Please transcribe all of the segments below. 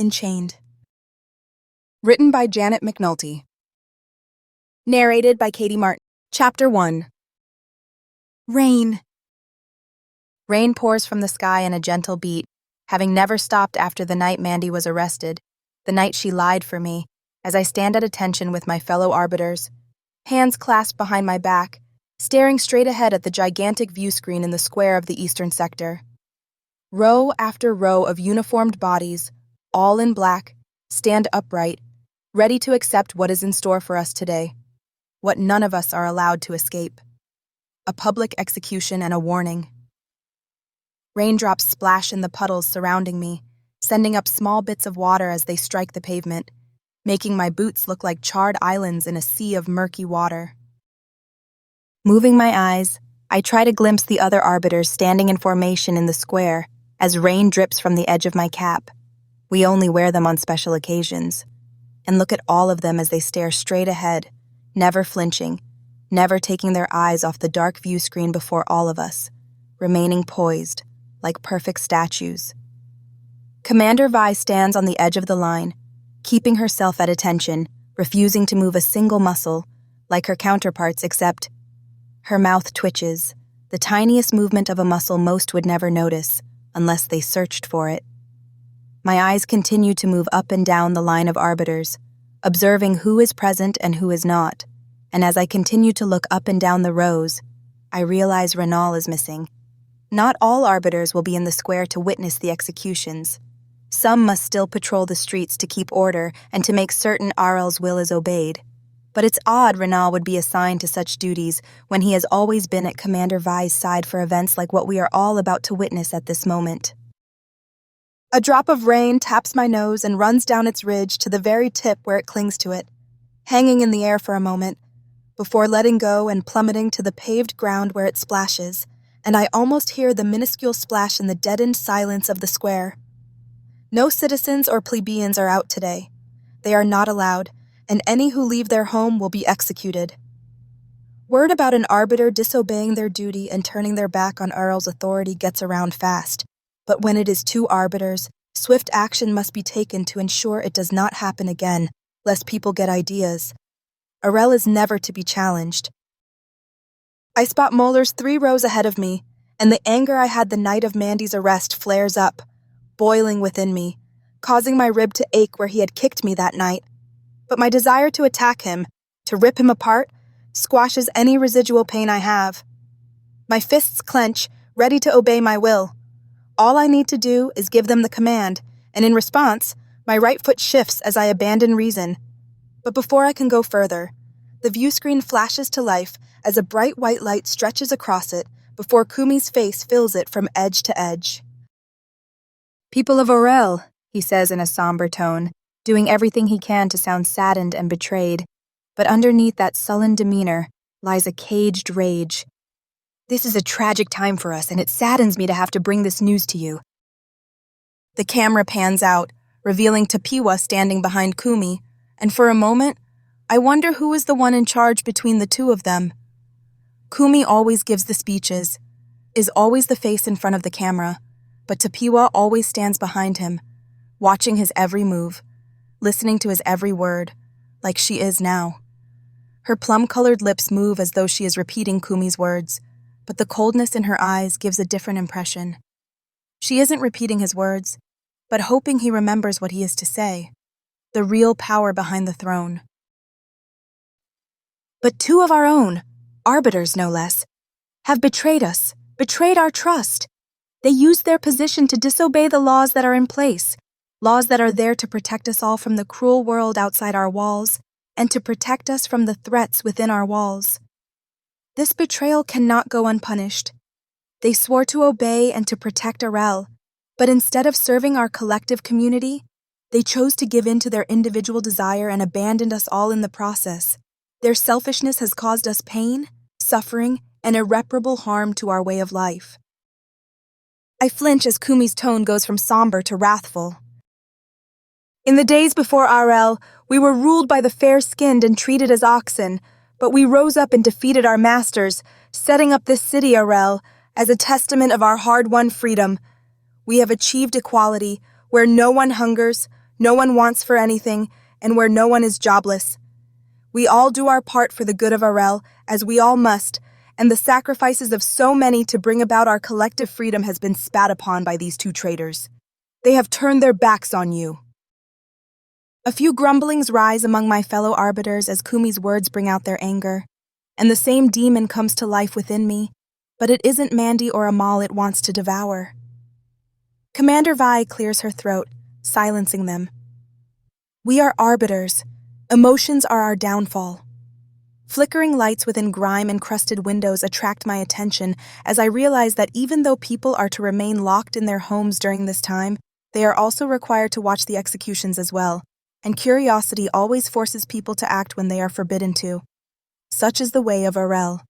Enchained. Written by Janet McNulty. Narrated by Katie Martin. Chapter 1. Rain. Rain pours from the sky in a gentle beat, having never stopped after the night Mandy was arrested, the night she lied for me, as I stand at attention with my fellow arbiters, hands clasped behind my back, staring straight ahead at the gigantic view screen in the square of the eastern sector. Row after row of uniformed bodies, all in black, stand upright, ready to accept what is in store for us today, what none of us are allowed to escape. A public execution and a warning. Raindrops splash in the puddles surrounding me, sending up small bits of water as they strike the pavement, making my boots look like charred islands in a sea of murky water. Moving my eyes, I try to glimpse the other arbiters standing in formation in the square as rain drips from the edge of my cap. We only wear them on special occasions. And look at all of them as they stare straight ahead, never flinching, never taking their eyes off the dark view screen before all of us, remaining poised, like perfect statues. Commander Vi stands on the edge of the line, keeping herself at attention, refusing to move a single muscle, like her counterparts except her mouth twitches, the tiniest movement of a muscle most would never notice, unless they searched for it. My eyes continue to move up and down the line of arbiters, observing who is present and who is not, and as I continue to look up and down the rows, I realize Renal is missing. Not all arbiters will be in the square to witness the executions. Some must still patrol the streets to keep order and to make certain Arel's will is obeyed. But it's odd Renal would be assigned to such duties when he has always been at Commander Vi's side for events like what we are all about to witness at this moment. A drop of rain taps my nose and runs down its ridge to the very tip where it clings to it, hanging in the air for a moment, before letting go and plummeting to the paved ground where it splashes, and I almost hear the minuscule splash in the deadened silence of the square. No citizens or plebeians are out today. They are not allowed, and any who leave their home will be executed. Word about an arbiter disobeying their duty and turning their back on Arel's authority gets around fast. But when it is two arbiters, swift action must be taken to ensure it does not happen again, lest people get ideas. Arel is never to be challenged. I spot Mollers 3 rows ahead of me, and the anger I had the night of Mandy's arrest flares up, boiling within me, causing my rib to ache where he had kicked me that night. But my desire to attack him, to rip him apart, squashes any residual pain I have. My fists clench, ready to obey my will. All I need to do is give them the command, and in response, my right foot shifts as I abandon reason. But before I can go further, the view screen flashes to life as a bright white light stretches across it before Kumi's face fills it from edge to edge. "People of Arel," he says in a somber tone, doing everything he can to sound saddened and betrayed, but underneath that sullen demeanor lies a caged rage. "This is a tragic time for us, and it saddens me to have to bring this news to you." The camera pans out, revealing Tapiwa standing behind Kumi, and for a moment, I wonder who is the one in charge between the two of them. Kumi always gives the speeches, is always the face in front of the camera, but Tapiwa always stands behind him, watching his every move, listening to his every word, like she is now. Her plum-colored lips move as though she is repeating Kumi's words, but the coldness in her eyes gives a different impression. She isn't repeating his words, but hoping he remembers what he is to say, the real power behind the throne. "But 2 of our own, arbiters no less, have betrayed us, betrayed our trust. They used their position to disobey the laws that are in place, laws that are there to protect us all from the cruel world outside our walls, and to protect us from the threats within our walls. This betrayal cannot go unpunished. They swore to obey and to protect Arel, but instead of serving our collective community, they chose to give in to their individual desire and abandoned us all in the process. Their selfishness has caused us pain, suffering, and irreparable harm to our way of life." I flinch as Kumi's tone goes from somber to wrathful. "In the days before Arel, we were ruled by the fair-skinned and treated as oxen, but we rose up and defeated our masters, setting up this city, Arel, as a testament of our hard-won freedom. We have achieved equality, where no one hungers, no one wants for anything, and where no one is jobless. We all do our part for the good of Arel, as we all must, and the sacrifices of so many to bring about our collective freedom has been spat upon by these two traitors. They have turned their backs on you. A few grumblings rise among my fellow arbiters as Kumi's words bring out their anger, and the same demon comes to life within me, but it isn't Mandy or Amal it wants to devour. Commander Vi clears her throat, silencing them. We are arbiters. Emotions are our downfall. Flickering lights within grime-encrusted windows attract my attention as I realize that even though people are to remain locked in their homes during this time, they are also required to watch the executions as well, and curiosity always forces people to act when they are forbidden to. Such is the way of Arel.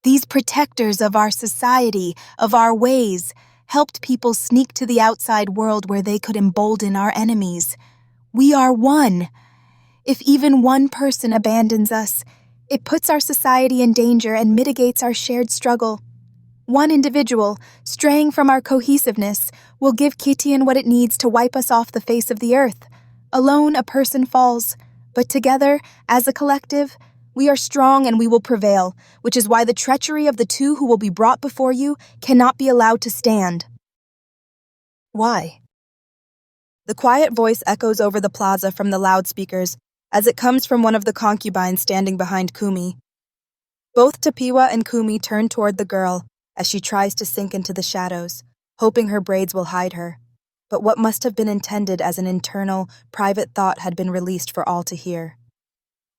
These protectors of our society, of our ways, helped people sneak to the outside world where they could embolden our enemies. We are one. If even one person abandons us, it puts our society in danger and mitigates our shared struggle. One individual, straying from our cohesiveness, will give Kitian what it needs to wipe us off the face of the earth. Alone, a person falls, but together, as a collective, we are strong and we will prevail, which is why the treachery of the two who will be brought before you cannot be allowed to stand. Why? The quiet voice echoes over the plaza from the loudspeakers, as it comes from one of the concubines standing behind Kumi. Both Tapiwa and Kumi turn toward the girl as she tries to sink into the shadows, hoping her braids will hide her. But what must have been intended as an internal, private thought had been released for all to hear.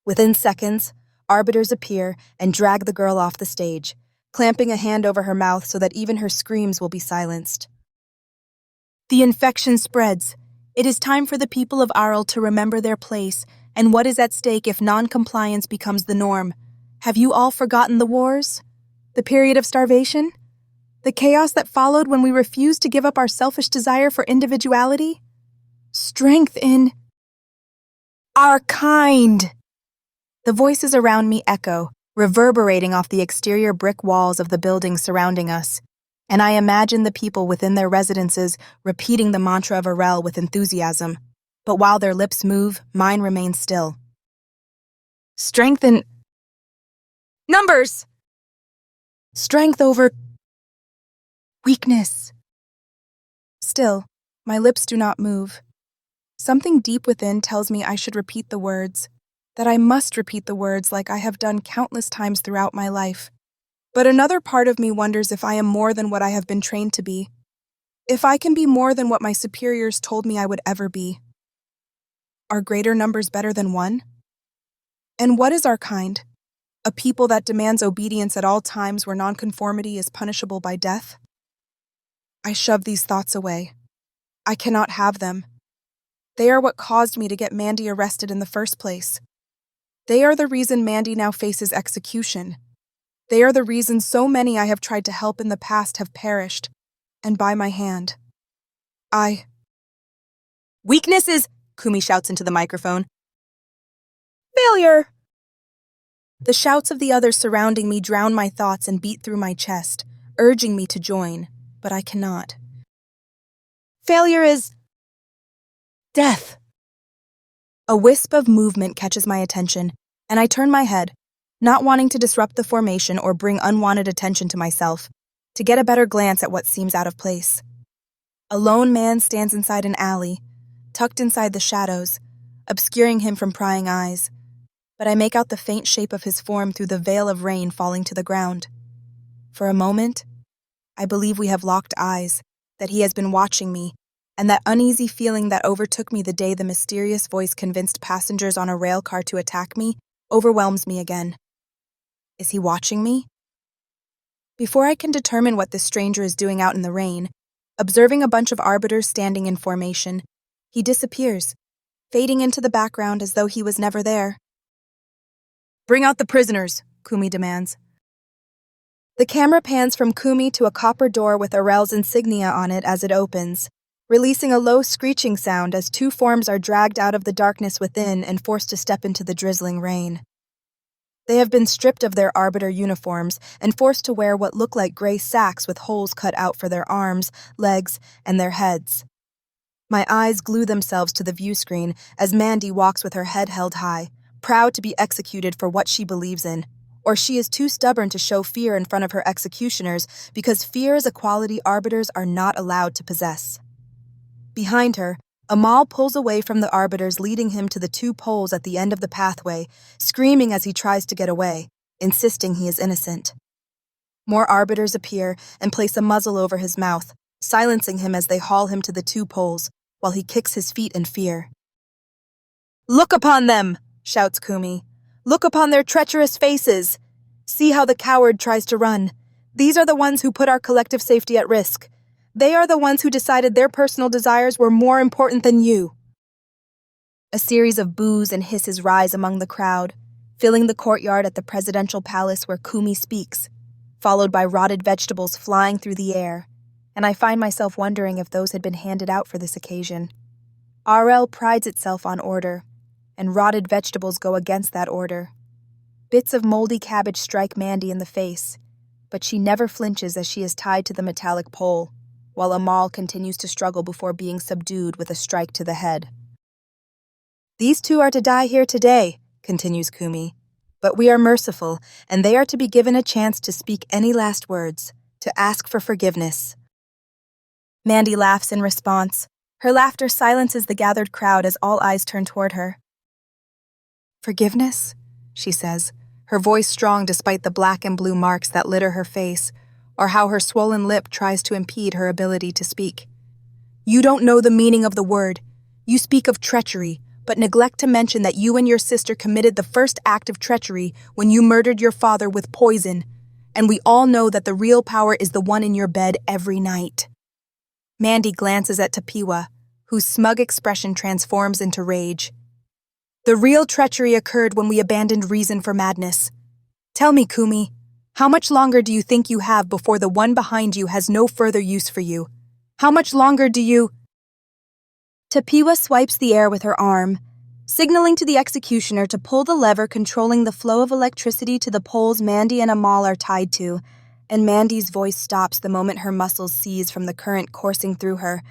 Within seconds, arbiters appear and drag the girl off the stage, clamping a hand over her mouth so that even her screams will be silenced. The infection spreads. It is time for the people of Arel to remember their place and what is at stake if non-compliance becomes the norm. Have you all forgotten the wars? The period of starvation? The chaos that followed when we refused to give up our selfish desire for individuality? Strength in our kind. The voices around me echo, reverberating off the exterior brick walls of the buildings surrounding us, and I imagine the people within their residences repeating the mantra of Arel with enthusiasm. But while their lips move, mine remains still. Strength in numbers! Strength over weakness. Still, my lips do not move. Something deep within tells me I should repeat the words, that I must repeat the words like I have done countless times throughout my life. But another part of me wonders if I am more than what I have been trained to be. If I can be more than what my superiors told me I would ever be. Are greater numbers better than one? And what is our kind? A people that demands obedience at all times where nonconformity is punishable by death? I shove these thoughts away. I cannot have them. They are what caused me to get Mandy arrested in the first place. They are the reason Mandy now faces execution. They are the reason so many I have tried to help in the past have perished, and by my hand. Weakness is, Kumi shouts into the microphone. Failure! The shouts of the others surrounding me drown my thoughts and beat through my chest, urging me to join, but I cannot. Failure is death. A wisp of movement catches my attention, and I turn my head, not wanting to disrupt the formation or bring unwanted attention to myself, to get a better glance at what seems out of place. A lone man stands inside an alley, tucked inside the shadows, obscuring him from prying eyes, but I make out the faint shape of his form through the veil of rain falling to the ground. For a moment, I believe we have locked eyes, that he has been watching me, and that uneasy feeling that overtook me the day the mysterious voice convinced passengers on a rail car to attack me overwhelms me again. Is he watching me? Before I can determine what this stranger is doing out in the rain, observing a bunch of arbiters standing in formation, he disappears, fading into the background as though he was never there. Bring out the prisoners, Kumi demands. The camera pans from Kumi to a copper door with Arel's insignia on it as it opens, releasing a low screeching sound as two forms are dragged out of the darkness within and forced to step into the drizzling rain. They have been stripped of their arbiter uniforms and forced to wear what look like gray sacks with holes cut out for their arms, legs, and their heads. My eyes glue themselves to the view screen as Mandy walks with her head held high, proud to be executed for what she believes in. Or she is too stubborn to show fear in front of her executioners because fear is a quality arbiters are not allowed to possess. Behind her, Amal pulls away from the arbiters, leading him to the two poles at the end of the pathway, screaming as he tries to get away, insisting he is innocent. More arbiters appear and place a muzzle over his mouth, silencing him as they haul him to the two poles, while he kicks his feet in fear. "Look upon them!" shouts Kumi. "Look upon their treacherous faces! See how the coward tries to run. These are the ones who put our collective safety at risk. They are the ones who decided their personal desires were more important than you." A series of boos and hisses rise among the crowd, filling the courtyard at the presidential palace where Kumi speaks, followed by rotted vegetables flying through the air, and I find myself wondering if those had been handed out for this occasion. Arel prides itself on order, and rotted vegetables go against that order. Bits of moldy cabbage strike Mandy in the face, but she never flinches as she is tied to the metallic pole, while Amal continues to struggle before being subdued with a strike to the head. "These two are to die here today," continues Kumi, "but we are merciful, and they are to be given a chance to speak any last words, to ask for forgiveness." Mandy laughs in response. Her laughter silences the gathered crowd as all eyes turn toward her. "Forgiveness?" she says, her voice strong despite the black and blue marks that litter her face, or how her swollen lip tries to impede her ability to speak. "You don't know the meaning of the word. You speak of treachery, but neglect to mention that you and your sister committed the first act of treachery when you murdered your father with poison, and we all know that the real power is the one in your bed every night." Mandy glances at Tapiwa, whose smug expression transforms into rage. "The real treachery occurred when we abandoned reason for madness. Tell me, Kumi, how much longer do you think you have before the one behind you has no further use for you? How much longer do you—" Tapiwa swipes the air with her arm, signaling to the executioner to pull the lever controlling the flow of electricity to the poles Mandy and Amal are tied to, and Mandy's voice stops the moment her muscles seize from the current coursing through her.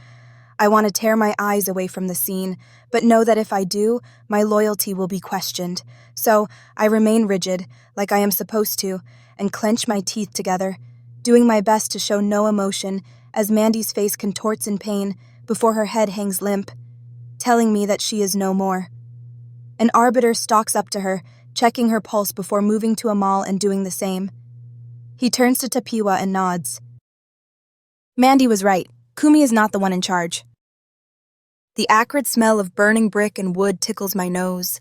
I want to tear my eyes away from the scene, but know that if I do, my loyalty will be questioned. So I remain rigid, like I am supposed to, and clench my teeth together, doing my best to show no emotion as Mandy's face contorts in pain before her head hangs limp, telling me that she is no more. An arbiter stalks up to her, checking her pulse before moving to Amal and doing the same. He turns to Tapiwa and nods. Mandy was right. Kumi is not the one in charge. The acrid smell of burning brick and wood tickles my nose.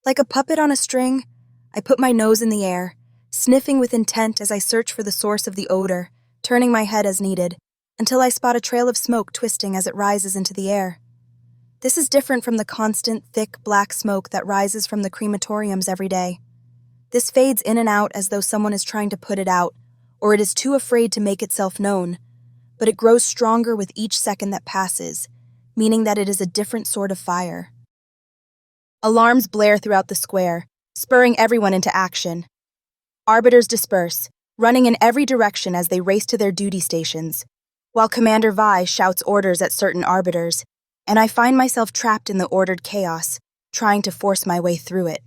Like a puppet on a string, I put my nose in the air, sniffing with intent as I search for the source of the odor, turning my head as needed, until I spot a trail of smoke twisting as it rises into the air. This is different from the constant, thick, black smoke that rises from the crematoriums every day. This fades in and out as though someone is trying to put it out, or it is too afraid to make itself known, but it grows stronger with each second that passes, meaning that it is a different sort of fire. Alarms blare throughout the square, spurring everyone into action. Arbiters disperse, running in every direction as they race to their duty stations, while Commander Vi shouts orders at certain arbiters, and I find myself trapped in the ordered chaos, trying to force my way through it.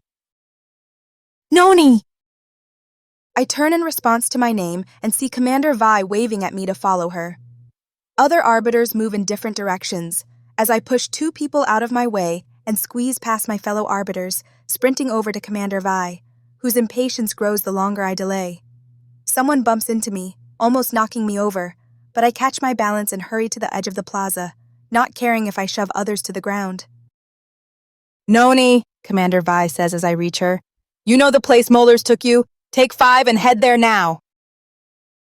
"Noni!" I turn in response to my name and see Commander Vi waving at me to follow her. Other arbiters move in different directions, as I push two people out of my way and squeeze past my fellow arbiters, sprinting over to Commander Vi, whose impatience grows the longer I delay. Someone bumps into me, almost knocking me over, but I catch my balance and hurry to the edge of the plaza, not caring if I shove others to the ground. "Noni," Commander Vi says as I reach her, "you know the place Molars took you? Take 5 and head there now."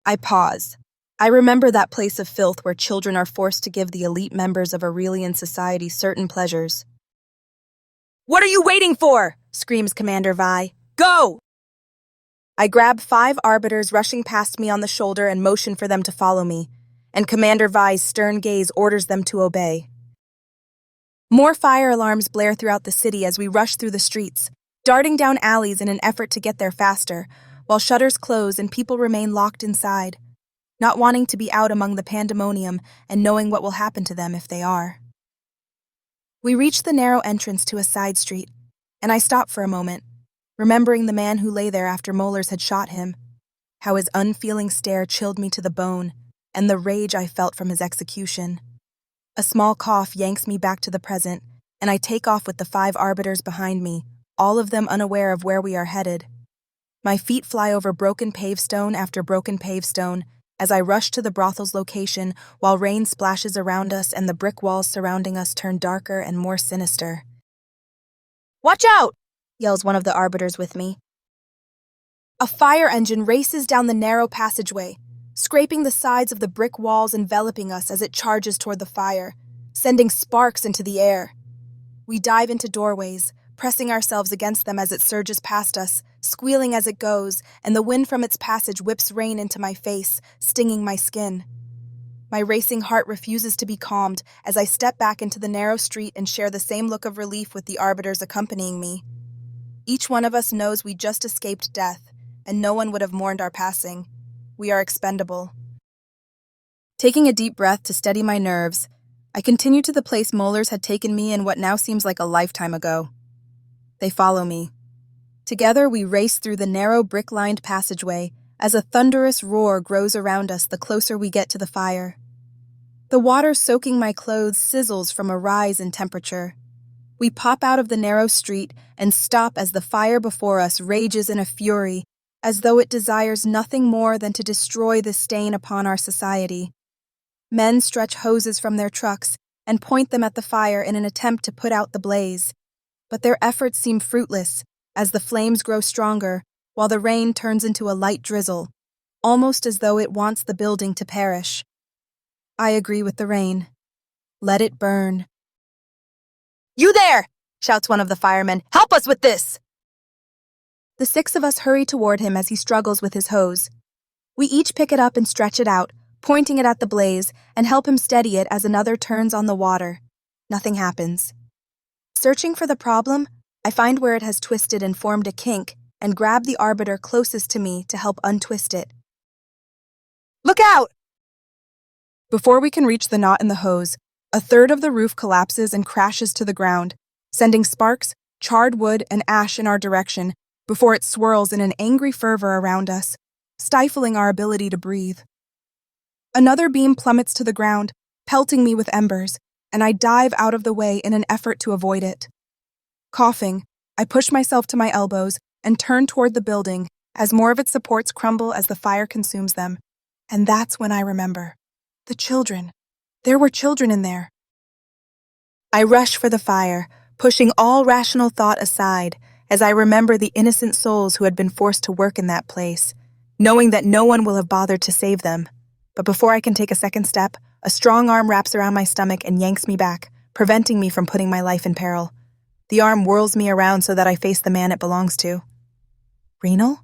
I pause. I remember that place of filth where children are forced to give the elite members of Arelian society certain pleasures. "What are you waiting for?" screams Commander Vi. "Go!" I grab 5 arbiters rushing past me on the shoulder and motion for them to follow me, and Commander Vi's stern gaze orders them to obey. More fire alarms blare throughout the city as we rush through the streets, darting down alleys in an effort to get there faster, while shutters close and people remain locked inside, not wanting to be out among the pandemonium and knowing what will happen to them if they are. We reached the narrow entrance to a side street, and I stopped for a moment, remembering the man who lay there after Molars had shot him, how his unfeeling stare chilled me to the bone, and the rage I felt from his execution. A small cough yanks me back to the present, and I take off with the 5 arbiters behind me, all of them unaware of where we are headed. My feet fly over broken pavestone after broken pavestone as I rush to the brothel's location while rain splashes around us and the brick walls surrounding us turn darker and more sinister. "Watch out!" yells one of the arbiters with me. A fire engine races down the narrow passageway, scraping the sides of the brick walls enveloping us as it charges toward the fire, sending sparks into the air. We dive into doorways, pressing ourselves against them as it surges past us, squealing as it goes, and the wind from its passage whips rain into my face, stinging my skin. My racing heart refuses to be calmed as I step back into the narrow street and share the same look of relief with the arbiters accompanying me. Each one of us knows we just escaped death, and no one would have mourned our passing. We are expendable. Taking a deep breath to steady my nerves, I continue to the place Molars had taken me in what now seems like a lifetime ago. They follow me. Together we race through the narrow brick-lined passageway as a thunderous roar grows around us the closer we get to the fire. The water soaking my clothes sizzles from a rise in temperature. We pop out of the narrow street and stop as the fire before us rages in a fury, as though it desires nothing more than to destroy the stain upon our society. Men stretch hoses from their trucks and point them at the fire in an attempt to put out the blaze, but their efforts seem fruitless as the flames grow stronger while the rain turns into a light drizzle, almost as though it wants the building to perish. I agree with the rain. Let it burn. "You there!" shouts one of the firemen. "Help us with this!" The 6 of us hurry toward him as he struggles with his hose. We each pick it up and stretch it out, pointing it at the blaze, and help him steady it as another turns on the water. Nothing happens. Searching for the problem, I find where it has twisted and formed a kink, and grab the arbiter closest to me to help untwist it. "Look out!" Before we can reach the knot in the hose, a third of the roof collapses and crashes to the ground, sending sparks, charred wood, and ash in our direction before it swirls in an angry fervor around us, stifling our ability to breathe. Another beam plummets to the ground, pelting me with embers, and I dive out of the way in an effort to avoid it. Coughing, I push myself to my elbows and turn toward the building as more of its supports crumble as the fire consumes them. And that's when I remember. The children. There were children in there. I rush for the fire, pushing all rational thought aside as I remember the innocent souls who had been forced to work in that place, knowing that no one will have bothered to save them. But before I can take a second step, a strong arm wraps around my stomach and yanks me back, preventing me from putting my life in peril. The arm whirls me around so that I face the man it belongs to. Renal?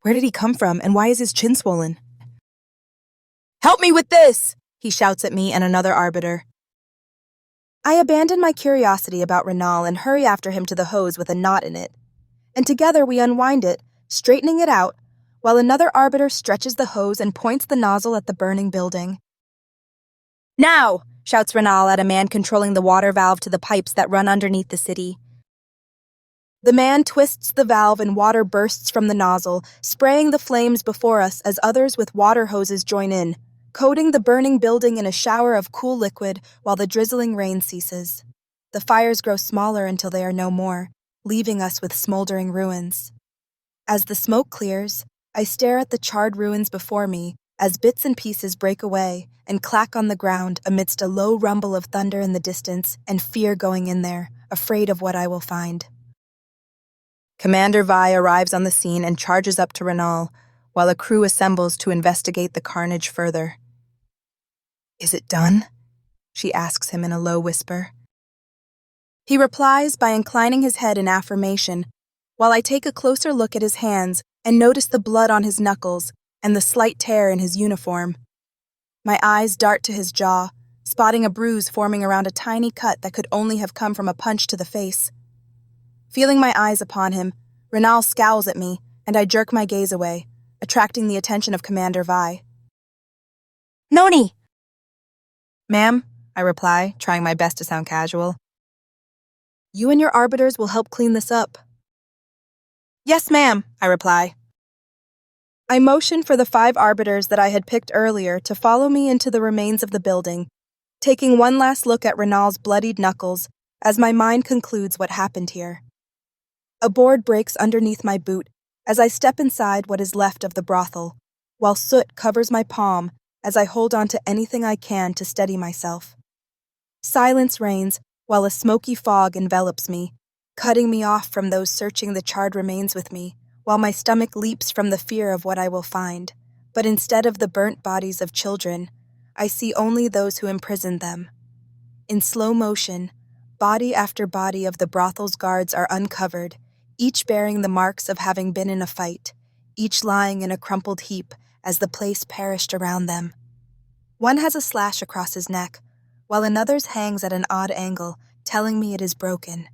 Where did he come from, and why is his chin swollen? "Help me with this!" he shouts at me and another arbiter. I abandon my curiosity about Renal and hurry after him to the hose with a knot in it. And together we unwind it, straightening it out, while another arbiter stretches the hose and points the nozzle at the burning building. "Now!" shouts Renal at a man controlling the water valve to the pipes that run underneath the city. The man twists the valve and water bursts from the nozzle, spraying the flames before us as others with water hoses join in, coating the burning building in a shower of cool liquid while the drizzling rain ceases. The fires grow smaller until they are no more, leaving us with smoldering ruins. As the smoke clears, I stare at the charred ruins before me as bits and pieces break away and clack on the ground amidst a low rumble of thunder in the distance and fear going in there, afraid of what I will find. Commander Vi arrives on the scene and charges up to Renal, while a crew assembles to investigate the carnage further. "Is it done?" she asks him in a low whisper. He replies by inclining his head in affirmation, while I take a closer look at his hands and notice the blood on his knuckles and the slight tear in his uniform. My eyes dart to his jaw, spotting a bruise forming around a tiny cut that could only have come from a punch to the face. Feeling my eyes upon him, Renal scowls at me, and I jerk my gaze away, attracting the attention of Commander Vi. "Noni!" "Ma'am," I reply, trying my best to sound casual. You and your arbiters will help clean this up. Yes, ma'am, I reply. I motion for the 5 arbiters that I had picked earlier to follow me into the remains of the building, taking one last look at Renal's bloodied knuckles as my mind concludes what happened here. A board breaks underneath my boot as I step inside what is left of the brothel, while soot covers my palm as I hold on to anything I can to steady myself. Silence reigns while a smoky fog envelops me, cutting me off from those searching the charred remains with me, while my stomach leaps from the fear of what I will find. But instead of the burnt bodies of children, I see only those who imprisoned them. In slow motion, body after body of the brothel's guards are uncovered, each bearing the marks of having been in a fight, each lying in a crumpled heap as the place perished around them. One has a slash across his neck, while another's hangs at an odd angle, telling me it is broken.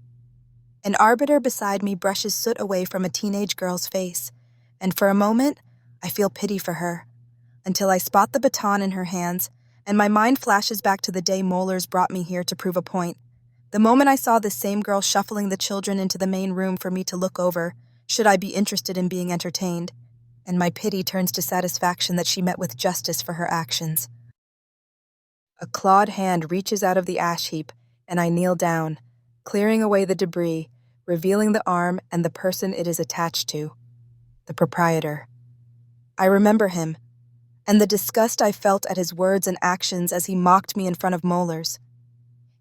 An arbiter beside me brushes soot away from a teenage girl's face, and for a moment, I feel pity for her, until I spot the baton in her hands, and my mind flashes back to the day molars brought me here to prove a point. The moment I saw this same girl shuffling the children into the main room for me to look over, should I be interested in being entertained, and my pity turns to satisfaction that she met with justice for her actions. A clawed hand reaches out of the ash heap, and I kneel down, clearing away the debris, revealing the arm and the person it is attached to, the proprietor. I remember him, and the disgust I felt at his words and actions as he mocked me in front of molars.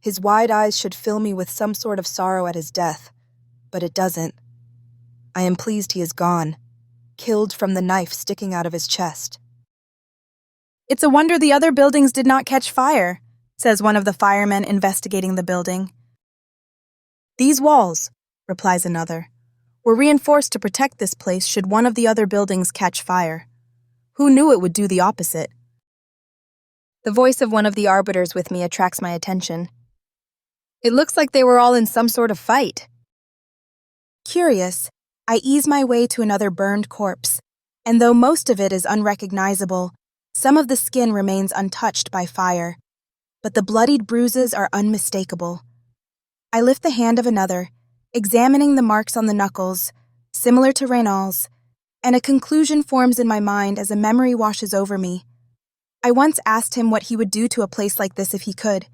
His wide eyes should fill me with some sort of sorrow at his death, but it doesn't. I am pleased he is gone, killed from the knife sticking out of his chest. It's a wonder the other buildings did not catch fire, says one of the firemen investigating the building. These walls, replies another, were reinforced to protect this place should one of the other buildings catch fire. Who knew it would do the opposite? The voice of one of the arbiters with me attracts my attention. It looks like they were all in some sort of fight. Curious, I ease my way to another burned corpse, and though most of it is unrecognizable, some of the skin remains untouched by fire, but the bloodied bruises are unmistakable. I lift the hand of another, examining the marks on the knuckles, similar to Renal's, and a conclusion forms in my mind as a memory washes over me. I once asked him what he would do to a place like this if he could.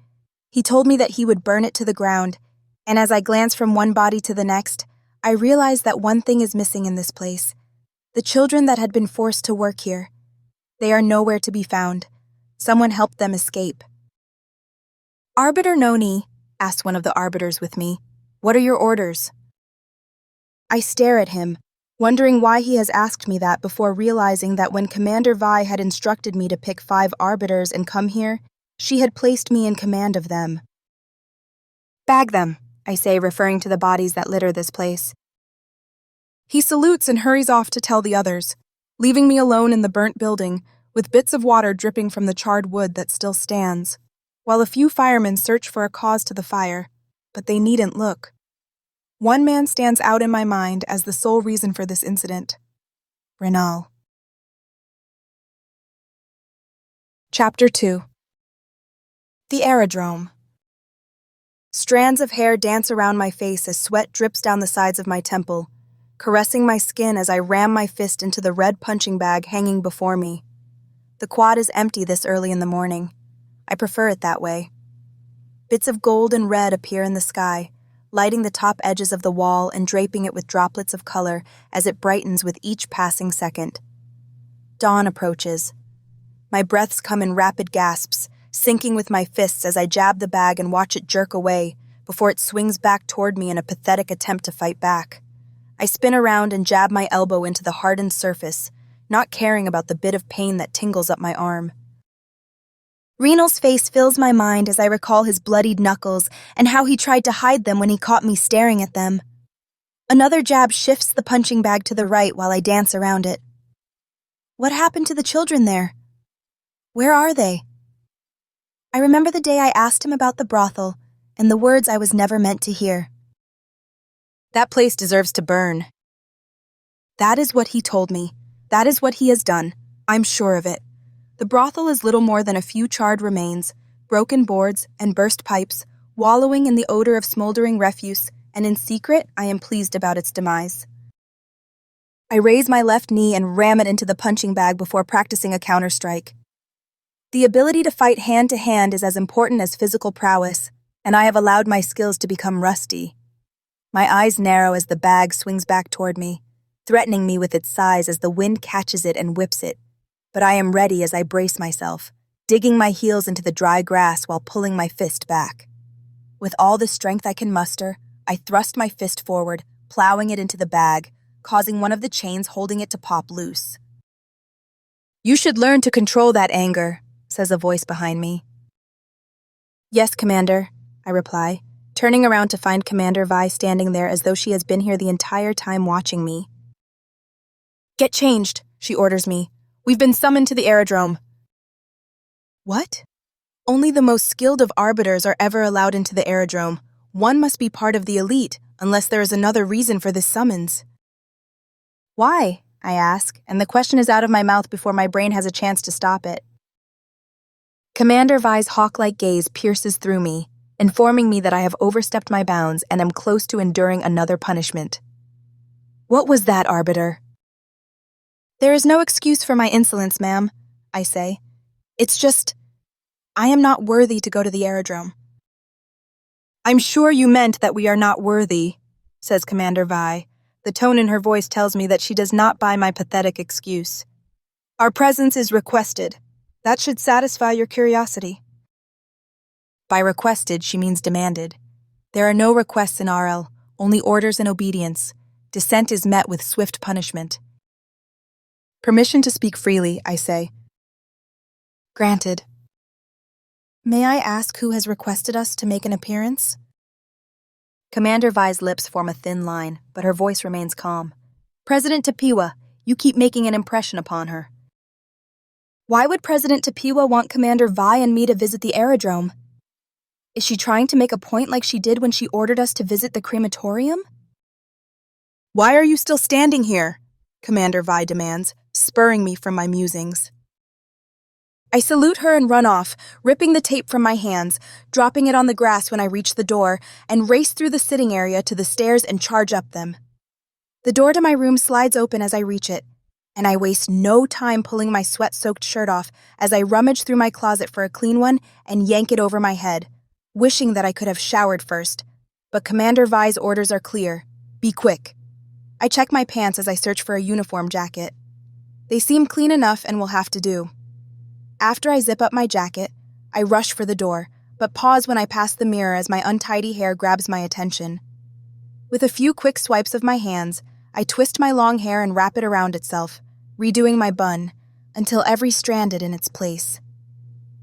He told me that he would burn it to the ground, and as I glance from one body to the next, I realize that one thing is missing in this place: the children that had been forced to work here. They are nowhere to be found. Someone helped them escape. Arbiter Noni, asked one of the arbiters with me, what are your orders? I stare at him, wondering why he has asked me that before realizing that when Commander Vi had instructed me to pick 5 arbiters and come here, she had placed me in command of them. Bag them, I say, referring to the bodies that litter this place. He salutes and hurries off to tell the others, leaving me alone in the burnt building, with bits of water dripping from the charred wood that still stands, while a few firemen search for a cause to the fire, but they needn't look. One man stands out in my mind as the sole reason for this incident: Renal. Chapter 2. The Aerodrome. Strands of hair dance around my face as sweat drips down the sides of my temple, caressing my skin as I ram my fist into the red punching bag hanging before me. The quad is empty this early in the morning. I prefer it that way. Bits of gold and red appear in the sky, lighting the top edges of the wall and draping it with droplets of color as it brightens with each passing second. Dawn approaches. My breaths come in rapid gasps, sinking with my fists as I jab the bag and watch it jerk away before it swings back toward me in a pathetic attempt to fight back. I spin around and jab my elbow into the hardened surface, not caring about the bit of pain that tingles up my arm. Renal's face fills my mind as I recall his bloodied knuckles and how he tried to hide them when he caught me staring at them. Another jab shifts the punching bag to the right while I dance around it. What happened to the children there? Where are they? I remember the day I asked him about the brothel and the words I was never meant to hear. That place deserves to burn. That is what he told me. That is what he has done. I'm sure of it. The brothel is little more than a few charred remains, broken boards, and burst pipes, wallowing in the odor of smoldering refuse, and in secret, I am pleased about its demise. I raise my left knee and ram it into the punching bag before practicing a counterstrike. The ability to fight hand-to-hand is as important as physical prowess, and I have allowed my skills to become rusty. My eyes narrow as the bag swings back toward me, threatening me with its size as the wind catches it and whips it. But I am ready as I brace myself, digging my heels into the dry grass while pulling my fist back. With all the strength I can muster, I thrust my fist forward, plowing it into the bag, causing one of the chains holding it to pop loose. "You should learn to control that anger," says a voice behind me. "Yes, Commander," I reply, turning around to find Commander Vi standing there as though she has been here the entire time watching me. "Get changed," she orders me. "We've been summoned to the aerodrome." What? Only the most skilled of arbiters are ever allowed into the aerodrome. One must be part of the elite, unless there is another reason for this summons. "Why?" I ask, and the question is out of my mouth before my brain has a chance to stop it. Commander Vi's hawk-like gaze pierces through me, informing me that I have overstepped my bounds and am close to enduring another punishment. "What was that, Arbiter?" "There is no excuse for my insolence, ma'am," I say. "It's just, I am not worthy to go to the aerodrome." "I'm sure you meant that we are not worthy," says Commander Vi. The tone in her voice tells me that she does not buy my pathetic excuse. "Our presence is requested. That should satisfy your curiosity." By requested, she means demanded. There are no requests in Arel, only orders and obedience. Dissent is met with swift punishment. "Permission to speak freely," I say. "Granted." "May I ask who has requested us to make an appearance?" Commander Vi's lips form a thin line, but her voice remains calm. "President Tapiwa, you keep making an impression upon her." "Why would President Tapiwa want Commander Vi and me to visit the aerodrome? Is she trying to make a point like she did when she ordered us to visit the crematorium?" "Why are you still standing here?" Commander Vi demands, spurring me from my musings. I salute her and run off, ripping the tape from my hands, dropping it on the grass when I reach the door, and race through the sitting area to the stairs and charge up them. The door to my room slides open as I reach it, and I waste no time pulling my sweat-soaked shirt off as I rummage through my closet for a clean one and yank it over my head, wishing that I could have showered first. But Commander Vi's orders are clear. Be quick. I check my pants as I search for a uniform jacket. They seem clean enough and will have to do. After I zip up my jacket, I rush for the door, but pause when I pass the mirror as my untidy hair grabs my attention. With a few quick swipes of my hands, I twist my long hair and wrap it around itself, redoing my bun, until every strand is in its place.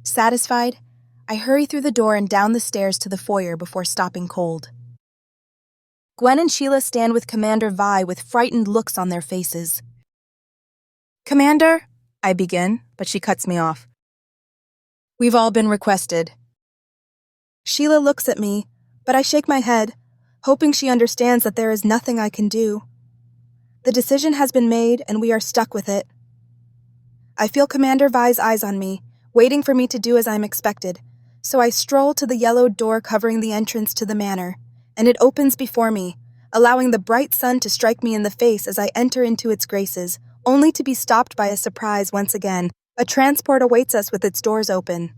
Satisfied, I hurry through the door and down the stairs to the foyer before stopping cold. Gwen and Sheila stand with Commander Vi with frightened looks on their faces. "Commander," I begin, but she cuts me off. "We've all been requested." Sheila looks at me, but I shake my head, hoping she understands that there is nothing I can do. The decision has been made, and we are stuck with it. I feel Commander Vi's eyes on me, waiting for me to do as I'm expected, so I stroll to the yellowed door covering the entrance to the manor, and it opens before me, allowing the bright sun to strike me in the face as I enter into its graces, only to be stopped by a surprise once again. A transport awaits us with its doors open.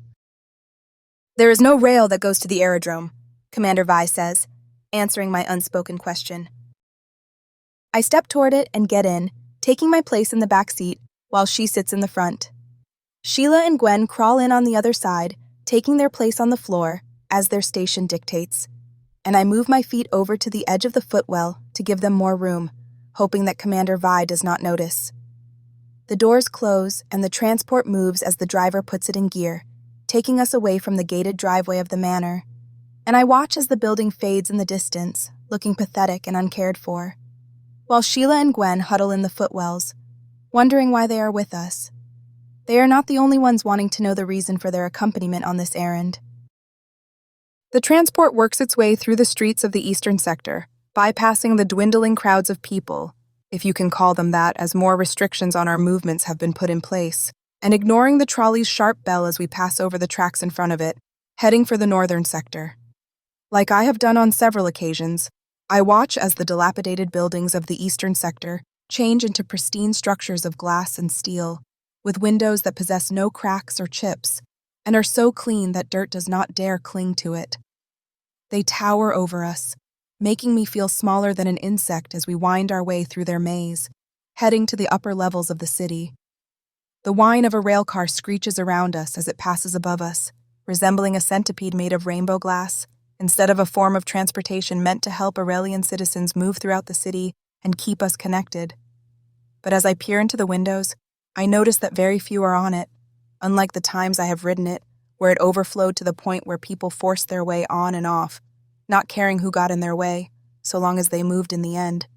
"There is no rail that goes to the aerodrome," Commander Vi says, answering my unspoken question. I step toward it and get in, taking my place in the back seat, while she sits in the front. Sheila and Gwen crawl in on the other side, taking their place on the floor, as their station dictates, and I move my feet over to the edge of the footwell to give them more room, hoping that Commander Vi does not notice. The doors close and the transport moves as the driver puts it in gear, taking us away from the gated driveway of the manor, and I watch as the building fades in the distance, looking pathetic and uncared for, while Sheila and Gwen huddle in the footwells, wondering why they are with us. They are not the only ones wanting to know the reason for their accompaniment on this errand. The transport works its way through the streets of the eastern sector, bypassing the dwindling crowds of people, if you can call them that, as more restrictions on our movements have been put in place, and ignoring the trolley's sharp bell as we pass over the tracks in front of it, heading for the northern sector. Like I have done on several occasions, I watch as the dilapidated buildings of the eastern sector change into pristine structures of glass and steel, with windows that possess no cracks or chips, and are so clean that dirt does not dare cling to it. They tower over us, making me feel smaller than an insect as we wind our way through their maze, heading to the upper levels of the city. The whine of a railcar screeches around us as it passes above us, resembling a centipede made of rainbow glass, instead of a form of transportation meant to help Arelian citizens move throughout the city and keep us connected. But as I peer into the windows, I notice that very few are on it, unlike the times I have ridden it, where it overflowed to the point where people forced their way on and off, not caring who got in their way, so long as they moved in the end.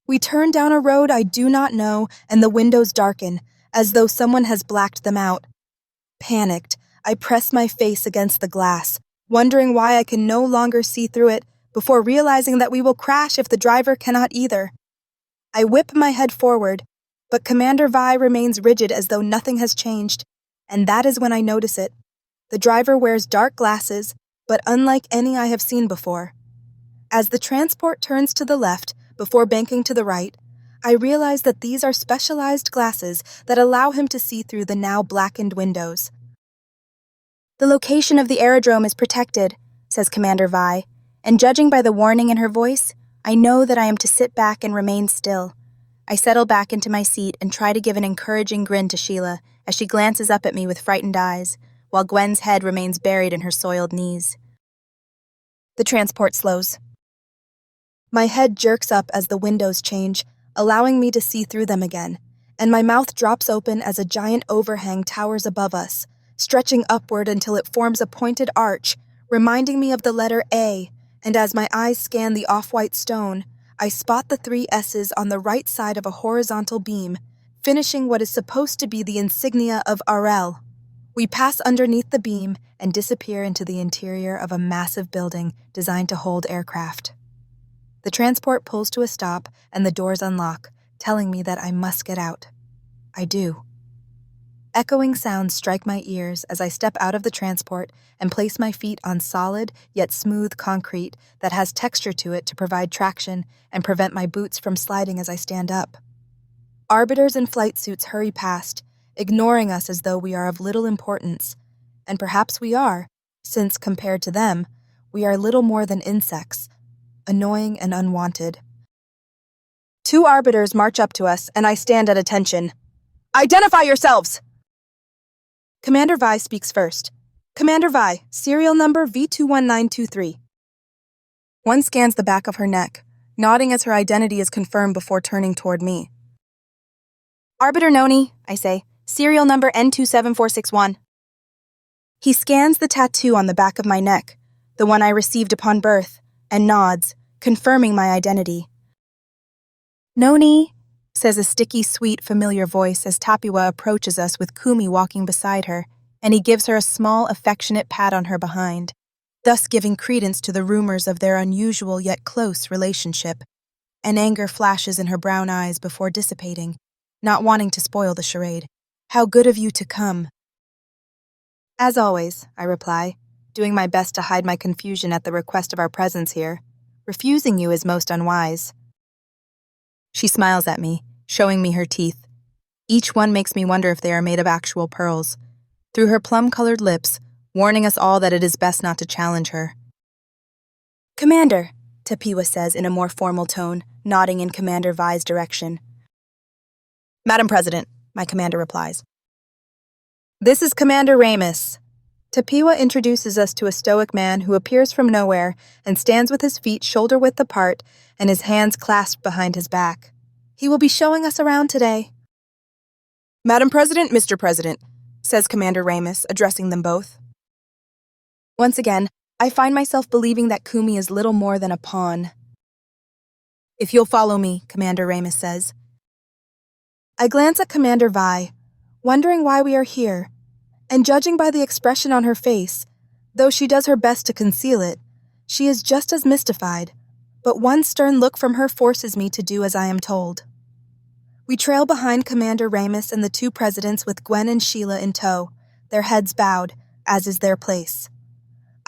We turn down a road I do not know, and the windows darken, as though someone has blacked them out. Panicked, I press my face against the glass, wondering why I can no longer see through it, before realizing that we will crash if the driver cannot either. I whip my head forward, but Commander Vi remains rigid as though nothing has changed, and that is when I notice it. The driver wears dark glasses, but unlike any I have seen before. As the transport turns to the left, before banking to the right, I realize that these are specialized glasses that allow him to see through the now blackened windows. "The location of the aerodrome is protected," says Commander Vi, and judging by the warning in her voice, I know that I am to sit back and remain still. I settle back into my seat and try to give an encouraging grin to Sheila as she glances up at me with frightened eyes, while Gwen's head remains buried in her soiled knees. The transport slows. My head jerks up as the windows change, allowing me to see through them again, and my mouth drops open as a giant overhang towers above us, stretching upward until it forms a pointed arch, reminding me of the letter A, and as my eyes scan the off-white stone, I spot the 3 S's on the right side of a horizontal beam, finishing what is supposed to be the insignia of Arel. We pass underneath the beam and disappear into the interior of a massive building designed to hold aircraft. The transport pulls to a stop and the doors unlock, telling me that I must get out. I do. Echoing sounds strike my ears as I step out of the transport and place my feet on solid yet smooth concrete that has texture to it to provide traction and prevent my boots from sliding as I stand up. Arbiters in flight suits hurry past, ignoring us as though we are of little importance, and perhaps we are, since, compared to them, we are little more than insects, annoying and unwanted. 2 arbiters march up to us, and I stand at attention. "Identify yourselves!" Commander Vi speaks first. "Commander Vi, serial number V21923. One scans the back of her neck, nodding as her identity is confirmed before turning toward me. "Arbiter Noni," I say, "serial number N27461. He scans the tattoo on the back of my neck, the one I received upon birth, and nods, confirming my identity. "Noni," says a sticky, sweet, familiar voice as Tapiwa approaches us with Kumi walking beside her, and he gives her a small, affectionate pat on her behind, thus giving credence to the rumors of their unusual yet close relationship. An anger flashes in her brown eyes before dissipating, not wanting to spoil the charade. "How good of you to come." "As always," I reply, doing my best to hide my confusion at the request of our presence here. "Refusing you is most unwise." She smiles at me, showing me her teeth. Each one makes me wonder if they are made of actual pearls, through her plum-colored lips, warning us all that it is best not to challenge her. "Commander," Tapiwa says in a more formal tone, nodding in Commander Vi's direction. "Madam President," my commander replies. "This is Commander Ramus." Tapiwa introduces us to a stoic man who appears from nowhere and stands with his feet shoulder-width apart and his hands clasped behind his back. He will be showing us around today. "Madam President, Mr. President," says Commander Ramus, addressing them both. Once again, I find myself believing that Kumi is little more than a pawn. "If you'll follow me," Commander Ramus says. I glance at Commander Vi, wondering why we are here, and judging by the expression on her face, though she does her best to conceal it, she is just as mystified, but one stern look from her forces me to do as I am told. We trail behind Commander Ramus and the 2 presidents with Gwen and Sheila in tow, their heads bowed, as is their place.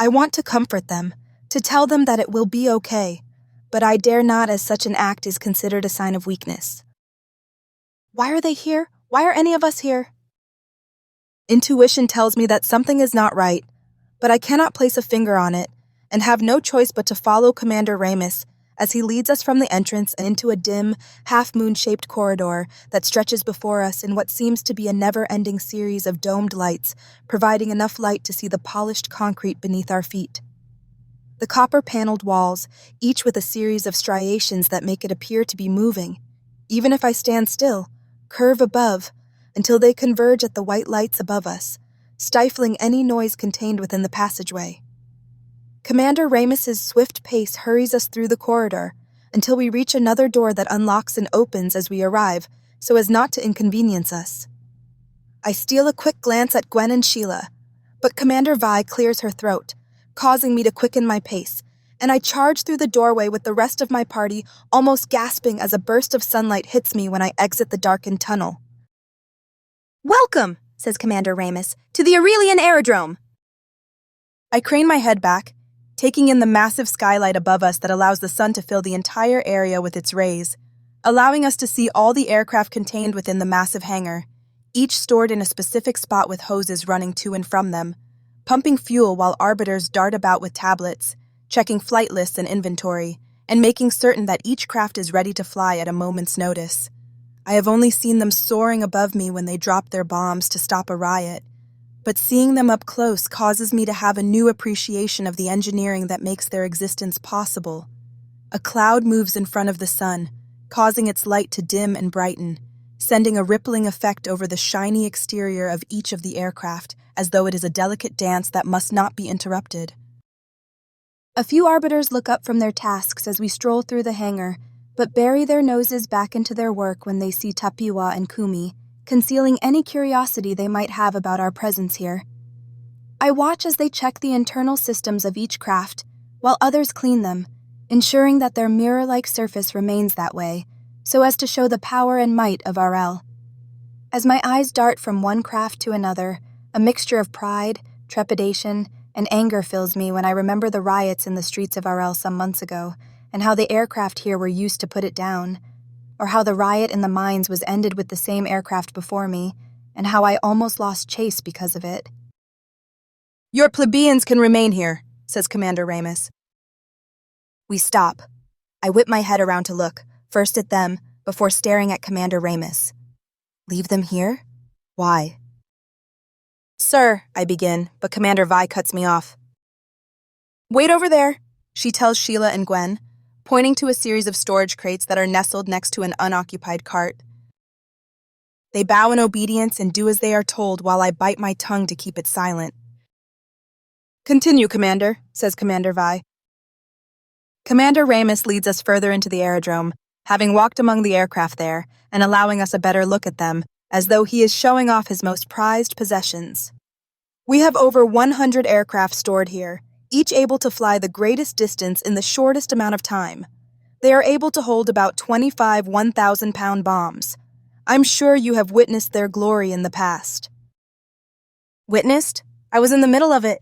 I want to comfort them, to tell them that it will be okay, but I dare not, as such an act is considered a sign of weakness. Why are they here? Why are any of us here? Intuition tells me that something is not right, but I cannot place a finger on it, and have no choice but to follow Commander Ramus as he leads us from the entrance and into a dim, half-moon-shaped corridor that stretches before us in what seems to be a never-ending series of domed lights, providing enough light to see the polished concrete beneath our feet. The copper-paneled walls, each with a series of striations that make it appear to be moving, even if I stand still, curve above, until they converge at the white lights above us, stifling any noise contained within the passageway. Commander Ramus's swift pace hurries us through the corridor until we reach another door that unlocks and opens as we arrive, so as not to inconvenience us. I steal a quick glance at Gwen and Sheila, but Commander Vi clears her throat, causing me to quicken my pace, and I charge through the doorway with the rest of my party, almost gasping as a burst of sunlight hits me when I exit the darkened tunnel. "Welcome," says Commander Ramus, "to the Arelian Aerodrome." I crane my head back, taking in the massive skylight above us that allows the sun to fill the entire area with its rays, allowing us to see all the aircraft contained within the massive hangar, each stored in a specific spot with hoses running to and from them, pumping fuel while arbiters dart about with tablets, checking flight lists and inventory, and making certain that each craft is ready to fly at a moment's notice. I have only seen them soaring above me when they drop their bombs to stop a riot, but seeing them up close causes me to have a new appreciation of the engineering that makes their existence possible. A cloud moves in front of the sun, causing its light to dim and brighten, sending a rippling effect over the shiny exterior of each of the aircraft, as though it is a delicate dance that must not be interrupted. A few arbiters look up from their tasks as we stroll through the hangar, but bury their noses back into their work when they see Tapiwa and Kumi, concealing any curiosity they might have about our presence here. I watch as they check the internal systems of each craft, while others clean them, ensuring that their mirror-like surface remains that way, so as to show the power and might of Arel. As my eyes dart from one craft to another, a mixture of pride, trepidation, and anger fills me when I remember the riots in the streets of Arel some months ago, and how the aircraft here were used to put it down, or how the riot in the mines was ended with the same aircraft before me, and how I almost lost chase because of it. "Your plebeians can remain here," says Commander Ramus. We stop. I whip my head around to look, first at them, before staring at Commander Ramus. Leave them here? Why? "Sir," I begin, but Commander Vi cuts me off. "Wait over there," she tells Sheila and Gwen, pointing to a series of storage crates that are nestled next to an unoccupied cart. They bow in obedience and do as they are told while I bite my tongue to keep it silent. "Continue, Commander," says Commander Vi. Commander Ramus leads us further into the aerodrome, having walked among the aircraft there and allowing us a better look at them, as though he is showing off his most prized possessions. We have over 100 aircraft stored here, each able to fly the greatest distance in the shortest amount of time. They are able to hold about 25 1,000-pound bombs. I'm sure you have witnessed their glory in the past. Witnessed? I was in the middle of it.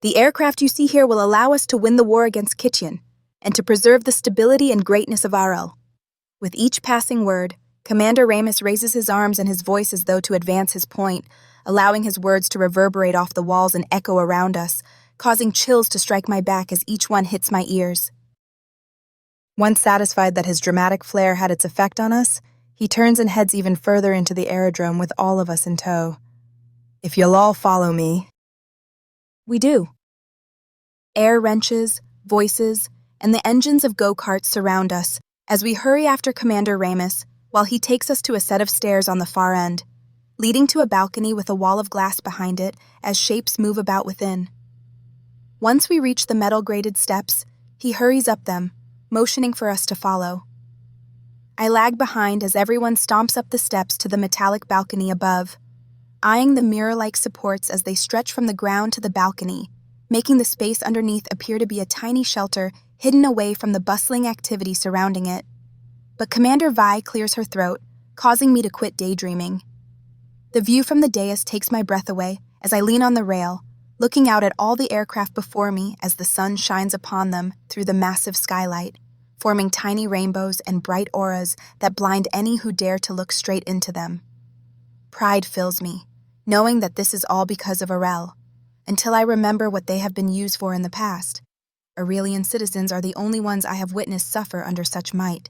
The aircraft you see here will allow us to win the war against Kitchen, and to preserve the stability and greatness of Arel. With each passing word, Commander Ramus raises his arms and his voice as though to advance his point, allowing his words to reverberate off the walls and echo around us, causing chills to strike my back as each one hits my ears. Once satisfied that his dramatic flair had its effect on us, he turns and heads even further into the aerodrome with all of us in tow. "If you'll all follow me." We do. Air wrenches, voices, and the engines of go-karts surround us as we hurry after Commander Ramus while he takes us to a set of stairs on the far end, leading to a balcony with a wall of glass behind it as shapes move about within. Once we reach the metal-grated steps, he hurries up them, motioning for us to follow. I lag behind as everyone stomps up the steps to the metallic balcony above, eyeing the mirror-like supports as they stretch from the ground to the balcony, making the space underneath appear to be a tiny shelter hidden away from the bustling activity surrounding it. But Commander Vi clears her throat, causing me to quit daydreaming. The view from the dais takes my breath away as I lean on the rail, looking out at all the aircraft before me as the sun shines upon them through the massive skylight, forming tiny rainbows and bright auras that blind any who dare to look straight into them. Pride fills me, knowing that this is all because of Arel, until I remember what they have been used for in the past. Arelian citizens are the only ones I have witnessed suffer under such might.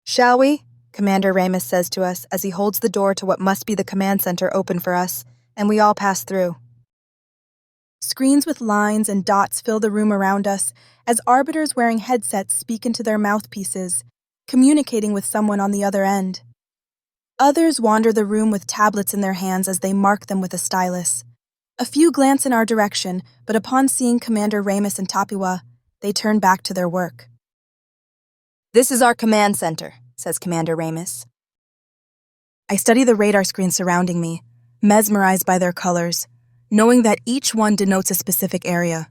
"Shall we?" Commander Ramus says to us as he holds the door to what must be the command center open for us, and we all pass through. Screens with lines and dots fill the room around us as arbiters wearing headsets speak into their mouthpieces, communicating with someone on the other end. Others wander the room with tablets in their hands as they mark them with a stylus. A few glance in our direction, but upon seeing Commander Ramus and Tapiwa, they turn back to their work. "This is our command center," says Commander Ramus. I study the radar screen surrounding me, mesmerized by their colors, knowing that each one denotes a specific area.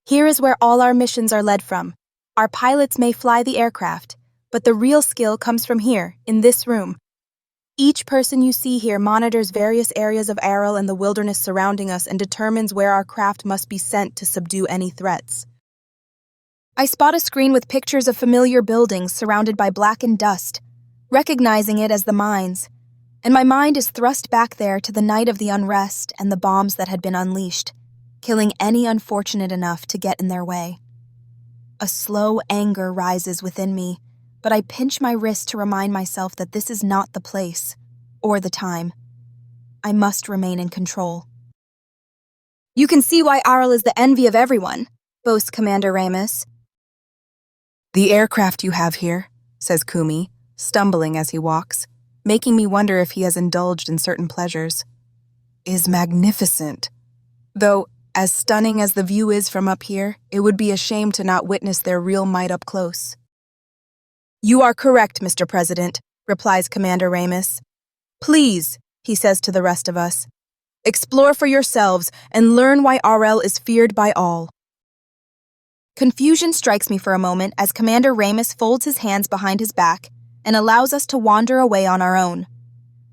Here is where all our missions are led from. Our pilots may fly the aircraft, but the real skill comes from here, in this room. Each person you see here monitors various areas of Arel and the wilderness surrounding us and determines where our craft must be sent to subdue any threats. I spot a screen with pictures of familiar buildings surrounded by blackened dust, recognizing it as the mines, and my mind is thrust back there to the night of the unrest and the bombs that had been unleashed, killing any unfortunate enough to get in their way. A slow anger rises within me, but I pinch my wrist to remind myself that this is not the place, or the time. I must remain in control. "You can see why Arel is the envy of everyone," boasts Commander Ramus. "The aircraft you have here," says Kumi, stumbling as he walks, making me wonder if he has indulged in certain pleasures, "is magnificent. Though, as stunning as the view is from up here, it would be a shame to not witness their real might up close." "You are correct, Mr. President," replies Commander Ramus. "Please," he says to the rest of us, "explore for yourselves and learn why Arel is feared by all." Confusion strikes me for a moment as Commander Ramus folds his hands behind his back and allows us to wander away on our own.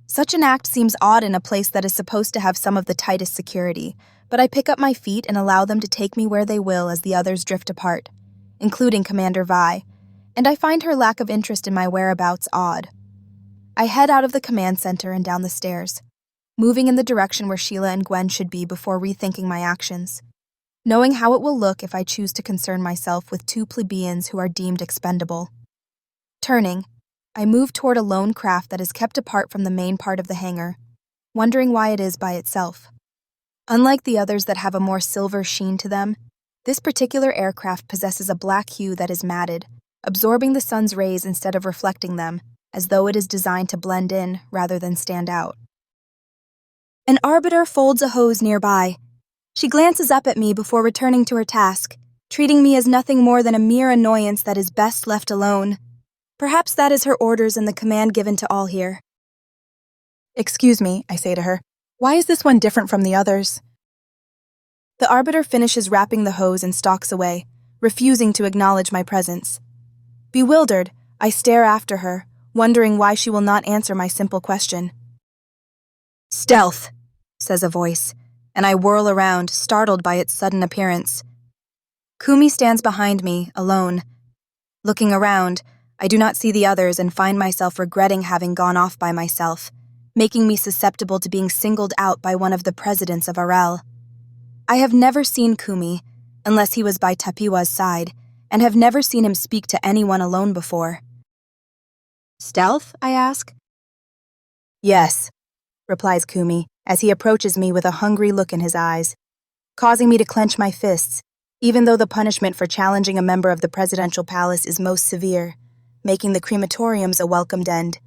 Such an act seems odd in a place that is supposed to have some of the tightest security, but I pick up my feet and allow them to take me where they will as the others drift apart, including Commander Vi, and I find her lack of interest in my whereabouts odd. I head out of the command center and down the stairs, moving in the direction where Sheila and Gwen should be before rethinking my actions, knowing how it will look if I choose to concern myself with two plebeians who are deemed expendable. Turning, I move toward a lone craft that is kept apart from the main part of the hangar, wondering why it is by itself. Unlike the others that have a more silver sheen to them, this particular aircraft possesses a black hue that is matted, absorbing the sun's rays instead of reflecting them, as though it is designed to blend in rather than stand out. An arbiter folds a hose nearby. She glances up at me before returning to her task, treating me as nothing more than a mere annoyance that is best left alone. Perhaps that is her orders and the command given to all here. "Excuse me," I say to her. "Why is this one different from the others?" The arbiter finishes wrapping the hose and stalks away, refusing to acknowledge my presence. Bewildered, I stare after her, wondering why she will not answer my simple question. "Stealth," says a voice, and I whirl around, startled by its sudden appearance. Kumi stands behind me, alone. Looking around, I do not see the others and find myself regretting having gone off by myself, making me susceptible to being singled out by one of the presidents of Arel. I have never seen Kumi, unless he was by Tapiwa's side, and have never seen him speak to anyone alone before. "Stealth?" I ask. "Yes," replies Kumi, as he approaches me with a hungry look in his eyes, causing me to clench my fists, even though the punishment for challenging a member of the presidential palace is most severe, making the crematoriums a welcomed end,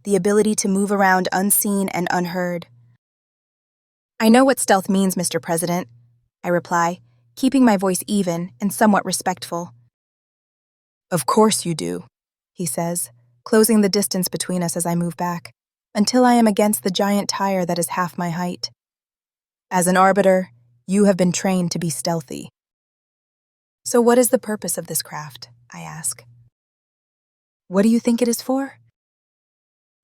the ability to move around unseen and unheard. "I know what stealth means, Mr. President," I reply, keeping my voice even and somewhat respectful. "Of course you do," he says, closing the distance between us as I move back, until I am against the giant tire that is half my height. "As an arbiter, you have been trained to be stealthy." "So what is the purpose of this craft?" I ask. "What do you think it is for?"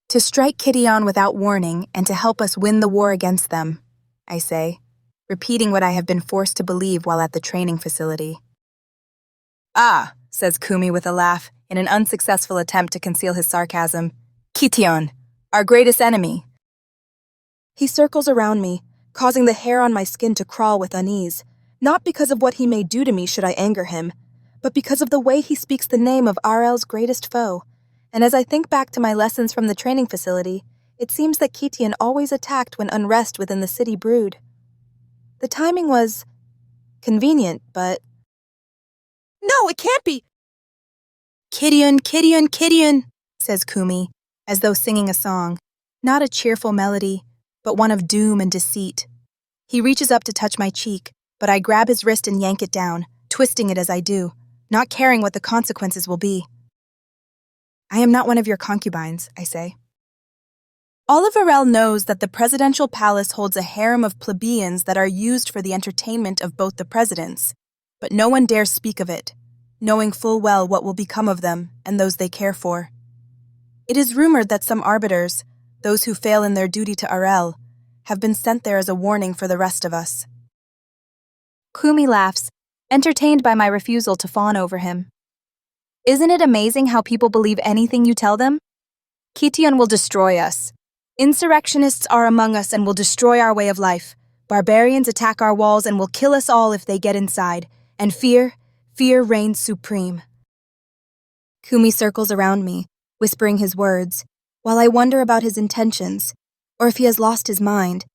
"To strike Kition without warning and to help us win the war against them," I say, repeating what I have been forced to believe while at the training facility. "Ah," says Kumi with a laugh, in an unsuccessful attempt to conceal his sarcasm. "Kition, our greatest enemy." He circles around me, causing the hair on my skin to crawl with unease, not because of what he may do to me should I anger him, but because of the way he speaks the name of Arel's greatest foe. And as I think back to my lessons from the training facility, it seems that Kition always attacked when unrest within the city brewed. The timing was convenient, but... "No, it can't be!" "Kition, Kition, Kition," says Kumi, as though singing a song, not a cheerful melody, but one of doom and deceit. He reaches up to touch my cheek, but I grab his wrist and yank it down, twisting it as I do, not caring what the consequences will be. "I am not one of your concubines," I say. All of Arel knows that the presidential palace holds a harem of plebeians that are used for the entertainment of both the presidents, but no one dares speak of it, knowing full well what will become of them and those they care for. It is rumored that some arbiters, those who fail in their duty to Arel, have been sent there as a warning for the rest of us. Kumi laughs, entertained by my refusal to fawn over him. "Isn't it amazing how people believe anything you tell them? Kition will destroy us. Insurrectionists are among us and will destroy our way of life. Barbarians attack our walls and will kill us all if they get inside. And fear reigns supreme." Kumi circles around me, whispering his words, while I wonder about his intentions, or if he has lost his mind,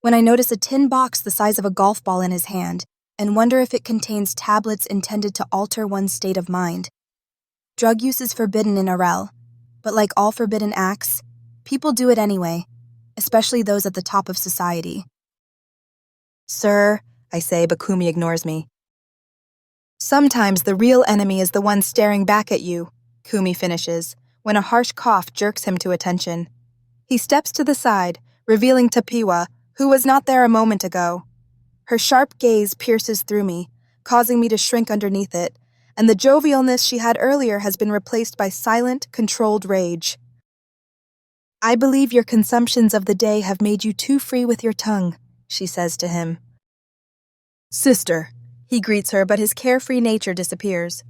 when I notice a tin box the size of a golf ball in his hand, and wonder if it contains tablets intended to alter one's state of mind. Drug use is forbidden in Arel, but like all forbidden acts, people do it anyway, especially those at the top of society. "Sir," I say, but Kumi ignores me. "Sometimes the real enemy is the one staring back at you," Kumi finishes, when a harsh cough jerks him to attention. He steps to the side, revealing Tapiwa, who was not there a moment ago. Her sharp gaze pierces through me, causing me to shrink underneath it, and the jovialness she had earlier has been replaced by silent, controlled rage. "I believe your consumptions of the day have made you too free with your tongue," she says to him. "Sister," he greets her, but his carefree nature disappears.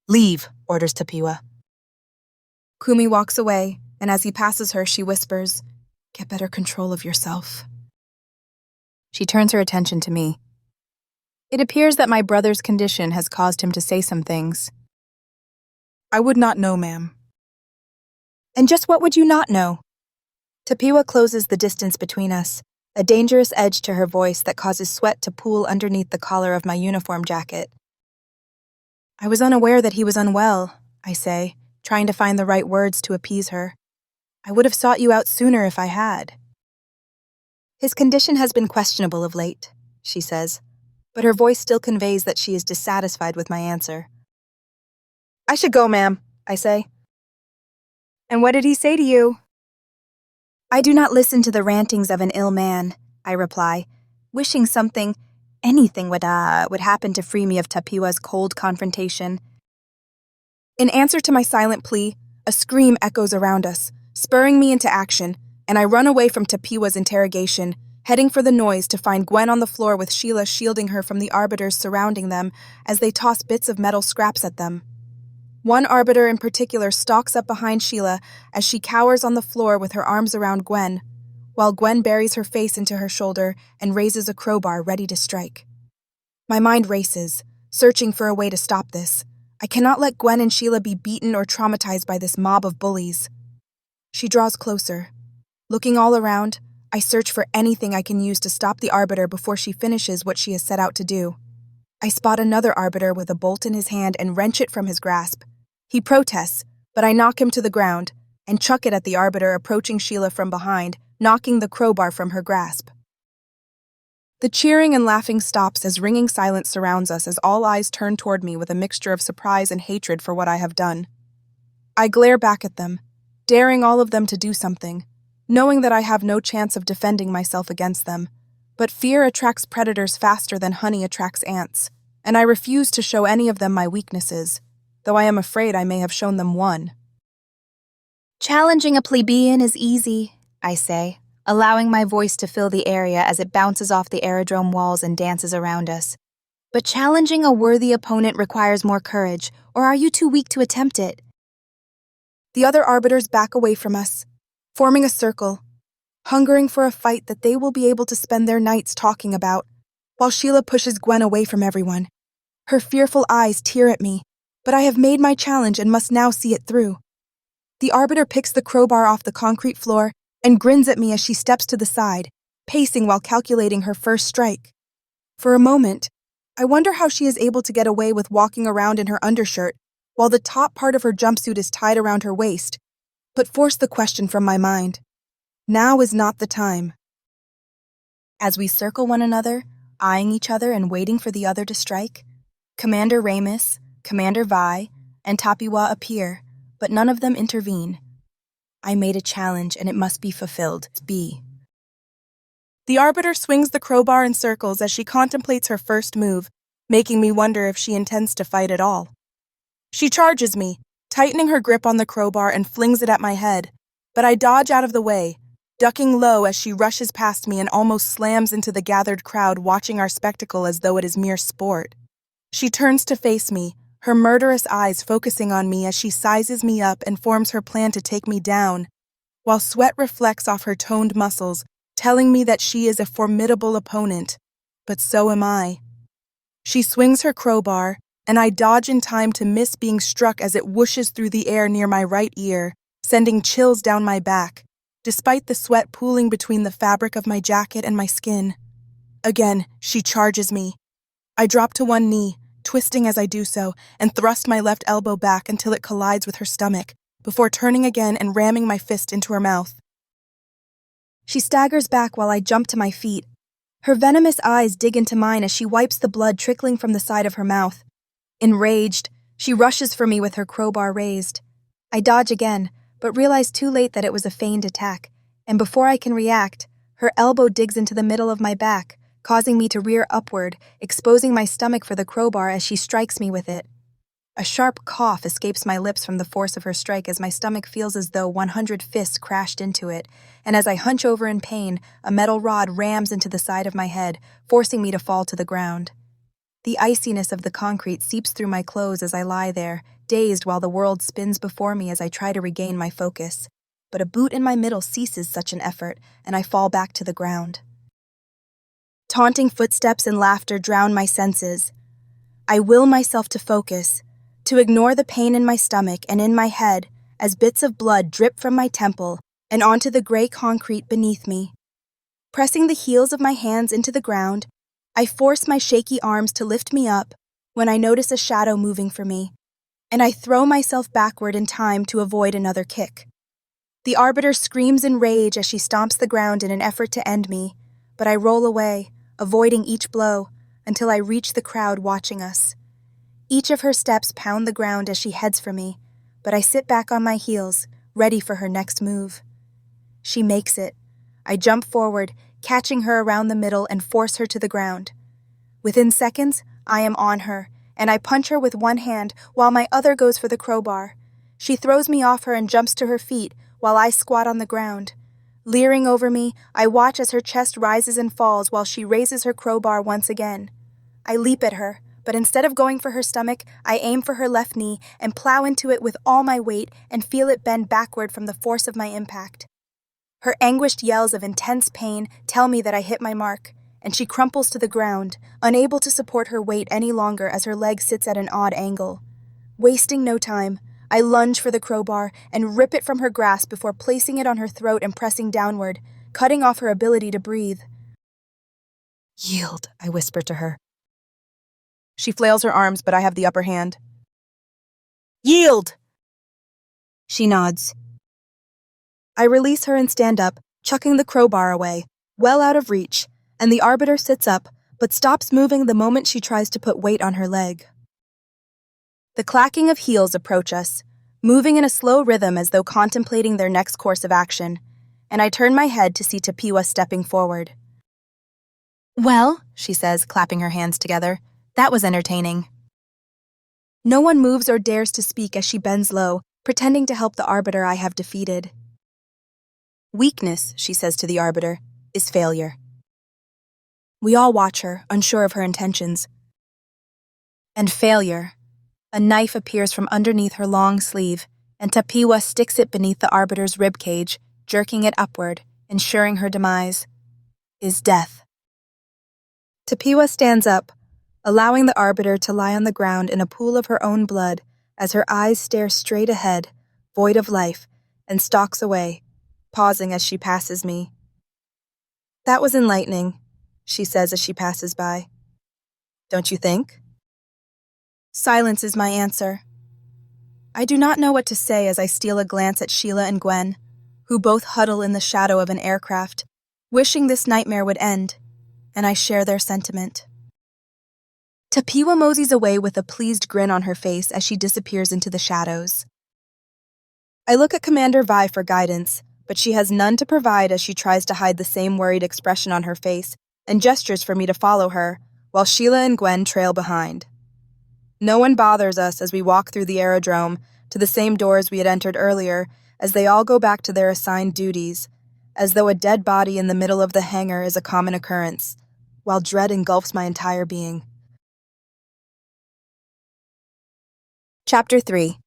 "Leave," orders Tapiwa. Kumi walks away, and as he passes her, she whispers, "Get better control of yourself." She turns her attention to me. It appears that my brother's condition has caused him to say some things. "I would not know, ma'am." "And just what would you not know?" Tapiwa closes the distance between us, a dangerous edge to her voice that causes sweat to pool underneath the collar of my uniform jacket. "I was unaware that he was unwell," I say, trying to find the right words to appease her. "I would have sought you out sooner if I had." "His condition has been questionable of late," she says, but her voice still conveys that she is dissatisfied with my answer. "I should go, ma'am," I say. "And what did he say to you?" "I do not listen to the rantings of an ill man," I reply, wishing anything would happen to free me of Tapiwa's cold confrontation. In answer to my silent plea, a scream echoes around us, spurring me into action, and I run away from Tapiwa's interrogation, heading for the noise to find Gwen on the floor with Sheila shielding her from the arbiters surrounding them as they toss bits of metal scraps at them. One arbiter in particular stalks up behind Sheila as she cowers on the floor with her arms around Gwen, while Gwen buries her face into her shoulder and raises a crowbar ready to strike. My mind races, searching for a way to stop this. I cannot let Gwen and Sheila be beaten or traumatized by this mob of bullies. She draws closer. Looking all around, I search for anything I can use to stop the arbiter before she finishes what she has set out to do. I spot another arbiter with a bolt in his hand and wrench it from his grasp. He protests, but I knock him to the ground and chuck it at the arbiter approaching Sheila from behind, knocking the crowbar from her grasp. The cheering and laughing stops as ringing silence surrounds us as all eyes turn toward me with a mixture of surprise and hatred for what I have done. I glare back at them, daring all of them to do something, knowing that I have no chance of defending myself against them. But fear attracts predators faster than honey attracts ants, and I refuse to show any of them my weaknesses, though I am afraid I may have shown them one. "Challenging a plebeian is easy," I say, allowing my voice to fill the area as it bounces off the aerodrome walls and dances around us. But challenging a worthy opponent requires more courage, or are you too weak to attempt it? The other arbiters back away from us, forming a circle, hungering for a fight that they will be able to spend their nights talking about, while Sheila pushes Gwen away from everyone. Her fearful eyes tear at me, but I have made my challenge and must now see it through. The arbiter picks the crowbar off the concrete floor and grins at me as she steps to the side, pacing while calculating her first strike. For a moment, I wonder how she is able to get away with walking around in her undershirt while the top part of her jumpsuit is tied around her waist, but force the question from my mind. Now is not the time. As we circle one another, eyeing each other and waiting for the other to strike, Commander Ramus, Commander Vi, and Tapiwa appear, but none of them intervene. I made a challenge and it must be fulfilled. B. The arbiter swings the crowbar in circles as she contemplates her first move, making me wonder if she intends to fight at all. She charges me, tightening her grip on the crowbar and flings it at my head, but I dodge out of the way, ducking low as she rushes past me and almost slams into the gathered crowd watching our spectacle as though it is mere sport. She turns to face me, her murderous eyes focusing on me as she sizes me up and forms her plan to take me down, while sweat reflects off her toned muscles, telling me that she is a formidable opponent, but so am I. She swings her crowbar, and I dodge in time to miss being struck as it whooshes through the air near my right ear, sending chills down my back, despite the sweat pooling between the fabric of my jacket and my skin. Again, she charges me. I drop to one knee, twisting as I do so, and thrust my left elbow back until it collides with her stomach, before turning again and ramming my fist into her mouth. She staggers back while I jump to my feet. Her venomous eyes dig into mine as she wipes the blood trickling from the side of her mouth. Enraged, she rushes for me with her crowbar raised. I dodge again, but realize too late that it was a feigned attack, and before I can react, her elbow digs into the middle of my back, causing me to rear upward, exposing my stomach for the crowbar as she strikes me with it. A sharp cough escapes my lips from the force of her strike as my stomach feels as though 100 fists crashed into it, and as I hunch over in pain, a metal rod rams into the side of my head, forcing me to fall to the ground. The iciness of the concrete seeps through my clothes as I lie there, dazed while the world spins before me as I try to regain my focus. But a boot in my middle ceases such an effort, and I fall back to the ground. Taunting footsteps and laughter drown my senses. I will myself to focus, to ignore the pain in my stomach and in my head as bits of blood drip from my temple and onto the gray concrete beneath me. Pressing the heels of my hands into the ground, I force my shaky arms to lift me up when I notice a shadow moving for me, and I throw myself backward in time to avoid another kick. The arbiter screams in rage as she stomps the ground in an effort to end me, but I roll away, avoiding each blow, until I reach the crowd watching us. Each of her steps pound the ground as she heads for me, but I sit back on my heels, ready for her next move. She makes it. I jump forward, catching her around the middle and force her to the ground. Within seconds, I am on her, and I punch her with one hand while my other goes for the crowbar. She throws me off her and jumps to her feet while I squat on the ground. Leering over me, I watch as her chest rises and falls while she raises her crowbar once again. I leap at her, but instead of going for her stomach, I aim for her left knee and plow into it with all my weight and feel it bend backward from the force of my impact. Her anguished yells of intense pain tell me that I hit my mark, and she crumples to the ground, unable to support her weight any longer as her leg sits at an odd angle. Wasting no time, I lunge for the crowbar and rip it from her grasp before placing it on her throat and pressing downward, cutting off her ability to breathe. "Yield," I whisper to her. She flails her arms, but I have the upper hand. "Yield!" She nods. I release her and stand up, chucking the crowbar away, well out of reach, and the arbiter sits up, but stops moving the moment she tries to put weight on her leg. The clacking of heels approach us, moving in a slow rhythm as though contemplating their next course of action, and I turn my head to see Tapiwa stepping forward. "Well," she says, clapping her hands together, "that was entertaining." No one moves or dares to speak as she bends low, pretending to help the arbiter I have defeated. Weakness, she says to the arbiter, is failure. We all watch her, unsure of her intentions. And failure. A knife appears from underneath her long sleeve, and Tapiwa sticks it beneath the arbiter's ribcage, jerking it upward, ensuring her demise is death. Tapiwa stands up, allowing the arbiter to lie on the ground in a pool of her own blood as her eyes stare straight ahead, void of life, and stalks away, pausing as she passes me. That was enlightening, she says as she passes by. Don't you think? Silence is my answer. I do not know what to say as I steal a glance at Sheila and Gwen, who both huddle in the shadow of an aircraft, wishing this nightmare would end, and I share their sentiment. Tapiwa moseys away with a pleased grin on her face as she disappears into the shadows. I look at Commander Vi for guidance, but she has none to provide as she tries to hide the same worried expression on her face and gestures for me to follow her, while Sheila and Gwen trail behind. No one bothers us as we walk through the aerodrome to the same doors we had entered earlier as they all go back to their assigned duties, as though a dead body in the middle of the hangar is a common occurrence, while dread engulfs my entire being. Chapter 3.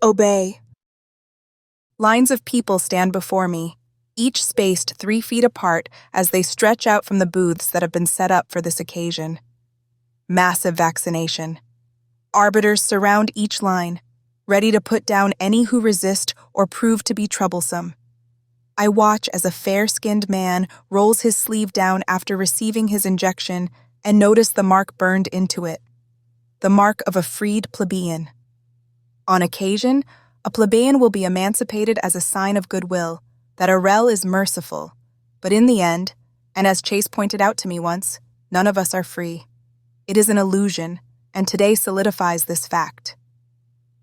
Obey. Lines of people stand before me, each spaced 3 feet apart as they stretch out from the booths that have been set up for this occasion. Massive vaccination. Arbiters surround each line, ready to put down any who resist or prove to be troublesome. I watch as a fair-skinned man rolls his sleeve down after receiving his injection and notice the mark burned into it. The mark of a freed plebeian. On occasion, a plebeian will be emancipated as a sign of goodwill, that Arel is merciful, but in the end, and as Chase pointed out to me once, none of us are free. It is an illusion, and today solidifies this fact.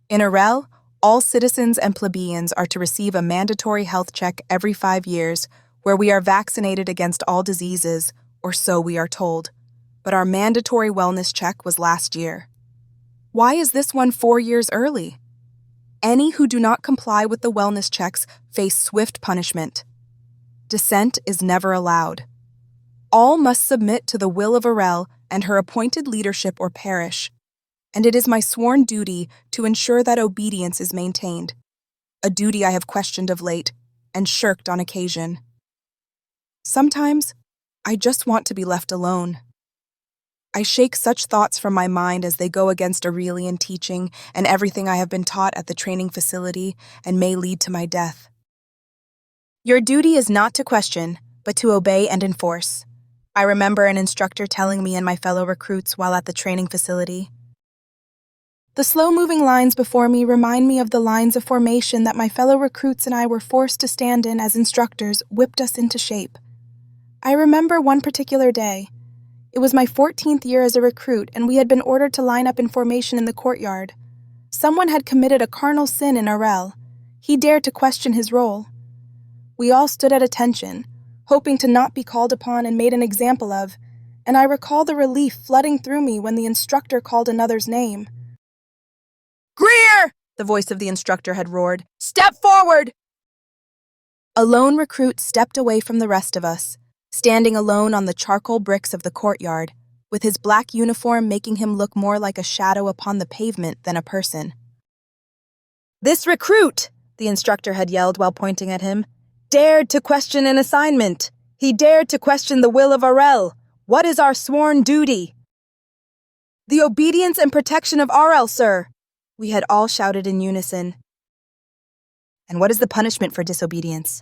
In Arel, all citizens and plebeians are to receive a mandatory health check every 5 years, where we are vaccinated against all diseases, or so we are told. But our mandatory wellness check was last year. Why is this one 4 years early? Any who do not comply with the wellness checks face swift punishment. Dissent is never allowed. All must submit to the will of Arel and her appointed leadership or perish, and it is my sworn duty to ensure that obedience is maintained, a duty I have questioned of late and shirked on occasion. Sometimes, I just want to be left alone. I shake such thoughts from my mind as they go against Aurelian teaching and everything I have been taught at the training facility and may lead to my death. Your duty is not to question, but to obey and enforce. I remember an instructor telling me and my fellow recruits while at the training facility. The slow-moving lines before me remind me of the lines of formation that my fellow recruits and I were forced to stand in as instructors whipped us into shape. I remember one particular day. It was my 14th year as a recruit, and we had been ordered to line up in formation in the courtyard. Someone had committed a carnal sin in Arel. He dared to question his role. We all stood at attention, hoping to not be called upon and made an example of, and I recall the relief flooding through me when the instructor called another's name. "Greer!" the voice of the instructor had roared. "Step forward!" A lone recruit stepped away from the rest of us, standing alone on the charcoal bricks of the courtyard, with his black uniform making him look more like a shadow upon the pavement than a person. "This recruit," the instructor had yelled while pointing at him, "dared to question an assignment. He dared to question the will of Arel. What is our sworn duty?" "The obedience and protection of Arel, sir," we had all shouted in unison. "And what is the punishment for disobedience?"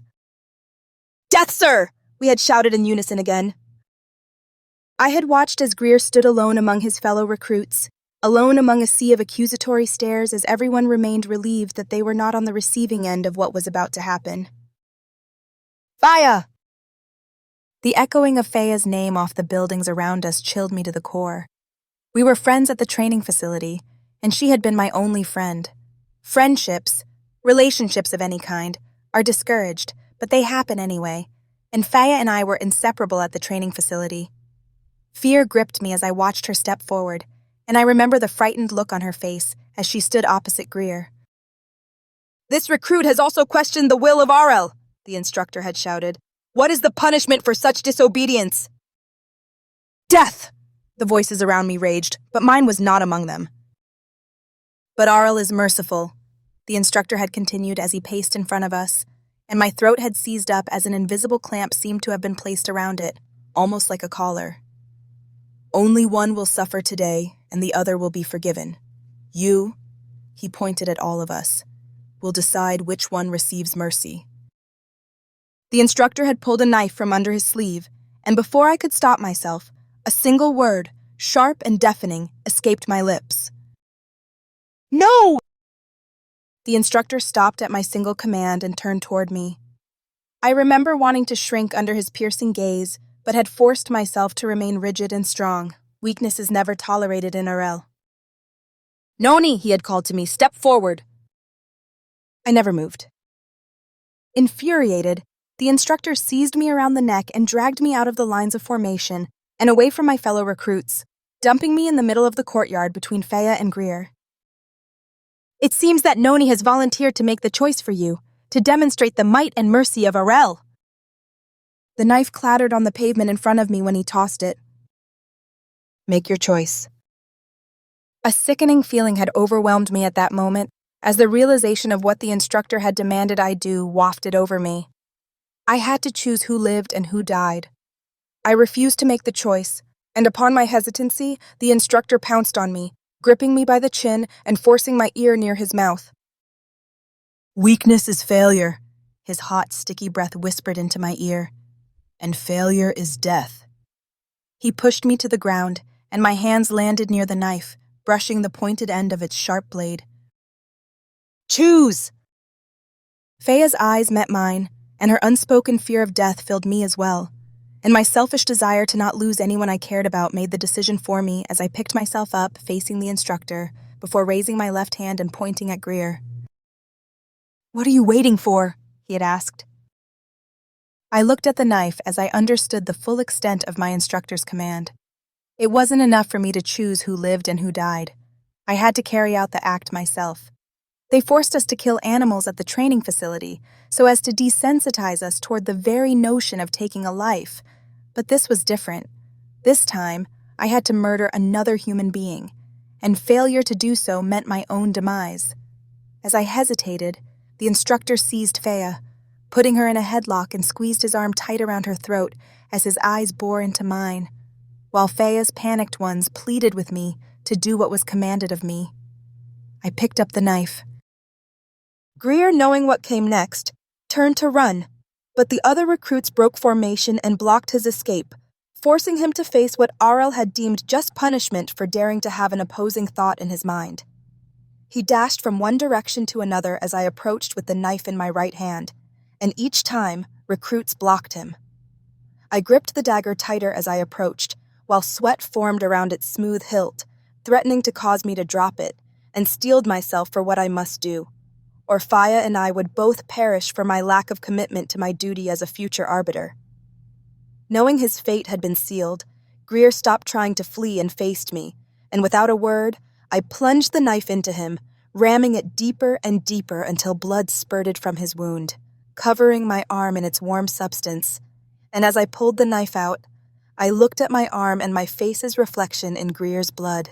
"Death, sir!" we had shouted in unison again. I had watched as Greer stood alone among his fellow recruits, alone among a sea of accusatory stares as everyone remained relieved that they were not on the receiving end of what was about to happen. "Faya!" The echoing of Faya's name off the buildings around us chilled me to the core. We were friends at the training facility, and she had been my only friend. Friendships, relationships of any kind, are discouraged, but they happen anyway, and Faya and I were inseparable at the training facility. Fear gripped me as I watched her step forward, and I remember the frightened look on her face as she stood opposite Greer. "This recruit has also questioned the will of Arel," the instructor had shouted. "What is the punishment for such disobedience?" "Death!" the voices around me raged, but mine was not among them. "But Arel is merciful," the instructor had continued as he paced in front of us, and my throat had seized up as an invisible clamp seemed to have been placed around it, almost like a collar. "Only one will suffer today, and the other will be forgiven. You," he pointed at all of us, "will decide which one receives mercy." The instructor had pulled a knife from under his sleeve, and before I could stop myself, a single word, sharp and deafening, escaped my lips. "No!" The instructor stopped at my single command and turned toward me. I remember wanting to shrink under his piercing gaze, but had forced myself to remain rigid and strong. Weakness is never tolerated in Arel. "Noni," he had called to me, "step forward." I never moved. Infuriated, the instructor seized me around the neck and dragged me out of the lines of formation and away from my fellow recruits, dumping me in the middle of the courtyard between Faya and Greer. "It seems that Noni has volunteered to make the choice for you, to demonstrate the might and mercy of Arel." The knife clattered on the pavement in front of me when he tossed it. "Make your choice." A sickening feeling had overwhelmed me at that moment, as the realization of what the instructor had demanded I do wafted over me. I had to choose who lived and who died. I refused to make the choice, and upon my hesitancy, the instructor pounced on me, gripping me by the chin and forcing my ear near his mouth. "Weakness is failure," his hot, sticky breath whispered into my ear. "And failure is death." He pushed me to the ground, and my hands landed near the knife, brushing the pointed end of its sharp blade. "Choose!" Faya's eyes met mine, and her unspoken fear of death filled me as well, and my selfish desire to not lose anyone I cared about made the decision for me as I picked myself up, facing the instructor, before raising my left hand and pointing at Greer. "What are you waiting for?" he had asked. I looked at the knife as I understood the full extent of my instructor's command. It wasn't enough for me to choose who lived and who died. I had to carry out the act myself. They forced us to kill animals at the training facility so as to desensitize us toward the very notion of taking a life. But this was different. This time, I had to murder another human being, and failure to do so meant my own demise. As I hesitated, the instructor seized Faya, putting her in a headlock and squeezed his arm tight around her throat as his eyes bore into mine, while Faya's panicked ones pleaded with me to do what was commanded of me. I picked up the knife. Greer, knowing what came next, turned to run, but the other recruits broke formation and blocked his escape, forcing him to face what Arel had deemed just punishment for daring to have an opposing thought in his mind. He dashed from one direction to another as I approached with the knife in my right hand, and each time, recruits blocked him. I gripped the dagger tighter as I approached, while sweat formed around its smooth hilt, threatening to cause me to drop it, and steeled myself for what I must do, or Faya and I would both perish for my lack of commitment to my duty as a future arbiter. Knowing his fate had been sealed, Greer stopped trying to flee and faced me, and without a word, I plunged the knife into him, ramming it deeper and deeper until blood spurted from his wound, covering my arm in its warm substance, and as I pulled the knife out, I looked at my arm and my face's reflection in Greer's blood.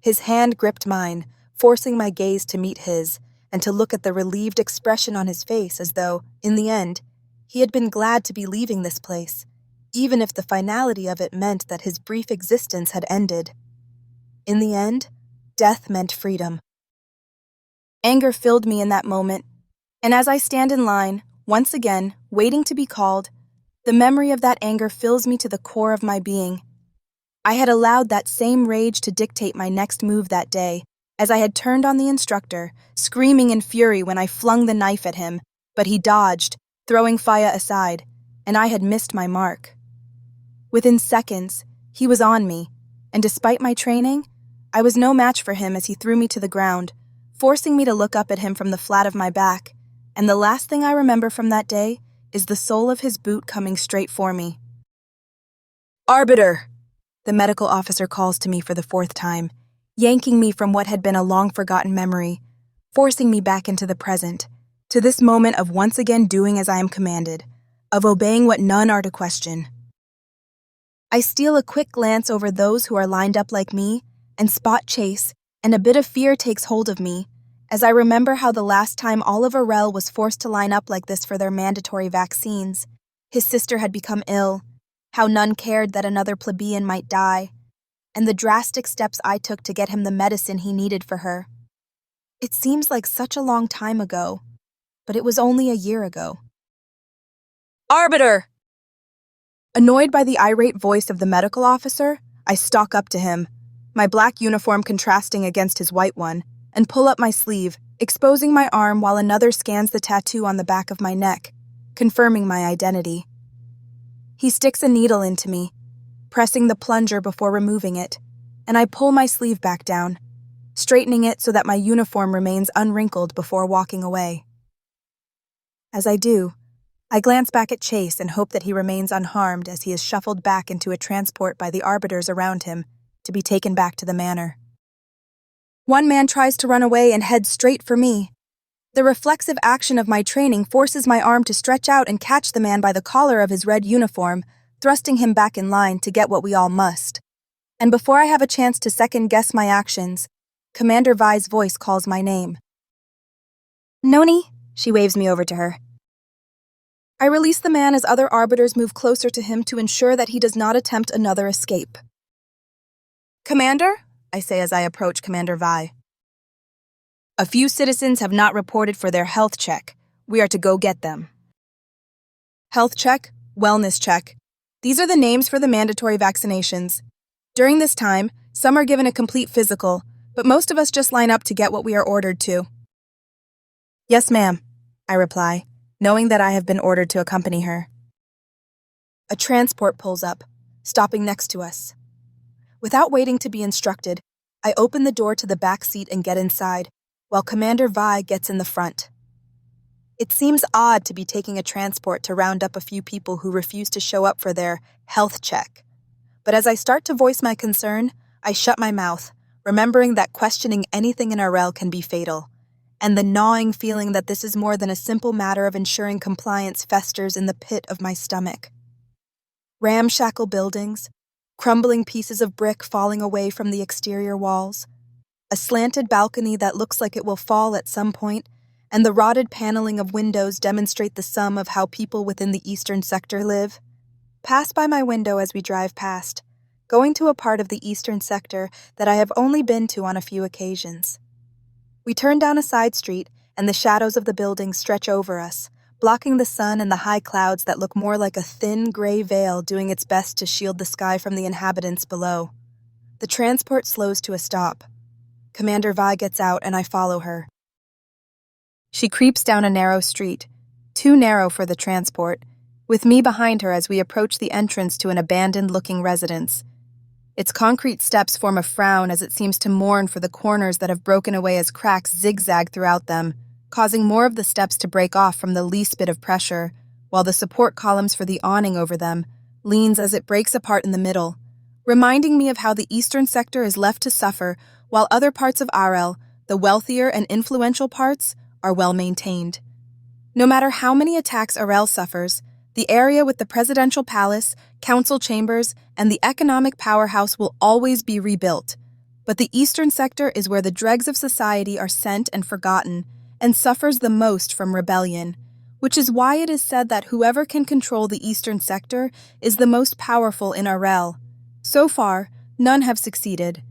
His hand gripped mine, forcing my gaze to meet his, and to look at the relieved expression on his face as though, in the end, he had been glad to be leaving this place, even if the finality of it meant that his brief existence had ended. In the end, death meant freedom. Anger filled me in that moment, and as I stand in line, once again, waiting to be called, the memory of that anger fills me to the core of my being. I had allowed that same rage to dictate my next move that day, as I had turned on the instructor, screaming in fury when I flung the knife at him, but he dodged, throwing Faya aside, and I had missed my mark. Within seconds, he was on me, and despite my training, I was no match for him as he threw me to the ground, forcing me to look up at him from the flat of my back, and the last thing I remember from that day is the sole of his boot coming straight for me. "Arbiter!" the medical officer calls to me for the fourth time, yanking me from what had been a long-forgotten memory, forcing me back into the present, to this moment of once again doing as I am commanded, of obeying what none are to question. I steal a quick glance over those who are lined up like me and spot Chase, and a bit of fear takes hold of me as I remember how the last time all of Arel was forced to line up like this for their mandatory vaccines, his sister had become ill, how none cared that another plebeian might die, and the drastic steps I took to get him the medicine he needed for her. It seems like such a long time ago, but it was only a year ago. Arbiter! Annoyed by the irate voice of the medical officer, I stalk up to him, my black uniform contrasting against his white one, and pull up my sleeve, exposing my arm while another scans the tattoo on the back of my neck, confirming my identity. He sticks a needle into me, pressing the plunger before removing it, and I pull my sleeve back down, straightening it so that my uniform remains unwrinkled before walking away. As I do, I glance back at Chase and hope that he remains unharmed as he is shuffled back into a transport by the arbiters around him to be taken back to the manor. One man tries to run away and heads straight for me. The reflexive action of my training forces my arm to stretch out and catch the man by the collar of his red uniform, thrusting him back in line to get what we all must. And before I have a chance to second-guess my actions, Commander Vi's voice calls my name. Noni, she waves me over to her. I release the man as other arbiters move closer to him to ensure that he does not attempt another escape. Commander, I say as I approach Commander Vi. A few citizens have not reported for their health check. We are to go get them. Health check, wellness check. These are the names for the mandatory vaccinations. During this time, some are given a complete physical, but most of us just line up to get what we are ordered to. Yes, ma'am, I reply, knowing that I have been ordered to accompany her. A transport pulls up, stopping next to us. Without waiting to be instructed, I open the door to the back seat and get inside, while Commander Vi gets in the front. It seems odd to be taking a transport to round up a few people who refuse to show up for their health check. But as I start to voice my concern, I shut my mouth, remembering that questioning anything in Arel can be fatal, and the gnawing feeling that this is more than a simple matter of ensuring compliance festers in the pit of my stomach. Ramshackle buildings, crumbling pieces of brick falling away from the exterior walls, a slanted balcony that looks like it will fall at some point, and the rotted paneling of windows demonstrate the sum of how people within the eastern sector live, pass by my window as we drive past, going to a part of the eastern sector that I have only been to on a few occasions. We turn down a side street, and the shadows of the buildings stretch over us, blocking the sun and the high clouds that look more like a thin gray veil doing its best to shield the sky from the inhabitants below. The transport slows to a stop. Commander Vi gets out, and I follow her. She creeps down a narrow street, too narrow for the transport, with me behind her as we approach the entrance to an abandoned-looking residence. Its concrete steps form a frown as it seems to mourn for the corners that have broken away as cracks zigzag throughout them, causing more of the steps to break off from the least bit of pressure, while the support columns for the awning over them leans as it breaks apart in the middle, reminding me of how the eastern sector is left to suffer while other parts of Arel, the wealthier and influential parts, are well maintained. No matter how many attacks Arel suffers, the area with the presidential palace, council chambers, and the economic powerhouse will always be rebuilt. But the eastern sector is where the dregs of society are sent and forgotten, and suffers the most from rebellion, which is why it is said that whoever can control the eastern sector is the most powerful in Arel. So far, none have succeeded.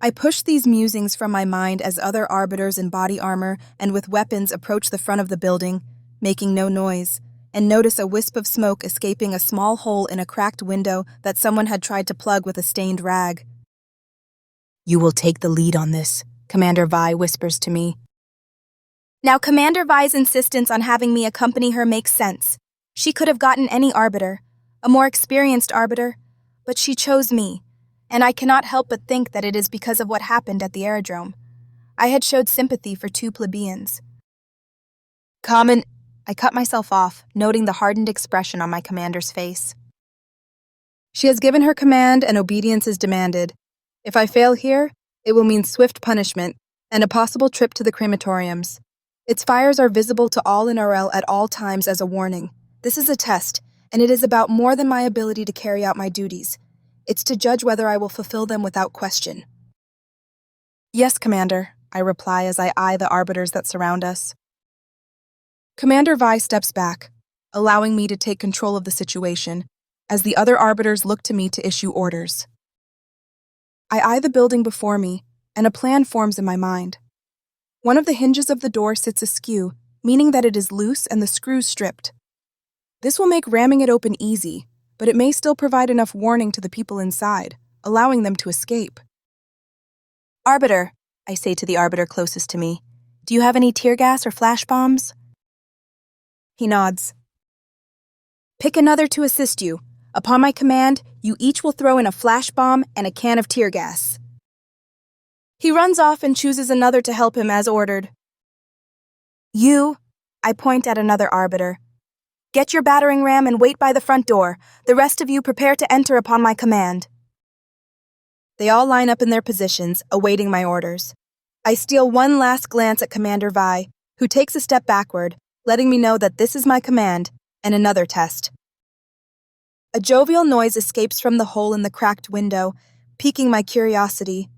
I push these musings from my mind as other arbiters in body armor and with weapons approach the front of the building, making no noise, and notice a wisp of smoke escaping a small hole in a cracked window that someone had tried to plug with a stained rag. "You will take the lead on this," Commander Vi whispers to me. Now, Commander Vi's insistence on having me accompany her makes sense. She could have gotten any arbiter, a more experienced arbiter, but she chose me, and I cannot help but think that it is because of what happened at the aerodrome. I had showed sympathy for two plebeians. I cut myself off, noting the hardened expression on my commander's face. She has given her command and obedience is demanded. If I fail here, it will mean swift punishment and a possible trip to the crematoriums. Its fires are visible to all in Arel at all times as a warning. This is a test, and it is about more than my ability to carry out my duties. It's to judge whether I will fulfill them without question. Yes, Commander, I reply as I eye the arbiters that surround us. Commander Vi steps back, allowing me to take control of the situation, as the other arbiters look to me to issue orders. I eye the building before me, and a plan forms in my mind. One of the hinges of the door sits askew, meaning that it is loose and the screws stripped. This will make ramming it open easy, but it may still provide enough warning to the people inside, allowing them to escape. Arbiter, I say to the arbiter closest to me, do you have any tear gas or flash bombs? He nods. Pick another to assist you. Upon my command, you each will throw in a flash bomb and a can of tear gas. He runs off and chooses another to help him as ordered. You, I point at another arbiter, get your battering ram and wait by the front door. The rest of you prepare to enter upon my command. They all line up in their positions, awaiting my orders. I steal one last glance at Commander Vi, who takes a step backward, letting me know that this is my command, and another test. A jovial noise escapes from the hole in the cracked window, piquing my curiosity,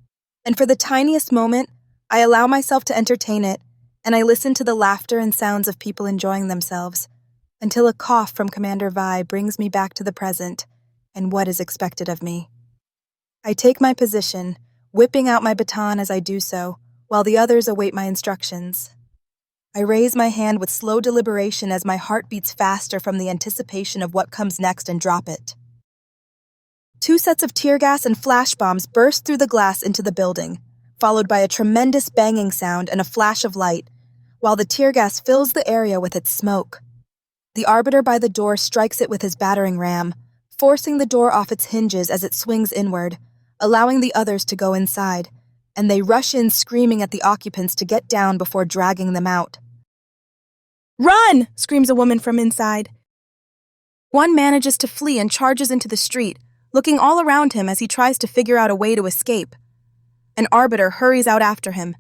and for the tiniest moment, I allow myself to entertain it, and I listen to the laughter and sounds of people enjoying themselves, until a cough from Commander Vi brings me back to the present and what is expected of me. I take my position, whipping out my baton as I do so, while the others await my instructions. I raise my hand with slow deliberation as my heart beats faster from the anticipation of what comes next and drop it. 2 sets of tear gas and flash bombs burst through the glass into the building, followed by a tremendous banging sound and a flash of light, while the tear gas fills the area with its smoke. The arbiter by the door strikes it with his battering ram, forcing the door off its hinges as it swings inward, allowing the others to go inside, and they rush in screaming at the occupants to get down before dragging them out. Run! Screams a woman from inside. One manages to flee and charges into the street, looking all around him as he tries to figure out a way to escape. An arbiter hurries out after him.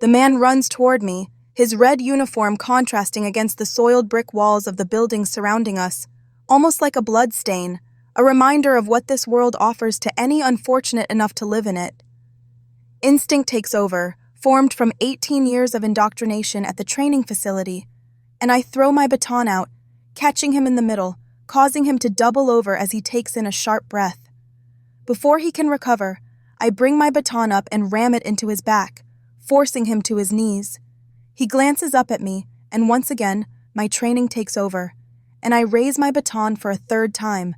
The man runs toward me, his red uniform contrasting against the soiled brick walls of the buildings surrounding us, almost like a blood stain, a reminder of what this world offers to any unfortunate enough to live in it. Instinct takes over, formed from 18 years of indoctrination at the training facility, and I throw my baton out, catching him in the middle, causing him to double over as he takes in a sharp breath. Before he can recover, I bring my baton up and ram it into his back, forcing him to his knees. He glances up at me, and once again, my training takes over, and I raise my baton for a 3rd time.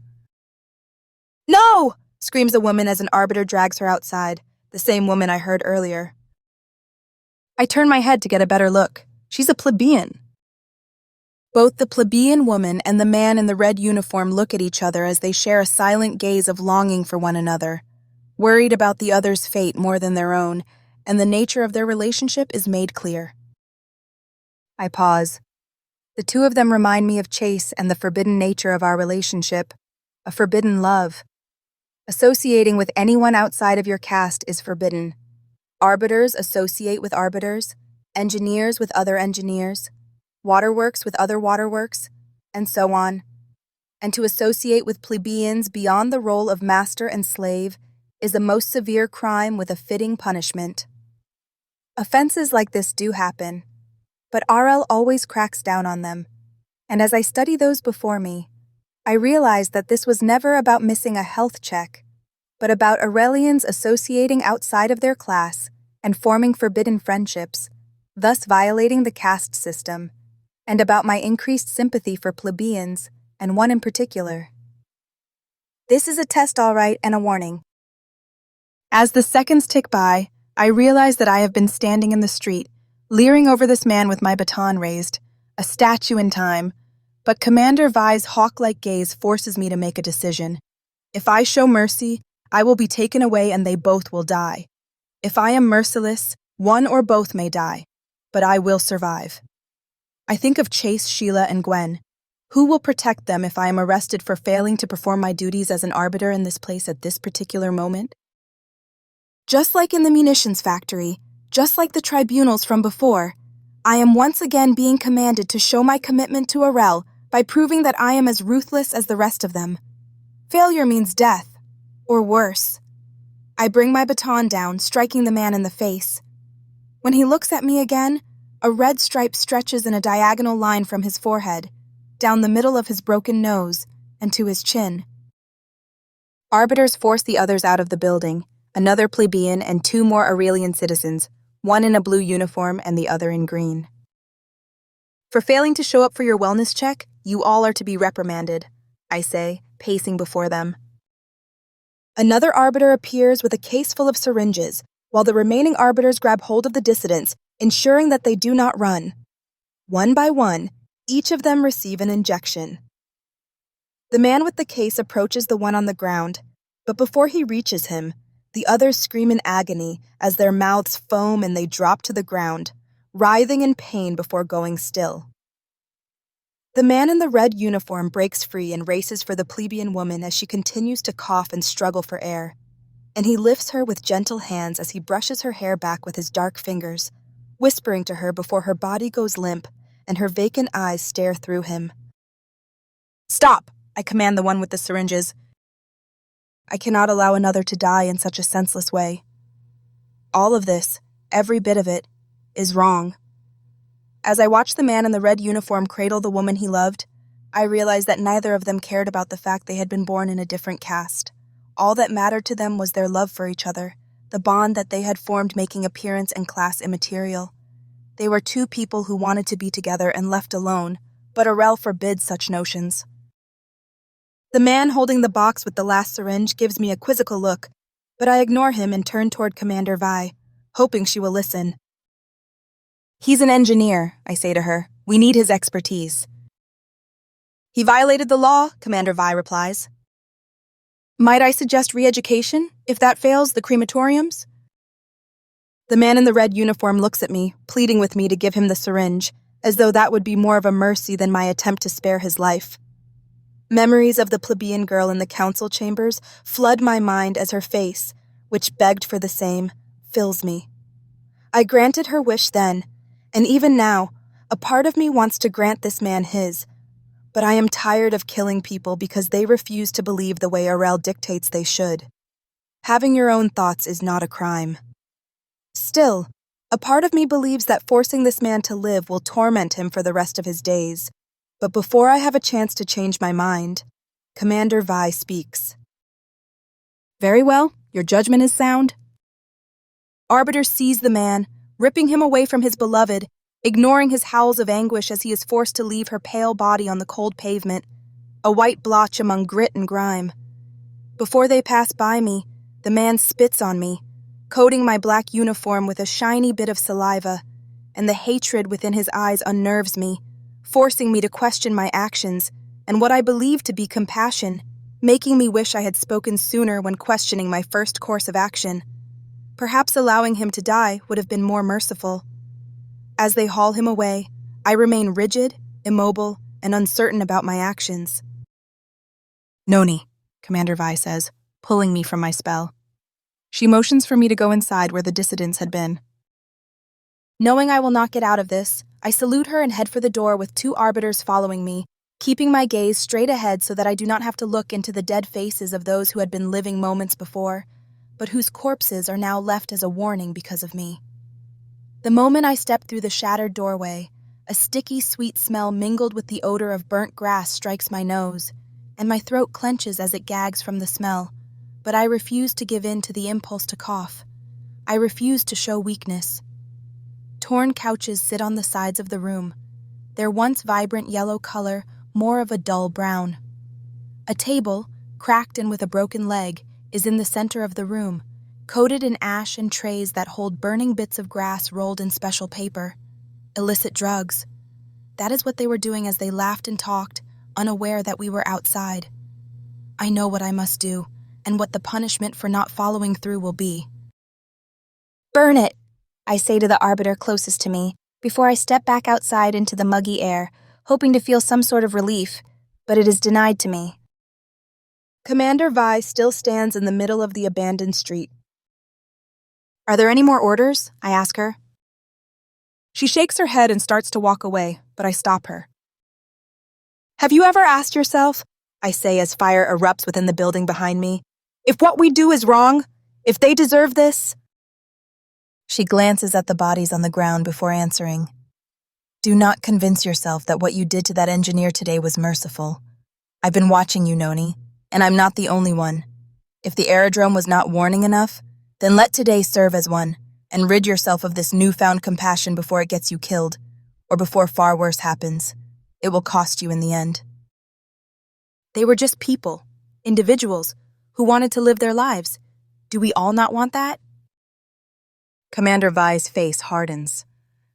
No! Screams a woman as an arbiter drags her outside, the same woman I heard earlier. I turn my head to get a better look. She's a plebeian. Both the plebeian woman and the man in the red uniform look at each other as they share a silent gaze of longing for one another, worried about the other's fate more than their own, and the nature of their relationship is made clear. I pause. The 2 of them remind me of Chase and the forbidden nature of our relationship, a forbidden love. Associating with anyone outside of your caste is forbidden. Arbiters associate with arbiters, engineers with other engineers, waterworks with other waterworks, and so on. And to associate with plebeians beyond the role of master and slave is a most severe crime with a fitting punishment. Offenses like this do happen, but Arel always cracks down on them, and as I study those before me, I realize that this was never about missing a health check, but about Arelians associating outside of their class and forming forbidden friendships, thus violating the caste system, and about my increased sympathy for plebeians, and one in particular. This is a test, all right, and a warning. As the seconds tick by, I realize that I have been standing in the street, leering over this man with my baton raised, a statue in time, but Commander Vi's hawk-like gaze forces me to make a decision. If I show mercy, I will be taken away and they both will die. If I am merciless, one or both may die, but I will survive. I think of Chase, Sheila, and Gwen. Who will protect them if I am arrested for failing to perform my duties as an arbiter in this place at this particular moment? Just like in the munitions factory, just like the tribunals from before, I am once again being commanded to show my commitment to Arel by proving that I am as ruthless as the rest of them. Failure means death, or worse. I bring my baton down, striking the man in the face. When he looks at me again, a red stripe stretches in a diagonal line from his forehead, down the middle of his broken nose, and to his chin. Arbiters force the others out of the building, another plebeian and 2 more Arelian citizens, one in a blue uniform and the other in green. For failing to show up for your wellness check, you all are to be reprimanded, I say, pacing before them. Another arbiter appears with a case full of syringes, while the remaining arbiters grab hold of the dissidents, ensuring that they do not run. One by one, each of them receive an injection. The man with the case approaches the one on the ground, but before he reaches him, the others scream in agony as their mouths foam and they drop to the ground, writhing in pain before going still. The man in the red uniform breaks free and races for the plebeian woman as she continues to cough and struggle for air, and he lifts her with gentle hands as he brushes her hair back with his dark fingers, whispering to her before her body goes limp and her vacant eyes stare through him. "Stop!" I command the one with the syringes. I cannot allow another to die in such a senseless way. All of this, every bit of it, is wrong. As I watch the man in the red uniform cradle the woman he loved, I realized that neither of them cared about the fact they had been born in a different caste. All that mattered to them was their love for each other, the bond that they had formed making appearance and class immaterial. They were 2 people who wanted to be together and left alone, but Arel forbids such notions. The man holding the box with the last syringe gives me a quizzical look, but I ignore him and turn toward Commander Vi, hoping she will listen. "He's an engineer," I say to her. "We need his expertise." "He violated the law," Commander Vi replies. "Might I suggest re-education? If that fails, the crematoriums?" The man in the red uniform looks at me, pleading with me to give him the syringe, as though that would be more of a mercy than my attempt to spare his life. Memories of the plebeian girl in the council chambers flood my mind as her face, which begged for the same, fills me. I granted her wish then, and even now, a part of me wants to grant this man his, but I am tired of killing people because they refuse to believe the way Arel dictates they should. Having your own thoughts is not a crime. Still, a part of me believes that forcing this man to live will torment him for the rest of his days. But before I have a chance to change my mind, Commander Vi speaks. "Very well, your judgment is sound." Arbiter sees the man, ripping him away from his beloved, ignoring his howls of anguish as he is forced to leave her pale body on the cold pavement, a white blotch among grit and grime. Before they pass by me, the man spits on me, coating my black uniform with a shiny bit of saliva, and the hatred within his eyes unnerves me, forcing me to question my actions and what I believe to be compassion, making me wish I had spoken sooner when questioning my first course of action. Perhaps allowing him to die would have been more merciful. As they haul him away, I remain rigid, immobile, and uncertain about my actions. "Noni," Commander Vi says, pulling me from my spell. She motions for me to go inside where the dissidents had been. Knowing I will not get out of this, I salute her and head for the door with 2 arbiters following me, keeping my gaze straight ahead so that I do not have to look into the dead faces of those who had been living moments before, but whose corpses are now left as a warning because of me. The moment I step through the shattered doorway, a sticky, sweet smell mingled with the odor of burnt grass strikes my nose, and my throat clenches as it gags from the smell, but I refuse to give in to the impulse to cough. I refuse to show weakness. Torn couches sit on the sides of the room, their once vibrant yellow color more of a dull brown. A table, cracked and with a broken leg, is in the center of the room, coated in ash and trays that hold burning bits of grass rolled in special paper. Illicit drugs. That is what they were doing as they laughed and talked, unaware that we were outside. I know what I must do, and what the punishment for not following through will be. "Burn it," I say to the arbiter closest to me, before I step back outside into the muggy air, hoping to feel some sort of relief, but it is denied to me. Commander Vi still stands in the middle of the abandoned street. "Are there any more orders?" I ask her. She shakes her head and starts to walk away, but I stop her. Have you ever asked yourself, I say as fire erupts within the building behind me, if what we do is wrong? If they deserve this? She glances at the bodies on the ground before answering. Do not convince yourself that what you did to that engineer today was merciful. I've been watching you, Noni, and I'm not the only one. If the aerodrome was not warning enough, then let today serve as one, and rid yourself of this newfound compassion before it gets you killed, or before far worse happens. It will cost you in the end. They were just people, individuals, who wanted to live their lives. Do we all not want that? Commander Vi's face hardens.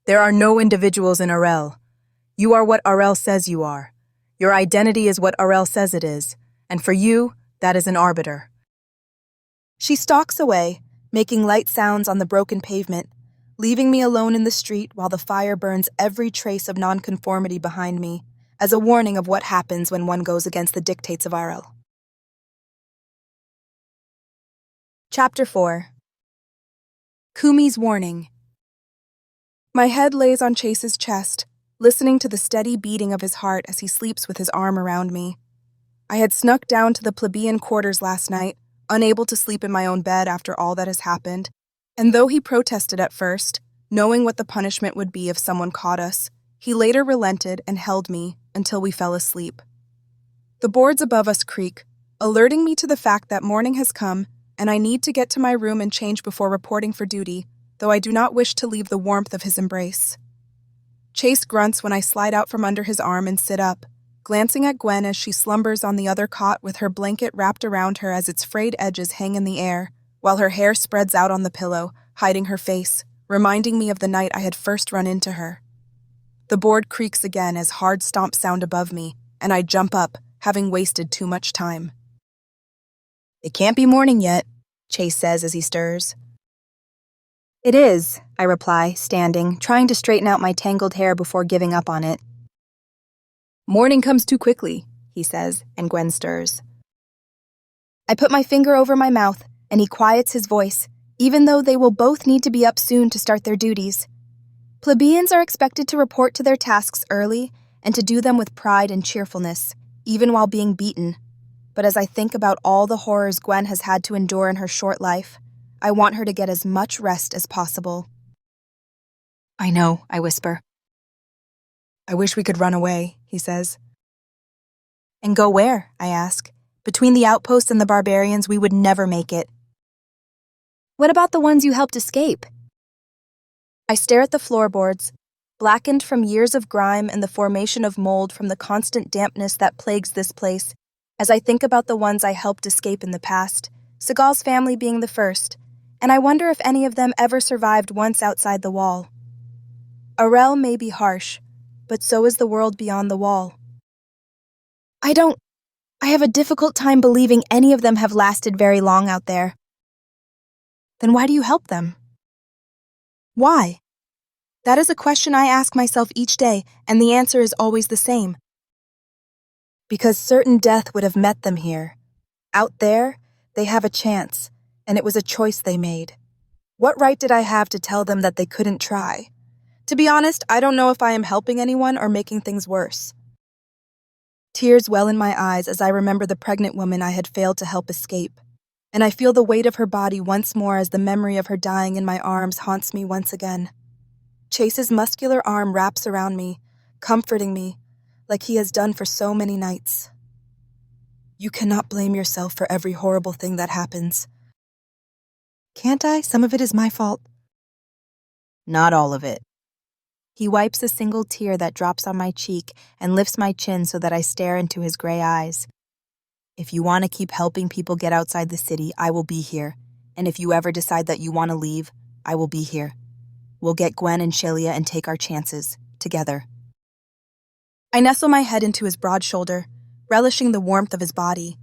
There are no individuals in Arel. You are what Arel says you are. Your identity is what Arel says it is, and for you, that is an arbiter. She stalks away, making light sounds on the broken pavement, leaving me alone in the street while the fire burns every trace of nonconformity behind me, as a warning of what happens when one goes against the dictates of Arel. Chapter 4. Kumi's Warning. My head lays on Chase's chest, listening to the steady beating of his heart as he sleeps with his arm around me. I had snuck down to the plebeian quarters last night, unable to sleep in my own bed after all that has happened, and though he protested at first, knowing what the punishment would be if someone caught us, he later relented and held me until we fell asleep. The boards above us creak, alerting me to the fact that morning has come and I need to get to my room and change before reporting for duty, though I do not wish to leave the warmth of his embrace. Chase grunts when I slide out from under his arm and sit up, glancing at Gwen as she slumbers on the other cot with her blanket wrapped around her as its frayed edges hang in the air, while her hair spreads out on the pillow, hiding her face, reminding me of the night I had first run into her. The board creaks again as hard stomps sound above me, and I jump up, having wasted too much time. It can't be morning yet, Chase says as he stirs. It is, I reply, standing, trying to straighten out my tangled hair before giving up on it. Morning comes too quickly, he says, and Gwen stirs. I put my finger over my mouth, and he quiets his voice, even though they will both need to be up soon to start their duties. Plebeians are expected to report to their tasks early and to do them with pride and cheerfulness, even while being beaten. But as I think about all the horrors Gwen has had to endure in her short life, I want her to get as much rest as possible. I know, I whisper. I wish we could run away, he says. And go where? I ask. Between the outposts and the barbarians, we would never make it. What about the ones you helped escape? I stare at the floorboards, blackened from years of grime and the formation of mold from the constant dampness that plagues this place, as I think about the ones I helped escape in the past, Seagal's family being the first, and I wonder if any of them ever survived once outside the wall. Arel may be harsh, but so is the world beyond the wall. I have a difficult time believing any of them have lasted very long out there. Then why do you help them? Why? That is a question I ask myself each day, and the answer is always the same. Because certain death would have met them here. Out there, they have a chance, and it was a choice they made. What right did I have to tell them that they couldn't try? To be honest, I don't know if I am helping anyone or making things worse. Tears well in my eyes as I remember the pregnant woman I had failed to help escape, and I feel the weight of her body once more as the memory of her dying in my arms haunts me once again. Chase's muscular arm wraps around me, comforting me, like he has done for so many nights. You cannot blame yourself for every horrible thing that happens. Can't I? Some of it is my fault. Not all of it. He wipes a single tear that drops on my cheek and lifts my chin so that I stare into his gray eyes. If you want to keep helping people get outside the city, I will be here. And if you ever decide that you want to leave, I will be here. We'll get Gwen and Shelia and take our chances, together. I nestle my head into his broad shoulder, relishing the warmth of his body,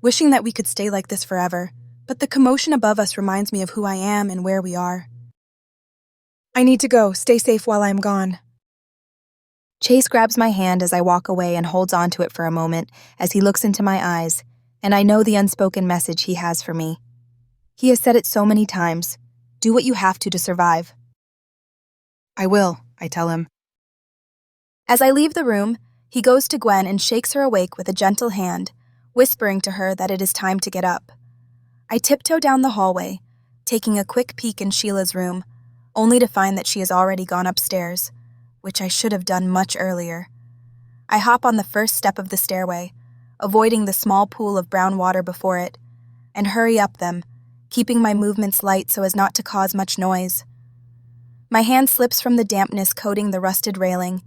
wishing that we could stay like this forever, but the commotion above us reminds me of who I am and where we are. I need to go. Stay safe while I'm gone. Chase grabs my hand as I walk away and holds on to it for a moment as he looks into my eyes, and I know the unspoken message he has for me. He has said it so many times. Do what you have to survive. I will, I tell him. As I leave the room, he goes to Gwen and shakes her awake with a gentle hand, whispering to her that it is time to get up. I tiptoe down the hallway, taking a quick peek in Sheila's room, only to find that she has already gone upstairs, which I should have done much earlier. I hop on the first step of the stairway, avoiding the small pool of brown water before it, and hurry up them, keeping my movements light so as not to cause much noise. My hand slips from the dampness coating the rusted railing,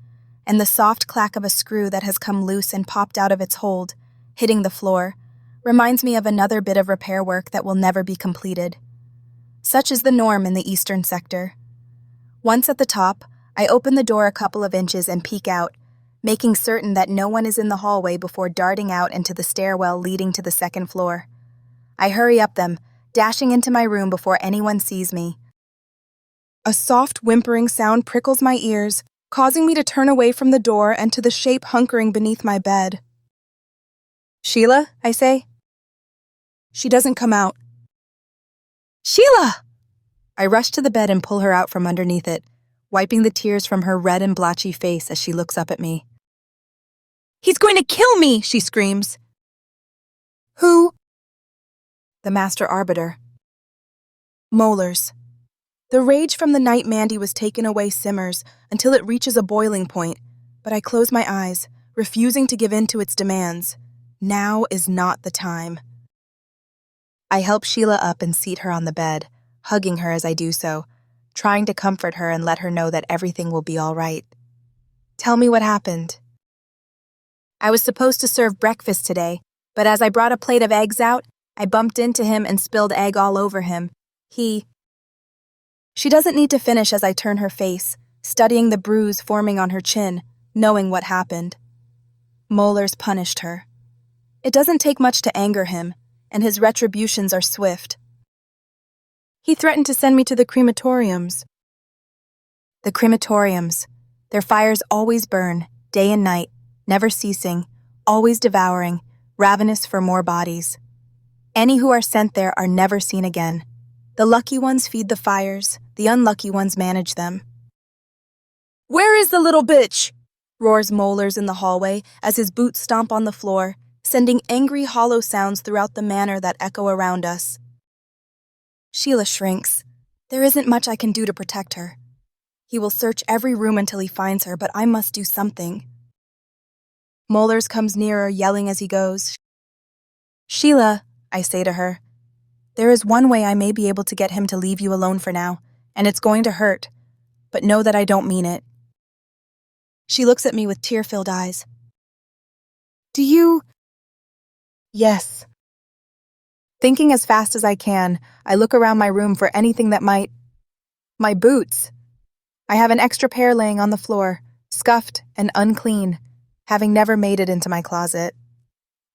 and the soft clack of a screw that has come loose and popped out of its hold, hitting the floor, reminds me of another bit of repair work that will never be completed. Such is the norm in the eastern sector. Once at the top, I open the door a couple of inches and peek out, making certain that no one is in the hallway before darting out into the stairwell leading to the second floor. I hurry up them, dashing into my room before anyone sees me. A soft whimpering sound prickles my ears, causing me to turn away from the door and to the shape hunkering beneath my bed. "Sheila," I say. She doesn't come out. "Sheila!" I rush to the bed and pull her out from underneath it, wiping the tears from her red and blotchy face as she looks up at me. "He's going to kill me!" she screams. "Who?" "The master arbiter." Molars. The rage from the night Mandy was taken away simmers until it reaches a boiling point, but I close my eyes, refusing to give in to its demands. Now is not the time. I help Sheila up and seat her on the bed, hugging her as I do so, trying to comfort her and let her know that everything will be all right. "Tell me what happened." "I was supposed to serve breakfast today, but as I brought a plate of eggs out, I bumped into him and spilled egg all over him. She doesn't need to finish as I turn her face, studying the bruise forming on her chin, knowing what happened. Molars punished her. It doesn't take much to anger him, and his retributions are swift. He threatened to send me to the crematoriums. The crematoriums. Their fires always burn, day and night, never ceasing, always devouring, ravenous for more bodies. Any who are sent there are never seen again. The lucky ones feed the fires, the unlucky ones manage them. "Where is the little bitch?" roars Molars in the hallway as his boots stomp on the floor, sending angry hollow sounds throughout the manor that echo around us. Sheila shrinks. There isn't much I can do to protect her. He will search every room until he finds her, but I must do something. Molars comes nearer, yelling as he goes. "Sheila," I say to her, "there is one way I may be able to get him to leave you alone for now, and it's going to hurt, but know that I don't mean it." She looks at me with tear-filled eyes. "Do you?" "Yes." Thinking as fast as I can, I look around my room for anything that might... My boots. I have an extra pair laying on the floor, scuffed and unclean, having never made it into my closet.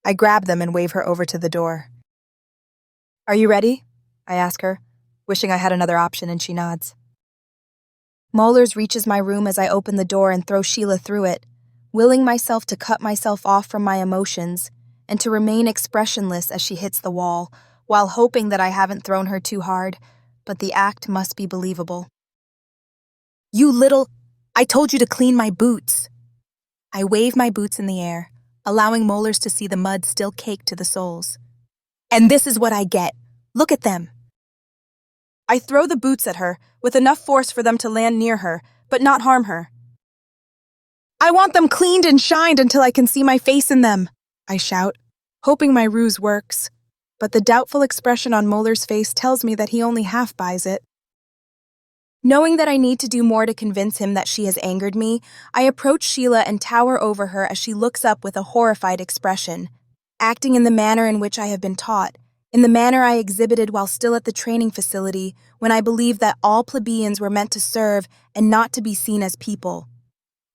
I grab them and wave her over to the door. "Are you ready?" I ask her, wishing I had another option, and she nods. Molars reaches my room as I open the door and throw Sheila through it, willing myself to cut myself off from my emotions and to remain expressionless as she hits the wall, while hoping that I haven't thrown her too hard, but the act must be believable. "You little... I told you to clean my boots." I wave my boots in the air, allowing Molars to see the mud still caked to the soles. "And this is what I get. Look at them." I throw the boots at her, with enough force for them to land near her, but not harm her. "I want them cleaned and shined until I can see my face in them," I shout, hoping my ruse works. But the doubtful expression on Molars' face tells me that he only half buys it. Knowing that I need to do more to convince him that she has angered me, I approach Sheila and tower over her as she looks up with a horrified expression, acting in the manner in which I have been taught, in the manner I exhibited while still at the training facility when I believed that all plebeians were meant to serve and not to be seen as people.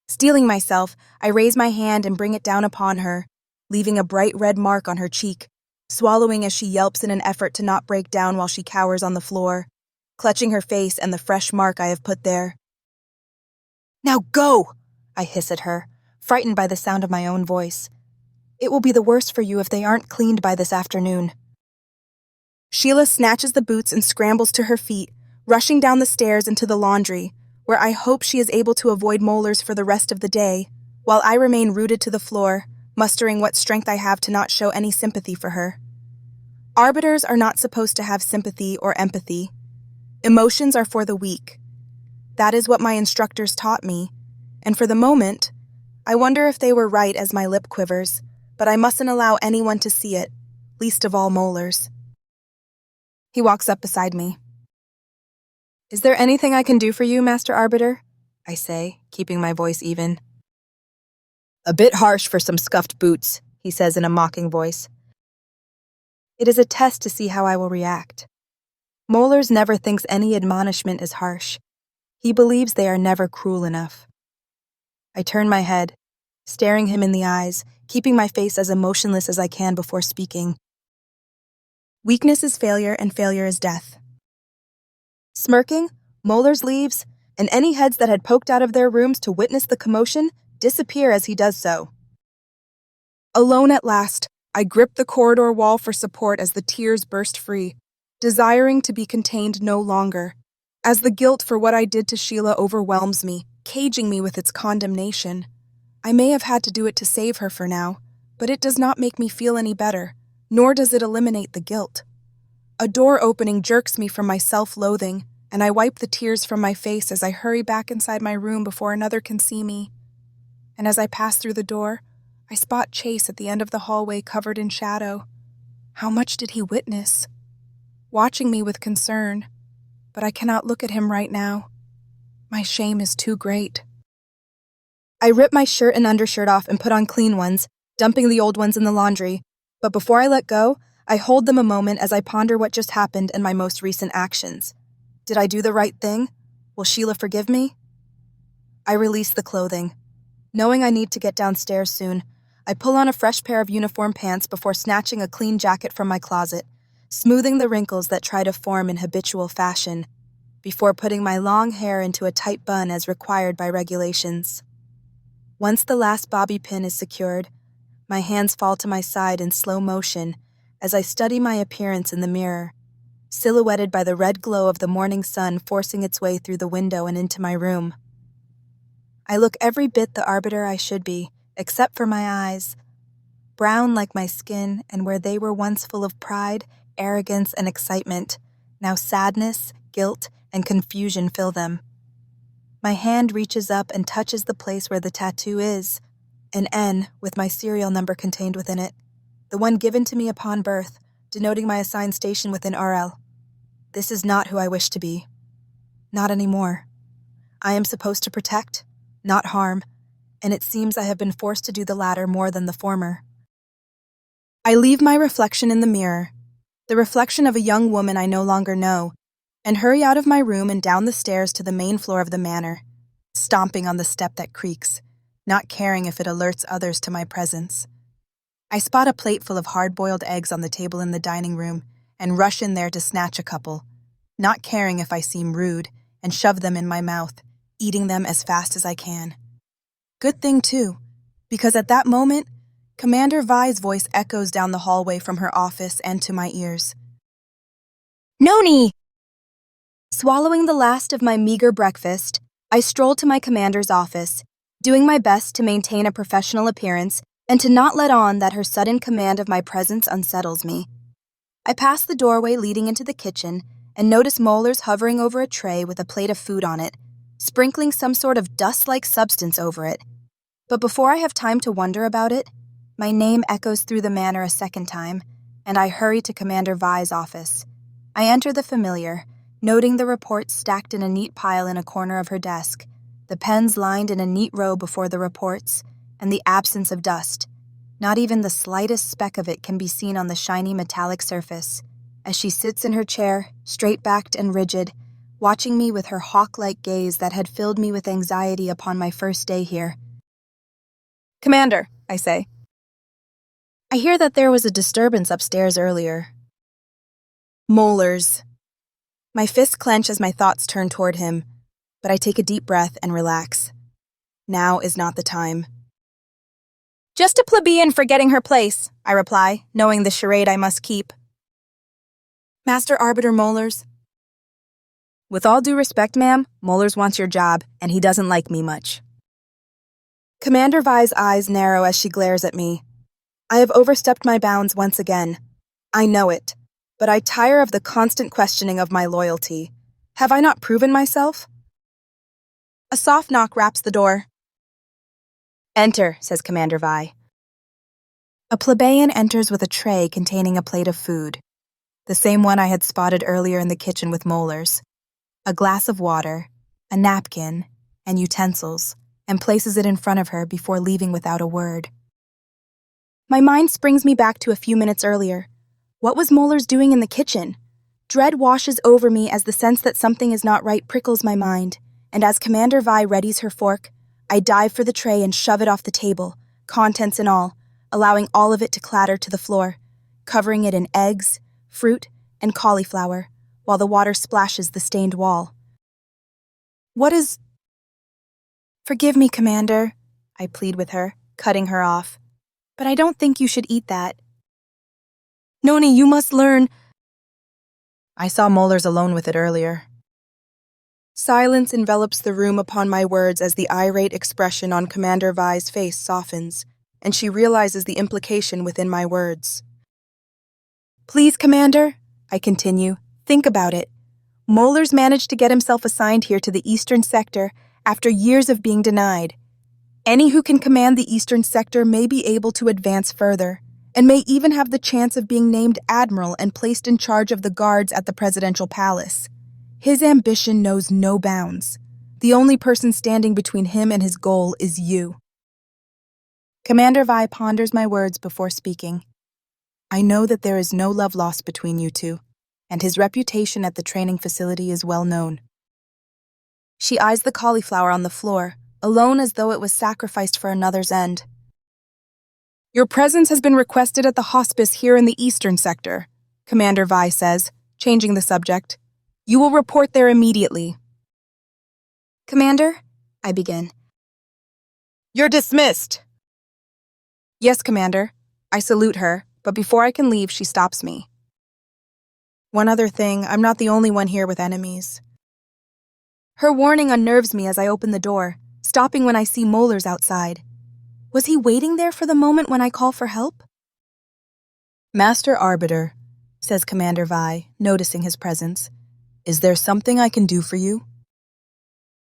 Steeling myself, I raise my hand and bring it down upon her, leaving a bright red mark on her cheek, swallowing as she yelps in an effort to not break down while she cowers on the floor, clutching her face and the fresh mark I have put there. "Now go!" I hiss at her, frightened by the sound of my own voice. "It will be the worse for you if they aren't cleaned by this afternoon." Sheila snatches the boots and scrambles to her feet, rushing down the stairs into the laundry, where I hope she is able to avoid molars for the rest of the day, while I remain rooted to the floor, mustering what strength I have to not show any sympathy for her. Arbiters are not supposed to have sympathy or empathy. Emotions are for the weak. That is what my instructors taught me, and for the moment, I wonder if they were right as my lip quivers, but I mustn't allow anyone to see it, least of all molars. He walks up beside me. "Is there anything I can do for you, Master Arbiter?" I say, keeping my voice even. "A bit harsh for some scuffed boots," he says in a mocking voice. It is a test to see how I will react. Molars never thinks any admonishment is harsh. He believes they are never cruel enough. I turn my head, staring him in the eyes, keeping my face as emotionless as I can before speaking. Weakness is failure, and failure is death. Smirking, Molars leaves, and any heads that had poked out of their rooms to witness the commotion disappear as he does so. Alone at last, I grip the corridor wall for support as the tears burst free, desiring to be contained no longer, as the guilt for what I did to Sheila overwhelms me, caging me with its condemnation. I may have had to do it to save her for now, but it does not make me feel any better, nor does it eliminate the guilt. A door opening jerks me from my self-loathing, and I wipe the tears from my face as I hurry back inside my room before another can see me. And as I pass through the door, I spot Chase at the end of the hallway covered in shadow. How much did he witness? Watching me with concern, but I cannot look at him right now. My shame is too great. I rip my shirt and undershirt off and put on clean ones, dumping the old ones in the laundry, but before I let go, I hold them a moment as I ponder what just happened and my most recent actions. Did I do the right thing? Will Sheila forgive me? I release the clothing. Knowing I need to get downstairs soon, I pull on a fresh pair of uniform pants before snatching a clean jacket from my closet, smoothing the wrinkles that try to form in habitual fashion, before putting my long hair into a tight bun as required by regulations. Once the last bobby pin is secured, my hands fall to my side in slow motion as I study my appearance in the mirror, silhouetted by the red glow of the morning sun forcing its way through the window and into my room. I look every bit the arbiter I should be, except for my eyes. Brown like my skin, and where they were once full of pride, arrogance, and excitement, now sadness, guilt, and confusion fill them. My hand reaches up and touches the place where the tattoo is, an N with my serial number contained within it, the one given to me upon birth, denoting my assigned station within Arel. This is not who I wish to be. Not anymore. I am supposed to protect, not harm, and it seems I have been forced to do the latter more than the former. I leave my reflection in the mirror, the reflection of a young woman I no longer know, and hurry out of my room and down the stairs to the main floor of the manor, stomping on the step that creaks, not caring if it alerts others to my presence. I spot a plate full of hard-boiled eggs on the table in the dining room and rush in there to snatch a couple, not caring if I seem rude, and shove them in my mouth, eating them as fast as I can. Good thing, too, because at that moment, Commander Vi's voice echoes down the hallway from her office and to my ears. "Noni!" Swallowing the last of my meager breakfast, I stroll to my commander's office, doing my best to maintain a professional appearance and to not let on that her sudden command of my presence unsettles me. I pass the doorway leading into the kitchen and notice molars hovering over a tray with a plate of food on it, sprinkling some sort of dust-like substance over it. But before I have time to wonder about it, my name echoes through the manor a second time, and I hurry to Commander Vi's office. I enter the familiar, noting the reports stacked in a neat pile in a corner of her desk, the pens lined in a neat row before the reports, and the absence of dust. Not even the slightest speck of it can be seen on the shiny metallic surface, as she sits in her chair, straight-backed and rigid, watching me with her hawk-like gaze that had filled me with anxiety upon my first day here. "Commander," I say. "I hear that there was a disturbance upstairs earlier." Molars. My fists clench as my thoughts turn toward him, but I take a deep breath and relax. Now is not the time. "Just a plebeian forgetting her place," I reply, knowing the charade I must keep. "Master Arbiter Molars." With all due respect, ma'am, Mollers wants your job, and he doesn't like me much. Commander Vi's eyes narrow as she glares at me. I have overstepped my bounds once again. I know it, but I tire of the constant questioning of my loyalty. Have I not proven myself? A soft knock raps the door. Enter, says Commander Vi. A plebeian enters with a tray containing a plate of food, the same one I had spotted earlier in the kitchen with Mollers, a glass of water, a napkin, and utensils, and places it in front of her before leaving without a word. My mind springs me back to a few minutes earlier. What was Mollers doing in the kitchen? Dread washes over me as the sense that something is not right prickles my mind, and as Commander Vi readies her fork, I dive for the tray and shove it off the table, contents and all, allowing all of it to clatter to the floor, covering it in eggs, fruit, and cauliflower, while the water splashes the stained wall. What is... Forgive me, Commander, I plead with her, cutting her off, but I don't think you should eat that. Noni, you must learn... I saw Mollers alone with it earlier. Silence envelops the room upon my words as the irate expression on Commander Vi's face softens, and she realizes the implication within my words. Please, Commander, I continue, think about it. Mollers managed to get himself assigned here to the Eastern Sector after years of being denied. Any who can command the Eastern Sector may be able to advance further, and may even have the chance of being named Admiral and placed in charge of the guards at the Presidential Palace. His ambition knows no bounds. The only person standing between him and his goal is you. Commander Vi ponders my words before speaking. I know that there is no love lost between you two, and his reputation at the training facility is well known. She eyes the cauliflower on the floor, alone as though it was sacrificed for another's end. Your presence has been requested at the hospice here in the Eastern Sector, Commander Vi says, changing the subject. You will report there immediately. Commander, I begin. You're dismissed. Yes, Commander. I salute her, but before I can leave, she stops me. One other thing, I'm not the only one here with enemies. Her warning unnerves me as I open the door, stopping when I see Mollers outside. Was he waiting there for the moment when I call for help? Master Arbiter, says Commander Vi, noticing his presence. Is there something I can do for you?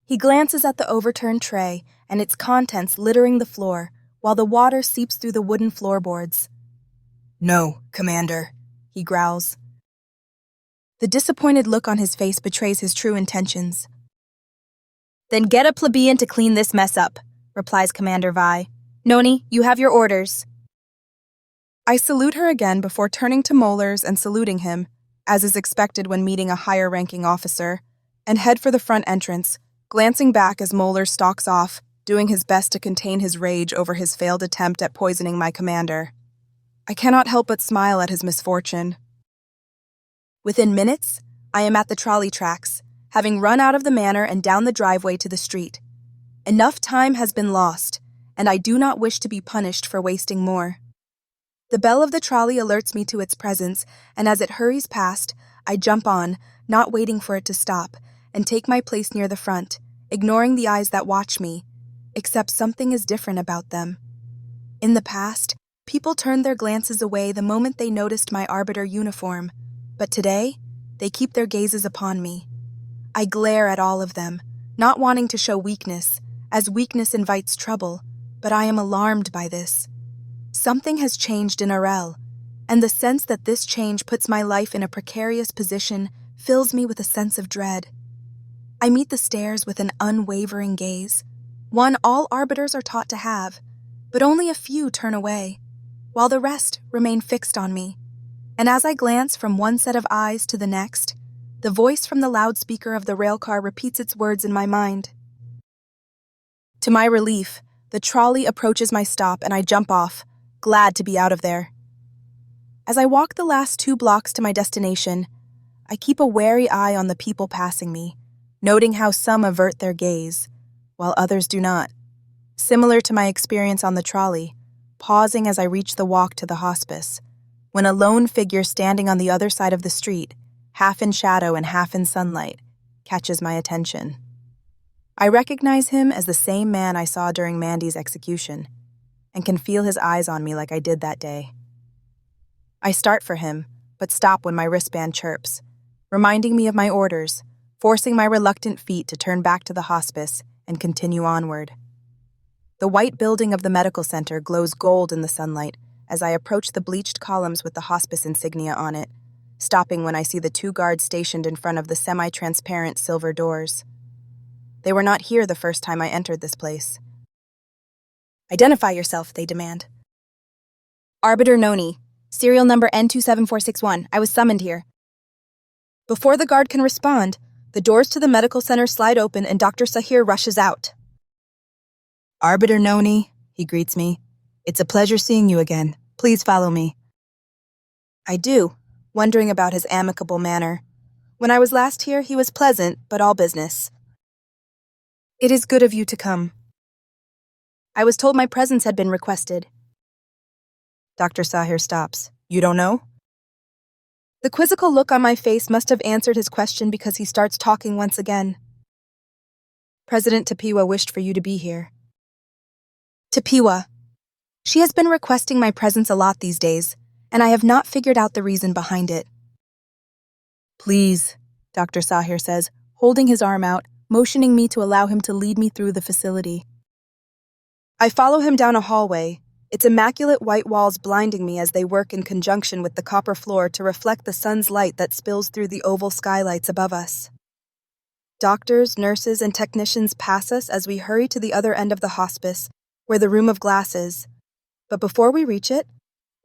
He glances at the overturned tray and its contents littering the floor, while the water seeps through the wooden floorboards. No, Commander, he growls. The disappointed look on his face betrays his true intentions. Then get a plebeian to clean this mess up, replies Commander Vi. Noni, you have your orders. I salute her again before turning to Mollers and saluting him, as is expected when meeting a higher-ranking officer, and head for the front entrance, glancing back as Mollers stalks off, doing his best to contain his rage over his failed attempt at poisoning my commander. I cannot help but smile at his misfortune. Within minutes, I am at the trolley tracks, having run out of the manor and down the driveway to the street. Enough time has been lost, and I do not wish to be punished for wasting more. The bell of the trolley alerts me to its presence, and as it hurries past, I jump on, not waiting for it to stop, and take my place near the front, ignoring the eyes that watch me, except something is different about them. In the past, people turned their glances away the moment they noticed my arbiter uniform, but today, they keep their gazes upon me. I glare at all of them, not wanting to show weakness, as weakness invites trouble, but I am alarmed by this. Something has changed in Arel, and the sense that this change puts my life in a precarious position fills me with a sense of dread. I meet the stairs with an unwavering gaze, one all arbiters are taught to have, but only a few turn away, while the rest remain fixed on me. And as I glance from one set of eyes to the next, the voice from the loudspeaker of the railcar repeats its words in my mind. To my relief, the trolley approaches my stop and I jump off, glad to be out of there. As I walk the last 2 blocks to my destination, I keep a wary eye on the people passing me, noting how some avert their gaze, while others do not. Similar to my experience on the trolley, pausing as I reach the walk to the hospice, when a lone figure standing on the other side of the street, half in shadow and half in sunlight, catches my attention. I recognize him as the same man I saw during Mandy's execution, and can feel his eyes on me like I did that day. I start for him, but stop when my wristband chirps, reminding me of my orders, forcing my reluctant feet to turn back to the hospice and continue onward. The white building of the medical center glows gold in the sunlight as I approach the bleached columns with the hospice insignia on it, stopping when I see the 2 guards stationed in front of the semi-transparent silver doors. They were not here the first time I entered this place. "Identify yourself," they demand. "Arbiter Noni, serial number N27461. I was summoned here." Before the guard can respond, the doors to the medical center slide open and Dr. Sahir rushes out. "Arbiter Noni," he greets me. "It's a pleasure seeing you again. Please follow me." I do, wondering about his amicable manner. When I was last here, he was pleasant, but all business. "It is good of you to come. I was told my presence had been requested." Dr. Sahir stops. "You don't know?" The quizzical look on my face must have answered his question because he starts talking once again. "President Tapiwa wished for you to be here." Tapiwa. She has been requesting my presence a lot these days, and I have not figured out the reason behind it. "Please," Dr. Sahir says, holding his arm out, motioning me to allow him to lead me through the facility. I follow him down a hallway, its immaculate white walls blinding me as they work in conjunction with the copper floor to reflect the sun's light that spills through the oval skylights above us. Doctors, nurses, and technicians pass us as we hurry to the other end of the hospice, where the room of glass is. But before we reach it,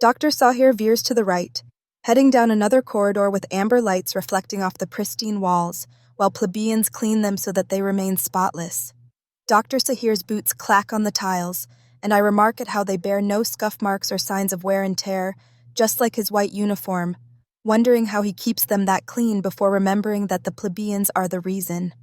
Dr. Sahir veers to the right, heading down another corridor with amber lights reflecting off the pristine walls, while plebeians clean them so that they remain spotless. Dr. Sahir's boots clack on the tiles, and I remark at how they bear no scuff marks or signs of wear and tear, just like his white uniform, wondering how he keeps them that clean before remembering that the plebeians are the reason.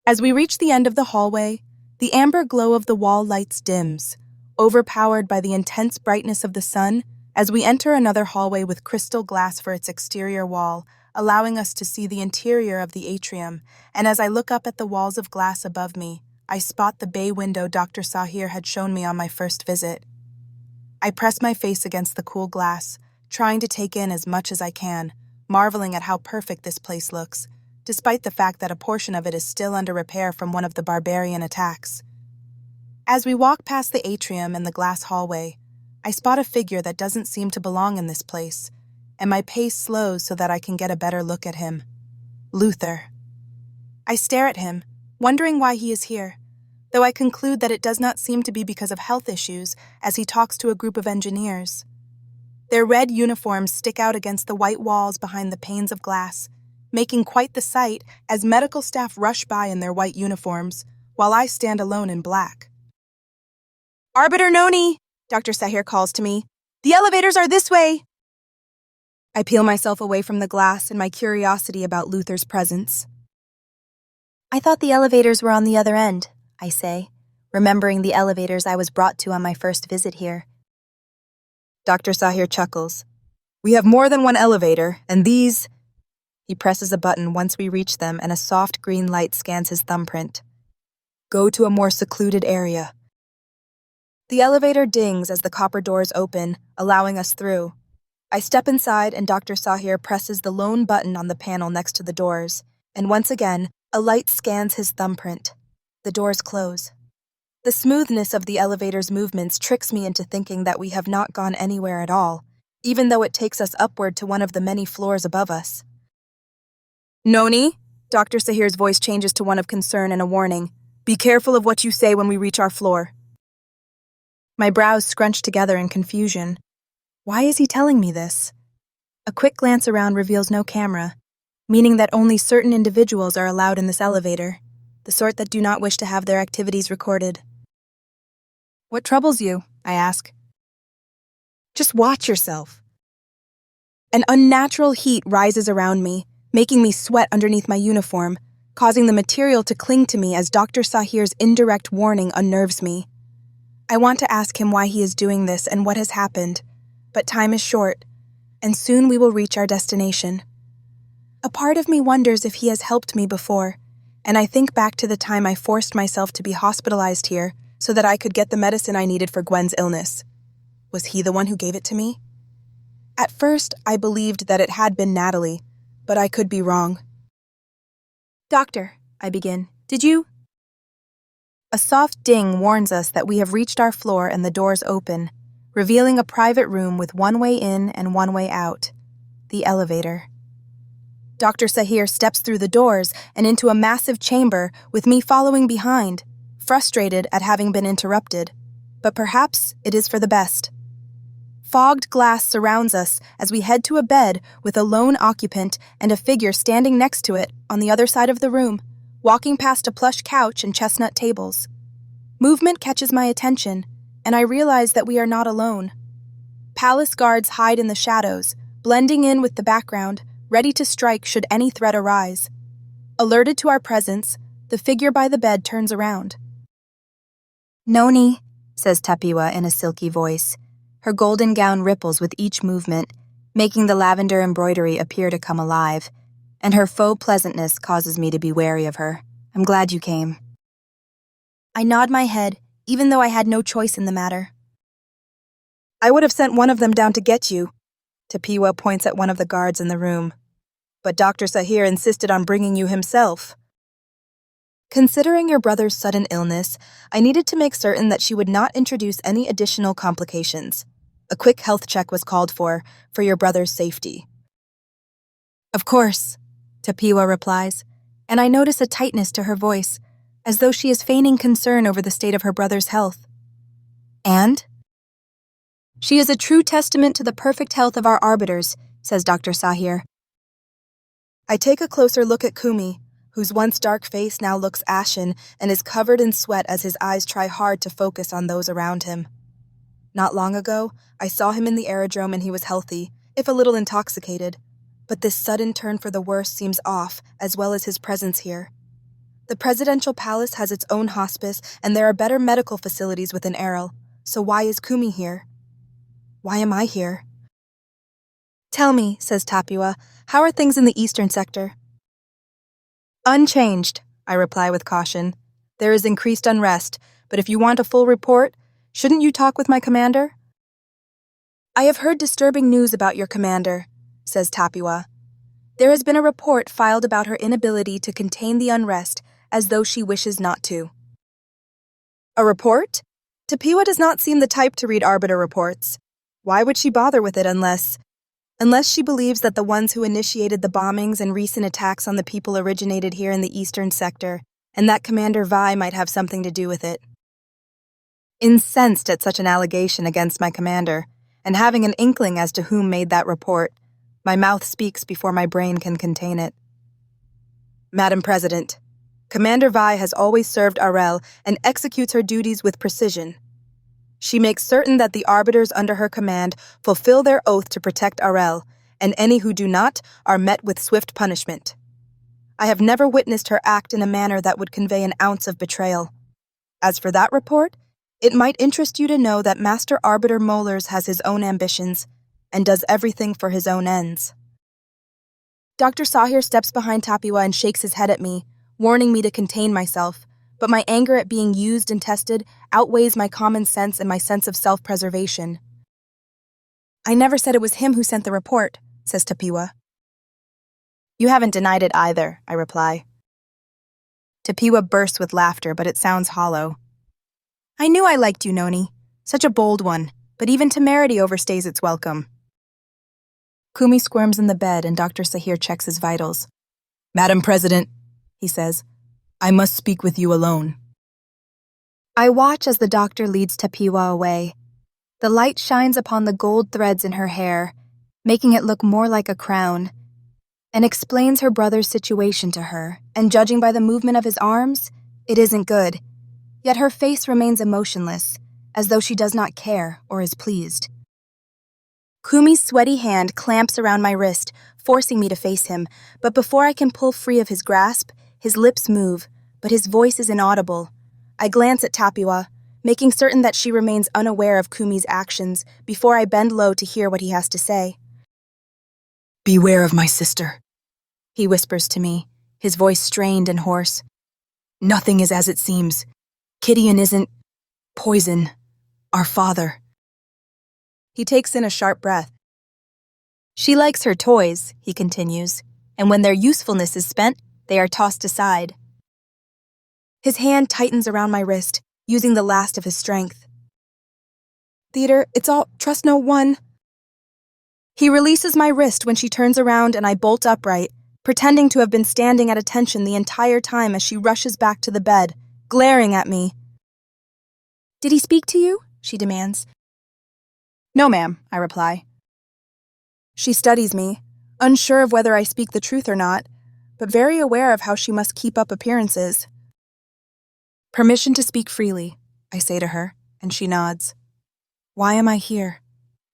As we reach the end of the hallway, the amber glow of the wall lights dims, overpowered by the intense brightness of the sun, as we enter another hallway with crystal glass for its exterior wall, allowing us to see the interior of the atrium, and as I look up at the walls of glass above me, I spot the bay window Dr. Sahir had shown me on my first visit. I press my face against the cool glass, trying to take in as much as I can, marveling at how perfect this place looks, despite the fact that a portion of it is still under repair from one of the barbarian attacks. As we walk past the atrium and the glass hallway, I spot a figure that doesn't seem to belong in this place, and my pace slows so that I can get a better look at him. Luther. I stare at him, wondering why he is here, though I conclude that it does not seem to be because of health issues as he talks to a group of engineers. Their red uniforms stick out against the white walls behind the panes of glass, making quite the sight as medical staff rush by in their white uniforms, while I stand alone in black. "Arbiter Noni," Dr. Sahir calls to me. "The elevators are this way." I peel myself away from the glass in my curiosity about Luther's presence. "I thought the elevators were on the other end," I say, remembering the elevators I was brought to on my first visit here. Dr. Sahir chuckles. "We have more than one elevator, and these..." He presses a button once we reach them and a soft green light scans his thumbprint. "Go to a more secluded area." The elevator dings as the copper doors open, allowing us through. I step inside and Dr. Sahir presses the lone button on the panel next to the doors, and once again, a light scans his thumbprint. The doors close. The smoothness of the elevator's movements tricks me into thinking that we have not gone anywhere at all, even though it takes us upward to one of the many floors above us. "Noni," Dr. Sahir's voice changes to one of concern and a warning. "Be careful of what you say when we reach our floor." My brows scrunch together in confusion. Why is he telling me this? A quick glance around reveals no camera, meaning that only certain individuals are allowed in this elevator, the sort that do not wish to have their activities recorded. "What troubles you?" I ask. "Just watch yourself." An unnatural heat rises around me, making me sweat underneath my uniform, causing the material to cling to me as Dr. Sahir's indirect warning unnerves me. I want to ask him why he is doing this and what has happened, but time is short, and soon we will reach our destination. A part of me wonders if he has helped me before, and I think back to the time I forced myself to be hospitalized here so that I could get the medicine I needed for Gwen's illness. Was he the one who gave it to me? At first, I believed that it had been Natalie, but I could be wrong. "Doctor," I begin, "did you—" A soft ding warns us that we have reached our floor and the doors open, revealing a private room with one way in and one way out, the elevator. Dr. Sahir steps through the doors and into a massive chamber with me following behind, frustrated at having been interrupted, but perhaps it is for the best. Fogged glass surrounds us as we head to a bed with a lone occupant and a figure standing next to it on the other side of the room, walking past a plush couch and chestnut tables. Movement catches my attention, and I realize that we are not alone. Palace guards hide in the shadows, blending in with the background, ready to strike should any threat arise. Alerted to our presence, the figure by the bed turns around. "Noni," says Tapiwa in a silky voice. Her golden gown ripples with each movement, making the lavender embroidery appear to come alive, and her faux pleasantness causes me to be wary of her. "I'm glad you came." I nod my head, even though I had no choice in the matter. "I would have sent one of them down to get you," Tapiwa points at one of the guards in the room. "But Dr. Sahir insisted on bringing you himself." Considering your brother's sudden illness, I needed to make certain that she would not introduce any additional complications. A quick health check was called for your brother's safety. "Of course," Tapiwa replies, and I notice a tightness to her voice, as though she is feigning concern over the state of her brother's health. "And?" "She is a true testament to the perfect health of our arbiters," says Dr. Sahir. I take a closer look at Kumi, whose once dark face now looks ashen and is covered in sweat as his eyes try hard to focus on those around him. Not long ago, I saw him in the aerodrome and he was healthy, if a little intoxicated, but this sudden turn for the worse seems off, as well as his presence here. The presidential palace has its own hospice and there are better medical facilities within Arel, so why is Kumi here? Why am I here? "Tell me," says Tapiwa, "how are things in the eastern sector?" "Unchanged," I reply with caution. "There is increased unrest, but if you want a full report, shouldn't you talk with my commander?" "I have heard disturbing news about your commander," says Tapiwa. "There has been a report filed about her inability to contain the unrest as though she wishes not to." "A report?" Tapiwa does not seem the type to read arbiter reports. Why would she bother with it unless she believes that the ones who initiated the bombings and recent attacks on the people originated here in the eastern sector, and that Commander Vi might have something to do with it. Incensed at such an allegation against my commander, and having an inkling as to whom made that report, my mouth speaks before my brain can contain it. "Madam President, Commander Vi has always served Arel and executes her duties with precision. She makes certain that the arbiters under her command fulfill their oath to protect Arel, and any who do not are met with swift punishment. I have never witnessed her act in a manner that would convey an ounce of betrayal. As for that report, it might interest you to know that Master Arbiter Mollers has his own ambitions and does everything for his own ends." Dr. Sahir steps behind Tapiwa and shakes his head at me, warning me to contain myself, but my anger at being used and tested outweighs my common sense and my sense of self-preservation. "I never said it was him who sent the report," says Tapiwa. "You haven't denied it either," I reply. Tapiwa bursts with laughter, but it sounds hollow. "I knew I liked you, Noni. Such a bold one, but even temerity overstays its welcome." Kumi squirms in the bed and Dr. Sahir checks his vitals. "Madam President," he says, "I must speak with you alone." I watch as the doctor leads Tapiwa away. The light shines upon the gold threads in her hair, making it look more like a crown, and explains her brother's situation to her, and judging by the movement of his arms, it isn't good. Yet her face remains emotionless, as though she does not care or is pleased. Kumi's sweaty hand clamps around my wrist, forcing me to face him, but before I can pull free of his grasp, his lips move, but his voice is inaudible. I glance at Tapiwa, making certain that she remains unaware of Kumi's actions before I bend low to hear what he has to say. "Beware of my sister," he whispers to me, his voice strained and hoarse. Nothing is as it seems. Gideon isn't poison. Our father. He takes in a sharp breath. She likes her toys, he continues, and when their usefulness is spent, they are tossed aside. His hand tightens around my wrist, using the last of his strength. Theater, it's all trust no one. He releases my wrist when she turns around and I bolt upright, pretending to have been standing at attention the entire time as she rushes back to the bed, glaring at me. Did he speak to you? She demands. No, ma'am, I reply. She studies me, unsure of whether I speak the truth or not, but very aware of how she must keep up appearances. Permission to speak freely, I say to her, and she nods. Why am I here?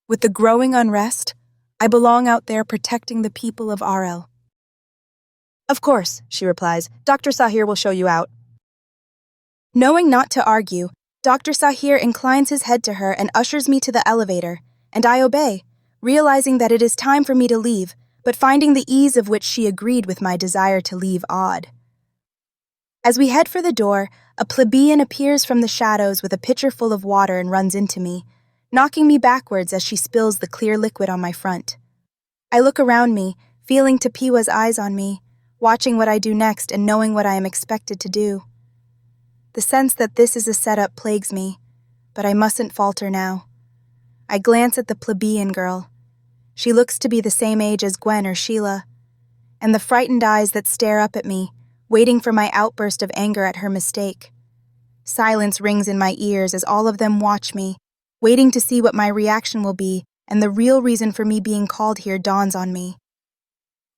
With the growing unrest, I belong out there protecting the people of Arel. Of course, she replies, Dr. Sahir will show you out. Knowing not to argue, Dr. Sahir inclines his head to her and ushers me to the elevator, and I obey, realizing that it is time for me to leave, but finding the ease of which she agreed with my desire to leave odd. As we head for the door, a plebeian appears from the shadows with a pitcher full of water and runs into me, knocking me backwards as she spills the clear liquid on my front. I look around me, feeling Tapiwa's eyes on me, watching what I do next and knowing what I am expected to do. The sense that this is a setup plagues me, but I mustn't falter now. I glance at the plebeian girl. She looks to be the same age as Gwen or Sheila, and the frightened eyes that stare up at me, waiting for my outburst of anger at her mistake. Silence rings in my ears as all of them watch me, waiting to see what my reaction will be, and the real reason for me being called here dawns on me.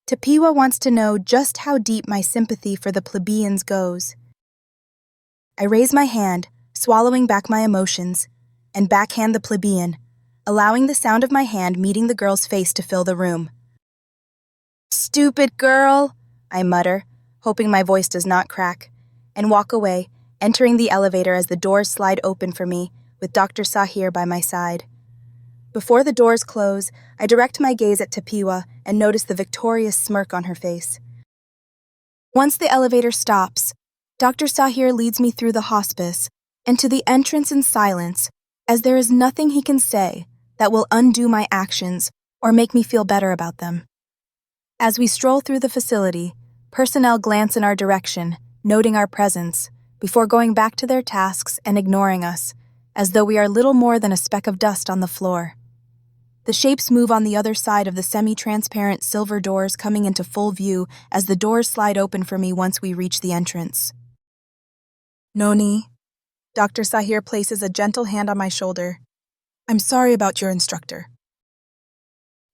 Tapiwa wants to know just how deep my sympathy for the plebeians goes. I raise my hand, swallowing back my emotions, and backhand the plebeian, allowing the sound of my hand meeting the girl's face to fill the room. Stupid girl, I mutter, hoping my voice does not crack, and walk away, entering the elevator as the doors slide open for me, with Dr. Sahir by my side. Before the doors close, I direct my gaze at Tapiwa and notice the victorious smirk on her face. Once the elevator stops, Dr. Sahir leads me through the hospice and to the entrance in silence, as there is nothing he can say that will undo my actions or make me feel better about them. As we stroll through the facility, personnel glance in our direction, noting our presence, before going back to their tasks and ignoring us, as though we are little more than a speck of dust on the floor. The shapes move on the other side of the semi-transparent silver doors, coming into full view as the doors slide open for me once we reach the entrance. Noni, Dr. Sahir places a gentle hand on my shoulder. I'm sorry about your instructor.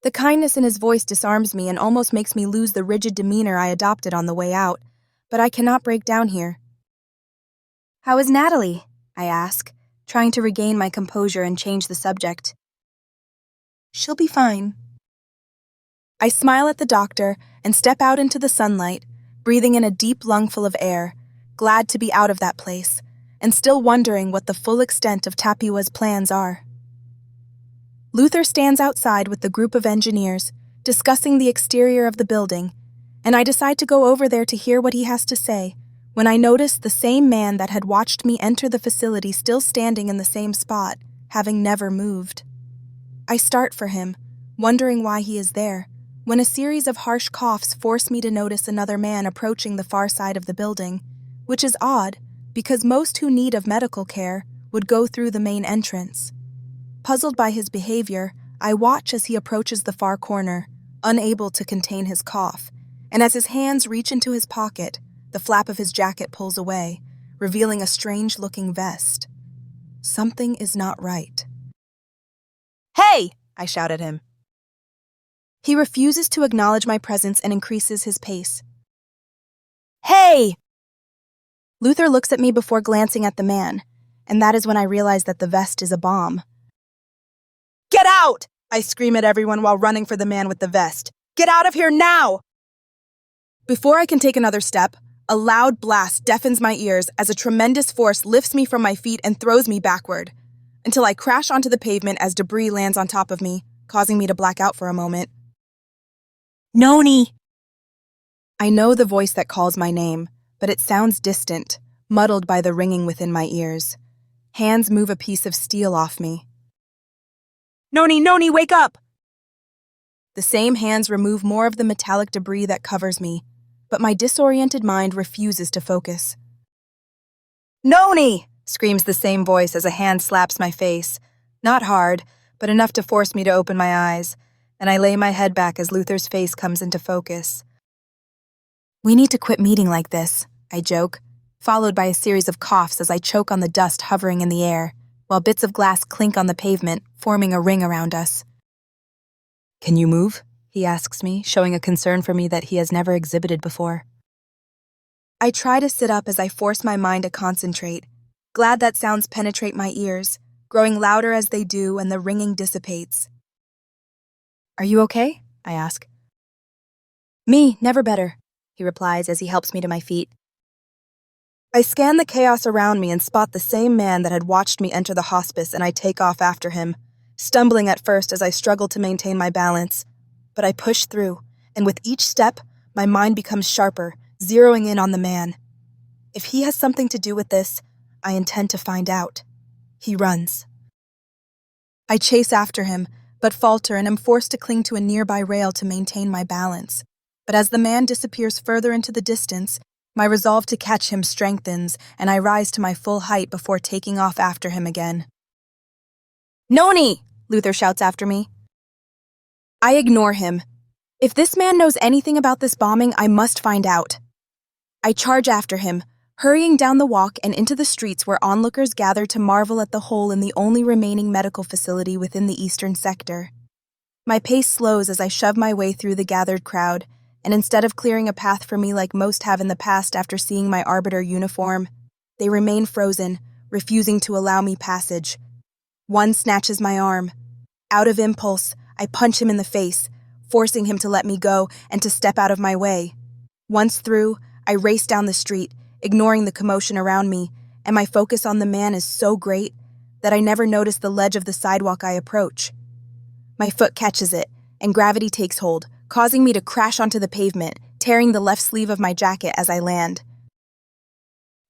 The kindness in his voice disarms me and almost makes me lose the rigid demeanor I adopted on the way out, but I cannot break down here. How is Natalie? I ask, trying to regain my composure and change the subject. She'll be fine. I smile at the doctor and step out into the sunlight, breathing in a deep lungful of air, glad to be out of that place, and still wondering what the full extent of Tapiwa's plans are. Luther stands outside with the group of engineers, discussing the exterior of the building, and I decide to go over there to hear what he has to say, when I notice the same man that had watched me enter the facility still standing in the same spot, having never moved. I start for him, wondering why he is there, when a series of harsh coughs force me to notice another man approaching the far side of the building, which is odd, because most who need of medical care would go through the main entrance. Puzzled by his behavior, I watch as he approaches the far corner, unable to contain his cough, and as his hands reach into his pocket, the flap of his jacket pulls away, revealing a strange-looking vest. Something is not right. Hey! I shout at him. He refuses to acknowledge my presence and increases his pace. Hey! Luther looks at me before glancing at the man, and that is when I realize that the vest is a bomb. Get out! I scream at everyone while running for the man with the vest. Get out of here now! Before I can take another step, a loud blast deafens my ears as a tremendous force lifts me from my feet and throws me backward, until I crash onto the pavement as debris lands on top of me, causing me to black out for a moment. Noni! I know the voice that calls my name, but it sounds distant, muddled by the ringing within my ears. Hands move a piece of steel off me. "Noni, Noni, wake up!" The same hands remove more of the metallic debris that covers me, but my disoriented mind refuses to focus. "Noni!" screams the same voice as a hand slaps my face. Not hard, but enough to force me to open my eyes, and I lay my head back as Luther's face comes into focus. "We need to quit meeting like this," I joke, followed by a series of coughs as I choke on the dust hovering in the air, while bits of glass clink on the pavement, forming a ring around us. "Can you move?" he asks me, showing a concern for me that he has never exhibited before. I try to sit up as I force my mind to concentrate, glad that sounds penetrate my ears, growing louder as they do and the ringing dissipates. "Are you okay?" I ask. "Me, never better," he replies as he helps me to my feet. I scan the chaos around me and spot the same man that had watched me enter the hospice, and I take off after him, stumbling at first as I struggle to maintain my balance. But I push through, and with each step, my mind becomes sharper, zeroing in on the man. If he has something to do with this, I intend to find out. He runs. I chase after him, but falter and am forced to cling to a nearby rail to maintain my balance. But as the man disappears further into the distance, my resolve to catch him strengthens, and I rise to my full height before taking off after him again. "Noni!" Luther shouts after me. I ignore him. If this man knows anything about this bombing, I must find out. I charge after him, hurrying down the walk and into the streets where onlookers gather to marvel at the hole in the only remaining medical facility within the eastern sector. My pace slows as I shove my way through the gathered crowd, and instead of clearing a path for me like most have in the past after seeing my arbiter uniform, they remain frozen, refusing to allow me passage. One snatches my arm. Out of impulse, I punch him in the face, forcing him to let me go and to step out of my way. Once through, I race down the street, ignoring the commotion around me, and my focus on the man is so great that I never notice the ledge of the sidewalk I approach. My foot catches it, and gravity takes hold, causing me to crash onto the pavement, tearing the left sleeve of my jacket as I land.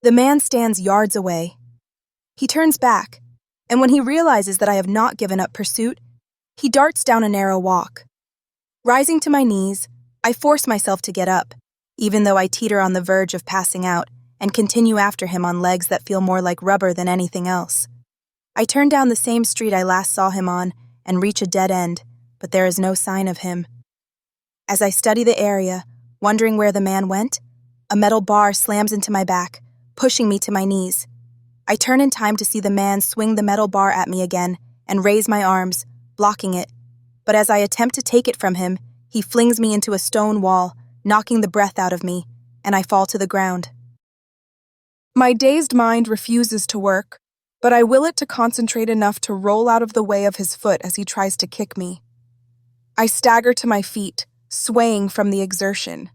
The man stands yards away. He turns back, and when he realizes that I have not given up pursuit, he darts down a narrow walk. Rising to my knees, I force myself to get up, even though I teeter on the verge of passing out, and continue after him on legs that feel more like rubber than anything else. I turn down the same street I last saw him on and reach a dead end, but there is no sign of him. As I study the area, wondering where the man went, a metal bar slams into my back, pushing me to my knees. I turn in time to see the man swing the metal bar at me again and raise my arms, blocking it. But as I attempt to take it from him, he flings me into a stone wall, knocking the breath out of me, and I fall to the ground. My dazed mind refuses to work, but I will it to concentrate enough to roll out of the way of his foot as he tries to kick me. I stagger to my feet, swaying from the exertion.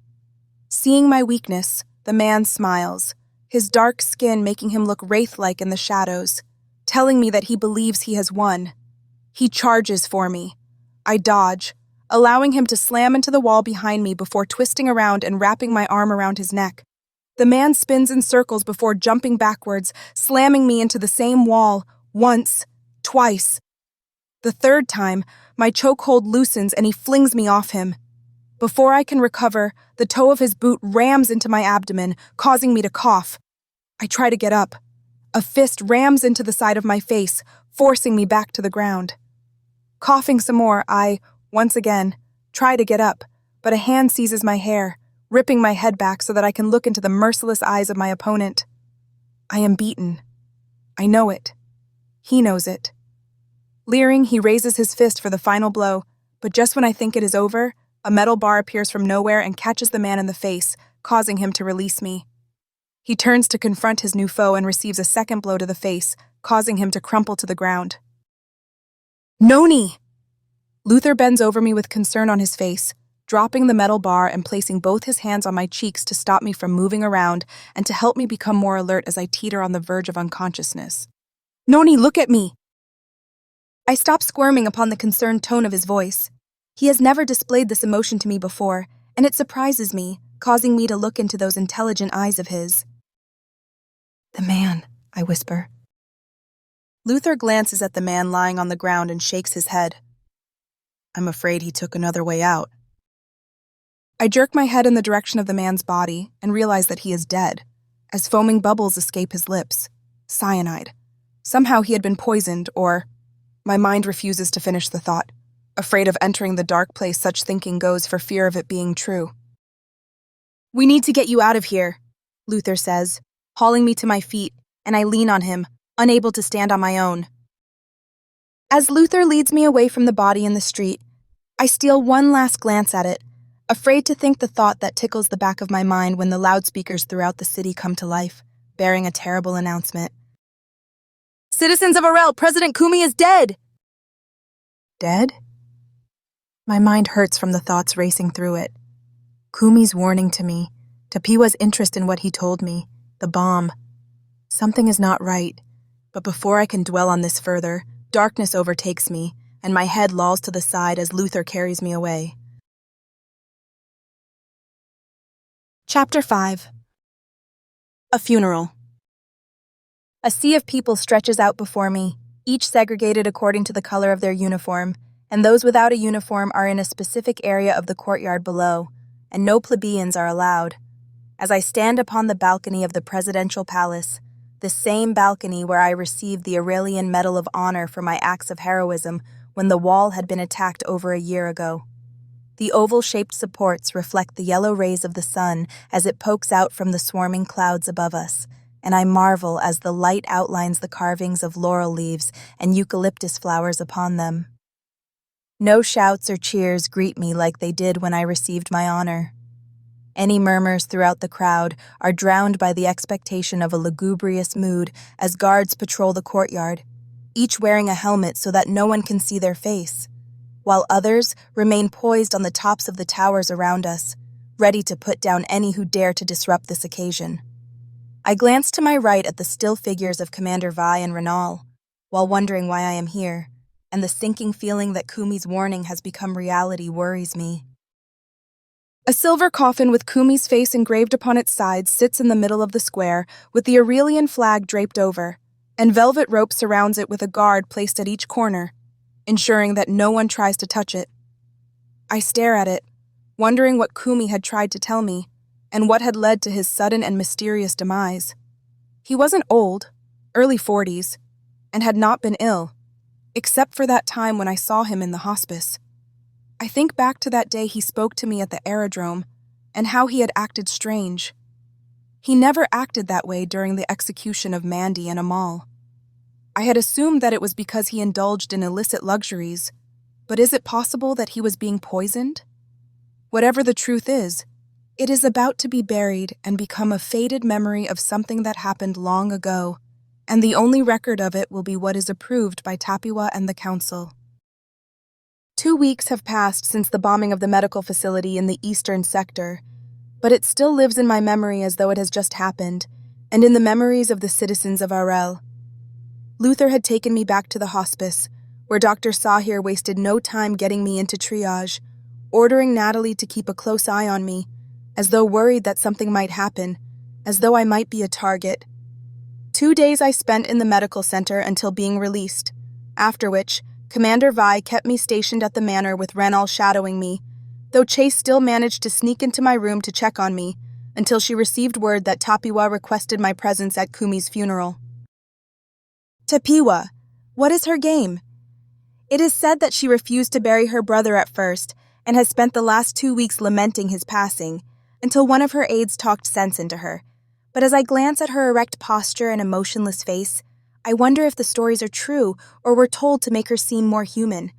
Seeing my weakness, the man smiles, his dark skin making him look wraith-like in the shadows, telling me that he believes he has won. He charges for me. I dodge, allowing him to slam into the wall behind me before twisting around and wrapping my arm around his neck. The man spins in circles before jumping backwards, slamming me into the same wall, once, twice. The third time, my chokehold loosens and he flings me off him. Before I can recover, the toe of his boot rams into my abdomen, causing me to cough. I try to get up. A fist rams into the side of my face, forcing me back to the ground. Coughing some more, I, once again, try to get up, but a hand seizes my hair, ripping my head back so that I can look into the merciless eyes of my opponent. I am beaten. I know it. He knows it. Leering, he raises his fist for the final blow, but just when I think it is over, a metal bar appears from nowhere and catches the man in the face, causing him to release me. He turns to confront his new foe and receives a second blow to the face, causing him to crumple to the ground. "Noni!" Luther bends over me with concern on his face, dropping the metal bar and placing both his hands on my cheeks to stop me from moving around and to help me become more alert as I teeter on the verge of unconsciousness. "Noni, look at me!" I stop squirming upon the concerned tone of his voice. He has never displayed this emotion to me before, and it surprises me, causing me to look into those intelligent eyes of his. "The man," I whisper. Luther glances at the man lying on the ground and shakes his head. "I'm afraid he took another way out." I jerk my head in the direction of the man's body and realize that he is dead, as foaming bubbles escape his lips. Cyanide. Somehow he had been poisoned, or... My mind refuses to finish the thought, afraid of entering the dark place such thinking goes for fear of it being true. "We need to get you out of here," Luther says, hauling me to my feet, and I lean on him, unable to stand on my own. As Luther leads me away from the body in the street, I steal one last glance at it, afraid to think the thought that tickles the back of my mind when the loudspeakers throughout the city come to life, bearing a terrible announcement. "Citizens of Arel, President Kumi is dead!" Dead? My mind hurts from the thoughts racing through it. Kumi's warning to me, Tapiwa's interest in what he told me, the bomb. Something is not right, but before I can dwell on this further, darkness overtakes me, and my head lolls to the side as Luther carries me away. Chapter 5. A funeral. A sea of people stretches out before me, each segregated according to the color of their uniform, and those without a uniform are in a specific area of the courtyard below, and no plebeians are allowed. As I stand upon the balcony of the presidential palace, the same balcony where I received the Arelian Medal of Honor for my acts of heroism when the wall had been attacked over a year ago. The oval-shaped supports reflect the yellow rays of the sun as it pokes out from the swarming clouds above us, and I marvel as the light outlines the carvings of laurel leaves and eucalyptus flowers upon them. No shouts or cheers greet me like they did when I received my honor. Any murmurs throughout the crowd are drowned by the expectation of a lugubrious mood as guards patrol the courtyard, each wearing a helmet so that no one can see their face, while others remain poised on the tops of the towers around us, ready to put down any who dare to disrupt this occasion. I glance to my right at the still figures of Commander Vi and Renal, while wondering why I am here, and the sinking feeling that Kumi's warning has become reality worries me. A silver coffin with Kumi's face engraved upon its sides sits in the middle of the square with the Arelian flag draped over, and velvet rope surrounds it with a guard placed at each corner, ensuring that no one tries to touch it. I stare at it, wondering what Kumi had tried to tell me, and what had led to his sudden and mysterious demise. He wasn't old, early 40s, and had not been ill, except for that time when I saw him in the hospice. I think back to that day he spoke to me at the aerodrome, and how he had acted strange. He never acted that way during the execution of Mandy and Amal. I had assumed that it was because he indulged in illicit luxuries, but is it possible that he was being poisoned? Whatever the truth is, it is about to be buried and become a faded memory of something that happened long ago, and the only record of it will be what is approved by Tapiwa and the council. 2 weeks have passed since the bombing of the medical facility in the eastern sector, but it still lives in my memory as though it has just happened, and in the memories of the citizens of Arel. Luther had taken me back to the hospice, where Dr. Sahir wasted no time getting me into triage, ordering Natalie to keep a close eye on me, as though worried that something might happen, as though I might be a target. 2 days I spent in the medical center until being released, after which Commander Vi kept me stationed at the manor with Renal shadowing me, though Chase still managed to sneak into my room to check on me, until she received word that Tapiwa requested my presence at Kumi's funeral. Tapiwa, what is her game? It is said that she refused to bury her brother at first, and has spent the last 2 weeks lamenting his passing, until one of her aides talked sense into her. But as I glance at her erect posture and emotionless face, I wonder if the stories are true or were told to make her seem more human.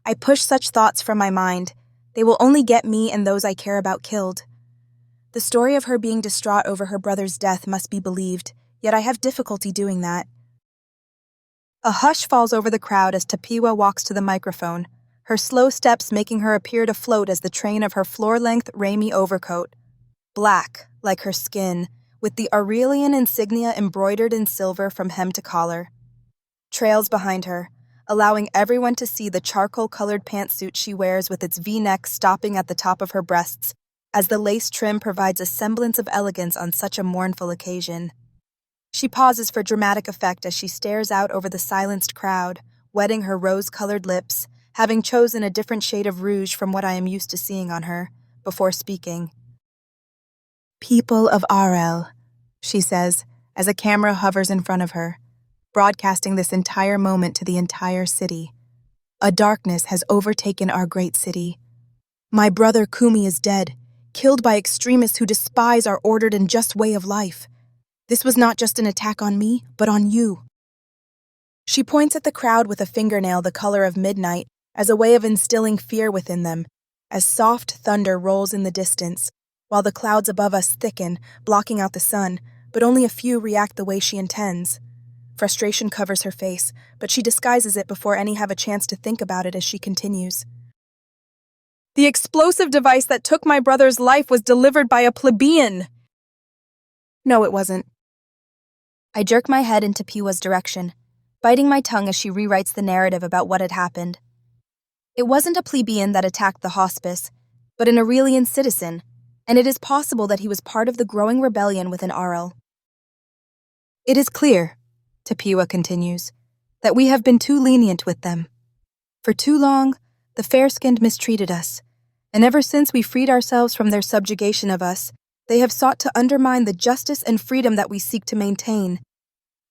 I push such thoughts from my mind. They will only get me and those I care about killed. The story of her being distraught over her brother's death must be believed, yet I have difficulty doing that. A hush falls over the crowd as Tapiwa walks to the microphone, her slow steps making her appear to float as the train of her floor-length Rami overcoat, black like her skin, with the Arelian insignia embroidered in silver from hem to collar, trails behind her, allowing everyone to see the charcoal-colored pantsuit she wears with its V-neck stopping at the top of her breasts, as the lace trim provides a semblance of elegance on such a mournful occasion. She pauses for dramatic effect as she stares out over the silenced crowd, wetting her rose-colored lips, having chosen a different shade of rouge from what I am used to seeing on her, before speaking. "People of Arel," she says, as a camera hovers in front of her, broadcasting this entire moment to the entire city. "A darkness has overtaken our great city. My brother Kumi is dead, killed by extremists who despise our ordered and just way of life. This was not just an attack on me, but on you." She points at the crowd with a fingernail the color of midnight as a way of instilling fear within them, as soft thunder rolls in the distance, while the clouds above us thicken, blocking out the sun, but only a few react the way she intends. Frustration covers her face, but she disguises it before any have a chance to think about it as she continues. "The explosive device that took my brother's life was delivered by a plebeian." "No, it wasn't." I jerk my head in Tapiwa's direction, biting my tongue as she rewrites the narrative about what had happened. It wasn't a plebeian that attacked the hospice, but an Arelian citizen, and it is possible that he was part of the growing rebellion within Arel. "It is clear," Tapiwa continues, "that we have been too lenient with them. For too long, the fair-skinned mistreated us, and ever since we freed ourselves from their subjugation of us, they have sought to undermine the justice and freedom that we seek to maintain.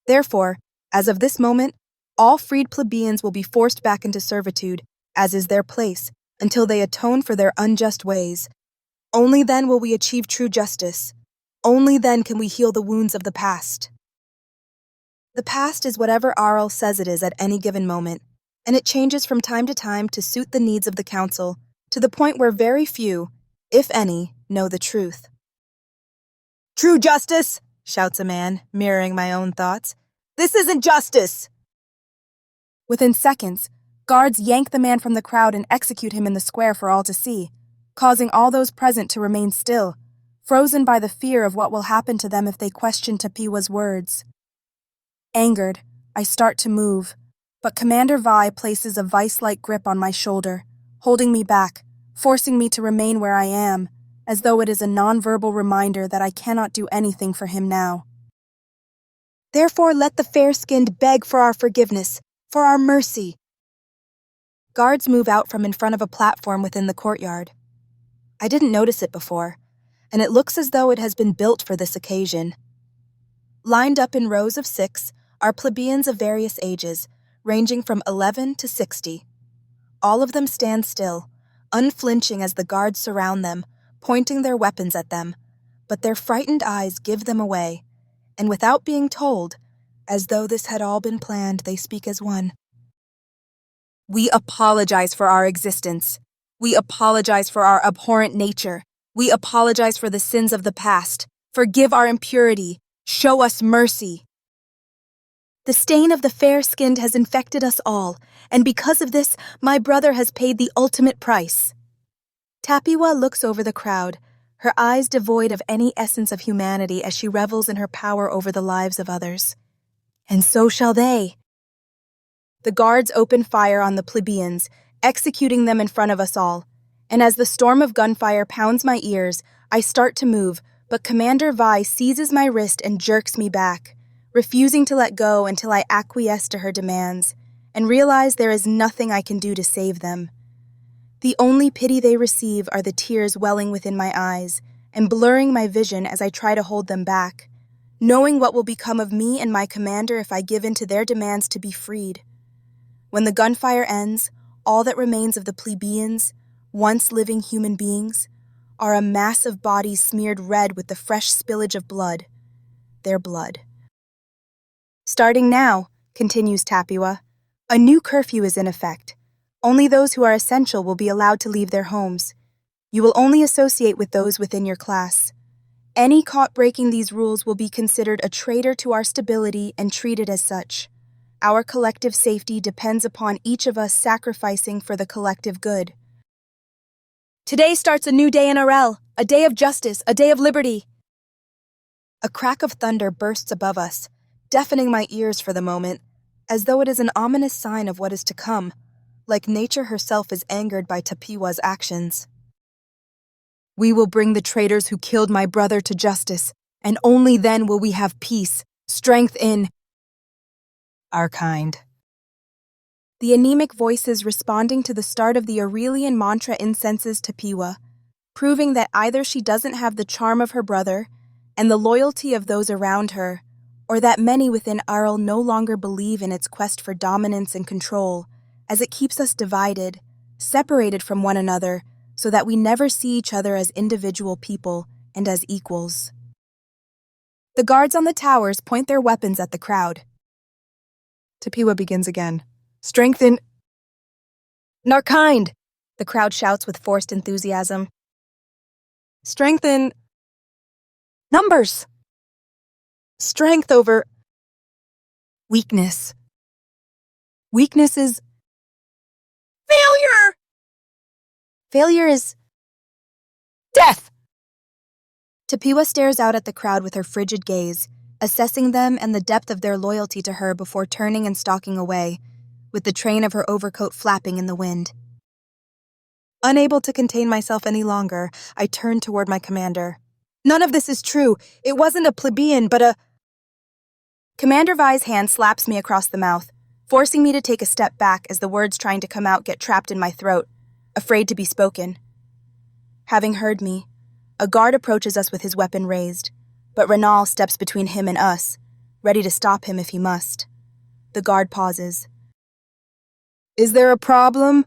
Therefore, as of this moment, all freed plebeians will be forced back into servitude, as is their place, until they atone for their unjust ways. Only then will we achieve true justice. Only then can we heal the wounds of the past." The past is whatever Arel says it is at any given moment, and it changes from time to time to suit the needs of the council, to the point where very few, if any, know the truth. "True justice!" shouts a man, mirroring my own thoughts. "This isn't justice!" Within seconds, guards yank the man from the crowd and execute him in the square for all to see, causing all those present to remain still, frozen by the fear of what will happen to them if they question Tapiwa's words. Angered, I start to move, but Commander Vi places a vice-like grip on my shoulder, holding me back, forcing me to remain where I am, as though it is a non-verbal reminder that I cannot do anything for him now. "Therefore let the fair-skinned beg for our forgiveness, for our mercy." Guards move out from in front of a platform within the courtyard. I didn't notice it before, and it looks as though it has been built for this occasion. Lined up in rows of 6 are plebeians of various ages, ranging from 11 to 60. All of them stand still, unflinching as the guards surround them, pointing their weapons at them, but their frightened eyes give them away, and without being told, as though this had all been planned, they speak as one. "We apologize for our existence. We apologize for our abhorrent nature. We apologize for the sins of the past. Forgive our impurity. Show us mercy. The stain of the fair-skinned has infected us all, and because of this, my brother has paid the ultimate price." Tapiwa looks over the crowd, her eyes devoid of any essence of humanity as she revels in her power over the lives of others. "And so shall they." The guards open fire on the plebeians, executing them in front of us all, and as the storm of gunfire pounds my ears, I start to move, but Commander Vi seizes my wrist and jerks me back, refusing to let go until I acquiesce to her demands, and realize there is nothing I can do to save them. The only pity they receive are the tears welling within my eyes, and blurring my vision as I try to hold them back, knowing what will become of me and my commander if I give in to their demands to be freed. When the gunfire ends, all that remains of the plebeians, once living human beings, are a mass of bodies smeared red with the fresh spillage of blood. Their blood. "Starting now," continues Tapiwa, "a new curfew is in effect. Only those who are essential will be allowed to leave their homes. You will only associate with those within your class. Any caught breaking these rules will be considered a traitor to our stability and treated as such. Our collective safety depends upon each of us sacrificing for the collective good. Today starts a new day in Arel, a day of justice, a day of liberty." A crack of thunder bursts above us, deafening my ears for the moment, as though it is an ominous sign of what is to come, like nature herself is angered by Tapiwa's actions. We will bring the traitors who killed my brother to justice, and only then will we have peace, strength in our kind. The anemic voices responding to the start of the Arelian mantra incenses Tapiwa, proving that either she doesn't have the charm of her brother and the loyalty of those around her, or that many within Arel no longer believe in its quest for dominance and control, as it keeps us divided, separated from one another, so that we never see each other as individual people and as equals. The guards on the towers point their weapons at the crowd. Tapiwa begins again. Strengthen our kind, the crowd shouts with forced enthusiasm. Strengthen numbers. Strength over weakness. Weakness is failure. Failure is death. Tapiwa stares out at the crowd with her frigid gaze, assessing them and the depth of their loyalty to her before turning and stalking away, with the train of her overcoat flapping in the wind. Unable to contain myself any longer, I turned toward my commander. None of this is true. It wasn't a plebeian, but a... Commander Vi's hand slaps me across the mouth, forcing me to take a step back as the words trying to come out get trapped in my throat, afraid to be spoken. Having heard me, a guard approaches us with his weapon raised, but Renal steps between him and us, ready to stop him if he must. The guard pauses. Is there a problem?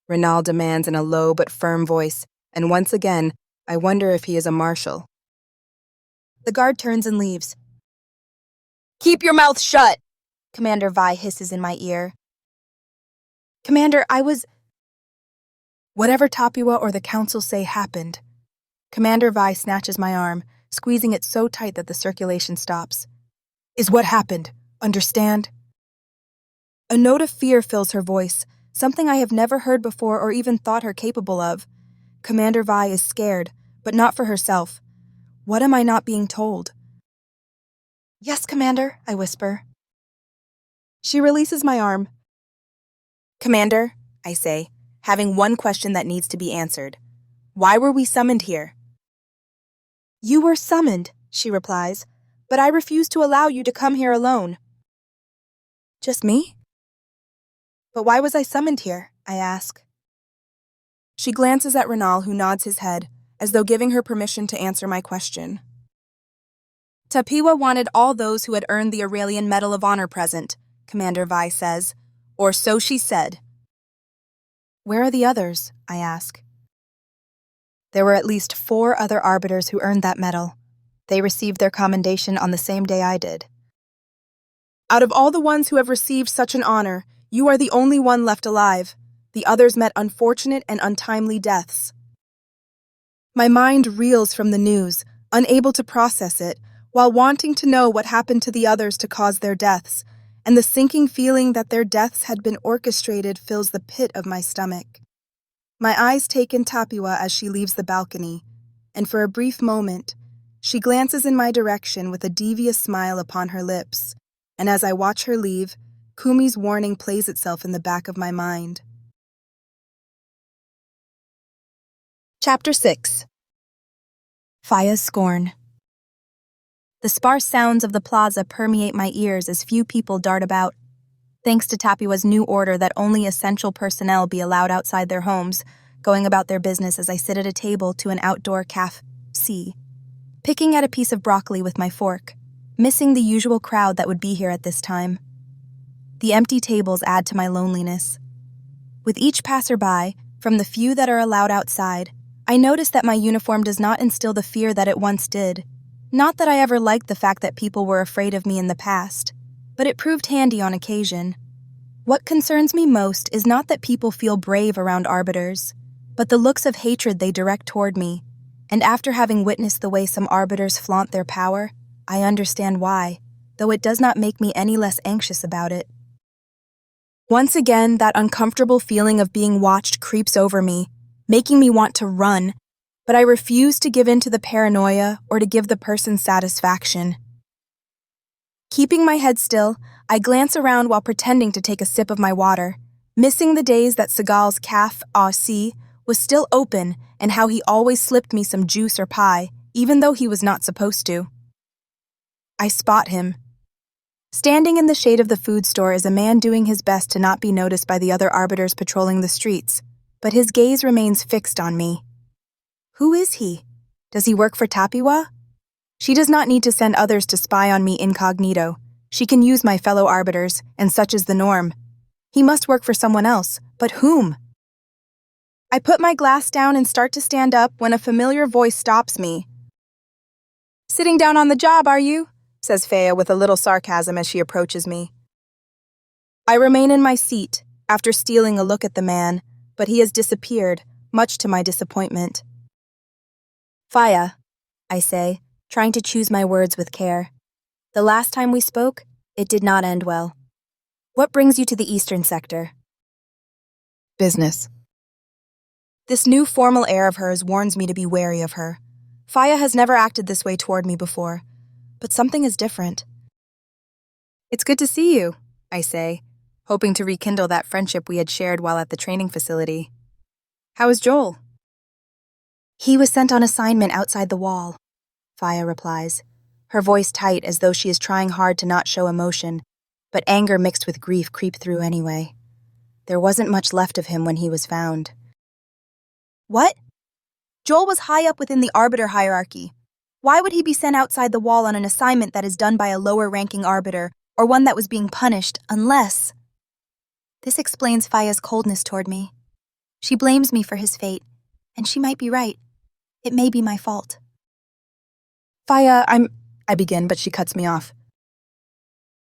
Renal demands in a low but firm voice, and once again, I wonder if he is a marshal. The guard turns and leaves. Keep your mouth shut, Commander Vi hisses in my ear. Commander, I was... Whatever Tapiwa or the council say happened. Commander Vi snatches my arm, squeezing it so tight that the circulation stops. Is what happened, understand? A note of fear fills her voice, something I have never heard before or even thought her capable of. Commander Vi is scared, but not for herself. What am I not being told? Yes, Commander, I whisper. She releases my arm. Commander, I say, having one question that needs to be answered. Why were we summoned here? You were summoned, she replies, but I refuse to allow you to come here alone. Just me? But why was I summoned here? I ask. She glances at Renal, who nods his head, as though giving her permission to answer my question. Tapiwa wanted all those who had earned the Arelian Medal of Honor present, Commander Vi says, or so she said. Where are the others? I ask. There were at least 4 other arbiters who earned that medal. They received their commendation on the same day I did. Out of all the ones who have received such an honor, you are the only one left alive. The others met unfortunate and untimely deaths. My mind reels from the news, unable to process it, while wanting to know what happened to the others to cause their deaths, and the sinking feeling that their deaths had been orchestrated fills the pit of my stomach. My eyes take in Tapiwa as she leaves the balcony, and for a brief moment, she glances in my direction with a devious smile upon her lips, and as I watch her leave, Kumi's warning plays itself in the back of my mind. Chapter 6. Faya's Scorn. The sparse sounds of the plaza permeate my ears as few people dart about. Thanks to Tapiwa's new order that only essential personnel be allowed outside their homes, going about their business as I sit at a table to an outdoor caf-c, picking at a piece of broccoli with my fork, missing the usual crowd that would be here at this time. The empty tables add to my loneliness. With each passerby, from the few that are allowed outside, I notice that my uniform does not instill the fear that it once did. Not that I ever liked the fact that people were afraid of me in the past, but it proved handy on occasion. What concerns me most is not that people feel brave around arbiters, but the looks of hatred they direct toward me, and after having witnessed the way some arbiters flaunt their power, I understand why, though it does not make me any less anxious about it. Once again, that uncomfortable feeling of being watched creeps over me, making me want to run, but I refuse to give in to the paranoia or to give the person satisfaction. Keeping my head still, I glance around while pretending to take a sip of my water, missing the days that Segal's caf au was still open and how he always slipped me some juice or pie, even though he was not supposed to. I spot him. Standing in the shade of the food store is a man doing his best to not be noticed by the other arbiters patrolling the streets, but his gaze remains fixed on me. Who is he? Does he work for Tapiwa? She does not need to send others to spy on me incognito. She can use my fellow arbiters, and such is the norm. He must work for someone else, but whom? I put my glass down and start to stand up when a familiar voice stops me. "Sitting down on the job, are you?" says Faya with a little sarcasm as she approaches me. I remain in my seat, after stealing a look at the man, but he has disappeared, much to my disappointment. "Faya," I say, trying to choose my words with care. "The last time we spoke, it did not end well. What brings you to the eastern sector?" "Business." This new formal air of hers warns me to be wary of her. Faya has never acted this way toward me before, but something is different. "It's good to see you," I say, hoping to rekindle that friendship we had shared while at the training facility. "How is Joel?" "He was sent on assignment outside the wall," Faya replies, her voice tight as though she is trying hard to not show emotion, but anger mixed with grief creep through anyway. There wasn't much left of him when he was found. "What? Joel was high up within the arbiter hierarchy. Why would he be sent outside the wall on an assignment that is done by a lower-ranking arbiter, or one that was being punished, unless—" This explains Faya's coldness toward me. She blames me for his fate, and she might be right. It may be my fault. "Faya, I begin, but she cuts me off.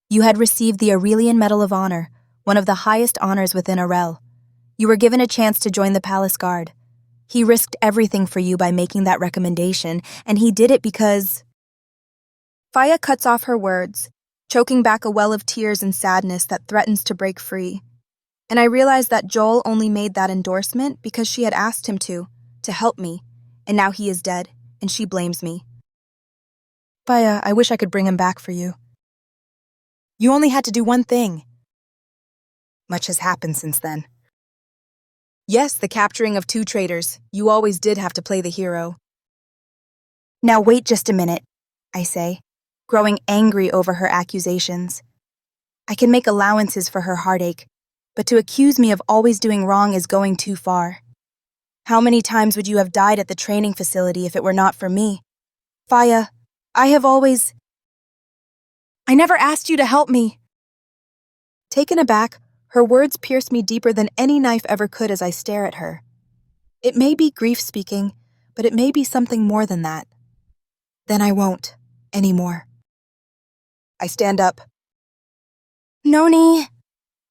You had received the Arelian Medal of Honor, one of the highest honors within Arel. You were given a chance to join the Palace Guard. He risked everything for you by making that recommendation, and he did it because—" Faya cuts off her words, choking back a well of tears and sadness that threatens to break free. And I realize that Joel only made that endorsement because she had asked him to help me, and now he is dead, and she blames me. "Faya, I wish I could bring him back for you. You only had to do one thing." Much has happened since then. Yes, the capturing of 2 traitors. You always did have to play the hero. "Now wait just a minute," I say, growing angry over her accusations. I can make allowances for her heartache, but to accuse me of always doing wrong is going too far. How many times would you have died at the training facility if it were not for me? Faya, I never asked you to help me. Taken aback, her words pierce me deeper than any knife ever could as I stare at her. It may be grief speaking, but it may be something more than that. Then I won't, anymore. I stand up. "Noni!"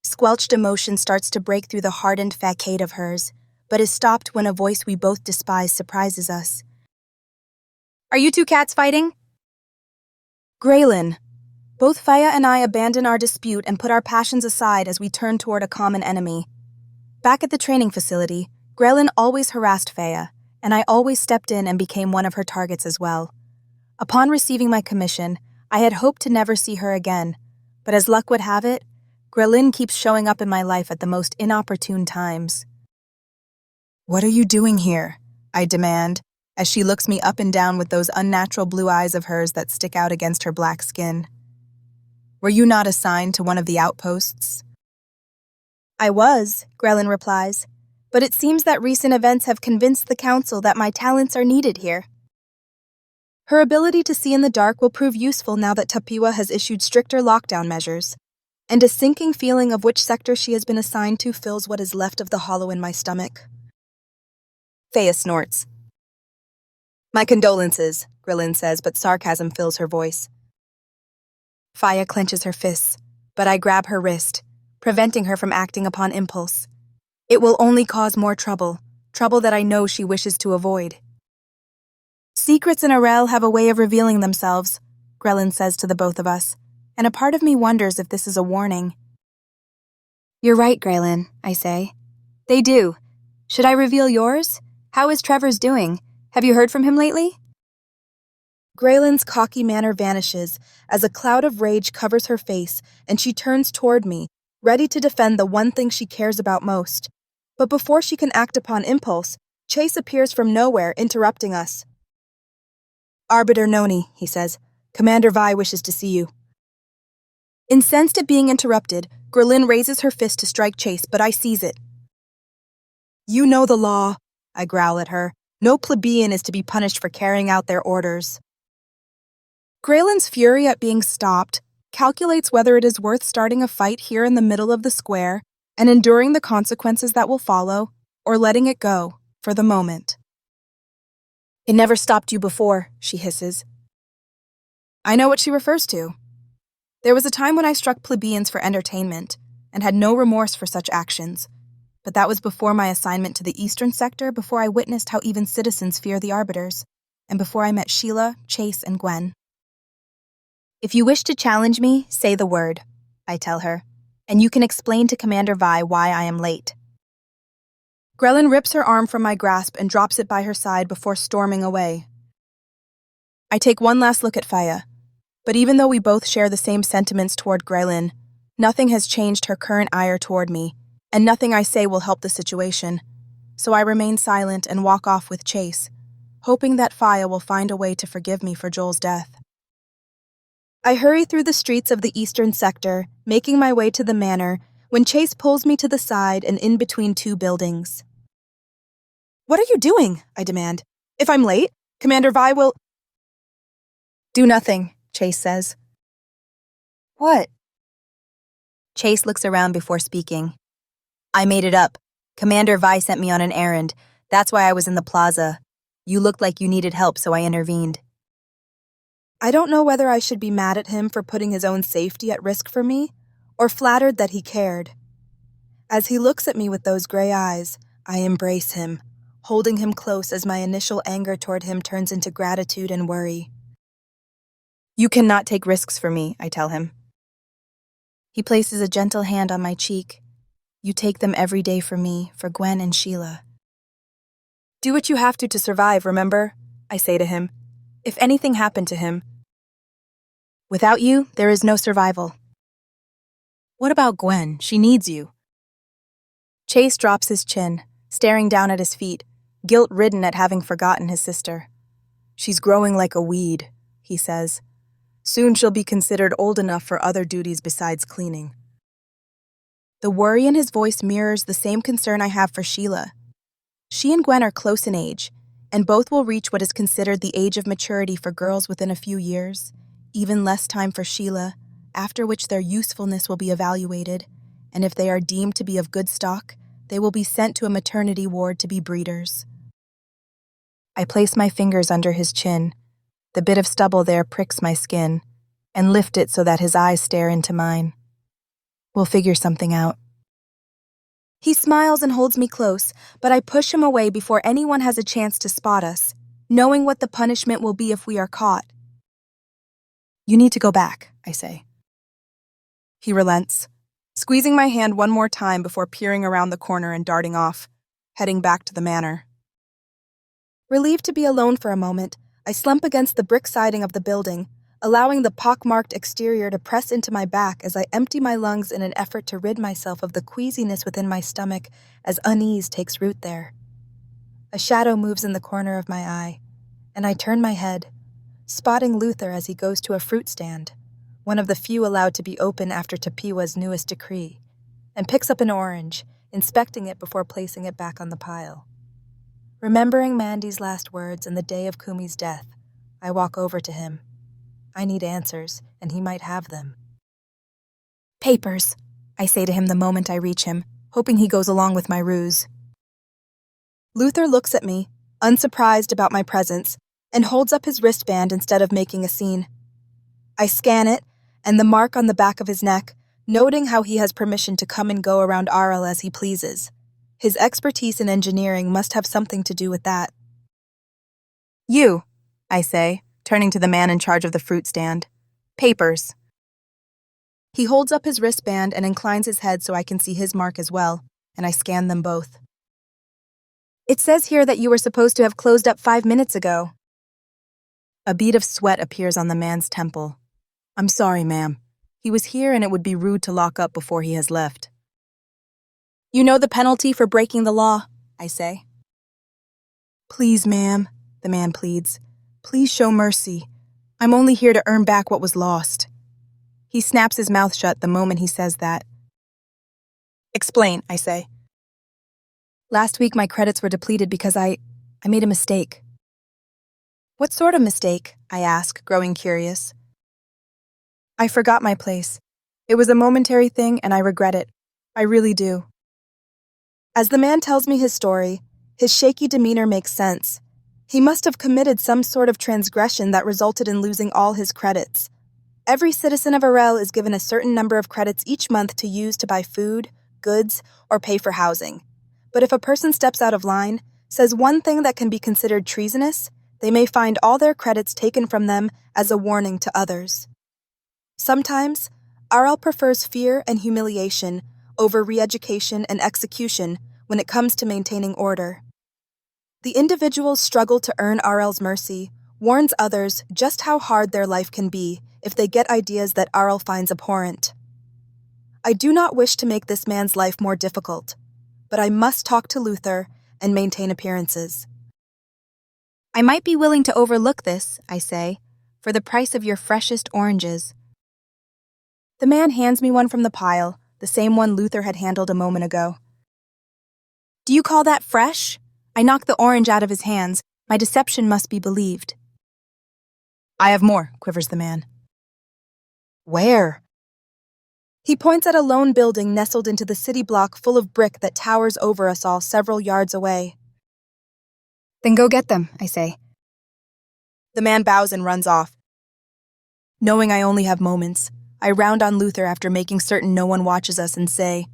Squelched emotion starts to break through the hardened facade of hers, but is stopped when a voice we both despise surprises us. "Are you 2 cats fighting?" "Graylin." Both Faya and I abandon our dispute and put our passions aside as we turn toward a common enemy. Back at the training facility, Graylin always harassed Faya, and I always stepped in and became one of her targets as well. Upon receiving my commission, I had hoped to never see her again, but as luck would have it, Graylin keeps showing up in my life at the most inopportune times. "What are you doing here?" I demand, as she looks me up and down with those unnatural blue eyes of hers that stick out against her black skin. "Were you not assigned to one of the outposts?" "I was," Graylin replies, "but it seems that recent events have convinced the council that my talents are needed here." Her ability to see in the dark will prove useful now that Tapiwa has issued stricter lockdown measures, and a sinking feeling of which sector she has been assigned to fills what is left of the hollow in my stomach. Faya snorts. "My condolences," Graylin says, but sarcasm fills her voice. Faya clenches her fists, but I grab her wrist, preventing her from acting upon impulse. It will only cause more trouble that I know she wishes to avoid. "Secrets in Arel have a way of revealing themselves," Graylin says to the both of us, and a part of me wonders if this is a warning. "You're right, Graylin," I say. "They do. Should I reveal yours? How is Trevor's doing? Have you heard from him lately?" Graylin's cocky manner vanishes as a cloud of rage covers her face and she turns toward me, ready to defend the one thing she cares about most, But before she can act upon impulse, Chase appears from nowhere, interrupting us. "Arbiter Noni," he says. "Commander Vi wishes to see you." Incensed at being interrupted, Grelin raises her fist to strike Chase, but I seize it. "You know the law," I growl at her. "No plebeian is to be punished for carrying out their orders." Grelin's fury at being stopped calculates whether it is worth starting a fight here in the middle of the square and enduring the consequences that will follow, or letting it go, for the moment. "It never stopped you before," she hisses. I know what she refers to. There was a time when I struck plebeians for entertainment, and had no remorse for such actions, but that was before my assignment to the Eastern Sector, before I witnessed how even citizens fear the arbiters, and before I met Sheila, Chase, and Gwen. "If you wish to challenge me, say the word," I tell her, "and you can explain to Commander Vi why I am late." Grelin rips her arm from my grasp and drops it by her side before storming away. I take one last look at Faya, but even though we both share the same sentiments toward Grelin, nothing has changed her current ire toward me, and nothing I say will help the situation, so I remain silent and walk off with Chase, hoping that Faya will find a way to forgive me for Joel's death. I hurry through the streets of the Eastern Sector, making my way to the manor, when Chase pulls me to the side and in between two buildings. "What are you doing?" I demand. "If I'm late, Commander Vi will—" "Do nothing," Chase says. "What?" Chase looks around before speaking. "I made it up. Commander Vi sent me on an errand. That's why I was in the plaza. You looked like you needed help, so I intervened." I don't know whether I should be mad at him for putting his own safety at risk for me, or flattered that he cared. As he looks at me with those gray eyes, I embrace him, holding him close as my initial anger toward him turns into gratitude and worry. "You cannot take risks for me," I tell him. He places a gentle hand on my cheek. "You take them every day for me, for Gwen and Sheila." "Do what you have to survive, remember?" I say to him. "If anything happened to him." "Without you, there is no survival." "What about Gwen? She needs you." Chase drops his chin, staring down at his feet, guilt-ridden at having forgotten his sister. "She's growing like a weed," he says. "Soon she'll be considered old enough for other duties besides cleaning." The worry in his voice mirrors the same concern I have for Sheila. She and Gwen are close in age, and both will reach what is considered the age of maturity for girls within a few years, even less time for Sheila, after which their usefulness will be evaluated, and if they are deemed to be of good stock, they will be sent to a maternity ward to be breeders. I place my fingers under his chin. The bit of stubble there pricks my skin, and lift it so that his eyes stare into mine. "We'll figure something out." He smiles and holds me close, but I push him away before anyone has a chance to spot us, knowing what the punishment will be if we are caught. "You need to go back," I say. He relents, squeezing my hand one more time before peering around the corner and darting off, heading back to the manor. Relieved to be alone for a moment, I slump against the brick siding of the building, allowing the pockmarked exterior to press into my back as I empty my lungs in an effort to rid myself of the queasiness within my stomach as unease takes root there. A shadow moves in the corner of my eye, and I turn my head, spotting Luther as he goes to a fruit stand, one of the few allowed to be open after Tapiwa's newest decree, and picks up an orange, inspecting it before placing it back on the pile. Remembering Mandy's last words and the day of Kumi's death, I walk over to him. I need answers, and he might have them. "Papers," I say to him the moment I reach him, hoping he goes along with my ruse. Luther looks at me, unsurprised about my presence, and holds up his wristband instead of making a scene. I scan it, and the mark on the back of his neck, noting how he has permission to come and go around Arel as he pleases. His expertise in engineering must have something to do with that. "You," I say, turning to the man in charge of the fruit stand. "Papers." He holds up his wristband and inclines his head so I can see his mark as well, and I scan them both. "It says here that you were supposed to have closed up 5 minutes ago." A bead of sweat appears on the man's temple. "I'm sorry, ma'am. He was here and it would be rude to lock up before he has left." You know the penalty for breaking the law, I say. Please, ma'am, the man pleads. Please show mercy. I'm only here to earn back what was lost. He snaps his mouth shut the moment he says that. Explain, I say. Last week my credits were depleted because I made a mistake. What sort of mistake? I ask, growing curious. I forgot my place. It was a momentary thing and I regret it. I really do. As the man tells me his story, his shaky demeanor makes sense. He must have committed some sort of transgression that resulted in losing all his credits. Every citizen of Arel is given a certain number of credits each month to use to buy food, goods, or pay for housing. But if a person steps out of line, says one thing that can be considered treasonous, they may find all their credits taken from them as a warning to others. Sometimes, Arel prefers fear and humiliation over re-education and execution when it comes to maintaining order. The individual's struggle to earn Arel's mercy warns others just how hard their life can be if they get ideas that Arel finds abhorrent. I do not wish to make this man's life more difficult, but I must talk to Luther and maintain appearances. I might be willing to overlook this, I say, for the price of your freshest oranges. The man hands me one from the pile, the same one Luther had handled a moment ago. Do you call that fresh? I knock the orange out of his hands. My deception must be believed. I have more, quivers the man. Where? He points at a lone building nestled into the city block full of brick that towers over us all several yards away. Then go get them, I say. The man bows and runs off. Knowing I only have moments, I round on Luther after making certain no one watches us and say,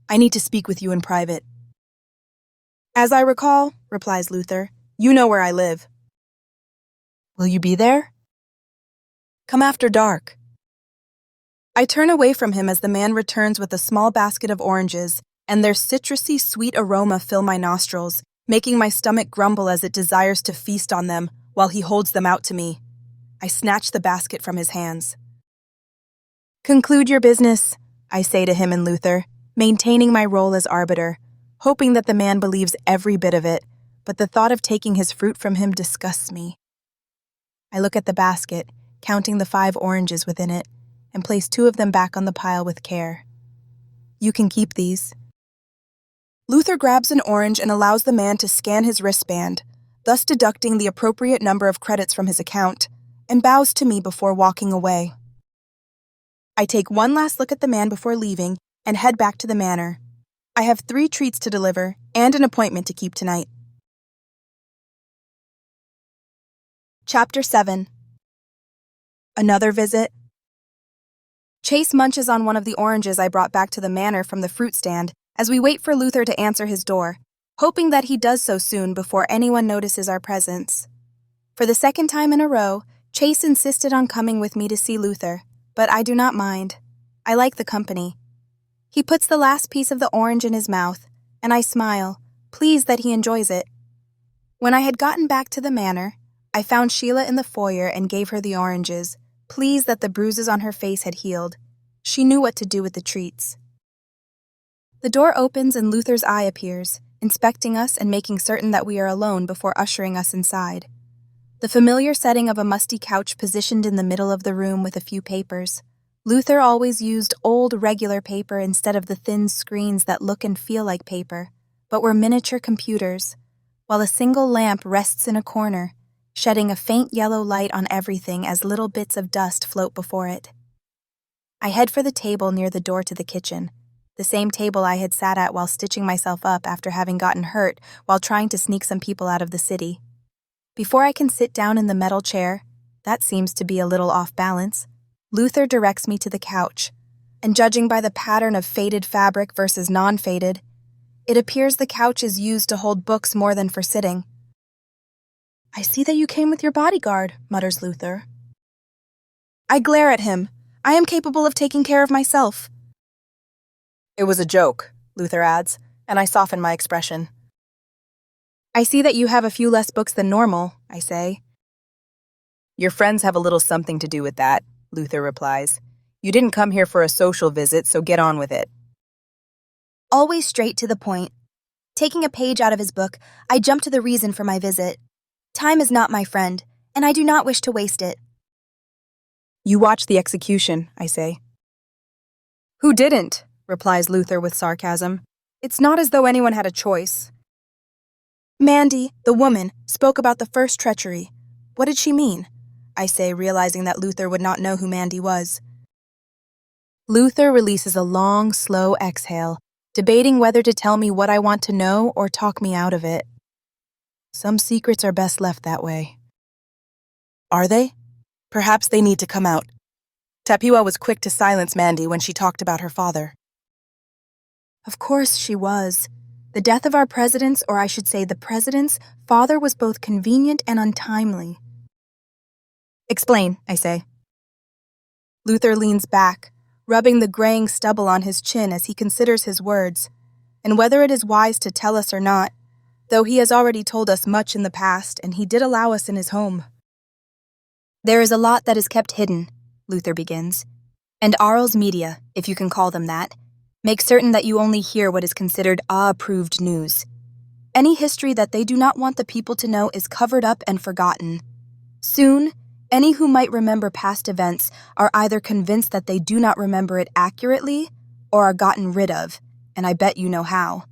I need to speak with you in private. As I recall, replies Luther, you know where I live. Will you be there? Come after dark. I turn away from him as the man returns with a small basket of oranges, and their citrusy, sweet aroma fill my nostrils, making my stomach grumble as it desires to feast on them while he holds them out to me. I snatch the basket from his hands. Conclude your business, I say to him and Luther, maintaining my role as arbiter, hoping that the man believes every bit of it, but the thought of taking his fruit from him disgusts me. I look at the basket, counting the 5 oranges within it, and place 2 of them back on the pile with care. You can keep these. Luther grabs an orange and allows the man to scan his wristband, thus deducting the appropriate number of credits from his account, and bows to me before walking away. I take one last look at the man before leaving and head back to the manor. I have 3 treats to deliver and an appointment to keep tonight. Chapter 7. Another visit. Chase munches on one of the oranges I brought back to the manor from the fruit stand as we wait for Luther to answer his door, hoping that he does so soon before anyone notices our presence. For the second time in a row, Chase insisted on coming with me to see Luther, but I do not mind. I like the company. He puts the last piece of the orange in his mouth, and I smile, pleased that he enjoys it. When I had gotten back to the manor, I found Sheila in the foyer and gave her the oranges, pleased that the bruises on her face had healed. She knew what to do with the treats. The door opens and Luther's eye appears, inspecting us and making certain that we are alone before ushering us inside. The familiar setting of a musty couch positioned in the middle of the room with a few papers. Luther always used old, regular paper instead of the thin screens that look and feel like paper, but were miniature computers, while a single lamp rests in a corner, shedding a faint yellow light on everything as little bits of dust float before it. I head for the table near the door to the kitchen, the same table I had sat at while stitching myself up after having gotten hurt while trying to sneak some people out of the city. Before I can sit down in the metal chair, that seems to be a little off balance, Luther directs me to the couch, and judging by the pattern of faded fabric versus non-faded, it appears the couch is used to hold books more than for sitting. I see that you came with your bodyguard, mutters Luther. I glare at him. I am capable of taking care of myself. It was a joke, Luther adds, and I soften my expression. I see that you have a few less books than normal, I say. Your friends have a little something to do with that, Luther replies. You didn't come here for a social visit, so get on with it. always straight to the point. Taking a page out of his book, I jump to the reason for my visit. Time is not my friend, and I do not wish to waste it. You watched the execution, I say. Who didn't? Replies Luther with sarcasm. It's not as though anyone had a choice. Mandy, the woman, spoke about the first treachery. What did she mean? I say, realizing that Luther would not know who Mandy was. Luther releases a long, slow exhale, debating whether to tell me what I want to know or talk me out of it. Some secrets are best left that way. Are they? Perhaps they need to come out. Tapiwa was quick to silence Mandy when she talked about her father. Of course she was. The death of our president's, or I should say the president's, father was both convenient and untimely. Explain, I say. Luther leans back, rubbing the graying stubble on his chin as he considers his words, and whether it is wise to tell us or not, though he has already told us much in the past and he did allow us in his home. There is a lot that is kept hidden, Luther begins, and Arel's media, if you can call them that, make certain that you only hear what is considered approved news. Any history that they do not want the people to know is covered up and forgotten. Soon, any who might remember past events are either convinced that they do not remember it accurately or are gotten rid of, and I bet you know how.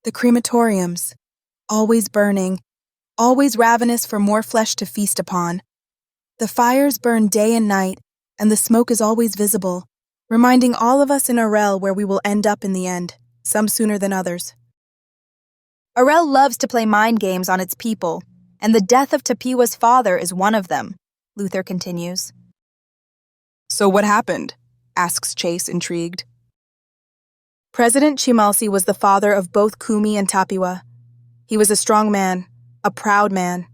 The crematoriums, always burning, always ravenous for more flesh to feast upon. The fires burn day and night, and the smoke is always visible, reminding all of us in Arel where we will end up in the end, some sooner than others. Arel loves to play mind games on its people, and the death of Tapiwa's father is one of them, Luther continues. So what happened? Asks Chase, intrigued. President Chimalsi was the father of both Kumi and Tapiwa. He was a strong man, a proud man.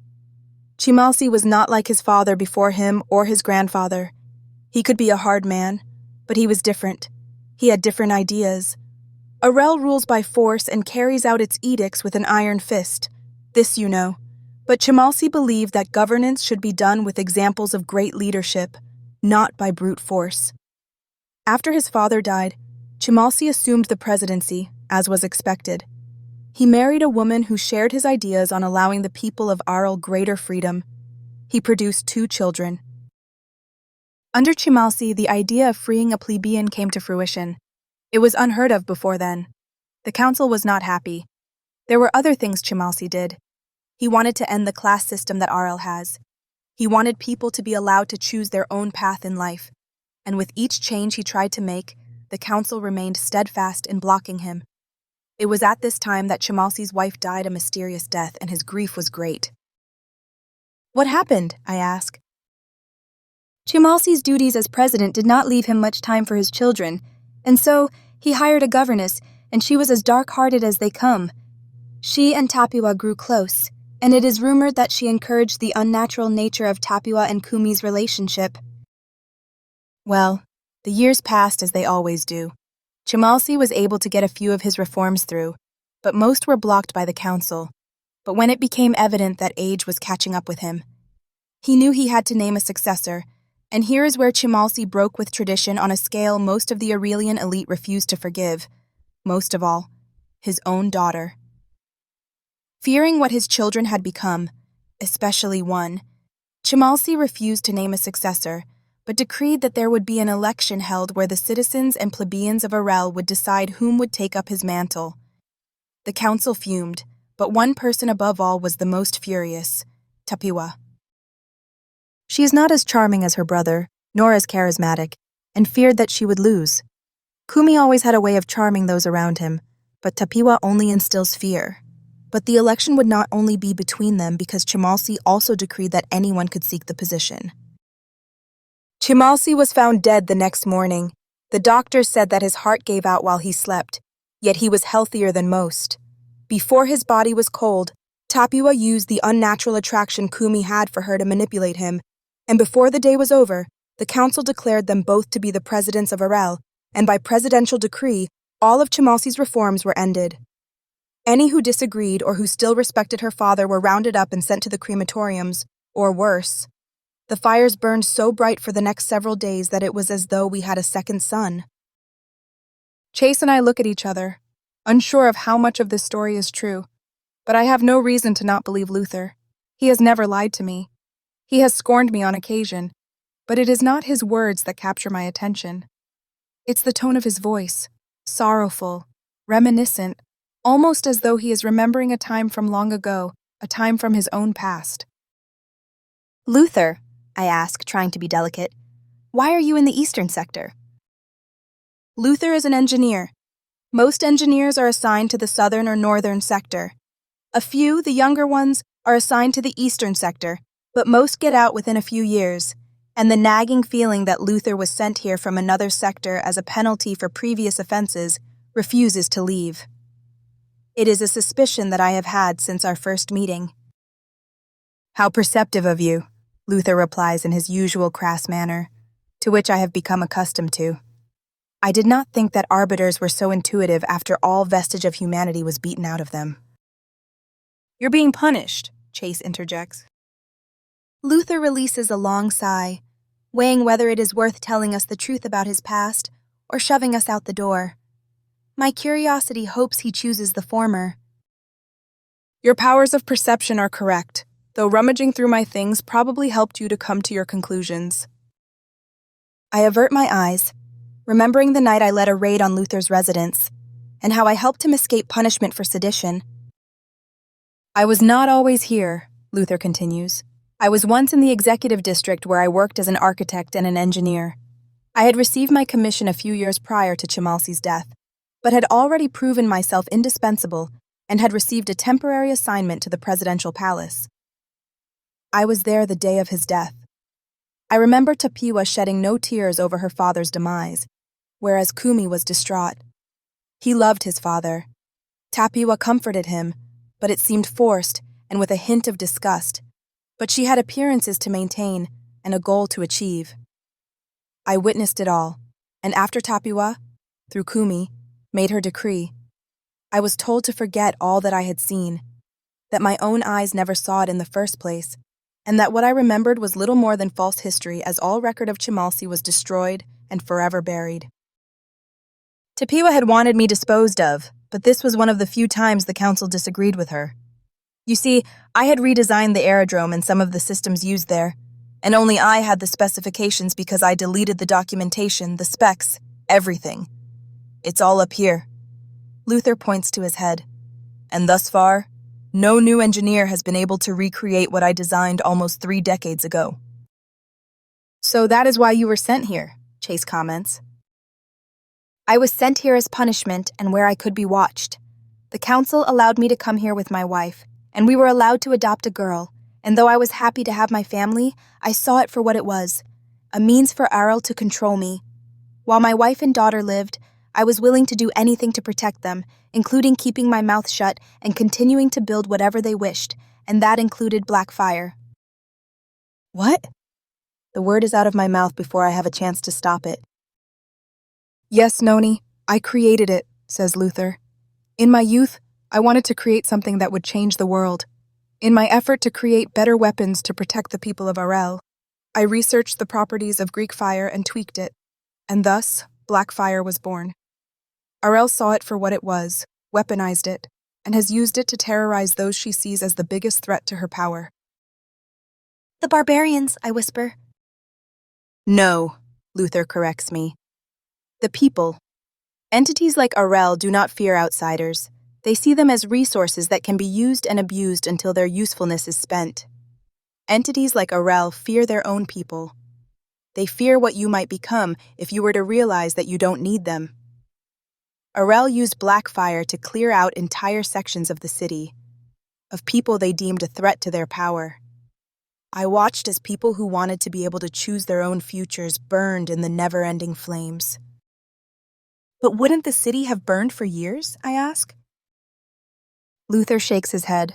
Chimalsi was not like his father before him or his grandfather. He could be a hard man, but he was different. He had different ideas. Arel rules by force and carries out its edicts with an iron fist. This you know. But Chimalsi believed that governance should be done with examples of great leadership, not by brute force. After his father died, Chimalsi assumed the presidency, as was expected. He married a woman who shared his ideas on allowing the people of Arel greater freedom. He produced 2 children. Under Chimalsi, the idea of freeing a plebeian came to fruition. It was unheard of before then. The council was not happy. There were other things Chimalsi did. He wanted to end the class system that Arel has. He wanted people to be allowed to choose their own path in life, and with each change he tried to make, the council remained steadfast in blocking him. It was at this time that Chimalsi's wife died a mysterious death, and his grief was great. What happened? I ask. Chimalsi's duties as president did not leave him much time for his children, and so he hired a governess, and she was as dark-hearted as they come. She and Tapiwa grew close, and it is rumored that she encouraged the unnatural nature of Tapiwa and Kumi's relationship. Well, the years passed as they always do. Chimalsi was able to get a few of his reforms through, but most were blocked by the council. But when it became evident that age was catching up with him, he knew he had to name a successor, and here is where Chimalsi broke with tradition on a scale most of the Arelian elite refused to forgive. Most of all, his own daughter. Fearing what his children had become, especially one, Chimalsi refused to name a successor, but decreed that there would be an election held where the citizens and plebeians of Arel would decide whom would take up his mantle. The council fumed, but one person above all was the most furious, Tapiwa. She is not as charming as her brother, nor as charismatic, and feared that she would lose. Kumi always had a way of charming those around him, but Tapiwa only instills fear. But the election would not only be between them because Chimalsi also decreed that anyone could seek the position. Chimalsi was found dead the next morning. The doctors said that his heart gave out while he slept, yet he was healthier than most. Before his body was cold, Tapiwa used the unnatural attraction Kumi had for her to manipulate him, and before the day was over, the council declared them both to be the presidents of Arel, and by presidential decree, all of Chimalsi's reforms were ended. Any who disagreed or who still respected her father were rounded up and sent to the crematoriums, or worse. The fires burned so bright for the next several days that it was as though we had a second sun. Chase and I look at each other, unsure of how much of this story is true, but I have no reason to not believe Luther. He has never lied to me. He has scorned me on occasion, but it is not his words that capture my attention. It's the tone of his voice, sorrowful, reminiscent, almost as though he is remembering a time from long ago, a time from his own past. Luther, I ask, trying to be delicate, why are you in the eastern sector? Luther is an engineer. Most engineers are assigned to the southern or northern sector. A few, the younger ones, are assigned to the eastern sector, but most get out within a few years, and the nagging feeling that Luther was sent here from another sector as a penalty for previous offenses refuses to leave. It is a suspicion that I have had since our first meeting. How perceptive of you, Luther replies in his usual crass manner, to which I have become accustomed to. I did not think that arbiters were so intuitive after all vestige of humanity was beaten out of them. You're being punished, Chase interjects. Luther releases a long sigh, weighing whether it is worth telling us the truth about his past or shoving us out the door. My curiosity hopes he chooses the former. Your powers of perception are correct, though rummaging through my things probably helped you to come to your conclusions. I avert my eyes, remembering the night I led a raid on Luther's residence, and how I helped him escape punishment for sedition. I was not always here, Luther continues. I was once in the executive district where I worked as an architect and an engineer. I had received my commission a few years prior to Chimalsi's death, but had already proven myself indispensable and had received a temporary assignment to the presidential palace. I was there the day of his death. I remember Tapiwa shedding no tears over her father's demise, whereas Kumi was distraught. He loved his father. Tapiwa comforted him, but it seemed forced and with a hint of disgust. But she had appearances to maintain and a goal to achieve. I witnessed it all, and after Tapiwa, through Kumi, made her decree, I was told to forget all that I had seen, that my own eyes never saw it in the first place, and that what I remembered was little more than false history as all record of Chimalsi was destroyed and forever buried. Tapiwa had wanted me disposed of, but this was one of the few times the council disagreed with her. You see, I had redesigned the aerodrome and some of the systems used there, and only I had the specifications because I deleted the documentation, the specs, everything. It's all up here. Luther points to his head. And thus far, no new engineer has been able to recreate what I designed almost 3 decades ago. So that is why you were sent here, Chase comments. I was sent here as punishment and where I could be watched. The council allowed me to come here with my wife, and we were allowed to adopt a girl, and though I was happy to have my family, I saw it for what it was, a means for Arel to control me. While my wife and daughter lived, I was willing to do anything to protect them, including keeping my mouth shut and continuing to build whatever they wished, and that included Blackfire. What? The word is out of my mouth before I have a chance to stop it. Yes, Noni, I created it, says Luther. In my youth, I wanted to create something that would change the world. In my effort to create better weapons to protect the people of Arel, I researched the properties of Greek fire and tweaked it, and thus, Blackfire was born. Arel saw it for what it was, weaponized it, and has used it to terrorize those she sees as the biggest threat to her power. The barbarians, I whisper. No, Luther corrects me. The people. Entities like Arel do not fear outsiders. They see them as resources that can be used and abused until their usefulness is spent. Entities like Arel fear their own people. They fear what you might become if you were to realize that you don't need them. Arel used Blackfire to clear out entire sections of the city, of people they deemed a threat to their power. I watched as people who wanted to be able to choose their own futures burned in the never-ending flames. But wouldn't the city have burned for years, I ask? Luther shakes his head.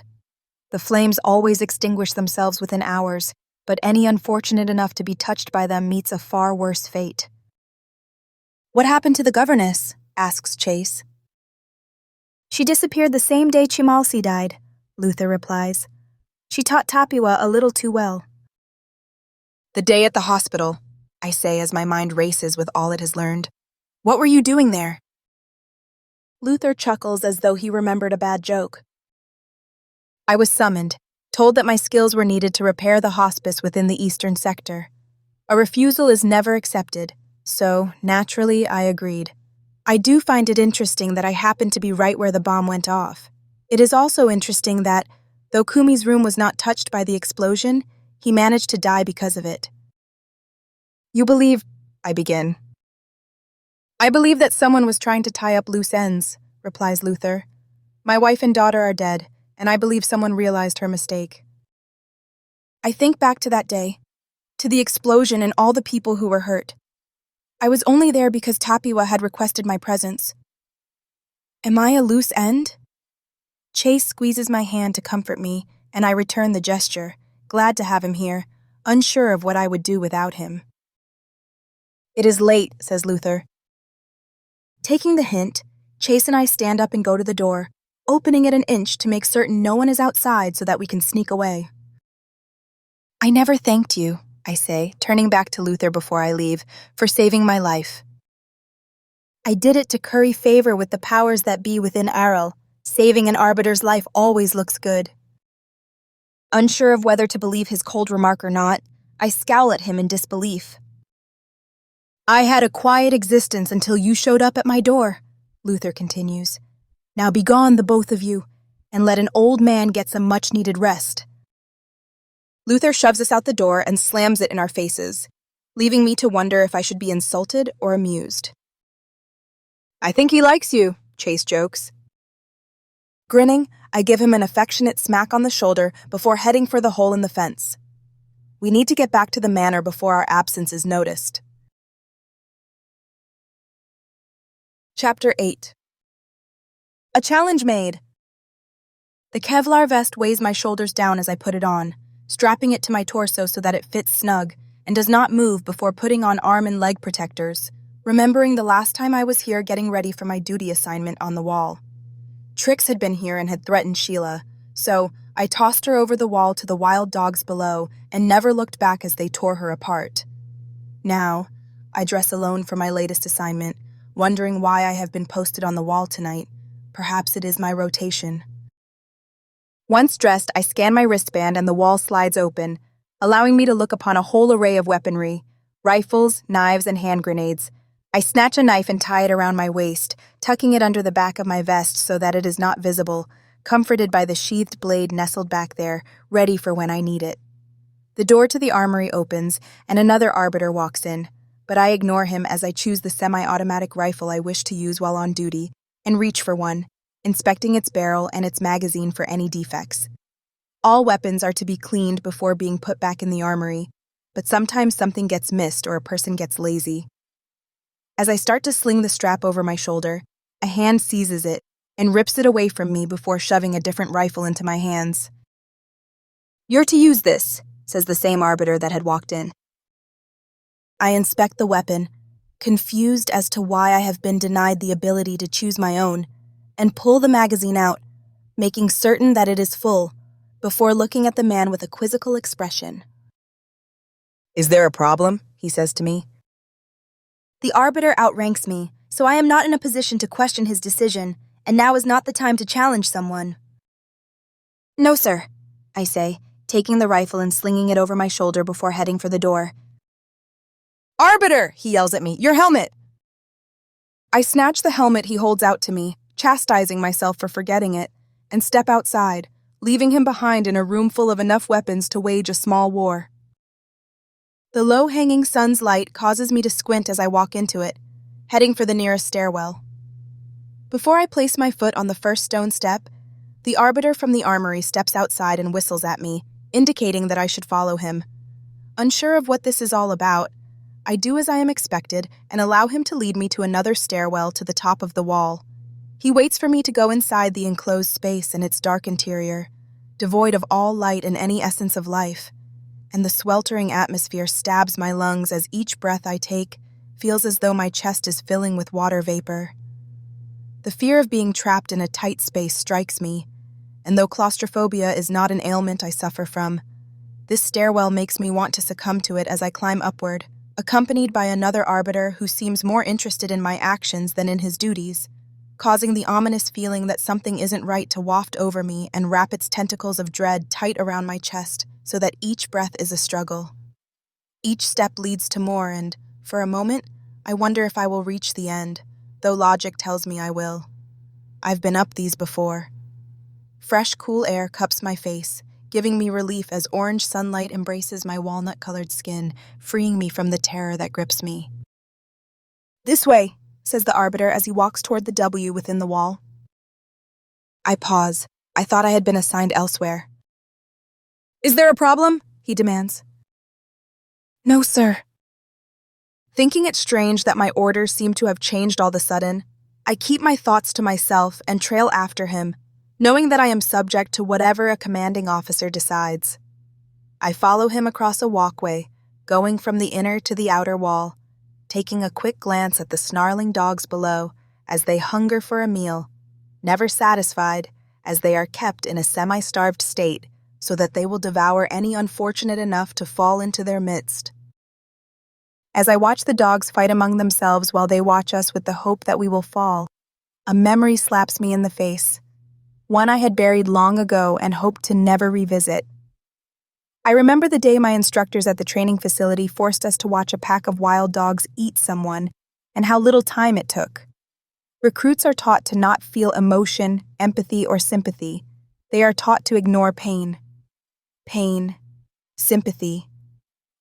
The flames always extinguish themselves within hours, but any unfortunate enough to be touched by them meets a far worse fate. What happened to the governess? Asks Chase. She disappeared the same day Chimalsi died, Luther replies. She taught Tapiwa a little too well. The day at the hospital, I say as my mind races with all it has learned. What were you doing there? Luther chuckles as though he remembered a bad joke. I was summoned, told that my skills were needed to repair the hospice within the eastern sector. A refusal is never accepted, so, naturally, I agreed. I do find it interesting that I happened to be right where the bomb went off. It is also interesting that, though Kumi's room was not touched by the explosion, he managed to die because of it. You believe, I begin. I believe that someone was trying to tie up loose ends, replies Luther. My wife and daughter are dead, and I believe someone realized her mistake. I think back to that day, to the explosion and all the people who were hurt. I was only there because Tapiwa had requested my presence. Am I a loose end? Chase squeezes my hand to comfort me, and I return the gesture, glad to have him here, unsure of what I would do without him. It is late, says Luther. Taking the hint, Chase and I stand up and go to the door, opening it an inch to make certain no one is outside so that we can sneak away. I never thanked you, I say, turning back to Luther before I leave, for saving my life. I did it to curry favor with the powers that be within Arel. Saving an arbiter's life always looks good. Unsure of whether to believe his cold remark or not, I scowl at him in disbelief. I had a quiet existence until you showed up at my door, Luther continues. Now begone, the both of you, and let an old man get some much-needed rest. Luther shoves us out the door and slams it in our faces, leaving me to wonder if I should be insulted or amused. I think he likes you, Chase jokes. Grinning, I give him an affectionate smack on the shoulder before heading for the hole in the fence. We need to get back to the manor before our absence is noticed. Chapter 8. A challenge made. The Kevlar vest weighs my shoulders down as I put it on, strapping it to my torso so that it fits snug and does not move before putting on arm and leg protectors, remembering the last time I was here getting ready for my duty assignment on the wall. Trix had been here and had threatened Sheila, so I tossed her over the wall to the wild dogs below and never looked back as they tore her apart. Now, I dress alone for my latest assignment, wondering why I have been posted on the wall tonight. Perhaps it is my rotation. Once dressed, I scan my wristband and the wall slides open, allowing me to look upon a whole array of weaponry, rifles, knives, and hand grenades. I snatch a knife and tie it around my waist, tucking it under the back of my vest so that it is not visible, comforted by the sheathed blade nestled back there, ready for when I need it. The door to the armory opens, and another arbiter walks in, but I ignore him as I choose the semi-automatic rifle I wish to use while on duty, and reach for one, inspecting its barrel and its magazine for any defects. All weapons are to be cleaned before being put back in the armory, but sometimes something gets missed or a person gets lazy. As I start to sling the strap over my shoulder, a hand seizes it and rips it away from me before shoving a different rifle into my hands. You're to use this, says the same arbiter that had walked in. I inspect the weapon, confused as to why I have been denied the ability to choose my own, and pull the magazine out, making certain that it is full, before looking at the man with a quizzical expression. Is there a problem? He says to me. The arbiter outranks me, so I am not in a position to question his decision, and now is not the time to challenge someone. No, sir, I say, taking the rifle and slinging it over my shoulder before heading for the door. Arbiter, he yells at me, your helmet! I snatch the helmet he holds out to me, chastising myself for forgetting it, and step outside, leaving him behind in a room full of enough weapons to wage a small war. The low-hanging sun's light causes me to squint as I walk into it, heading for the nearest stairwell. Before I place my foot on the first stone step, the arbiter from the armory steps outside and whistles at me, indicating that I should follow him. Unsure of what this is all about, I do as I am expected and allow him to lead me to another stairwell to the top of the wall. He waits for me to go inside the enclosed space and its dark interior, devoid of all light and any essence of life, and the sweltering atmosphere stabs my lungs as each breath I take feels as though my chest is filling with water vapor. The fear of being trapped in a tight space strikes me, and though claustrophobia is not an ailment I suffer from, this stairwell makes me want to succumb to it as I climb upward, accompanied by another arbiter who seems more interested in my actions than in his duties. causing the ominous feeling that something isn't right to waft over me and wrap its tentacles of dread tight around my chest so that each breath is a struggle. Each step leads to more, and, for a moment, I wonder if I will reach the end, though logic tells me I will. I've been up these before. Fresh, cool air cups my face, giving me relief as orange sunlight embraces my walnut-colored skin, freeing me from the terror that grips me. "This way," says the arbiter as he walks toward the W within the wall. I pause. I thought I had been assigned elsewhere. "Is there a problem?" he demands. "No, sir." Thinking it strange that my orders seem to have changed all of a sudden, I keep my thoughts to myself and trail after him, knowing that I am subject to whatever a commanding officer decides. I follow him across a walkway, going from the inner to the outer wall, taking a quick glance at the snarling dogs below as they hunger for a meal, never satisfied as they are kept in a semi-starved state so that they will devour any unfortunate enough to fall into their midst. As I watch the dogs fight among themselves while they watch us with the hope that we will fall, a memory slaps me in the face, one I had buried long ago and hoped to never revisit. I remember the day my instructors at the training facility forced us to watch a pack of wild dogs eat someone, and how little time it took. Recruits are taught to not feel emotion, empathy, or sympathy. They are taught to ignore pain. Pain, sympathy.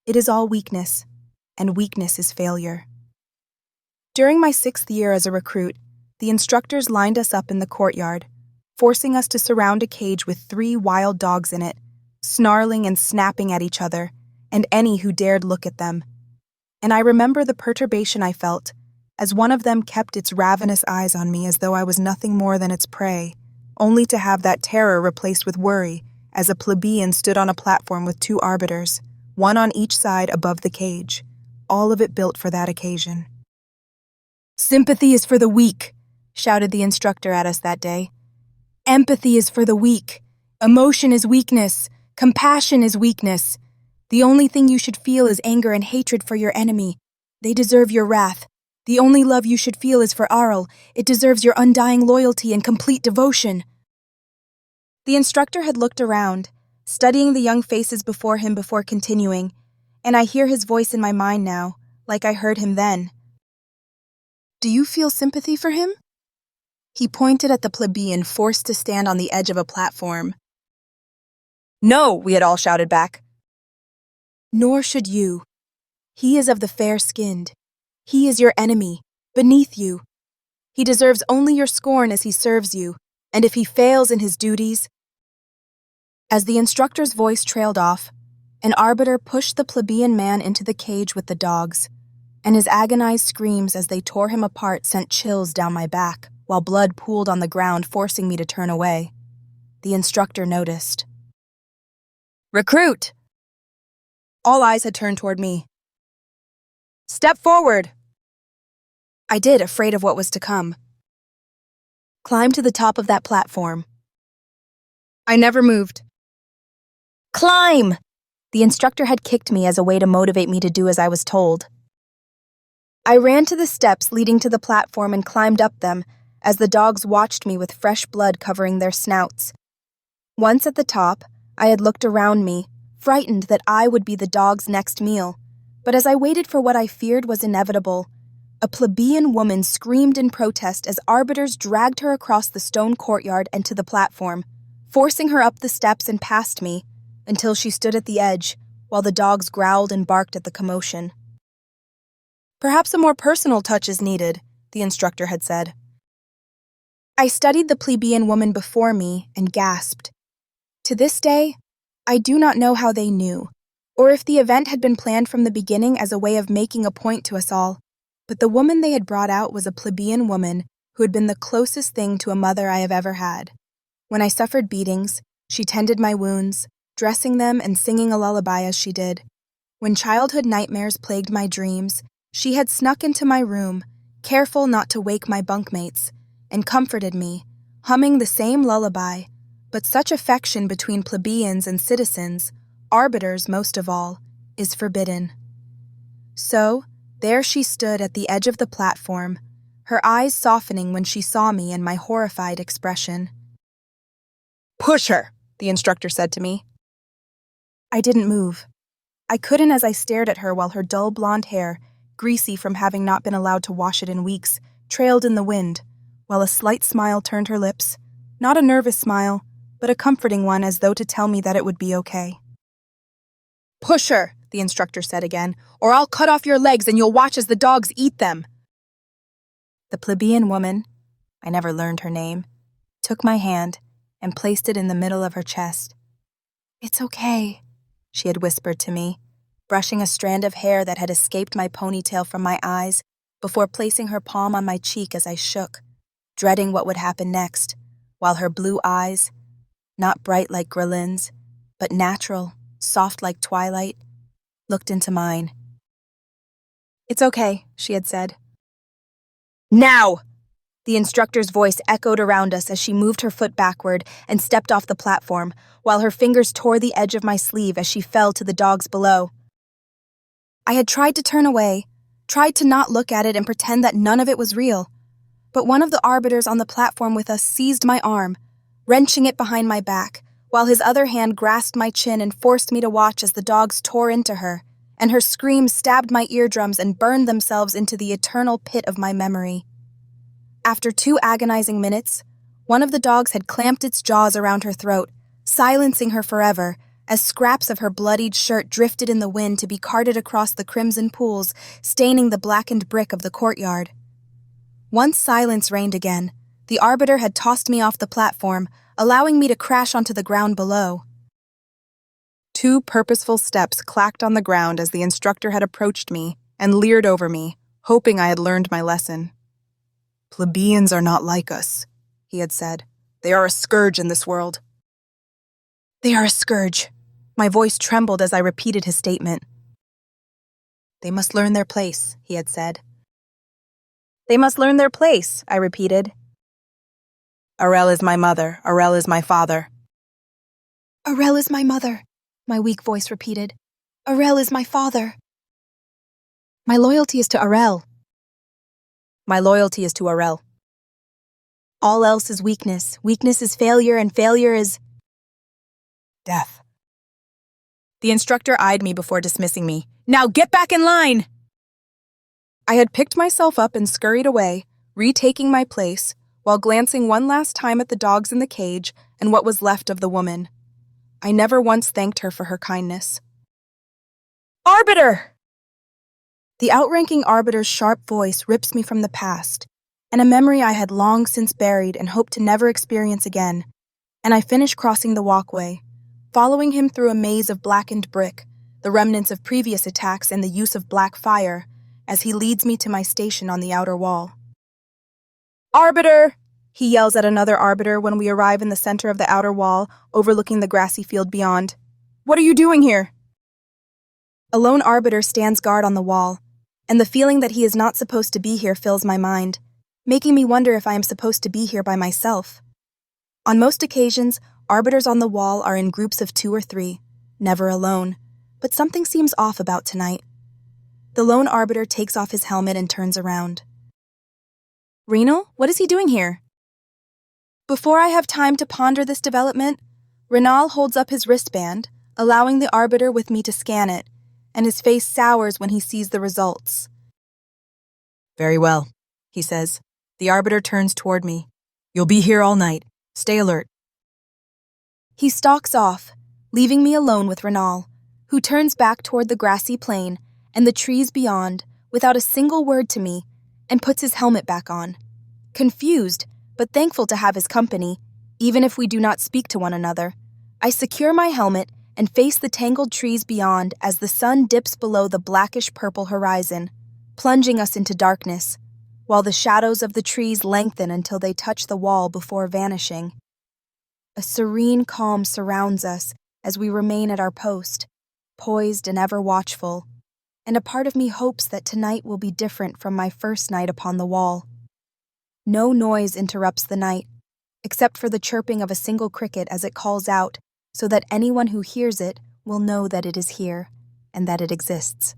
It is all weakness, and weakness is failure. During my 6th year as a recruit, the instructors lined us up in the courtyard, forcing us to surround a cage with 3 wild dogs in it, snarling and snapping at each other, and any who dared look at them. And I remember the perturbation I felt, as one of them kept its ravenous eyes on me as though I was nothing more than its prey, only to have that terror replaced with worry, as a plebeian stood on a platform with 2 arbiters, one on each side above the cage, all of it built for that occasion. "Sympathy is for the weak," shouted the instructor at us that day. "Empathy is for the weak. Emotion is weakness. Compassion is weakness. The only thing you should feel is anger and hatred for your enemy. They deserve your wrath. The only love you should feel is for Arel. It deserves your undying loyalty and complete devotion." The instructor had looked around, studying the young faces before him before continuing, and I hear his voice in my mind now, like I heard him then. "Do you feel sympathy for him?" He pointed at the plebeian forced to stand on the edge of a platform. "No," we had all shouted back. "Nor should you. He is of the fair-skinned. He is your enemy, beneath you. He deserves only your scorn as he serves you, and if he fails in his duties—" As the instructor's voice trailed off, an arbiter pushed the plebeian man into the cage with the dogs, and his agonized screams as they tore him apart sent chills down my back, while blood pooled on the ground, forcing me to turn away. The instructor noticed. "Recruit!" All eyes had turned toward me. "Step forward!" I did, afraid of what was to come. "Climb to the top of that platform." I never moved. "Climb!" The instructor had kicked me as a way to motivate me to do as I was told. I ran to the steps leading to the platform and climbed up them as the dogs watched me with fresh blood covering their snouts. Once at the top, I had looked around me, frightened that I would be the dog's next meal, but as I waited for what I feared was inevitable, a plebeian woman screamed in protest as arbiters dragged her across the stone courtyard and to the platform, forcing her up the steps and past me, until she stood at the edge, while the dogs growled and barked at the commotion. "Perhaps a more personal touch is needed," the instructor had said. I studied the plebeian woman before me and gasped. To this day, I do not know how they knew, or if the event had been planned from the beginning as a way of making a point to us all, but the woman they had brought out was a plebeian woman who had been the closest thing to a mother I have ever had. When I suffered beatings, she tended my wounds, dressing them and singing a lullaby as she did. When childhood nightmares plagued my dreams, she had snuck into my room, careful not to wake my bunkmates, and comforted me, humming the same lullaby, but such affection between plebeians and citizens, arbiters most of all, is forbidden. So, there she stood at the edge of the platform, her eyes softening when she saw me and my horrified expression. "Push her," the instructor said to me. I didn't move. I couldn't as I stared at her while her dull blonde hair, greasy from having not been allowed to wash it in weeks, trailed in the wind, while a slight smile turned her lips, not a nervous smile, but a comforting one as though to tell me that it would be okay. "Push her," the instructor said again, "or I'll cut off your legs and you'll watch as the dogs eat them." The plebeian woman, I never learned her name, took my hand and placed it in the middle of her chest. "It's okay," she had whispered to me, brushing a strand of hair that had escaped my ponytail from my eyes before placing her palm on my cheek as I shook, dreading what would happen next, while her blue eyes, not bright like Grelyn's, but natural, soft like twilight, looked into mine. "It's okay," she had said. "Now!" The instructor's voice echoed around us as she moved her foot backward and stepped off the platform, while her fingers tore the edge of my sleeve as she fell to the dogs below. I had tried to turn away, tried to not look at it and pretend that none of it was real, but one of the arbiters on the platform with us seized my arm, wrenching it behind my back, while his other hand grasped my chin and forced me to watch as the dogs tore into her, and her screams stabbed my eardrums and burned themselves into the eternal pit of my memory. After 2 agonizing minutes, one of the dogs had clamped its jaws around her throat, silencing her forever, as scraps of her bloodied shirt drifted in the wind to be carted across the crimson pools, staining the blackened brick of the courtyard. Once silence reigned again, the arbiter had tossed me off the platform, allowing me to crash onto the ground below. 2 purposeful steps clacked on the ground as the instructor had approached me and leered over me, hoping I had learned my lesson. "Plebeians are not like us," he had said. "They are a scourge in this world." "They are a scourge." My voice trembled as I repeated his statement. "They must learn their place," he had said. "They must learn their place," I repeated. "Arel is my mother, Arel is my father." "Arel is my mother," my weak voice repeated. "Arel is my father." "My loyalty is to Arel." "My loyalty is to Arel." "All else is weakness. Weakness is failure, and failure is death." The instructor eyed me before dismissing me. "Now get back in line!" I had picked myself up and scurried away, retaking my place, while glancing one last time at the dogs in the cage and what was left of the woman. I never once thanked her for her kindness. "Arbiter!" The outranking arbiter's sharp voice rips me from the past, and a memory I had long since buried and hoped to never experience again, and I finish crossing the walkway, following him through a maze of blackened brick, the remnants of previous attacks and the use of black fire, as he leads me to my station on the outer wall. "Arbiter!" he yells at another arbiter when we arrive in the center of the outer wall, overlooking the grassy field beyond. "What are you doing here?" A lone arbiter stands guard on the wall, and the feeling that he is not supposed to be here fills my mind, making me wonder if I am supposed to be here by myself. On most occasions, arbiters on the wall are in groups of 2 or 3, never alone, but something seems off about tonight. The lone arbiter takes off his helmet and turns around. "Renal, what is he doing here?" Before I have time to ponder this development, Renal holds up his wristband, allowing the arbiter with me to scan it, and his face sours when he sees the results. "Very well," he says. The arbiter turns toward me. "You'll be here all night. Stay alert." He stalks off, leaving me alone with Renal, who turns back toward the grassy plain and the trees beyond without a single word to me and puts his helmet back on. Confused, but thankful to have his company, even if we do not speak to one another, I secure my helmet and face the tangled trees beyond as the sun dips below the blackish-purple horizon, plunging us into darkness, while the shadows of the trees lengthen until they touch the wall before vanishing. A serene calm surrounds us as we remain at our post, poised and ever watchful, and a part of me hopes that tonight will be different from my first night upon the wall. No noise interrupts the night, except for the chirping of a single cricket as it calls out, so that anyone who hears it will know that it is here, and that it exists.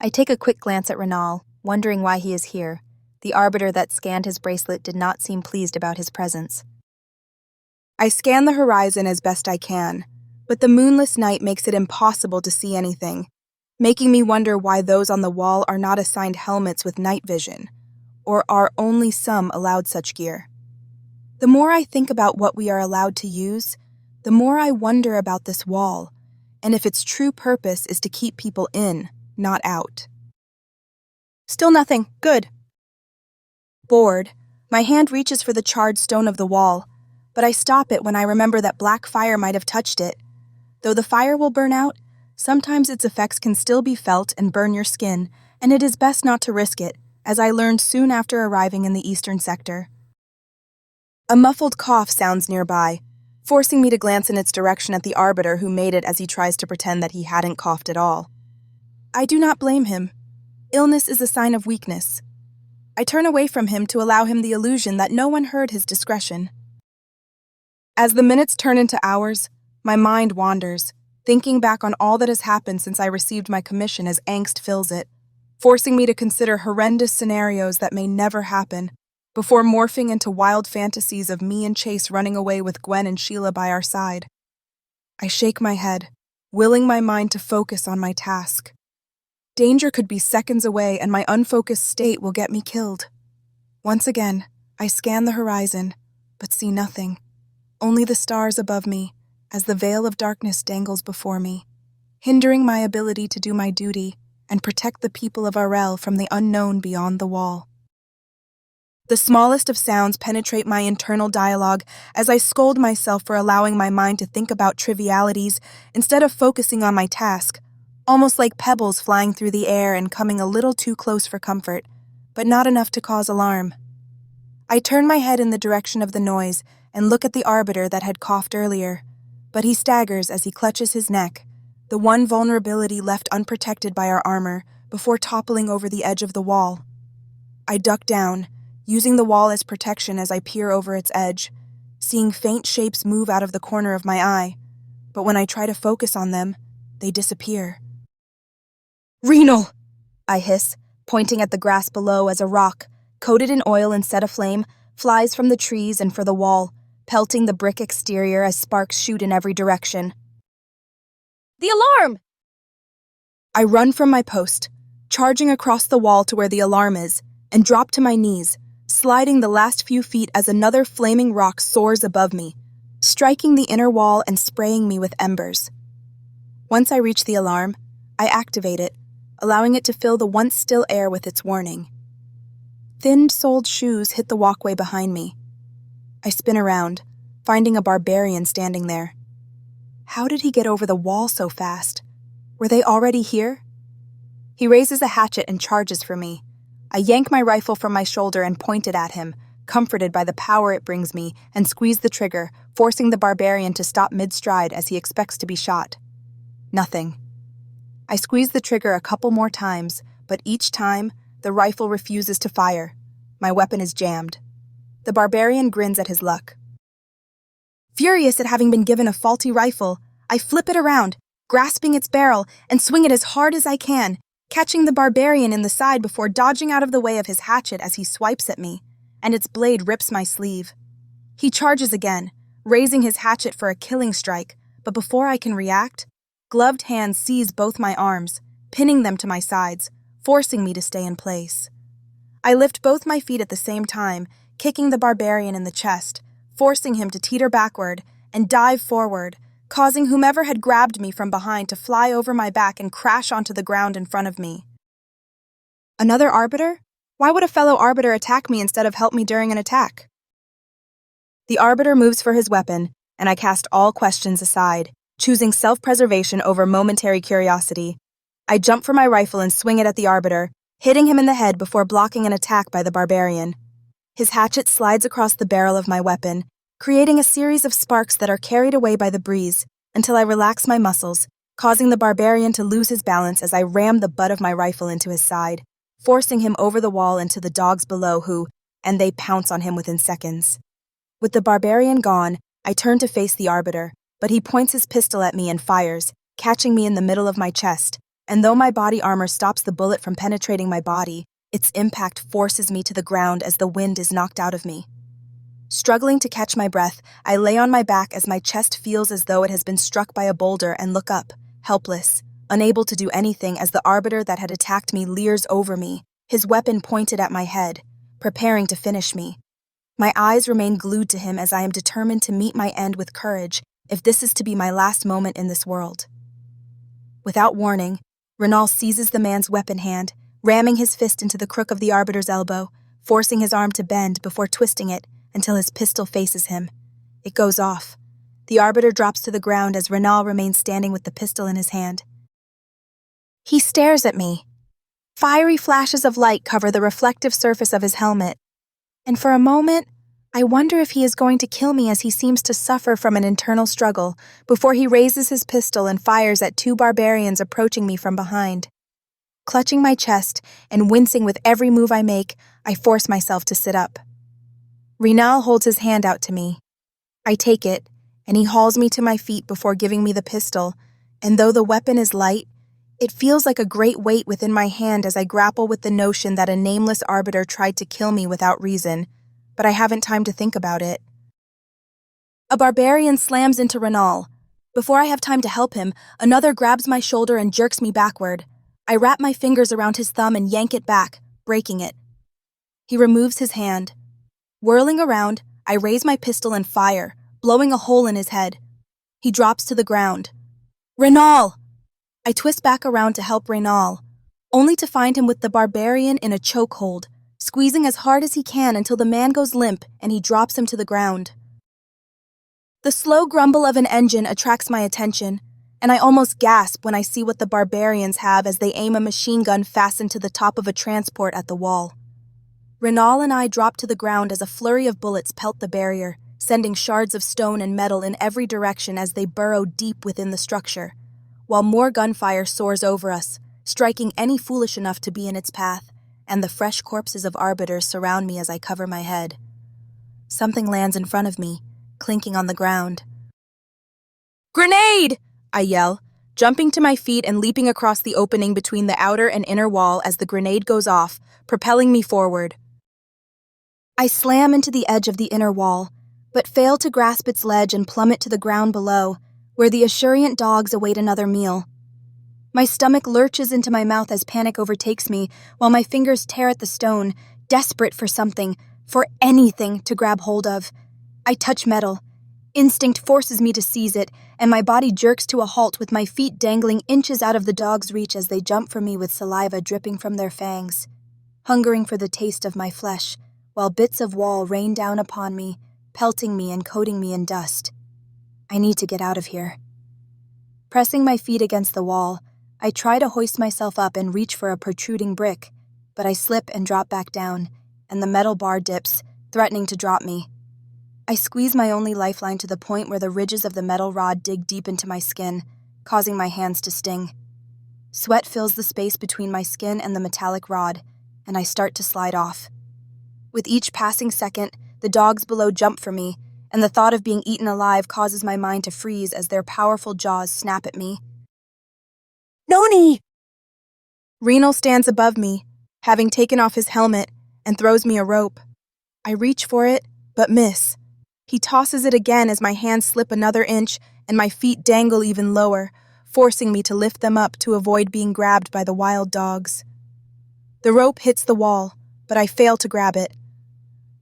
I take a quick glance at Renal, wondering why he is here, The arbiter that scanned his bracelet did not seem pleased about his presence. I scan the horizon as best I can, but the moonless night makes it impossible to see anything, making me wonder why those on the wall are not assigned helmets with night vision, or are only some allowed such gear. The more I think about what we are allowed to use, the more I wonder about this wall, and if its true purpose is to keep people in, not out. Still nothing. Good. Bored, my hand reaches for the charred stone of the wall, but I stop it when I remember that black fire might have touched it. Though the fire will burn out, sometimes its effects can still be felt and burn your skin, and it is best not to risk it, as I learned soon after arriving in the eastern sector. A muffled cough sounds nearby, forcing me to glance in its direction at the arbiter who made it as he tries to pretend that he hadn't coughed at all. I do not blame him. Illness is a sign of weakness. I turn away from him to allow him the illusion that no one heard his discretion. As the minutes turn into hours, my mind wanders, thinking back on all that has happened since I received my commission as angst fills it, forcing me to consider horrendous scenarios that may never happen, before morphing into wild fantasies of me and Chase running away with Gwen and Sheila by our side. I shake my head, willing my mind to focus on my task. Danger could be seconds away and my unfocused state will get me killed. Once again, I scan the horizon, but see nothing. Only the stars above me, as the veil of darkness dangles before me, hindering my ability to do my duty and protect the people of Arel from the unknown beyond the wall. The smallest of sounds penetrate my internal dialogue as I scold myself for allowing my mind to think about trivialities instead of focusing on my task, almost like pebbles flying through the air and coming a little too close for comfort, but not enough to cause alarm. I turn my head in the direction of the noise and look at the arbiter that had coughed earlier, but he staggers as he clutches his neck, the one vulnerability left unprotected by our armor, before toppling over the edge of the wall. I duck down, using the wall as protection as I peer over its edge, seeing faint shapes move out of the corner of my eye, but when I try to focus on them, they disappear. "Renal!" I hiss, pointing at the grass below as a rock, coated in oil and set aflame, flies from the trees and for the wall, pelting the brick exterior as sparks shoot in every direction. "The alarm!" I run from my post, charging across the wall to where the alarm is, and drop to my knees, sliding the last few feet as another flaming rock soars above me, striking the inner wall and spraying me with embers. Once I reach the alarm, I activate it, allowing it to fill the once still air with its warning. Thin-soled shoes hit the walkway behind me. I spin around, finding a barbarian standing there. How did he get over the wall so fast? Were they already here? He raises a hatchet and charges for me. I yank my rifle from my shoulder and point it at him, comforted by the power it brings me, and squeeze the trigger, forcing the barbarian to stop mid-stride as he expects to be shot. Nothing. I squeeze the trigger a couple more times, but each time, the rifle refuses to fire. My weapon is jammed. The barbarian grins at his luck. Furious at having been given a faulty rifle, I flip it around, grasping its barrel, and swing it as hard as I can, catching the barbarian in the side before dodging out of the way of his hatchet as he swipes at me, and its blade rips my sleeve. He charges again, raising his hatchet for a killing strike, but before I can react, gloved hands seize both my arms, pinning them to my sides, forcing me to stay in place. I lift both my feet at the same time, kicking the barbarian in the chest, forcing him to teeter backward and dive forward, causing whomever had grabbed me from behind to fly over my back and crash onto the ground in front of me. Another arbiter? Why would a fellow arbiter attack me instead of help me during an attack? The arbiter moves for his weapon, and I cast all questions aside, choosing self-preservation over momentary curiosity. I jump for my rifle and swing it at the arbiter, hitting him in the head before blocking an attack by the barbarian. His hatchet slides across the barrel of my weapon, creating a series of sparks that are carried away by the breeze until I relax my muscles, causing the barbarian to lose his balance as I ram the butt of my rifle into his side, forcing him over the wall into the dogs below and they pounce on him within seconds. With the barbarian gone, I turn to face the arbiter, but he points his pistol at me and fires, catching me in the middle of my chest, and though my body armor stops the bullet from penetrating my body, Its impact forces me to the ground as the wind is knocked out of me. Struggling to catch my breath, I lay on my back as my chest feels as though it has been struck by a boulder and look up, helpless, unable to do anything as the arbiter that had attacked me leers over me, his weapon pointed at my head, preparing to finish me. My eyes remain glued to him as I am determined to meet my end with courage if this is to be my last moment in this world. Without warning, Renal seizes the man's weapon hand, ramming his fist into the crook of the arbiter's elbow, forcing his arm to bend before twisting it until his pistol faces him. It goes off. The arbiter drops to the ground as Renal remains standing with the pistol in his hand. He stares at me. Fiery flashes of light cover the reflective surface of his helmet, and for a moment, I wonder if he is going to kill me as he seems to suffer from an internal struggle before he raises his pistol and fires at two barbarians approaching me from behind. Clutching my chest and wincing with every move I make, I force myself to sit up. Renal holds his hand out to me. I take it, and he hauls me to my feet before giving me the pistol, and though the weapon is light, it feels like a great weight within my hand as I grapple with the notion that a nameless arbiter tried to kill me without reason, but I haven't time to think about it. A barbarian slams into Renal. Before I have time to help him, another grabs my shoulder and jerks me backward. I wrap my fingers around his thumb and yank it back, breaking it. He removes his hand. Whirling around, I raise my pistol and fire, blowing a hole in his head. He drops to the ground. Renal! I twist back around to help Renal, only to find him with the barbarian in a chokehold, squeezing as hard as he can until the man goes limp and he drops him to the ground. The slow grumble of an engine attracts my attention, and I almost gasp when I see what the barbarians have as they aim a machine gun fastened to the top of a transport at the wall. Renal and I drop to the ground as a flurry of bullets pelt the barrier, sending shards of stone and metal in every direction as they burrow deep within the structure, while more gunfire soars over us, striking any foolish enough to be in its path, and the fresh corpses of arbiters surround me as I cover my head. Something lands in front of me, clinking on the ground. Grenade! I yell, jumping to my feet and leaping across the opening between the outer and inner wall as the grenade goes off, propelling me forward. I slam into the edge of the inner wall, but fail to grasp its ledge and plummet to the ground below, where the Assurient dogs await another meal. My stomach lurches into my mouth as panic overtakes me, while my fingers tear at the stone, desperate for something, for anything to grab hold of. I touch metal. Instinct forces me to seize it, and my body jerks to a halt with my feet dangling inches out of the dog's reach as they jump for me with saliva dripping from their fangs, hungering for the taste of my flesh, while bits of wall rain down upon me, pelting me and coating me in dust. I need to get out of here. Pressing my feet against the wall, I try to hoist myself up and reach for a protruding brick, but I slip and drop back down, and the metal bar dips, threatening to drop me. I squeeze my only lifeline to the point where the ridges of the metal rod dig deep into my skin, causing my hands to sting. Sweat fills the space between my skin and the metallic rod, and I start to slide off. With each passing second, the dogs below jump for me, and the thought of being eaten alive causes my mind to freeze as their powerful jaws snap at me. Noni! Renal stands above me, having taken off his helmet, and throws me a rope. I reach for it, but miss. He tosses it again as my hands slip another inch and my feet dangle even lower, forcing me to lift them up to avoid being grabbed by the wild dogs. The rope hits the wall, but I fail to grab it.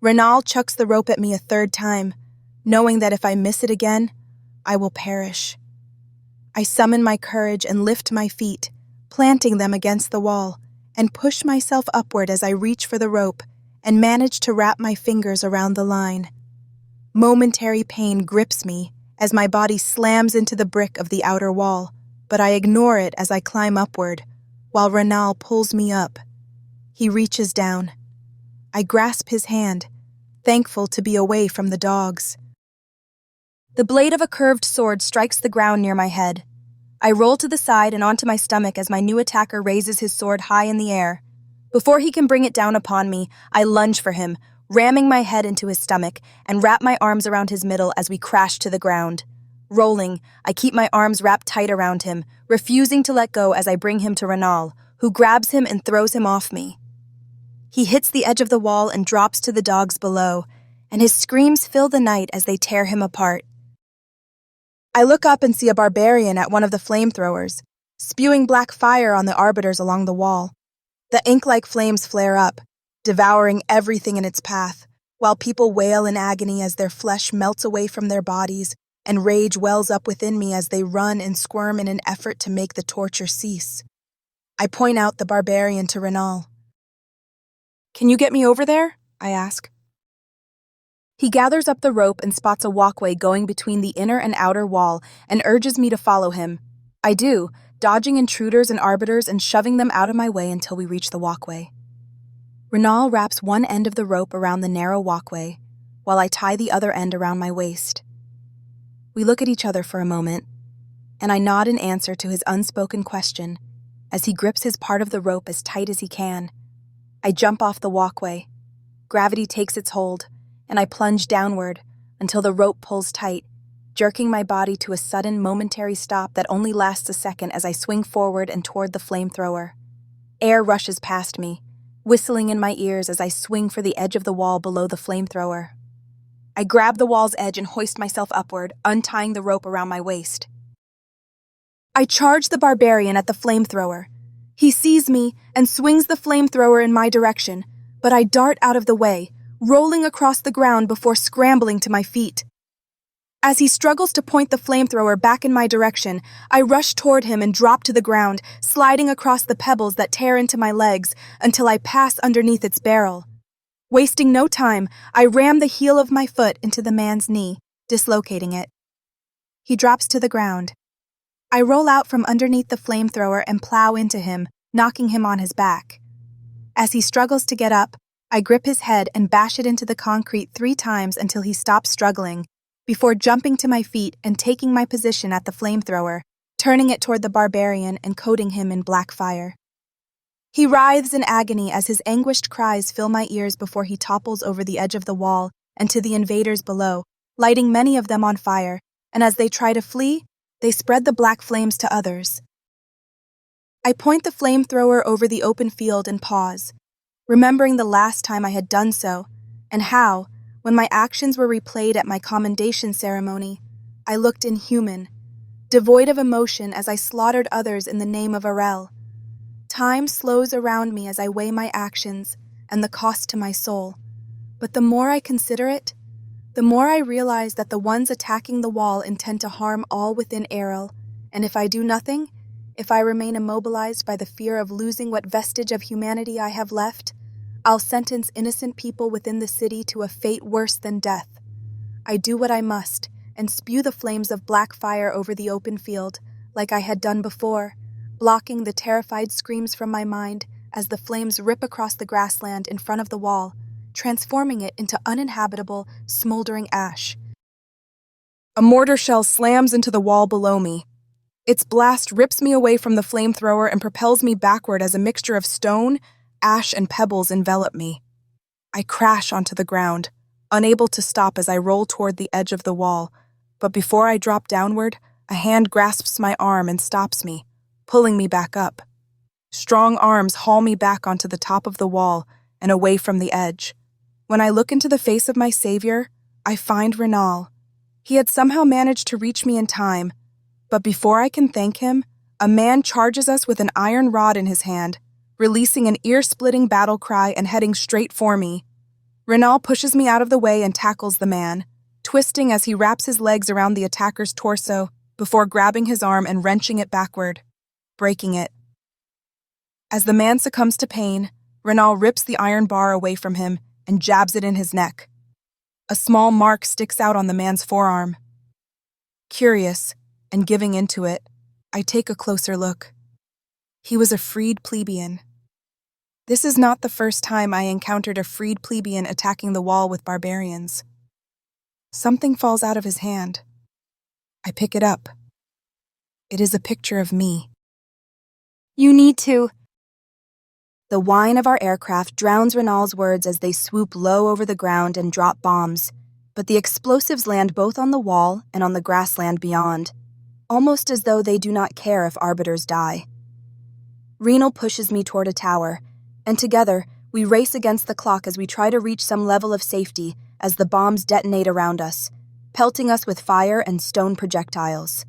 Renal chucks the rope at me a third time, knowing that if I miss it again, I will perish. I summon my courage and lift my feet, planting them against the wall, and push myself upward as I reach for the rope and manage to wrap my fingers around the line. Momentary pain grips me as my body slams into the brick of the outer wall, but I ignore it as I climb upward, while Renal pulls me up. He reaches down. I grasp his hand, thankful to be away from the dogs. The blade of a curved sword strikes the ground near my head. I roll to the side and onto my stomach as my new attacker raises his sword high in the air. Before he can bring it down upon me, I lunge for him, ramming my head into his stomach, and wrap my arms around his middle as we crash to the ground. Rolling, I keep my arms wrapped tight around him, refusing to let go as I bring him to Renal, who grabs him and throws him off me. He hits the edge of the wall and drops to the dogs below, and his screams fill the night as they tear him apart. I look up and see a barbarian at one of the flamethrowers, spewing black fire on the arbiters along the wall. The ink-like flames flare up, devouring everything in its path, while people wail in agony as their flesh melts away from their bodies, and rage wells up within me as they run and squirm in an effort to make the torture cease. I point out the barbarian to Renal. "Can you get me over there?" I ask. He gathers up the rope and spots a walkway going between the inner and outer wall and urges me to follow him. I do, dodging intruders and arbiters and shoving them out of my way until we reach the walkway. Renal wraps one end of the rope around the narrow walkway, while I tie the other end around my waist. We look at each other for a moment, and I nod in answer to his unspoken question as he grips his part of the rope as tight as he can. I jump off the walkway. Gravity takes its hold, and I plunge downward until the rope pulls tight, jerking my body to a sudden momentary stop that only lasts a second as I swing forward and toward the flamethrower. Air rushes past me, whistling in my ears as I swing for the edge of the wall below the flamethrower. I grab the wall's edge and hoist myself upward, untying the rope around my waist. I charge the barbarian at the flamethrower. He sees me and swings the flamethrower in my direction, but I dart out of the way, rolling across the ground before scrambling to my feet. As he struggles to point the flamethrower back in my direction, I rush toward him and drop to the ground, sliding across the pebbles that tear into my legs until I pass underneath its barrel. Wasting no time, I ram the heel of my foot into the man's knee, dislocating it. He drops to the ground. I roll out from underneath the flamethrower and plow into him, knocking him on his back. As he struggles to get up, I grip his head and bash it into the concrete 3 times until he stops struggling, before jumping to my feet and taking my position at the flamethrower, turning it toward the barbarian and coating him in black fire. He writhes in agony as his anguished cries fill my ears before he topples over the edge of the wall and to the invaders below, lighting many of them on fire, and as they try to flee, they spread the black flames to others. I point the flamethrower over the open field and pause, remembering the last time I had done so, and how, when my actions were replayed at my commendation ceremony, I looked inhuman, devoid of emotion as I slaughtered others in the name of Arel. Time slows around me as I weigh my actions and the cost to my soul, but the more I consider it, the more I realize that the ones attacking the wall intend to harm all within Arel, and if I do nothing, if I remain immobilized by the fear of losing what vestige of humanity I have left, I'll sentence innocent people within the city to a fate worse than death. I do what I must, and spew the flames of black fire over the open field, like I had done before, blocking the terrified screams from my mind as the flames rip across the grassland in front of the wall, transforming it into uninhabitable, smoldering ash. A mortar shell slams into the wall below me. Its blast rips me away from the flamethrower and propels me backward as a mixture of stone, ash, and pebbles envelop me. I crash onto the ground, unable to stop as I roll toward the edge of the wall, but before I drop downward, a hand grasps my arm and stops me, pulling me back up. Strong arms haul me back onto the top of the wall and away from the edge. When I look into the face of my savior, I find Renal. He had somehow managed to reach me in time, but before I can thank him, a man charges us with an iron rod in his hand, releasing an ear-splitting battle cry and heading straight for me. Renal pushes me out of the way and tackles the man, twisting as he wraps his legs around the attacker's torso before grabbing his arm and wrenching it backward, breaking it. As the man succumbs to pain, Renal rips the iron bar away from him and jabs it in his neck. A small mark sticks out on the man's forearm. Curious, and giving into it, I take a closer look. He was a freed plebeian. This is not the first time I encountered a freed plebeian attacking the wall with barbarians. Something falls out of his hand. I pick it up. It is a picture of me. You need to. The whine of our aircraft drowns Renal's words as they swoop low over the ground and drop bombs, but the explosives land both on the wall and on the grassland beyond, almost as though they do not care if arbiters die. Renal pushes me toward a tower, and together We race against the clock as we try to reach some level of safety as the bombs detonate around us, pelting us with fire and stone projectiles.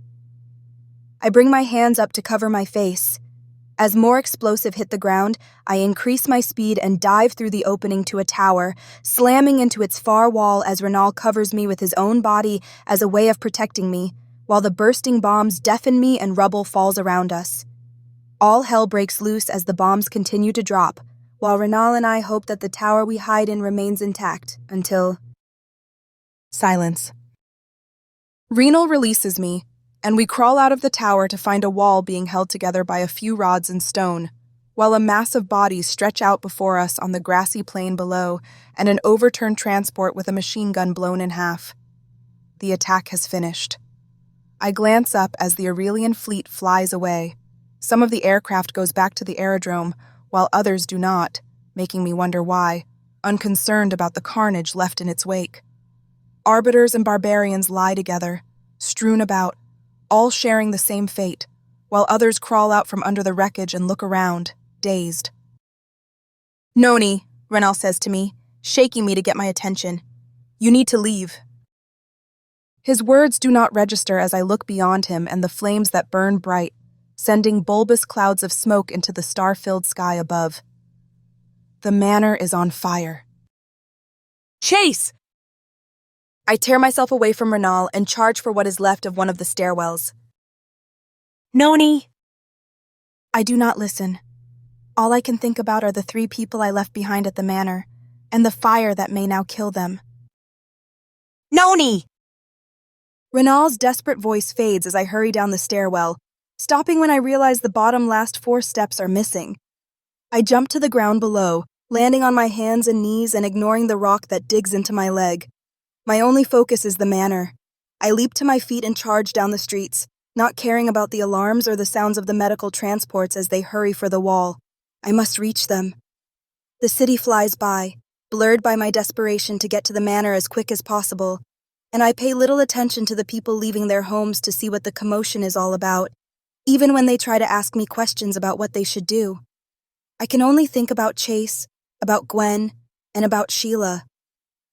I bring my hands up to cover my face. As more explosive hit the ground, I increase my speed and dive through the opening to a tower, slamming into its far wall as Renal covers me with his own body as a way of protecting me, while the bursting bombs deafen me and rubble falls around us. All hell breaks loose as the bombs continue to drop, while Renal and I hope that the tower we hide in remains intact until... Silence. Renal releases me, and we crawl out of the tower to find a wall being held together by a few rods and stone, while a mass of bodies stretch out before us on the grassy plain below and an overturned transport with a machine gun blown in half. The attack has finished. I glance up as the Arelian fleet flies away. Some of the aircraft goes back to the aerodrome, while others do not, making me wonder why, unconcerned about the carnage left in its wake. Arbiters and barbarians lie together, strewn about, all sharing the same fate, while others crawl out from under the wreckage and look around, dazed. "Noni," Renal says to me, shaking me to get my attention. "You need to leave." His words do not register as I look beyond him and the flames that burn bright, sending bulbous clouds of smoke into the star-filled sky above. The manor is on fire. "Chase!" I tear myself away from Renal and charge for what is left of one of the stairwells. "Noni!" I do not listen. All I can think about are the 3 people I left behind at the manor, and the fire that may now kill them. "Noni!" Renal's desperate voice fades as I hurry down the stairwell, stopping when I realize the bottom last 4 steps are missing. I jump to the ground below, landing on my hands and knees and ignoring the rock that digs into my leg. My only focus is the manor. I leap to my feet and charge down the streets, not caring about the alarms or the sounds of the medical transports as they hurry for the wall. I must reach them. The city flies by, blurred by my desperation to get to the manor as quick as possible, and I pay little attention to the people leaving their homes to see what the commotion is all about, even when they try to ask me questions about what they should do. I can only think about Chase, about Gwen, and about Sheila.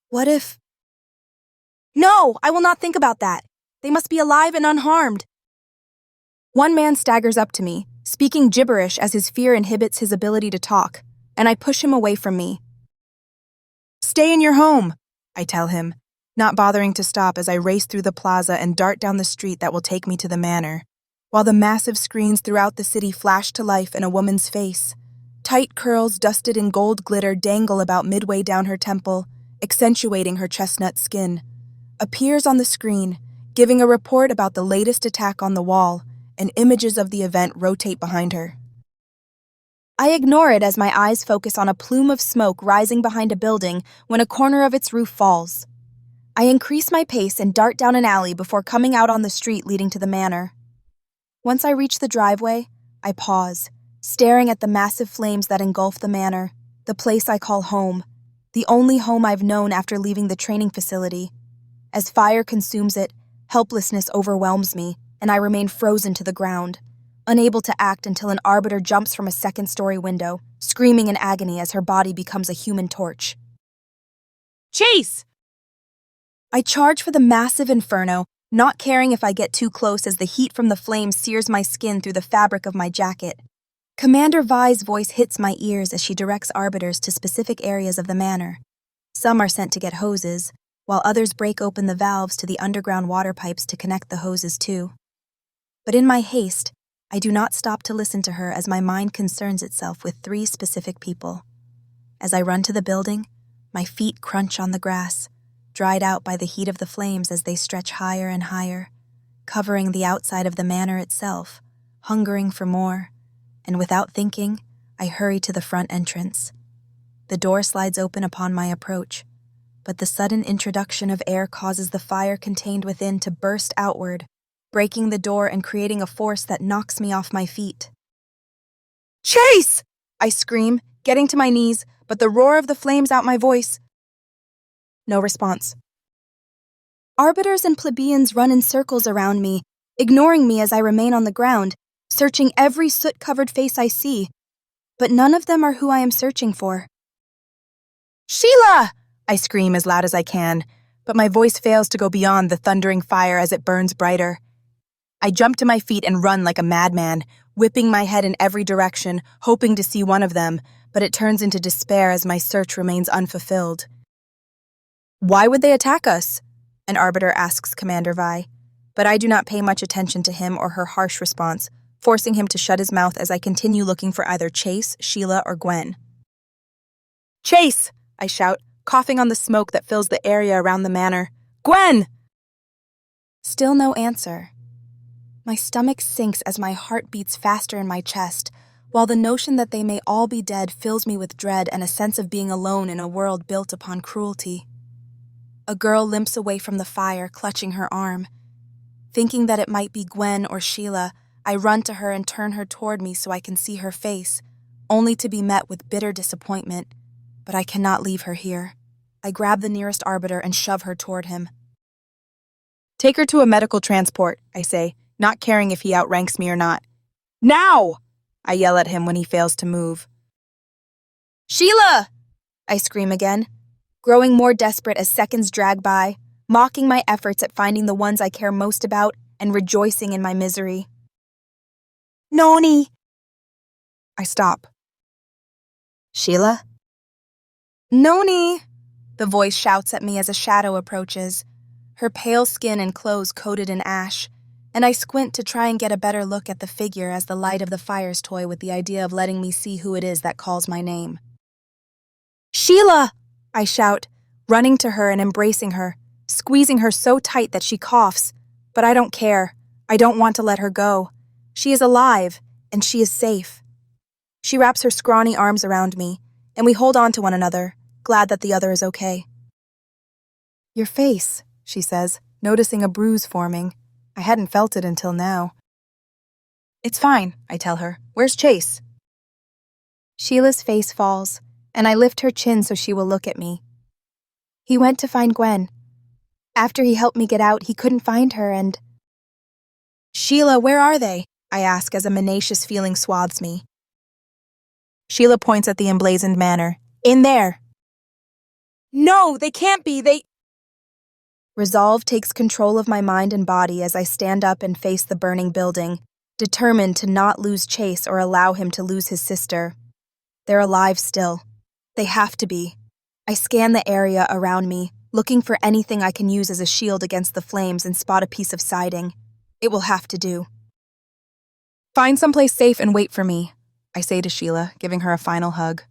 What if... No, I will not think about that. They must be alive and unharmed. One man staggers up to me, speaking gibberish as his fear inhibits his ability to talk, and I push him away from me. "Stay in your home," I tell him, not bothering to stop as I race through the plaza and dart down the street that will take me to the manor, while the massive screens throughout the city flash to life in a woman's face. Tight curls dusted in gold glitter dangle about midway down her temple, accentuating her chestnut skin. Appears on the screen, giving a report about the latest attack on the wall, and images of the event rotate behind her. I ignore it as my eyes focus on a plume of smoke rising behind a building when a corner of its roof falls. I increase my pace and dart down an alley before coming out on the street leading to the manor. Once I reach the driveway, I pause, staring at the massive flames that engulf the manor, the place I call home, the only home I've known after leaving the training facility. As fire consumes it, helplessness overwhelms me, and I remain frozen to the ground, unable to act until an arbiter jumps from a second-story window, screaming in agony as her body becomes a human torch. "Chase!" I charge for the massive inferno, not caring if I get too close as the heat from the flames sears my skin through the fabric of my jacket. Commander Vi's voice hits my ears as she directs arbiters to specific areas of the manor. Some are sent to get hoses, while others break open the valves to the underground water pipes to connect the hoses too. But in my haste, I do not stop to listen to her as my mind concerns itself with 3 specific people. As I run to the building, my feet crunch on the grass, dried out by the heat of the flames as they stretch higher and higher, covering the outside of the manor itself, hungering for more, and without thinking, I hurry to the front entrance. The door slides open upon my approach, but the sudden introduction of air causes the fire contained within to burst outward, breaking the door and creating a force that knocks me off my feet. "Chase!" I scream, getting to my knees, but the roar of the flames out my voice. No response. Arbiters and plebeians run in circles around me, ignoring me as I remain on the ground, searching every soot-covered face I see, but none of them are who I am searching for. Sheila! I scream as loud as I can, but my voice fails to go beyond the thundering fire as it burns brighter. I jump to my feet and run like a madman, whipping my head in every direction, hoping to see one of them, but it turns into despair as my search remains unfulfilled. Why would they attack us? An arbiter asks Commander Vi, but I do not pay much attention to him or her harsh response, forcing him to shut his mouth as I continue looking for either Chase, Sheila, or Gwen. Chase! I shout, coughing on the smoke that fills the area around the manor. Gwen! Still no answer. My stomach sinks as my heart beats faster in my chest, while the notion that they may all be dead fills me with dread and a sense of being alone in a world built upon cruelty. A girl limps away from the fire, clutching her arm. Thinking that it might be Gwen or Sheila, I run to her and turn her toward me so I can see her face, only to be met with bitter disappointment. But I cannot leave her here. I grab the nearest arbiter and shove her toward him. Take her to a medical transport, I say, not caring if he outranks me or not. Now! I yell at him when he fails to move. Sheila! I scream again, growing more desperate as seconds drag by, mocking my efforts at finding the ones I care most about and rejoicing in my misery. Noni! I stop. Sheila? Noni! The voice shouts at me as a shadow approaches, her pale skin and clothes coated in ash, and I squint to try and get a better look at the figure as the light of the fires toy with the idea of letting me see who it is that calls my name. Sheila! I shout, running to her and embracing her, squeezing her so tight that she coughs, but I don't care. I don't want to let her go. She is alive, and she is safe. She wraps her scrawny arms around me, and we hold on to one another, glad that the other is okay. Your face, she says, noticing a bruise forming. I hadn't felt it until now. It's fine, I tell her. Where's Chase? Sheila's face falls, and I lift her chin so she will look at me. He went to find Gwen. After he helped me get out, he couldn't find her and... Sheila, where are they? I ask as a menacious feeling swathes me. Sheila points at the emblazoned manor. In there. No, they can't be, Resolve takes control of my mind and body as I stand up and face the burning building, determined to not lose Chase or allow him to lose his sister. They're alive still. They have to be. I scan the area around me, looking for anything I can use as a shield against the flames and spot a piece of siding. It will have to do. Find someplace safe and wait for me, I say to Sheila, giving her a final hug.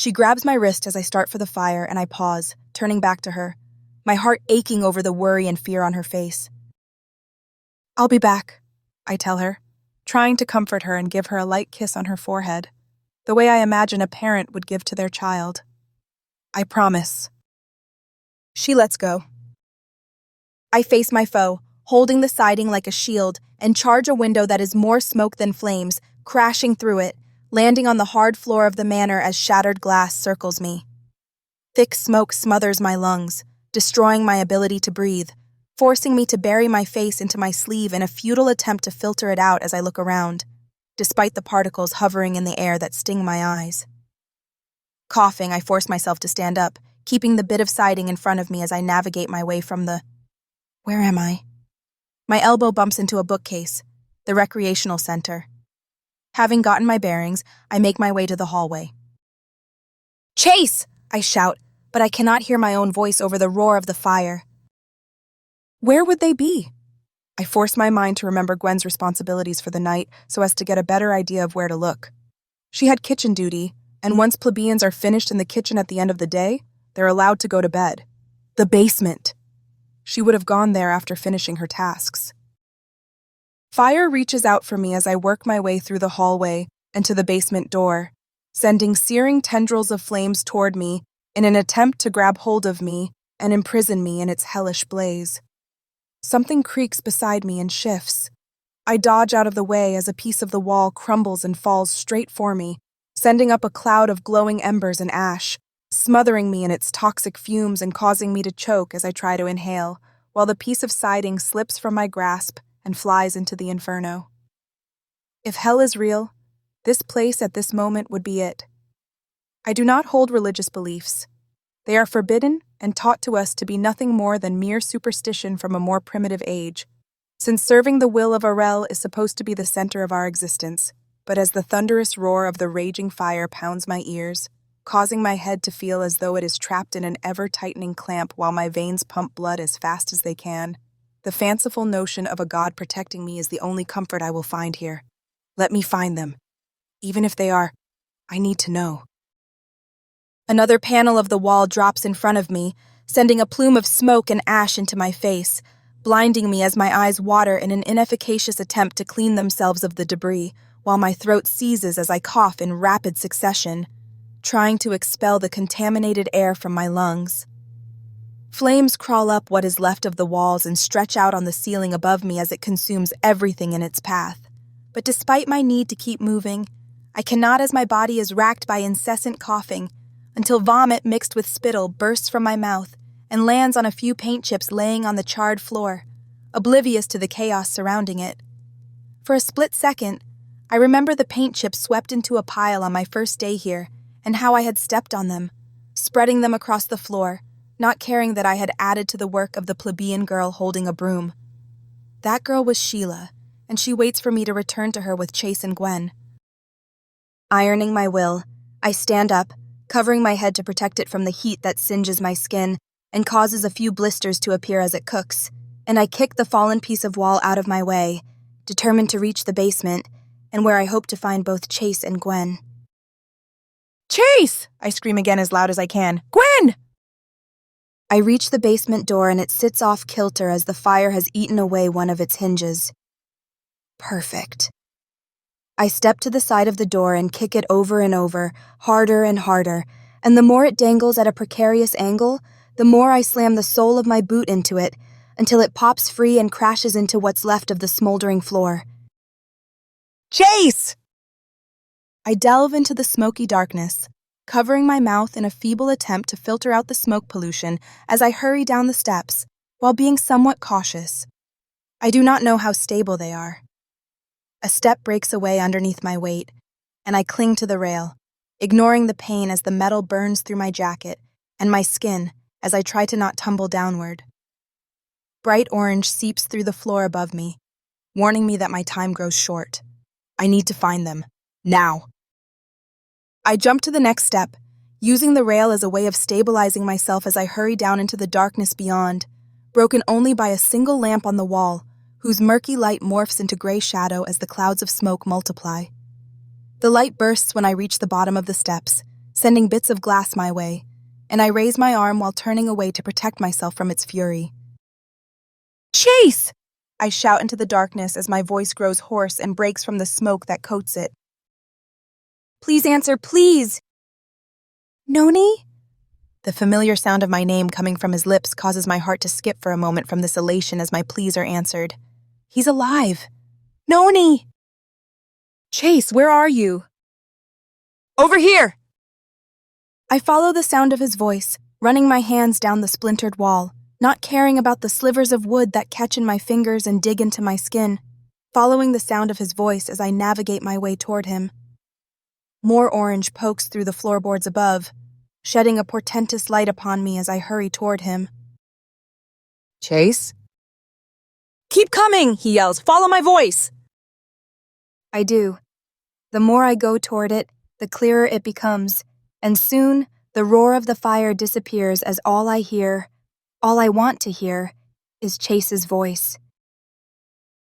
She grabs my wrist as I start for the fire and I pause, turning back to her, my heart aching over the worry and fear on her face. I'll be back, I tell her, trying to comfort her and give her a light kiss on her forehead, the way I imagine a parent would give to their child. I promise. She lets go. I face my foe, holding the siding like a shield, and charge a window that is more smoke than flames, crashing through it, landing on the hard floor of the manor as shattered glass circles me. Thick smoke smothers my lungs, destroying my ability to breathe, forcing me to bury my face into my sleeve in a futile attempt to filter it out as I look around, despite the particles hovering in the air that sting my eyes. Coughing, I force myself to stand up, keeping the bit of siding in front of me as I navigate my way from the... Where am I? My elbow bumps into a bookcase, the recreational center. Having gotten my bearings, I make my way to the hallway. Chase! I shout, but I cannot hear my own voice over the roar of the fire. Where would they be? I force my mind to remember Gwen's responsibilities for the night so as to get a better idea of where to look. She had kitchen duty, and once plebeians are finished in the kitchen at the end of the day, they're allowed to go to bed. The basement. She would have gone there after finishing her tasks. Fire reaches out for me as I work my way through the hallway and to the basement door, sending searing tendrils of flames toward me in an attempt to grab hold of me and imprison me in its hellish blaze. Something creaks beside me and shifts. I dodge out of the way as a piece of the wall crumbles and falls straight for me, sending up a cloud of glowing embers and ash, smothering me in its toxic fumes and causing me to choke as I try to inhale, while the piece of siding slips from my grasp and flies into the inferno. If hell is real, this place at this moment would be it. I do not hold religious beliefs. They are forbidden and taught to us to be nothing more than mere superstition from a more primitive age, since serving the will of Arel is supposed to be the center of our existence. But as the thunderous roar of the raging fire pounds my ears, causing my head to feel as though it is trapped in an ever-tightening clamp while my veins pump blood as fast as they can, the fanciful notion of a god protecting me is the only comfort I will find here. Let me find them. Even if they are, I need to know. Another panel of the wall drops in front of me, sending a plume of smoke and ash into my face, blinding me as my eyes water in an inefficacious attempt to clean themselves of the debris, while my throat seizes as I cough in rapid succession, trying to expel the contaminated air from my lungs. Flames crawl up what is left of the walls and stretch out on the ceiling above me as it consumes everything in its path. But despite my need to keep moving, I cannot as my body is racked by incessant coughing, until vomit mixed with spittle bursts from my mouth and lands on a few paint chips laying on the charred floor, oblivious to the chaos surrounding it. For a split second, I remember the paint chips swept into a pile on my first day here and how I had stepped on them, spreading them across the floor, not caring that I had added to the work of the plebeian girl holding a broom. That girl was Sheila, and she waits for me to return to her with Chase and Gwen. Ironing my will, I stand up, covering my head to protect it from the heat that singes my skin and causes a few blisters to appear as it cooks, and I kick the fallen piece of wall out of my way, determined to reach the basement, and where I hope to find both Chase and Gwen. "Chase!" I scream again as loud as I can. "Gwen!" I reach the basement door and it sits off kilter as the fire has eaten away one of its hinges. Perfect. I step to the side of the door and kick it over and over, harder and harder, and the more it dangles at a precarious angle, the more I slam the sole of my boot into it, until it pops free and crashes into what's left of the smoldering floor. "Chase!" I delve into the smoky darkness, covering my mouth in a feeble attempt to filter out the smoke pollution as I hurry down the steps, while being somewhat cautious. I do not know how stable they are. A step breaks away underneath my weight, and I cling to the rail, ignoring the pain as the metal burns through my jacket and my skin as I try to not tumble downward. Bright orange seeps through the floor above me, warning me that my time grows short. I need to find them. Now. I jump to the next step, using the rail as a way of stabilizing myself as I hurry down into the darkness beyond, broken only by a single lamp on the wall, whose murky light morphs into gray shadow as the clouds of smoke multiply. The light bursts when I reach the bottom of the steps, sending bits of glass my way, and I raise my arm while turning away to protect myself from its fury. "Chase!" I shout into the darkness as my voice grows hoarse and breaks from the smoke that coats it. "Please answer, please!" "Noni?" The familiar sound of my name coming from his lips causes my heart to skip for a moment from this elation as my pleas are answered. He's alive. "Noni!" "Chase, where are you?" "Over here!" I follow the sound of his voice, running my hands down the splintered wall, not caring about the slivers of wood that catch in my fingers and dig into my skin, following the sound of his voice as I navigate my way toward him. More orange pokes through the floorboards above, shedding a portentous light upon me as I hurry toward him. "Chase?" "Keep coming," he yells. "Follow my voice." I do. The more I go toward it, the clearer it becomes, and soon the roar of the fire disappears as all I want to hear, is Chase's voice.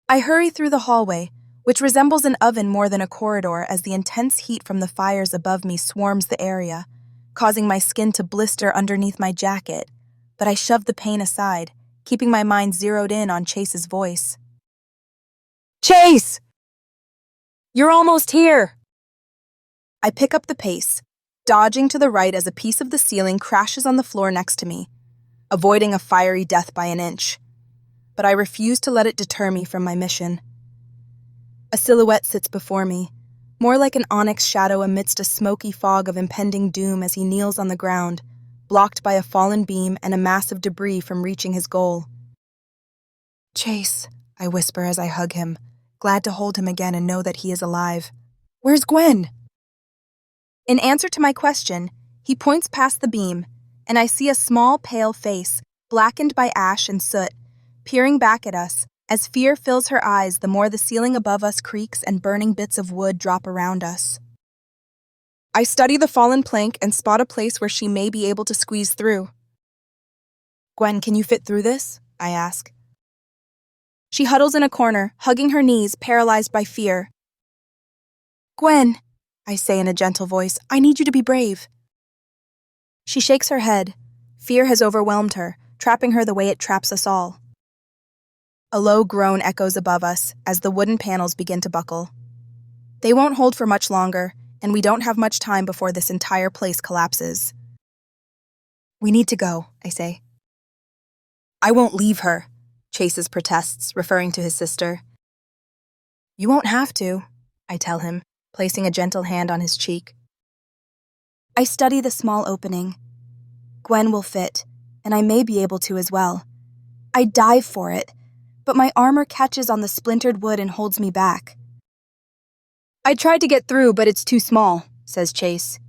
I hurry through the hallway, which resembles an oven more than a corridor as the intense heat from the fires above me swarms the area, causing my skin to blister underneath my jacket, but I shove the pain aside, keeping my mind zeroed in on Chase's voice. "Chase! You're almost here!" I pick up the pace, dodging to the right as a piece of the ceiling crashes on the floor next to me, avoiding a fiery death by an inch. But I refuse to let it deter me from my mission. A silhouette sits before me, more like an onyx shadow amidst a smoky fog of impending doom as he kneels on the ground, blocked by a fallen beam and a mass of debris from reaching his goal. "Chase," I whisper as I hug him, glad to hold him again and know that he is alive. "Where's Gwen?" In answer to my question, He points past the beam, and I see a small, pale face, blackened by ash and soot, peering back at us as fear fills her eyes the more the ceiling above us creaks and burning bits of wood drop around us. I study the fallen plank and spot a place where she may be able to squeeze through. "Gwen, can you fit through this?" I ask. She huddles in a corner, hugging her knees, paralyzed by fear. "Gwen," I say in a gentle voice, "I need you to be brave." She shakes her head. Fear has overwhelmed her, trapping her the way it traps us all. A low groan echoes above us as the wooden panels begin to buckle. They won't hold for much longer, and we don't have much time before this entire place collapses. "We need to go," I say. "I won't leave her," Chases protests, referring to his sister. "You won't have to," I tell him, placing a gentle hand on his cheek. I study the small opening. Gwen will fit, and I may be able to as well. I dive for it, but my armor catches on the splintered wood and holds me back. "I tried to get through, but it's too small," says Chase.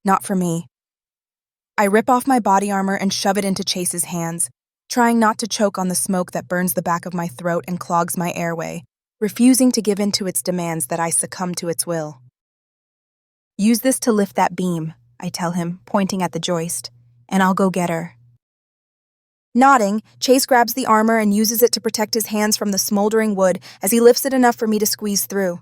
"Not for me." I rip off my body armor and shove it into Chase's hands, trying not to choke on the smoke that burns the back of my throat and clogs my airway, refusing to give in to its demands that I succumb to its will. "Use this to lift that beam," I tell him, pointing at the joist, "and I'll go get her." Nodding, Chase grabs the armor and uses it to protect his hands from the smoldering wood as he lifts it enough for me to squeeze through.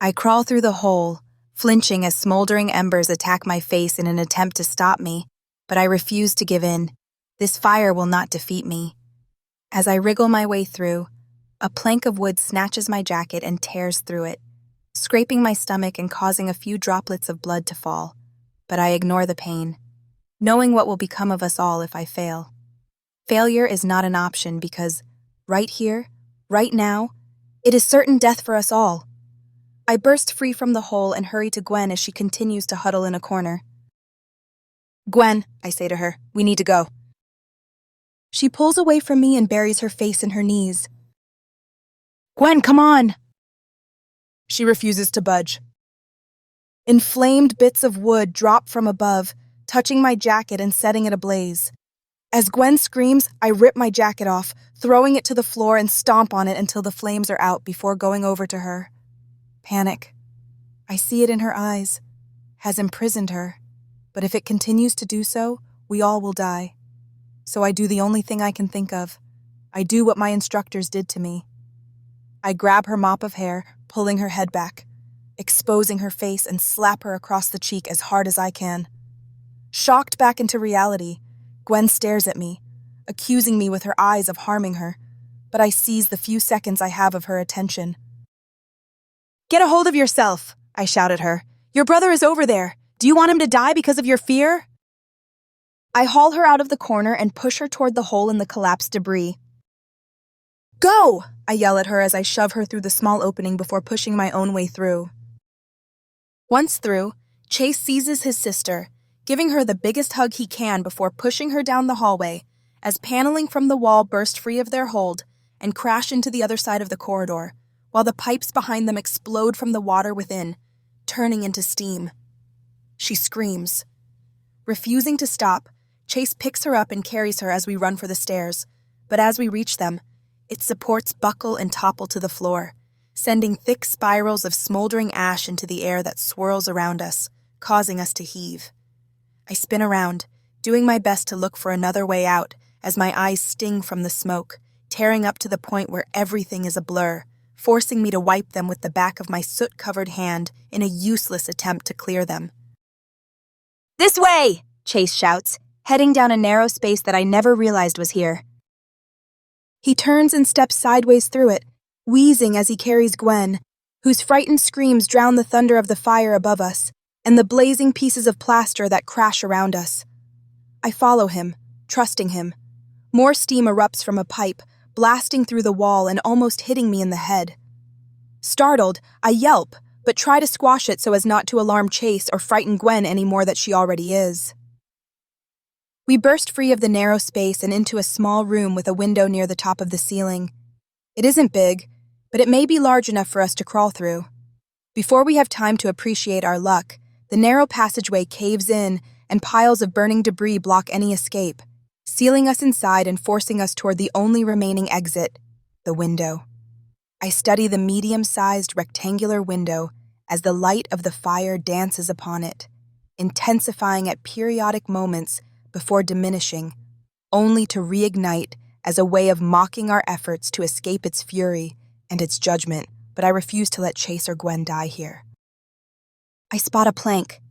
I crawl through the hole, flinching as smoldering embers attack my face in an attempt to stop me, but I refuse to give in. This fire will not defeat me. As I wriggle my way through, a plank of wood snatches my jacket and tears through it, scraping my stomach and causing a few droplets of blood to fall, but I ignore the pain, knowing what will become of us all if I fail. Failure is not an option because, right here, right now, it is certain death for us all. I burst free from the hole and hurry to Gwen as she continues to huddle in a corner. "Gwen," I say to her, "we need to go." She pulls away from me and buries her face in her knees. "Gwen, come on!" She refuses to budge. Inflamed bits of wood drop from above, touching my jacket and setting it ablaze. As Gwen screams, I rip my jacket off, throwing it to the floor and stomp on it until the flames are out before going over to her. Panic. I see it in her eyes. Has imprisoned her. But if it continues to do so, we all will die. So I do the only thing I can think of. I do what my instructors did to me. I grab her mop of hair, pulling her head back, exposing her face and slap her across the cheek as hard as I can. Shocked back into reality, Gwen stares at me, accusing me with her eyes of harming her, but I seize the few seconds I have of her attention. "Get a hold of yourself," I shout at her. "Your brother is over there. Do you want him to die because of your fear?" I haul her out of the corner and push her toward the hole in the collapsed debris. "Go!" I yell at her as I shove her through the small opening before pushing my own way through. Once through, Chase seizes his sister, giving her the biggest hug he can before pushing her down the hallway, as paneling from the wall burst free of their hold and crash into the other side of the corridor, while the pipes behind them explode from the water within, turning into steam. She screams. Refusing to stop, Chase picks her up and carries her as we run for the stairs, but as we reach them, its supports buckle and topple to the floor, sending thick spirals of smoldering ash into the air that swirls around us, causing us to heave. I spin around, doing my best to look for another way out as my eyes sting from the smoke, tearing up to the point where everything is a blur, forcing me to wipe them with the back of my soot-covered hand in a useless attempt to clear them. "This way!" Chase shouts, heading down a narrow space that I never realized was here. He turns and steps sideways through it, wheezing as he carries Gwen, whose frightened screams drown the thunder of the fire above us and the blazing pieces of plaster that crash around us. I follow him, trusting him. More steam erupts from a pipe, blasting through the wall and almost hitting me in the head. Startled, I yelp, but try to squash it so as not to alarm Chase or frighten Gwen any more than she already is. We burst free of the narrow space and into a small room with a window near the top of the ceiling. It isn't big, but it may be large enough for us to crawl through. Before we have time to appreciate our luck, The narrow passageway caves in, and piles of burning debris block any escape, sealing us inside and forcing us toward the only remaining exit, the window. I study the medium-sized rectangular window as the light of the fire dances upon it, intensifying at periodic moments before diminishing, only to reignite as a way of mocking our efforts to escape its fury and its judgment, but I refuse to let Chase or Gwen die here. I spot a plank.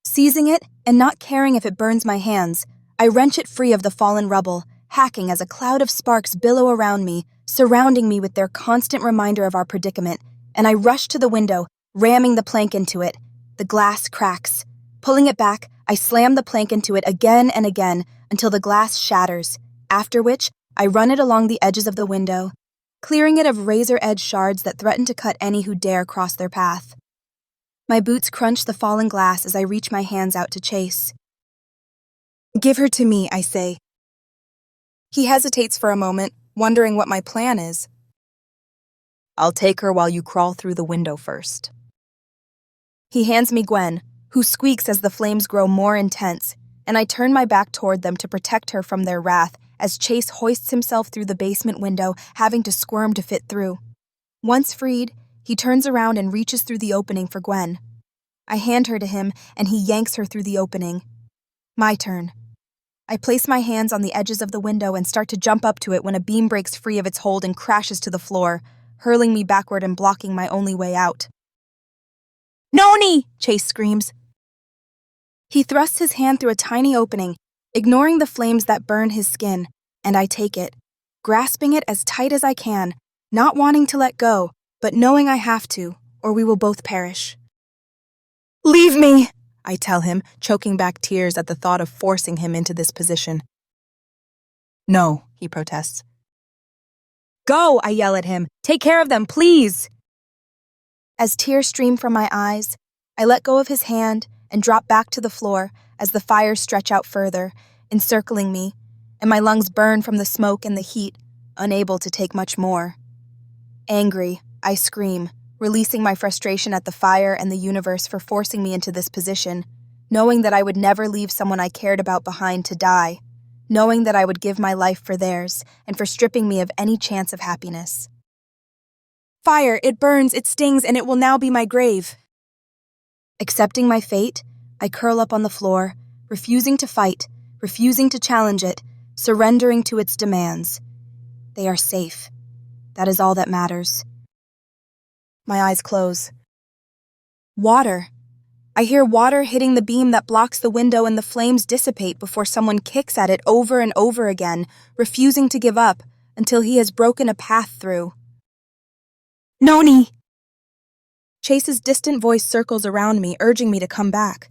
Seizing it, and not caring if it burns my hands, I wrench it free of the fallen rubble, hacking as a cloud of sparks billow around me, surrounding me with their constant reminder of our predicament, and I rush to the window, ramming the plank into it. The glass cracks. Pulling it back, I slam the plank into it again and again until the glass shatters, after which I run it along the edges of the window, clearing it of razor-edged shards that threaten to cut any who dare cross their path. My boots crunch the fallen glass as I reach my hands out to Chase. "Give her to me," I say. He hesitates for a moment, wondering what my plan is. "I'll take her while you crawl through the window first." He hands me Gwen, who squeaks as the flames grow more intense, and I turn my back toward them to protect her from their wrath as Chase hoists himself through the basement window, having to squirm to fit through. Once freed, he turns around and reaches through the opening for Gwen. I hand her to him, and he yanks her through the opening. My turn. I place my hands on the edges of the window and start to jump up to it when a beam breaks free of its hold and crashes to the floor, hurling me backward and blocking my only way out. "Noni!" Chase screams. He thrusts his hand through a tiny opening, ignoring the flames that burn his skin, and I take it, grasping it as tight as I can, not wanting to let go, but knowing I have to, or we will both perish. "Leave me!" I tell him, choking back tears at the thought of forcing him into this position. "No," he protests. "Go!" I yell at him. "Take care of them, please!" As tears stream from my eyes, I let go of his hand and drop back to the floor as the fires stretch out further, encircling me, and my lungs burn from the smoke and the heat, unable to take much more. Angry, I scream, releasing my frustration at the fire and the universe for forcing me into this position, knowing that I would never leave someone I cared about behind to die, knowing that I would give my life for theirs and for stripping me of any chance of happiness. Fire, it burns, it stings, and it will now be my grave. Accepting my fate, I curl up on the floor, refusing to fight, refusing to challenge it, surrendering to its demands. They are safe. That is all that matters. My eyes close. Water. I hear water hitting the beam that blocks the window and the flames dissipate before someone kicks at it over and over again, refusing to give up until he has broken a path through. "Noni!" Chase's distant voice circles around me, urging me to come back.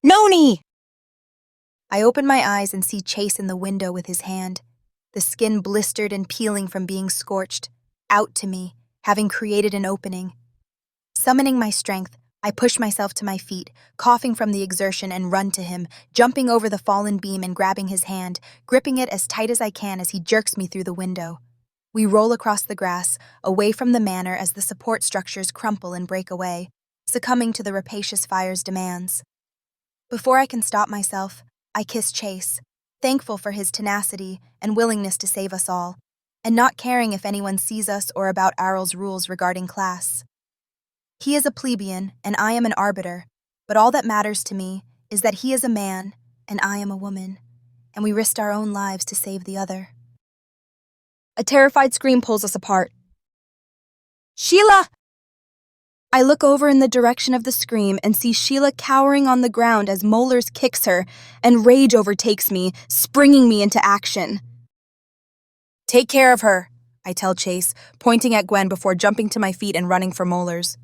"Noni!" I open my eyes and see Chase in the window with his hand, the skin blistered and peeling from being scorched, out to me, having created an opening. Summoning my strength, I push myself to my feet, coughing from the exertion, and run to him, jumping over the fallen beam and grabbing his hand, gripping it as tight as I can as he jerks me through the window. We roll across the grass, away from the manor as the support structures crumple and break away, succumbing to the rapacious fire's demands. Before I can stop myself, I kiss Chase, thankful for his tenacity and willingness to save us all, and not caring if anyone sees us or about Arel's rules regarding class. He is a plebeian, and I am an arbiter, but all that matters to me is that he is a man, and I am a woman, and we risked our own lives to save the other. A terrified scream pulls us apart. "Sheila!" I look over in the direction of the scream and see Sheila cowering on the ground as Molars kicks her, and rage overtakes me, springing me into action. "Take care of her," I tell Chase, pointing at Gwen before jumping to my feet and running for Molars.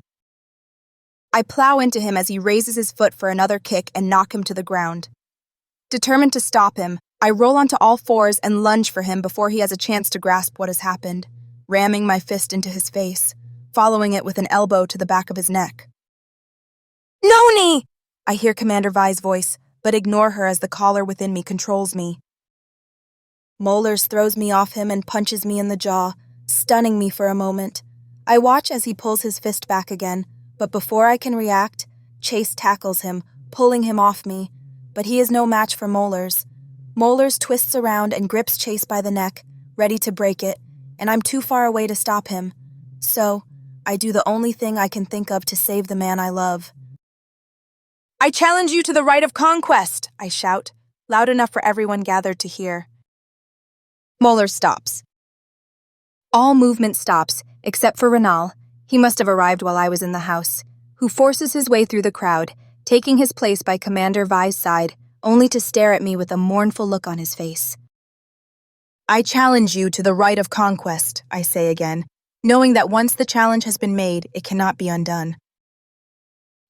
I plow into him as he raises his foot for another kick and knock him to the ground. Determined to stop him, I roll onto all fours and lunge for him before he has a chance to grasp what has happened, ramming my fist into his face, following it with an elbow to the back of his neck. "Noni!" I hear Commander Vi's voice, but ignore her as the collar within me controls me. Molars throws me off him and punches me in the jaw, stunning me for a moment. I watch as he pulls his fist back again, but before I can react, Chase tackles him, pulling him off me, but he is no match for Molars. Molars twists around and grips Chase by the neck, ready to break it, and I'm too far away to stop him. So, I do the only thing I can think of to save the man I love. "I challenge you to the right of conquest," I shout, loud enough for everyone gathered to hear. Molar stops. All movement stops, except for Renal. He must have arrived while I was in the house, who forces his way through the crowd, taking his place by Commander Vi's side, only to stare at me with a mournful look on his face. "I challenge you to the right of conquest," I say again, knowing that once the challenge has been made, it cannot be undone.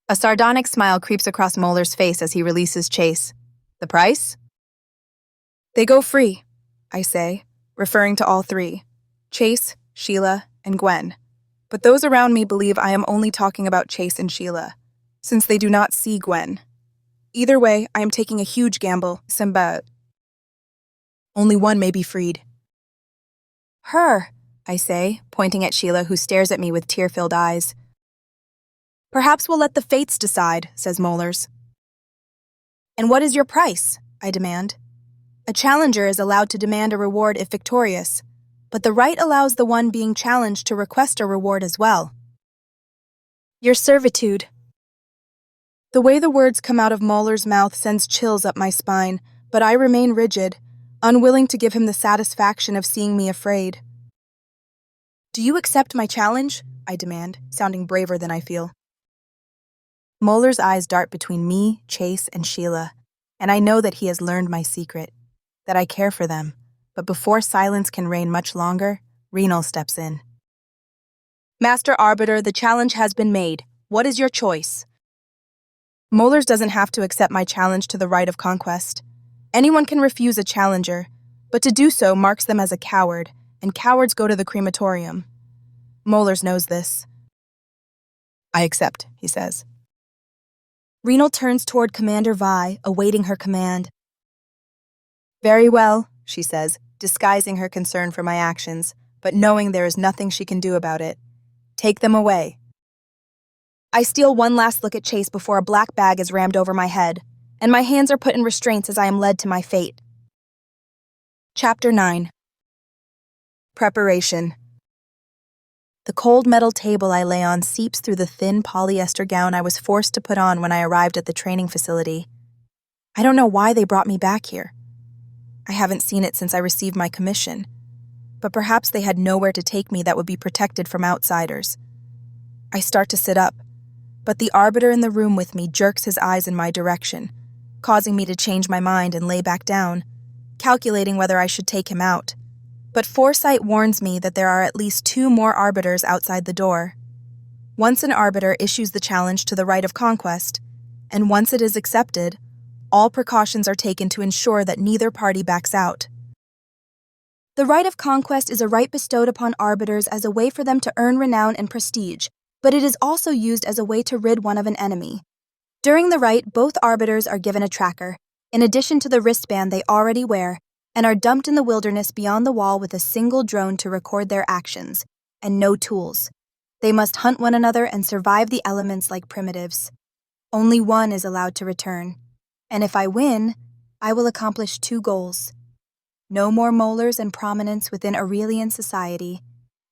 A sardonic smile creeps across Molar's face as he releases Chase. "The price?" "They go free," I say, referring to all three, Chase, Sheila, and Gwen. But those around me believe I am only talking about Chase and Sheila, since they do not see Gwen. Either way, I am taking a huge gamble, Simba. Only one may be freed. "Her," I say, pointing at Sheila, who stares at me with tear-filled eyes. "Perhaps we'll let the fates decide," says Molars. "And what is your price?" I demand. A challenger is allowed to demand a reward if victorious, but the right allows the one being challenged to request a reward as well. "Your servitude." The way the words come out of Molars' mouth sends chills up my spine, but I remain rigid, unwilling to give him the satisfaction of seeing me afraid. "Do you accept my challenge?" I demand, sounding braver than I feel. Molars' eyes dart between me, Chase, and Sheila, and I know that he has learned my secret, that I care for them, but before silence can reign much longer, Renal steps in. "Master Arbiter, the challenge has been made. What is your choice?" Molars doesn't have to accept my challenge to the right of conquest. Anyone can refuse a challenger, but to do so marks them as a coward, and cowards go to the crematorium. Molars knows this. "I accept," he says. Renal turns toward Commander Vi, awaiting her command. "Very well," she says, disguising her concern for my actions, but knowing there is nothing she can do about it. "Take them away." I steal one last look at Chase before a black bag is rammed over my head, and my hands are put in restraints as I am led to my fate. Chapter 9. Preparation. The cold metal table I lay on seeps through the thin polyester gown I was forced to put on when I arrived at the training facility. I don't know why they brought me back here. I haven't seen it since I received my commission, but perhaps they had nowhere to take me that would be protected from outsiders. I start to sit up, but the arbiter in the room with me jerks his eyes in my direction, causing me to change my mind and lay back down, calculating whether I should take him out. But foresight warns me that there are at least 2 more arbiters outside the door. Once an arbiter issues the challenge to the right of conquest, and once it is accepted, all precautions are taken to ensure that neither party backs out. The right of conquest is a right bestowed upon arbiters as a way for them to earn renown and prestige, but it is also used as a way to rid one of an enemy. During the rite, both arbiters are given a tracker, in addition to the wristband they already wear, and are dumped in the wilderness beyond the wall with a single drone to record their actions, and no tools. They must hunt one another and survive the elements like primitives. Only one is allowed to return, and if I win, I will accomplish 2 goals. No more molars and prominence within Arelian society,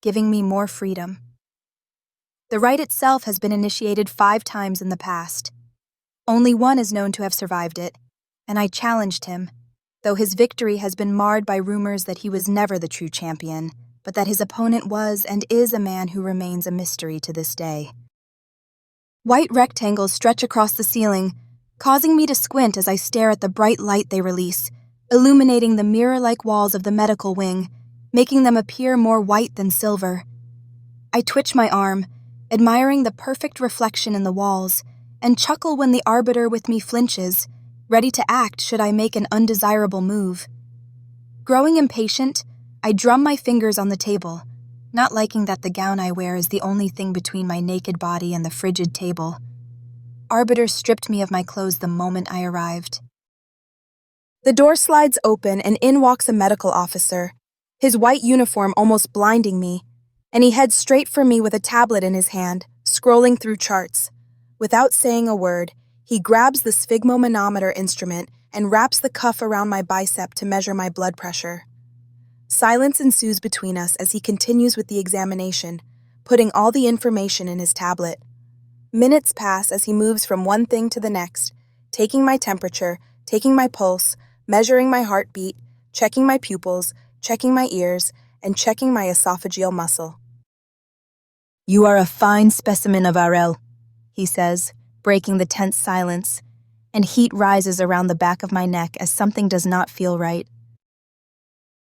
giving me more freedom. The rite itself has been initiated 5 times in the past. Only one is known to have survived it, and I challenged him, though his victory has been marred by rumors that he was never the true champion, but that his opponent was and is a man who remains a mystery to this day. White rectangles stretch across the ceiling, causing me to squint as I stare at the bright light they release, illuminating the mirror-like walls of the medical wing, making them appear more white than silver. I twitch my arm, admiring the perfect reflection in the walls, and chuckle when the arbiter with me flinches, ready to act should I make an undesirable move. Growing impatient, I drum my fingers on the table, not liking that the gown I wear is the only thing between my naked body and the frigid table. Arbiter stripped me of my clothes the moment I arrived. The door slides open and in walks a medical officer, his white uniform almost blinding me, and he heads straight for me with a tablet in his hand, scrolling through charts. Without saying a word, he grabs the sphygmomanometer instrument and wraps the cuff around my bicep to measure my blood pressure. Silence ensues between us as he continues with the examination, putting all the information in his tablet. Minutes pass as he moves from one thing to the next, taking my temperature, taking my pulse, measuring my heartbeat, checking my pupils, checking my ears, and checking my esophageal muscle. "You are a fine specimen of Arel," he says, breaking the tense silence, and heat rises around the back of my neck as something does not feel right.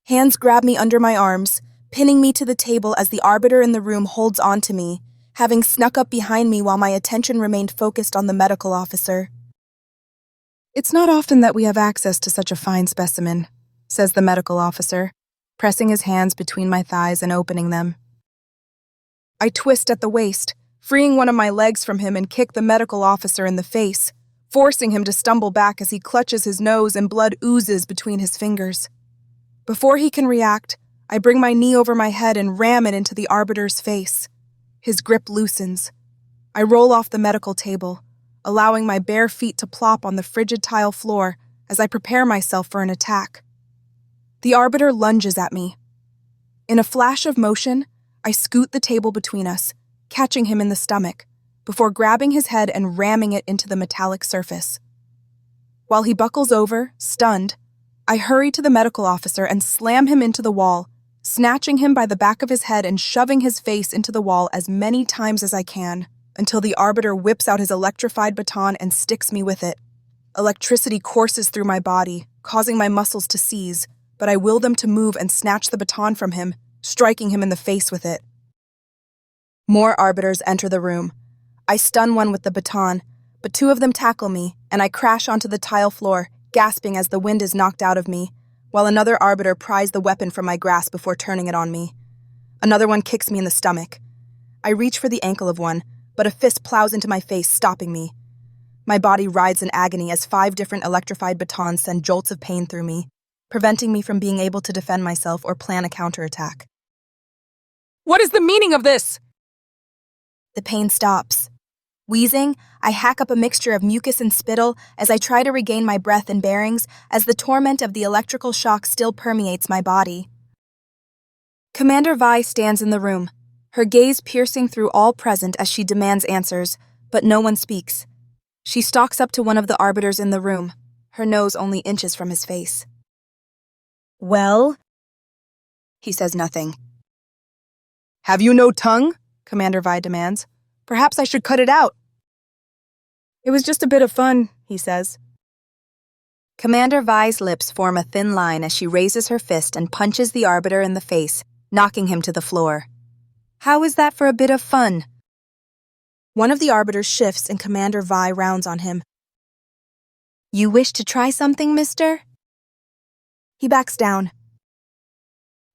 Hands grab me under my arms, pinning me to the table as the arbiter in the room holds on to me, having snuck up behind me while my attention remained focused on the medical officer. "It's not often that we have access to such a fine specimen," says the medical officer, pressing his hands between my thighs and opening them. I twist at the waist, freeing one of my legs from him and kick the medical officer in the face, forcing him to stumble back as he clutches his nose and blood oozes between his fingers. Before he can react, I bring my knee over my head and ram it into the arbiter's face. His grip loosens. I roll off the medical table, allowing my bare feet to plop on the frigid tile floor as I prepare myself for an attack. The arbiter lunges at me. In a flash of motion, I scoot the table between us, catching him in the stomach, before grabbing his head and ramming it into the metallic surface. While he buckles over, stunned, I hurry to the medical officer and slam him into the wall, snatching him by the back of his head and shoving his face into the wall as many times as I can, until the arbiter whips out his electrified baton and sticks me with it. Electricity courses through my body, causing my muscles to seize, but I will them to move and snatch the baton from him, striking him in the face with it. More arbiters enter the room. I stun one with the baton, but two of them tackle me, and I crash onto the tile floor, gasping as the wind is knocked out of me, while another arbiter pries the weapon from my grasp before turning it on me. Another one kicks me in the stomach. I reach for the ankle of one, but a fist plows into my face, stopping me. My body writhes in agony as 5 different electrified batons send jolts of pain through me, preventing me from being able to defend myself or plan a counterattack. "What is the meaning of this?" The pain stops. Wheezing, I hack up a mixture of mucus and spittle as I try to regain my breath and bearings as the torment of the electrical shock still permeates my body. Commander Vi stands in the room, her gaze piercing through all present as she demands answers, but no one speaks. She stalks up to one of the arbiters in the room, her nose only inches from his face. "Well?" He says nothing. "Have you no tongue?" Commander Vi demands. "Perhaps I should cut it out." "It was just a bit of fun," he says. Commander Vi's lips form a thin line as she raises her fist and punches the arbiter in the face, knocking him to the floor. "How is that for a bit of fun?" One of the arbiters shifts and Commander Vi rounds on him. "You wish to try something, mister?" He backs down.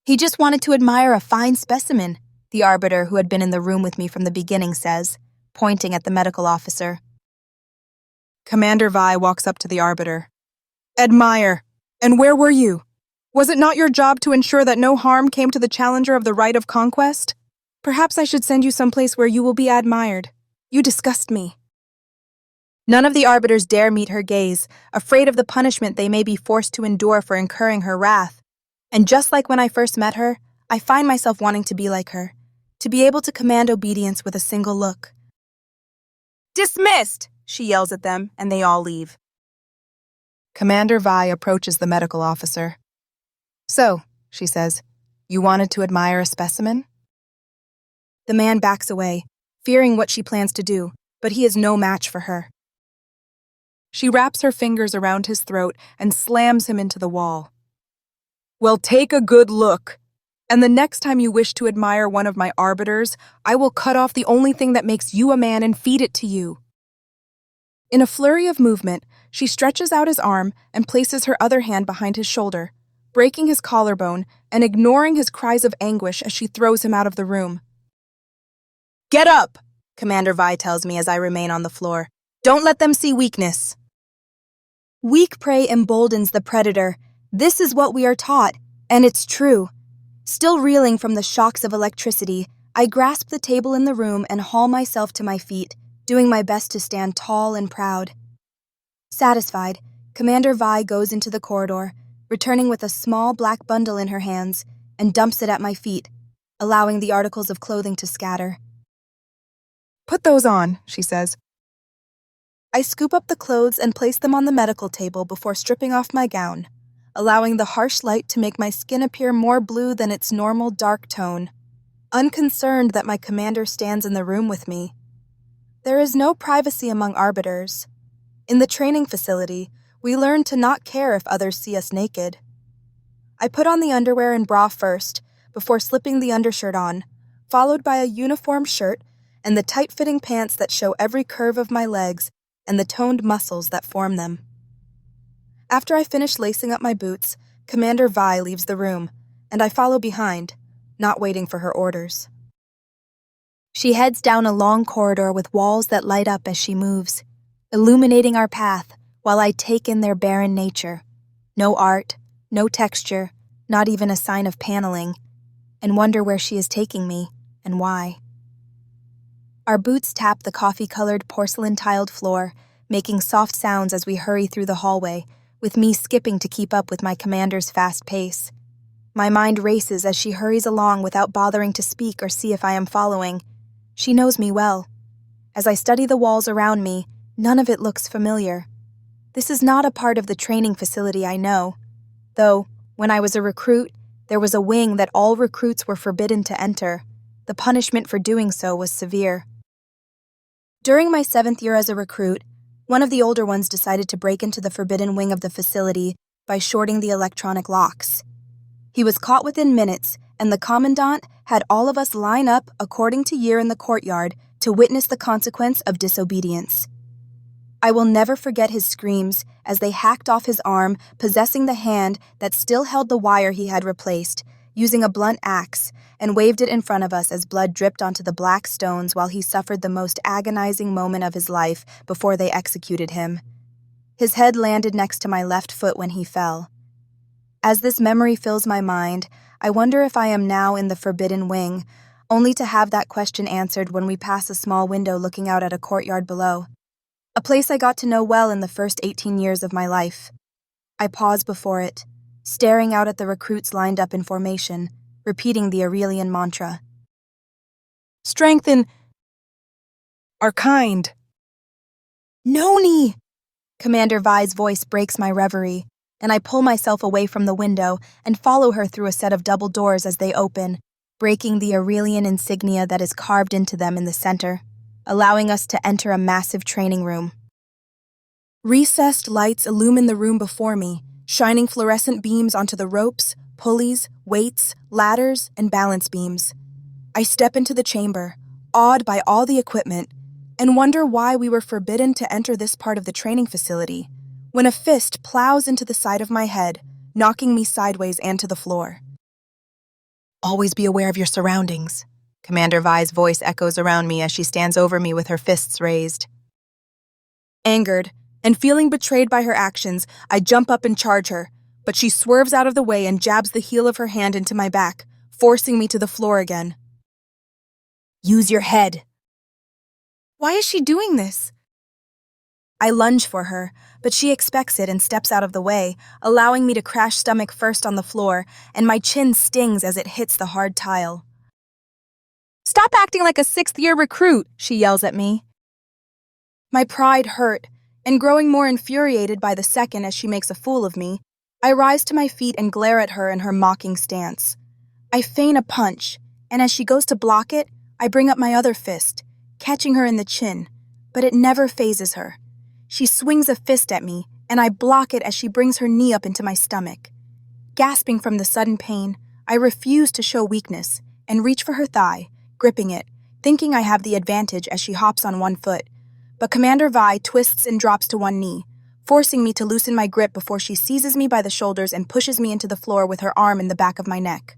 "He just wanted to admire a fine specimen," the arbiter who had been in the room with me from the beginning says, pointing at the medical officer. Commander Vi walks up to the arbiter. "Admire. And where were you? Was it not your job to ensure that no harm came to the challenger of the right of conquest? Perhaps I should send you someplace where you will be admired. You disgust me." None of the arbiters dare meet her gaze, afraid of the punishment they may be forced to endure for incurring her wrath. And just like when I first met her, I find myself wanting to be like her, to be able to command obedience with a single look. "Dismissed!" she yells at them, and they all leave. Commander Vi approaches the medical officer. "So," she says, "you wanted to admire a specimen?" The man backs away, fearing what she plans to do, but he is no match for her. She wraps her fingers around his throat and slams him into the wall. "Well, take a good look. And the next time you wish to admire one of my arbiters, I will cut off the only thing that makes you a man and feed it to you." In a flurry of movement, she stretches out his arm and places her other hand behind his shoulder, breaking his collarbone and ignoring his cries of anguish as she throws him out of the room. "Get up!" Commander Vi tells me as I remain on the floor. "Don't let them see weakness." Weak prey emboldens the predator. This is what we are taught, and it's true. Still reeling from the shocks of electricity, I grasp the table in the room and haul myself to my feet, doing my best to stand tall and proud. Satisfied, Commander Vi goes into the corridor, returning with a small black bundle in her hands, and dumps it at my feet, allowing the articles of clothing to scatter. "Put those on," she says. I scoop up the clothes and place them on the medical table before stripping off my gown, allowing the harsh light to make my skin appear more blue than its normal dark tone, unconcerned that my commander stands in the room with me. There is no privacy among arbiters. In the training facility, we learn to not care if others see us naked. I put on the underwear and bra first, before slipping the undershirt on, followed by a uniform shirt and the tight-fitting pants that show every curve of my legs and the toned muscles that form them. After I finish lacing up my boots, Commander Vi leaves the room, and I follow behind, not waiting for her orders. She heads down a long corridor with walls that light up as she moves, illuminating our path while I take in their barren nature. No art, no texture, not even a sign of paneling, and wonder where she is taking me and why. Our boots tap the coffee-colored porcelain-tiled floor, making soft sounds as we hurry through the hallway, with me skipping to keep up with my commander's fast pace. My mind races as she hurries along without bothering to speak or see if I am following. She knows me well. As I study the walls around me, none of it looks familiar. This is not a part of the training facility I know, though, when I was a recruit, there was a wing that all recruits were forbidden to enter. The punishment for doing so was severe. During my 7th year as a recruit, one of the older ones decided to break into the forbidden wing of the facility by shorting the electronic locks. He was caught within minutes, and the commandant had all of us line up according to year in the courtyard to witness the consequence of disobedience. I will never forget his screams as they hacked off his arm, possessing the hand that still held the wire he had replaced, using a blunt axe, and waved it in front of us as blood dripped onto the black stones while he suffered the most agonizing moment of his life before they executed him. His head landed next to my left foot when he fell. As this memory fills my mind, I wonder if I am now in the forbidden wing, only to have that question answered when we pass a small window looking out at a courtyard below. A place I got to know well in the first 18 years of my life. I pause before it, staring out at the recruits lined up in formation, repeating the Arelian mantra. "Strengthen are kind." "Noni!" Commander Vi's voice breaks my reverie, and I pull myself away from the window and follow her through a set of double doors as they open, breaking the Arelian insignia that is carved into them in the center, allowing us to enter a massive training room. Recessed lights illumine the room before me, shining fluorescent beams onto the ropes, pulleys, weights, ladders, and balance beams. I step into the chamber, awed by all the equipment, and wonder why we were forbidden to enter this part of the training facility, when a fist plows into the side of my head, knocking me sideways and to the floor. "Always be aware of your surroundings." Commander Vi's voice echoes around me as she stands over me with her fists raised. Angered, and feeling betrayed by her actions, I jump up and charge her, but she swerves out of the way and jabs the heel of her hand into my back, forcing me to the floor again. "Use your head." Why is she doing this? I lunge for her, but she expects it and steps out of the way, allowing me to crash stomach first on the floor, and my chin stings as it hits the hard tile. "Stop acting like a 6th-year recruit," she yells at me. My pride hurt, and growing more infuriated by the second as she makes a fool of me, I rise to my feet and glare at her in her mocking stance. I feign a punch, and as she goes to block it, I bring up my other fist, catching her in the chin, but it never phases her. She swings a fist at me, and I block it as she brings her knee up into my stomach. Gasping from the sudden pain, I refuse to show weakness and reach for her thigh, gripping it, thinking I have the advantage as she hops on one foot. But Commander Vi twists and drops to one knee, forcing me to loosen my grip before she seizes me by the shoulders and pushes me into the floor with her arm in the back of my neck.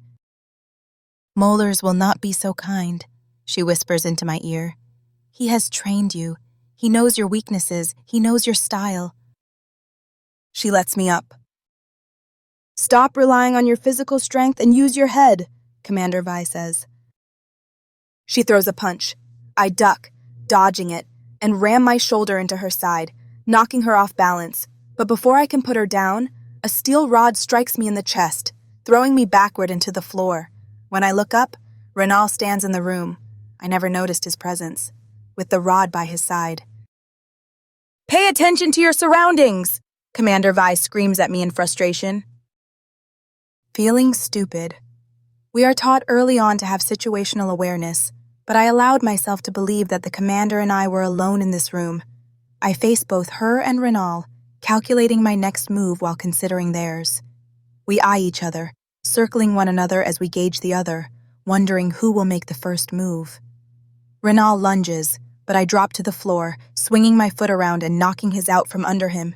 "Molars will not be so kind," she whispers into my ear. "He has trained you. He knows your weaknesses. He knows your style." She lets me up. "Stop relying on your physical strength and use your head," Commander Vi says. She throws a punch. I duck, dodging it, and ram my shoulder into her side, knocking her off balance. But before I can put her down, a steel rod strikes me in the chest, throwing me backward into the floor. When I look up, Renal stands in the room. I never noticed his presence, with the rod by his side. "Pay attention to your surroundings!" Commander Vi screams at me in frustration. Feeling stupid. We are taught early on to have situational awareness, but I allowed myself to believe that the commander and I were alone in this room. I faced both her and Renal, calculating my next move while considering theirs. We eye each other, circling one another as we gauge the other, wondering who will make the first move. Renal lunges, but I drop to the floor, swinging my foot around and knocking his out from under him.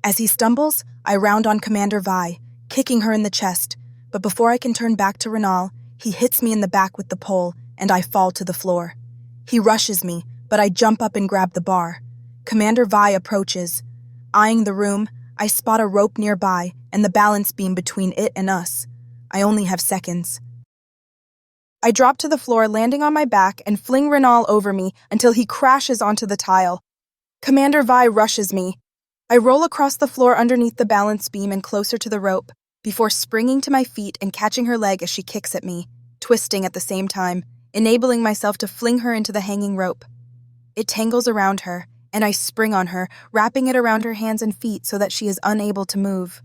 As he stumbles, I round on Commander Vi, kicking her in the chest, but before I can turn back to Renal, he hits me in the back with the pole, and I fall to the floor. He rushes me, but I jump up and grab the bar. Commander Vi approaches. Eyeing the room, I spot a rope nearby and the balance beam between it and us. I only have seconds. I drop to the floor, landing on my back, and fling Renal over me until he crashes onto the tile. Commander Vi rushes me. I roll across the floor underneath the balance beam and closer to the rope, before springing to my feet and catching her leg as she kicks at me, twisting at the same time, enabling myself to fling her into the hanging rope. It tangles around her, and I spring on her, wrapping it around her hands and feet so that she is unable to move.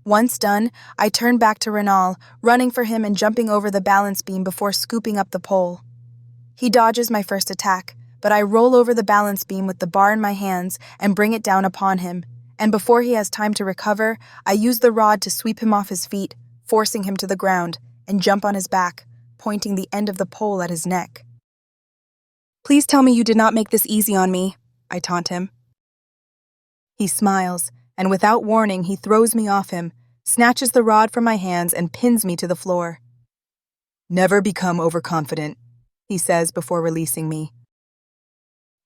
Once done, I turn back to Renal, running for him and jumping over the balance beam before scooping up the pole. He dodges my first attack, but I roll over the balance beam with the bar in my hands and bring it down upon him, and before he has time to recover, I use the rod to sweep him off his feet, forcing him to the ground, and jump on his back, pointing the end of the pole at his neck. "Please tell me you did not make this easy on me," I taunt him. He smiles, and without warning, he throws me off him, snatches the rod from my hands, and pins me to the floor. "Never become overconfident," he says before releasing me.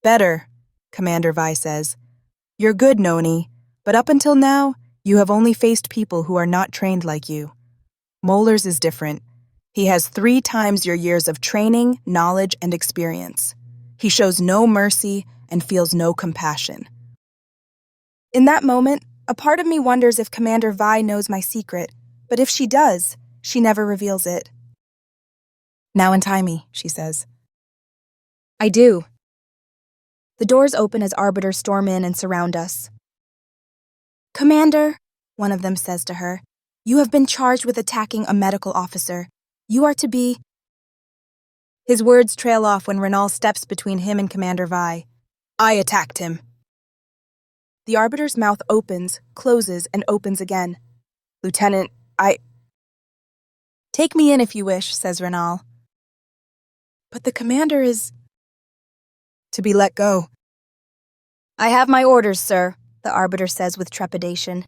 "Better," Commander Vi says. "You're good, Noni, but up until now, you have only faced people who are not trained like you. Moeller's is different. He has 3 times your years of training, knowledge, and experience. He shows no mercy and feels no compassion." In that moment, a part of me wonders if Commander Vi knows my secret, but if she does, she never reveals it. "Now untie me," she says. I do. The doors open as arbiters storm in and surround us. "Commander," one of them says to her, "you have been charged with attacking a medical officer. You are to be—" His words trail off when Renal steps between him and Commander Vi. "I attacked him." The arbiter's mouth opens, closes, and opens again. "Lieutenant, Take me in if you wish," says Renal. "But the commander is—" "To be let go." "I have my orders, sir," the arbiter says with trepidation.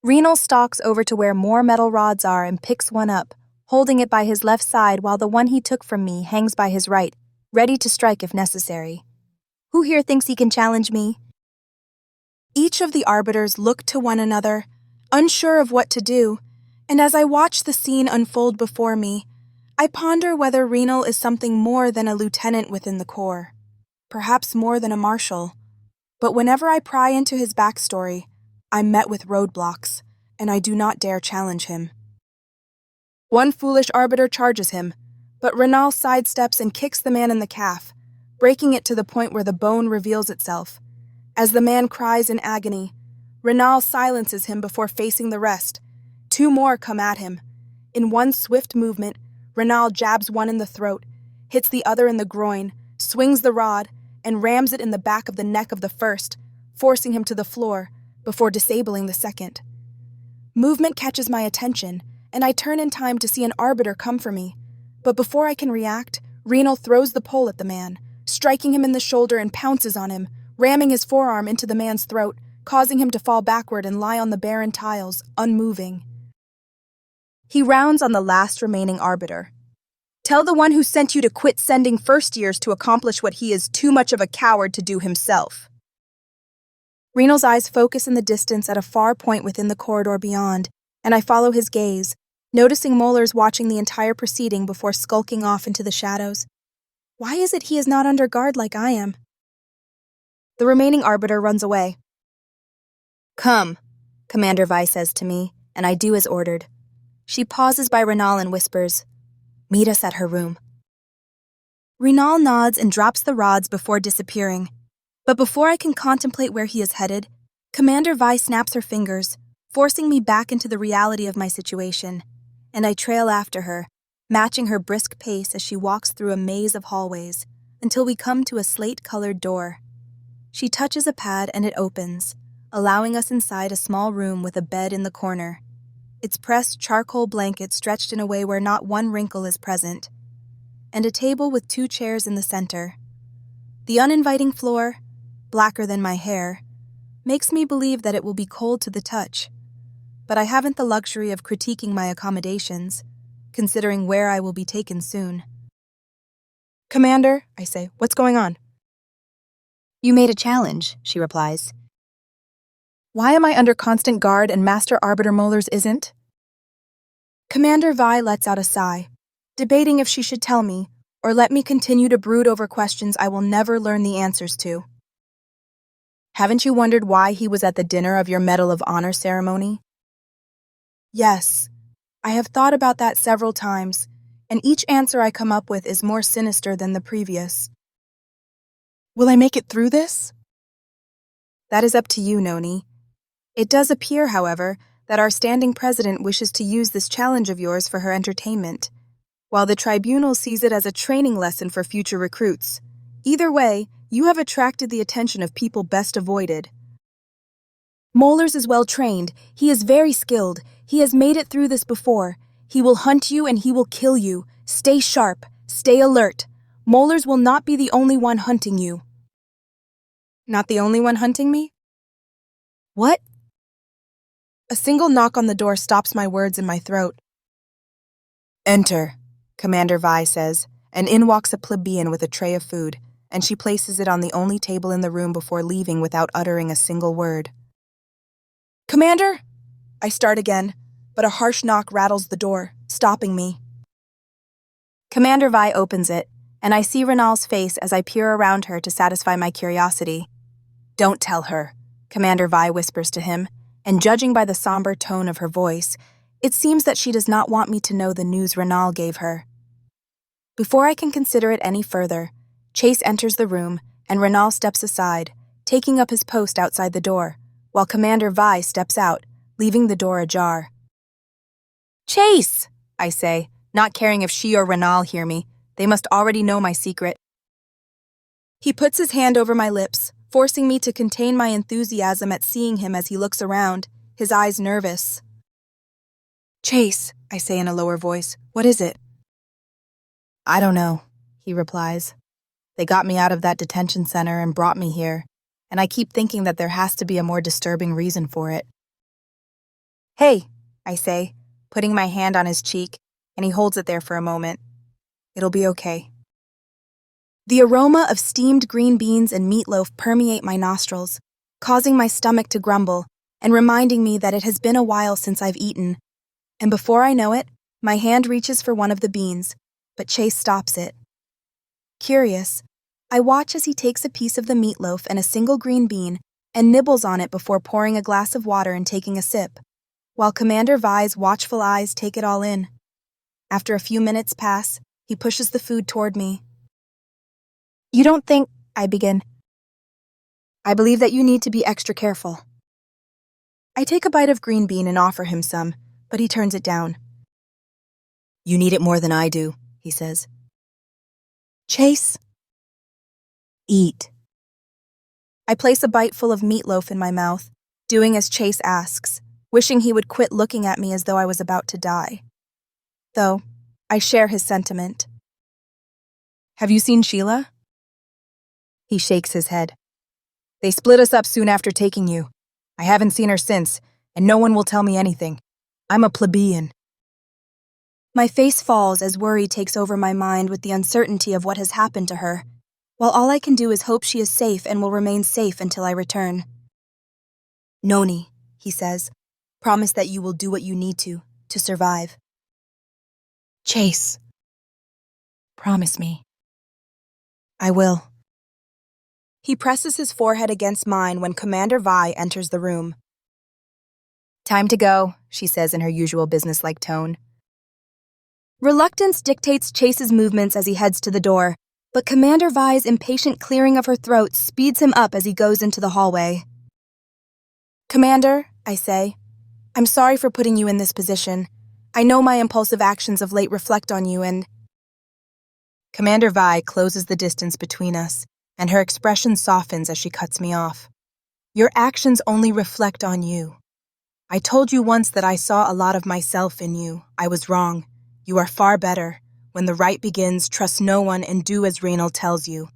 Renal stalks over to where more metal rods are and picks one up, holding it by his left side while the one he took from me hangs by his right, ready to strike if necessary. Who here thinks he can challenge me? Each of the arbiters look to one another, unsure of what to do, and as I watch the scene unfold before me, I ponder whether Renal is something more than a lieutenant within the Corps, perhaps more than a marshal. But whenever I pry into his backstory, I'm met with roadblocks, and I do not dare challenge him. One foolish arbiter charges him, but Renal sidesteps and kicks the man in the calf, breaking it to the point where the bone reveals itself. As the man cries in agony, Renal silences him before facing the rest. 2 more come at him. In one swift movement, Renal jabs one in the throat, hits the other in the groin, swings the rod, and rams it in the back of the neck of the first, forcing him to the floor before disabling the second. Movement catches my attention, and I turn in time to see an arbiter come for me. But before I can react, Renal throws the pole at the man, striking him in the shoulder and pounces on him, ramming his forearm into the man's throat, causing him to fall backward and lie on the barren tiles, unmoving. He rounds on the last remaining arbiter. "Tell the one who sent you to quit sending first years to accomplish what he is too much of a coward to do himself." Renal's eyes focus in the distance at a far point within the corridor beyond, and I follow his gaze, noticing Moeller's watching the entire proceeding before skulking off into the shadows. Why is it he is not under guard like I am? The remaining arbiter runs away. "Come," Commander Vi says to me, and I do as ordered. She pauses by Renal and whispers, "Meet us at her room." Renal nods and drops the rods before disappearing. But before I can contemplate where he is headed, Commander Vi snaps her fingers, forcing me back into the reality of my situation, and I trail after her, matching her brisk pace as she walks through a maze of hallways until we come to a slate-colored door. She touches a pad and it opens, allowing us inside a small room with a bed in the corner. Its pressed charcoal blanket stretched in a way where not one wrinkle is present, and a table with 2 chairs in the center. The uninviting floor, blacker than my hair, makes me believe that it will be cold to the touch, but I haven't the luxury of critiquing my accommodations, considering where I will be taken soon. "Commander," I say, "what's going on?" You made a challenge, she replies. "Why am I under constant guard and Master Arbiter Mollers isn't?" Commander Vi lets out a sigh, debating if she should tell me or let me continue to brood over questions I will never learn the answers to. "Haven't you wondered why he was at the dinner of your Medal of Honor ceremony?" Yes, I have thought about that several times, and each answer I come up with is more sinister than the previous. "Will I make it through this?" "That is up to you, Noni. It does appear, however, that our standing president wishes to use this challenge of yours for her entertainment, while the tribunal sees it as a training lesson for future recruits. Either way, you have attracted the attention of people best avoided." "Mollers is well trained. He is very skilled. He has made it through this before. He will hunt you and he will kill you. Stay sharp. Stay alert. Mollers will not be the only one hunting you." "Not the only one hunting me?" "What?" A single knock on the door stops my words in my throat. "Enter," Commander Vi says, and in walks a plebeian with a tray of food, and she places it on the only table in the room before leaving without uttering a single word. "Commander?" I start again, but a harsh knock rattles the door, stopping me. Commander Vi opens it, and I see Renal's face as I peer around her to satisfy my curiosity. "Don't tell her," Commander Vi whispers to him, and judging by the somber tone of her voice, it seems that she does not want me to know the news Renal gave her. Before I can consider it any further, Chase enters the room, and Renal steps aside, taking up his post outside the door, while Commander Vi steps out, leaving the door ajar. "Chase!" I say, not caring if she or Renal hear me. They must already know my secret. He puts his hand over my lips, forcing me to contain my enthusiasm at seeing him as he looks around, his eyes nervous. "Chase," I say in a lower voice, "what is it?" "I don't know," he replies. "They got me out of that detention center and brought me here, and I keep thinking that there has to be a more disturbing reason for it." "Hey," I say, putting my hand on his cheek, and he holds it there for a moment. "It'll be okay." The aroma of steamed green beans and meatloaf permeate my nostrils, causing my stomach to grumble and reminding me that it has been a while since I've eaten. And before I know it, my hand reaches for one of the beans, but Chase stops it. Curious, I watch as he takes a piece of the meatloaf and a single green bean and nibbles on it before pouring a glass of water and taking a sip, while Commander Vi's watchful eyes take it all in. After a few minutes pass, he pushes the food toward me. "You don't think," I begin. "I believe that you need to be extra careful." I take a bite of green bean and offer him some, but he turns it down. "You need it more than I do," he says. "Chase." "Eat." I place a bite full of meatloaf in my mouth, doing as Chase asks, wishing he would quit looking at me as though I was about to die. Though, I share his sentiment. "Have you seen Sheila?" He shakes his head. "They split us up soon after taking you. I haven't seen her since, and no one will tell me anything. I'm a plebeian." My face falls as worry takes over my mind with the uncertainty of what has happened to her, while all I can do is hope she is safe and will remain safe until I return. "Noni," he says, "promise that you will do what you need to survive." "Chase." "Promise me." "I will." He presses his forehead against mine when Commander Vi enters the room. "Time to go," she says in her usual businesslike tone. Reluctance dictates Chase's movements as he heads to the door, but Commander Vi's impatient clearing of her throat speeds him up as he goes into the hallway. "Commander," I say, "I'm sorry for putting you in this position. I know my impulsive actions of late reflect on you and—" Commander Vi closes the distance between us, and her expression softens as she cuts me off. "Your actions only reflect on you. I told you once that I saw a lot of myself in you. I was wrong. You are far better. When the right begins, trust no one and do as Raynal tells you."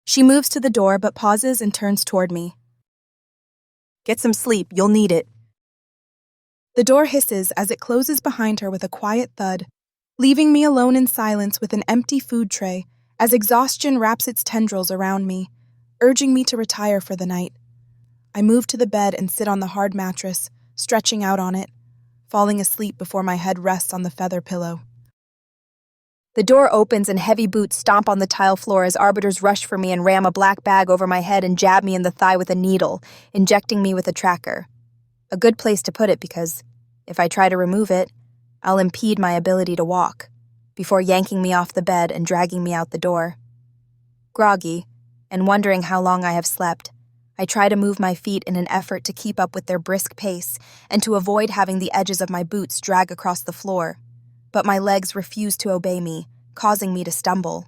She moves to the door but pauses and turns toward me. "Get some sleep, you'll need it." The door hisses as it closes behind her with a quiet thud, leaving me alone in silence with an empty food tray as exhaustion wraps its tendrils around me, urging me to retire for the night. I move to the bed and sit on the hard mattress, stretching out on it, falling asleep before my head rests on the feather pillow. The door opens and heavy boots stomp on the tile floor as arbiters rush for me and ram a black bag over my head and jab me in the thigh with a needle, injecting me with a tracker. A good place to put it because, if I try to remove it, I'll impede my ability to walk, before yanking me off the bed and dragging me out the door. Groggy, and wondering how long I have slept, I try to move my feet in an effort to keep up with their brisk pace and to avoid having the edges of my boots drag across the floor, but my legs refuse to obey me, causing me to stumble.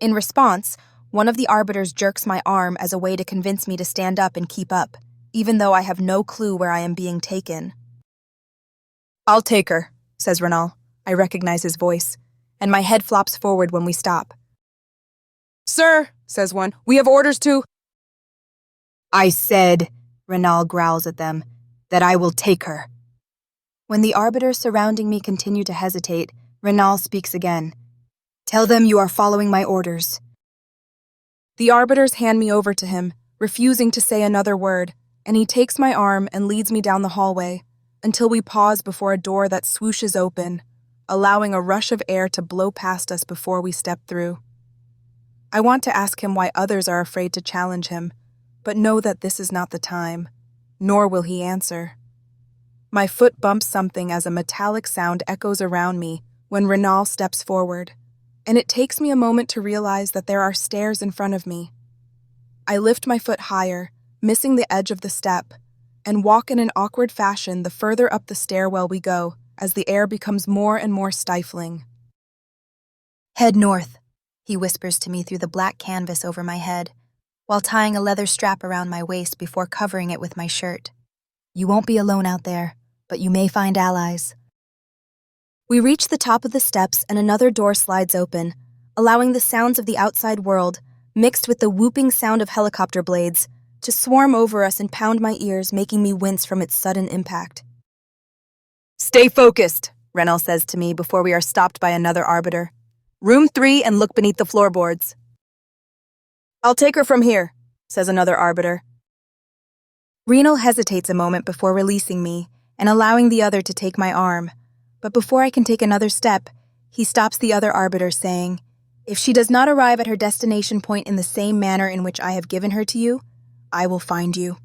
In response, one of the arbiters jerks my arm as a way to convince me to stand up and keep up, even though I have no clue where I am being taken. "I'll take her," says Raynal. I recognize his voice, and my head flops forward when we stop. "Sir," says one, "we have orders to—" "I said," Raynal growls at them, "that I will take her." When the arbiters surrounding me continue to hesitate, Raynal speaks again. "Tell them you are following my orders." The arbiters hand me over to him, refusing to say another word, and he takes my arm and leads me down the hallway, until we pause before a door that swooshes open, allowing a rush of air to blow past us before we step through. I want to ask him why others are afraid to challenge him, but know that this is not the time, nor will he answer. My foot bumps something as a metallic sound echoes around me when Raynal steps forward, and it takes me a moment to realize that there are stairs in front of me. I lift my foot higher, missing the edge of the step, and walk in an awkward fashion the further up the stairwell we go, as the air becomes more and more stifling. "Head north," he whispers to me through the black canvas over my head, while tying a leather strap around my waist before covering it with my shirt. "You won't be alone out there, but you may find allies." We reach the top of the steps and another door slides open, allowing the sounds of the outside world, mixed with the whooping sound of helicopter blades, to swarm over us and pound my ears, making me wince from its sudden impact. "Stay focused," Raynal says to me before we are stopped by another arbiter. "Room 3 and look beneath the floorboards." "I'll take her from here," says another arbiter. Raynal hesitates a moment before releasing me and allowing the other to take my arm, but before I can take another step, he stops the other arbiter, saying, "If she does not arrive at her destination point in the same manner in which I have given her to you, I will find you."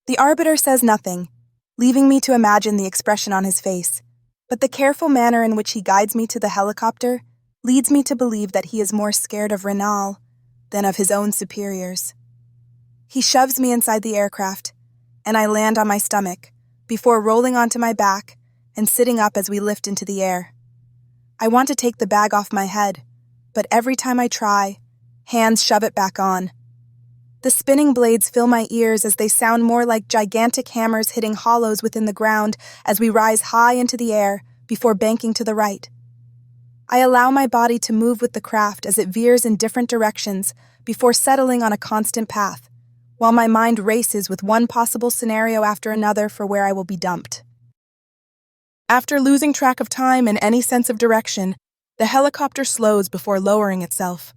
The arbiter says nothing, leaving me to imagine the expression on his face, but the careful manner in which he guides me to the helicopter leads me to believe that he is more scared of Raynal than of his own superiors. He shoves me inside the aircraft, and I land on my stomach, before rolling onto my back and sitting up as we lift into the air. I want to take the bag off my head, but every time I try, hands shove it back on. The spinning blades fill my ears as they sound more like gigantic hammers hitting hollows within the ground as we rise high into the air before banking to the right. I allow my body to move with the craft as it veers in different directions before settling on a constant path, while my mind races with one possible scenario after another for where I will be dumped. After losing track of time and any sense of direction, the helicopter slows before lowering itself.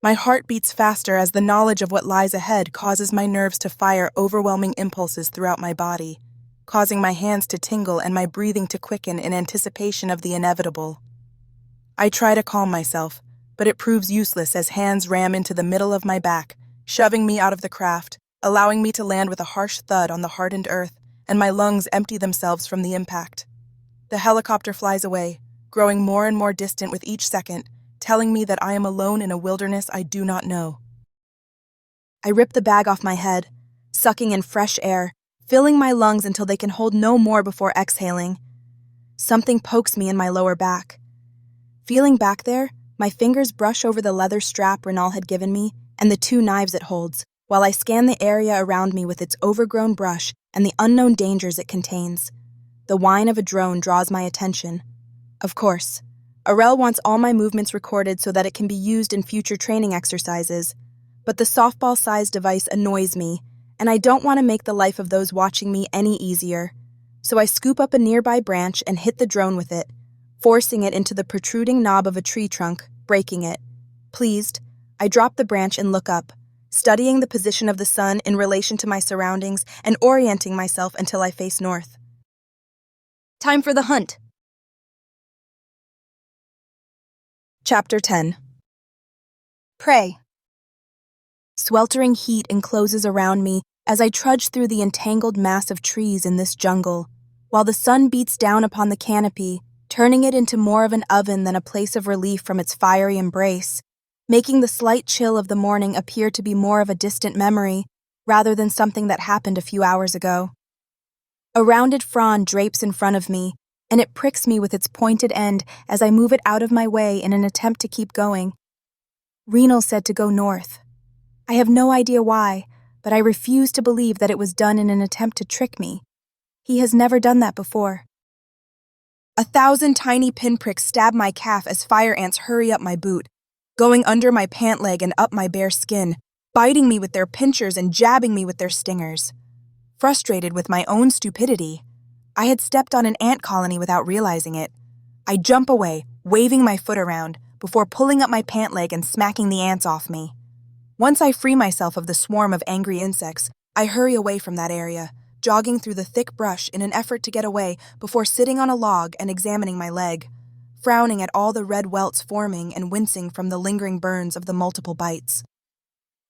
My heart beats faster as the knowledge of what lies ahead causes my nerves to fire overwhelming impulses throughout my body, causing my hands to tingle and my breathing to quicken in anticipation of the inevitable. I try to calm myself, but it proves useless as hands ram into the middle of my back, shoving me out of the craft, allowing me to land with a harsh thud on the hardened earth, and my lungs empty themselves from the impact. The helicopter flies away, growing more and more distant with each second, telling me that I am alone in a wilderness I do not know. I rip the bag off my head, sucking in fresh air, filling my lungs until they can hold no more before exhaling. Something pokes me in my lower back. Feeling back there, my fingers brush over the leather strap Renal had given me and the 2 knives it holds, while I scan the area around me with its overgrown brush and the unknown dangers it contains. The whine of a drone draws my attention. Of course, Arel wants all my movements recorded so that it can be used in future training exercises, but the softball-sized device annoys me, and I don't want to make the life of those watching me any easier. So I scoop up a nearby branch and hit the drone with it, forcing it into the protruding knob of a tree trunk, breaking it. Pleased, I drop the branch and look up, studying the position of the sun in relation to my surroundings and orienting myself until I face north. Time for the hunt. Chapter 10. Prey. Sweltering heat encloses around me as I trudge through the entangled mass of trees in this jungle, while the sun beats down upon the canopy, turning it into more of an oven than a place of relief from its fiery embrace, making the slight chill of the morning appear to be more of a distant memory rather than something that happened a few hours ago. A rounded frond drapes in front of me, and it pricks me with its pointed end as I move it out of my way in an attempt to keep going. Renal said to go north. I have no idea why, but I refuse to believe that it was done in an attempt to trick me. He has never done that before. 1,000 tiny pinpricks stab my calf as fire ants hurry up my boot, going under my pant leg and up my bare skin, biting me with their pinchers and jabbing me with their stingers. Frustrated with my own stupidity, I had stepped on an ant colony without realizing it. I jump away, waving my foot around, before pulling up my pant leg and smacking the ants off me. Once I free myself of the swarm of angry insects, I hurry away from that area, jogging through the thick brush in an effort to get away before sitting on a log and examining my leg, frowning at all the red welts forming and wincing from the lingering burns of the multiple bites.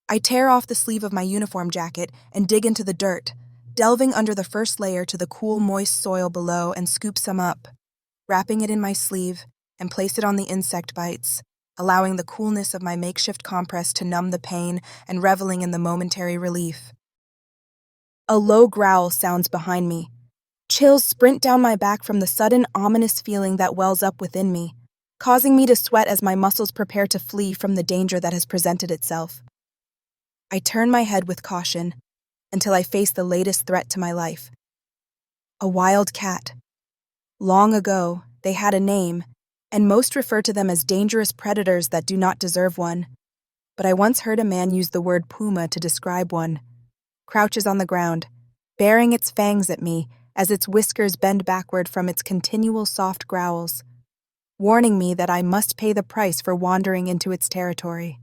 I tear off the sleeve of my uniform jacket and dig into the dirt, delving under the first layer to the cool, moist soil below and scoop some up, wrapping it in my sleeve and place it on the insect bites, allowing the coolness of my makeshift compress to numb the pain and reveling in the momentary relief. A low growl sounds behind me. Chills sprint down my back from the sudden ominous feeling that wells up within me, causing me to sweat as my muscles prepare to flee from the danger that has presented itself. I turn my head with caution until I face the latest threat to my life. A wild cat. Long ago, they had a name, and most refer to them as dangerous predators that do not deserve one. But I once heard a man use the word puma to describe one. Crouches on the ground, baring its fangs at me as its whiskers bend backward from its continual soft growls, warning me that I must pay the price for wandering into its territory.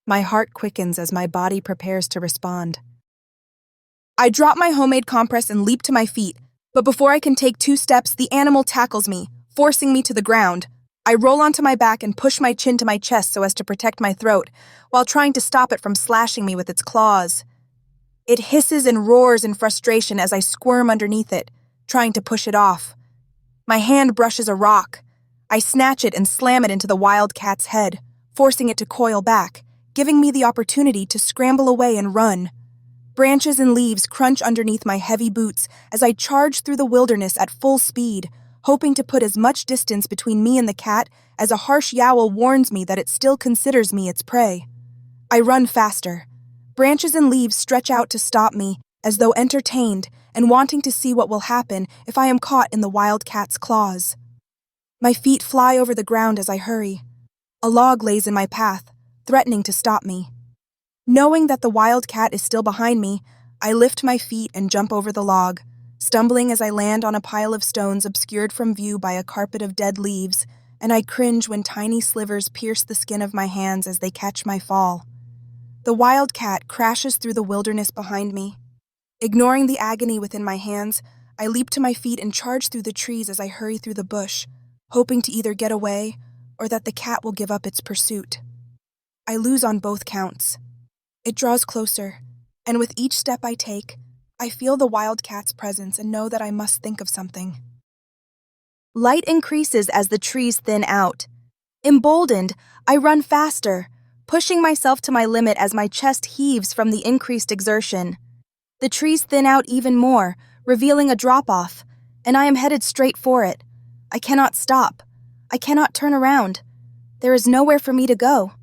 My heart quickens as my body prepares to respond. I drop my homemade compress and leap to my feet, but before I can take 2 steps, the animal tackles me, forcing me to the ground. I roll onto my back and push my chin to my chest so as to protect my throat, while trying to stop it from slashing me with its claws. It hisses and roars in frustration as I squirm underneath it, trying to push it off. My hand brushes a rock. I snatch it and slam it into the wild cat's head, forcing it to coil back, giving me the opportunity to scramble away and run. Branches and leaves crunch underneath my heavy boots as I charge through the wilderness at full speed, hoping to put as much distance between me and the cat as a harsh yowl warns me that it still considers me its prey. I run faster. Branches and leaves stretch out to stop me, as though entertained and wanting to see what will happen if I am caught in the wild cat's claws. My feet fly over the ground as I hurry. A log lays in my path, threatening to stop me. Knowing that the wild cat is still behind me, I lift my feet and jump over the log, stumbling as I land on a pile of stones obscured from view by a carpet of dead leaves, and I cringe when tiny slivers pierce the skin of my hands as they catch my fall. The wild cat crashes through the wilderness behind me. Ignoring the agony within my hands, I leap to my feet and charge through the trees as I hurry through the bush, hoping to either get away or that the cat will give up its pursuit. I lose on both counts. It draws closer, and with each step I take, I feel the wild cat's presence and know that I must think of something. Light increases as the trees thin out. Emboldened, I run faster, pushing myself to my limit as my chest heaves from the increased exertion. The trees thin out even more, revealing a drop-off, and I am headed straight for it. I cannot stop. I cannot turn around. There is nowhere for me to go.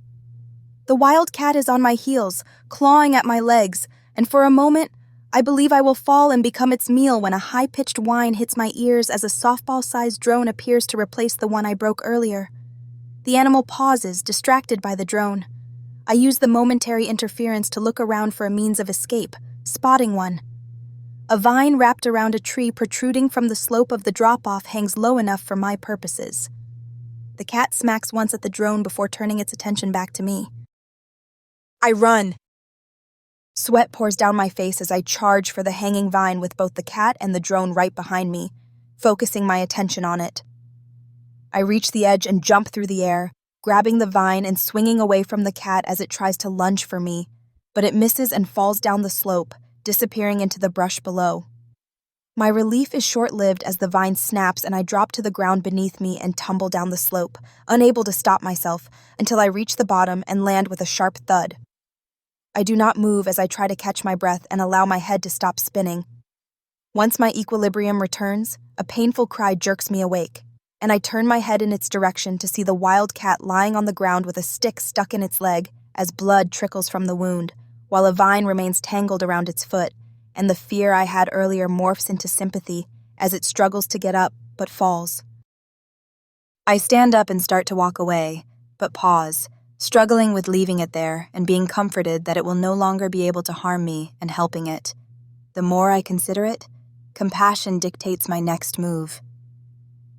The wild cat is on my heels, clawing at my legs, and for a moment, I believe I will fall and become its meal when a high-pitched whine hits my ears as a softball-sized drone appears to replace the one I broke earlier. The animal pauses, distracted by the drone. I use the momentary interference to look around for a means of escape, spotting one. A vine wrapped around a tree protruding from the slope of the drop-off hangs low enough for my purposes. The cat smacks once at the drone before turning its attention back to me. I run. Sweat pours down my face as I charge for the hanging vine with both the cat and the drone right behind me, focusing my attention on it. I reach the edge and jump through the air, grabbing the vine and swinging away from the cat as it tries to lunge for me, but it misses and falls down the slope, disappearing into the brush below. My relief is short-lived as the vine snaps and I drop to the ground beneath me and tumble down the slope, unable to stop myself until I reach the bottom and land with a sharp thud. I do not move as I try to catch my breath and allow my head to stop spinning. Once my equilibrium returns, a painful cry jerks me awake, and I turn my head in its direction to see the wild cat lying on the ground with a stick stuck in its leg as blood trickles from the wound, while a vine remains tangled around its foot, and the fear I had earlier morphs into sympathy as it struggles to get up but falls. I stand up and start to walk away, but pause, struggling with leaving it there and being comforted that it will no longer be able to harm me and helping it. The more I consider it, compassion dictates my next move.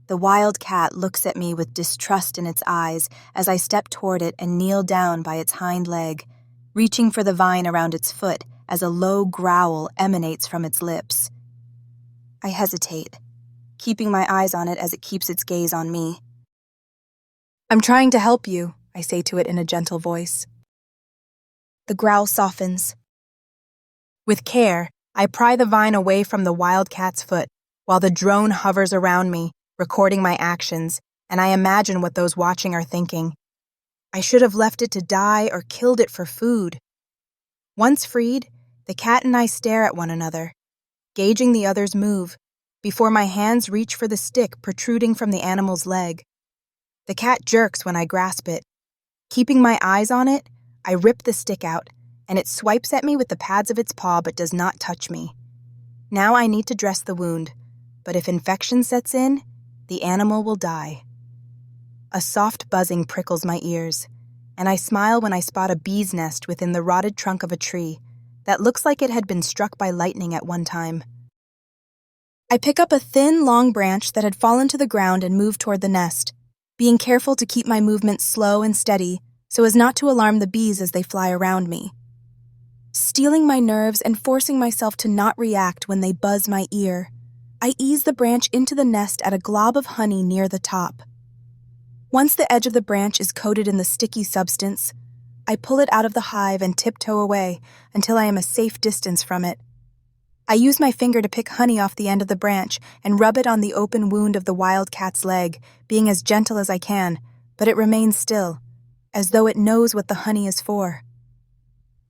The wild cat looks at me with distrust in its eyes as I step toward it and kneel down by its hind leg, reaching for the vine around its foot as a low growl emanates from its lips. I hesitate, keeping my eyes on it as it keeps its gaze on me. "I'm trying to help you," I say to it in a gentle voice. The growl softens. With care, I pry the vine away from the wild cat's foot, while the drone hovers around me, recording my actions, and I imagine what those watching are thinking. I should have left it to die or killed it for food. Once freed, the cat and I stare at one another, gauging the other's move, before my hands reach for the stick protruding from the animal's leg. The cat jerks when I grasp it. Keeping my eyes on it, I rip the stick out, and it swipes at me with the pads of its paw but does not touch me. Now I need to dress the wound, but if infection sets in, the animal will die. A soft buzzing prickles my ears, and I smile when I spot a bee's nest within the rotted trunk of a tree that looks like it had been struck by lightning at one time. I pick up a thin, long branch that had fallen to the ground and move toward the nest, being careful to keep my movements slow and steady so as not to alarm the bees as they fly around me. Steeling my nerves and forcing myself to not react when they buzz my ear, I ease the branch into the nest at a glob of honey near the top. Once the edge of the branch is coated in the sticky substance, I pull it out of the hive and tiptoe away until I am a safe distance from it. I use my finger to pick honey off the end of the branch and rub it on the open wound of the wild cat's leg, being as gentle as I can, but it remains still, as though it knows what the honey is for.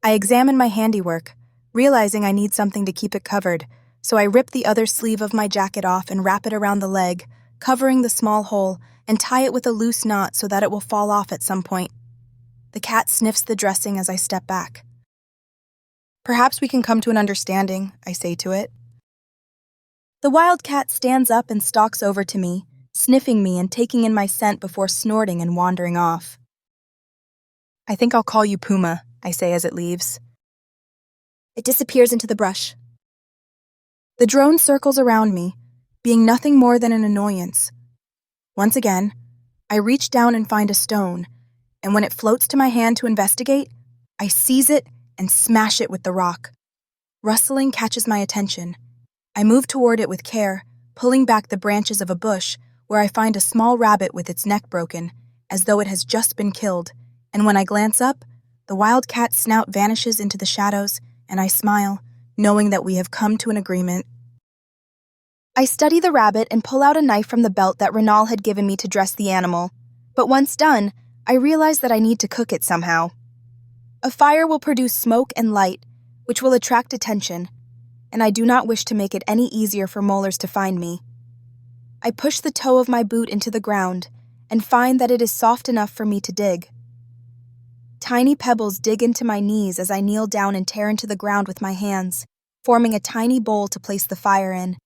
I examine my handiwork, realizing I need something to keep it covered, so I rip the other sleeve of my jacket off and wrap it around the leg, covering the small hole, and tie it with a loose knot so that it will fall off at some point. The cat sniffs the dressing as I step back. "Perhaps we can come to an understanding," I say to it. The wild cat stands up and stalks over to me, sniffing me and taking in my scent before snorting and wandering off. "I think I'll call you Puma," I say as it leaves. It disappears into the brush. The drone circles around me, being nothing more than an annoyance. Once again, I reach down and find a stone, and when it floats to my hand to investigate, I seize it and smash it with the rock. Rustling catches my attention. I move toward it with care, pulling back the branches of a bush, where I find a small rabbit with its neck broken, as though it has just been killed, and when I glance up, the wildcat's snout vanishes into the shadows, and I smile, knowing that we have come to an agreement. I study the rabbit and pull out a knife from the belt that Renal had given me to dress the animal, but once done, I realize that I need to cook it somehow. A fire will produce smoke and light, which will attract attention, and I do not wish to make it any easier for molars to find me. I push the toe of my boot into the ground and find that it is soft enough for me to dig. Tiny pebbles dig into my knees as I kneel down and tear into the ground with my hands, forming a tiny bowl to place the fire in,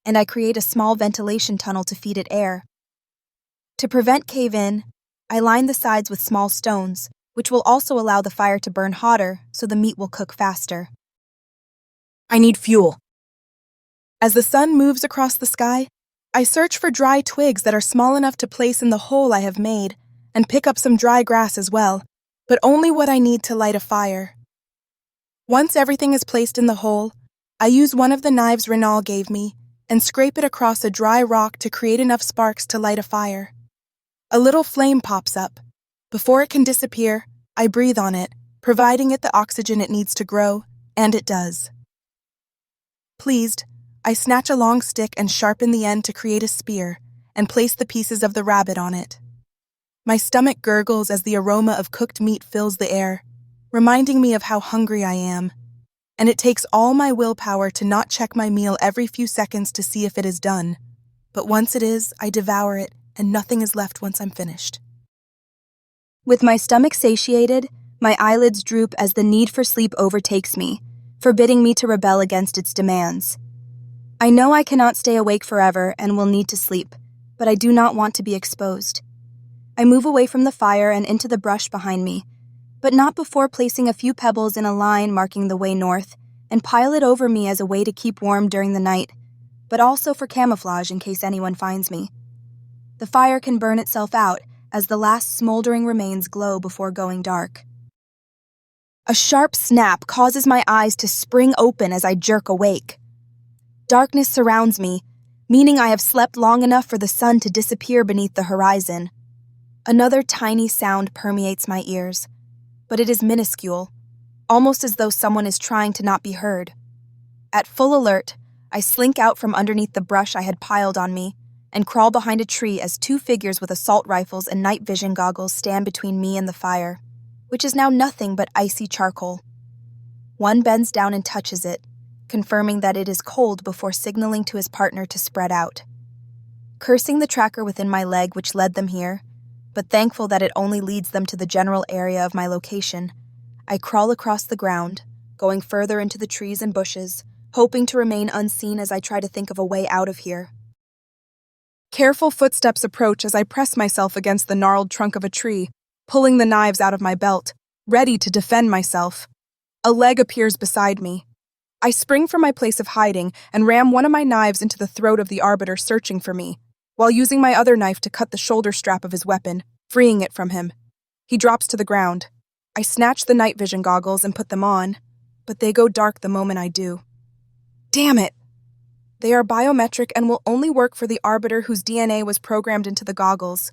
and I create a small ventilation tunnel to feed it air. To prevent cave-in, I line the sides with small stones, which will also allow the fire to burn hotter so the meat will cook faster. I need fuel. As the sun moves across the sky, I search for dry twigs that are small enough to place in the hole I have made, and pick up some dry grass as well, but only what I need to light a fire. Once everything is placed in the hole, I use one of the knives Renal gave me and scrape it across a dry rock to create enough sparks to light a fire. A little flame pops up. Before it can disappear, I breathe on it, providing it the oxygen it needs to grow, and it does. Pleased, I snatch a long stick and sharpen the end to create a spear and place the pieces of the rabbit on it. My stomach gurgles as the aroma of cooked meat fills the air, reminding me of how hungry I am, and it takes all my willpower to not check my meal every few seconds to see if it is done. But once it is, I devour it, and nothing is left once I'm finished. With my stomach satiated, my eyelids droop as the need for sleep overtakes me, forbidding me to rebel against its demands. I know I cannot stay awake forever and will need to sleep, but I do not want to be exposed. I move away from the fire and into the brush behind me, but not before placing a few pebbles in a line marking the way north, and pile it over me as a way to keep warm during the night, but also for camouflage in case anyone finds me. The fire can burn itself out as the last smoldering remains glow before going dark. A sharp snap causes my eyes to spring open as I jerk awake. Darkness surrounds me, meaning I have slept long enough for the sun to disappear beneath the horizon. Another tiny sound permeates my ears, but it is minuscule, almost as though someone is trying to not be heard. At full alert, I slink out from underneath the brush I had piled on me and crawl behind a tree as two figures with assault rifles and night vision goggles stand between me and the fire, which is now nothing but icy charcoal. One bends down and touches it, confirming that it is cold before signaling to his partner to spread out. Cursing the tracker within my leg which led them here, but thankful that it only leads them to the general area of my location, I crawl across the ground, going further into the trees and bushes, hoping to remain unseen as I try to think of a way out of here. Careful footsteps approach as I press myself against the gnarled trunk of a tree, pulling the knives out of my belt, ready to defend myself. A leg appears beside me. I spring from my place of hiding and ram one of my knives into the throat of the arbiter searching for me, while using my other knife to cut the shoulder strap of his weapon, freeing it from him. He drops to the ground. I snatch the night vision goggles and put them on, but they go dark the moment I do. Damn it! They are biometric and will only work for the arbiter whose DNA was programmed into the goggles.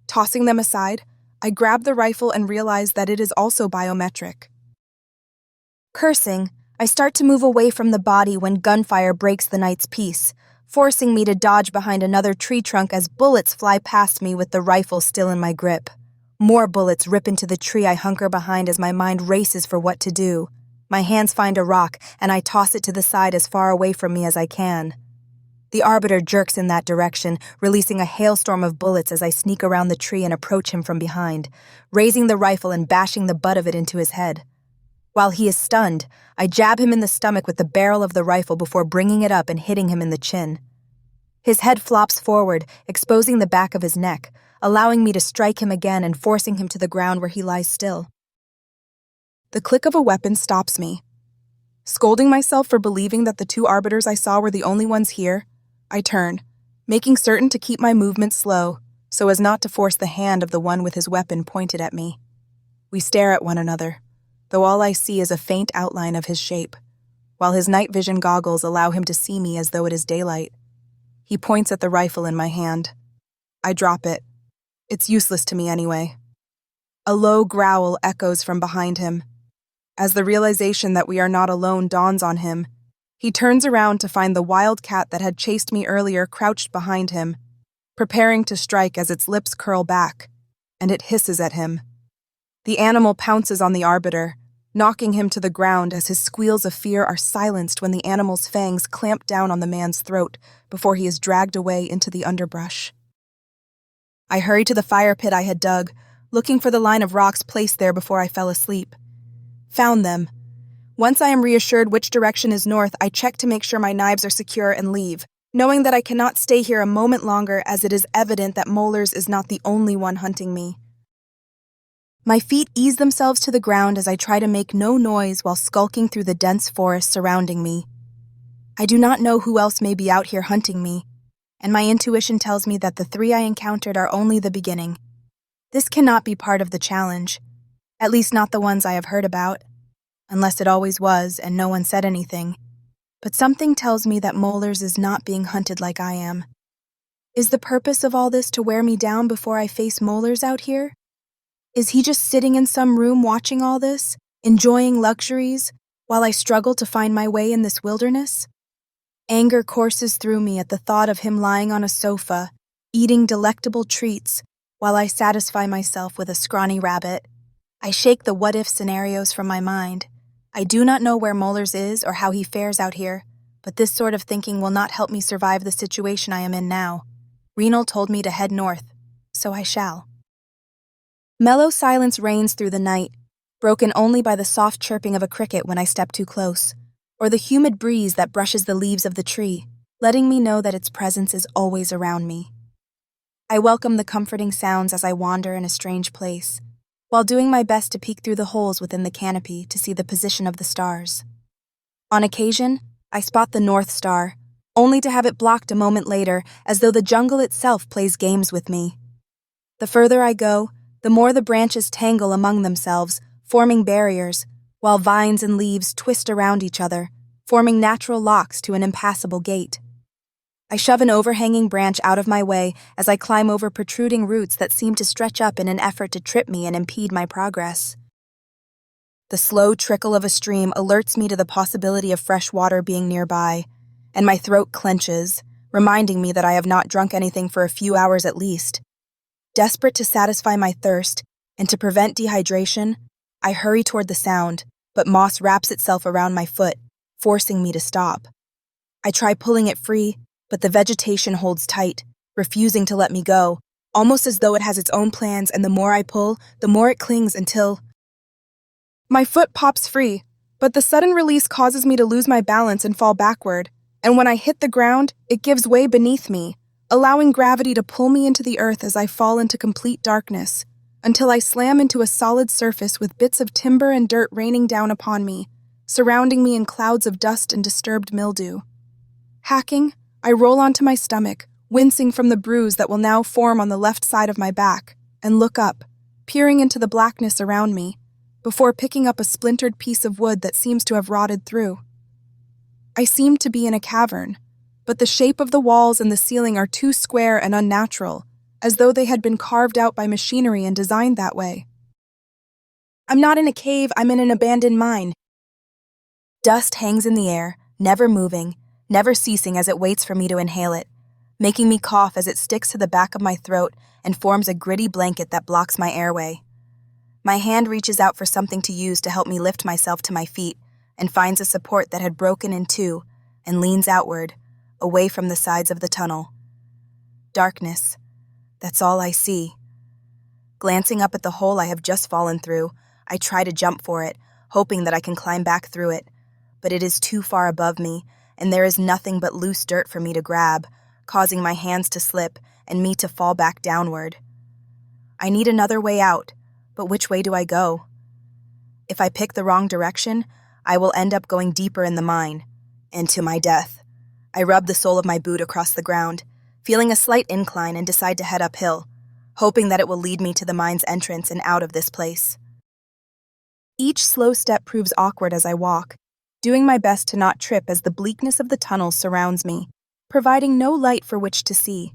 Tossing them aside, I grab the rifle and realize that it is also biometric. Cursing, I start to move away from the body when gunfire breaks the night's peace, forcing me to dodge behind another tree trunk as bullets fly past me with the rifle still in my grip. More bullets rip into the tree I hunker behind as my mind races for what to do. My hands find a rock, and I toss it to the side as far away from me as I can. The arbiter jerks in that direction, releasing a hailstorm of bullets as I sneak around the tree and approach him from behind, raising the rifle and bashing the butt of it into his head. While he is stunned, I jab him in the stomach with the barrel of the rifle before bringing it up and hitting him in the chin. His head flops forward, exposing the back of his neck, allowing me to strike him again and forcing him to the ground where he lies still. The click of a weapon stops me. Scolding myself for believing that the two arbiters I saw were the only ones here, I turn, making certain to keep my movements slow so as not to force the hand of the one with his weapon pointed at me. We stare at one another, though all I see is a faint outline of his shape, while his night vision goggles allow him to see me as though it is daylight. He points at the rifle in my hand. I drop it, It's useless to me anyway. A low growl echoes from behind him. As the realization that we are not alone dawns on him, he turns around to find the wild cat that had chased me earlier crouched behind him, preparing to strike as its lips curl back, and it hisses at him. The animal pounces on the arbiter, knocking him to the ground as his squeals of fear are silenced when the animal's fangs clamp down on the man's throat before he is dragged away into the underbrush. I hurry to the fire pit I had dug, looking for the line of rocks placed there before I fell asleep. Found them. Once I am reassured which direction is north, I check to make sure my knives are secure and leave, knowing that I cannot stay here a moment longer as it is evident that Molars is not the only one hunting me. My feet ease themselves to the ground as I try to make no noise while skulking through the dense forest surrounding me. I do not know who else may be out here hunting me, and my intuition tells me that the 3 I encountered are only the beginning. This cannot be part of the challenge, at least not the ones I have heard about, unless it always was and no one said anything. But something tells me that Molars is not being hunted like I am. Is the purpose of all this to wear me down before I face Molars out here? Is he just sitting in some room watching all this, enjoying luxuries, while I struggle to find my way in this wilderness? Anger courses through me at the thought of him lying on a sofa, eating delectable treats, while I satisfy myself with a scrawny rabbit. I shake the what-if scenarios from my mind. I do not know where Molars is or how he fares out here, but this sort of thinking will not help me survive the situation I am in now. Renal told me to head north, so I shall. Mellow silence reigns through the night, broken only by the soft chirping of a cricket when I step too close, or the humid breeze that brushes the leaves of the tree, letting me know that its presence is always around me. I welcome the comforting sounds as I wander in a strange place, while doing my best to peek through the holes within the canopy to see the position of the stars. On occasion, I spot the North Star, only to have it blocked a moment later, as though the jungle itself plays games with me. The further I go, the more the branches tangle among themselves, forming barriers, while vines and leaves twist around each other, forming natural locks to an impassable gate. I shove an overhanging branch out of my way as I climb over protruding roots that seem to stretch up in an effort to trip me and impede my progress. The slow trickle of a stream alerts me to the possibility of fresh water being nearby, and my throat clenches, reminding me that I have not drunk anything for a few hours at least. Desperate to satisfy my thirst and to prevent dehydration, I hurry toward the sound, but moss wraps itself around my foot, forcing me to stop. I try pulling it free, but the vegetation holds tight, refusing to let me go, almost as though it has its own plans, and the more I pull, the more it clings until... My foot pops free, but the sudden release causes me to lose my balance and fall backward, and when I hit the ground, it gives way beneath me, allowing gravity to pull me into the earth as I fall into complete darkness, until I slam into a solid surface with bits of timber and dirt raining down upon me, surrounding me in clouds of dust and disturbed mildew. Hacking, I roll onto my stomach, wincing from the bruise that will now form on the left side of my back, and look up, peering into the blackness around me, before picking up a splintered piece of wood that seems to have rotted through. I seem to be in a cavern, but the shape of the walls and the ceiling are too square and unnatural, as though they had been carved out by machinery and designed that way. I'm not in a cave, I'm in an abandoned mine. Dust hangs in the air, never moving, never ceasing as it waits for me to inhale it, making me cough as it sticks to the back of my throat and forms a gritty blanket that blocks my airway. My hand reaches out for something to use to help me lift myself to my feet and finds a support that had broken in two and leans outward, away from the sides of the tunnel. Darkness. That's all I see. Glancing up at the hole I have just fallen through, I try to jump for it, hoping that I can climb back through it, but it is too far above me, and there is nothing but loose dirt for me to grab, causing my hands to slip and me to fall back downward. I need another way out, but which way do I go? If I pick the wrong direction, I will end up going deeper in the mine, and to my death. I rub the sole of my boot across the ground, feeling a slight incline, and decide to head uphill, hoping that it will lead me to the mine's entrance and out of this place. Each slow step proves awkward as I walk, doing my best to not trip as the bleakness of the tunnel surrounds me, providing no light for which to see.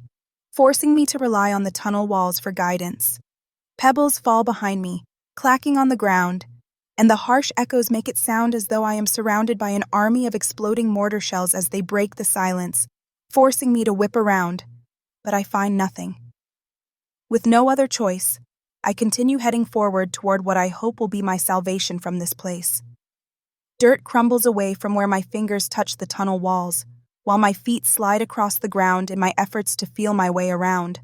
forcing me to rely on the tunnel walls for guidance. Pebbles fall behind me, clacking on the ground, and the harsh echoes make it sound as though I am surrounded by an army of exploding mortar shells as they break the silence, forcing me to whip around, but I find nothing. With no other choice, I continue heading forward toward what I hope will be my salvation from this place. Dirt crumbles away from where my fingers touch the tunnel walls, while my feet slide across the ground in my efforts to feel my way around.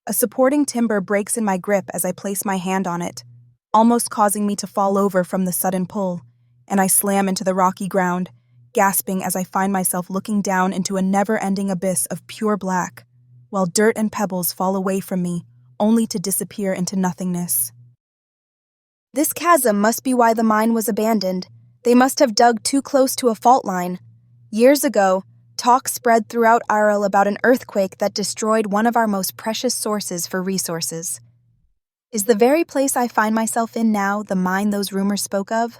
A supporting timber breaks in my grip as I place my hand on it, almost causing me to fall over from the sudden pull, and I slam into the rocky ground, gasping as I find myself looking down into a never-ending abyss of pure black, while dirt and pebbles fall away from me, only to disappear into nothingness. This chasm must be why the mine was abandoned. They must have dug too close to a fault line. Years ago, talk spread throughout Arel about an earthquake that destroyed one of our most precious sources for resources. Is the very place I find myself in now the mine those rumors spoke of?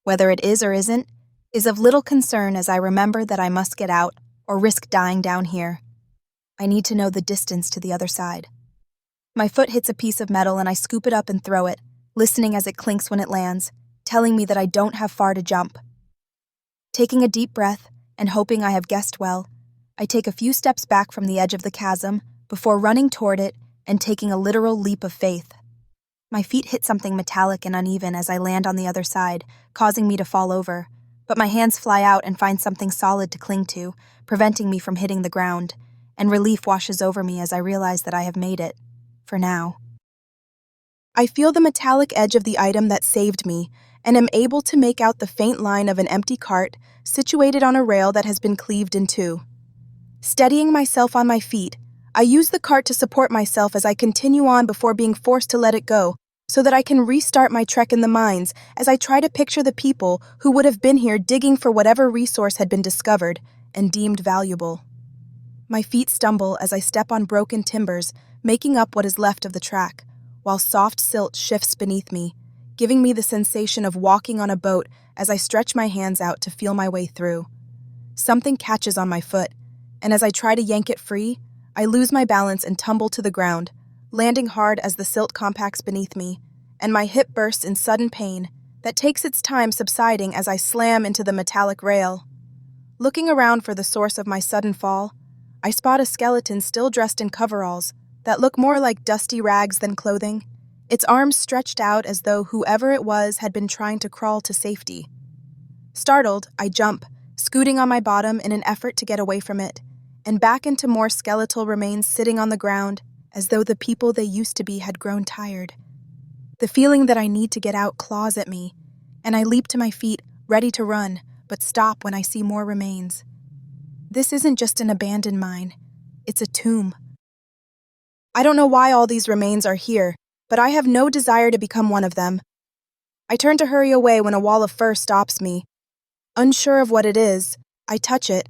Whether it is or isn't, is of little concern as I remember that I must get out or risk dying down here. I need to know the distance to the other side. My foot hits a piece of metal and I scoop it up and throw it, listening as it clinks when it lands, telling me that I don't have far to jump. Taking a deep breath and hoping I have guessed well, I take a few steps back from the edge of the chasm before running toward it and taking a literal leap of faith. My feet hit something metallic and uneven as I land on the other side, causing me to fall over, but my hands fly out and find something solid to cling to, preventing me from hitting the ground, and relief washes over me as I realize that I have made it, for now. I feel the metallic edge of the item that saved me, and am able to make out the faint line of an empty cart situated on a rail that has been cleaved in two. Steadying myself on my feet, I use the cart to support myself as I continue on before being forced to let it go, so that I can restart my trek in the mines as I try to picture the people who would have been here digging for whatever resource had been discovered and deemed valuable. My feet stumble as I step on broken timbers, making up what is left of the track, while soft silt shifts beneath me, giving me the sensation of walking on a boat as I stretch my hands out to feel my way through. Something catches on my foot, and as I try to yank it free, I lose my balance and tumble to the ground, landing hard as the silt compacts beneath me, and my hip bursts in sudden pain that takes its time subsiding as I slam into the metallic rail. Looking around for the source of my sudden fall, I spot a skeleton still dressed in coveralls that look more like dusty rags than clothing, its arms stretched out as though whoever it was had been trying to crawl to safety. Startled, I jump, scooting on my bottom in an effort to get away from it, and back into more skeletal remains sitting on the ground, as though the people they used to be had grown tired. The feeling that I need to get out claws at me, and I leap to my feet, ready to run, but stop when I see more remains. This isn't just an abandoned mine, it's a tomb. I don't know why all these remains are here, but I have no desire to become one of them. I turn to hurry away when a wall of fur stops me. Unsure of what it is, I touch it,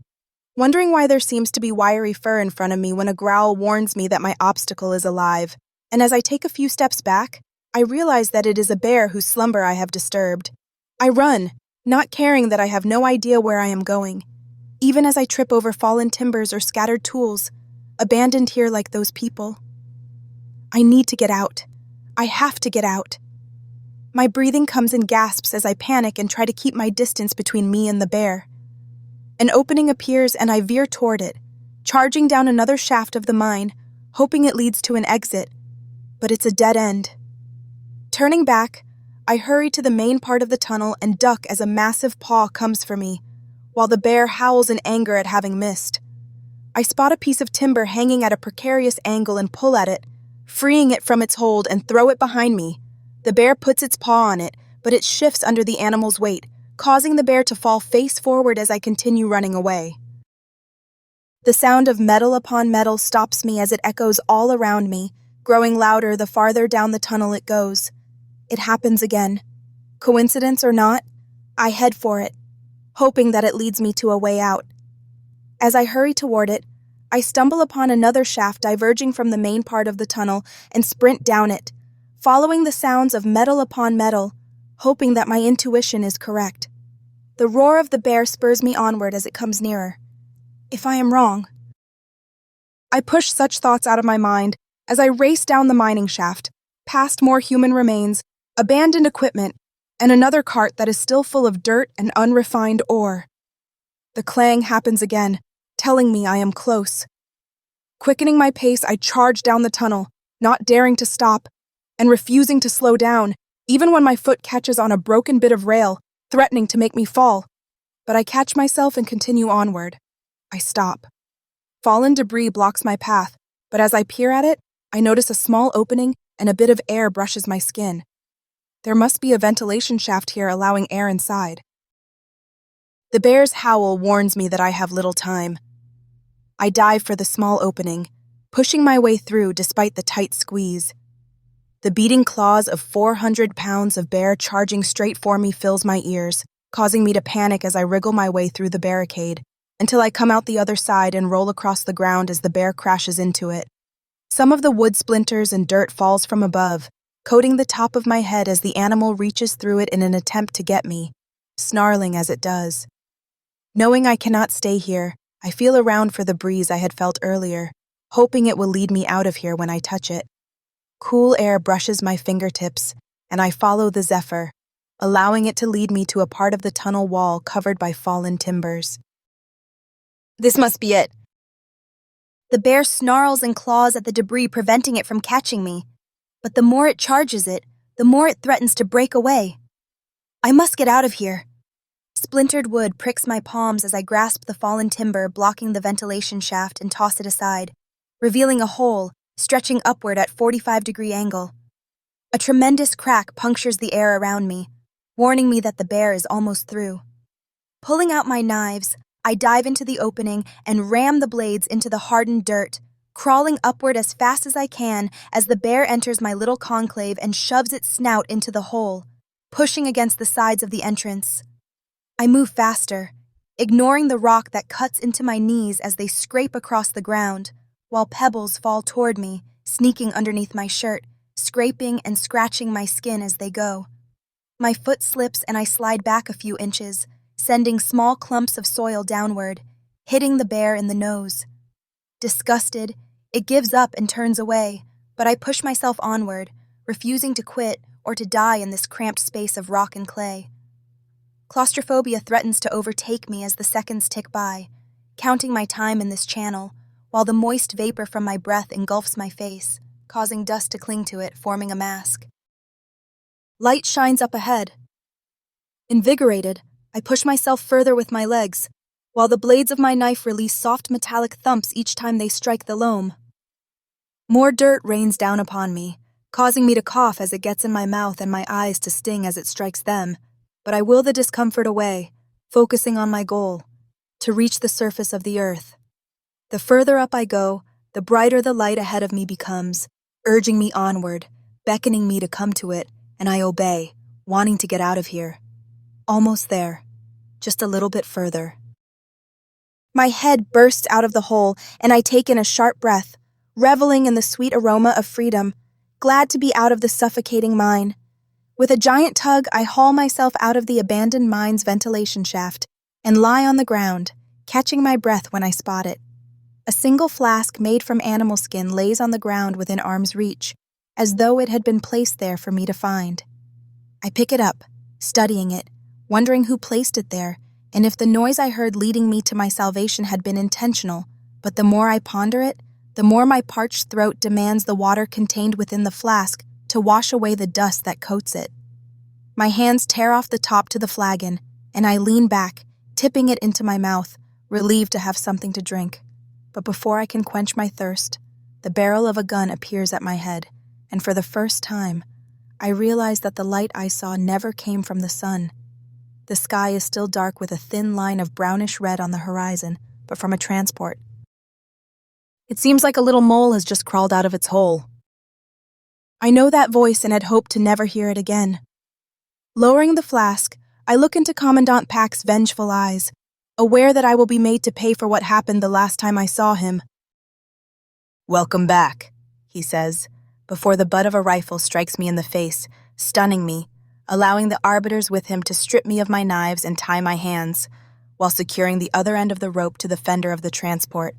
wondering why there seems to be wiry fur in front of me when a growl warns me that my obstacle is alive, and as I take a few steps back, I realize that it is a bear whose slumber I have disturbed. I run, not caring that I have no idea where I am going, even as I trip over fallen timbers or scattered tools, abandoned here like those people. I need to get out. I have to get out. My breathing comes in gasps as I panic and try to keep my distance between me and the bear. An opening appears and I veer toward it, charging down another shaft of the mine, hoping it leads to an exit, but it's a dead end. Turning back, I hurry to the main part of the tunnel and duck as a massive paw comes for me, while the bear howls in anger at having missed. I spot a piece of timber hanging at a precarious angle and pull at it, freeing it from its hold and throw it behind me. The bear puts its paw on it, but it shifts under the animal's weight, causing the bear to fall face forward as I continue running away. The sound of metal upon metal stops me as it echoes all around me, growing louder the farther down the tunnel it goes. It happens again. Coincidence or not, I head for it, hoping that it leads me to a way out. As I hurry toward it, I stumble upon another shaft diverging from the main part of the tunnel and sprint down it, following the sounds of metal upon metal, hoping that my intuition is correct. The roar of the bear spurs me onward as it comes nearer. If I am wrong, I push such thoughts out of my mind as I race down the mining shaft, past more human remains, abandoned equipment, and another cart that is still full of dirt and unrefined ore. The clang happens again, telling me I am close. Quickening my pace, I charge down the tunnel, not daring to stop, and refusing to slow down, even when my foot catches on a broken bit of rail, threatening to make me fall. But I catch myself and continue onward. I stop. Fallen debris blocks my path, but as I peer at it, I notice a small opening and a bit of air brushes my skin. There must be a ventilation shaft here allowing air inside. The bear's howl warns me that I have little time. I dive for the small opening, pushing my way through despite the tight squeeze. The beating claws of 400 pounds of bear charging straight for me fills my ears, causing me to panic as I wriggle my way through the barricade, until I come out the other side and roll across the ground as the bear crashes into it. Some of the wood splinters and dirt falls from above, coating the top of my head as the animal reaches through it in an attempt to get me, snarling as it does. Knowing I cannot stay here, I feel around for the breeze I had felt earlier, hoping it will lead me out of here when I touch it. Cool air brushes my fingertips, and I follow the zephyr, allowing it to lead me to a part of the tunnel wall covered by fallen timbers. This must be it. The bear snarls and claws at the debris, preventing it from catching me. But the more it charges it, the more it threatens to break away. I must get out of here. Splintered wood pricks my palms as I grasp the fallen timber blocking the ventilation shaft and toss it aside, revealing a hole stretching upward at 45-degree angle. A tremendous crack punctures the air around me, warning me that the bear is almost through. Pulling out my knives, I dive into the opening and ram the blades into the hardened dirt, crawling upward as fast as I can as the bear enters my little conclave and shoves its snout into the hole, pushing against the sides of the entrance. I move faster, ignoring the rock that cuts into my knees as they scrape across the ground, while pebbles fall toward me, sneaking underneath my shirt, scraping and scratching my skin as they go. My foot slips and I slide back a few inches, sending small clumps of soil downward, hitting the bear in the nose. Disgusted, it gives up and turns away, but I push myself onward, refusing to quit or to die in this cramped space of rock and clay. Claustrophobia threatens to overtake me as the seconds tick by, counting my time in this channel, while the moist vapor from my breath engulfs my face, causing dust to cling to it, forming a mask. Light shines up ahead. Invigorated, I push myself further with my legs, while the blades of my knife release soft metallic thumps each time they strike the loam. More dirt rains down upon me, causing me to cough as it gets in my mouth and my eyes to sting as it strikes them, but I will the discomfort away, focusing on my goal, to reach the surface of the earth. The further up I go, the brighter the light ahead of me becomes, urging me onward, beckoning me to come to it, and I obey, wanting to get out of here. Almost there, just a little bit further. My head bursts out of the hole, and I take in a sharp breath, reveling in the sweet aroma of freedom, glad to be out of the suffocating mine. With a giant tug, I haul myself out of the abandoned mine's ventilation shaft and lie on the ground, catching my breath when I spot it. A single flask made from animal skin lays on the ground within arm's reach, as though it had been placed there for me to find. I pick it up, studying it, wondering who placed it there, and if the noise I heard leading me to my salvation had been intentional, but the more I ponder it, the more my parched throat demands the water contained within the flask to wash away the dust that coats it. My hands tear off the top to the flagon, and I lean back, tipping it into my mouth, relieved to have something to drink. But before I can quench my thirst, the barrel of a gun appears at my head, and for the first time, I realize that the light I saw never came from the sun. The sky is still dark with a thin line of brownish red on the horizon, but from a transport. It seems like a little mole has just crawled out of its hole. I know that voice and had hoped to never hear it again. Lowering the flask, I look into Commandant Pack's vengeful eyes, aware that I will be made to pay for what happened the last time I saw him. "Welcome back," he says, before the butt of a rifle strikes me in the face, stunning me, allowing the arbiters with him to strip me of my knives and tie my hands, while securing the other end of the rope to the fender of the transport.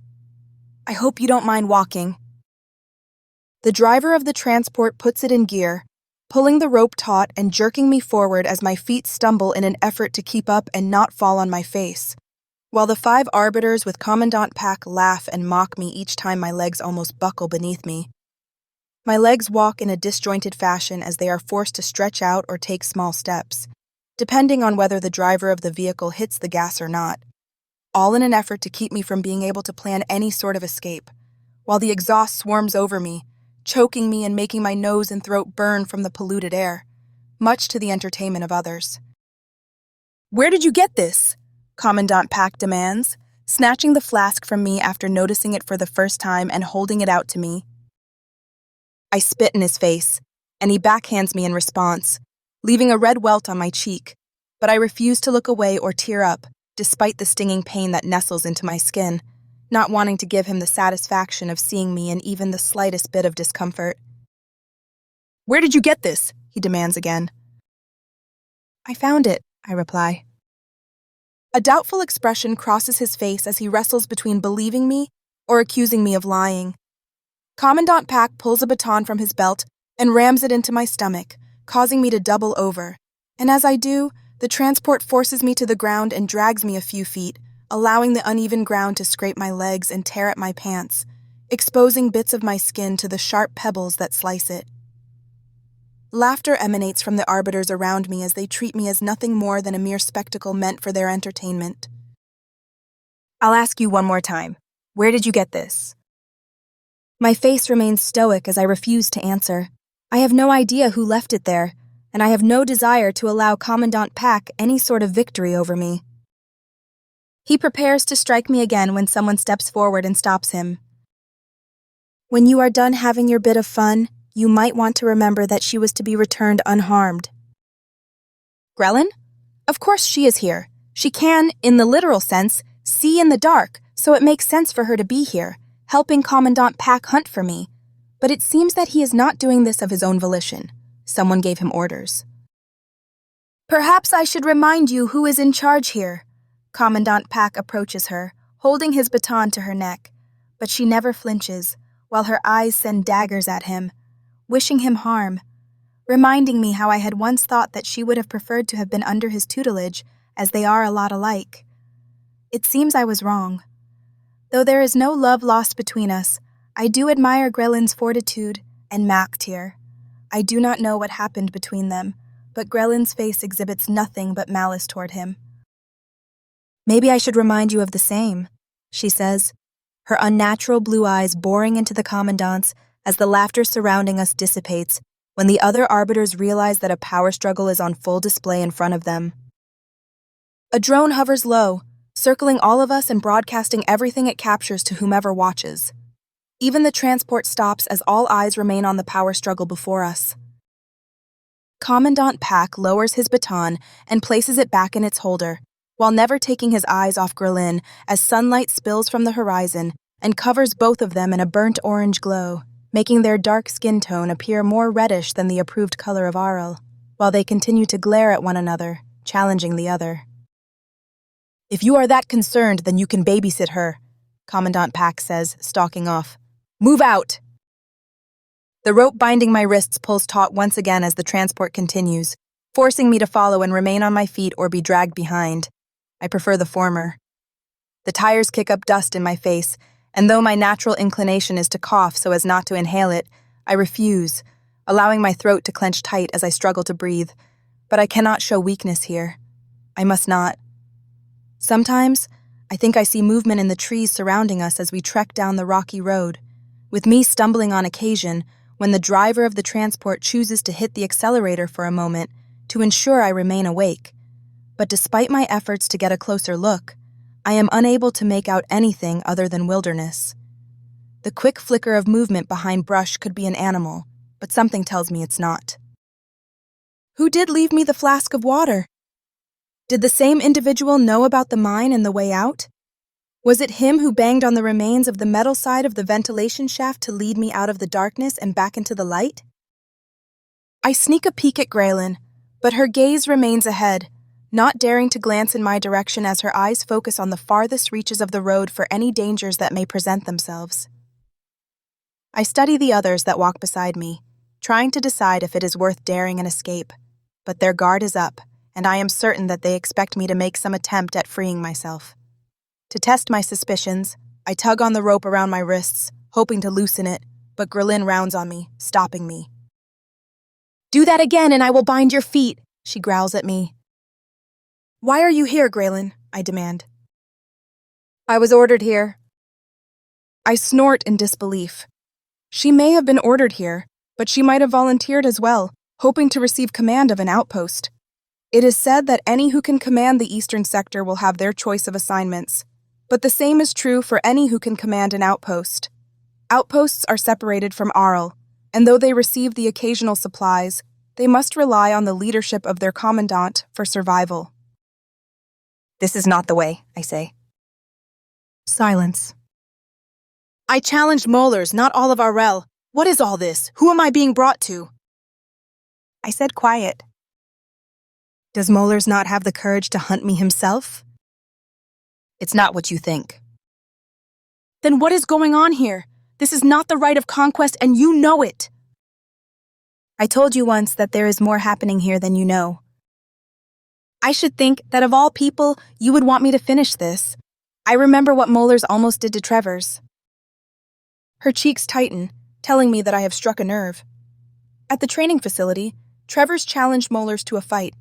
I hope you don't mind walking. The driver of the transport puts it in gear, pulling the rope taut and jerking me forward as my feet stumble in an effort to keep up and not fall on my face, while the 5 arbiters with Commandant Pack laugh and mock me each time my legs almost buckle beneath me. My legs walk in a disjointed fashion as they are forced to stretch out or take small steps, depending on whether the driver of the vehicle hits the gas or not, all in an effort to keep me from being able to plan any sort of escape, while the exhaust swarms over me, choking me and making my nose and throat burn from the polluted air, much to the entertainment of others. "Where did you get this?" Commandant Pack demands, snatching the flask from me after noticing it for the first time and holding it out to me. I spit in his face, and he backhands me in response, leaving a red welt on my cheek, but I refuse to look away or tear up, despite the stinging pain that nestles into my skin, not wanting to give him the satisfaction of seeing me in even the slightest bit of discomfort. "Where did you get this?" he demands again. "I found it," I reply. A doubtful expression crosses his face as he wrestles between believing me or accusing me of lying. Commandant Pack pulls a baton from his belt and rams it into my stomach, causing me to double over, and as I do, the transport forces me to the ground and drags me a few feet, allowing the uneven ground to scrape my legs and tear at my pants, exposing bits of my skin to the sharp pebbles that slice it. Laughter emanates from the arbiters around me as they treat me as nothing more than a mere spectacle meant for their entertainment. "I'll ask you one more time. Where did you get this?" My face remains stoic as I refuse to answer. I have no idea who left it there, and I have no desire to allow Commandant Pack any sort of victory over me. He prepares to strike me again when someone steps forward and stops him. "When you are done having your bit of fun, you might want to remember that she was to be returned unharmed." "Grelin? Of course she is here. She can, in the literal sense, see in the dark, so it makes sense for her to be here, helping Commandant Pack hunt for me. But it seems that he is not doing this of his own volition. Someone gave him orders." "Perhaps I should remind you who is in charge here." Commandant Pack approaches her, holding his baton to her neck, but she never flinches, while her eyes send daggers at him, wishing him harm, reminding me how I had once thought that she would have preferred to have been under his tutelage, as they are a lot alike. It seems I was wrong. Though there is no love lost between us, I do admire Grelin's fortitude and Mactyr. I do not know what happened between them, but Grelin's face exhibits nothing but malice toward him. "Maybe I should remind you of the same," she says, her unnatural blue eyes boring into the Commandant's as the laughter surrounding us dissipates when the other arbiters realize that a power struggle is on full display in front of them. A drone hovers low, circling all of us and broadcasting everything it captures to whomever watches. Even the transport stops as all eyes remain on the power struggle before us. Commandant Pack lowers his baton and places it back in its holder, while never taking his eyes off Grelin as sunlight spills from the horizon and covers both of them in a burnt orange glow, making their dark skin tone appear more reddish than the approved color of Arel, while they continue to glare at one another, challenging the other. "If you are that concerned, then you can babysit her," Commandant Pack says, stalking off. "Move out!" The rope binding my wrists pulls taut once again as the transport continues, forcing me to follow and remain on my feet or be dragged behind. I prefer the former. The tires kick up dust in my face, and though my natural inclination is to cough so as not to inhale it, I refuse, allowing my throat to clench tight as I struggle to breathe. But I cannot show weakness here. I must not. Sometimes, I think I see movement in the trees surrounding us as we trek down the rocky road, with me stumbling on occasion when the driver of the transport chooses to hit the accelerator for a moment to ensure I remain awake. But despite my efforts to get a closer look, I am unable to make out anything other than wilderness. The quick flicker of movement behind brush could be an animal, but something tells me it's not. Who did leave me the flask of water? Did the same individual know about the mine and the way out? Was it him who banged on the remains of the metal side of the ventilation shaft to lead me out of the darkness and back into the light? I sneak a peek at Grelin, but her gaze remains ahead, not daring to glance in my direction as her eyes focus on the farthest reaches of the road for any dangers that may present themselves. I study the others that walk beside me, trying to decide if it is worth daring an escape, but their guard is up, and I am certain that they expect me to make some attempt at freeing myself. To test my suspicions, I tug on the rope around my wrists, hoping to loosen it, but Grelin rounds on me, stopping me. "Do that again and I will bind your feet," she growls at me. "Why are you here, Grelin?" I demand. "I was ordered here." I snort in disbelief. She may have been ordered here, but she might have volunteered as well, hoping to receive command of an outpost. It is said that any who can command the eastern sector will have their choice of assignments, but the same is true for any who can command an outpost. Outposts are separated from Arel, and though they receive the occasional supplies, they must rely on the leadership of their commandant for survival. "This is not the way," I say. Silence. "I challenged Molars, not all of Arel. What is all this? Who am I being brought to?" I said quiet. "Does Molars not have the courage to hunt me himself?" "It's not what you think." "Then what is going on here? This is not the right of conquest, and you know it." "I told you once that there is more happening here than you know. I should think that of all people, you would want me to finish this. I remember what Molars almost did to Trevor's." Her cheeks tighten, telling me that I have struck a nerve. At the training facility, Trevor's challenged Molars to a fight,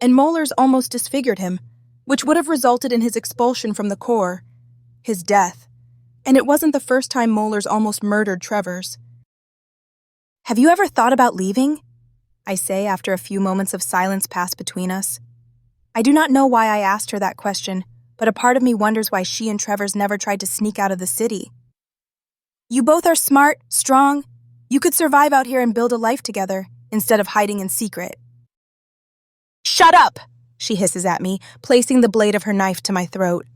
and Molars almost disfigured him, which would have resulted in his expulsion from the Corps, his death, and it wasn't the first time Molars almost murdered Trevor's. "Have you ever thought about leaving?" I say after a few moments of silence pass between us. I do not know why I asked her that question, but a part of me wonders why she and Trevor's never tried to sneak out of the city. "You both are smart, strong. You could survive out here and build a life together, instead of hiding in secret." "Shut up!" she hisses at me, placing the blade of her knife to my throat.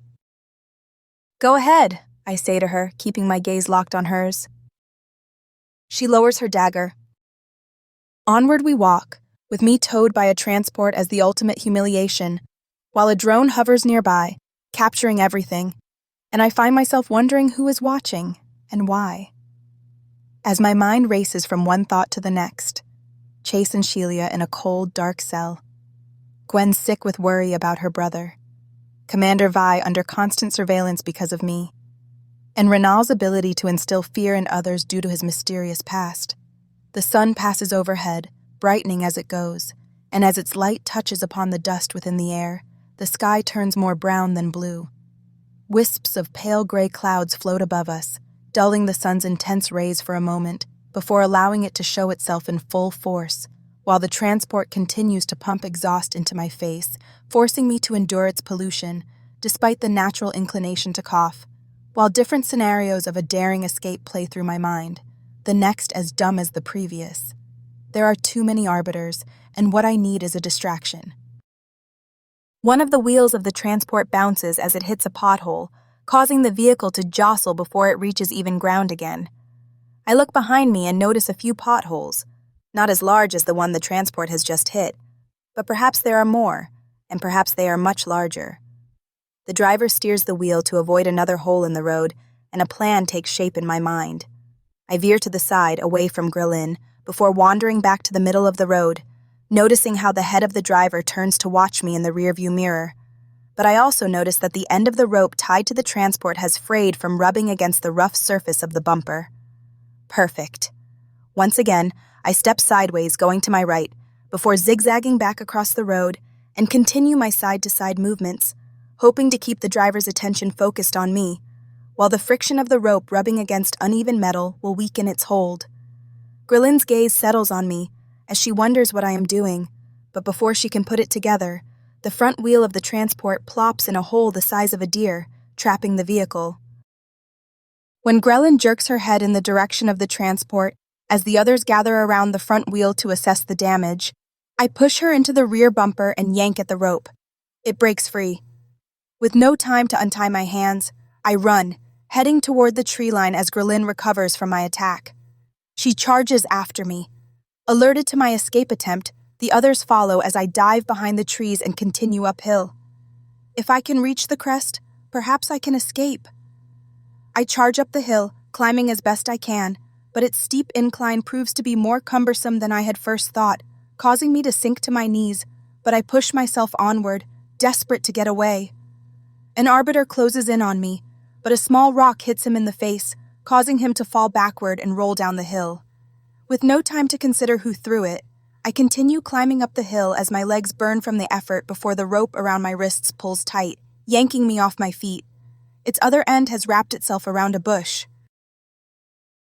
"Go ahead," I say to her, keeping my gaze locked on hers. She lowers her dagger. Onward we walk, with me towed by a transport as the ultimate humiliation, while a drone hovers nearby, capturing everything, and I find myself wondering who is watching and why. As my mind races from one thought to the next, Chase and Shelia in a cold, dark cell, Gwen sick with worry about her brother, Commander Vi under constant surveillance because of me, and Renal's ability to instill fear in others due to his mysterious past. The sun passes overhead, brightening as it goes, and as its light touches upon the dust within the air, the sky turns more brown than blue. Wisps of pale gray clouds float above us, dulling the sun's intense rays for a moment, before allowing it to show itself in full force, while the transport continues to pump exhaust into my face, forcing me to endure its pollution, despite the natural inclination to cough, while different scenarios of a daring escape play through my mind, the next as dumb as the previous. There are too many arbiters, and what I need is a distraction. One of the wheels of the transport bounces as it hits a pothole, causing the vehicle to jostle before it reaches even ground again. I look behind me and notice a few potholes, not as large as the one the transport has just hit, but perhaps there are more, and perhaps they are much larger. The driver steers the wheel to avoid another hole in the road, and a plan takes shape in my mind. I veer to the side, away from Grelin, before wandering back to the middle of the road, noticing how the head of the driver turns to watch me in the rearview mirror. But I also notice that the end of the rope tied to the transport has frayed from rubbing against the rough surface of the bumper. Perfect. Once again, I step sideways, going to my right, before zigzagging back across the road and continue my side-to-side movements, hoping to keep the driver's attention focused on me, while the friction of the rope rubbing against uneven metal will weaken its hold. Grelin's gaze settles on me as she wonders what I am doing, but before she can put it together, the front wheel of the transport plops in a hole the size of a deer, trapping the vehicle. When Grelin jerks her head in the direction of the transport, as the others gather around the front wheel to assess the damage, I push her into the rear bumper and yank at the rope. It breaks free. With no time to untie my hands, I run, heading toward the tree line as Grelin recovers from my attack. She charges after me. Alerted to my escape attempt, The others follow as I dive behind the trees and continue uphill. If I can reach the crest, perhaps I can escape. I charge up the hill, climbing as best I can, but its steep incline proves to be more cumbersome than I had first thought, causing me to sink to my knees, but I push myself onward, desperate to get away. An arbiter closes in on me, but a small rock hits him in the face, causing him to fall backward and roll down the hill. With no time to consider who threw it, I continue climbing up the hill as my legs burn from the effort before the rope around my wrists pulls tight, yanking me off my feet. Its other end has wrapped itself around a bush.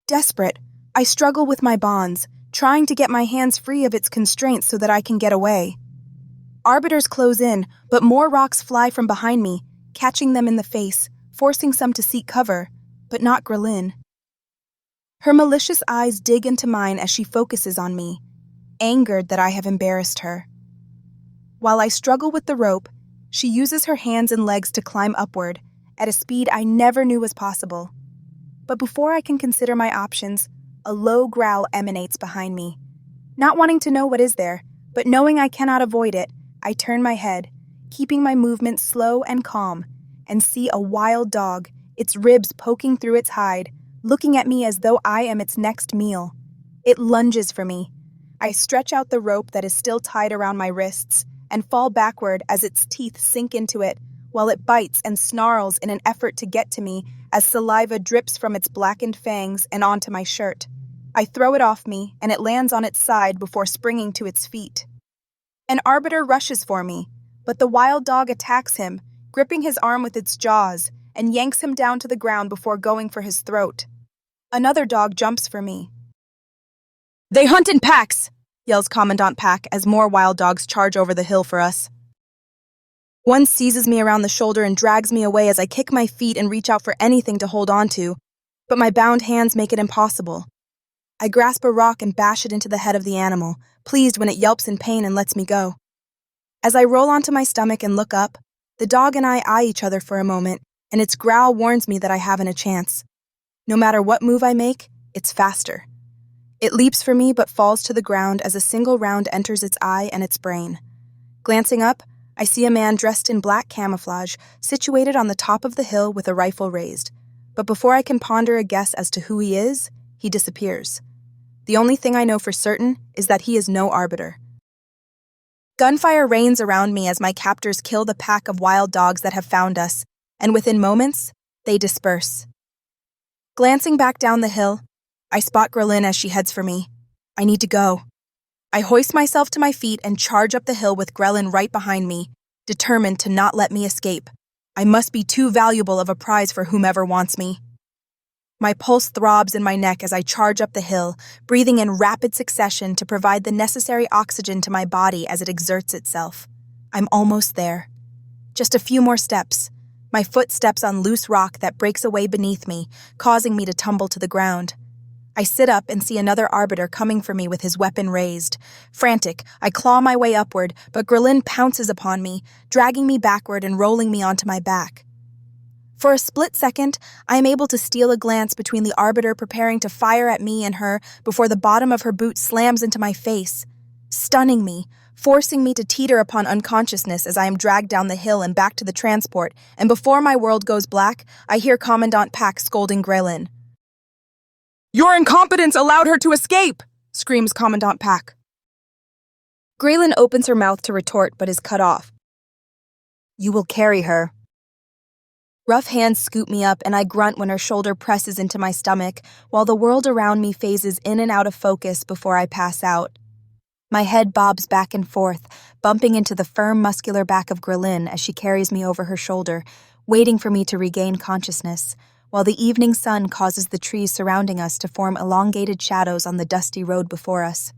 Desperate, I struggle with my bonds, trying to get my hands free of its constraints so that I can get away. Arbiters close in, but more rocks fly from behind me, catching them in the face, forcing some to seek cover, but not Grelin. Her malicious eyes dig into mine as she focuses on me, angered that I have embarrassed her. While I struggle with the rope, she uses her hands and legs to climb upward, at a speed I never knew was possible. But before I can consider my options, a low growl emanates behind me. Not wanting to know what is there, but knowing I cannot avoid it, I turn my head, keeping my movements slow and calm, and see a wild dog, its ribs poking through its hide, looking at me as though I am its next meal. It lunges for me. I stretch out the rope that is still tied around my wrists and fall backward as its teeth sink into it, while it bites and snarls in an effort to get to me as saliva drips from its blackened fangs and onto my shirt. I throw it off me, and it lands on its side before springing to its feet. An arbiter rushes for me, but the wild dog attacks him, gripping his arm with its jaws, and yanks him down to the ground before going for his throat. Another dog jumps for me. "They hunt in packs!" yells Commandant Pack as more wild dogs charge over the hill for us. One seizes me around the shoulder and drags me away as I kick my feet and reach out for anything to hold on to, but my bound hands make it impossible. I grasp a rock and bash it into the head of the animal, pleased when it yelps in pain and lets me go. As I roll onto my stomach and look up, the dog and I eye each other for a moment, and its growl warns me that I haven't a chance. No matter what move I make, it's faster. It leaps for me but falls to the ground as a single round enters its eye and its brain. Glancing up, I see a man dressed in black camouflage, situated on the top of the hill with a rifle raised. But before I can ponder a guess as to who he is, he disappears. The only thing I know for certain is that he is no arbiter. Gunfire rains around me as my captors kill the pack of wild dogs that have found us, and within moments, they disperse. Glancing back down the hill, I spot Grelin as she heads for me. I need to go. I hoist myself to my feet and charge up the hill with Grelin right behind me, determined to not let me escape. I must be too valuable of a prize for whomever wants me. My pulse throbs in my neck as I charge up the hill, breathing in rapid succession to provide the necessary oxygen to my body as it exerts itself. I'm almost there. Just a few more steps. My foot steps on loose rock that breaks away beneath me, causing me to tumble to the ground. I sit up and see another arbiter coming for me with his weapon raised. Frantic, I claw my way upward, but Grelin pounces upon me, dragging me backward and rolling me onto my back. For a split second, I am able to steal a glance between the arbiter preparing to fire at me and her before the bottom of her boot slams into my face, stunning me, forcing me to teeter upon unconsciousness as I am dragged down the hill and back to the transport, and before my world goes black, I hear Commandant Pack scolding Grelin. "Your incompetence allowed her to escape!" screams Commandant Pack. Grelin opens her mouth to retort but is cut off. "You will carry her." Rough hands scoop me up and I grunt when her shoulder presses into my stomach, while the world around me phases in and out of focus before I pass out. My head bobs back and forth, bumping into the firm, muscular back of Grelin as she carries me over her shoulder, waiting for me to regain consciousness, while the evening sun causes the trees surrounding us to form elongated shadows on the dusty road before us.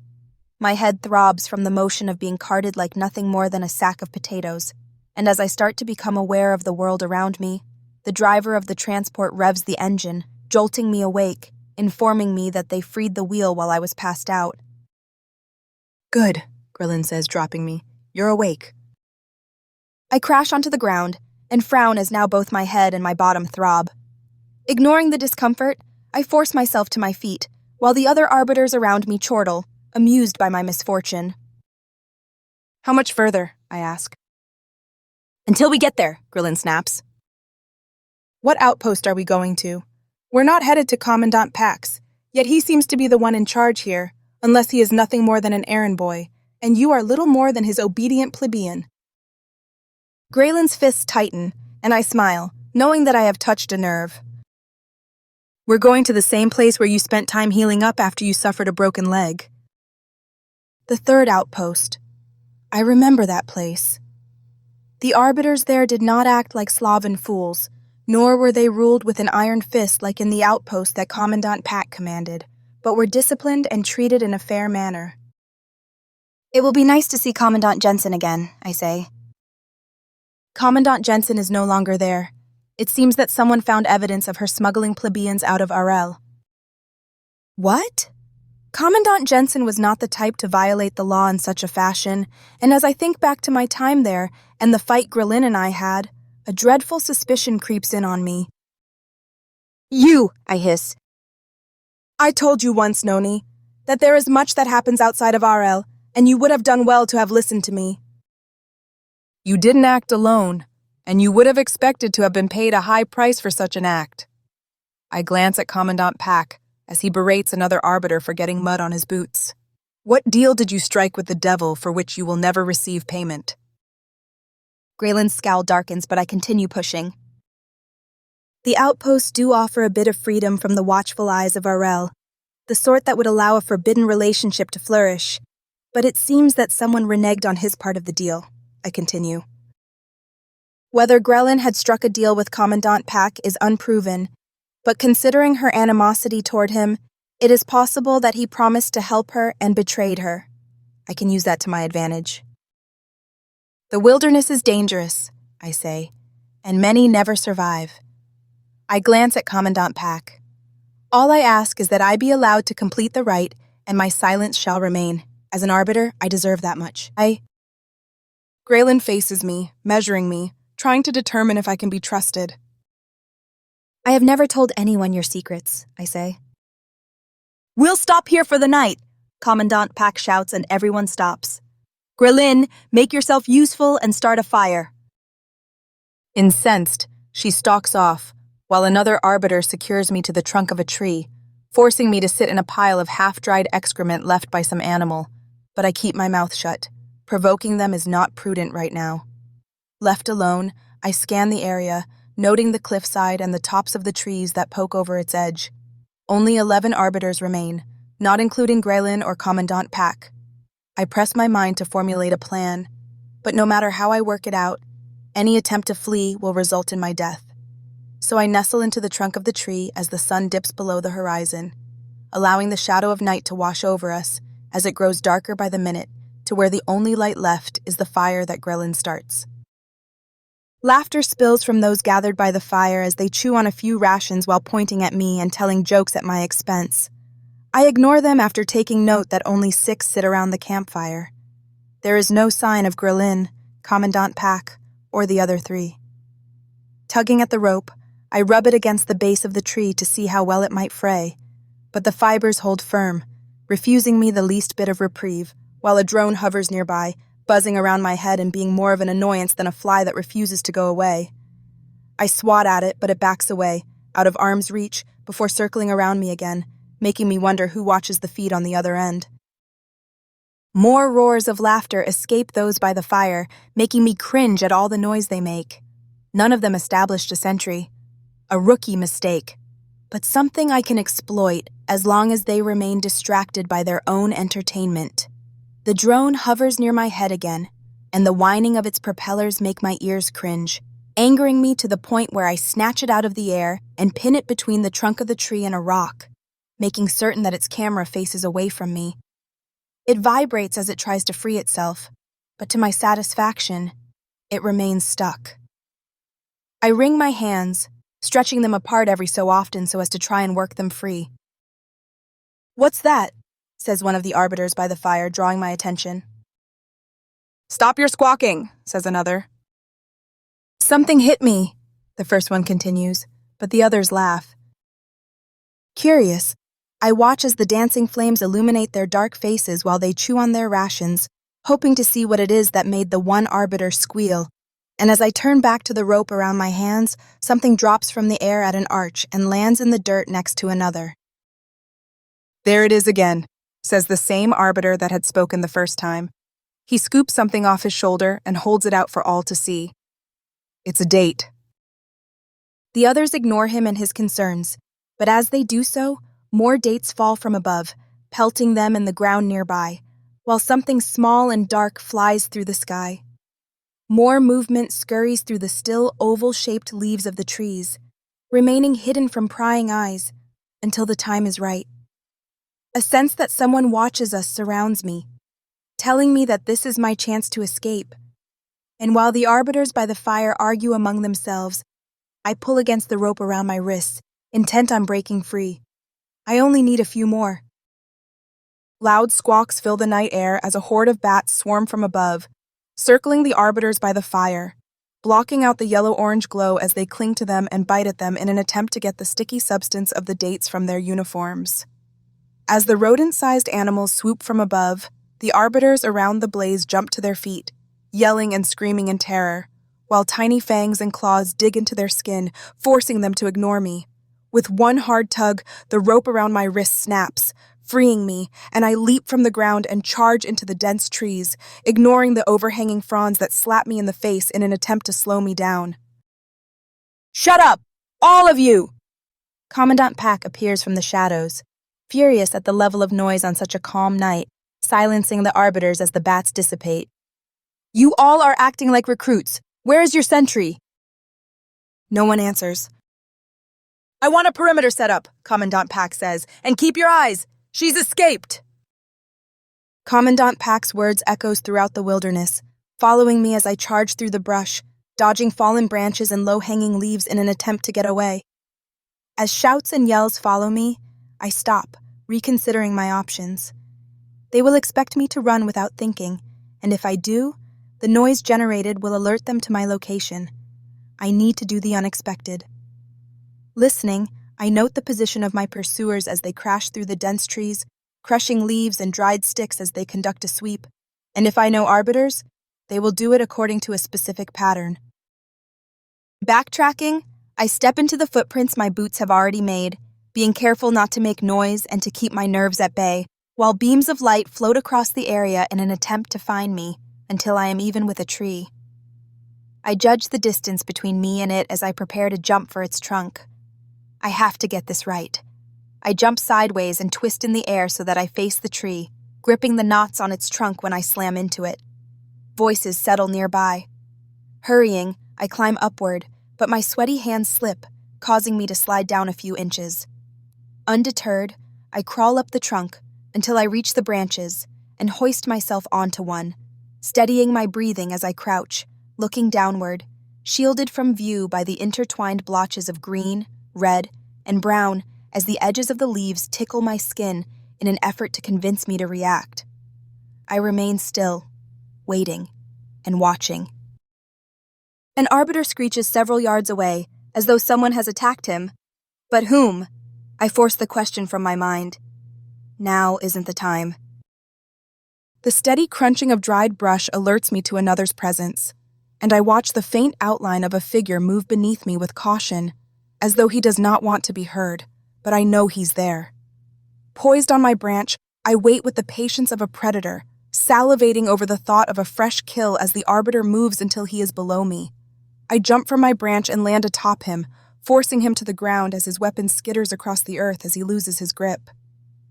My head throbs from the motion of being carted like nothing more than a sack of potatoes, and as I start to become aware of the world around me, the driver of the transport revs the engine, jolting me awake, informing me that they freed the wheel while I was passed out. "Good," Grelin says, dropping me. "You're awake." I crash onto the ground and frown as now both my head and my bottom throb. Ignoring the discomfort, I force myself to my feet, while the other arbiters around me chortle, amused by my misfortune. How much further? I ask. Until we get there, Grillin snaps. What outpost are we going to? We're not headed to Commandant Pax, yet he seems to be the one in charge here, unless he is nothing more than an errand boy, and you are little more than his obedient plebeian. Graylin's fists tighten, and I smile, knowing that I have touched a nerve. We're going to the same place where you spent time healing up after you suffered a broken leg. The third outpost. I remember that place. The arbiters there did not act like sloven fools, nor were they ruled with an iron fist like in the outpost that Commandant Pack commanded, but were disciplined and treated in a fair manner. It will be nice to see Commandant Jensen again, I say. Commandant Jensen is no longer there. It seems that someone found evidence of her smuggling plebeians out of Arel. What? Commandant Jensen was not the type to violate the law in such a fashion, and as I think back to my time there and the fight Grillin and I had, a dreadful suspicion creeps in on me. You, I hiss. I told you once, Noni, that there is much that happens outside of Arel, and you would have done well to have listened to me. You didn't act alone, and you would have expected to have been paid a high price for such an act. I glance at Commandant Pack as he berates another arbiter for getting mud on his boots. What deal did you strike with the devil for which you will never receive payment? Graylin's scowl darkens, but I continue pushing. The outposts do offer a bit of freedom from the watchful eyes of Arel, the sort that would allow a forbidden relationship to flourish, but it seems that someone reneged on his part of the deal, I continue. Whether Grellin had struck a deal with Commandant Pack is unproven, but considering her animosity toward him, it is possible that he promised to help her and betrayed her. I can use that to my advantage. The wilderness is dangerous, I say, and many never survive. I glance at Commandant Pack. All I ask is that I be allowed to complete the rite, and my silence shall remain. As an arbiter, I deserve that much. Graylin faces me, measuring me, trying to determine if I can be trusted. I have never told anyone your secrets, I say. We'll stop here for the night, Commandant Pack shouts and everyone stops. Grillin, make yourself useful and start a fire. Incensed, she stalks off, while another arbiter secures me to the trunk of a tree, forcing me to sit in a pile of half-dried excrement left by some animal, but I keep my mouth shut. Provoking them is not prudent right now. Left alone, I scan the area, noting the cliffside and the tops of the trees that poke over its edge. Only 11 arbiters remain, not including Graylin or Commandant Pack. I press my mind to formulate a plan, but no matter how I work it out, any attempt to flee will result in my death. So I nestle into the trunk of the tree as the sun dips below the horizon, allowing the shadow of night to wash over us as it grows darker by the minute to where the only light left is the fire that Grellin starts. Laughter spills from those gathered by the fire as they chew on a few rations while pointing at me and telling jokes at my expense. I ignore them after taking note that only 6 sit around the campfire. There is no sign of Grellin, Commandant Pack, or the other 3. Tugging at the rope, I rub it against the base of the tree to see how well it might fray, but the fibers hold firm, refusing me the least bit of reprieve, while a drone hovers nearby, buzzing around my head and being more of an annoyance than a fly that refuses to go away. I swat at it, but it backs away, out of arm's reach, before circling around me again, making me wonder who watches the feed on the other end. More roars of laughter escape those by the fire, making me cringe at all the noise they make. None of them established a sentry. A rookie mistake, but something I can exploit as long as they remain distracted by their own entertainment. The drone hovers near my head again, and the whining of its propellers make my ears cringe, angering me to the point where I snatch it out of the air and pin it between the trunk of the tree and a rock, making certain that its camera faces away from me. It vibrates as it tries to free itself, but to my satisfaction, it remains stuck. I wring my hands, stretching them apart every so often so as to try and work them free. "What's that?" says one of the arbiters by the fire, drawing my attention. "Stop your squawking," says another. "Something hit me," the first one continues, but the others laugh. Curious, I watch as the dancing flames illuminate their dark faces while they chew on their rations, hoping to see what it is that made the one arbiter squeal. And as I turn back to the rope around my hands, something drops from the air at an arch and lands in the dirt next to another. "There it is again," says the same arbiter that had spoken the first time. He scoops something off his shoulder and holds it out for all to see. It's a date. The others ignore him and his concerns, but as they do so, more dates fall from above, pelting them in the ground nearby, while something small and dark flies through the sky. More movement scurries through the still oval-shaped leaves of the trees, remaining hidden from prying eyes until the time is right. A sense that someone watches us surrounds me, telling me that this is my chance to escape. And while the arbiters by the fire argue among themselves, I pull against the rope around my wrists, intent on breaking free. I only need a few more. Loud squawks fill the night air as a horde of bats swarm from above, circling the arbiters by the fire, blocking out the yellow-orange glow as they cling to them and bite at them in an attempt to get the sticky substance of the dates from their uniforms. As the rodent-sized animals swoop from above, the arbiters around the blaze jump to their feet, yelling and screaming in terror, while tiny fangs and claws dig into their skin, forcing them to ignore me. With one hard tug, the rope around my wrist snaps, freeing me, and I leap from the ground and charge into the dense trees, ignoring the overhanging fronds that slap me in the face in an attempt to slow me down. "Shut up! All of you!" Commandant Pack appears from the shadows, furious at the level of noise on such a calm night, silencing the arbiters as the bats dissipate. "You all are acting like recruits. Where is your sentry?" No one answers. "I want a perimeter set up," Commandant Pack says, "and keep your eyes. She's escaped." Commandant Pack's words echoes throughout the wilderness, following me as I charge through the brush, dodging fallen branches and low-hanging leaves in an attempt to get away. As shouts and yells follow me, I stop, reconsidering my options. They will expect me to run without thinking, and if I do, the noise generated will alert them to my location. I need to do the unexpected. Listening, I note the position of my pursuers as they crash through the dense trees, crushing leaves and dried sticks as they conduct a sweep, and if I know arbiters, they will do it according to a specific pattern. Backtracking, I step into the footprints my boots have already made, being careful not to make noise and to keep my nerves at bay, while beams of light float across the area in an attempt to find me until I am even with a tree. I judge the distance between me and it as I prepare to jump for its trunk. I have to get this right. I jump sideways and twist in the air so that I face the tree, gripping the knots on its trunk when I slam into it. Voices settle nearby. Hurrying, I climb upward, but my sweaty hands slip, causing me to slide down a few inches. Undeterred, I crawl up the trunk until I reach the branches and hoist myself onto one, steadying my breathing as I crouch, looking downward, shielded from view by the intertwined blotches of green, red, and brown as the edges of the leaves tickle my skin in an effort to convince me to react. I remain still, waiting, and watching. An arbiter screeches several yards away, as though someone has attacked him. But whom? I force the question from my mind. Now isn't the time. The steady crunching of dried brush alerts me to another's presence, and I watch the faint outline of a figure move beneath me with caution, as though he does not want to be heard, but I know he's there. Poised on my branch, I wait with the patience of a predator, salivating over the thought of a fresh kill as the arbiter moves until he is below me. I jump from my branch and land atop him, forcing him to the ground as his weapon skitters across the earth as he loses his grip.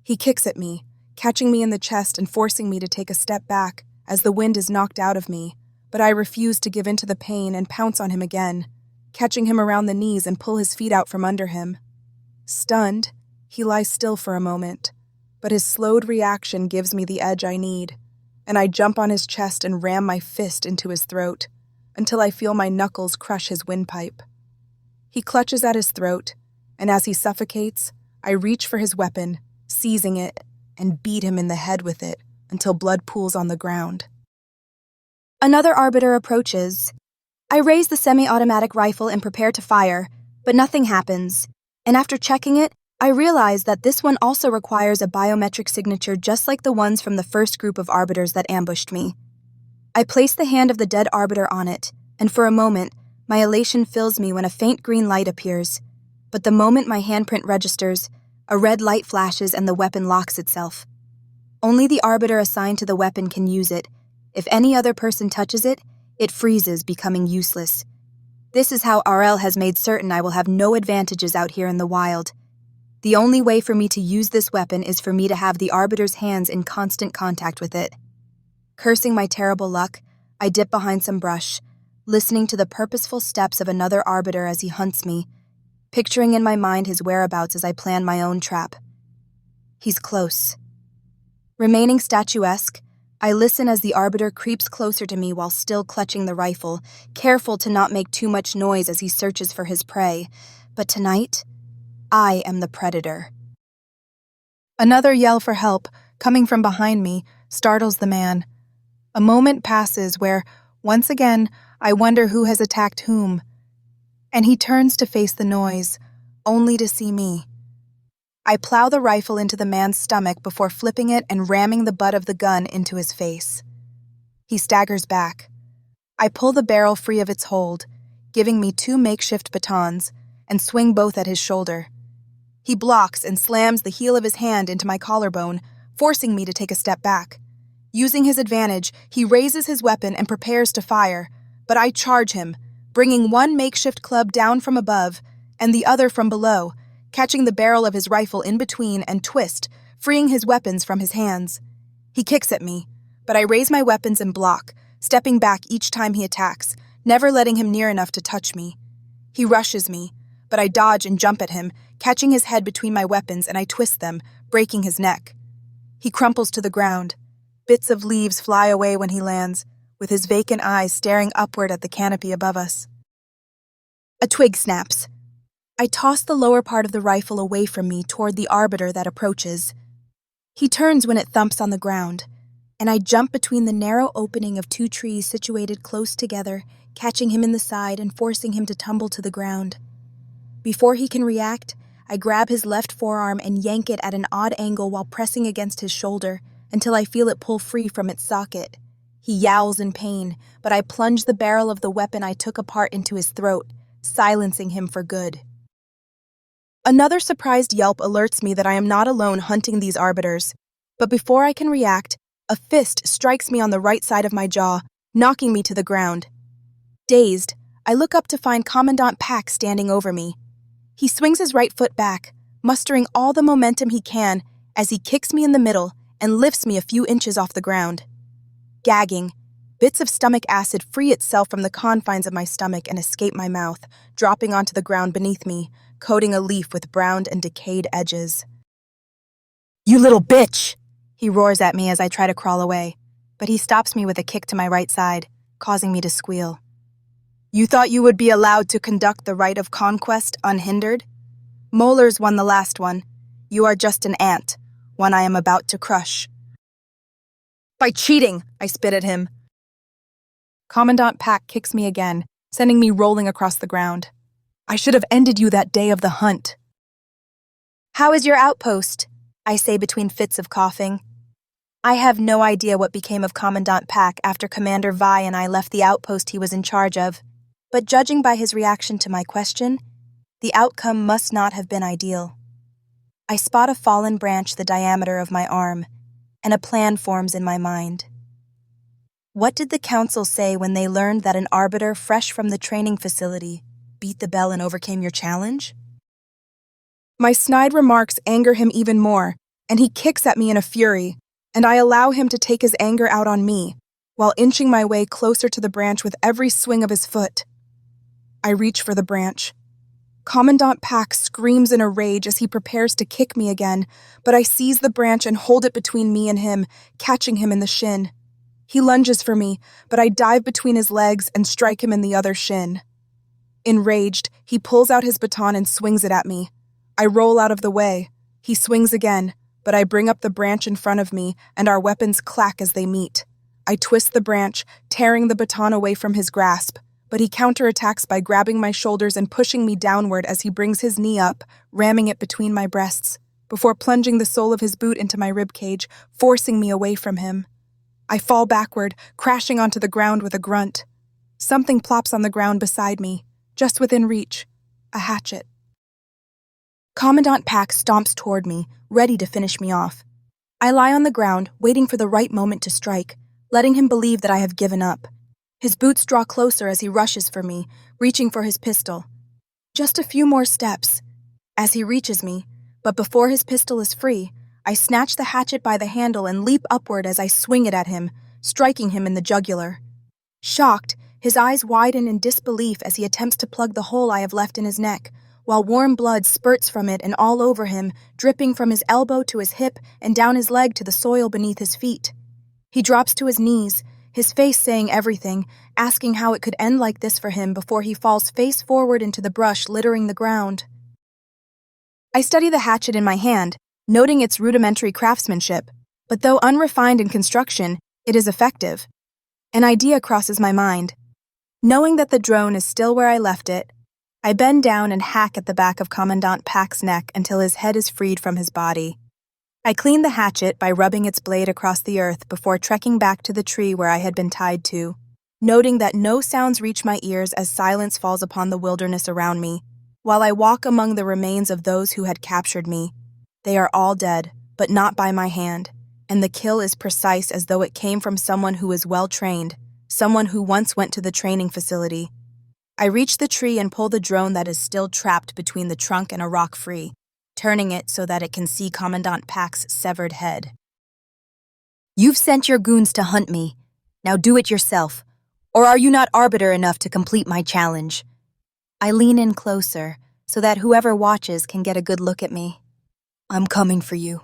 He kicks at me, catching me in the chest and forcing me to take a step back as the wind is knocked out of me, but I refuse to give in to the pain and pounce on him again, catching him around the knees and pull his feet out from under him. Stunned, he lies still for a moment, but his slowed reaction gives me the edge I need, and I jump on his chest and ram my fist into his throat until I feel my knuckles crush his windpipe. He clutches at his throat, and as he suffocates, I reach for his weapon, seizing it, and beat him in the head with it until blood pools on the ground. Another arbiter approaches. I raise the semi-automatic rifle and prepare to fire, but nothing happens, and after checking it, I realize that this one also requires a biometric signature just like the ones from the first group of arbiters that ambushed me, I place the hand of the dead arbiter on it, and for a moment, my elation fills me when a faint green light appears. But the moment my handprint registers, a red light flashes and the weapon locks itself. Only the arbiter assigned to the weapon can use it. If any other person touches it, it freezes, becoming useless. This is how Arel has made certain I will have no advantages out here in the wild. The only way for me to use this weapon is for me to have the arbiter's hands in constant contact with it. Cursing my terrible luck, I dip behind some brush, listening to the purposeful steps of another arbiter as he hunts me, picturing in my mind his whereabouts as I plan my own trap. He's close. Remaining statuesque, I listen as the arbiter creeps closer to me while still clutching the rifle, careful to not make too much noise as he searches for his prey. But tonight, I am the predator. Another yell for help, coming from behind me, startles the man. A moment passes where, once again, I wonder who has attacked whom. And he turns to face the noise, only to see me. I plow the rifle into the man's stomach before flipping it and ramming the butt of the gun into his face. He staggers back. I pull the barrel free of its hold, giving me 2 makeshift batons, and swing both at his shoulder. He blocks and slams the heel of his hand into my collarbone, forcing me to take a step back. Using his advantage, he raises his weapon and prepares to fire, but I charge him, bringing 1 makeshift club down from above and the other from below, catching the barrel of his rifle in between and twist, freeing his weapons from his hands. He kicks at me, but I raise my weapons and block, stepping back each time he attacks, never letting him near enough to touch me. He rushes me, but I dodge and jump at him, catching his head between my weapons, and I twist them, breaking his neck. He crumples to the ground. Bits of leaves fly away when he lands, with his vacant eyes staring upward at the canopy above us. A twig snaps. I toss the lower part of the rifle away from me toward the arbiter that approaches. He turns when it thumps on the ground, and I jump between the narrow opening of 2 trees situated close together, catching him in the side and forcing him to tumble to the ground. Before he can react, I grab his left forearm and yank it at an odd angle while pressing against his shoulder until I feel it pull free from its socket. He yowls in pain, but I plunge the barrel of the weapon I took apart into his throat, silencing him for good. Another surprised yelp alerts me that I am not alone hunting these arbiters, but before I can react, a fist strikes me on the right side of my jaw, knocking me to the ground. Dazed, I look up to find Commandant Pack standing over me. He swings his right foot back, mustering all the momentum he can as he kicks me in the middle and lifts me a few inches off the ground. Gagging, bits of stomach acid free itself from the confines of my stomach and escape my mouth, dropping onto the ground beneath me, coating a leaf with browned and decayed edges. "You little bitch!" he roars at me as I try to crawl away, but he stops me with a kick to my right side, causing me to squeal. "You thought you would be allowed to conduct the rite of conquest unhindered? Molars won the last one. You are just an ant, one I am about to crush." "By cheating," I spit at him. Commandant Pack kicks me again, sending me rolling across the ground. "I should have ended you that day of the hunt." "How is your outpost?" I say between fits of coughing. I have no idea what became of Commandant Pack after Commander Vi and I left the outpost he was in charge of, but judging by his reaction to my question, the outcome must not have been ideal. I spot a fallen branch the diameter of my arm, and a plan forms in my mind. What did the council say when they learned that an arbiter fresh from the training facility beat the bell and overcame your challenge? My snide remarks anger him even more, and he kicks at me in a fury, and I allow him to take his anger out on me, while inching my way closer to the branch with every swing of his foot. I reach for the branch. Commandant Pack screams in a rage as he prepares to kick me again, but I seize the branch and hold it between me and him, catching him in the shin. He lunges for me, but I dive between his legs and strike him in the other shin. Enraged, he pulls out his baton and swings it at me. I roll out of the way. He swings again, but I bring up the branch in front of me, and our weapons clack as they meet. I twist the branch, tearing the baton away from his grasp, but he counterattacks by grabbing my shoulders and pushing me downward as he brings his knee up, ramming it between my breasts, before plunging the sole of his boot into my ribcage, forcing me away from him. I fall backward, crashing onto the ground with a grunt. Something plops on the ground beside me, just within reach. A hatchet. Commandant Pax stomps toward me, ready to finish me off. I lie on the ground, waiting for the right moment to strike, letting him believe that I have given up. His boots draw closer as he rushes for me, reaching for his pistol. Just a few more steps. As he reaches me, but before his pistol is free, I snatch the hatchet by the handle and leap upward as I swing it at him, striking him in the jugular. Shocked, his eyes widen in disbelief as he attempts to plug the hole I have left in his neck, while warm blood spurts from it and all over him, dripping from his elbow to his hip and down his leg to the soil beneath his feet. He drops to his knees, his face saying everything, asking how it could end like this for him before he falls face forward into the brush littering the ground. I study the hatchet in my hand, noting its rudimentary craftsmanship, but though unrefined in construction, it is effective. An idea crosses my mind. Knowing that the drone is still where I left it, I bend down and hack at the back of Commandant Pax's neck until his head is freed from his body. I clean the hatchet by rubbing its blade across the earth before trekking back to the tree where I had been tied to, noting that no sounds reach my ears as silence falls upon the wilderness around me. While I walk among the remains of those who had captured me, they are all dead, but not by my hand, and the kill is precise as though it came from someone who is well-trained, someone who once went to the training facility. I reach the tree and pull the drone that is still trapped between the trunk and a rock free, turning it so that it can see Commandant Pax's severed head. You've sent your goons to hunt me. Now do it yourself. Or are you not arbiter enough to complete my challenge? I lean in closer so that whoever watches can get a good look at me. I'm coming for you.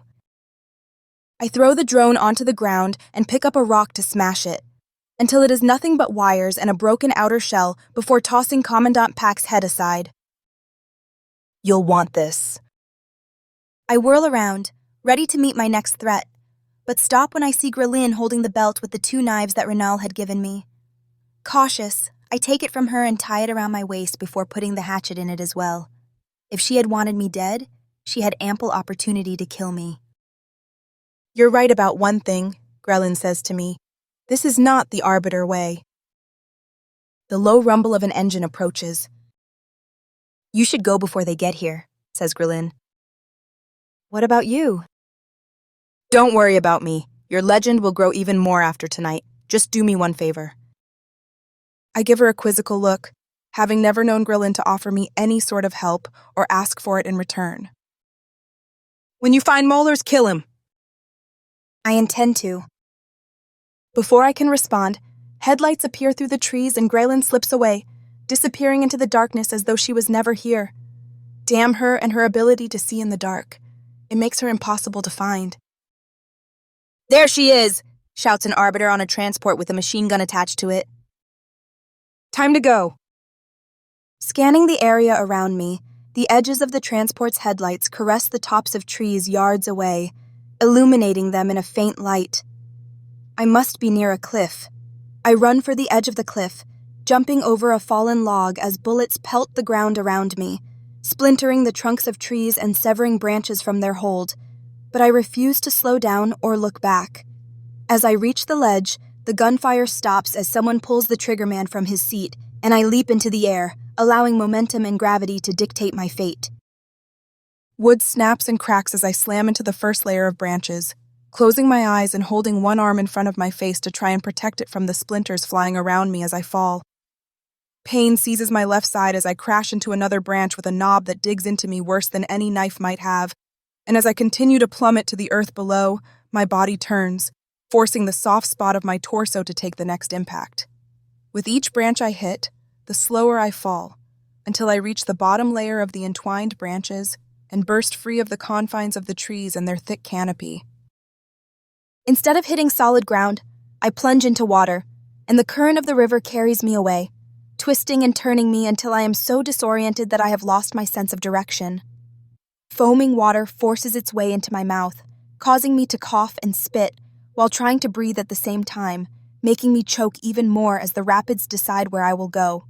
I throw the drone onto the ground and pick up a rock to smash it, until it is nothing but wires and a broken outer shell before tossing Commandant Pax's head aside. You'll want this. I whirl around, ready to meet my next threat, but stop when I see Grelin holding the belt with the 2 knives that Renal had given me. Cautious, I take it from her and tie it around my waist before putting the hatchet in it as well. If she had wanted me dead, she had ample opportunity to kill me. You're right about one thing, Grelin says to me. This is not the arbiter way. The low rumble of an engine approaches. You should go before they get here, says Grelin. What about you? Don't worry about me. Your legend will grow even more after tonight. Just do me one favor. I give her a quizzical look, having never known Grelin to offer me any sort of help or ask for it in return. When you find Molars, kill him. I intend to. Before I can respond, headlights appear through the trees and Grelin slips away, disappearing into the darkness as though she was never here. Damn her and her ability to see in the dark. It makes her impossible to find. There she is, shouts an arbiter on a transport with a machine gun attached to it. Time to go. Scanning the area around me, the edges of the transport's headlights caress the tops of trees yards away, illuminating them in a faint light. I must be near a cliff. I run for the edge of the cliff, jumping over a fallen log as bullets pelt the ground around me, splintering the trunks of trees and severing branches from their hold, but I refuse to slow down or look back. As I reach the ledge, the gunfire stops as someone pulls the triggerman from his seat, and I leap into the air, allowing momentum and gravity to dictate my fate. Wood snaps and cracks as I slam into the first layer of branches, closing my eyes and holding one arm in front of my face to try and protect it from the splinters flying around me as I fall. Pain seizes my left side as I crash into another branch with a knob that digs into me worse than any knife might have, and as I continue to plummet to the earth below, my body turns, forcing the soft spot of my torso to take the next impact. With each branch I hit, the slower I fall, until I reach the bottom layer of the entwined branches and burst free of the confines of the trees and their thick canopy. Instead of hitting solid ground, I plunge into water, and the current of the river carries me away, twisting and turning me until I am so disoriented that I have lost my sense of direction. Foaming water forces its way into my mouth, causing me to cough and spit while trying to breathe at the same time, making me choke even more as the rapids decide where I will go.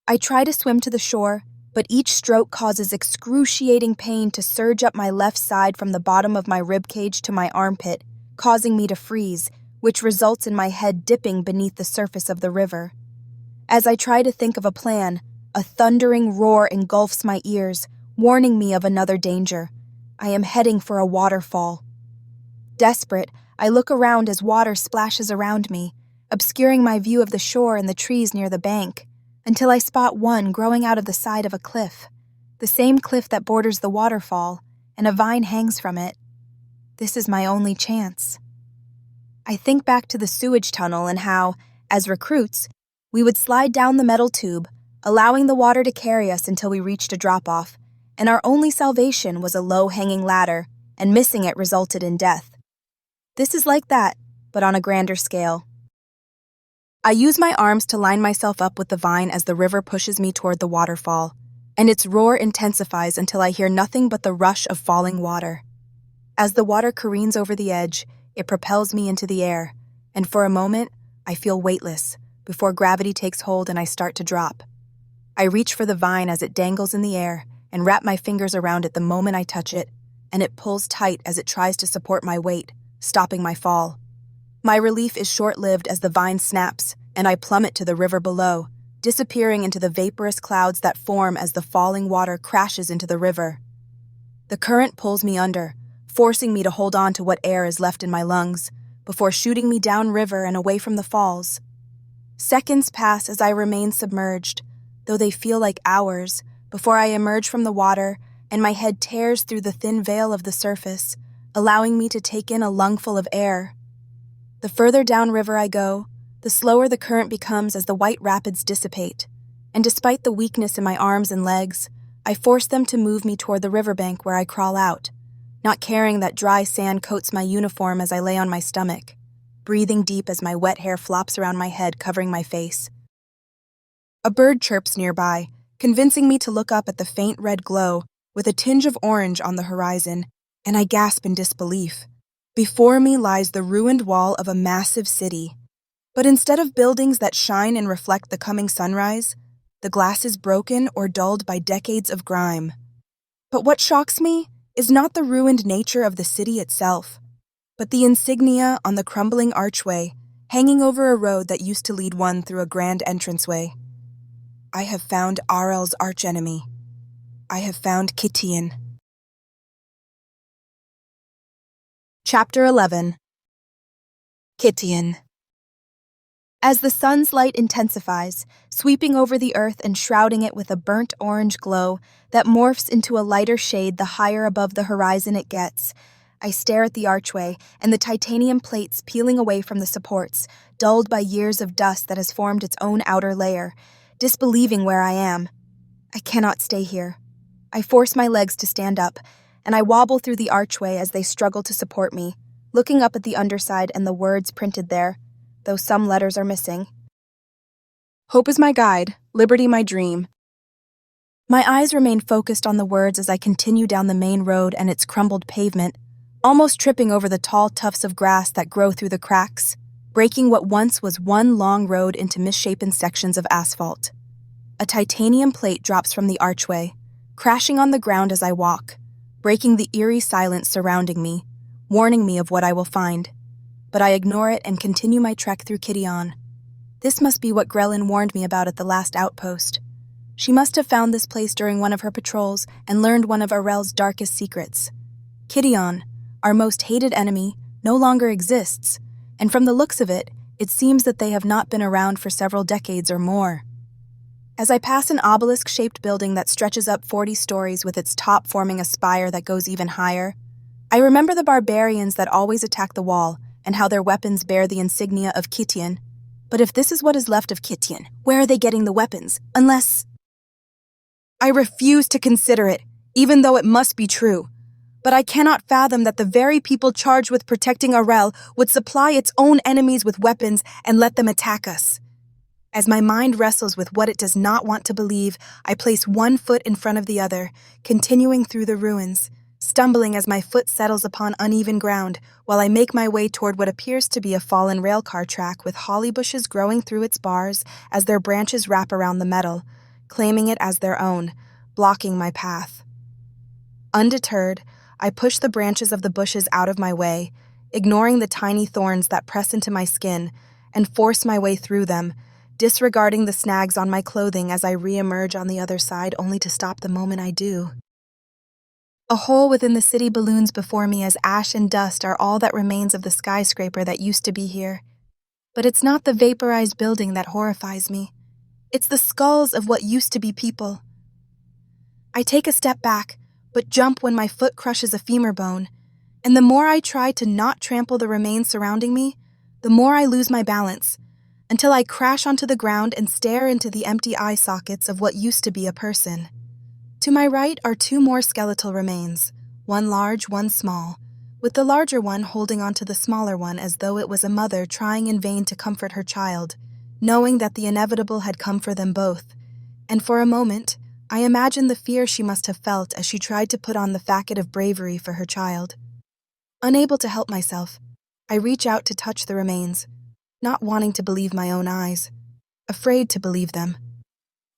I try to swim to the shore, but each stroke causes excruciating pain to surge up my left side from the bottom of my ribcage to my armpit, causing me to freeze, which results in my head dipping beneath the surface of the river. As I try to think of a plan, a thundering roar engulfs my ears, warning me of another danger. I am heading for a waterfall. Desperate, I look around as water splashes around me, obscuring my view of the shore and the trees near the bank, until I spot one growing out of the side of a cliff, the same cliff that borders the waterfall, and a vine hangs from it. This is my only chance. I think back to the sewage tunnel and how, as recruits, we would slide down the metal tube, allowing the water to carry us until we reached a drop-off, and our only salvation was a low-hanging ladder, and missing it resulted in death. This is like that, but on a grander scale. I use my arms to line myself up with the vine as the river pushes me toward the waterfall, and its roar intensifies until I hear nothing but the rush of falling water. As the water careens over the edge, it propels me into the air, and for a moment, I feel weightless, before gravity takes hold and I start to drop. I reach for the vine as it dangles in the air, and wrap my fingers around it the moment I touch it, and it pulls tight as it tries to support my weight, stopping my fall. My relief is short-lived as the vine snaps, and I plummet to the river below, disappearing into the vaporous clouds that form as the falling water crashes into the river. The current pulls me under, forcing me to hold on to what air is left in my lungs, before shooting me downriver and away from the falls. Seconds pass as I remain submerged, though they feel like hours, before I emerge from the water and my head tears through the thin veil of the surface, allowing me to take in a lungful of air. The further downriver I go, the slower the current becomes as the white rapids dissipate, and despite the weakness in my arms and legs, I force them to move me toward the riverbank where I crawl out, not caring that dry sand coats my uniform as I lay on my stomach, breathing deep as my wet hair flops around my head, covering my face. A bird chirps nearby, convincing me to look up at the faint red glow with a tinge of orange on the horizon, and I gasp in disbelief. Before me lies the ruined wall of a massive city. But instead of buildings that shine and reflect the coming sunrise, the glass is broken or dulled by decades of grime. But what shocks me is not the ruined nature of the city itself, but the insignia on the crumbling archway hanging over a road that used to lead one through a grand entranceway. I have found Arel's archenemy. I have found Kitian. Chapter 11. Kitian. As the sun's light intensifies, sweeping over the earth and shrouding it with a burnt orange glow that morphs into a lighter shade the higher above the horizon it gets, I stare at the archway and the titanium plates peeling away from the supports, dulled by years of dust that has formed its own outer layer, disbelieving where I am. I cannot stay here. I force my legs to stand up, and I wobble through the archway as they struggle to support me, looking up at the underside and the words printed there, though some letters are missing. Hope is my guide, liberty my dream. My eyes remain focused on the words as I continue down the main road and its crumbled pavement, almost tripping over the tall tufts of grass that grow through the cracks, breaking what once was one long road into misshapen sections of asphalt. A titanium plate drops from the archway, crashing on the ground as I walk, breaking the eerie silence surrounding me, warning me of what I will find. But I ignore it and continue my trek through Kitian. This must be what Grelin warned me about at the last outpost. She must have found this place during one of her patrols and learned one of Arel's darkest secrets. Kitian, our most hated enemy, no longer exists, and from the looks of it, it seems that they have not been around for several decades or more. As I pass an obelisk-shaped building that stretches up 40 stories with its top forming a spire that goes even higher, I remember the barbarians that always attack the wall, and how their weapons bear the insignia of Kitian. But if this is what is left of Kitian, where are they getting the weapons? Unless... I refuse to consider it, even though it must be true. But I cannot fathom that the very people charged with protecting Arel would supply its own enemies with weapons and let them attack us. As my mind wrestles with what it does not want to believe, I place one foot in front of the other, continuing through the ruins, stumbling as my foot settles upon uneven ground, while I make my way toward what appears to be a fallen railcar track with holly bushes growing through its bars as their branches wrap around the metal, claiming it as their own, blocking my path. Undeterred, I push the branches of the bushes out of my way, ignoring the tiny thorns that press into my skin and force my way through them, disregarding the snags on my clothing as I re-emerge on the other side only to stop the moment I do. A hole within the city balloons before me as ash and dust are all that remains of the skyscraper that used to be here. But it's not the vaporized building that horrifies me. It's the skulls of what used to be people. I take a step back, but jump when my foot crushes a femur bone, and the more I try to not trample the remains surrounding me, the more I lose my balance, until I crash onto the ground and stare into the empty eye sockets of what used to be a person. To my right are two more skeletal remains, one large, one small, with the larger one holding onto the smaller one as though it was a mother trying in vain to comfort her child, knowing that the inevitable had come for them both. And for a moment, I imagined the fear she must have felt as she tried to put on the facade of bravery for her child. Unable to help myself, I reach out to touch the remains, not wanting to believe my own eyes, afraid to believe them.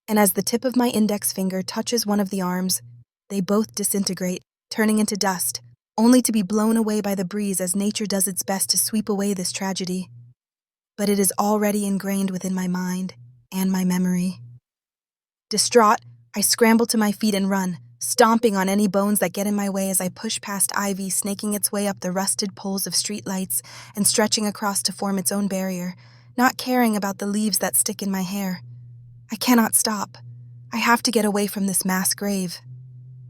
And as the tip of my index finger touches one of the arms, they both disintegrate, turning into dust, only to be blown away by the breeze as nature does its best to sweep away this tragedy. But it is already ingrained within my mind and my memory. Distraught, I scramble to my feet and run, stomping on any bones that get in my way as I push past ivy snaking its way up the rusted poles of streetlights and stretching across to form its own barrier, not caring about the leaves that stick in my hair. I cannot stop. I have to get away from this mass grave.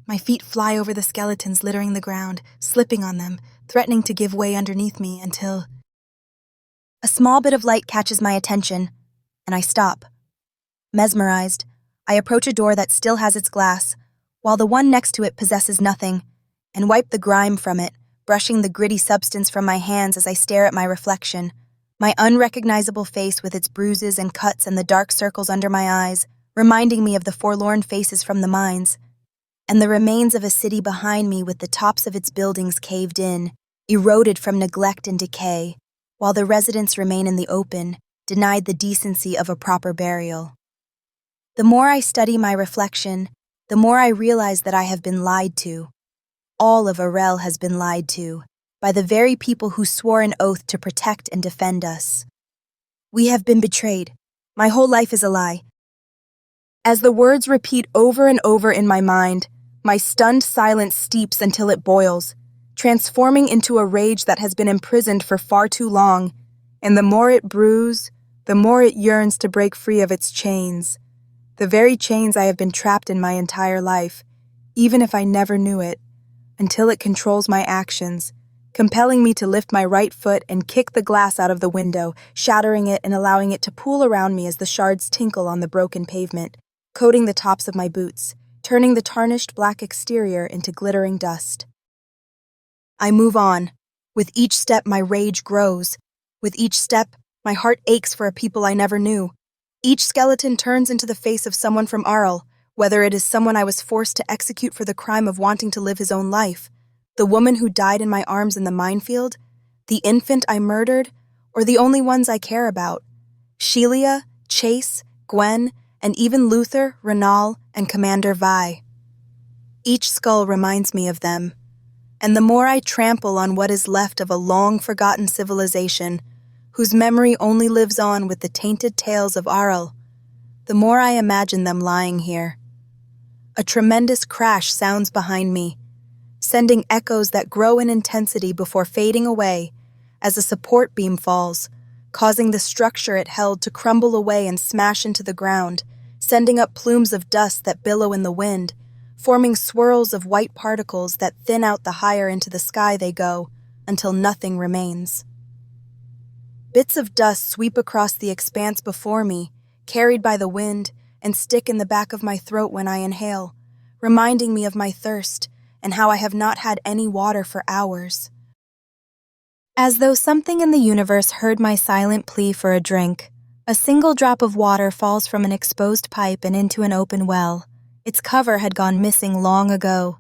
My feet fly over the skeletons littering the ground, slipping on them, threatening to give way underneath me until a small bit of light catches my attention, and I stop. Mesmerized, I approach a door that still has its glass, while the one next to it possesses nothing, and wipe the grime from it, brushing the gritty substance from my hands as I stare at my reflection, my unrecognizable face with its bruises and cuts and the dark circles under my eyes, reminding me of the forlorn faces from the mines, and the remains of a city behind me with the tops of its buildings caved in, eroded from neglect and decay, while the residents remain in the open, denied the decency of a proper burial. The more I study my reflection, the more I realize that I have been lied to. All of Arel has been lied to, by the very people who swore an oath to protect and defend us. We have been betrayed. My whole life is a lie. As the words repeat over and over in my mind, my stunned silence steeps until it boils, transforming into a rage that has been imprisoned for far too long, and the more it brews, the more it yearns to break free of its chains. The very chains I have been trapped in my entire life, even if I never knew it, until it controls my actions, compelling me to lift my right foot and kick the glass out of the window, shattering it and allowing it to pool around me as the shards tinkle on the broken pavement, coating the tops of my boots, turning the tarnished black exterior into glittering dust. I move on. With each step, my rage grows. With each step, my heart aches for a people I never knew. Each skeleton turns into the face of someone from Arel, whether it is someone I was forced to execute for the crime of wanting to live his own life, the woman who died in my arms in the minefield, the infant I murdered, or the only ones I care about, Shelia, Chase, Gwen, and even Luther, Renal, and Commander Vi. Each skull reminds me of them, and the more I trample on what is left of a long-forgotten civilization, whose memory only lives on with the tainted tales of Arel, the more I imagine them lying here. A tremendous crash sounds behind me, sending echoes that grow in intensity before fading away as a support beam falls, causing the structure it held to crumble away and smash into the ground, sending up plumes of dust that billow in the wind, forming swirls of white particles that thin out the higher into the sky they go, until nothing remains. Bits of dust sweep across the expanse before me, carried by the wind, and stick in the back of my throat when I inhale, reminding me of my thirst and how I have not had any water for hours. As though something in the universe heard my silent plea for a drink, a single drop of water falls from an exposed pipe and into an open well. Its cover had gone missing long ago,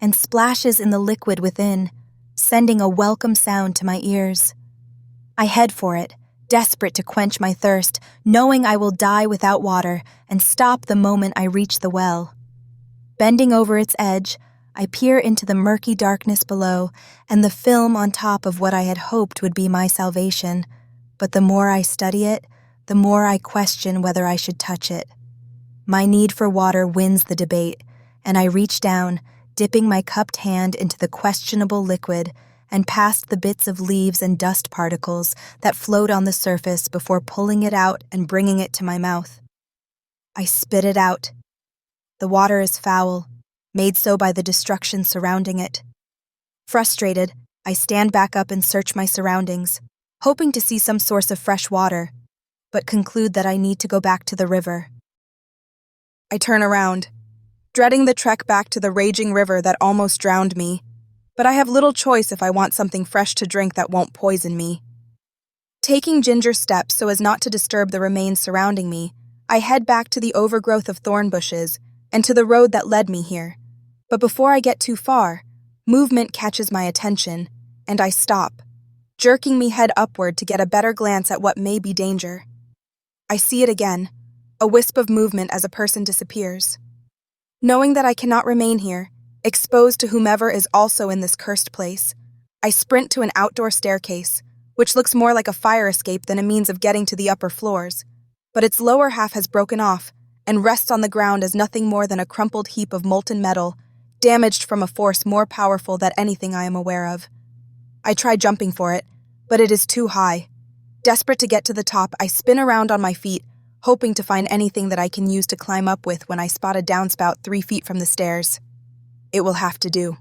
and splashes in the liquid within, sending a welcome sound to my ears. I head for it, desperate to quench my thirst, knowing I will die without water and stop the moment I reach the well. Bending over its edge, I peer into the murky darkness below and the film on top of what I had hoped would be my salvation. But the more I study it, the more I question whether I should touch it. My need for water wins the debate, and I reach down, dipping my cupped hand into the questionable liquid and past the bits of leaves and dust particles that float on the surface before pulling it out and bringing it to my mouth. I spit it out. The water is foul, made so by the destruction surrounding it. Frustrated, I stand back up and search my surroundings, hoping to see some source of fresh water, but conclude that I need to go back to the river. I turn around, dreading the trek back to the raging river that almost drowned me, but I have little choice if I want something fresh to drink that won't poison me. Taking ginger steps so as not to disturb the remains surrounding me, I head back to the overgrowth of thorn bushes and to the road that led me here. But before I get too far, movement catches my attention, and I stop, jerking me head upward to get a better glance at what may be danger. I see it again, a wisp of movement as a person disappears. Knowing that I cannot remain here, exposed to whomever is also in this cursed place, I sprint to an outdoor staircase, which looks more like a fire escape than a means of getting to the upper floors, but its lower half has broken off and rests on the ground as nothing more than a crumpled heap of molten metal, damaged from a force more powerful than anything I am aware of. I try jumping for it, but it is too high. Desperate to get to the top, I spin around on my feet, hoping to find anything that I can use to climb up with when I spot a downspout 3 feet from the stairs. It will have to do.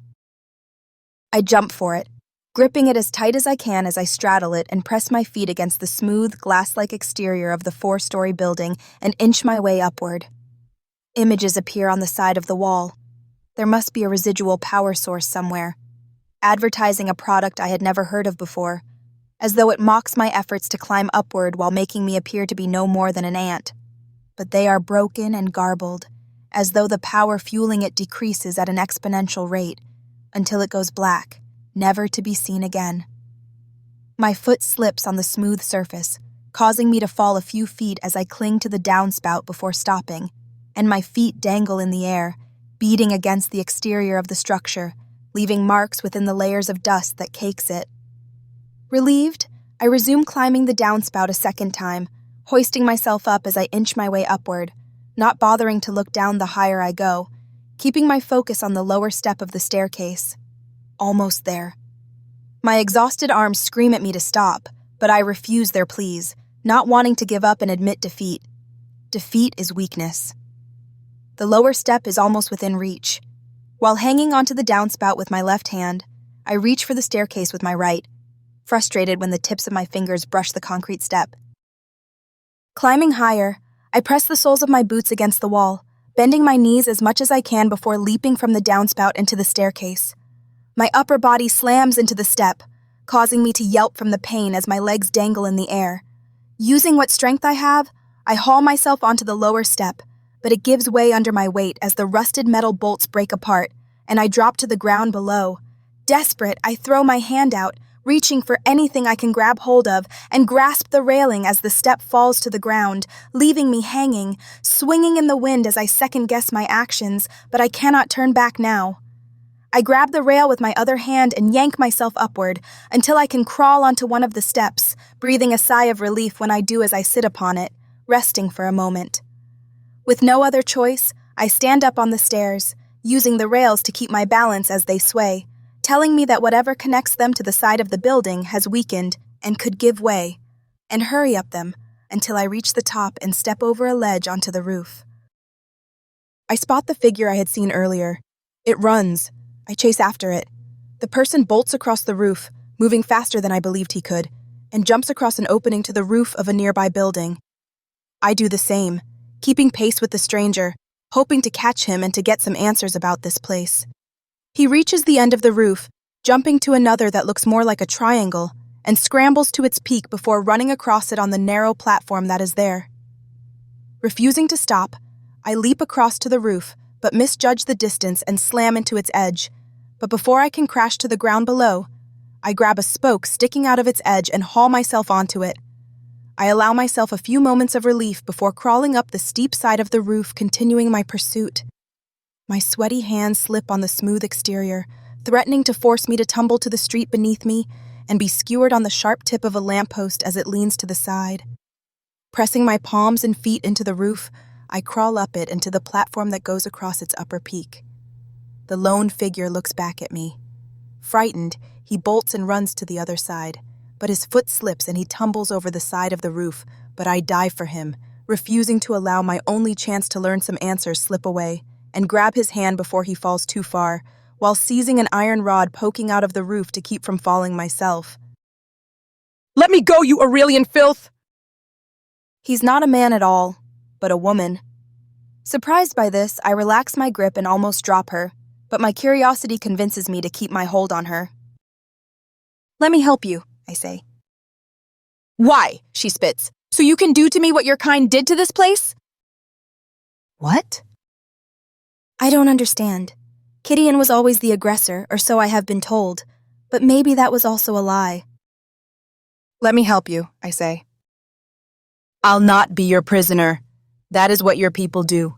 I jump for it, gripping it as tight as I can as I straddle it and press my feet against the smooth, glass-like exterior of the 4-story building and inch my way upward. Images appear on the side of the wall. There must be a residual power source somewhere, advertising a product I had never heard of before, as though it mocks my efforts to climb upward while making me appear to be no more than an ant. But they are broken and garbled, as though the power fueling it decreases at an exponential rate, until it goes black, never to be seen again. My foot slips on the smooth surface, causing me to fall a few feet as I cling to the downspout before stopping, and my feet dangle in the air, beating against the exterior of the structure, leaving marks within the layers of dust that cakes it. Relieved, I resume climbing the downspout a second time, hoisting myself up as I inch my way upward, not bothering to look down the higher I go, keeping my focus on the lower step of the staircase. Almost there. My exhausted arms scream at me to stop, but I refuse their pleas, not wanting to give up and admit defeat. Defeat is weakness. The lower step is almost within reach. While hanging onto the downspout with my left hand, I reach for the staircase with my right, frustrated when the tips of my fingers brush the concrete step. Climbing higher, I press the soles of my boots against the wall, bending my knees as much as I can before leaping from the downspout into the staircase. My upper body slams into the step, causing me to yelp from the pain as my legs dangle in the air. Using what strength I have, I haul myself onto the lower step, but it gives way under my weight as the rusted metal bolts break apart, and I drop to the ground below. Desperate, I throw my hand out, reaching for anything I can grab hold of, and grasp the railing as the step falls to the ground, leaving me hanging, swinging in the wind as I second-guess my actions, but I cannot turn back now. I grab the rail with my other hand and yank myself upward until I can crawl onto one of the steps, breathing a sigh of relief when I do as I sit upon it, resting for a moment. With no other choice, I stand up on the stairs, using the rails to keep my balance as they sway, telling me that whatever connects them to the side of the building has weakened and could give way, and hurry up them until I reach the top and step over a ledge onto the roof. I spot the figure I had seen earlier. It runs. I chase after it. The person bolts across the roof, moving faster than I believed he could, and jumps across an opening to the roof of a nearby building. I do the same, keeping pace with the stranger, hoping to catch him and to get some answers about this place. He reaches the end of the roof, jumping to another that looks more like a triangle, and scrambles to its peak before running across it on the narrow platform that is there. Refusing to stop, I leap across to the roof, but misjudge the distance and slam into its edge. But before I can crash to the ground below, I grab a spoke sticking out of its edge and haul myself onto it. I allow myself a few moments of relief before crawling up the steep side of the roof, continuing my pursuit. My sweaty hands slip on the smooth exterior, threatening to force me to tumble to the street beneath me and be skewered on the sharp tip of a lamppost as it leans to the side. Pressing my palms and feet into the roof, I crawl up it into the platform that goes across its upper peak. The lone figure looks back at me. Frightened, he bolts and runs to the other side, but his foot slips and he tumbles over the side of the roof, but I dive for him, refusing to allow my only chance to learn some answers slip away, and grab his hand before he falls too far, while seizing an iron rod poking out of the roof to keep from falling myself. Let me go, you Aurelian filth! He's not a man at all, but a woman. Surprised by this, I relax my grip and almost drop her, but my curiosity convinces me to keep my hold on her. Let me help you, I say. Why? She spits. So you can do to me what your kind did to this place? What? I don't understand. Gideon was always the aggressor, or so I have been told, but maybe that was also a lie. Let me help you, I say. I'll not be your prisoner. That is what your people do.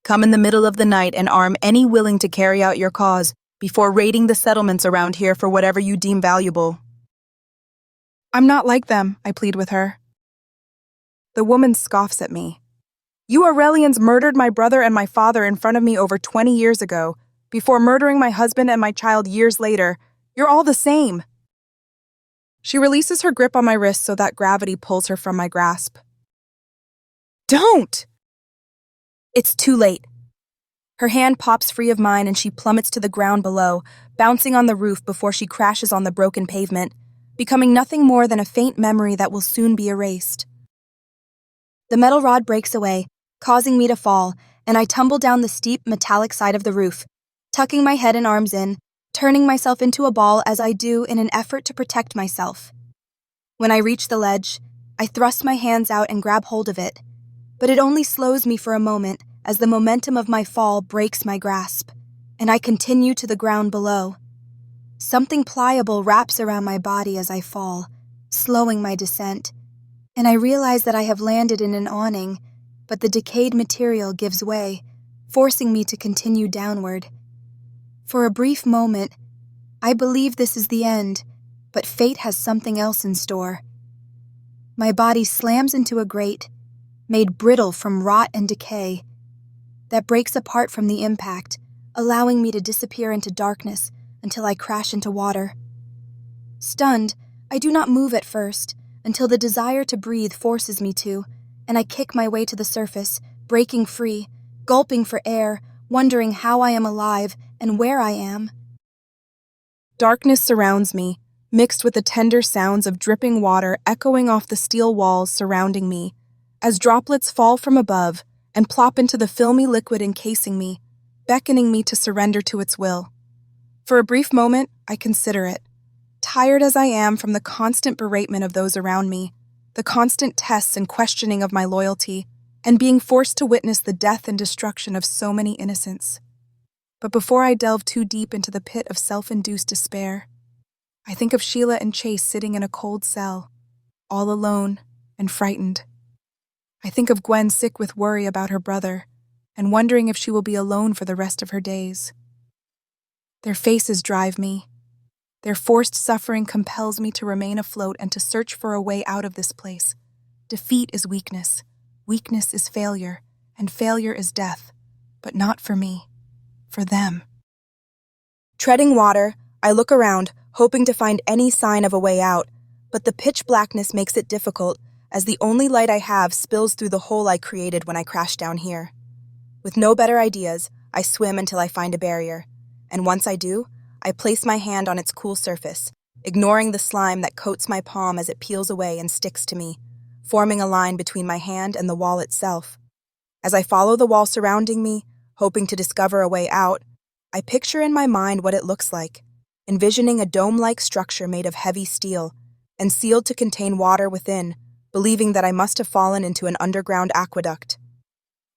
Come in the middle of the night and arm any willing to carry out your cause before raiding the settlements around here for whatever you deem valuable. I'm not like them, I plead with her. The woman scoffs at me. You Aurelians murdered my brother and my father in front of me over 20 years ago, before murdering my husband and my child years later. You're all the same. She releases her grip on my wrist so that gravity pulls her from my grasp. Don't! It's too late. Her hand pops free of mine and she plummets to the ground below, bouncing on the roof before she crashes on the broken pavement, becoming nothing more than a faint memory that will soon be erased. The metal rod breaks away, causing me to fall, and I tumble down the steep, metallic side of the roof, tucking my head and arms in, turning myself into a ball as I do in an effort to protect myself. When I reach the ledge, I thrust my hands out and grab hold of it, but it only slows me for a moment as the momentum of my fall breaks my grasp, and I continue to the ground below. Something pliable wraps around my body as I fall, slowing my descent, and I realize that I have landed in an awning, but the decayed material gives way, forcing me to continue downward. For a brief moment, I believe this is the end, but fate has something else in store. My body slams into a grate, made brittle from rot and decay, that breaks apart from the impact, allowing me to disappear into darkness until I crash into water. Stunned, I do not move at first, until the desire to breathe forces me to, and I kick my way to the surface, breaking free, gulping for air, wondering how I am alive and where I am. Darkness surrounds me, mixed with the tender sounds of dripping water echoing off the steel walls surrounding me, as droplets fall from above and plop into the filmy liquid encasing me, beckoning me to surrender to its will. For a brief moment, I consider it, tired as I am from the constant beratement of those around me, the constant tests and questioning of my loyalty, and being forced to witness the death and destruction of so many innocents. But before I delve too deep into the pit of self-induced despair, I think of Sheila and Chase sitting in a cold cell, all alone and frightened. I think of Gwen sick with worry about her brother, and wondering if she will be alone for the rest of her days. Their faces drive me. Their forced suffering compels me to remain afloat and to search for a way out of this place. Defeat is weakness, weakness is failure, and failure is death, but not for me, for them. Treading water, I look around, hoping to find any sign of a way out, but the pitch blackness makes it difficult, as the only light I have spills through the hole I created when I crashed down here. With no better ideas, I swim until I find a barrier, and once I do, I place my hand on its cool surface, ignoring the slime that coats my palm as it peels away and sticks to me, forming a line between my hand and the wall itself. As I follow the wall surrounding me, hoping to discover a way out, I picture in my mind what it looks like, envisioning a dome-like structure made of heavy steel and sealed to contain water within, believing that I must have fallen into an underground aqueduct.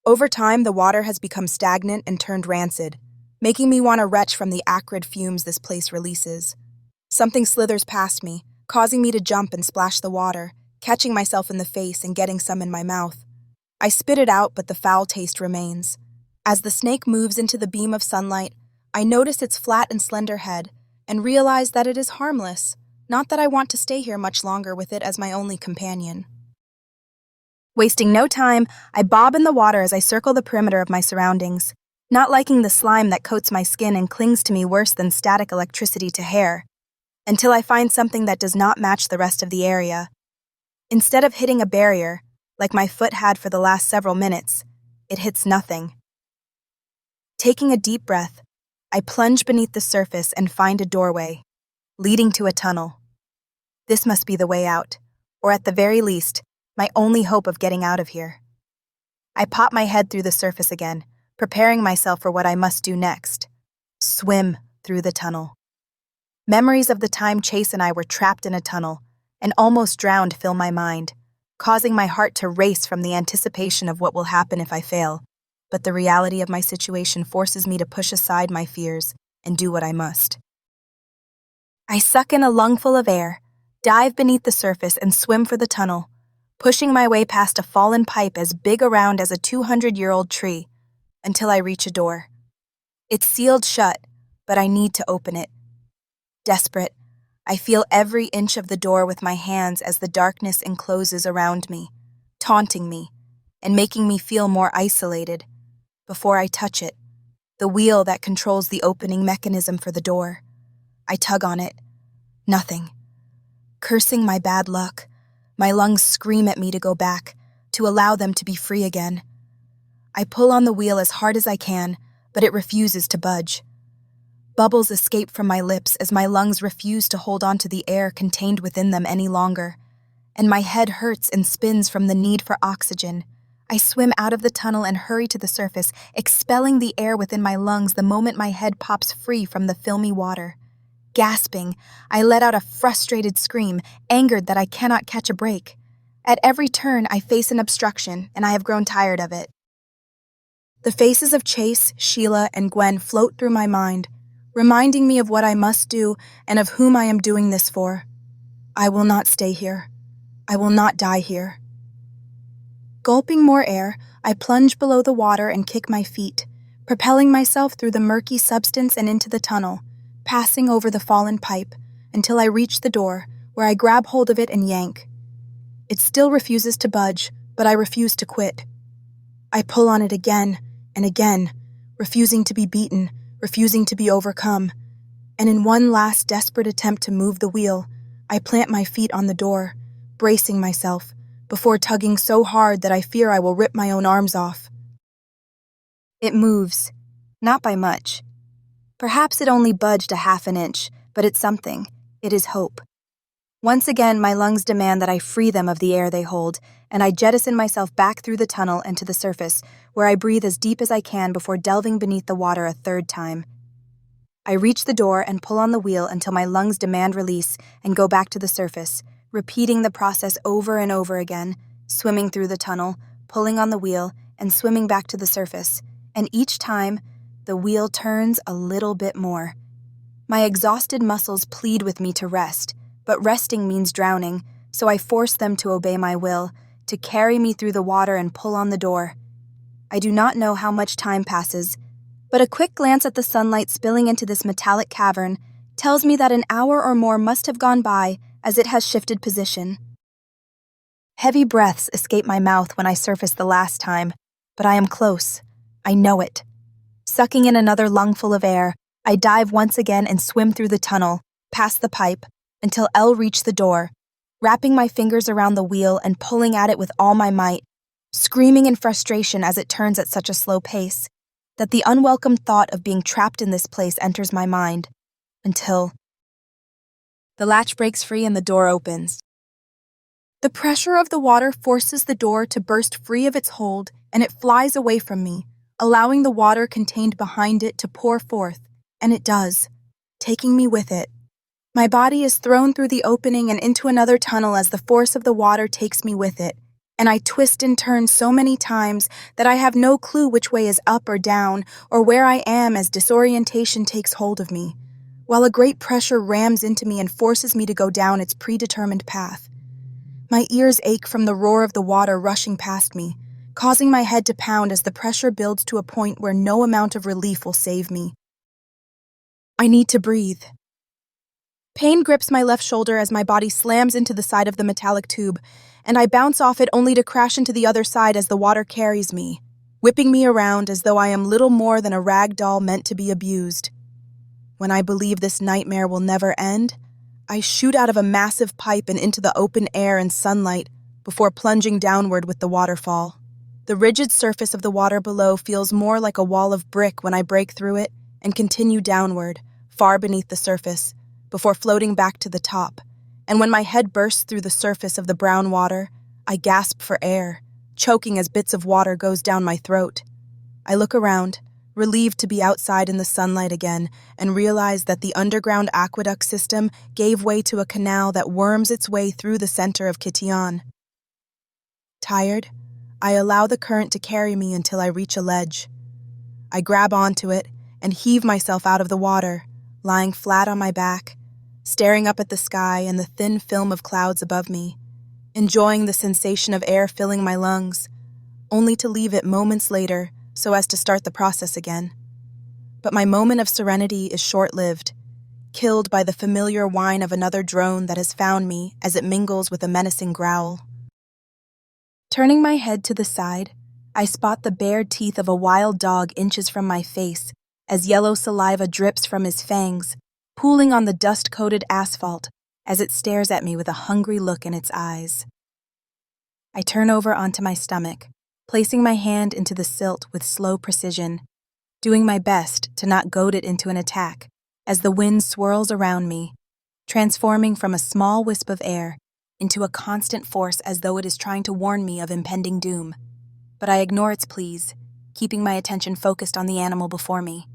Over time, the water has become stagnant and turned rancid, making me want to retch from the acrid fumes this place releases. Something slithers past me, causing me to jump and splash the water, catching myself in the face and getting some in my mouth. I spit it out, but the foul taste remains. As the snake moves into the beam of sunlight, I notice its flat and slender head and realize that it is harmless, not that I want to stay here much longer with it as my only companion. Wasting no time, I bob in the water as I circle the perimeter of my surroundings, not liking the slime that coats my skin and clings to me worse than static electricity to hair, until I find something that does not match the rest of the area. Instead of hitting a barrier, like my foot had for the last several minutes, it hits nothing. Taking a deep breath, I plunge beneath the surface and find a doorway, leading to a tunnel. This must be the way out, or at the very least, my only hope of getting out of here. I pop my head through the surface again, preparing myself for what I must do next: swim through the tunnel. Memories of the time Chase and I were trapped in a tunnel and almost drowned fill my mind, causing my heart to race from the anticipation of what will happen if I fail. But the reality of my situation forces me to push aside my fears and do what I must. I suck in a lungful of air, dive beneath the surface, and swim for the tunnel, pushing my way past a fallen pipe as big around as a 200-year-old tree, until I reach a door. It's sealed shut, but I need to open it. Desperate, I feel every inch of the door with my hands as the darkness encloses around me, taunting me, and making me feel more isolated. Before I touch it, the wheel that controls the opening mechanism for the door. I tug on it. Nothing. Cursing my bad luck, my lungs scream at me to go back, to allow them to be free again. I pull on the wheel as hard as I can, but it refuses to budge. Bubbles escape from my lips as my lungs refuse to hold on to the air contained within them any longer, and my head hurts and spins from the need for oxygen. I swim out of the tunnel and hurry to the surface, expelling the air within my lungs the moment my head pops free from the filmy water. Gasping, I let out a frustrated scream, angered that I cannot catch a break. At every turn, I face an obstruction, and I have grown tired of it. The faces of Chase, Sheila, and Gwen float through my mind, reminding me of what I must do and of whom I am doing this for. I will not stay here. I will not die here. Gulping more air, I plunge below the water and kick my feet, propelling myself through the murky substance and into the tunnel, passing over the fallen pipe, until I reach the door, where I grab hold of it and yank. It still refuses to budge, but I refuse to quit. I pull on it again and again, refusing to be beaten, refusing to be overcome, and in one last desperate attempt to move the wheel, I plant my feet on the door, bracing myself, before tugging so hard that I fear I will rip my own arms off. It moves, not by much. Perhaps it only budged a half an inch, but it's something. It is hope. Once again, my lungs demand that I free them of the air they hold, and I jettison myself back through the tunnel and to the surface, where I breathe as deep as I can before delving beneath the water a third time. I reach the door and pull on the wheel until my lungs demand release and go back to the surface, repeating the process over and over again, swimming through the tunnel, pulling on the wheel, and swimming back to the surface, and each time, the wheel turns a little bit more. My exhausted muscles plead with me to rest, but resting means drowning, so I force them to obey my will, to carry me through the water and pull on the door. I do not know how much time passes, but a quick glance at the sunlight spilling into this metallic cavern tells me that an hour or more must have gone by as it has shifted position. Heavy breaths escape my mouth when I surface the last time, but I am close. I know it. Sucking in another lungful of air, I dive once again and swim through the tunnel, past the pipe, until Elle reached the door, wrapping my fingers around the wheel and pulling at it with all my might, screaming in frustration as it turns at such a slow pace, that the unwelcome thought of being trapped in this place enters my mind, until the latch breaks free and the door opens. The pressure of the water forces the door to burst free of its hold, and it flies away from me, allowing the water contained behind it to pour forth, and it does, taking me with it. My body is thrown through the opening and into another tunnel as the force of the water takes me with it, and I twist and turn so many times that I have no clue which way is up or down, or where I am as disorientation takes hold of me, while a great pressure rams into me and forces me to go down its predetermined path. My ears ache from the roar of the water rushing past me, causing my head to pound as the pressure builds to a point where no amount of relief will save me. I need to breathe. Pain grips my left shoulder as my body slams into the side of the metallic tube, and I bounce off it only to crash into the other side as the water carries me, whipping me around as though I am little more than a rag doll meant to be abused. When I believe this nightmare will never end, I shoot out of a massive pipe and into the open air and sunlight before plunging downward with the waterfall. The rigid surface of the water below feels more like a wall of brick when I break through it and continue downward, far beneath the surface, before floating back to the top. And when my head bursts through the surface of the brown water, I gasp for air, choking as bits of water goes down my throat. I look around, relieved to be outside in the sunlight again, and realize that the underground aqueduct system gave way to a canal that worms its way through the center of Kition. Tired, I allow the current to carry me until I reach a ledge. I grab onto it and heave myself out of the water, lying flat on my back, staring up at the sky and the thin film of clouds above me, enjoying the sensation of air filling my lungs, only to leave it moments later so as to start the process again. But my moment of serenity is short-lived, killed by the familiar whine of another drone that has found me as it mingles with a menacing growl. Turning my head to the side, I spot the bared teeth of a wild dog inches from my face as yellow saliva drips from his fangs, pooling on the dust-coated asphalt as it stares at me with a hungry look in its eyes. I turn over onto my stomach, placing my hand into the silt with slow precision, doing my best to not goad it into an attack as the wind swirls around me, transforming from a small wisp of air into a constant force as though it is trying to warn me of impending doom. But I ignore its pleas, keeping my attention focused on the animal before me.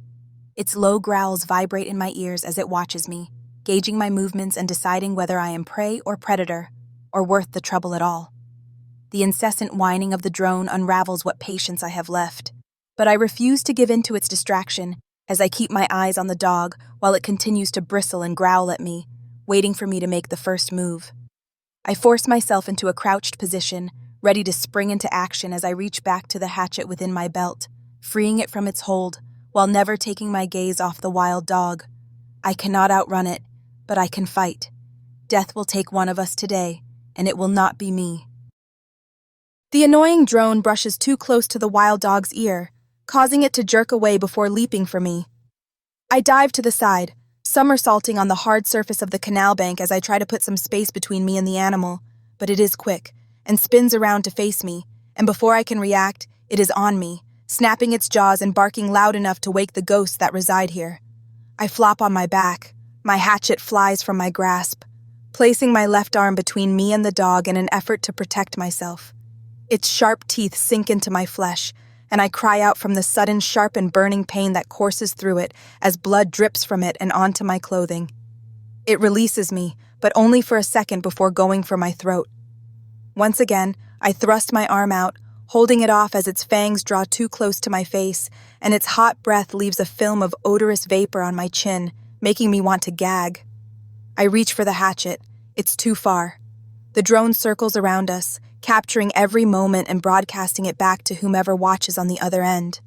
Its low growls vibrate in my ears as it watches me, gauging my movements and deciding whether I am prey or predator, or worth the trouble at all. The incessant whining of the drone unravels what patience I have left, but I refuse to give in to its distraction as I keep my eyes on the dog while it continues to bristle and growl at me, waiting for me to make the first move. I force myself into a crouched position, ready to spring into action as I reach back to the hatchet within my belt, freeing it from its hold, while never taking my gaze off the wild dog. I cannot outrun it, but I can fight. Death will take one of us today, and it will not be me. The annoying drone brushes too close to the wild dog's ear, causing it to jerk away before leaping for me. I dive to the side, somersaulting on the hard surface of the canal bank as I try to put some space between me and the animal, but it is quick, and spins around to face me, and before I can react, it is on me, snapping its jaws and barking loud enough to wake the ghosts that reside here. I flop on my back. My hatchet flies from my grasp, placing my left arm between me and the dog in an effort to protect myself. Its sharp teeth sink into my flesh, and I cry out from the sudden sharp and burning pain that courses through it as blood drips from it and onto my clothing. It releases me, but only for a second before going for my throat. Once again, I thrust my arm out, holding it off as its fangs draw too close to my face, and its hot breath leaves a film of odorous vapor on my chin, making me want to gag. I reach for the hatchet. It's too far. The drone circles around us, capturing every moment and broadcasting it back to whomever watches on the other end.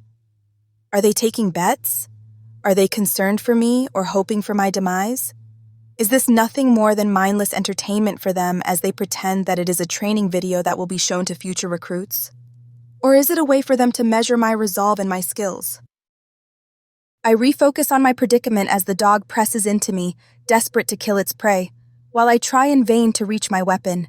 Are they taking bets? Are they concerned for me or hoping for my demise? Is this nothing more than mindless entertainment for them as they pretend that it is a training video that will be shown to future recruits? Or is it a way for them to measure my resolve and my skills? I refocus on my predicament as the dog presses into me, desperate to kill its prey, while I try in vain to reach my weapon.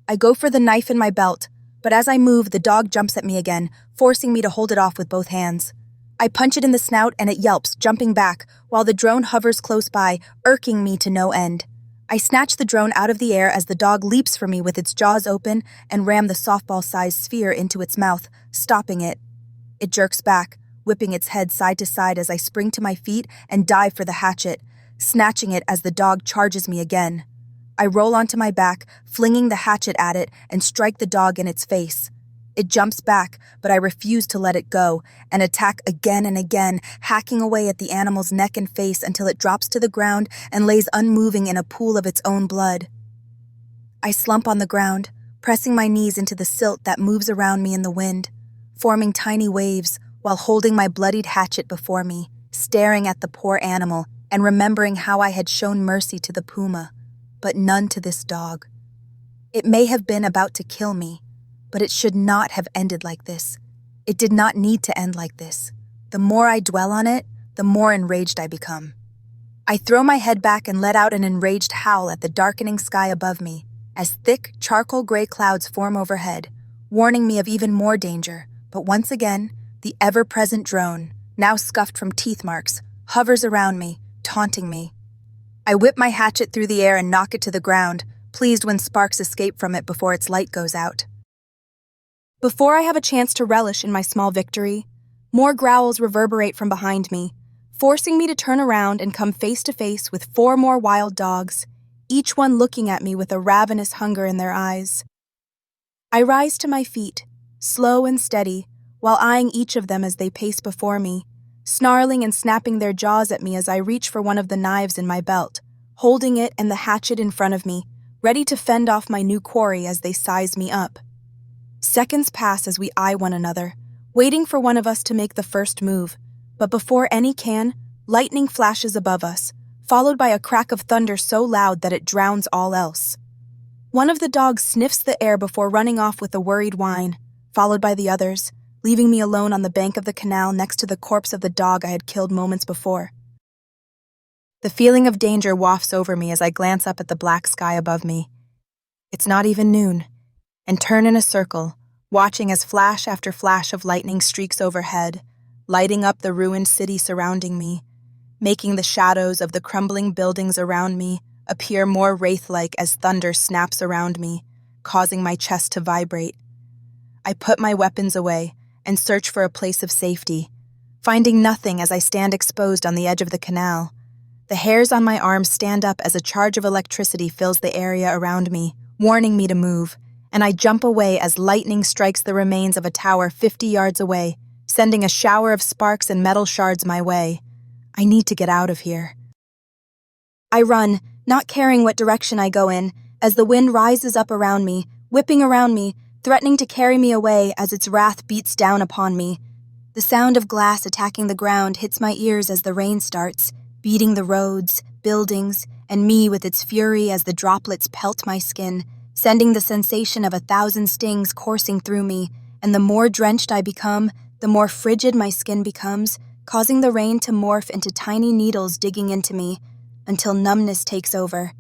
I go for the knife in my belt, but as I move, the dog jumps at me again, forcing me to hold it off with both hands. I punch it in the snout and it yelps, jumping back, while the drone hovers close by, irking me to no end. I snatch the drone out of the air as the dog leaps for me with its jaws open and ram the softball-sized sphere into its mouth, stopping it. It jerks back, whipping its head side to side as I spring to my feet and dive for the hatchet, snatching it as the dog charges me again. I roll onto my back, flinging the hatchet at it and strike the dog in its face. It jumps back, but I refuse to let it go, and attack again and again, hacking away at the animal's neck and face until it drops to the ground and lays unmoving in a pool of its own blood. I slump on the ground, pressing my knees into the silt that moves around me in the wind, forming tiny waves while holding my bloodied hatchet before me, staring at the poor animal and remembering how I had shown mercy to the puma, but none to this dog. It may have been about to kill me, but it should not have ended like this. It did not need to end like this. The more I dwell on it, the more enraged I become. I throw my head back and let out an enraged howl at the darkening sky above me, as thick, charcoal gray clouds form overhead, warning me of even more danger. But once again, the ever-present drone, now scuffed from teeth marks, hovers around me, taunting me. I whip my hatchet through the air and knock it to the ground, pleased when sparks escape from it before its light goes out. Before I have a chance to relish in my small victory, more growls reverberate from behind me, forcing me to turn around and come face to face with 4 more wild dogs, each one looking at me with a ravenous hunger in their eyes. I rise to my feet, slow and steady, while eyeing each of them as they pace before me, snarling and snapping their jaws at me as I reach for one of the knives in my belt, holding it and the hatchet in front of me, ready to fend off my new quarry as they size me up. Seconds pass as we eye one another, waiting for one of us to make the first move, but before any can, lightning flashes above us, followed by a crack of thunder so loud that it drowns all else. One of the dogs sniffs the air before running off with a worried whine, followed by the others, leaving me alone on the bank of the canal next to the corpse of the dog I had killed moments before. The feeling of danger wafts over me as I glance up at the black sky above me. It's not even noon, and turn in a circle, watching as flash after flash of lightning streaks overhead, lighting up the ruined city surrounding me, making the shadows of the crumbling buildings around me appear more wraith-like as thunder snaps around me, causing my chest to vibrate. I put my weapons away and search for a place of safety, finding nothing as I stand exposed on the edge of the canal. The hairs on my arms stand up as a charge of electricity fills the area around me, warning me to move, and I jump away as lightning strikes the remains of a tower 50 yards away, sending a shower of sparks and metal shards my way. I need to get out of here. I run, not caring what direction I go in, as the wind rises up around me, whipping around me, threatening to carry me away as its wrath beats down upon me. The sound of glass attacking the ground hits my ears as the rain starts, beating the roads, buildings, and me with its fury as the droplets pelt my skin, sending the sensation of 1,000 stings coursing through me, and the more drenched I become, the more frigid my skin becomes, causing the rain to morph into tiny needles digging into me, until numbness takes over.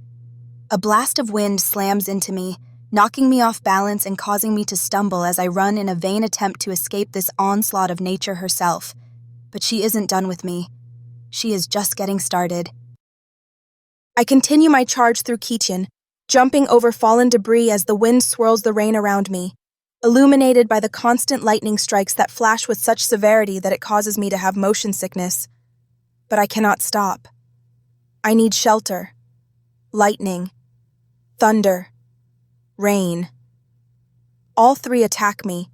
A blast of wind slams into me, knocking me off balance and causing me to stumble as I run in a vain attempt to escape this onslaught of nature herself. But she isn't done with me. She is just getting started. I continue my charge through Kitchen, jumping over fallen debris as the wind swirls the rain around me, illuminated by the constant lightning strikes that flash with such severity that it causes me to have motion sickness. But I cannot stop. I need shelter. Lightning. Thunder. Rain. All 3 attack me,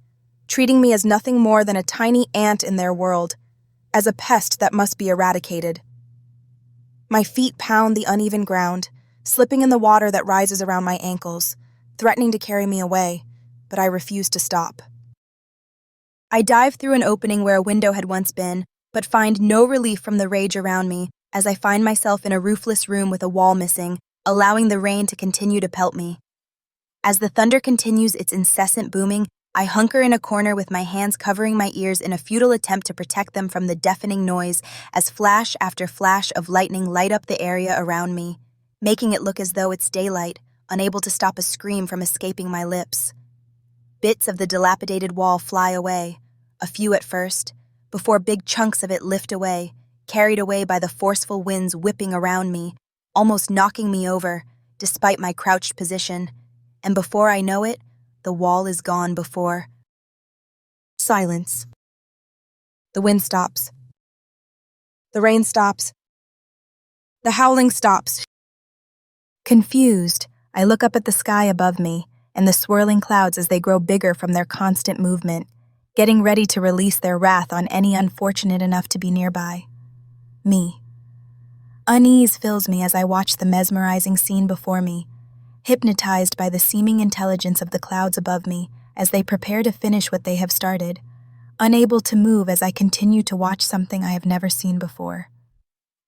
treating me as nothing more than a tiny ant in their world, as a pest that must be eradicated. My feet pound the uneven ground, slipping in the water that rises around my ankles, threatening to carry me away, but I refuse to stop. I dive through an opening where a window had once been, but find no relief from the rage around me as I find myself in a roofless room with a wall missing, allowing the rain to continue to pelt me. As the thunder continues its incessant booming, I hunker in a corner with my hands covering my ears in a futile attempt to protect them from the deafening noise as flash after flash of lightning light up the area around me, making it look as though it's daylight, unable to stop a scream from escaping my lips. Bits of the dilapidated wall fly away, a few at first, before big chunks of it lift away, carried away by the forceful winds whipping around me, almost knocking me over, despite my crouched position, and before I know it, the wall is gone before. Silence. The wind stops. The rain stops. The howling stops. Confused, I look up at the sky above me and the swirling clouds as they grow bigger from their constant movement, getting ready to release their wrath on any unfortunate enough to be nearby. Me. Unease fills me as I watch the mesmerizing scene before me, hypnotized by the seeming intelligence of the clouds above me as they prepare to finish what they have started. unable to move as I continue to watch something I have never seen before.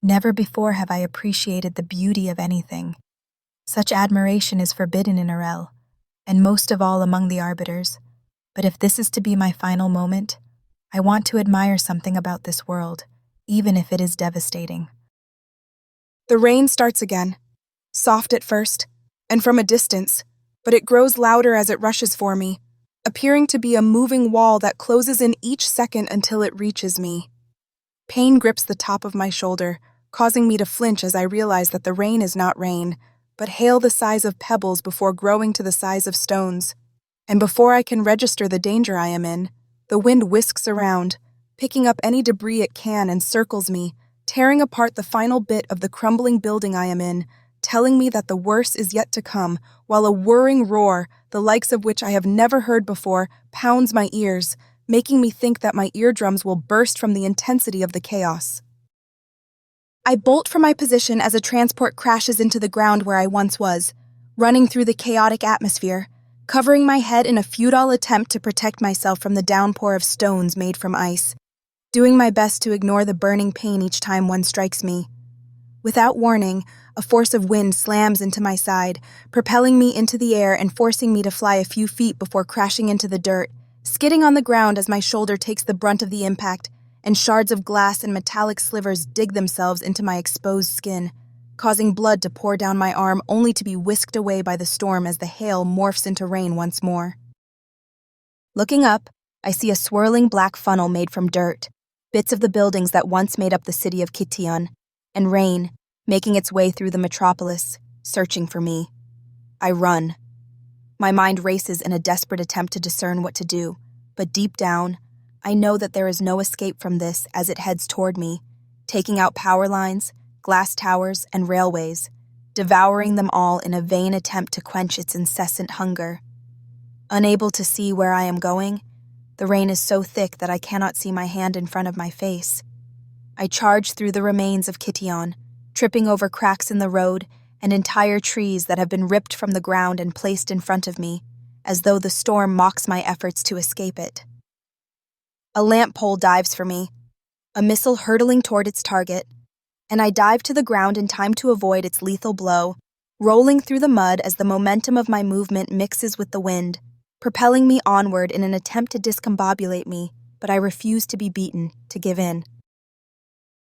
Never before have I appreciated the beauty of anything. Such admiration is forbidden in Arel, and most of all among the arbiters. But if this is to be my final moment, I want to admire something about this world, even if it is devastating. The rain starts again, soft at first, and from a distance, but it grows louder as it rushes for me, appearing to be a moving wall that closes in each second until it reaches me. Pain grips the top of my shoulder, causing me to flinch as I realize that the rain is not rain, but hail the size of pebbles before growing to the size of stones. And before I can register the danger I am in, the wind whisks around, picking up any debris it can and circles me, tearing apart the final bit of the crumbling building I am in, telling me that the worst is yet to come, while a whirring roar, the likes of which I have never heard before, pounds my ears, making me think that my eardrums will burst from the intensity of the chaos. I bolt from my position as a transport crashes into the ground where I once was, running through the chaotic atmosphere, covering my head in a futile attempt to protect myself from the downpour of stones made from ice, doing my best to ignore the burning pain each time one strikes me. Without warning, a force of wind slams into my side, propelling me into the air and forcing me to fly a few feet before crashing into the dirt, skidding on the ground as my shoulder takes the brunt of the impact, and shards of glass and metallic slivers dig themselves into my exposed skin, causing blood to pour down my arm only to be whisked away by the storm as the hail morphs into rain once more. Looking up, I see a swirling black funnel made from dirt, bits of the buildings that once made up the city of Kition, and rain, making its way through the metropolis, searching for me. I run. My mind races in a desperate attempt to discern what to do, but deep down, I know that there is no escape from this as it heads toward me, taking out power lines, glass towers, and railways, devouring them all in a vain attempt to quench its incessant hunger. Unable to see where I am going, the rain is so thick that I cannot see my hand in front of my face. I charge through the remains of Kition, tripping over cracks in the road and entire trees that have been ripped from the ground and placed in front of me, as though the storm mocks my efforts to escape it. A lamp pole dives for me, a missile hurtling toward its target, and I dive to the ground in time to avoid its lethal blow, rolling through the mud as the momentum of my movement mixes with the wind, propelling me onward in an attempt to discombobulate me, but I refuse to be beaten, to give in.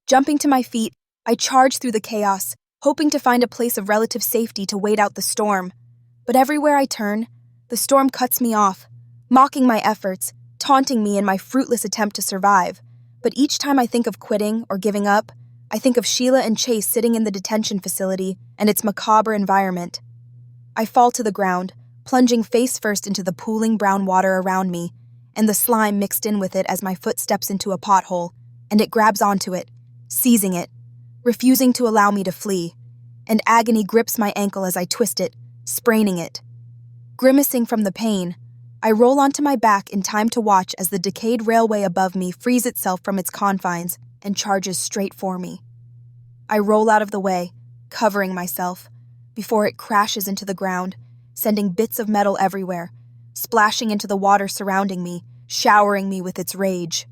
Jumping to my feet, I charge through the chaos, hoping to find a place of relative safety to wait out the storm. But everywhere I turn, the storm cuts me off, mocking my efforts, taunting me in my fruitless attempt to survive. But each time I think of quitting or giving up, I think of Sheila and Chase sitting in the detention facility and its macabre environment. I fall to the ground, plunging face first into the pooling brown water around me, and the slime mixed in with it as my foot steps into a pothole, and it grabs onto it, seizing it, refusing to allow me to flee, and agony grips my ankle as I twist it, spraining it. Grimacing from the pain, I roll onto my back in time to watch as the decayed railway above me frees itself from its confines and charges straight for me. I roll out of the way, covering myself, before it crashes into the ground, sending bits of metal everywhere, splashing into the water surrounding me, showering me with its rage.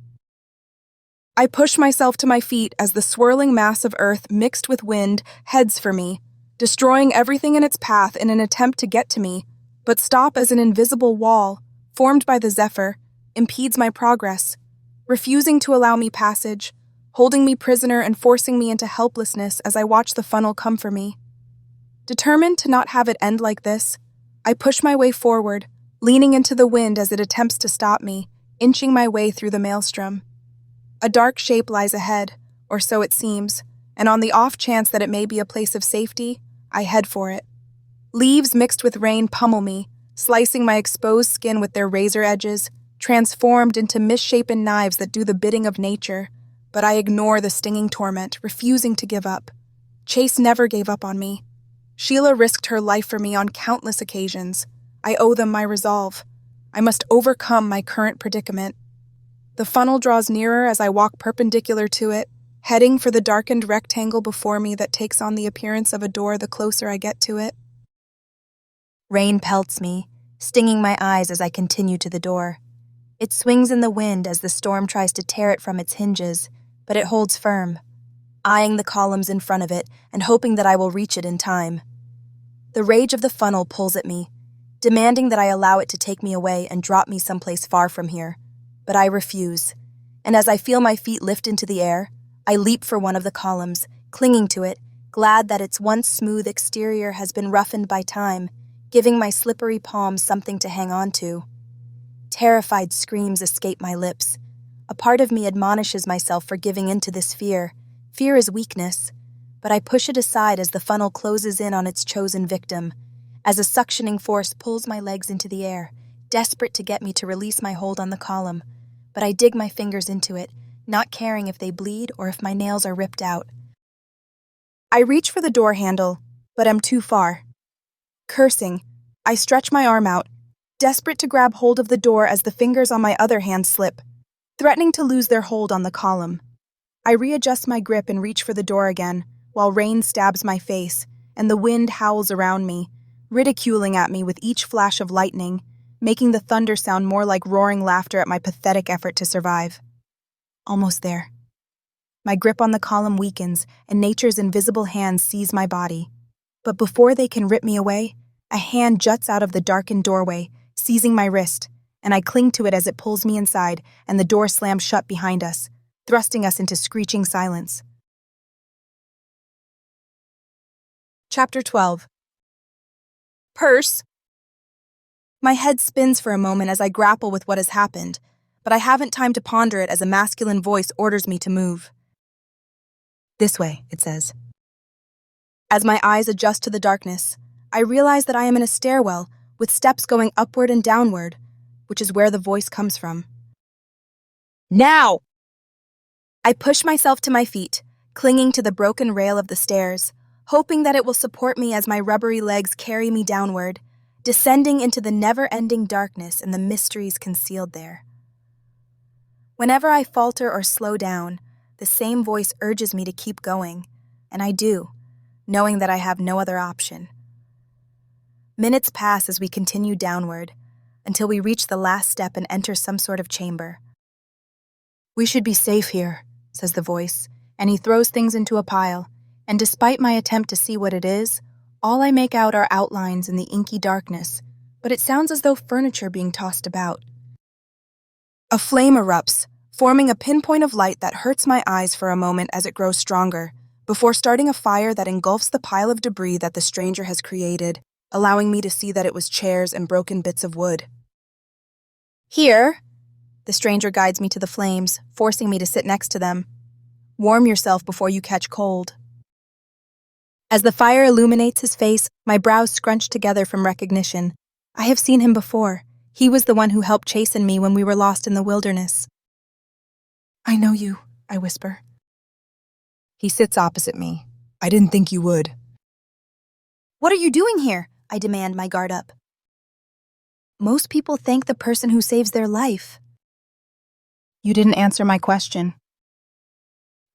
I push myself to my feet as the swirling mass of earth mixed with wind heads for me, destroying everything in its path in an attempt to get to me, but stop as an invisible wall, formed by the zephyr, impedes my progress, refusing to allow me passage, holding me prisoner and forcing me into helplessness as I watch the funnel come for me. Determined to not have it end like this, I push my way forward, leaning into the wind as it attempts to stop me, inching my way through the maelstrom. A dark shape lies ahead, or so it seems, and on the off chance that it may be a place of safety, I head for it. Leaves mixed with rain pummel me, slicing my exposed skin with their razor edges, transformed into misshapen knives that do the bidding of nature, but I ignore the stinging torment, refusing to give up. Chase never gave up on me. Sheila risked her life for me on countless occasions. I owe them my resolve. I must overcome my current predicament. The funnel draws nearer as I walk perpendicular to it, heading for the darkened rectangle before me that takes on the appearance of a door the closer I get to it. Rain pelts me, stinging my eyes as I continue to the door. It swings in the wind as the storm tries to tear it from its hinges, but it holds firm, eyeing the columns in front of it and hoping that I will reach it in time. The rage of the funnel pulls at me, demanding that I allow it to take me away and drop me someplace far from here. But I refuse, and as I feel my feet lift into the air, I leap for one of the columns, clinging to it, glad that its once smooth exterior has been roughened by time, giving my slippery palms something to hang on to. Terrified screams escape my lips. A part of me admonishes myself for giving in to this fear. Fear is weakness, but I push it aside as the funnel closes in on its chosen victim, as a suctioning force pulls my legs into the air, desperate to get me to release my hold on the column. But I dig my fingers into it, not caring if they bleed or if my nails are ripped out. I reach for the door handle, but am too far. Cursing, I stretch my arm out, desperate to grab hold of the door as the fingers on my other hand slip, threatening to lose their hold on the column. I readjust my grip and reach for the door again, while rain stabs my face and the wind howls around me, ridiculing at me with each flash of lightning, making the thunder sound more like roaring laughter at my pathetic effort to survive. Almost there. My grip on the column weakens, and nature's invisible hands seize my body. But before they can rip me away, a hand juts out of the darkened doorway, seizing my wrist, and I cling to it as it pulls me inside and the door slams shut behind us, thrusting us into screeching silence. Chapter 12. Purse. My head spins for a moment as I grapple with what has happened, but I haven't time to ponder it as a masculine voice orders me to move. This way, it says. As my eyes adjust to the darkness, I realize that I am in a stairwell with steps going upward and downward, which is where the voice comes from. Now! I push myself to my feet, clinging to the broken rail of the stairs, hoping that it will support me as my rubbery legs carry me downward, descending into the never-ending darkness and the mysteries concealed there. Whenever I falter or slow down, the same voice urges me to keep going, and I do, knowing that I have no other option. Minutes pass as we continue downward, until we reach the last step and enter some sort of chamber. We should be safe here, says the voice, and he throws things into a pile, and despite my attempt to see what it is, all I make out are outlines in the inky darkness, but it sounds as though furniture being tossed about. A flame erupts, forming a pinpoint of light that hurts my eyes for a moment as it grows stronger, before starting a fire that engulfs the pile of debris that the stranger has created, allowing me to see that it was chairs and broken bits of wood. Here, the stranger guides me to the flames, forcing me to sit next to them. Warm yourself before you catch cold. As the fire illuminates his face, my brows scrunch together from recognition. I have seen him before. He was the one who helped chasten me when we were lost in the wilderness. I know you, I whisper. He sits opposite me. I didn't think you would. What are you doing here? I demand, my guard up. Most people thank the person who saves their life. You didn't answer my question.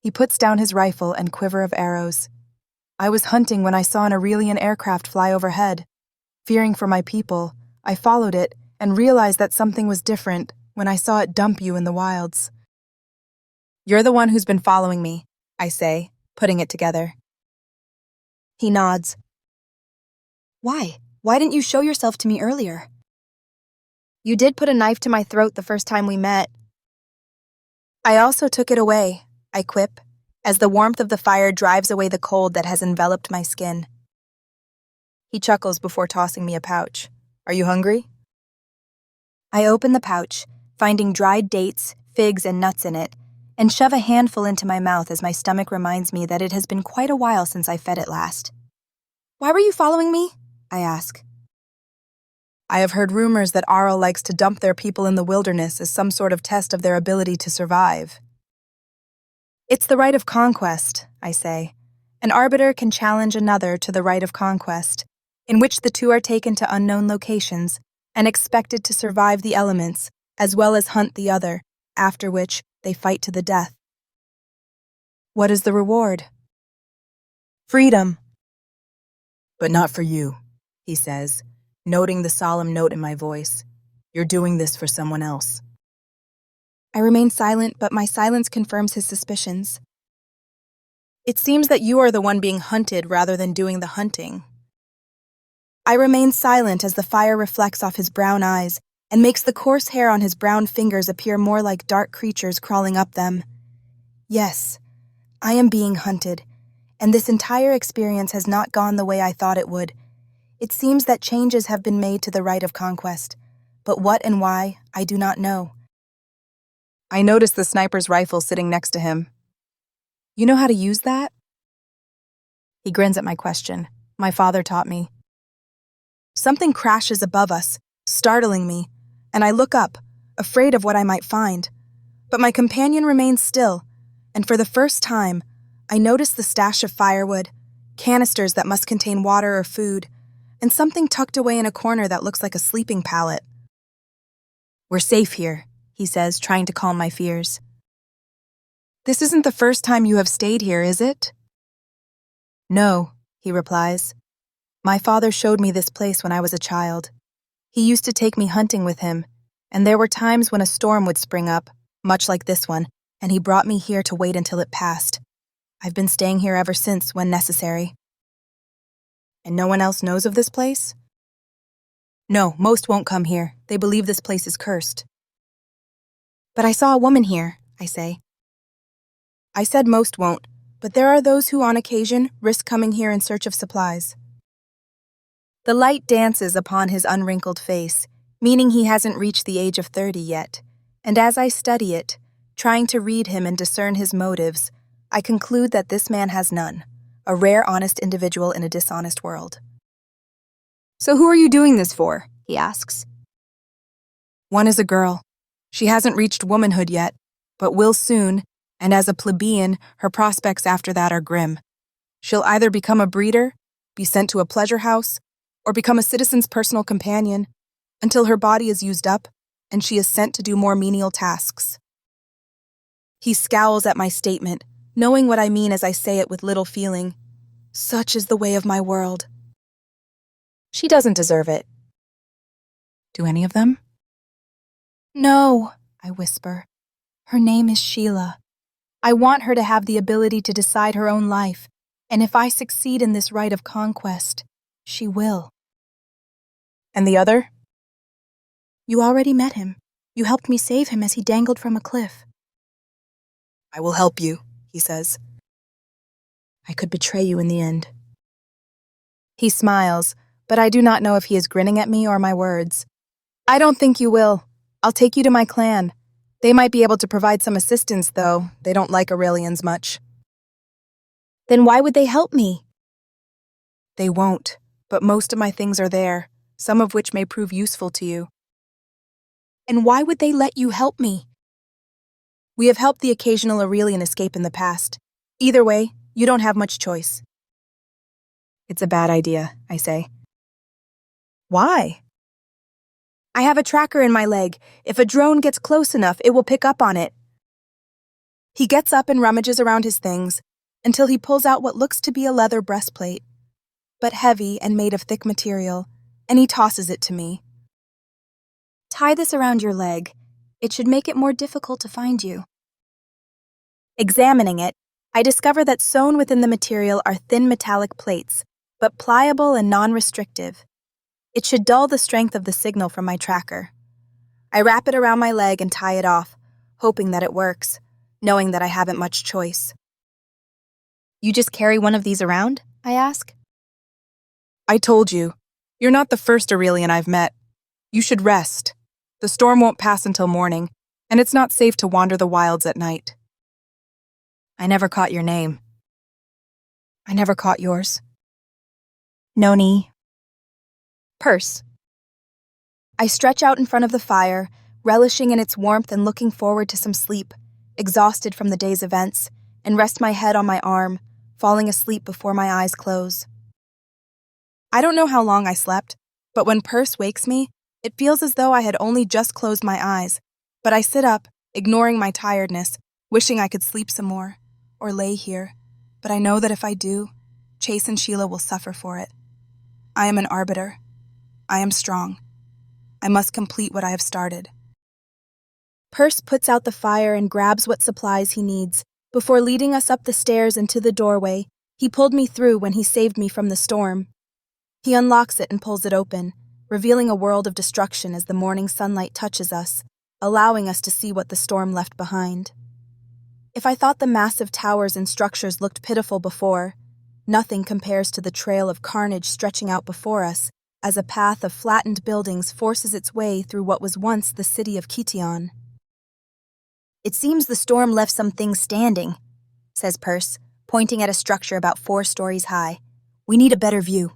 He puts down his rifle and quiver of arrows. I was hunting when I saw an Arelian aircraft fly overhead. Fearing for my people, I followed it and realized that something was different when I saw it dump you in the wilds. You're the one who's been following me, I say, putting it together. He nods. Why? Why didn't you show yourself to me earlier? You did put a knife to my throat the first time we met. I also took it away, I quip, as the warmth of the fire drives away the cold that has enveloped my skin. He chuckles before tossing me a pouch. Are you hungry? I open the pouch, finding dried dates, figs, and nuts in it, and shove a handful into my mouth as my stomach reminds me that it has been quite a while since I fed it last. Why were you following me? I ask. I have heard rumors that Arel likes to dump their people in the wilderness as some sort of test of their ability to survive. It's the right of conquest, I say. An arbiter can challenge another to the right of conquest, in which the two are taken to unknown locations and expected to survive the elements, as well as hunt the other, after which they fight to the death. What is the reward? Freedom. But not for you, he says, noting the solemn note in my voice. You're doing this for someone else. I remain silent, but my silence confirms his suspicions. It seems that you are the one being hunted rather than doing the hunting. I remain silent as the fire reflects off his brown eyes and makes the coarse hair on his brown fingers appear more like dark creatures crawling up them. Yes, I am being hunted, and this entire experience has not gone the way I thought it would. It seems that changes have been made to the rite of conquest, but what and why, I do not know. I notice the sniper's rifle sitting next to him. You know how to use that? He grins at my question. My father taught me. Something crashes above us, startling me, and I look up, afraid of what I might find. But my companion remains still, and for the first time, I notice the stash of firewood, canisters that must contain water or food, and something tucked away in a corner that looks like a sleeping pallet. We're safe here, he says, trying to calm my fears. This isn't the first time you have stayed here, is it? No, he replies. My father showed me this place when I was a child. He used to take me hunting with him, and there were times when a storm would spring up, much like this one, and he brought me here to wait until it passed. I've been staying here ever since, when necessary. And no one else knows of this place? No, most won't come here. They believe this place is cursed. But I saw a woman here, I say. I said most won't, but there are those who on occasion risk coming here in search of supplies. The light dances upon his unwrinkled face, meaning he hasn't reached the age of 30 yet, and as I study it, trying to read him and discern his motives, I conclude that this man has none, a rare honest individual in a dishonest world. So who are you doing this for? He asks. One is a girl. She hasn't reached womanhood yet, but will soon, and as a plebeian, her prospects after that are grim. She'll either become a breeder, be sent to a pleasure house, or become a citizen's personal companion, until her body is used up and she is sent to do more menial tasks. He scowls at my statement, knowing what I mean as I say it with little feeling. Such is the way of my world. She doesn't deserve it. Do any of them? No, I whisper. Her name is Sheila. I want her to have the ability to decide her own life, and if I succeed in this rite of conquest, she will. And the other? You already met him. You helped me save him as he dangled from a cliff. I will help you, he says. I could betray you in the end. He smiles, but I do not know if he is grinning at me or my words. I don't think you will. I'll take you to my clan. They might be able to provide some assistance, though. They don't like Aurelians much. Then why would they help me? They won't, but most of my things are there, some of which may prove useful to you. And why would they let you help me? We have helped the occasional Aurelian escape in the past. Either way, you don't have much choice. It's a bad idea, I say. Why? I have a tracker in my leg. If a drone gets close enough, it will pick up on it. He gets up and rummages around his things until he pulls out what looks to be a leather breastplate, but heavy and made of thick material, and he tosses it to me. Tie this around your leg. It should make it more difficult to find you. Examining it, I discover that sewn within the material are thin metallic plates, but pliable and non-restrictive. It should dull the strength of the signal from my tracker. I wrap it around my leg and tie it off, hoping that it works, knowing that I haven't much choice. You just carry one of these around? I ask. I told you. You're not the first Aurelian I've met. You should rest. The storm won't pass until morning, and it's not safe to wander the wilds at night. I never caught your name. I never caught yours. Noni. Purse. I stretch out in front of the fire, relishing in its warmth and looking forward to some sleep, exhausted from the day's events, and rest my head on my arm, falling asleep before my eyes close. I don't know how long I slept, but when Purse wakes me, it feels as though I had only just closed my eyes, but I sit up, ignoring my tiredness, wishing I could sleep some more, or lay here, but I know that if I do, Chase and Sheila will suffer for it. I am an arbiter. I am strong. I must complete what I have started. Perse puts out the fire and grabs what supplies he needs. Before leading us up the stairs and to the doorway, he pulled me through when he saved me from the storm. He unlocks it and pulls it open, revealing a world of destruction as the morning sunlight touches us, allowing us to see what the storm left behind. If I thought the massive towers and structures looked pitiful before, nothing compares to the trail of carnage stretching out before us as a path of flattened buildings forces its way through what was once the city of Kition. It seems the storm left some things standing, says Perse, pointing at a structure about 4 stories high. We need a better view.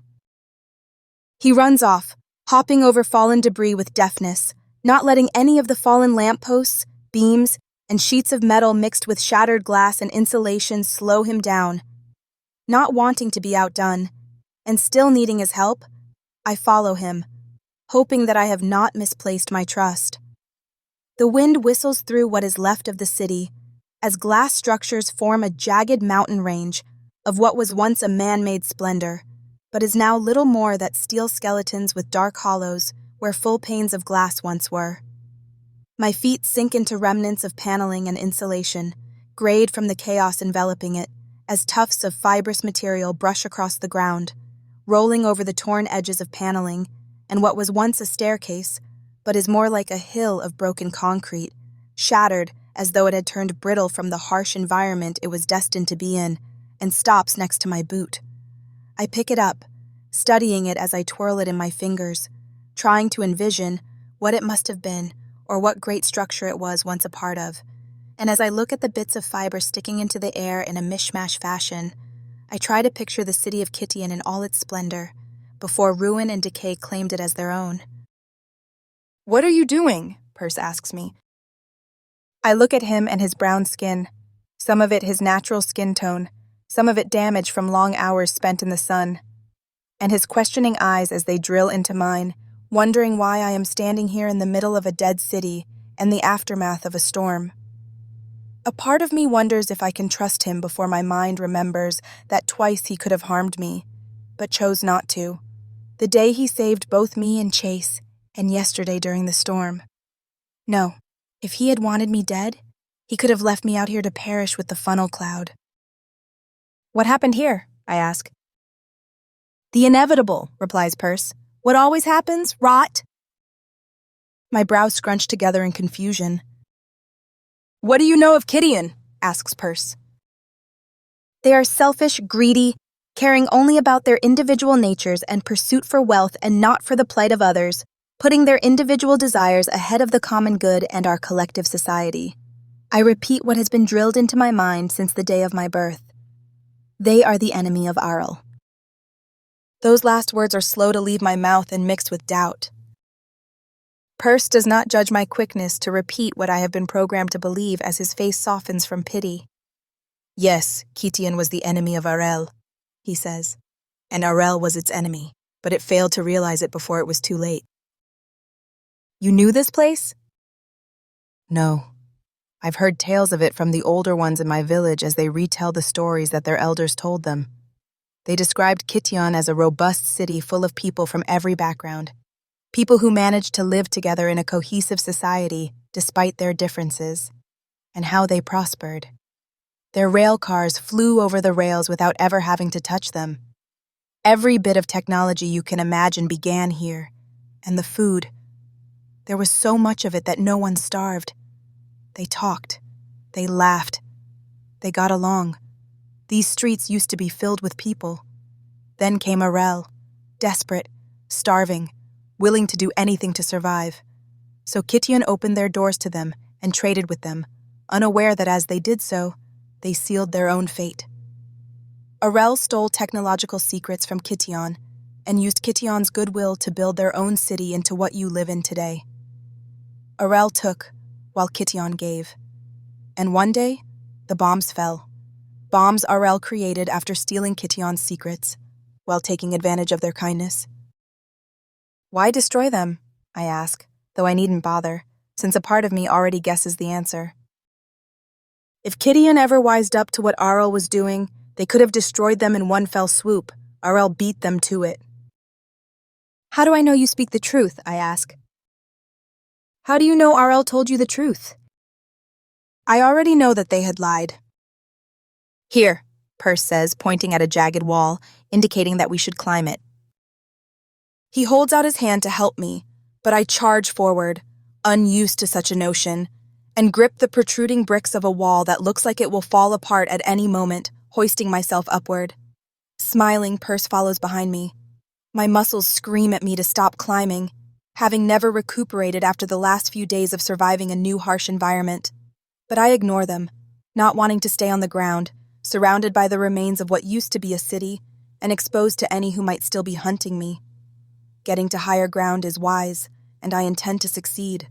He runs off, hopping over fallen debris with deftness, not letting any of the fallen lampposts, beams, and sheets of metal mixed with shattered glass and insulation slow him down. Not wanting to be outdone, and still needing his help, I follow him, hoping that I have not misplaced my trust. The wind whistles through what is left of the city, as glass structures form a jagged mountain range of what was once a man-made splendor, but is now little more than steel skeletons with dark hollows where full panes of glass once were. My feet sink into remnants of paneling and insulation, grayed from the chaos enveloping it, as tufts of fibrous material brush across the ground, rolling over the torn edges of paneling and what was once a staircase, but is more like a hill of broken concrete, shattered as though it had turned brittle from the harsh environment it was destined to be in, and stops next to my boot. I pick it up, studying it as I twirl it in my fingers, trying to envision what it must have been or what great structure it was once a part of. And as I look at the bits of fiber sticking into the air in a mishmash fashion, I try to picture the city of Kition in all its splendor, before ruin and decay claimed it as their own. "What are you doing?" Perse asks me. I look at him and his brown skin, some of it his natural skin tone, some of it damaged from long hours spent in the sun, and his questioning eyes as they drill into mine, wondering why I am standing here in the middle of a dead city and the aftermath of a storm. A part of me wonders if I can trust him before my mind remembers that twice he could have harmed me, but chose not to. The day he saved both me and Chase, and yesterday during the storm. No, if he had wanted me dead, he could have left me out here to perish with the funnel cloud. "What happened here?" I ask. "The inevitable," replies Perse. "What always happens? Rot." My brows scrunch together in confusion. "What do you know of Kition?" asks Perse. "They are selfish, greedy, caring only about their individual natures and pursuit for wealth and not for the plight of others, putting their individual desires ahead of the common good and our collective society." I repeat what has been drilled into my mind since the day of my birth. They are the enemy of Arel. Those last words are slow to leave my mouth and mixed with doubt. Perse does not judge my quickness to repeat what I have been programmed to believe as his face softens from pity. "Yes, Kition was the enemy of Arel," he says, "and Arel was its enemy, but it failed to realize it before it was too late." "You knew this place?" "No. I've heard tales of it from the older ones in my village as they retell the stories that their elders told them. They described Kition as a robust city full of people from every background, people who managed to live together in a cohesive society despite their differences, and how they prospered. Their rail cars flew over the rails without ever having to touch them. Every bit of technology you can imagine began here, and the food. There was so much of it that no one starved. They talked. They laughed. They got along. These streets used to be filled with people. Then came Arel, desperate, starving, willing to do anything to survive. So Kition opened their doors to them and traded with them, unaware that as they did so, they sealed their own fate. Arel stole technological secrets from Kition and used Kition's goodwill to build their own city into what you live in today. Arel took, while Kition gave. And one day, the bombs fell. Bombs Arel created after stealing Kition's secrets, while taking advantage of their kindness. "Why destroy them?" I ask, though I needn't bother, since a part of me already guesses the answer. If Kition ever wised up to what Arel was doing, they could have destroyed them in one fell swoop. Arel beat them to it. "How do I know you speak the truth?" I ask. "How do you know Arel told you the truth?" I already know that they had lied. Here, Perse says, pointing at a jagged wall, indicating that we should climb it. He holds out his hand to help me, but I charge forward, unused to such a notion, and grip the protruding bricks of a wall that looks like it will fall apart at any moment, hoisting myself upward. Smiling, Perse follows behind me. My muscles scream at me to stop climbing, having never recuperated after the last few days of surviving a new harsh environment. But I ignore them, not wanting to stay on the ground, surrounded by the remains of what used to be a city, and exposed to any who might still be hunting me. Getting to higher ground is wise, and I intend to succeed.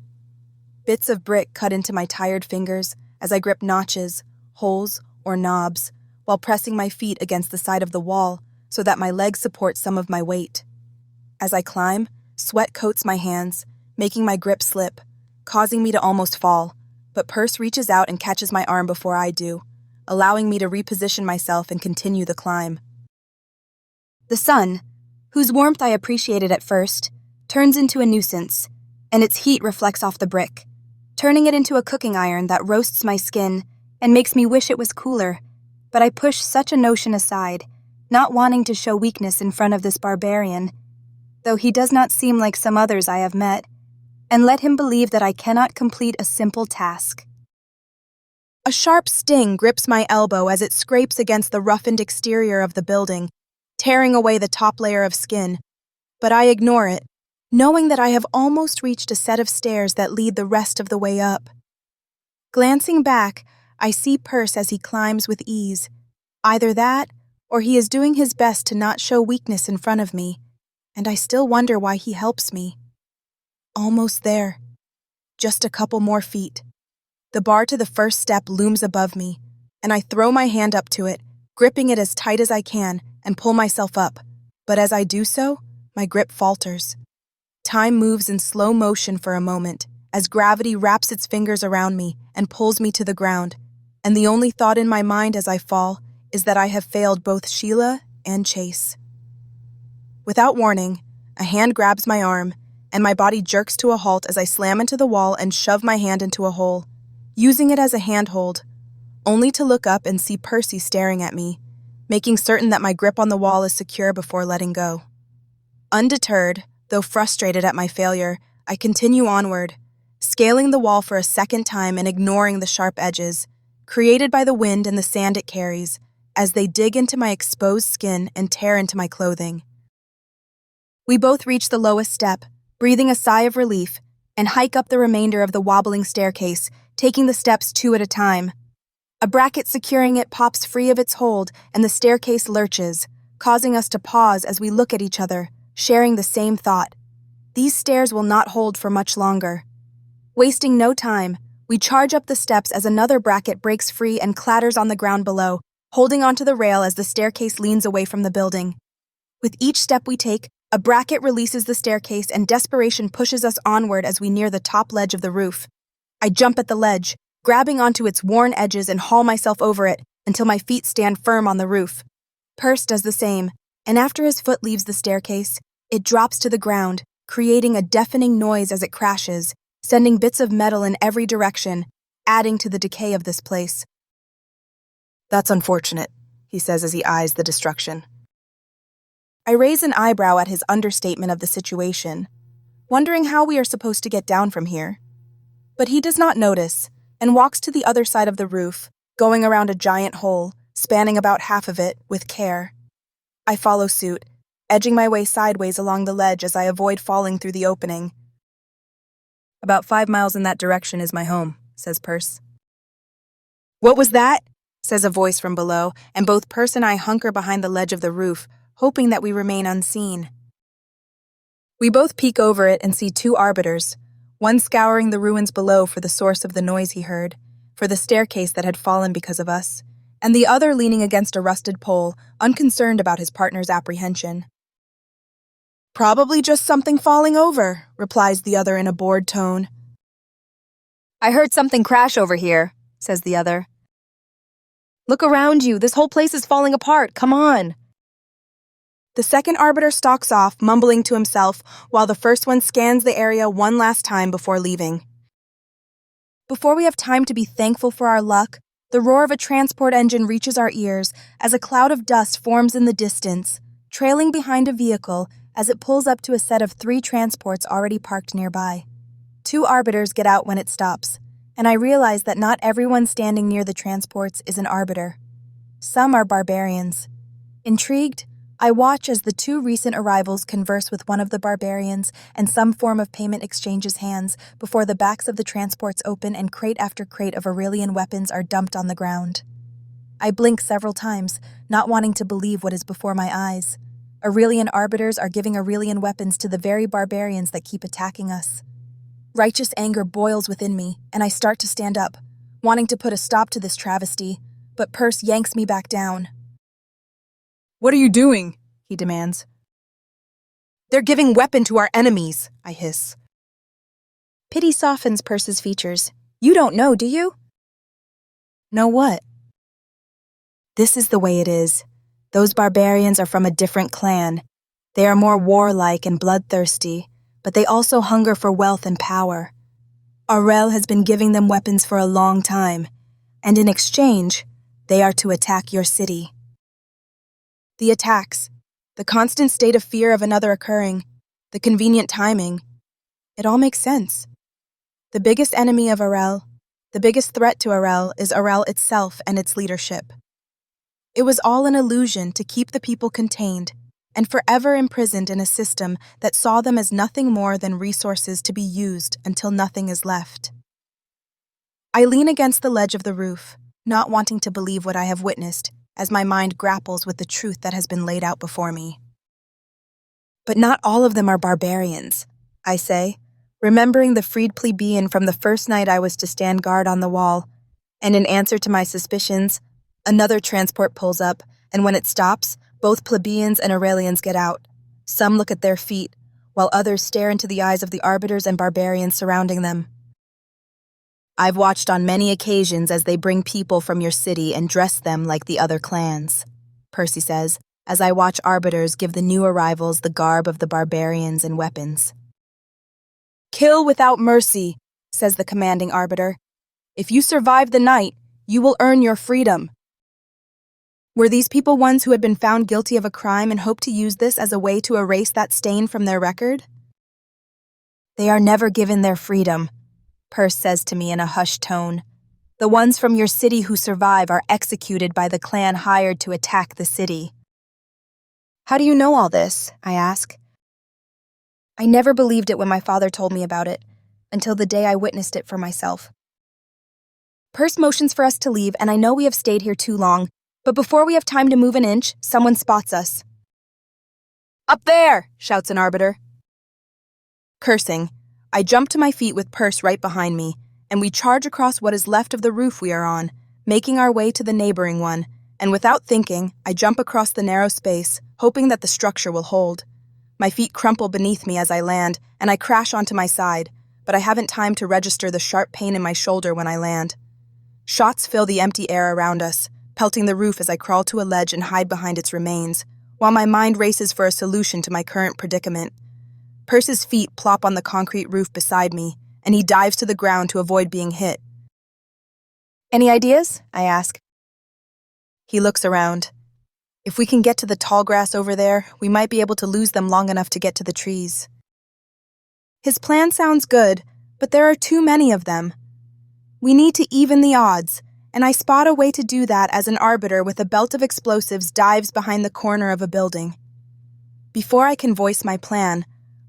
Bits of brick cut into my tired fingers as I grip notches, holes, or knobs, while pressing my feet against the side of the wall so that my legs support some of my weight. As I climb, sweat coats my hands, making my grip slip, causing me to almost fall, but Perse reaches out and catches my arm before I do, allowing me to reposition myself and continue the climb. The sun, whose warmth I appreciated at first, turns into a nuisance, and its heat reflects off the brick, turning it into a cooking iron that roasts my skin and makes me wish it was cooler, but I push such a notion aside, not wanting to show weakness in front of this barbarian, though he does not seem like some others I have met, and let him believe that I cannot complete a simple task. A sharp sting grips my elbow as it scrapes against the roughened exterior of the building, tearing away the top layer of skin, but I ignore it, knowing that I have almost reached a set of stairs that lead the rest of the way up. Glancing back, I see Perse as he climbs with ease. Either that, or he is doing his best to not show weakness in front of me, and I still wonder why he helps me. Almost there. Just a couple more feet. The bar to the first step looms above me, and I throw my hand up to it, gripping it as tight as I can, and pull myself up. But as I do so, my grip falters. Time moves in slow motion for a moment, as gravity wraps its fingers around me and pulls me to the ground, and the only thought in my mind as I fall is that I have failed both Sheila and Chase. Without warning, a hand grabs my arm, and my body jerks to a halt as I slam into the wall and shove my hand into a hole, using it as a handhold, only to look up and see Percy staring at me, making certain that my grip on the wall is secure before letting go. Undeterred, though frustrated at my failure, I continue onward, scaling the wall for a second time and ignoring the sharp edges, created by the wind and the sand it carries, as they dig into my exposed skin and tear into my clothing. We both reach the lowest step, breathing a sigh of relief, and hike up the remainder of the wobbling staircase, taking the steps two at a time. A bracket securing it pops free of its hold, and the staircase lurches, causing us to pause as we look at each other, sharing the same thought. These stairs will not hold for much longer. Wasting no time, we charge up the steps as another bracket breaks free and clatters on the ground below, holding onto the rail as the staircase leans away from the building. With each step we take, a bracket releases the staircase and desperation pushes us onward as we near the top ledge of the roof. I jump at the ledge, grabbing onto its worn edges and haul myself over it until my feet stand firm on the roof. Perse does the same, and after his foot leaves the staircase, it drops to the ground, creating a deafening noise as it crashes, sending bits of metal in every direction, adding to the decay of this place. "That's unfortunate," he says as he eyes the destruction. I raise an eyebrow at his understatement of the situation, wondering how we are supposed to get down from here. But he does not notice, and walks to the other side of the roof, going around a giant hole, spanning about half of it, with care. I follow suit, edging my way sideways along the ledge as I avoid falling through the opening. "About 5 miles in that direction is my home," says Perse. "What was that?" says a voice from below, and both Perse and I hunker behind the ledge of the roof, hoping that we remain unseen. We both peek over it and see 2 arbiters, one scouring the ruins below for the source of the noise he heard, for the staircase that had fallen because of us, and the other leaning against a rusted pole, unconcerned about his partner's apprehension. "Probably just something falling over," replies the other in a bored tone. "I heard something crash over here," says the other. "Look around you, this whole place is falling apart, come on." The second arbiter stalks off, mumbling to himself, while the first one scans the area one last time before leaving. Before we have time to be thankful for our luck, the roar of a transport engine reaches our ears as a cloud of dust forms in the distance, trailing behind a vehicle as it pulls up to a set of 3 transports already parked nearby. 2 arbiters get out when it stops, and I realize that not everyone standing near the transports is an arbiter. Some are barbarians. Intrigued, I watch as the 2 recent arrivals converse with one of the barbarians and some form of payment exchanges hands before the backs of the transports open and crate after crate of Arelian weapons are dumped on the ground. I blink several times, not wanting to believe what is before my eyes. Arelian arbiters are giving Arelian weapons to the very barbarians that keep attacking us. Righteous anger boils within me, and I start to stand up, wanting to put a stop to this travesty, but Perse yanks me back down. "What are you doing?" he demands. "They're giving weapon to our enemies," I hiss. Pity softens Perse's features. "You don't know, do you?" "Know what?" "This is the way it is. Those barbarians are from a different clan. They are more warlike and bloodthirsty, but they also hunger for wealth and power. Arel has been giving them weapons for a long time, and in exchange, they are to attack your city." The attacks, the constant state of fear of another occurring, the convenient timing, it all makes sense. The biggest enemy of Arel, the biggest threat to Arel is Arel itself and its leadership. It was all an illusion to keep the people contained and forever imprisoned in a system that saw them as nothing more than resources to be used until nothing is left. I lean against the ledge of the roof, not wanting to believe what I have witnessed, as my mind grapples with the truth that has been laid out before me. "But not all of them are barbarians," I say, remembering the freed plebeian from the first night I was to stand guard on the wall, and in answer to my suspicions, another transport pulls up, and when it stops, both plebeians and Arelians get out. Some look at their feet, while others stare into the eyes of the arbiters and barbarians surrounding them. "I've watched on many occasions as they bring people from your city and dress them like the other clans," Percy says, as I watch arbiters give the new arrivals the garb of the barbarians and weapons. "Kill without mercy," says the commanding arbiter. "If you survive the night, you will earn your freedom." Were these people ones who had been found guilty of a crime and hoped to use this as a way to erase that stain from their record? "They are never given their freedom," Perse says to me in a hushed tone. "The ones from your city who survive are executed by the clan hired to attack the city." "How do you know all this?" I ask. I never believed it when my father told me about it, until the day I witnessed it for myself. Perse motions for us to leave, and I know we have stayed here too long, but before we have time to move an inch, someone spots us. "Up there!" shouts an arbiter. Cursing, I jump to my feet with Perse right behind me, and we charge across what is left of the roof we are on, making our way to the neighboring one, and without thinking, I jump across the narrow space, hoping that the structure will hold. My feet crumple beneath me as I land, and I crash onto my side, but I haven't time to register the sharp pain in my shoulder when I land. Shots fill the empty air around us, pelting the roof as I crawl to a ledge and hide behind its remains, while my mind races for a solution to my current predicament. Perse's feet plop on the concrete roof beside me, and he dives to the ground to avoid being hit. "Any ideas?" I ask. He looks around. "If we can get to the tall grass over there, we might be able to lose them long enough to get to the trees." His plan sounds good, but there are too many of them. We need to even the odds, and I spot a way to do that as an arbiter with a belt of explosives dives behind the corner of a building. Before I can voice my plan,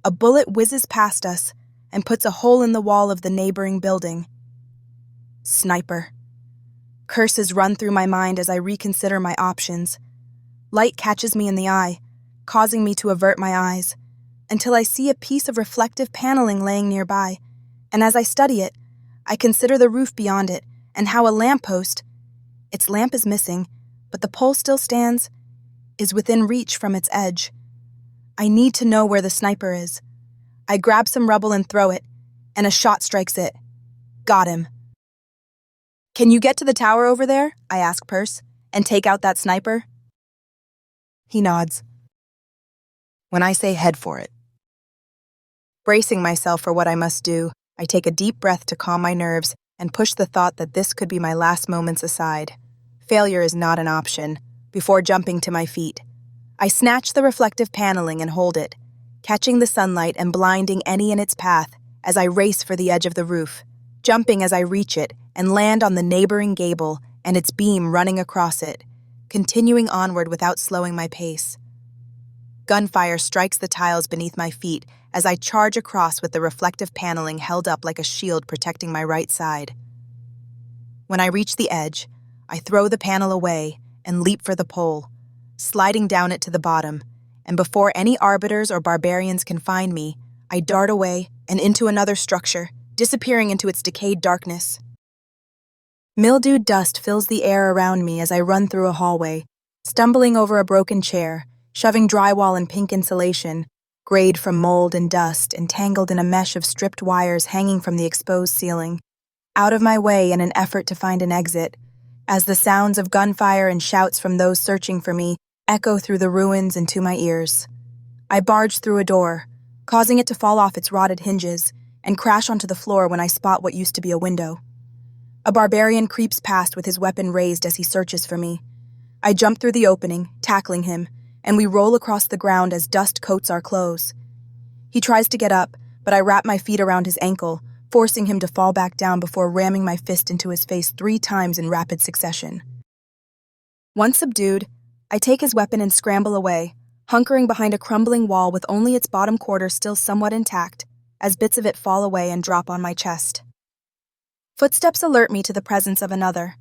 a bullet whizzes past us and puts a hole in the wall of the neighboring building. Sniper. Curses run through my mind as I reconsider my options. Light catches me in the eye, causing me to avert my eyes, until I see a piece of reflective paneling laying nearby, and as I study it, I consider the roof beyond it and how a lamppost, its lamp is missing, but the pole still stands, is within reach from its edge. I need to know where the sniper is. I grab some rubble and throw it, and a shot strikes it. Got him. "Can you get to the tower over there?" I ask Perse, "and take out that sniper?" He nods. When I say head for it. Bracing myself for what I must do, I take a deep breath to calm my nerves and push the thought that this could be my last moments aside. Failure is not an option. Before jumping to my feet, I snatch the reflective paneling and hold it, catching the sunlight and blinding any in its path as I race for the edge of the roof, jumping as I reach it and land on the neighboring gable and its beam running across it, continuing onward without slowing my pace. Gunfire strikes the tiles beneath my feet as I charge across with the reflective paneling held up like a shield protecting my right side. When I reach the edge, I throw the panel away and leap for the pole, sliding down it to the bottom, and before any arbiters or barbarians can find me, I dart away and into another structure, disappearing into its decayed darkness. Mildewed dust fills the air around me as I run through a hallway, stumbling over a broken chair, shoving drywall and pink insulation, grayed from mold and dust and tangled in a mesh of stripped wires hanging from the exposed ceiling, out of my way in an effort to find an exit, as the sounds of gunfire and shouts from those searching for me echo through the ruins and to my ears. I barge through a door, causing it to fall off its rotted hinges, and crash onto the floor when I spot what used to be a window. A barbarian creeps past with his weapon raised as he searches for me. I jump through the opening, tackling him, and we roll across the ground as dust coats our clothes. He tries to get up, but I wrap my feet around his ankle, forcing him to fall back down before ramming my fist into his face 3 times in rapid succession. Once subdued, I take his weapon and scramble away, hunkering behind a crumbling wall with only its bottom quarter still somewhat intact, as bits of it fall away and drop on my chest. Footsteps alert me to the presence of another.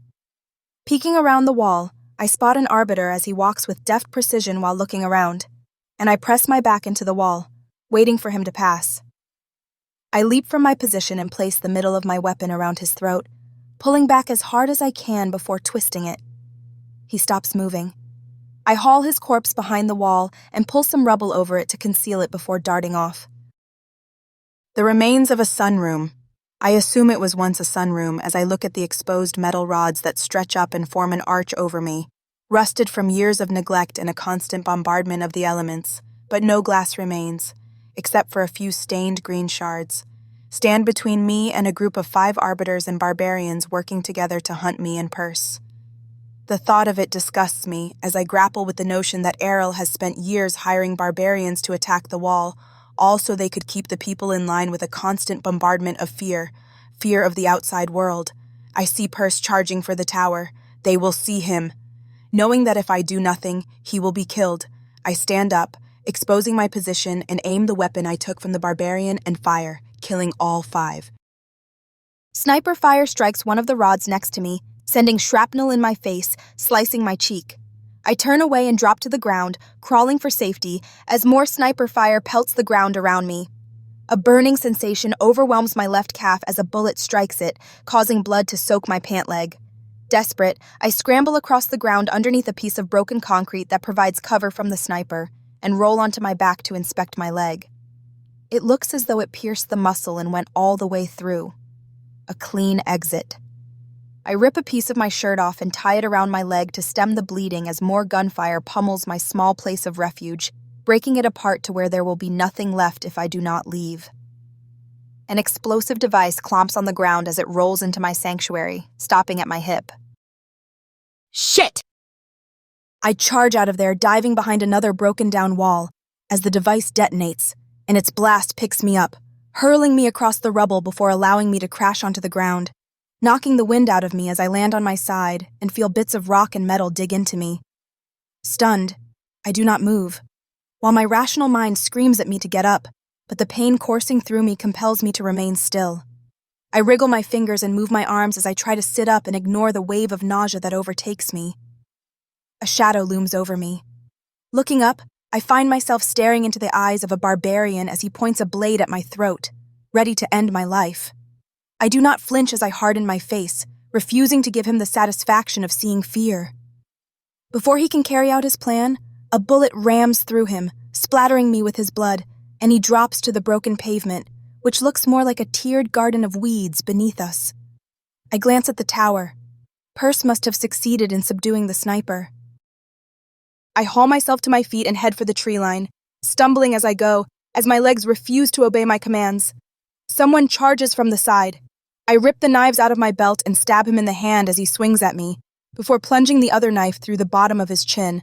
Peeking around the wall, I spot an arbiter as he walks with deft precision while looking around, and I press my back into the wall, waiting for him to pass. I leap from my position and place the middle of my weapon around his throat, pulling back as hard as I can before twisting it. He stops moving. I haul his corpse behind the wall and pull some rubble over it to conceal it before darting off. The remains of a sunroom. I assume it was once a sunroom as I look at the exposed metal rods that stretch up and form an arch over me, rusted from years of neglect and a constant bombardment of the elements, but no glass remains, except for a few stained green shards, stand between me and a group of 5 arbiters and barbarians working together to hunt me and purse. The thought of it disgusts me as I grapple with the notion that Arel has spent years hiring barbarians to attack the wall, all so they could keep the people in line with a constant bombardment of fear of the outside world. I see Purse charging for the tower. They will see him. Knowing that if I do nothing, he will be killed, I stand up, exposing my position, and aim the weapon I took from the barbarian and fire, killing all 5. Sniper fire strikes one of the rods next to me, sending shrapnel in my face, slicing my cheek. I turn away and drop to the ground, crawling for safety, as more sniper fire pelts the ground around me. A burning sensation overwhelms my left calf as a bullet strikes it, causing blood to soak my pant leg. Desperate, I scramble across the ground underneath a piece of broken concrete that provides cover from the sniper, and roll onto my back to inspect my leg. It looks as though it pierced the muscle and went all the way through. A clean exit. I rip a piece of my shirt off and tie it around my leg to stem the bleeding as more gunfire pummels my small place of refuge, breaking it apart to where there will be nothing left if I do not leave. An explosive device clomps on the ground as it rolls into my sanctuary, stopping at my hip. Shit! I charge out of there, diving behind another broken-down wall, as the device detonates, and its blast picks me up, hurling me across the rubble before allowing me to crash onto the ground, knocking the wind out of me as I land on my side and feel bits of rock and metal dig into me. Stunned, I do not move, while my rational mind screams at me to get up, but the pain coursing through me compels me to remain still. I wriggle my fingers and move my arms as I try to sit up and ignore the wave of nausea that overtakes me. A shadow looms over me. Looking up, I find myself staring into the eyes of a barbarian as he points a blade at my throat, ready to end my life. I do not flinch as I harden my face, refusing to give him the satisfaction of seeing fear. Before he can carry out his plan, a bullet rams through him, splattering me with his blood, and he drops to the broken pavement, which looks more like a tiered garden of weeds beneath us. I glance at the tower. Purse must have succeeded in subduing the sniper. I haul myself to my feet and head for the tree line, stumbling as I go, as my legs refuse to obey my commands. Someone charges from the side. I rip the knives out of my belt and stab him in the hand as he swings at me, before plunging the other knife through the bottom of his chin.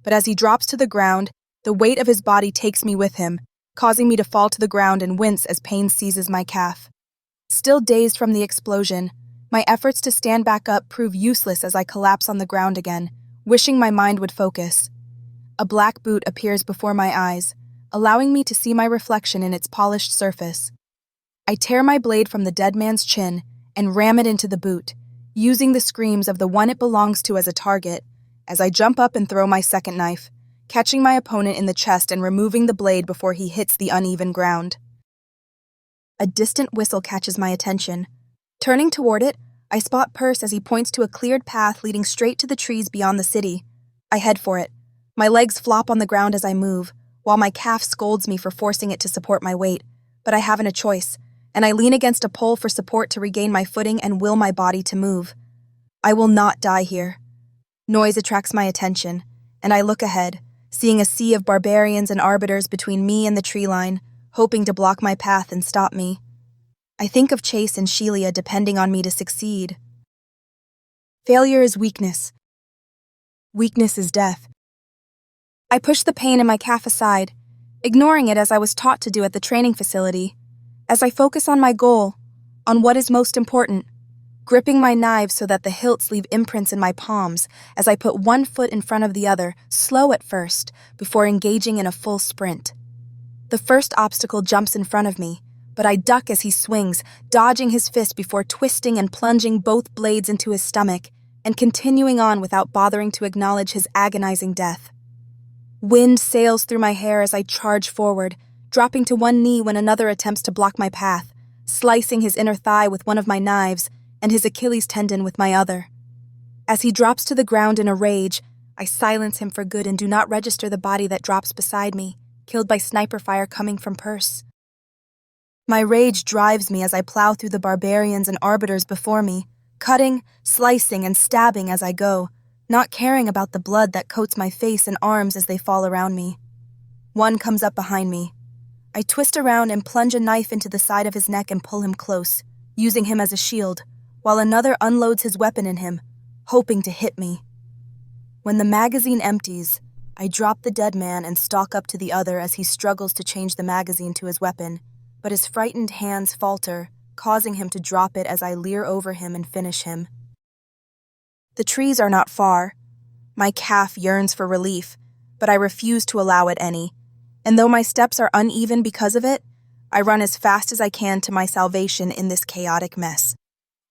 But as he drops to the ground, the weight of his body takes me with him, causing me to fall to the ground and wince as pain seizes my calf. Still dazed from the explosion, my efforts to stand back up prove useless as I collapse on the ground again, wishing my mind would focus. A black boot appears before my eyes, allowing me to see my reflection in its polished surface. I tear my blade from the dead man's chin and ram it into the boot, using the screams of the one it belongs to as a target, as I jump up and throw my second knife, catching my opponent in the chest and removing the blade before he hits the uneven ground. A distant whistle catches my attention. Turning toward it, I spot Perse as he points to a cleared path leading straight to the trees beyond the city. I head for it. My legs flop on the ground as I move, while my calf scolds me for forcing it to support my weight. But I haven't a choice, and I lean against a pole for support to regain my footing and will my body to move. I will not die here. Noise attracts my attention, and I look ahead, seeing a sea of barbarians and arbiters between me and the tree line, hoping to block my path and stop me. I think of Chase and Shelia depending on me to succeed. Failure is weakness. Weakness is death. I push the pain in my calf aside, ignoring it as I was taught to do at the training facility, as I focus on my goal, on what is most important, gripping my knives so that the hilts leave imprints in my palms as I put one foot in front of the other, slow at first, before engaging in a full sprint. The first obstacle jumps in front of me, but I duck as he swings, dodging his fist before twisting and plunging both blades into his stomach, and continuing on without bothering to acknowledge his agonizing death. Wind sails through my hair as I charge forward, dropping to one knee when another attempts to block my path, slicing his inner thigh with one of my knives and his Achilles tendon with my other. As he drops to the ground in a rage, I silence him for good and do not register the body that drops beside me, killed by sniper fire coming from Perse. My rage drives me as I plow through the barbarians and arbiters before me, cutting, slicing, and stabbing as I go, not caring about the blood that coats my face and arms as they fall around me. One comes up behind me. I twist around and plunge a knife into the side of his neck and pull him close, using him as a shield, while another unloads his weapon in him, hoping to hit me. When the magazine empties, I drop the dead man and stalk up to the other as he struggles to change the magazine to his weapon, but his frightened hands falter, causing him to drop it as I leer over him and finish him. The trees are not far. My calf yearns for relief, but I refuse to allow it any, and though my steps are uneven because of it, I run as fast as I can to my salvation in this chaotic mess.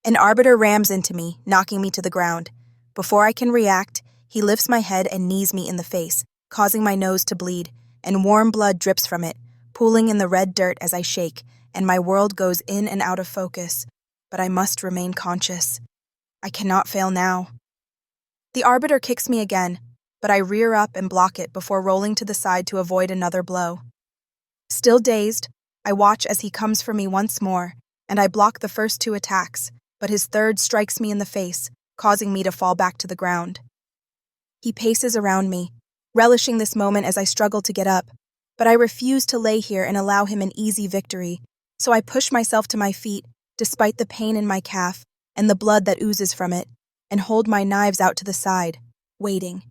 An arbiter rams into me, knocking me to the ground. Before I can react, he lifts my head and knees me in the face, causing my nose to bleed, and warm blood drips from it, pooling in the red dirt as I shake, and my world goes in and out of focus, but I must remain conscious. I cannot fail now. The arbiter kicks me again, but I rear up and block it before rolling to the side to avoid another blow. Still dazed, I watch as he comes for me once more, and I block the first two attacks, but his third strikes me in the face, causing me to fall back to the ground. He paces around me, relishing this moment as I struggle to get up, but I refuse to lay here and allow him an easy victory, so I push myself to my feet, despite the pain in my calf and the blood that oozes from it, and hold my knives out to the side, waiting.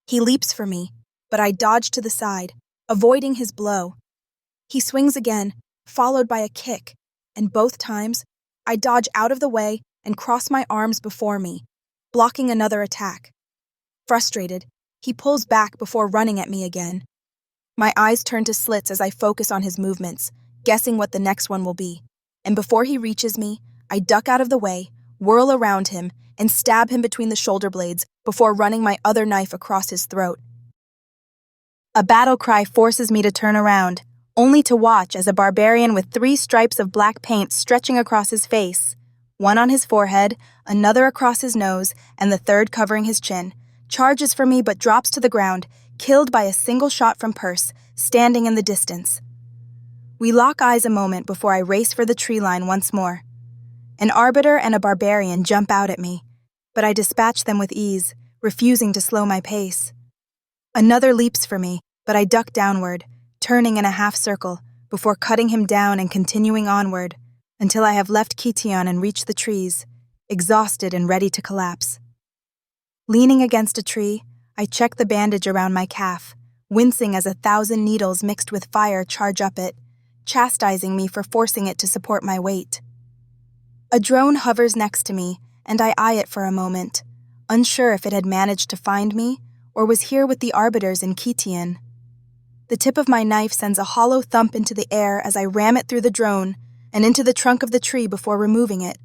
He leaps for me, but I dodge to the side, avoiding his blow. He swings again, followed by a kick, and both times, I dodge out of the way and cross my arms before me, blocking another attack. Frustrated, he pulls back before running at me again. My eyes turn to slits as I focus on his movements, guessing what the next one will be, and before he reaches me, I duck out of the way, whirl around him, and stab him between the shoulder blades before running my other knife across his throat. A battle cry forces me to turn around, only to watch as a barbarian with 3 stripes of black paint stretching across his face, one on his forehead, another across his nose, and the third covering his chin, charges for me but drops to the ground, killed by a single shot from Perse, standing in the distance. We lock eyes a moment before I race for the tree line once more. An arbiter and a barbarian jump out at me, but I dispatch them with ease, refusing to slow my pace. Another leaps for me, but I duck downward, turning in a half circle, before cutting him down and continuing onward, until I have left Kition and reached the trees, exhausted and ready to collapse. Leaning against a tree, I check the bandage around my calf, wincing as 1,000 needles mixed with fire charge up it, chastising me for forcing it to support my weight. A drone hovers next to me, and I eye it for a moment, unsure if it had managed to find me or was here with the arbiters in Kition. The tip of my knife sends a hollow thump into the air as I ram it through the drone and into the trunk of the tree before removing it,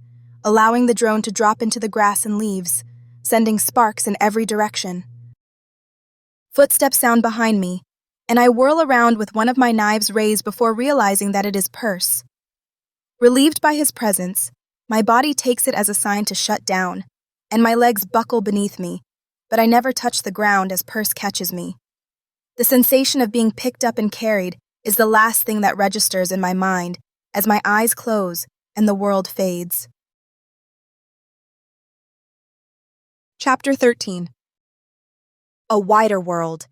allowing the drone to drop into the grass and leaves, sending sparks in every direction. Footsteps sound behind me, and I whirl around with one of my knives raised before realizing that it is Perse. Relieved by his presence, my body takes it as a sign to shut down, and my legs buckle beneath me, but I never touch the ground as Perse catches me. The sensation of being picked up and carried is the last thing that registers in my mind as my eyes close and the world fades. Chapter 13. A wider world.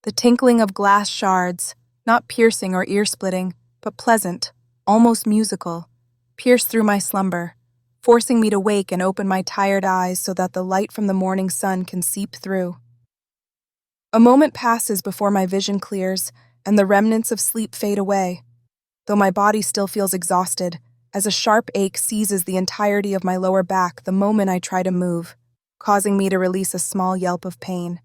The tinkling of glass shards, not piercing or ear-splitting, but pleasant, almost musical, pierced through my slumber, forcing me to wake and open my tired eyes so that the light from the morning sun can seep through. A moment passes before my vision clears and the remnants of sleep fade away, though my body still feels exhausted, as a sharp ache seizes the entirety of my lower back the moment I try to move, causing me to release a small yelp of pain.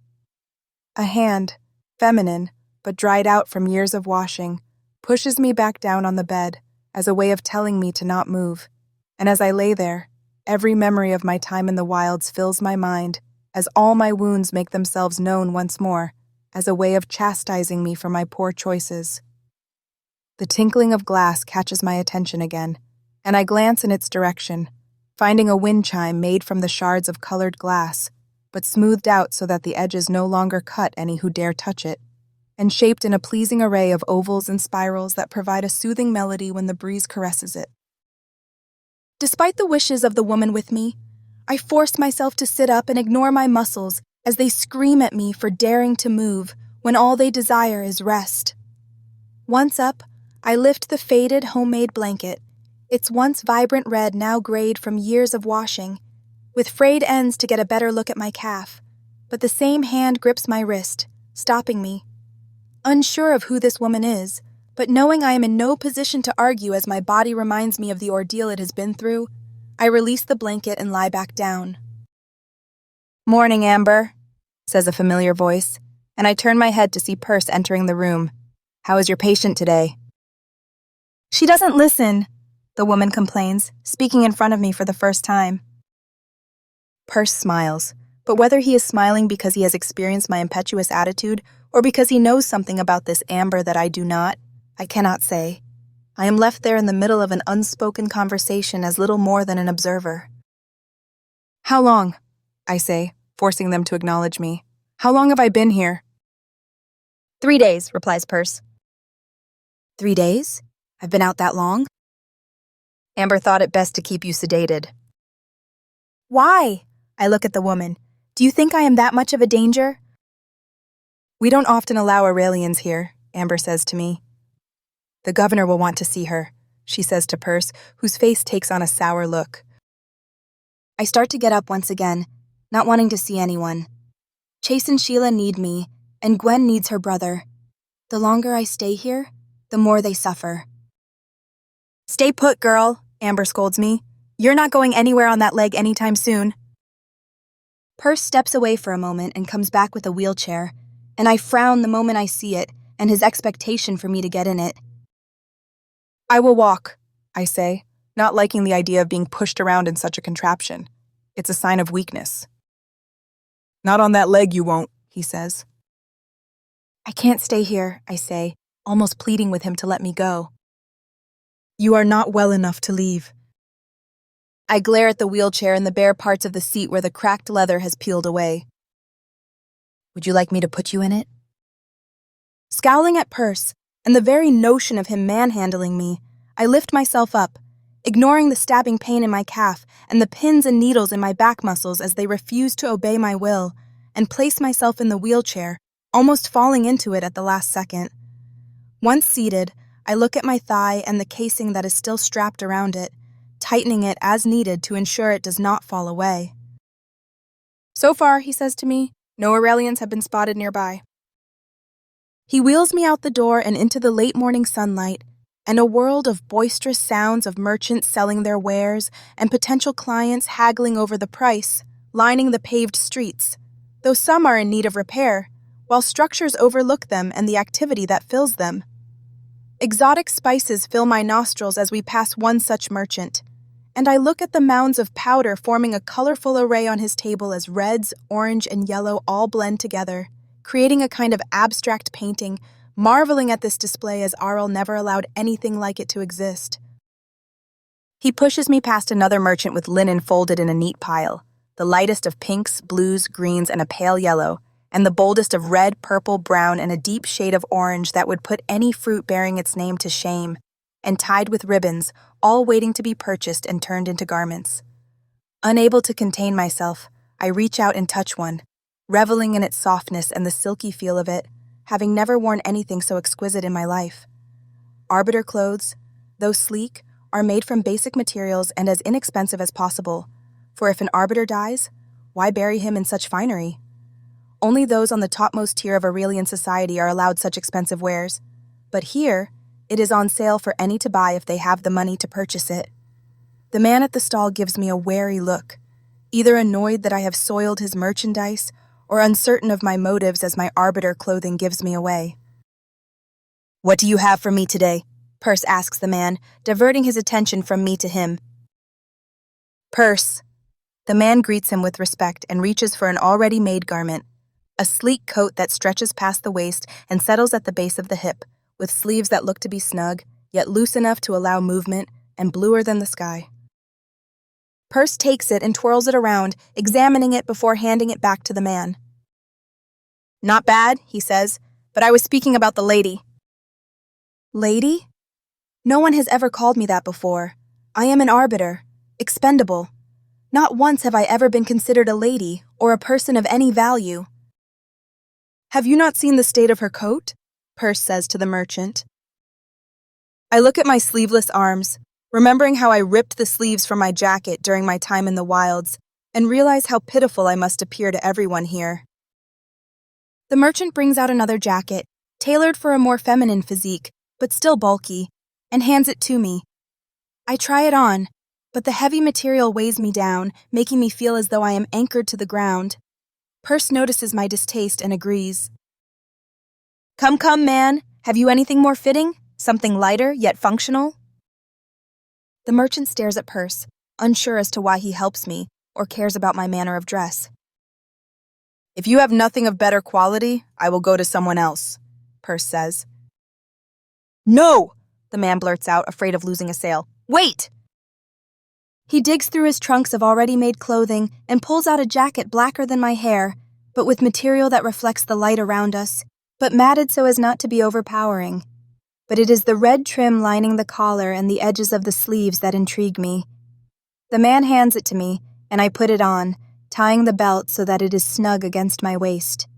A hand, feminine, but dried out from years of washing, pushes me back down on the bed as a way of telling me to not move, and as I lay there, every memory of my time in the wilds fills my mind, as all my wounds make themselves known once more, as a way of chastising me for my poor choices. The tinkling of glass catches my attention again, and I glance in its direction, finding a wind chime made from the shards of colored glass, but smoothed out so that the edges no longer cut any who dare touch it, and shaped in a pleasing array of ovals and spirals that provide a soothing melody when the breeze caresses it. Despite the wishes of the woman with me, I force myself to sit up and ignore my muscles as they scream at me for daring to move when all they desire is rest. Once up, I lift the faded homemade blanket, its once vibrant red now grayed from years of washing, with frayed ends to get a better look at my calf, but the same hand grips my wrist, stopping me. Unsure of who this woman is, but knowing I am in no position to argue as my body reminds me of the ordeal it has been through, I release the blanket and lie back down. "Morning, Amber," says a familiar voice, and I turn my head to see Perse entering the room. "How is your patient today?" "She doesn't listen," the woman complains, speaking in front of me for the first time. Perse smiles, but whether he is smiling because he has experienced my impetuous attitude or because he knows something about this Amber that I do not, I cannot say. I am left there in the middle of an unspoken conversation as little more than an observer. "How long?" I say, forcing them to acknowledge me. "How long have I been here?" "3 days," replies Perse. "3 days? I've been out that long?" "Amber thought it best to keep you sedated." "Why?" I look at the woman. "Do you think I am that much of a danger?" "We don't often allow Arelians here," Amber says to me. "The governor will want to see her," she says to Perse, whose face takes on a sour look. I start to get up once again, not wanting to see anyone. Chase and Sheila need me, and Gwen needs her brother. The longer I stay here, the more they suffer. "Stay put, girl," Amber scolds me. "You're not going anywhere on that leg anytime soon." Perse steps away for a moment and comes back with a wheelchair, and I frown the moment I see it and his expectation for me to get in it. "I will walk," I say, not liking the idea of being pushed around in such a contraption. It's a sign of weakness. "Not on that leg you won't," he says. "I can't stay here," I say, almost pleading with him to let me go. "You are not well enough to leave." I glare at the wheelchair and the bare parts of the seat where the cracked leather has peeled away. "Would you like me to put you in it?" Scowling at Perse, and the very notion of him manhandling me, I lift myself up, ignoring the stabbing pain in my calf and the pins and needles in my back muscles as they refuse to obey my will, and place myself in the wheelchair, almost falling into it at the last second. Once seated, I look at my thigh and the casing that is still strapped around it, tightening it as needed to ensure it does not fall away. So far, he says to me, no Arelians have been spotted nearby. He wheels me out the door and into the late morning sunlight, and a world of boisterous sounds of merchants selling their wares and potential clients haggling over the price, lining the paved streets, though some are in need of repair, while structures overlook them and the activity that fills them. Exotic spices fill my nostrils as we pass one such merchant, and I look at the mounds of powder forming a colorful array on his table as reds, orange, and yellow all blend together, creating a kind of abstract painting, marveling at this display as Arel never allowed anything like it to exist. He pushes me past another merchant with linen folded in a neat pile, the lightest of pinks, blues, greens, and a pale yellow, and the boldest of red, purple, brown, and a deep shade of orange that would put any fruit bearing its name to shame, and tied with ribbons, all waiting to be purchased and turned into garments. Unable to contain myself, I reach out and touch one, reveling in its softness and the silky feel of it, having never worn anything so exquisite in my life. Arbiter clothes, though sleek, are made from basic materials and as inexpensive as possible, for if an arbiter dies, why bury him in such finery? Only those on the topmost tier of Arelian society are allowed such expensive wares, but here, it is on sale for any to buy if they have the money to purchase it. The man at the stall gives me a wary look, either annoyed that I have soiled his merchandise or uncertain of my motives as my arbiter clothing gives me away. "What do you have for me today?" Purse asks the man, diverting his attention from me to him. "Purse." The man greets him with respect and reaches for an already made garment, a sleek coat that stretches past the waist and settles at the base of the hip, with sleeves that look to be snug, yet loose enough to allow movement, and bluer than the sky. Purse takes it and twirls it around, examining it before handing it back to the man. "Not bad," he says, "but I was speaking about the lady." Lady? No one has ever called me that before. I am an arbiter, expendable. Not once have I ever been considered a lady or a person of any value. "Have you not seen the state of her coat?" Purse says to the merchant. I look at my sleeveless arms, remembering how I ripped the sleeves from my jacket during my time in the wilds, and realize how pitiful I must appear to everyone here. The merchant brings out another jacket, tailored for a more feminine physique, but still bulky, and hands it to me. I try it on, but the heavy material weighs me down, making me feel as though I am anchored to the ground. Purse notices my distaste and agrees. Come, man, have you anything more fitting? Something lighter, yet functional?" The merchant stares at Purse, unsure as to why he helps me or cares about my manner of dress. "If you have nothing of better quality, I will go to someone else," Purse says. "No!" the man blurts out, afraid of losing a sale. "Wait!" He digs through his trunks of already made clothing and pulls out a jacket blacker than my hair, but with material that reflects the light around us, but matted so as not to be overpowering. But it is the red trim lining the collar and the edges of the sleeves that intrigue me. The man hands it to me, and I put it on, tying the belt so that it is snug against my waist.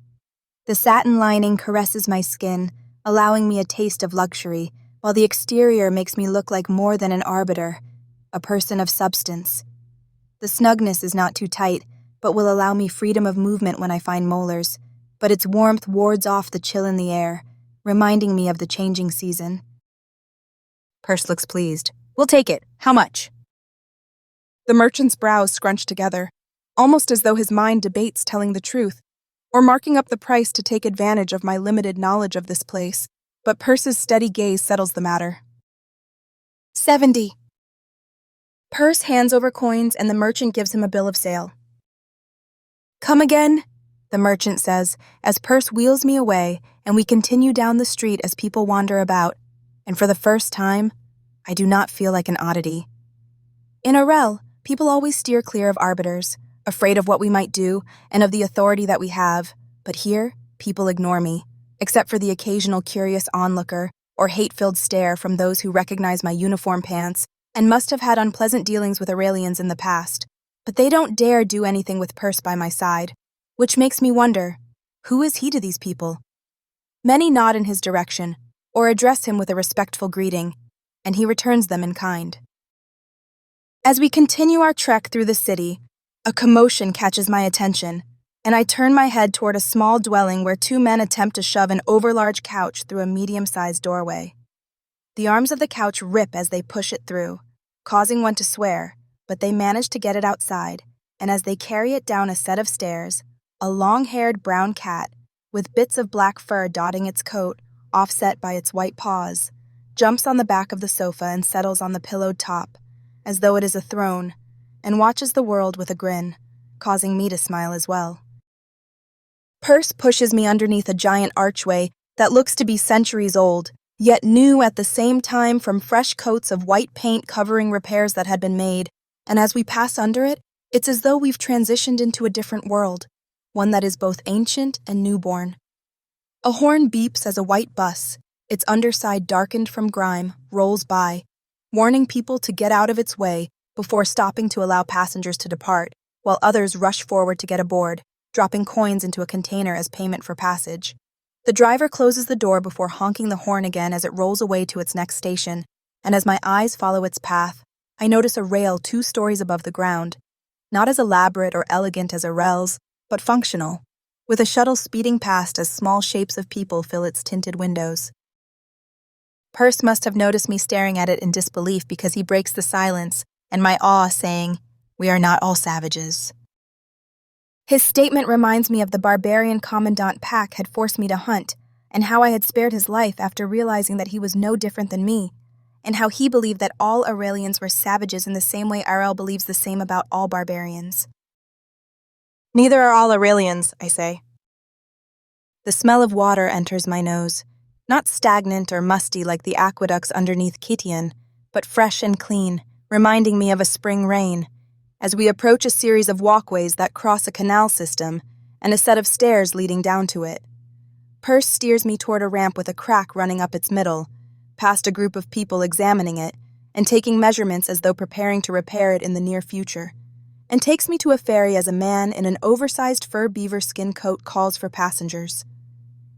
The satin lining caresses my skin, allowing me a taste of luxury, while the exterior makes me look like more than an arbiter, a person of substance. The snugness is not too tight, but will allow me freedom of movement when I find molars, but its warmth wards off the chill in the air, reminding me of the changing season. Purse looks pleased. "We'll take it. How much?" The merchant's brows scrunch together, almost as though his mind debates telling the truth, or marking up the price to take advantage of my limited knowledge of this place, but Purse's steady gaze settles the matter. 70. Purse hands over coins and the merchant gives him a bill of sale. "Come again?" the merchant says, as Purse wheels me away and we continue down the street as people wander about, and for the first time, I do not feel like an oddity. In Arel, people always steer clear of arbiters, afraid of what we might do and of the authority that we have, but here, people ignore me, except for the occasional curious onlooker or hate-filled stare from those who recognize my uniform pants and must have had unpleasant dealings with Arelians in the past, but they don't dare do anything with Purse by my side, which makes me wonder, who is he to these people? Many nod in his direction, or address him with a respectful greeting, and he returns them in kind. As we continue our trek through the city, a commotion catches my attention, and I turn my head toward a small dwelling where two men attempt to shove an overlarge couch through a medium-sized doorway. The arms of the couch rip as they push it through, causing one to swear, but they manage to get it outside, and as they carry it down a set of stairs, a long-haired brown cat, with bits of black fur dotting its coat, offset by its white paws, jumps on the back of the sofa and settles on the pillowed top, as though it is a throne, and watches the world with a grin, causing me to smile as well. Perse pushes me underneath a giant archway that looks to be centuries old, yet new at the same time from fresh coats of white paint covering repairs that had been made, and as we pass under it, it's as though we've transitioned into a different world, one that is both ancient and newborn. A horn beeps as a white bus, its underside darkened from grime, rolls by, warning people to get out of its way before stopping to allow passengers to depart, while others rush forward to get aboard, dropping coins into a container as payment for passage. The driver closes the door before honking the horn again as it rolls away to its next station, and as my eyes follow its path, I notice a rail 2 stories above the ground, not as elaborate or elegant as Arel's, but functional, with a shuttle speeding past as small shapes of people fill its tinted windows. Perse must have noticed me staring at it in disbelief because he breaks the silence, and my awe saying, "We are not all savages." His statement reminds me of the barbarian Commandant Pack had forced me to hunt, and how I had spared his life after realizing that he was no different than me, and how he believed that all Aurelians were savages in the same way Arel believes the same about all barbarians. "Neither are all Aurelians," I say. The smell of water enters my nose, not stagnant or musty like the aqueducts underneath Kitian, but fresh and clean, reminding me of a spring rain, as we approach a series of walkways that cross a canal system and a set of stairs leading down to it. Perse steers me toward a ramp with a crack running up its middle, past a group of people examining it and taking measurements as though preparing to repair it in the near future, and takes me to a ferry as a man in an oversized fur beaver skin coat calls for passengers.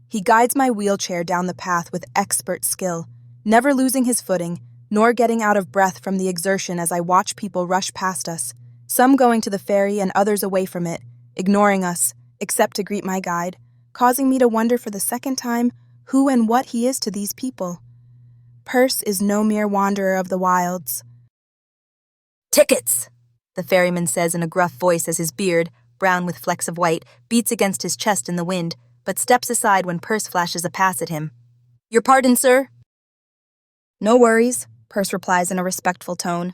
He guides my wheelchair down the path with expert skill, never losing his footing, nor getting out of breath from the exertion as I watch people rush past us, some going to the ferry and others away from it, ignoring us, except to greet my guide, causing me to wonder for the second time who and what he is to these people. Perse is no mere wanderer of the wilds. "Tickets!" the ferryman says in a gruff voice as his beard, brown with flecks of white, beats against his chest in the wind, but steps aside when Perse flashes a pass at him. "Your pardon, sir?" "No worries," Perse replies in a respectful tone.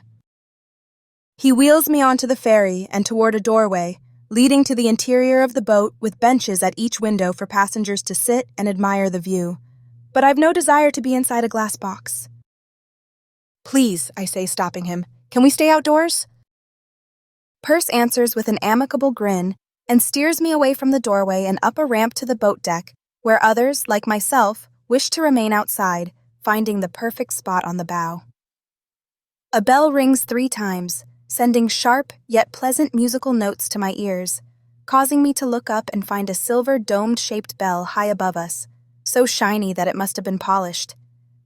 He wheels me onto the ferry and toward a doorway, leading to the interior of the boat with benches at each window for passengers to sit and admire the view. But I've no desire to be inside a glass box. "Please," I say, stopping him, "can we stay outdoors?" Perse answers with an amicable grin and steers me away from the doorway and up a ramp to the boat deck, where others, like myself, wish to remain outside, finding the perfect spot on the bow. A bell rings 3 times, sending sharp yet pleasant musical notes to my ears, causing me to look up and find a silver dome-shaped bell high above us, so shiny that it must have been polished,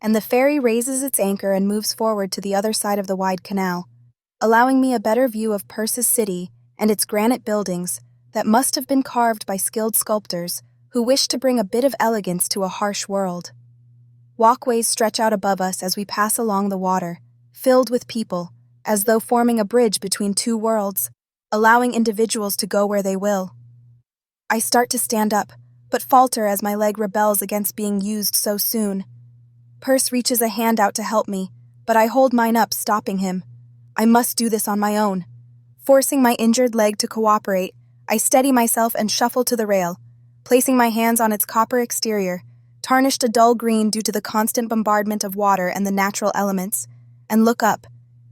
and the ferry raises its anchor and moves forward to the other side of the wide canal, allowing me a better view of Perse's city and its granite buildings that must have been carved by skilled sculptors who wished to bring a bit of elegance to a harsh world. Walkways stretch out above us as we pass along the water, filled with people, as though forming a bridge between 2 worlds, allowing individuals to go where they will. I start to stand up, but falter as my leg rebels against being used so soon. Perse reaches a hand out to help me, but I hold mine up, stopping him. I must do this on my own. Forcing my injured leg to cooperate, I steady myself and shuffle to the rail, placing my hands on its copper exterior, tarnished a dull green due to the constant bombardment of water and the natural elements, and look up,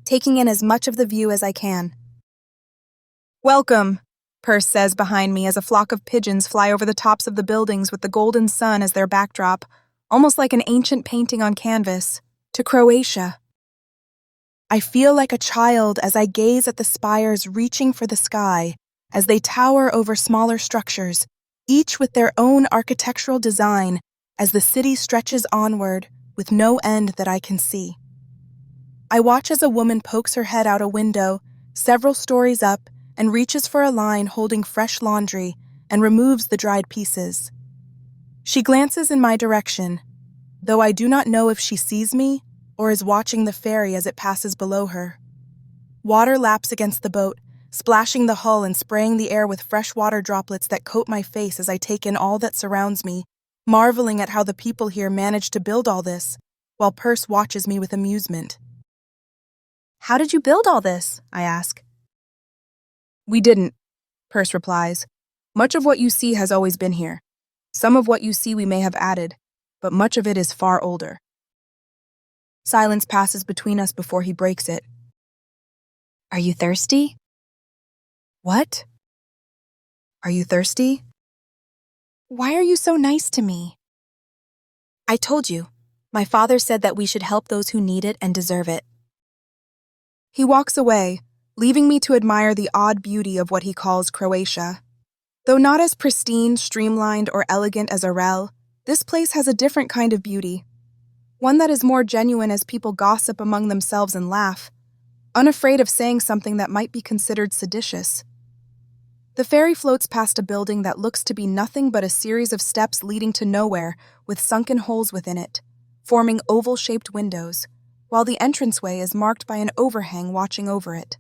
taking in as much of the view as I can. "Welcome," Perse says behind me as a flock of pigeons fly over the tops of the buildings with the golden sun as their backdrop, almost like an ancient painting on canvas, to Croatia. I feel like a child as I gaze at the spires reaching for the sky, as they tower over smaller structures, each with their own architectural design, as the city stretches onward, with no end that I can see. I watch as a woman pokes her head out a window, several stories up, and reaches for a line holding fresh laundry and removes the dried pieces. She glances in my direction, though I do not know if she sees me or is watching the ferry as it passes below her. Water laps against the boat, splashing the hull and spraying the air with fresh water droplets that coat my face as I take in all that surrounds me, marveling at how the people here managed to build all this, while Perse watches me with amusement. "How did you build all this?" I ask. "We didn't," Perse replies. "Much of what you see has always been here. Some of what you see we may have added, but much of it is far older." Silence passes between us before he breaks it. "Are you thirsty?" "What? Are you thirsty?" "Why are you so nice to me?" "I told you. My father said that we should help those who need it and deserve it." He walks away, leaving me to admire the odd beauty of what he calls Croatia. Though not as pristine, streamlined, or elegant as Arel, this place has a different kind of beauty. One that is more genuine as people gossip among themselves and laugh, unafraid of saying something that might be considered seditious. The ferry floats past a building that looks to be nothing but a series of steps leading to nowhere with sunken holes within it, forming oval-shaped windows, while the entranceway is marked by an overhang watching over it.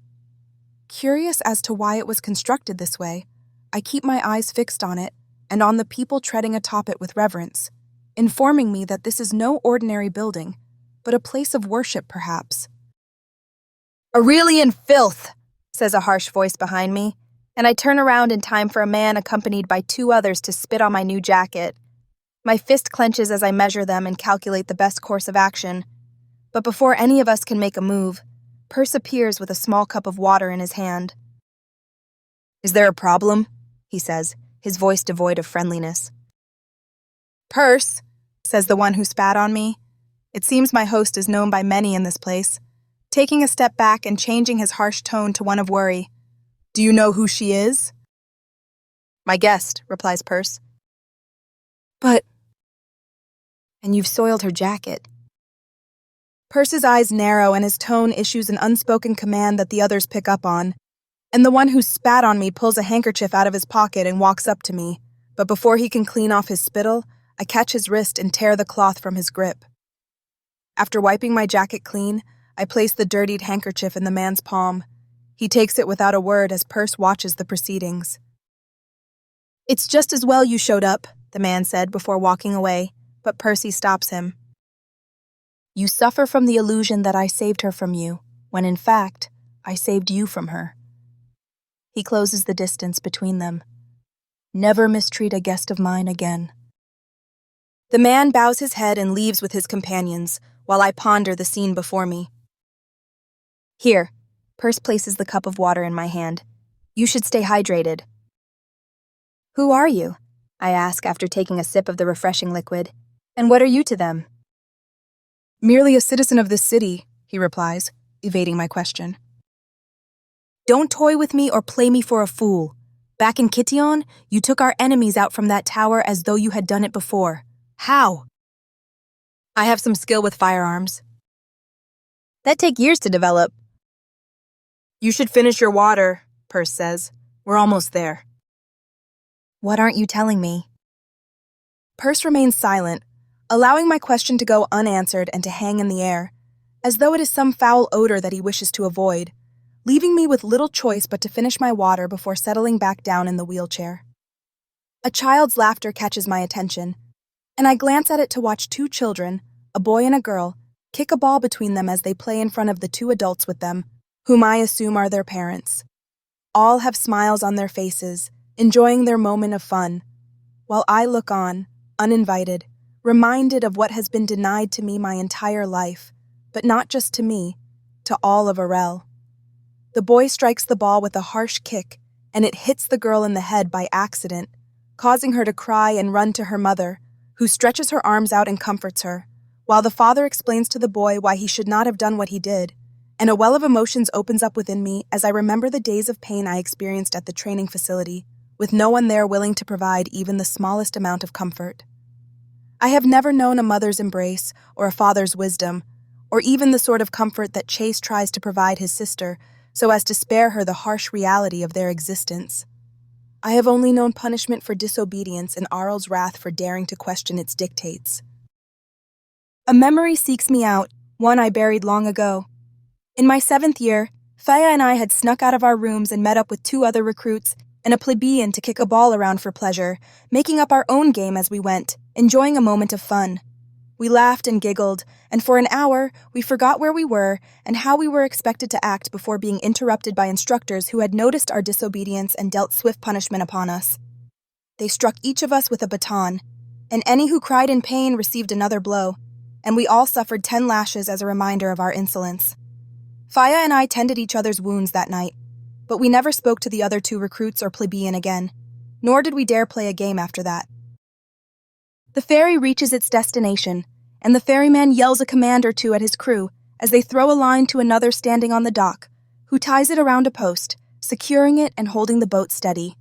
Curious as to why it was constructed this way, I keep my eyes fixed on it and on the people treading atop it with reverence, informing me that this is no ordinary building, but a place of worship perhaps. "Aurelian filth," says a harsh voice behind me, and I turn around in time for a man accompanied by two others to spit on my new jacket. My fist clenches as I measure them and calculate the best course of action. But before any of us can make a move, Perse appears with a small cup of water in his hand. "Is there a problem?" he says, his voice devoid of friendliness. "Perse," says the one who spat on me. It seems my host is known by many in this place, taking a step back and changing his harsh tone to one of worry. "Do you know who she is?" "My guest," replies Perse. "But..." "And you've soiled her jacket." Perse's eyes narrow and his tone issues an unspoken command that the others pick up on, and the one who spat on me pulls a handkerchief out of his pocket and walks up to me, but before he can clean off his spittle, I catch his wrist and tear the cloth from his grip. After wiping my jacket clean, I place the dirtied handkerchief in the man's palm. He takes it without a word as Perse watches the proceedings. "It's just as well you showed up," the man said before walking away, but Percy stops him. "You suffer from the illusion that I saved her from you, when in fact, I saved you from her." He closes the distance between them. "Never mistreat a guest of mine again." The man bows his head and leaves with his companions, while I ponder the scene before me. "Here," Perse places the cup of water in my hand. "You should stay hydrated." "Who are you?" I ask after taking a sip of the refreshing liquid. "And what are you to them?" "Merely a citizen of this city," he replies, evading my question. "Don't toy with me or play me for a fool. Back in Kition, you took our enemies out from that tower as though you had done it before. How?" "I have some skill with firearms." "That take years to develop." "You should finish your water," Perse says. "We're almost there." "What aren't you telling me?" Perse remains silent, allowing my question to go unanswered and to hang in the air, as though it is some foul odor that he wishes to avoid, leaving me with little choice but to finish my water before settling back down in the wheelchair. A child's laughter catches my attention, and I glance at it to watch two children, a boy and a girl, kick a ball between them as they play in front of the two adults with them, whom I assume are their parents. All have smiles on their faces, enjoying their moment of fun, while I look on, uninvited, reminded of what has been denied to me my entire life, but not just to me, to all of Arel. The boy strikes the ball with a harsh kick, and it hits the girl in the head by accident, causing her to cry and run to her mother, who stretches her arms out and comforts her, while the father explains to the boy why he should not have done what he did, and a well of emotions opens up within me as I remember the days of pain I experienced at the training facility, with no one there willing to provide even the smallest amount of comfort. I have never known a mother's embrace or a father's wisdom, or even the sort of comfort that Chase tries to provide his sister so as to spare her the harsh reality of their existence. I have only known punishment for disobedience and Arel's wrath for daring to question its dictates. A memory seeks me out, one I buried long ago. In my 7th year, Faya and I had snuck out of our rooms and met up with 2 other recruits and a plebeian to kick a ball around for pleasure, making up our own game as we went, enjoying a moment of fun. We laughed and giggled, and for an hour, we forgot where we were and how we were expected to act before being interrupted by instructors who had noticed our disobedience and dealt swift punishment upon us. They struck each of us with a baton, and any who cried in pain received another blow, and we all suffered 10 lashes as a reminder of our insolence. Faya and I tended each other's wounds that night, but we never spoke to the other 2 recruits or plebeian again, nor did we dare play a game after that. The ferry reaches its destination, and the ferryman yells a command or two at his crew as they throw a line to another standing on the dock, who ties it around a post, securing it and holding the boat steady.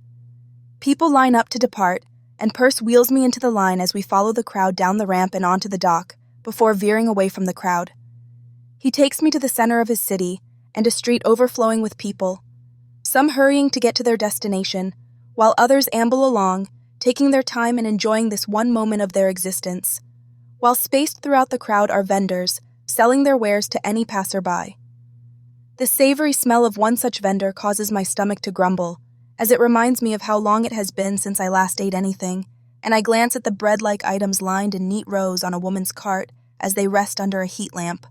People line up to depart, and Perse wheels me into the line as we follow the crowd down the ramp and onto the dock, before veering away from the crowd. He takes me to the center of his city, and a street overflowing with people, some hurrying to get to their destination, while others amble along, taking their time and enjoying this one moment of their existence. While spaced throughout the crowd are vendors, selling their wares to any passerby. The savory smell of one such vendor causes my stomach to grumble, as it reminds me of how long it has been since I last ate anything, and I glance at the bread-like items lined in neat rows on a woman's cart as they rest under a heat lamp.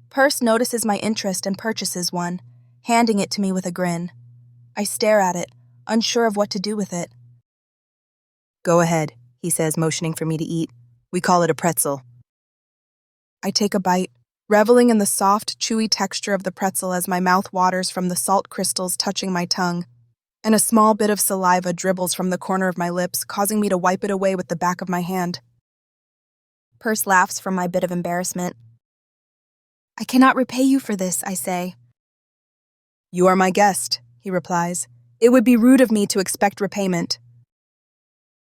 Perse notices my interest and purchases one, handing it to me with a grin. I stare at it, unsure of what to do with it. Go ahead, he says, motioning for me to eat. We call it a pretzel. I take a bite, reveling in the soft, chewy texture of the pretzel as my mouth waters from the salt crystals touching my tongue, and a small bit of saliva dribbles from the corner of my lips, causing me to wipe it away with the back of my hand. Perse laughs from my bit of embarrassment. I cannot repay you for this, I say. You are my guest, he replies. It would be rude of me to expect repayment.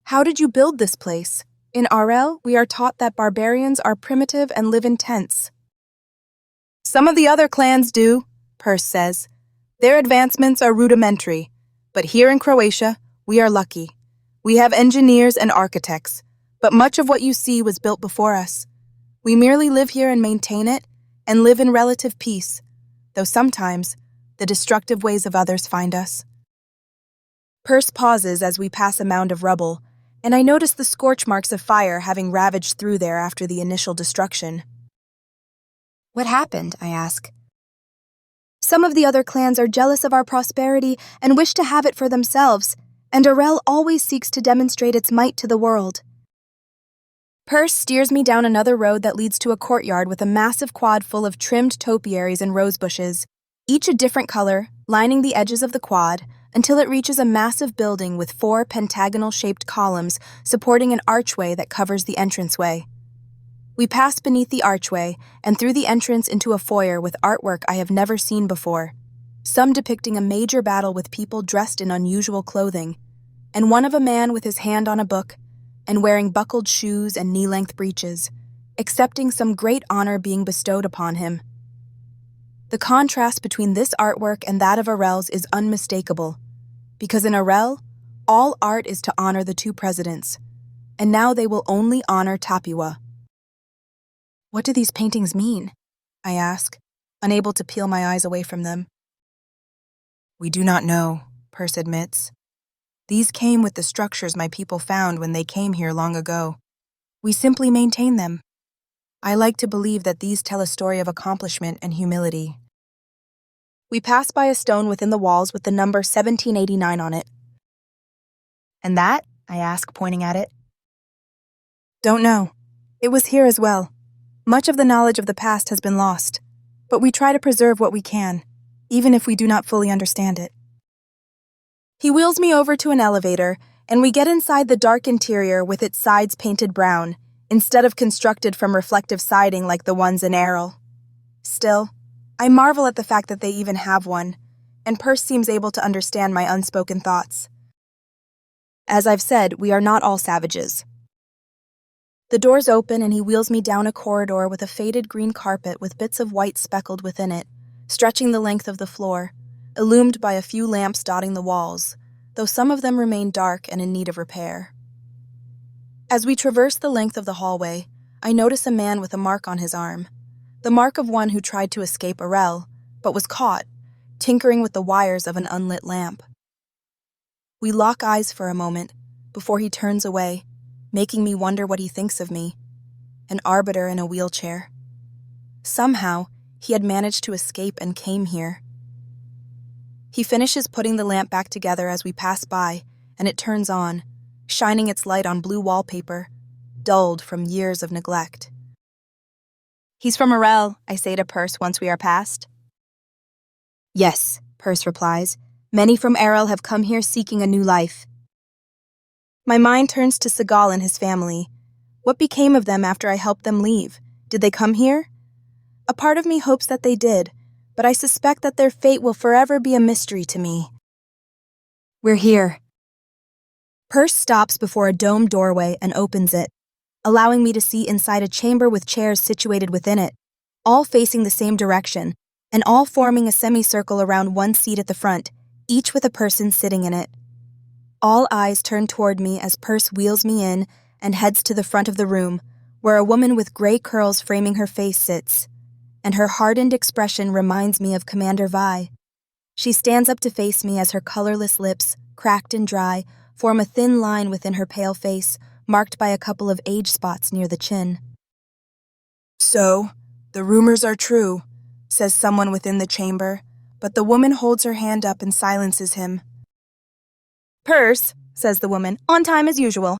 How did you build this place? In Arel, we are taught that barbarians are primitive and live in tents. Some of the other clans do, Perse says. Their advancements are rudimentary, but here in Croatia, we are lucky. We have engineers and architects, but much of what you see was built before us. We merely live here and maintain it, and live in relative peace, though sometimes the destructive ways of others find us. Perse pauses as we pass a mound of rubble, and I notice the scorch marks of fire having ravaged through there after the initial destruction. What happened? I ask. Some of the other clans are jealous of our prosperity and wish to have it for themselves, and Arel always seeks to demonstrate its might to the world. Perse steers me down another road that leads to a courtyard with a massive quad full of trimmed topiaries and rose bushes, each a different color, lining the edges of the quad, until it reaches a massive building with 4 pentagonal-shaped columns supporting an archway that covers the entranceway. We pass beneath the archway and through the entrance into a foyer with artwork I have never seen before, some depicting a major battle with people dressed in unusual clothing, and one of a man with his hand on a book and wearing buckled shoes and knee-length breeches, accepting some great honor being bestowed upon him. The contrast between this artwork and that of Arel's is unmistakable, because in Arel, all art is to honor the 2 presidents, and now they will only honor Tapua. What do these paintings mean? I ask, unable to peel my eyes away from them. We do not know, Perse admits. These came with the structures my people found when they came here long ago. We simply maintain them. I like to believe that these tell a story of accomplishment and humility. We pass by a stone within the walls with the number 1789 on it. And that? I ask, pointing at it. Don't know. It was here as well. Much of the knowledge of the past has been lost, but we try to preserve what we can, even if we do not fully understand it. He wheels me over to an elevator, and we get inside the dark interior with its sides painted brown, instead of constructed from reflective siding like the ones in Arel. Still, I marvel at the fact that they even have one, and Perse seems able to understand my unspoken thoughts. As I've said, we are not all savages. The doors open and he wheels me down a corridor with a faded green carpet with bits of white speckled within it, stretching the length of the floor, illumined by a few lamps dotting the walls, though some of them remain dark and in need of repair. As we traverse the length of the hallway, I notice a man with a mark on his arm, the mark of one who tried to escape Arel, but was caught, tinkering with the wires of an unlit lamp. We lock eyes for a moment, before he turns away, making me wonder what he thinks of me, an arbiter in a wheelchair. Somehow, he had managed to escape and came here. He finishes putting the lamp back together as we pass by, and it turns on, shining its light on blue wallpaper, dulled from years of neglect. He's from Arel, I say to Perse once we are past. Yes, Perse replies. Many from Arel have come here seeking a new life. My mind turns to Segal and his family. What became of them after I helped them leave? Did they come here? A part of me hopes that they did, but I suspect that their fate will forever be a mystery to me. We're here. Perse stops before a domed doorway and opens it, allowing me to see inside a chamber with chairs situated within it, all facing the same direction, and all forming a semicircle around one seat at the front, each with a person sitting in it. All eyes turn toward me as Perse wheels me in and heads to the front of the room, where a woman with gray curls framing her face sits, and her hardened expression reminds me of Commander Vi. She stands up to face me as her colorless lips, cracked and dry, form a thin line within her pale face, marked by a couple of age spots near the chin. "So, the rumors are true," says someone within the chamber, but the woman holds her hand up and silences him. "Perse," says the woman, "on time as usual."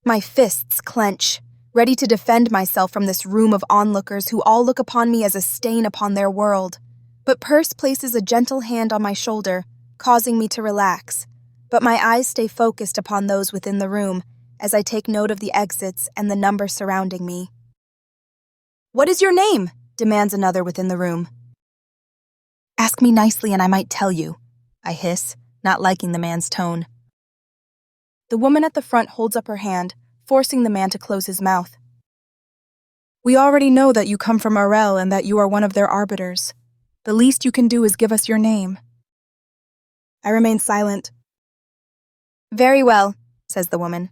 My fists clench, ready to defend myself from this room of onlookers who all look upon me as a stain upon their world. But Perse places a gentle hand on my shoulder, causing me to relax, but my eyes stay focused upon those within the room as I take note of the exits and the number surrounding me. "What is your name?" demands another within the room. "Ask me nicely and I might tell you," I hiss, not liking the man's tone. The woman at the front holds up her hand, forcing the man to close his mouth. "We already know that you come from Arel and that you are one of their arbiters. The least you can do is give us your name." I remain silent. "Very well," says the woman.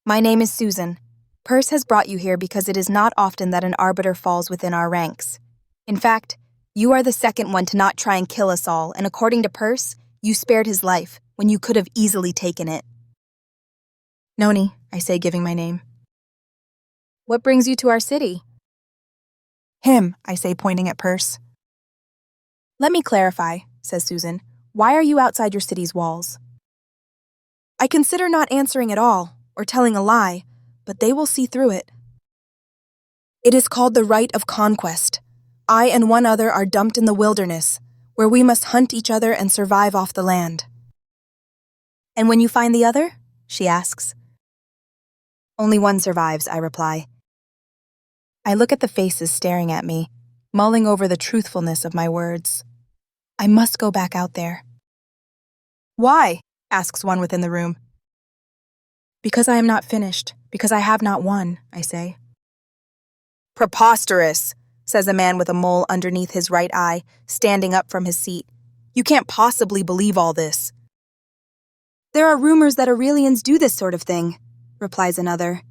"My name is Susan. Perse has brought you here because it is not often that an arbiter falls within our ranks. In fact, you are the second one to not try and kill us all, and according to Perse, you spared his life when you could have easily taken it." "Noni," I say, giving my name. "What brings you to our city?" "Him," I say, pointing at Perse. "Let me clarify," says Susan. "Why are you outside your city's walls?" I consider not answering at all, or telling a lie, but they will see through it. "It is called the right of conquest. I and one other are dumped in the wilderness, where we must hunt each other and survive off the land." "And when you find the other?" she asks. "Only one survives," I reply. I look at the faces staring at me, mulling over the truthfulness of my words. I must go back out there. "Why?" asks one within the room. "Because I am not finished, because I have not won," I say. "Preposterous," says a man with a mole underneath his right eye, standing up from his seat. "You can't possibly believe all this." "There are rumors that Aurelians do this sort of thing," replies another.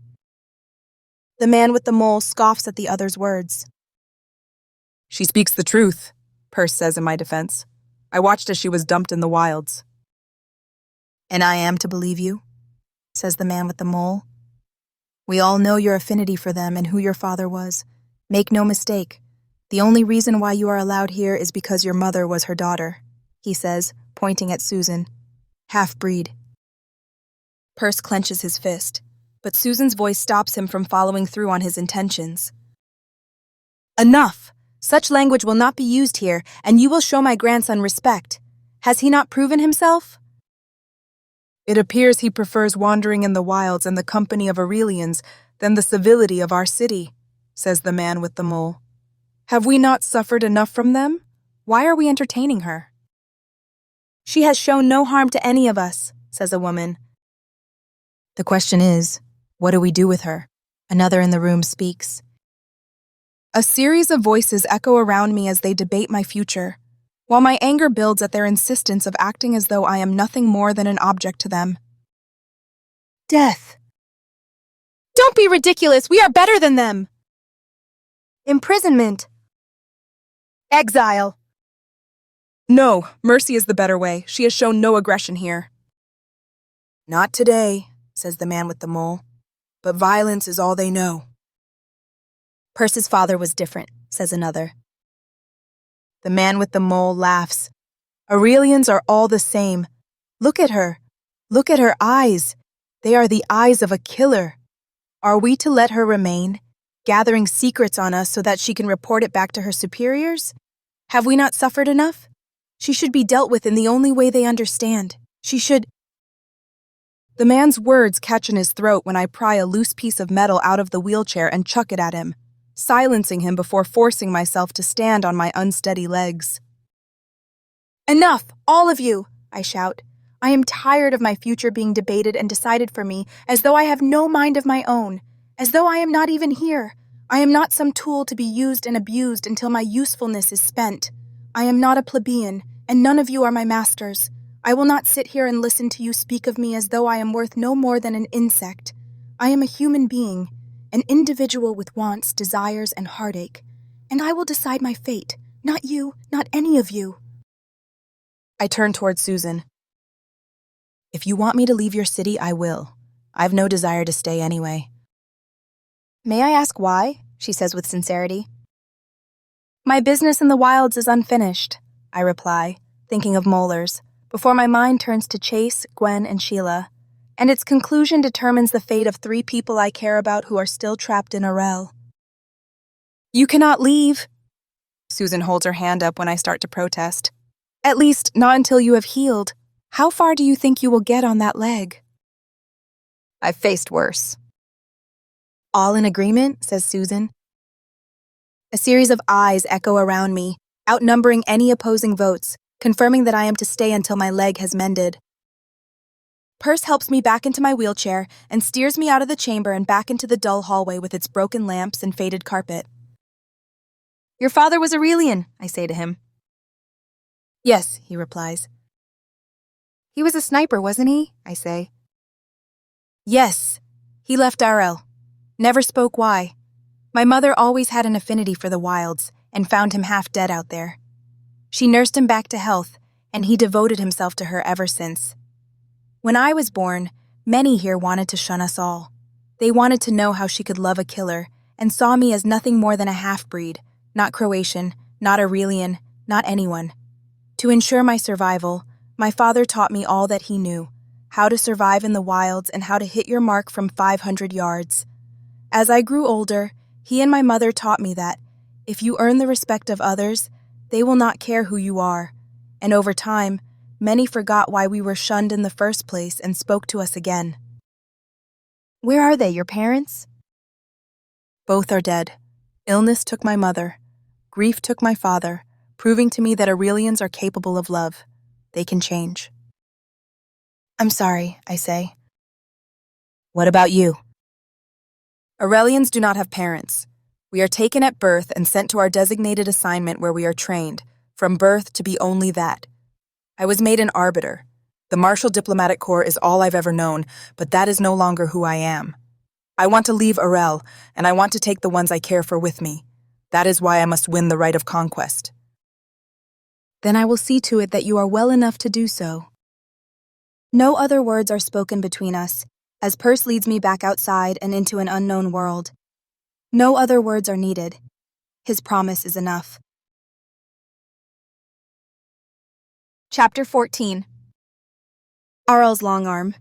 The man with the mole scoffs at the other's words. "She speaks the truth," Perse says in my defense. "I watched as she was dumped in the wilds." "And I am to believe you?" says the man with the mole. "We all know your affinity for them and who your father was. Make no mistake, the only reason why you are allowed here is because your mother was her daughter," he says, pointing at Susan. "Half-breed." Perse clenches his fist, but Susan's voice stops him from following through on his intentions. "Enough! Such language will not be used here, and you will show my grandson respect. Has he not proven himself?" "It appears he prefers wandering in the wilds and the company of Aurelians than the civility of our city," says the man with the mole. "Have we not suffered enough from them? Why are we entertaining her?" "She has shown no harm to any of us," says a woman. "The question is, what do we do with her?" Another in the room speaks. A series of voices echo around me as they debate my future, while my anger builds at their insistence of acting as though I am nothing more than an object to them. Death. Don't be ridiculous! We are better than them! Imprisonment. Exile. No, mercy is the better way. She has shown no aggression here. Not today, says the man with the mole, but violence is all they know. Perce's father was different, says another. The man with the mole laughs. Aurelians are all the same. Look at her. Look at her eyes. They are the eyes of a killer. Are we to let her remain, gathering secrets on us so that she can report it back to her superiors? Have we not suffered enough? She should be dealt with in the only way they understand. She should... The man's words catch in his throat when I pry a loose piece of metal out of the wheelchair and chuck it at him, silencing him before forcing myself to stand on my unsteady legs. Enough, all of you, I shout. I am tired of my future being debated and decided for me, as though I have no mind of my own, as though I am not even here. I am not some tool to be used and abused until my usefulness is spent. I am not a plebeian, and none of you are my masters. I will not sit here and listen to you speak of me as though I am worth no more than an insect. I am a human being, an individual with wants, desires, and heartache, and I will decide my fate, not you, not any of you. I turn towards Susan. If you want me to leave your city, I will. I've no desire to stay anyway. May I ask why? She says with sincerity. My business in the wilds is unfinished, I reply, thinking of molars, before my mind turns to Chase, Gwen, and Sheila, and its conclusion determines the fate of 3 people I care about who are still trapped in Arel. You cannot leave. Susan holds her hand up when I start to protest. At least, not until you have healed. How far do you think you will get on that leg? I've faced worse. All in agreement, says Susan. A series of eyes echo around me, outnumbering any opposing votes, confirming that I am to stay until my leg has mended. Perce helps me back into my wheelchair and steers me out of the chamber and back into the dull hallway with its broken lamps and faded carpet. Your father was Aurelian, I say to him. Yes, he replies. He was a sniper, wasn't he? I say. Yes, he left Arel. Never spoke why. My mother always had an affinity for the wilds and found him half dead out there. She nursed him back to health, and he devoted himself to her ever since. When I was born, many here wanted to shun us all. They wanted to know how she could love a killer and saw me as nothing more than a half-breed, not Croatian, not Aurelian, not anyone. To ensure my survival, my father taught me all that he knew, how to survive in the wilds and how to hit your mark from 500 yards. As I grew older, he and my mother taught me that, if you earn the respect of others, they will not care who you are, and over time, many forgot why we were shunned in the first place and spoke to us again. Where are they, your parents? Both are dead. Illness took my mother. Grief took my father, proving to me that Aurelians are capable of love. They can change. I'm sorry, I say. What about you? Aurelians do not have parents. We are taken at birth and sent to our designated assignment where we are trained, from birth to be only that. I was made an arbiter. The Martial Diplomatic Corps is all I've ever known, but that is no longer who I am. I want to leave Arel, and I want to take the ones I care for with me. That is why I must win the right of conquest. Then I will see to it that you are well enough to do so. No other words are spoken between us, as Perce leads me back outside and into an unknown world. No other words are needed. His promise is enough. Chapter 14. Arel's long arm.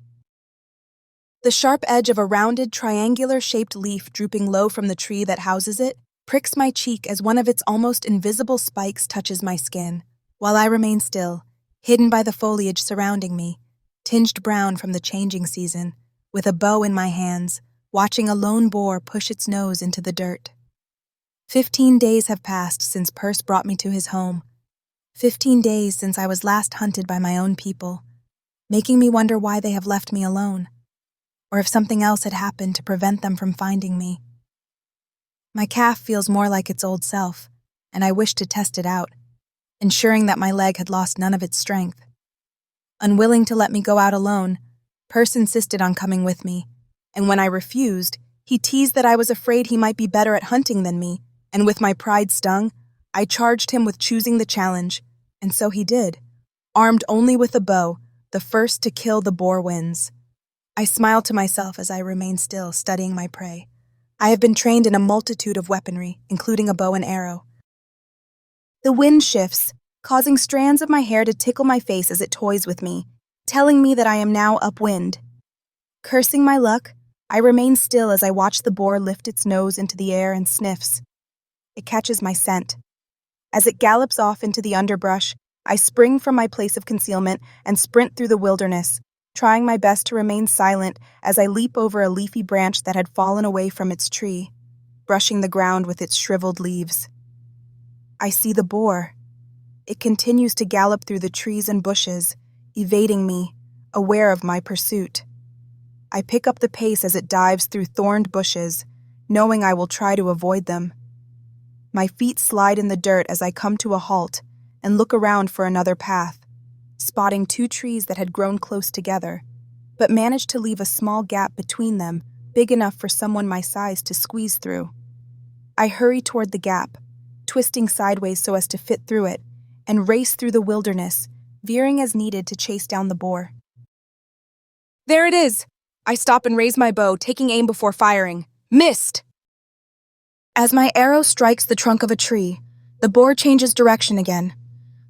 The sharp edge of a rounded, triangular-shaped leaf drooping low from the tree that houses it pricks my cheek as one of its almost invisible spikes touches my skin, while I remain still, hidden by the foliage surrounding me, tinged brown from the changing season, with a bow in my hands, watching a lone boar push its nose into the dirt. 15 days have passed since Perce brought me to his home. 15 days since I was last hunted by my own people, making me wonder why they have left me alone. or if something else had happened to prevent them from finding me. My calf feels more like its old self, and I wish to test it out, ensuring that my leg had lost none of its strength. Unwilling to let me go out alone, Perse insisted on coming with me, and when I refused, he teased that I was afraid he might be better at hunting than me, and with my pride stung, I charged him with choosing the challenge, and so he did. Armed only with a bow, the first to kill the boar wins. I smiled to myself as I remained still, studying my prey. I have been trained in a multitude of weaponry, including a bow and arrow. The wind shifts, causing strands of my hair to tickle my face as it toys with me, telling me that I am now upwind. Cursing my luck, I remain still as I watch the boar lift its nose into the air and sniffs. It catches my scent. As it gallops off into the underbrush, I spring from my place of concealment and sprint through the wilderness, trying my best to remain silent as I leap over a leafy branch that had fallen away from its tree, brushing the ground with its shriveled leaves. I see the boar. It continues to gallop through the trees and bushes, evading me, aware of my pursuit. I pick up the pace as it dives through thorned bushes, knowing I will try to avoid them. My feet slide in the dirt as I come to a halt and look around for another path, spotting two trees that had grown close together, but managed to leave a small gap between them, big enough for someone my size to squeeze through. I hurry toward the gap, twisting sideways so as to fit through it, and race through the wilderness, veering as needed to chase down the boar. There it is! I stop and raise my bow, taking aim before firing. Missed! As my arrow strikes the trunk of a tree, the boar changes direction again.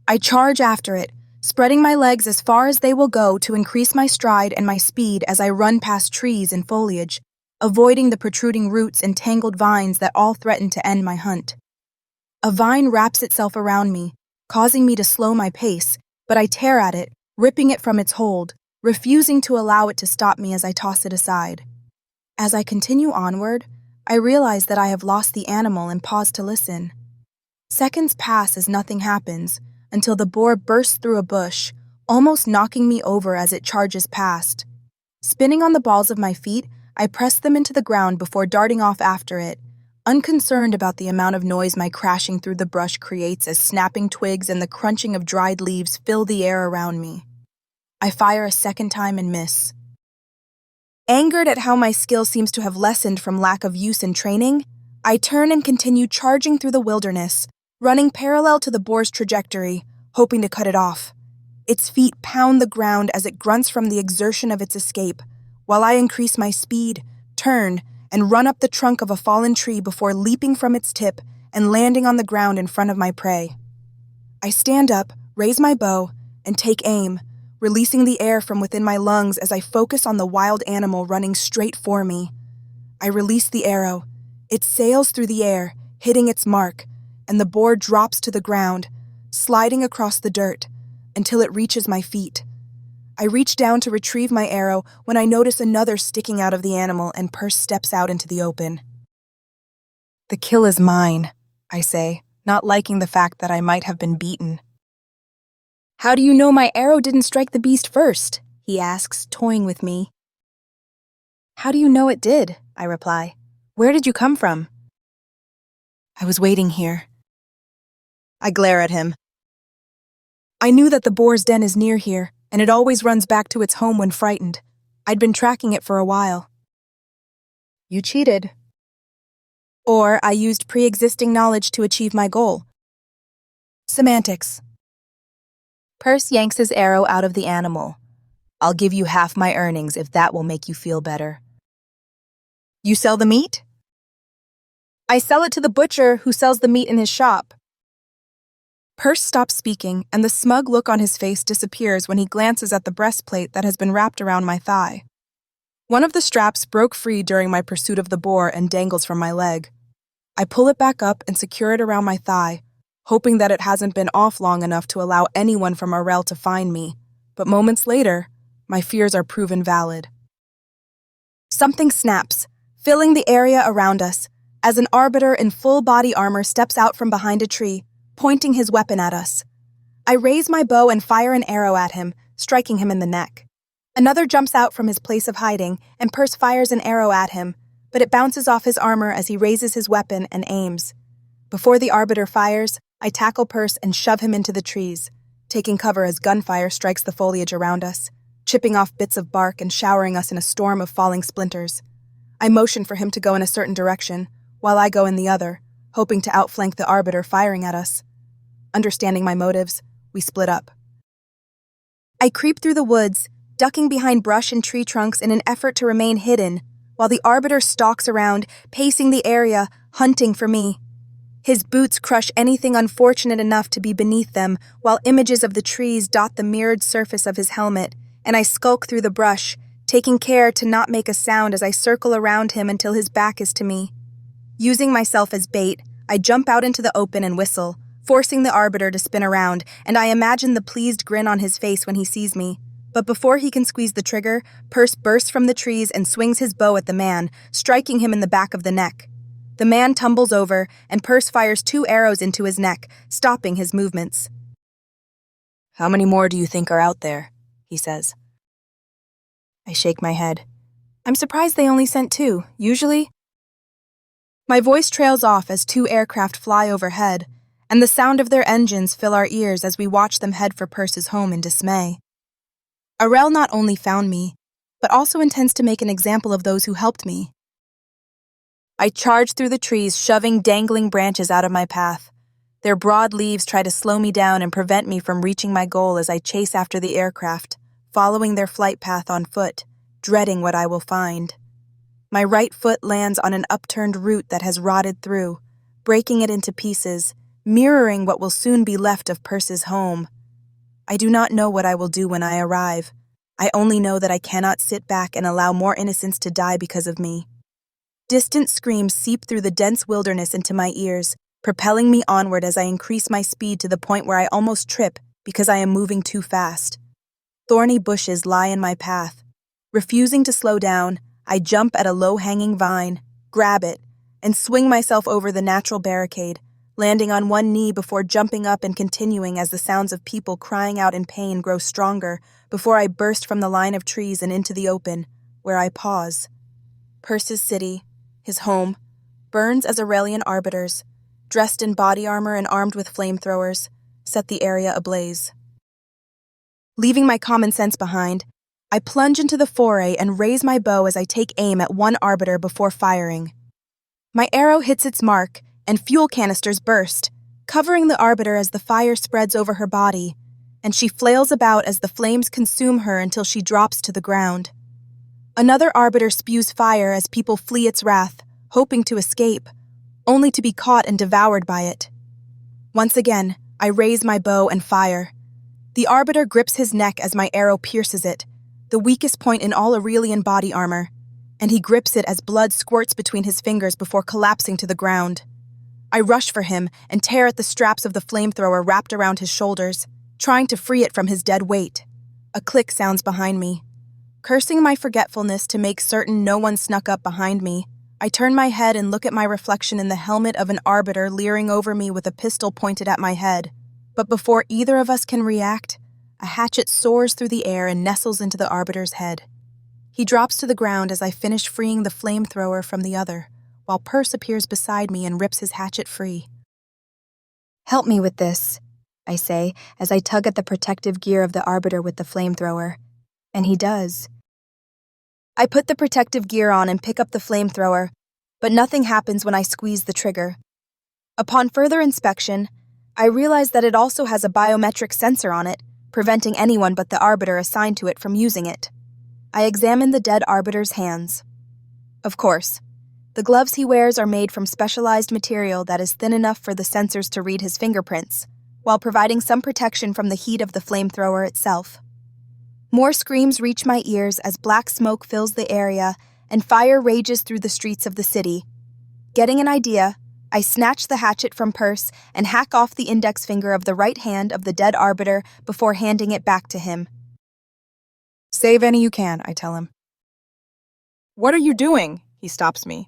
I charge after it, spreading my legs as far as they will go to increase my stride and my speed as I run past trees and foliage, avoiding the protruding roots and tangled vines that all threaten to end my hunt. A vine wraps itself around me, causing me to slow my pace, but I tear at it, ripping it from its hold, refusing to allow it to stop me as I toss it aside. As I continue onward, I realize that I have lost the animal and pause to listen. Seconds pass as nothing happens, until the boar bursts through a bush, almost knocking me over as it charges past. Spinning on the balls of my feet, I press them into the ground before darting off after it, unconcerned about the amount of noise my crashing through the brush creates as snapping twigs and the crunching of dried leaves fill the air around me. I fire a second time and miss. Angered at how my skill seems to have lessened from lack of use and training, I turn and continue charging through the wilderness, running parallel to the boar's trajectory, hoping to cut it off. Its feet pound the ground as it grunts from the exertion of its escape, while I increase my speed, turn, and run up the trunk of a fallen tree before leaping from its tip and landing on the ground in front of my prey. I stand up, raise my bow, and take aim, releasing the air from within my lungs as I focus on the wild animal running straight for me. I release the arrow. It sails through the air, hitting its mark, and the boar drops to the ground, sliding across the dirt, until it reaches my feet. I reach down to retrieve my arrow when I notice another sticking out of the animal and Perse steps out into the open. "The kill is mine," I say, not liking the fact that I might have been beaten. "How do you know my arrow didn't strike the beast first?" he asks, toying with me. "How do you know it did?" I reply. "Where did you come from?" "I was waiting here." I glare at him. "I knew that the boar's den is near here, and it always runs back to its home when frightened. I'd been tracking it for a while." "You cheated." "Or I used pre-existing knowledge to achieve my goal." Semantics. Perse yanks his arrow out of the animal. "I'll give you half my earnings if that will make you feel better." "You sell the meat?" "I sell it to the butcher who sells the meat in his shop." Perse stops speaking, and the smug look on his face disappears when he glances at the breastplate that has been wrapped around my thigh. One of the straps broke free during my pursuit of the boar and dangles from my leg. I pull it back up and secure it around my thigh, hoping that it hasn't been off long enough to allow anyone from Arel to find me, but moments later, my fears are proven valid. Something snaps, filling the area around us, as an arbiter in full body armor steps out from behind a tree, pointing his weapon at us. I raise my bow and fire an arrow at him, striking him in the neck. Another jumps out from his place of hiding, and Perse fires an arrow at him, but it bounces off his armor as he raises his weapon and aims. Before the arbiter fires, I tackle Perse and shove him into the trees, taking cover as gunfire strikes the foliage around us, chipping off bits of bark and showering us in a storm of falling splinters. I motion for him to go in a certain direction, while I go in the other, hoping to outflank the arbiter firing at us. Understanding my motives, we split up. I creep through the woods, ducking behind brush and tree trunks in an effort to remain hidden, while the arbiter stalks around, pacing the area, hunting for me. His boots crush anything unfortunate enough to be beneath them, while images of the trees dot the mirrored surface of his helmet, and I skulk through the brush, taking care to not make a sound as I circle around him until his back is to me. Using myself as bait, I jump out into the open and whistle, forcing the arbiter to spin around, and I imagine the pleased grin on his face when he sees me. But before he can squeeze the trigger, Perse bursts from the trees and swings his bow at the man, striking him in the back of the neck. The man tumbles over, and Perse fires 2 arrows into his neck, stopping his movements. "How many more do you think are out there?" he says. I shake my head. I'm surprised they only sent 2, usually. My voice trails off as 2 aircraft fly overhead, and the sound of their engines fill our ears as we watch them head for Perse's home in dismay. Arel not only found me, but also intends to make an example of those who helped me. I charge through the trees, shoving dangling branches out of my path. Their broad leaves try to slow me down and prevent me from reaching my goal as I chase after the aircraft, following their flight path on foot, dreading what I will find. My right foot lands on an upturned root that has rotted through, breaking it into pieces, mirroring what will soon be left of Perse's home. I do not know what I will do when I arrive. I only know that I cannot sit back and allow more innocents to die because of me. Distant screams seep through the dense wilderness into my ears, propelling me onward as I increase my speed to the point where I almost trip because I am moving too fast. Thorny bushes lie in my path. Refusing to slow down, I jump at a low-hanging vine, grab it, and swing myself over the natural barricade, landing on one knee before jumping up and continuing as the sounds of people crying out in pain grow stronger before I burst from the line of trees and into the open, where I pause. Perse's city, his home, burns as Arelian arbiters, dressed in body armor and armed with flamethrowers, set the area ablaze. Leaving my common sense behind, I plunge into the foray and raise my bow as I take aim at one arbiter before firing. My arrow hits its mark, and fuel canisters burst, covering the arbiter as the fire spreads over her body, and she flails about as the flames consume her until she drops to the ground. Another arbiter spews fire as people flee its wrath, hoping to escape, only to be caught and devoured by it. Once again, I raise my bow and fire. The arbiter grips his neck as my arrow pierces it, the weakest point in all Arelian body armor, and he grips it as blood squirts between his fingers before collapsing to the ground. I rush for him and tear at the straps of the flamethrower wrapped around his shoulders, trying to free it from his dead weight. A click sounds behind me. Cursing my forgetfulness to make certain no one snuck up behind me, I turn my head and look at my reflection in the helmet of an arbiter leering over me with a pistol pointed at my head. But before either of us can react, a hatchet soars through the air and nestles into the arbiter's head. He drops to the ground as I finish freeing the flamethrower from the other, while Perse appears beside me and rips his hatchet free. "Help me with this," I say as I tug at the protective gear of the arbiter with the flamethrower. And he does. I put the protective gear on and pick up the flamethrower, but nothing happens when I squeeze the trigger. Upon further inspection, I realize that it also has a biometric sensor on it, preventing anyone but the arbiter assigned to it from using it. I examine the dead arbiter's hands. Of course, the gloves he wears are made from specialized material that is thin enough for the sensors to read his fingerprints, while providing some protection from the heat of the flamethrower itself. More screams reach my ears as black smoke fills the area and fire rages through the streets of the city. Getting an idea, I snatch the hatchet from Perse and hack off the index finger of the right hand of the dead arbiter before handing it back to him. "Save any you can," I tell him. "What are you doing?" He stops me.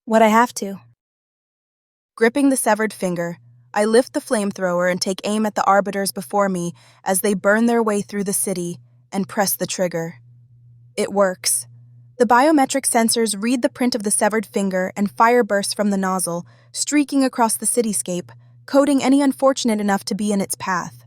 "What I have to." Gripping the severed finger, I lift the flamethrower and take aim at the arbiters before me as they burn their way through the city, and press the trigger. It works. The biometric sensors read the print of the severed finger and fire bursts from the nozzle, streaking across the cityscape, coating any unfortunate enough to be in its path.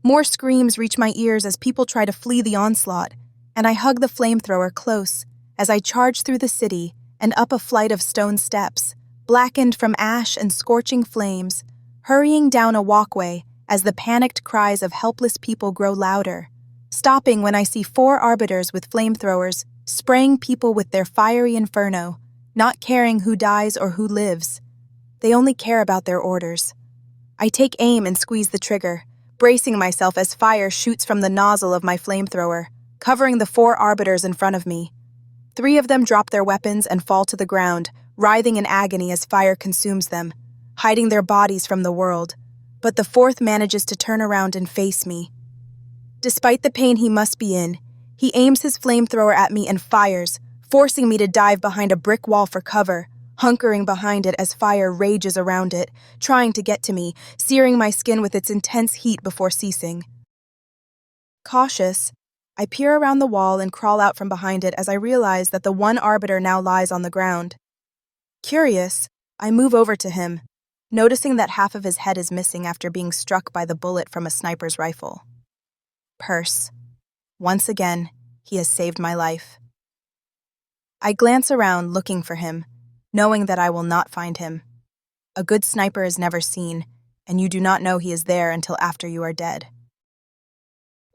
More screams reach my ears as people try to flee the onslaught, and I hug the flamethrower close as I charge through the city and up a flight of stone steps, blackened from ash and scorching flames, hurrying down a walkway as the panicked cries of helpless people grow louder, stopping when I see 4 arbiters with flamethrowers spraying people with their fiery inferno, not caring who dies or who lives. They only care about their orders. I take aim and squeeze the trigger, bracing myself as fire shoots from the nozzle of my flamethrower, covering the 4 arbiters in front of me. 3 of them drop their weapons and fall to the ground, writhing in agony as fire consumes them, hiding their bodies from the world. But the 4th manages to turn around and face me. Despite the pain he must be in, he aims his flamethrower at me and fires, forcing me to dive behind a brick wall for cover, hunkering behind it as fire rages around it, trying to get to me, searing my skin with its intense heat before ceasing. Cautious, I peer around the wall and crawl out from behind it as I realize that the 1 arbiter now lies on the ground. Curious, I move over to him, noticing that half of his head is missing after being struck by the bullet from a sniper's rifle. Purse. Once again, he has saved my life. I glance around looking for him, knowing that I will not find him. A good sniper is never seen, and you do not know he is there until after you are dead.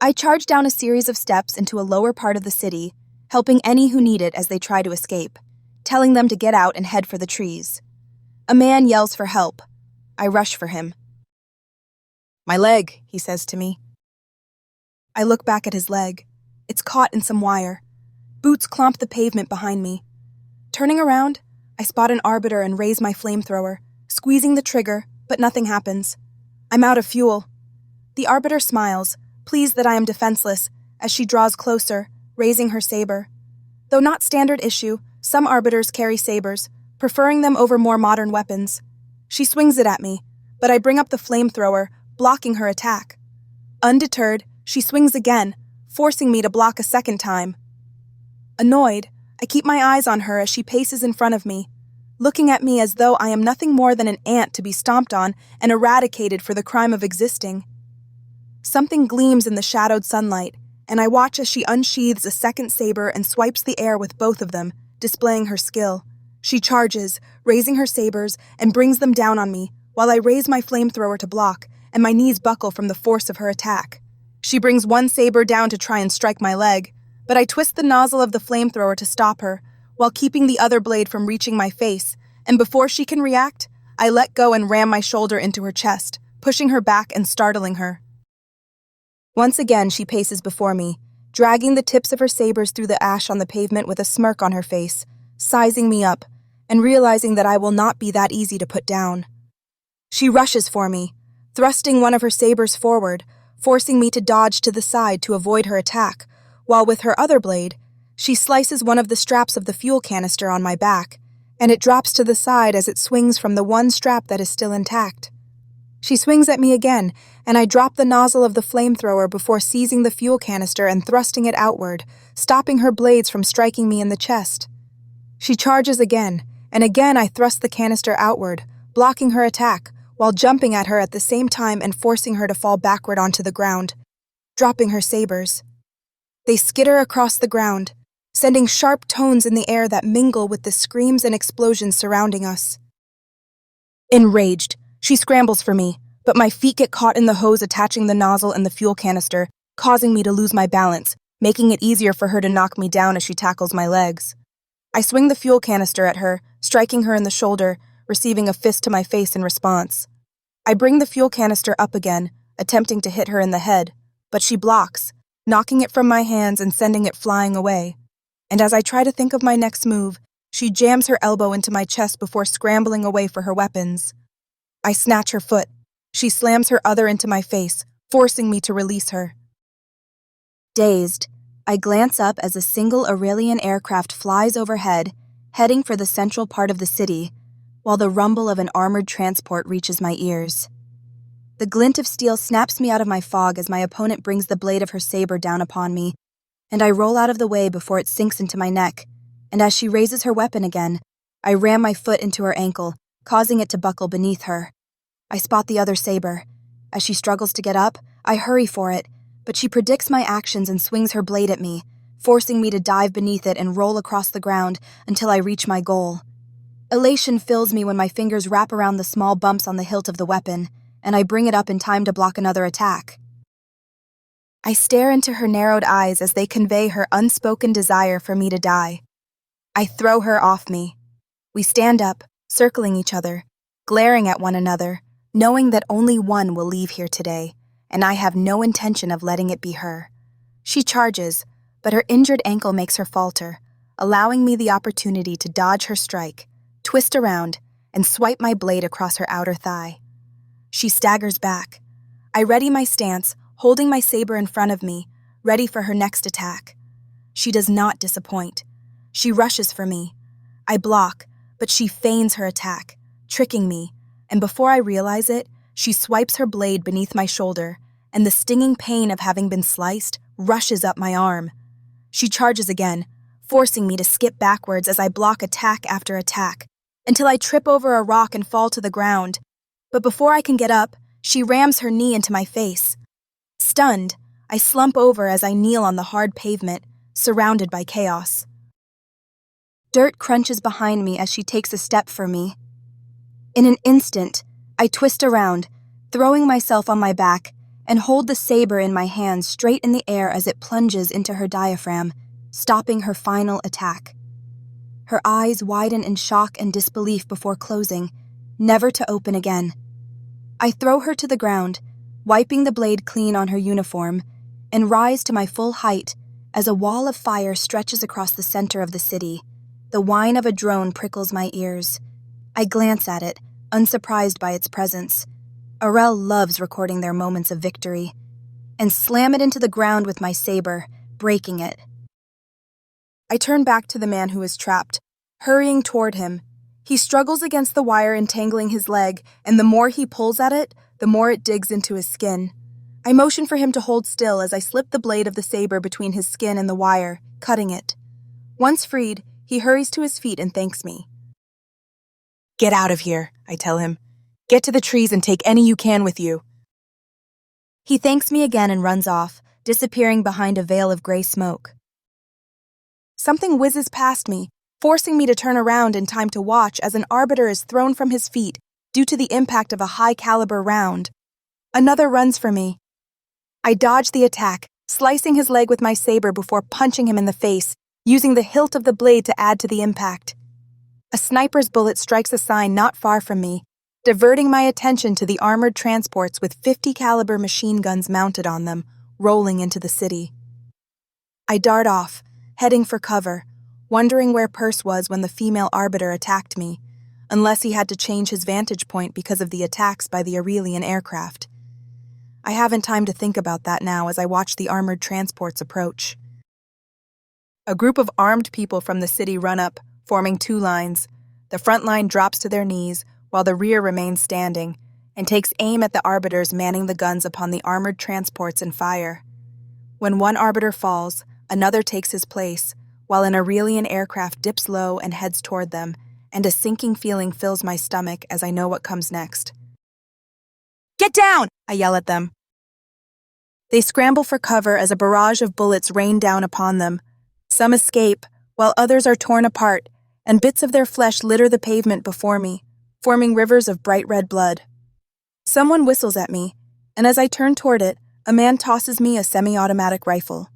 I charge down a series of steps into a lower part of the city, helping any who need it as they try to escape, telling them to get out and head for the trees. A man yells for help. I rush for him. "My leg," he says to me. I look back at his leg. It's caught in some wire. Boots clomp the pavement behind me. Turning around, I spot an arbiter and raise my flamethrower, squeezing the trigger, but nothing happens. I'm out of fuel. The arbiter smiles, pleased that I am defenseless, as she draws closer, raising her saber. Though not standard issue, some arbiters carry sabers, preferring them over more modern weapons. She swings it at me, but I bring up the flamethrower, blocking her attack. Undeterred, she swings again, forcing me to block a second time. Annoyed, I keep my eyes on her as she paces in front of me, looking at me as though I am nothing more than an ant to be stomped on and eradicated for the crime of existing. Something gleams in the shadowed sunlight, and I watch as she unsheathes a second saber and swipes the air with both of them, displaying her skill. She charges, raising her sabers, and brings them down on me, while I raise my flamethrower to block, and my knees buckle from the force of her attack. She brings 1 saber down to try and strike my leg, but I twist the nozzle of the flamethrower to stop her, while keeping the other blade from reaching my face, and before she can react, I let go and ram my shoulder into her chest, pushing her back and startling her. Once again, she paces before me, dragging the tips of her sabers through the ash on the pavement with a smirk on her face, sizing me up, and realizing that I will not be that easy to put down. She rushes for me, thrusting one of her sabers forward, forcing me to dodge to the side to avoid her attack, while with her other blade, she slices one of the straps of the fuel canister on my back, and it drops to the side as it swings from the one strap that is still intact. She swings at me again, and I drop the nozzle of the flamethrower before seizing the fuel canister and thrusting it outward, stopping her blades from striking me in the chest. She charges again, and again I thrust the canister outward, blocking her attack, while jumping at her at the same time and forcing her to fall backward onto the ground, dropping her sabers. They skitter across the ground, sending sharp tones in the air that mingle with the screams and explosions surrounding us. Enraged, she scrambles for me, but my feet get caught in the hose attaching the nozzle and the fuel canister, causing me to lose my balance, making it easier for her to knock me down as she tackles my legs. I swing the fuel canister at her, striking her in the shoulder, receiving a fist to my face in response. I bring the fuel canister up again, attempting to hit her in the head, but she blocks, knocking it from my hands and sending it flying away. And as I try to think of my next move, she jams her elbow into my chest before scrambling away for her weapons. I snatch her foot. She slams her other into my face, forcing me to release her. Dazed, I glance up as a single Arelian aircraft flies overhead, heading for the central part of the city, while the rumble of an armored transport reaches my ears. The glint of steel snaps me out of my fog as my opponent brings the blade of her saber down upon me, and I roll out of the way before it sinks into my neck, and as she raises her weapon again, I ram my foot into her ankle, causing it to buckle beneath her. I spot the other saber. As she struggles to get up, I hurry for it, but she predicts my actions and swings her blade at me, forcing me to dive beneath it and roll across the ground until I reach my goal. Elation fills me when my fingers wrap around the small bumps on the hilt of the weapon, and I bring it up in time to block another attack. I stare into her narrowed eyes as they convey her unspoken desire for me to die. I throw her off me. We stand up, circling each other, glaring at one another, knowing that only one will leave here today, and I have no intention of letting it be her. She charges, but her injured ankle makes her falter, allowing me the opportunity to dodge her strike, twist around, and swipe my blade across her outer thigh. She staggers back. I ready my stance, holding my saber in front of me, ready for her next attack. She does not disappoint. She rushes for me. I block, but she feigns her attack, tricking me, and before I realize it, she swipes her blade beneath my shoulder, and the stinging pain of having been sliced rushes up my arm. She charges again, forcing me to skip backwards as I block attack after attack, until I trip over a rock and fall to the ground. But before I can get up, she rams her knee into my face. Stunned, I slump over as I kneel on the hard pavement, surrounded by chaos. Dirt crunches behind me as she takes a step for me. In an instant, I twist around, throwing myself on my back, and hold the saber in my hand straight in the air as it plunges into her diaphragm, stopping her final attack. Her eyes widen in shock and disbelief before closing, never to open again. I throw her to the ground, wiping the blade clean on her uniform, and rise to my full height as a wall of fire stretches across the center of the city. The whine of a drone prickles my ears. I glance at it, unsurprised by its presence. Arel loves recording their moments of victory, and slam it into the ground with my saber, breaking it. I turn back to the man who is trapped, hurrying toward him. He struggles against the wire entangling his leg, and the more he pulls at it, the more it digs into his skin. I motion for him to hold still as I slip the blade of the saber between his skin and the wire, cutting it. Once freed, he hurries to his feet and thanks me. Get out of here, I tell him. Get to the trees and take any you can with you. He thanks me again and runs off, disappearing behind a veil of gray smoke. Something whizzes past me, forcing me to turn around in time to watch as an arbiter is thrown from his feet due to the impact of a high-caliber round. Another runs for me. I dodge the attack, slicing his leg with my saber before punching him in the face, using the hilt of the blade to add to the impact. A sniper's bullet strikes a sign not far from me, diverting my attention to the armored transports with 50-caliber machine guns mounted on them, rolling into the city. I dart off, heading for cover, wondering where Perse was when the female arbiter attacked me, unless he had to change his vantage point because of the attacks by the Arelian aircraft. I haven't time to think about that now as I watch the armored transports approach. A group of armed people from the city run up, forming two lines. The front line drops to their knees, while the rear remains standing, and takes aim at the arbiters manning the guns upon the armored transports and fire. When one arbiter falls, another takes his place, while an Arelian aircraft dips low and heads toward them, and a sinking feeling fills my stomach as I know what comes next. Get down! I yell at them. They scramble for cover as a barrage of bullets rain down upon them. Some escape, while others are torn apart, and bits of their flesh litter the pavement before me, forming rivers of bright red blood. Someone whistles at me, and as I turn toward it, a man tosses me a semi-automatic rifle.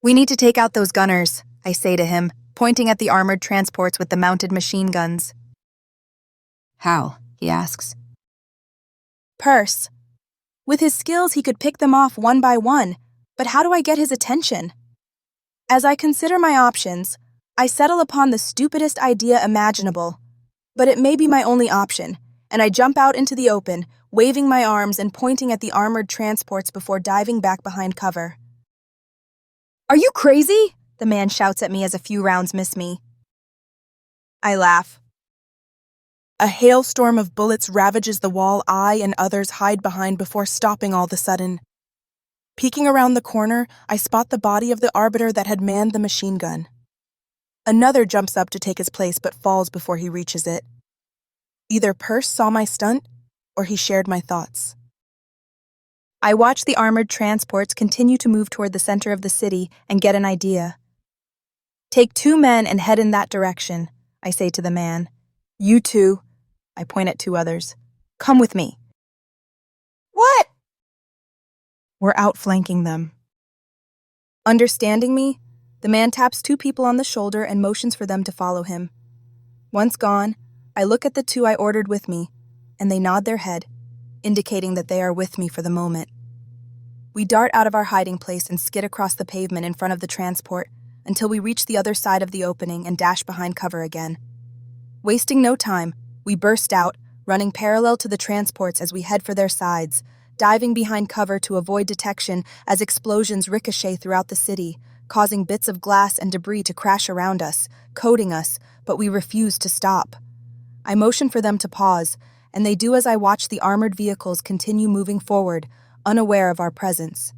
We need to take out those gunners, I say to him, pointing at the armored transports with the mounted machine guns. How? He asks. Perse. With his skills, he could pick them off one by one, but how do I get his attention? As I consider my options, I settle upon the stupidest idea imaginable, but it may be my only option, and I jump out into the open, waving my arms and pointing at the armored transports before diving back behind cover. Are you crazy? The man shouts at me as a few rounds miss me. I laugh. A hailstorm of bullets ravages the wall I and others hide behind before stopping all of a sudden. Peeking around the corner, I spot the body of the arbiter that had manned the machine gun. Another jumps up to take his place but falls before he reaches it. Either Perse saw my stunt, or he shared my thoughts. I watch the armored transports continue to move toward the center of the city and get an idea. "Take 2 men and head in that direction," I say to the man. "You 2, I point at 2 others. "Come with me." "What?" We're outflanking them. Understanding me, the man taps 2 people on the shoulder and motions for them to follow him. Once gone, I look at the 2 I ordered with me, and they nod their head, indicating that they are with me for the moment. We dart out of our hiding place and skid across the pavement in front of the transport until we reach the other side of the opening and dash behind cover again. Wasting no time, we burst out, running parallel to the transports as we head for their sides, diving behind cover to avoid detection as explosions ricochet throughout the city, causing bits of glass and debris to crash around us, coating us, but we refuse to stop. I motion for them to pause, and they do as I watch the armored vehicles continue moving forward, unaware of our presence.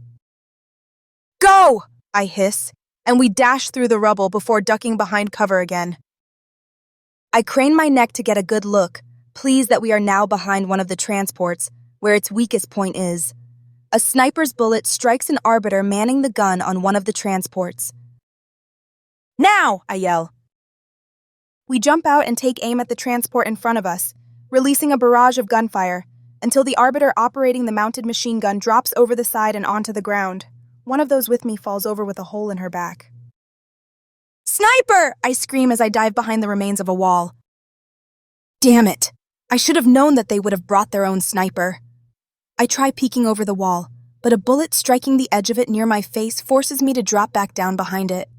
"Go!" I hiss, and we dash through the rubble before ducking behind cover again. I crane my neck to get a good look, pleased that we are now behind one of the transports, where its weakest point is. A sniper's bullet strikes an arbiter manning the gun on one of the transports. "Now!" I yell. We jump out and take aim at the transport in front of us, releasing a barrage of gunfire, until the arbiter operating the mounted machine gun drops over the side and onto the ground. One of those with me falls over with a hole in her back. "Sniper!" I scream as I dive behind the remains of a wall. Damn it! I should have known that they would have brought their own sniper. I try peeking over the wall, but a bullet striking the edge of it near my face forces me to drop back down behind it.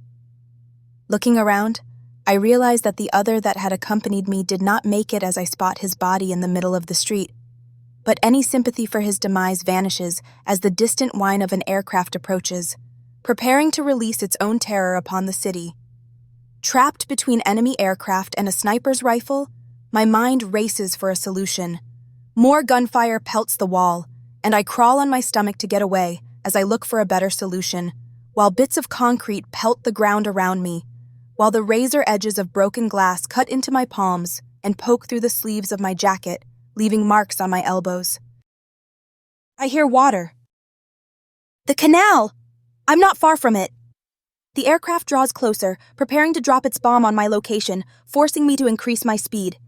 Looking around, I realize that the other that had accompanied me did not make it as I spot his body in the middle of the street. But any sympathy for his demise vanishes as the distant whine of an aircraft approaches, preparing to release its own terror upon the city. Trapped between enemy aircraft and a sniper's rifle, my mind races for a solution. More gunfire pelts the wall, and I crawl on my stomach to get away as I look for a better solution, while bits of concrete pelt the ground around me, while the razor edges of broken glass cut into my palms and poke through the sleeves of my jacket, leaving marks on my elbows. I hear water. "The canal! I'm not far from it." The aircraft draws closer, preparing to drop its bomb on my location, forcing me to increase my speed.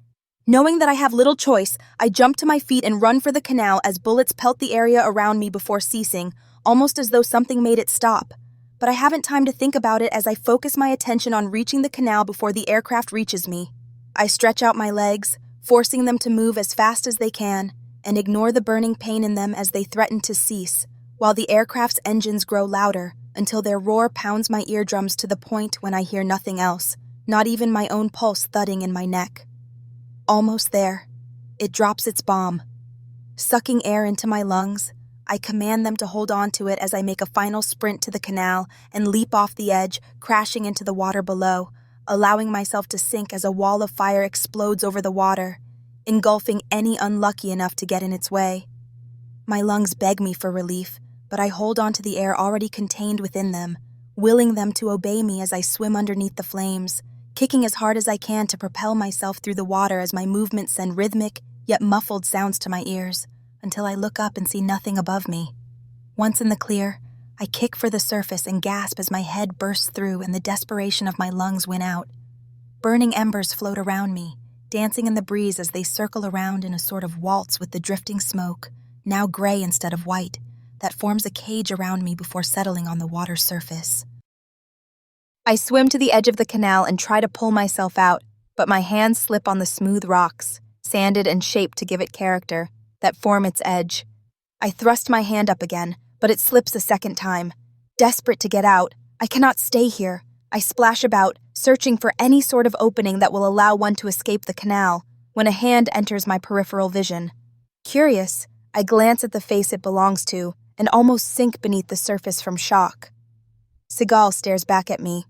Knowing that I have little choice, I jump to my feet and run for the canal as bullets pelt the area around me before ceasing, almost as though something made it stop. But I haven't time to think about it as I focus my attention on reaching the canal before the aircraft reaches me. I stretch out my legs, forcing them to move as fast as they can, and ignore the burning pain in them as they threaten to cease, while the aircraft's engines grow louder until their roar pounds my eardrums to the point when I hear nothing else, not even my own pulse thudding in my neck. Almost there, it drops its bomb. Sucking air into my lungs, I command them to hold on to it as I make a final sprint to the canal and leap off the edge, crashing into the water below, allowing myself to sink as a wall of fire explodes over the water, engulfing any unlucky enough to get in its way. My lungs beg me for relief, but I hold on to the air already contained within them, willing them to obey me as I swim underneath the flames, kicking as hard as I can to propel myself through the water as my movements send rhythmic, yet muffled sounds to my ears, until I look up and see nothing above me. Once in the clear, I kick for the surface and gasp as my head bursts through and the desperation of my lungs win out. Burning embers float around me, dancing in the breeze as they circle around in a sort of waltz with the drifting smoke, now gray instead of white, that forms a cage around me before settling on the water's surface. I swim to the edge of the canal and try to pull myself out, but my hands slip on the smooth rocks, sanded and shaped to give it character, that form its edge. I thrust my hand up again, but it slips a second time. Desperate to get out, I cannot stay here. I splash about, searching for any sort of opening that will allow one to escape the canal, when a hand enters my peripheral vision. Curious, I glance at the face it belongs to and almost sink beneath the surface from shock. Seagal stares back at me.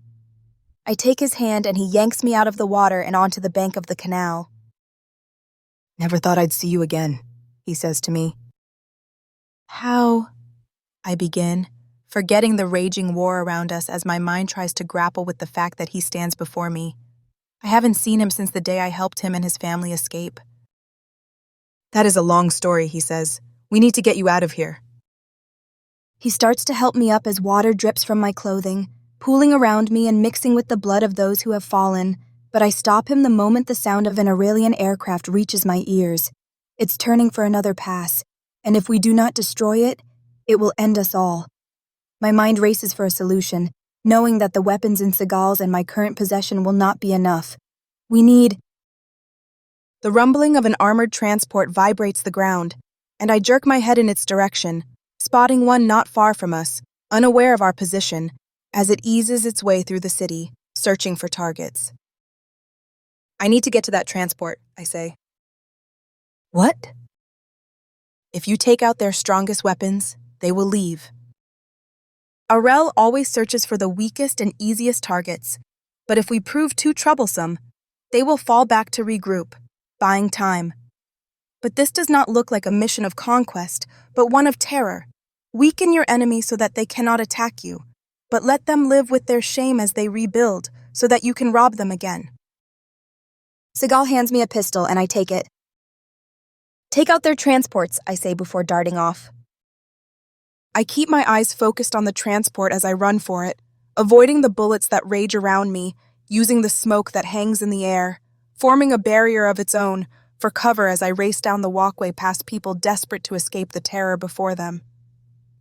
I take his hand and he yanks me out of the water and onto the bank of the canal. "Never thought I'd see you again," he says to me. "How?" I begin, forgetting the raging war around us as my mind tries to grapple with the fact that he stands before me. I haven't seen him since the day I helped him and his family escape. "That is a long story," he says. "We need to get you out of here." He starts to help me up as water drips from my clothing, pooling around me and mixing with the blood of those who have fallen, but I stop him the moment the sound of an Arelian aircraft reaches my ears. It's turning for another pass, and if we do not destroy it, it will end us all. My mind races for a solution, knowing that the weapons in Seagal's and my current possession will not be enough. We need... The rumbling of an armored transport vibrates the ground, and I jerk my head in its direction, spotting one not far from us, unaware of our position, as it eases its way through the city, searching for targets. "I need to get to that transport," I say. What? "If you take out their strongest weapons, they will leave." Arel always searches for the weakest and easiest targets, but if we prove too troublesome, they will fall back to regroup, buying time. But this does not look like a mission of conquest, but one of terror. Weaken your enemy so that they cannot attack you, but let them live with their shame as they rebuild, so that you can rob them again. Seagal hands me a pistol and I take it. "Take out their transports," I say before darting off. I keep my eyes focused on the transport as I run for it, avoiding the bullets that rage around me, using the smoke that hangs in the air, forming a barrier of its own for cover as I race down the walkway past people desperate to escape the terror before them.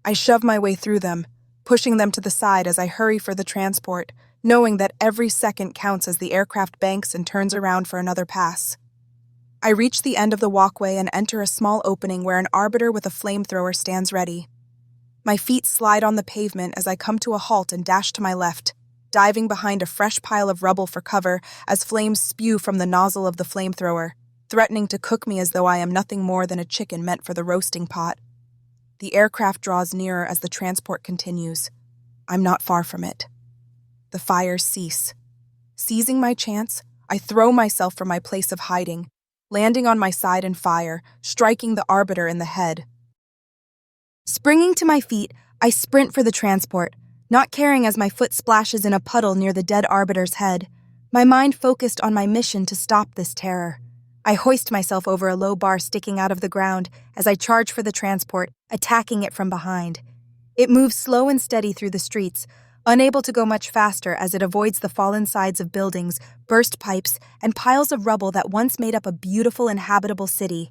I shove my way through them, pushing them to the side as I hurry for the transport, knowing that every second counts as the aircraft banks and turns around for another pass. I reach the end of the walkway and enter a small opening where an arbiter with a flamethrower stands ready. My feet slide on the pavement as I come to a halt and dash to my left, diving behind a fresh pile of rubble for cover as flames spew from the nozzle of the flamethrower, threatening to cook me as though I am nothing more than a chicken meant for the roasting pot. The aircraft draws nearer as the transport continues. I'm not far from it. The fires cease. Seizing my chance, I throw myself from my place of hiding, landing on my side in fire, striking the arbiter in the head. Springing to my feet, I sprint for the transport, not caring as my foot splashes in a puddle near the dead arbiter's head, my mind focused on my mission to stop this terror. I hoist myself over a low bar sticking out of the ground as I charge for the transport, attacking it from behind. It moves slow and steady through the streets, unable to go much faster as it avoids the fallen sides of buildings, burst pipes, and piles of rubble that once made up a beautiful and habitable city.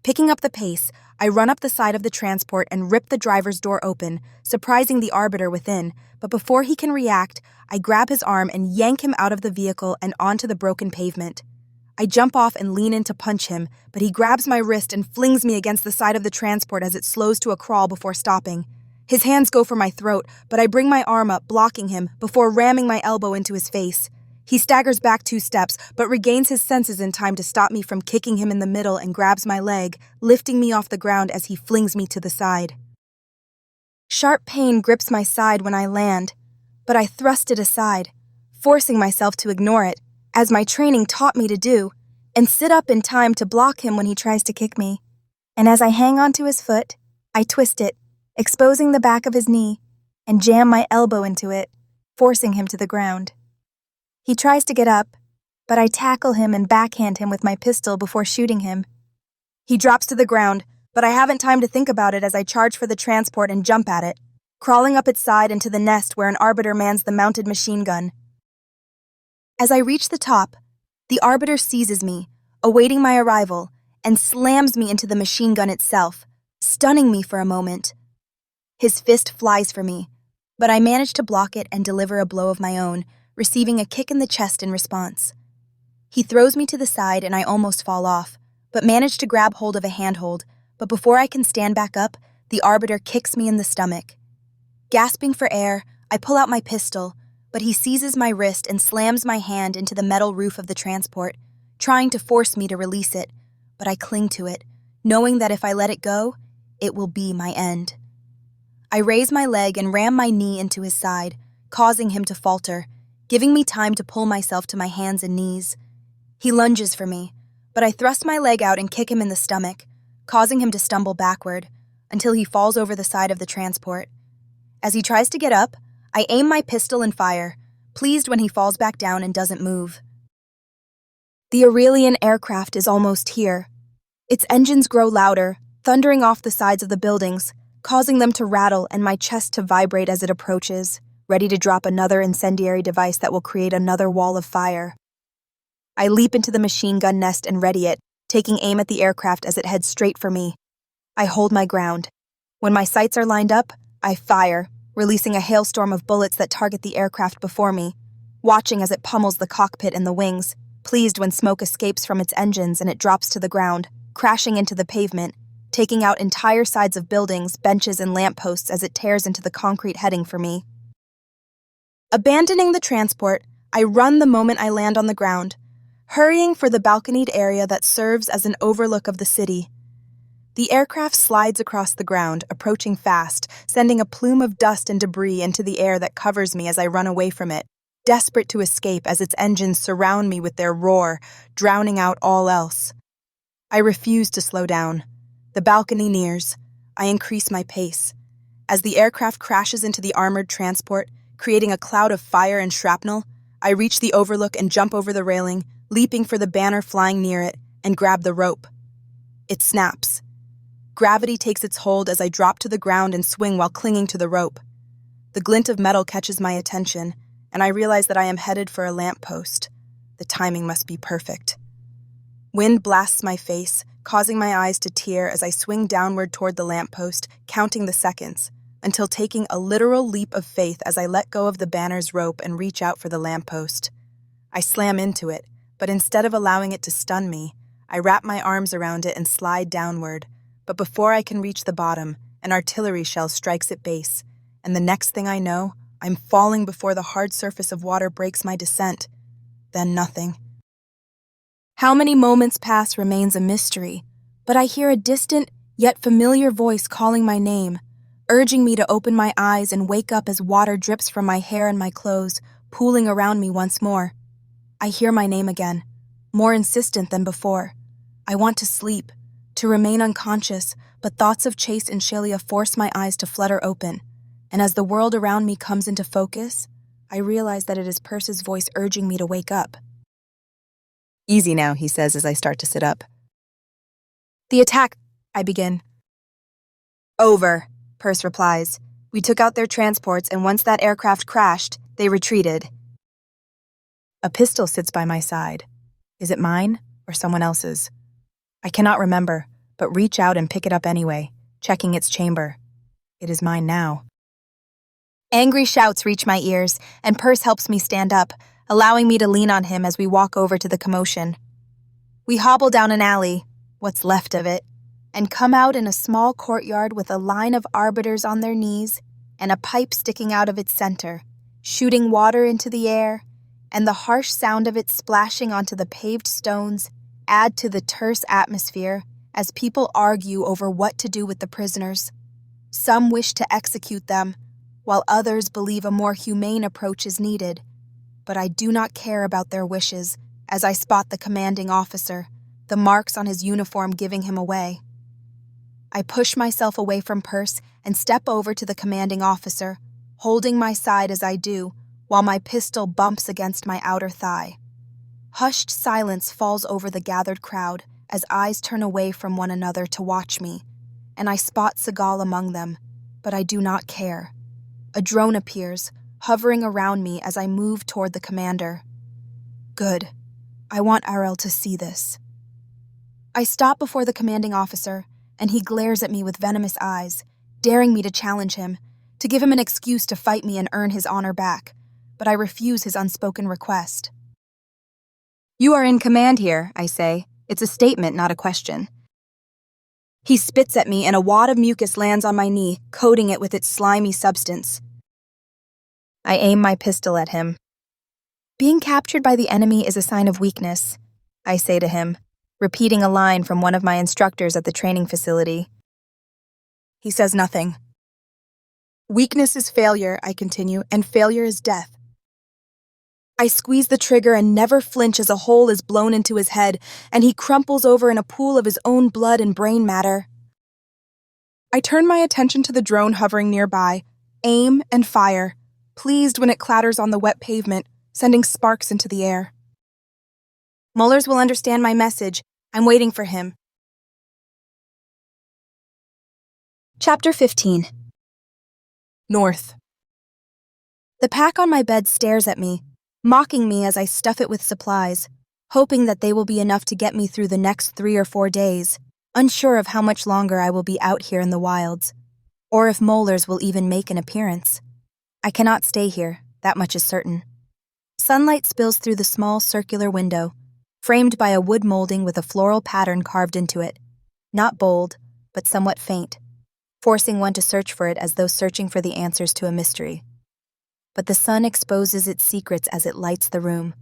Picking up the pace, I run up the side of the transport and rip the driver's door open, surprising the arbiter within, but before he can react, I grab his arm and yank him out of the vehicle and onto the broken pavement. I jump off and lean in to punch him, but he grabs my wrist and flings me against the side of the transport as it slows to a crawl before stopping. His hands go for my throat, but I bring my arm up, blocking him, before ramming my elbow into his face. He staggers back 2 steps, but regains his senses in time to stop me from kicking him in the middle and grabs my leg, lifting me off the ground as he flings me to the side. Sharp pain grips my side when I land, but I thrust it aside, forcing myself to ignore it, as my training taught me to do, and sit up in time to block him when he tries to kick me. And as I hang onto his foot, I twist it, exposing the back of his knee, and jam my elbow into it, forcing him to the ground. He tries to get up, but I tackle him and backhand him with my pistol before shooting him. He drops to the ground, but I haven't time to think about it as I charge for the transport and jump at it, crawling up its side into the nest where an arbiter mans the mounted machine gun. As I reach the top, the arbiter seizes me, awaiting my arrival, and slams me into the machine gun itself, stunning me for a moment. His fist flies for me, but I manage to block it and deliver a blow of my own, receiving a kick in the chest in response. He throws me to the side and I almost fall off, but manage to grab hold of a handhold, but before I can stand back up, the arbiter kicks me in the stomach. Gasping for air, I pull out my pistol, but he seizes my wrist and slams my hand into the metal roof of the transport, trying to force me to release it, but I cling to it, knowing that if I let it go, it will be my end. I raise my leg and ram my knee into his side, causing him to falter, giving me time to pull myself to my hands and knees. He lunges for me, but I thrust my leg out and kick him in the stomach, causing him to stumble backward, until he falls over the side of the transport. As he tries to get up, I aim my pistol and fire, pleased when he falls back down and doesn't move. The Arelian aircraft is almost here. Its engines grow louder, thundering off the sides of the buildings, causing them to rattle and my chest to vibrate as it approaches, ready to drop another incendiary device that will create another wall of fire. I leap into the machine gun nest and ready it, taking aim at the aircraft as it heads straight for me. I hold my ground. When my sights are lined up, I fire, releasing a hailstorm of bullets that target the aircraft before me, watching as it pummels the cockpit and the wings, pleased when smoke escapes from its engines and it drops to the ground, crashing into the pavement, taking out entire sides of buildings, benches, and lampposts as it tears into the concrete heading for me. Abandoning the transport, I run the moment I land on the ground, hurrying for the balconied area that serves as an overlook of the city. The aircraft slides across the ground, approaching fast, sending a plume of dust and debris into the air that covers me as I run away from it, desperate to escape as its engines surround me with their roar, drowning out all else. I refuse to slow down. The balcony nears. I increase my pace. As the aircraft crashes into the armored transport, creating a cloud of fire and shrapnel, I reach the overlook and jump over the railing, leaping for the banner flying near it, and grab the rope. It snaps. Gravity takes its hold as I drop to the ground and swing while clinging to the rope. The glint of metal catches my attention, and I realize that I am headed for a lamppost. The timing must be perfect. Wind blasts my face, causing my eyes to tear as I swing downward toward the lamppost, counting the seconds, until taking a literal leap of faith as I let go of the banner's rope and reach out for the lamppost. I slam into it, but instead of allowing it to stun me, I wrap my arms around it and slide downward. But before I can reach the bottom, an artillery shell strikes at base, and the next thing I know, I'm falling before the hard surface of water breaks my descent. Then nothing. How many moments pass remains a mystery, but I hear a distant, yet familiar voice calling my name, urging me to open my eyes and wake up as water drips from my hair and my clothes, pooling around me once more. I hear my name again, more insistent than before. I want to sleep, to remain unconscious, but thoughts of Chase and Shelia force my eyes to flutter open, and as the world around me comes into focus, I realize that it is Perce's voice urging me to wake up. Easy now, he says as I start to sit up. The attack, I begin. Over, Perce replies. We took out their transports, and once that aircraft crashed, they retreated. A pistol sits by my side. Is it mine or someone else's? I cannot remember, but reach out and pick it up anyway, checking its chamber. It is mine now. Angry shouts reach my ears, and Perce helps me stand up, allowing me to lean on him as we walk over to the commotion. We hobble down an alley, what's left of it, and come out in a small courtyard with a line of arbiters on their knees and a pipe sticking out of its center, shooting water into the air, and the harsh sound of it splashing onto the paved stones add to the terse atmosphere as people argue over what to do with the prisoners. Some wish to execute them, while others believe a more humane approach is needed. But I do not care about their wishes as I spot the commanding officer, the marks on his uniform giving him away. I push myself away from Perce and step over to the commanding officer, holding my side as I do, while my pistol bumps against my outer thigh. Hushed silence falls over the gathered crowd as eyes turn away from one another to watch me, and I spot Seagal among them, but I do not care. A drone appears, hovering around me as I move toward the commander. Good. I want Arel to see this. I stop before the commanding officer, and he glares at me with venomous eyes, daring me to challenge him, to give him an excuse to fight me and earn his honor back, but I refuse his unspoken request. You are in command here, I say. It's a statement, not a question. He spits at me and a wad of mucus lands on my knee, coating it with its slimy substance. I aim my pistol at him. Being captured by the enemy is a sign of weakness, I say to him, repeating a line from one of my instructors at the training facility. He says nothing. Weakness is failure, I continue, and failure is death. I squeeze the trigger and never flinch as a hole is blown into his head, and he crumples over in a pool of his own blood and brain matter. I turn my attention to the drone hovering nearby, aim, and fire, pleased when it clatters on the wet pavement, sending sparks into the air. Mullers will understand my message. I'm waiting for him. Chapter 15. North. The pack on my bed stares at me, mocking me as I stuff it with supplies, hoping that they will be enough to get me through the next 3 or 4 days, unsure of how much longer I will be out here in the wilds, or if molars will even make an appearance. I cannot stay here, that much is certain. Sunlight spills through the small circular window, framed by a wood molding with a floral pattern carved into it, not bold, but somewhat faint, forcing one to search for it as though searching for the answers to a mystery. But the sun exposes its secrets as it lights the room,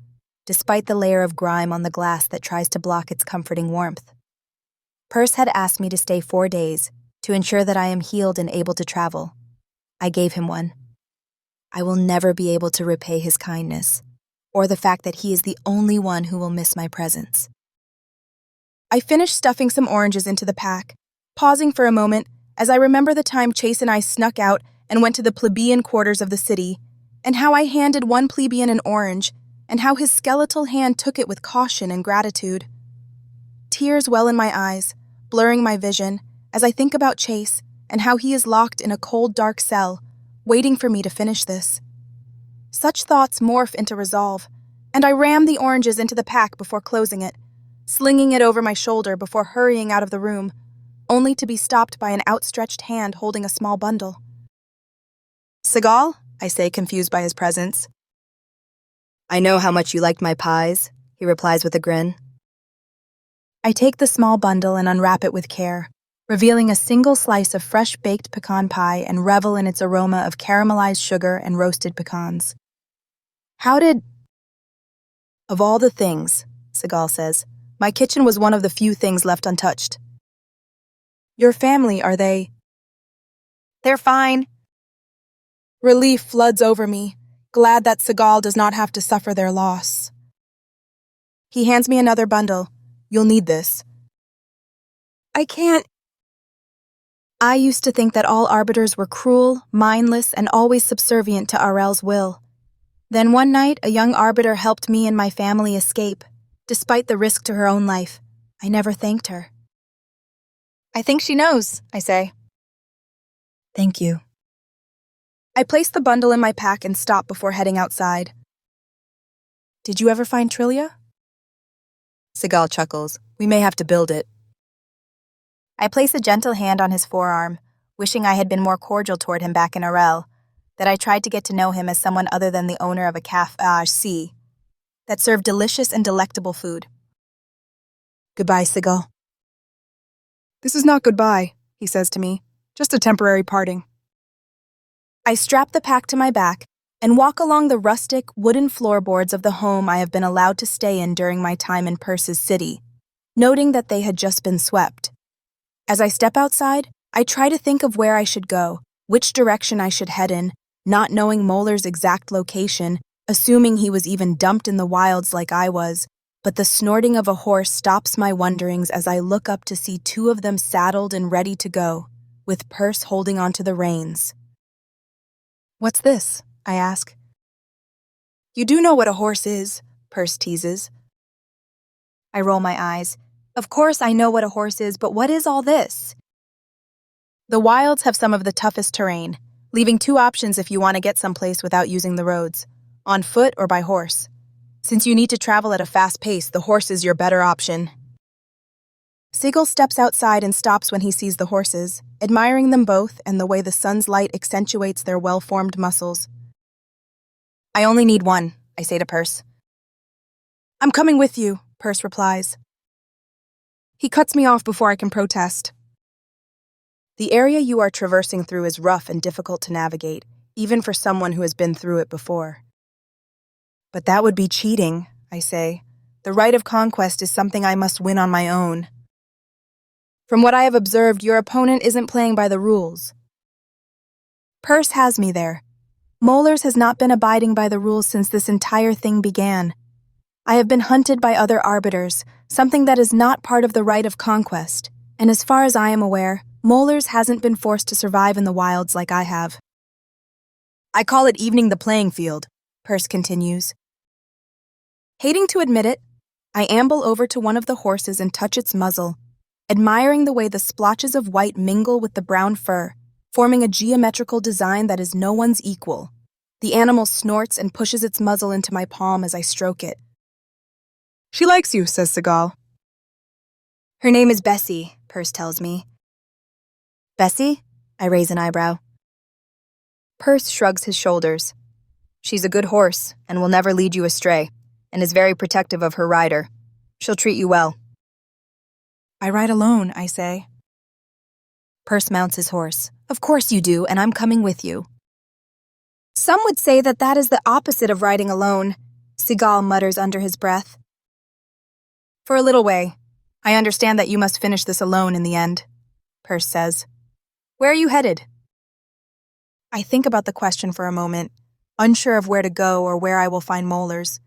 despite the layer of grime on the glass that tries to block its comforting warmth. Perce had asked me to stay 4 days, to ensure that I am healed and able to travel. I gave him one. I will never be able to repay his kindness, or the fact that he is the only one who will miss my presence. I finished stuffing some oranges into the pack, pausing for a moment as I remember the time Chase and I snuck out and went to the plebeian quarters of the city, and how I handed one plebeian an orange, and how his skeletal hand took it with caution and gratitude. Tears well in my eyes, blurring my vision, as I think about Chase and how he is locked in a cold, dark cell, waiting for me to finish this. Such thoughts morph into resolve, and I ram the oranges into the pack before closing it, slinging it over my shoulder before hurrying out of the room, only to be stopped by an outstretched hand holding a small bundle. "Seagal?" I say, confused by his presence. "I know how much you liked my pies," he replies with a grin. I take the small bundle and unwrap it with care, revealing a single slice of fresh-baked pecan pie and revel in its aroma of caramelized sugar and roasted pecans. Of all the things, Seagal says, my kitchen was one of the few things left untouched. "Your family, are they?" "They're fine." Relief floods over me, glad that Seagal does not have to suffer their loss. He hands me another bundle. "You'll need this." "I can't." I used to think that all arbiters were cruel, mindless, and always subservient to Arel's will. Then one night, a young arbiter helped me and my family escape, despite the risk to her own life. I never thanked her. "I think she knows," I say. "Thank you." I place the bundle in my pack and stop before heading outside. "Did you ever find Trilia?" Seagal chuckles. "We may have to build it." I place a gentle hand on his forearm, wishing I had been more cordial toward him back in Arel, that I tried to get to know him as someone other than the owner of a café that served delicious and delectable food. "Goodbye, Seagal." "This is not goodbye," he says to me, "just a temporary parting." I strap the pack to my back and walk along the rustic, wooden floorboards of the home I have been allowed to stay in during my time in Perce's city, noting that they had just been swept. As I step outside, I try to think of where I should go, which direction I should head in, not knowing Moeller's exact location, assuming he was even dumped in the wilds like I was, but the snorting of a horse stops my wonderings as I look up to see 2 of them saddled and ready to go, with Perce holding onto the reins. "What's this?" I ask. "You do know what a horse is," Perce teases. I roll my eyes. Of course I know what a horse is, but what is all this? The wilds have some of the toughest terrain, leaving 2 options if you want to get someplace without using the roads, on foot or by horse. Since you need to travel at a fast pace, the horse is your better option. Seagal steps outside and stops when he sees the horses, admiring them both and the way the sun's light accentuates their well-formed muscles. "I only need one," I say to Perce. "I'm coming with you," Perce replies. He cuts me off before I can protest. "The area you are traversing through is rough and difficult to navigate, even for someone who has been through it before." "But that would be cheating," I say. "The right of conquest is something I must win on my own." "From what I have observed, your opponent isn't playing by the rules." Perce has me there. Moeller's has not been abiding by the rules since this entire thing began. I have been hunted by other arbiters, something that is not part of the right of conquest, and as far as I am aware, Moeller's hasn't been forced to survive in the wilds like I have. I call it evening the playing field, Perse continues. Hating to admit it, I amble over to one of the horses and touch its muzzle, admiring the way the splotches of white mingle with the brown fur, forming a geometrical design that is no one's equal. The animal snorts and pushes its muzzle into my palm as I stroke it. She likes you, says Seagal. Her name is Bessie, Perse tells me. Bessie? I raise an eyebrow. Perse shrugs his shoulders. She's a good horse and will never lead you astray, and is very protective of her rider. She'll treat you well. I ride alone, I say. Perse mounts his horse. Of course you do, and I'm coming with you. Some would say that that is the opposite of riding alone, Seagal mutters under his breath. For a little way. I understand that you must finish this alone in the end, Perse says. Where are you headed? I think about the question for a moment, unsure of where to go or where I will find molars,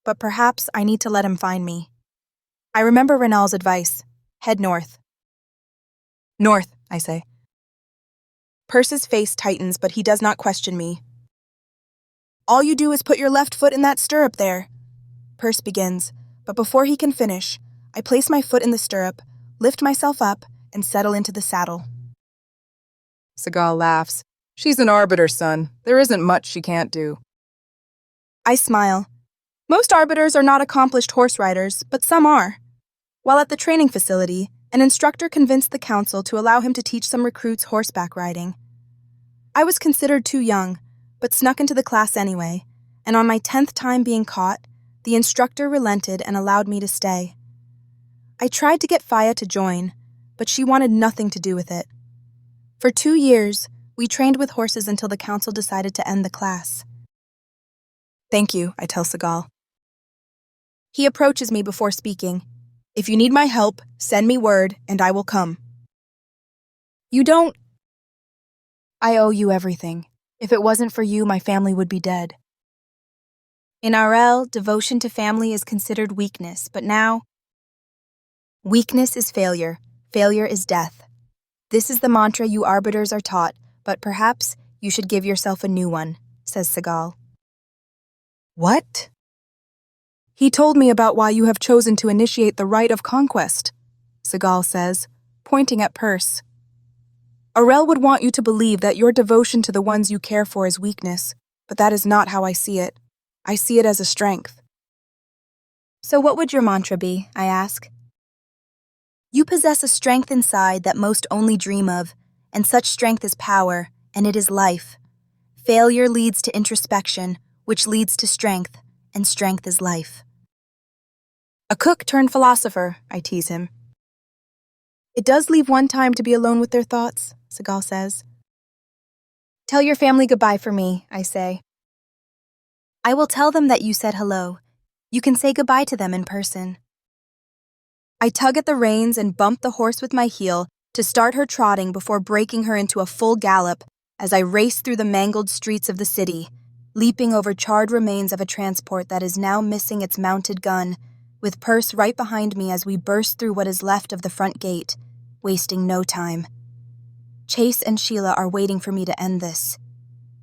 but perhaps I need to let him find me. I remember Renal's advice. Head north. North, I say. Perse's face tightens, but he does not question me. All you do is put your left foot in that stirrup there. Perse begins, but before he can finish, I place my foot in the stirrup, lift myself up, and settle into the saddle. Seagal laughs. She's an arbiter, son. There isn't much she can't do. I smile. Most arbiters are not accomplished horse riders, but some are. While at the training facility, an instructor convinced the council to allow him to teach some recruits horseback riding. I was considered too young, but snuck into the class anyway, and on my 10th time being caught, the instructor relented and allowed me to stay. I tried to get Faya to join, but she wanted nothing to do with it. For 2 years, we trained with horses until the council decided to end the class. Thank you, I tell Seagal. He approaches me before speaking. If you need my help, send me word, and I will come. You don't... I owe you everything. If it wasn't for you, my family would be dead. In Arel, devotion to family is considered weakness, but now... Weakness is failure. Failure is death. This is the mantra you arbiters are taught, but perhaps you should give yourself a new one, says Seagal. What? He told me about why you have chosen to initiate the rite of conquest, Seagal says, pointing at Perse. Arel would want you to believe that your devotion to the ones you care for is weakness, but that is not how I see it. I see it as a strength. So what would your mantra be, I ask? You possess a strength inside that most only dream of, and such strength is power, and it is life. Failure leads to introspection, which leads to strength, and strength is life. A cook turned philosopher, I tease him. It does leave one time to be alone with their thoughts, Seagal says. Tell your family goodbye for me, I say. I will tell them that you said hello. You can say goodbye to them in person. I tug at the reins and bump the horse with my heel to start her trotting before breaking her into a full gallop as I race through the mangled streets of the city, leaping over charred remains of a transport that is now missing its mounted gun, with Perse right behind me as we burst through what is left of the front gate, wasting no time. Chase and Sheila are waiting for me to end this.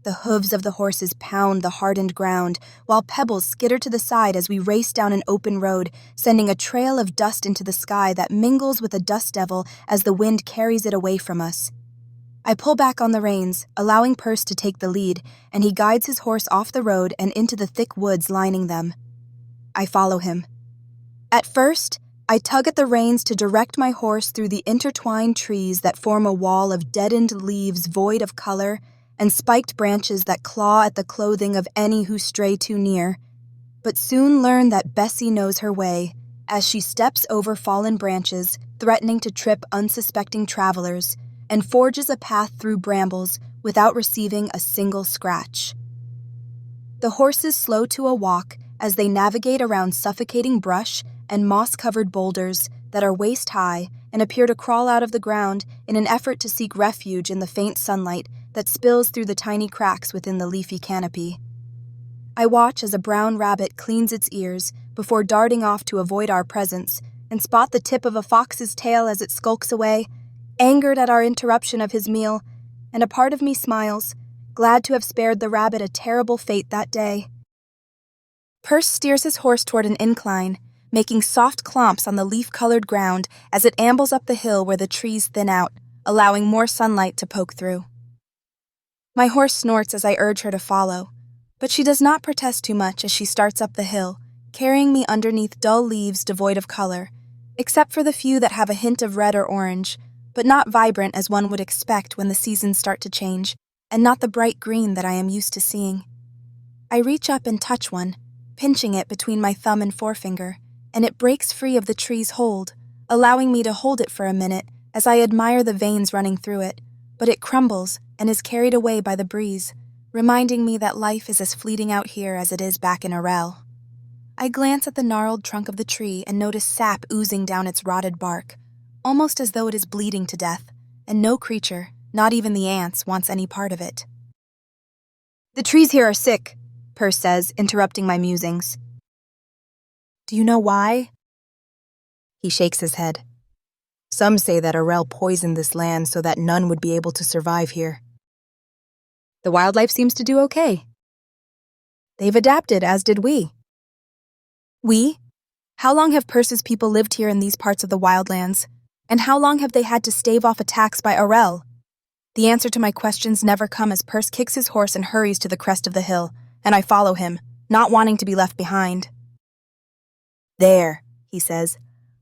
The hooves of the horses pound the hardened ground, while pebbles skitter to the side as we race down an open road, sending a trail of dust into the sky that mingles with a dust devil as the wind carries it away from us. I pull back on the reins, allowing Perse to take the lead, and he guides his horse off the road and into the thick woods lining them. I follow him. At first, I tug at the reins to direct my horse through the intertwined trees that form a wall of deadened leaves void of color and spiked branches that claw at the clothing of any who stray too near, but soon learn that Bessie knows her way as she steps over fallen branches, threatening to trip unsuspecting travelers, and forges a path through brambles without receiving a single scratch. The horses slow to a walk as they navigate around suffocating brush and moss-covered boulders that are waist-high and appear to crawl out of the ground in an effort to seek refuge in the faint sunlight that spills through the tiny cracks within the leafy canopy. I watch as a brown rabbit cleans its ears before darting off to avoid our presence, and spot the tip of a fox's tail as it skulks away, angered at our interruption of his meal, and a part of me smiles, glad to have spared the rabbit a terrible fate that day. Perse steers his horse toward an incline, making soft clomps on the leaf-colored ground as it ambles up the hill where the trees thin out, allowing more sunlight to poke through. My horse snorts as I urge her to follow, but she does not protest too much as she starts up the hill, carrying me underneath dull leaves devoid of color, except for the few that have a hint of red or orange, but not vibrant as one would expect when the seasons start to change, and not the bright green that I am used to seeing. I reach up and touch one, pinching it between my thumb and forefinger, and it breaks free of the tree's hold, allowing me to hold it for a minute as I admire the veins running through it, but it crumbles and is carried away by the breeze, reminding me that life is as fleeting out here as it is back in Arel. I glance at the gnarled trunk of the tree and notice sap oozing down its rotted bark, almost as though it is bleeding to death, and no creature, not even the ants, wants any part of it. "The trees here are sick," Perse says, interrupting my musings. "Do you know why?" He shakes his head. "Some say that Arel poisoned this land so that none would be able to survive here. The wildlife seems to do okay. They've adapted, as did we." "We? How long have Perse's people lived here in these parts of the wildlands? And how long have they had to stave off attacks by Arel?" The answer to my questions never come as Perse kicks his horse and hurries to the crest of the hill, and I follow him, not wanting to be left behind. "There," he says,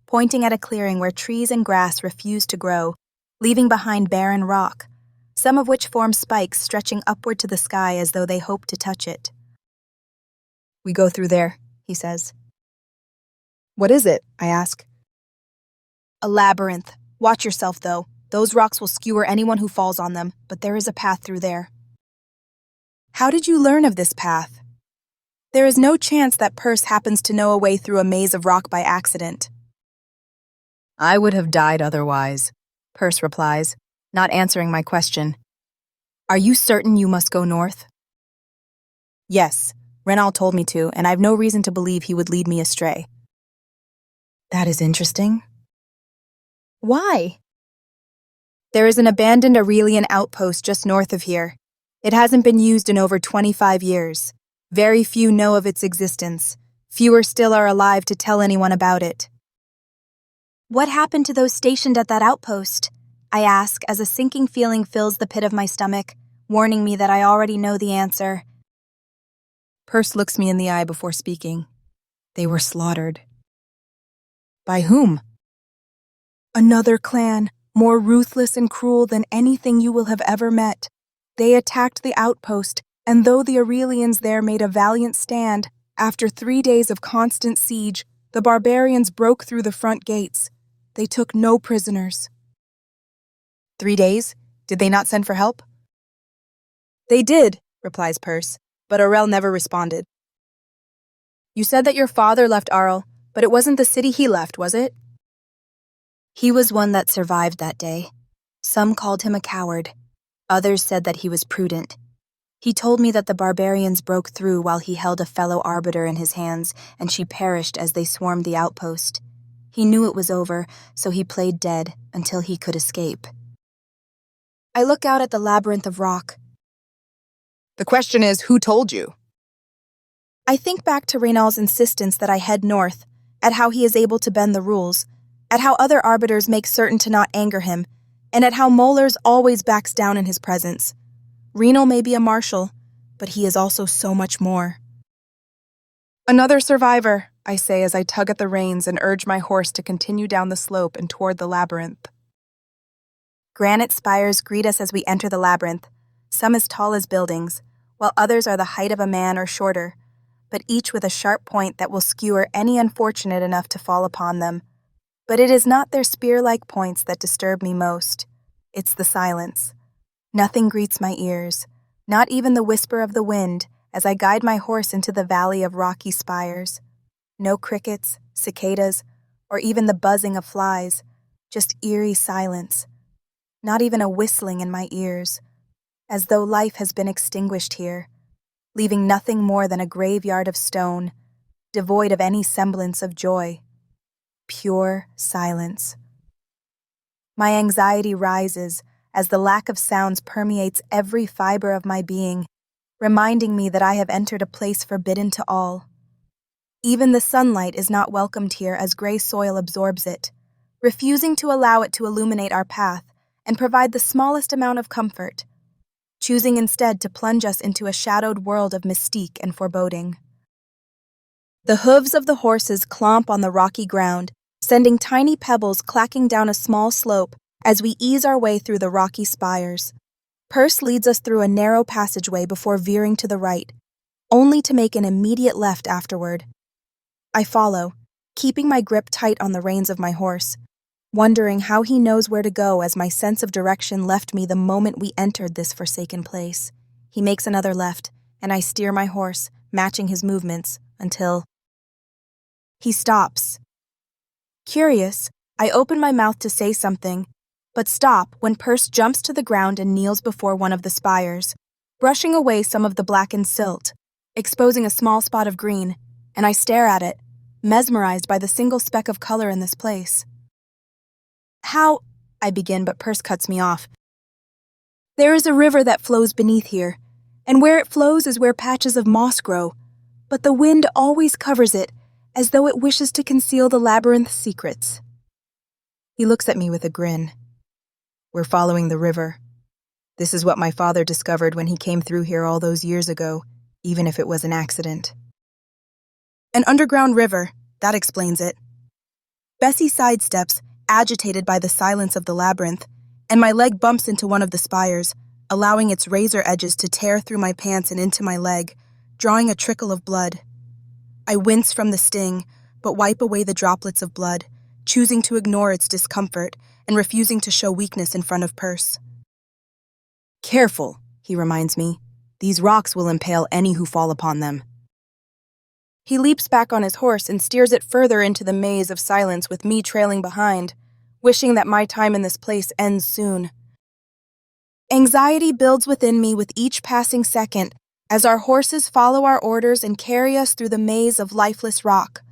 pointing at a clearing where trees and grass refuse to grow, leaving behind barren rock, some of which form spikes stretching upward to the sky as though they hope to touch it. "We go through there," he says. "What is it?" I ask. "A labyrinth. Watch yourself, though. Those rocks will skewer anyone who falls on them, but there is a path through there." "How did you learn of this path?" There is no chance that Perse happens to know a way through a maze of rock by accident. "I would have died otherwise," Perse replies, not answering my question. "Are you certain you must go north?" "Yes, Renal told me to, and I've no reason to believe he would lead me astray." "That is interesting." "Why?" "There is an abandoned Arelian outpost just north of here. It hasn't been used in over 25 years. Very few know of its existence. Fewer still are alive to tell anyone about it." "What happened to those stationed at that outpost?" I ask as a sinking feeling fills the pit of my stomach, warning me that I already know the answer. Perse looks me in the eye before speaking. "They were slaughtered." "By whom?" "Another clan, more ruthless and cruel than anything you will have ever met. They attacked the outpost, and though the Arelians there made a valiant stand, after 3 days of constant siege, the barbarians broke through the front gates. They took no prisoners." 3 days? Did they not send for help?" "They did," replies Perse, but Arel never responded. "You said that your father left Arel, but it wasn't the city he left, was it?" "He was one that survived that day. Some called him a coward. Others said that he was prudent. He told me that the barbarians broke through while he held a fellow arbiter in his hands, and she perished as they swarmed the outpost. He knew it was over, so he played dead until he could escape." I look out at the labyrinth of rock. "The question is, who told you?" I think back to Reynal's insistence that I head north, at how he is able to bend the rules, at how other arbiters make certain to not anger him, and at how Mollers always backs down in his presence. Renal may be a marshal, but he is also so much more. "Another survivor," I say as I tug at the reins and urge my horse to continue down the slope and toward the labyrinth. Granite spires greet us as we enter the labyrinth, some as tall as buildings, while others are the height of a man or shorter, but each with a sharp point that will skewer any unfortunate enough to fall upon them. But it is not their spear-like points that disturb me most. It's the silence. Nothing greets my ears, not even the whisper of the wind as I guide my horse into the valley of rocky spires. No crickets, cicadas, or even the buzzing of flies, just eerie silence. Not even a whistling in my ears, as though life has been extinguished here, leaving nothing more than a graveyard of stone, devoid of any semblance of joy. Pure silence. My anxiety rises as the lack of sounds permeates every fiber of my being, reminding me that I have entered a place forbidden to all. Even the sunlight is not welcomed here as gray soil absorbs it, refusing to allow it to illuminate our path and provide the smallest amount of comfort, choosing instead to plunge us into a shadowed world of mystique and foreboding. The hooves of the horses clomp on the rocky ground, sending tiny pebbles clacking down a small slope as we ease our way through the rocky spires. Perse leads us through a narrow passageway before veering to the right, only to make an immediate left afterward. I follow, keeping my grip tight on the reins of my horse, wondering how he knows where to go as my sense of direction left me the moment we entered this forsaken place. He makes another left, and I steer my horse, matching his movements, until he stops. Curious, I open my mouth to say something, but stop when Perse jumps to the ground and kneels before one of the spires, brushing away some of the blackened silt, exposing a small spot of green, and I stare at it, mesmerized by the single speck of color in this place. How? I begin, but Perse cuts me off. There is a river that flows beneath here, and where it flows is where patches of moss grow, but the wind always covers it, as though it wishes to conceal the labyrinth's secrets. He looks at me with a grin. We're following the river. This is what my father discovered when he came through here all those years ago, even if it was an accident. An underground river, that explains it. Bessie sidesteps, agitated by the silence of the labyrinth, and my leg bumps into one of the spires, allowing its razor edges to tear through my pants and into my leg, drawing a trickle of blood. I wince from the sting, but wipe away the droplets of blood, choosing to ignore its discomfort and refusing to show weakness in front of Perse. Careful, he reminds me. These rocks will impale any who fall upon them. He leaps back on his horse and steers it further into the maze of silence with me trailing behind, wishing that my time in this place ends soon. Anxiety builds within me with each passing second as our horses follow our orders and carry us through the maze of lifeless rock,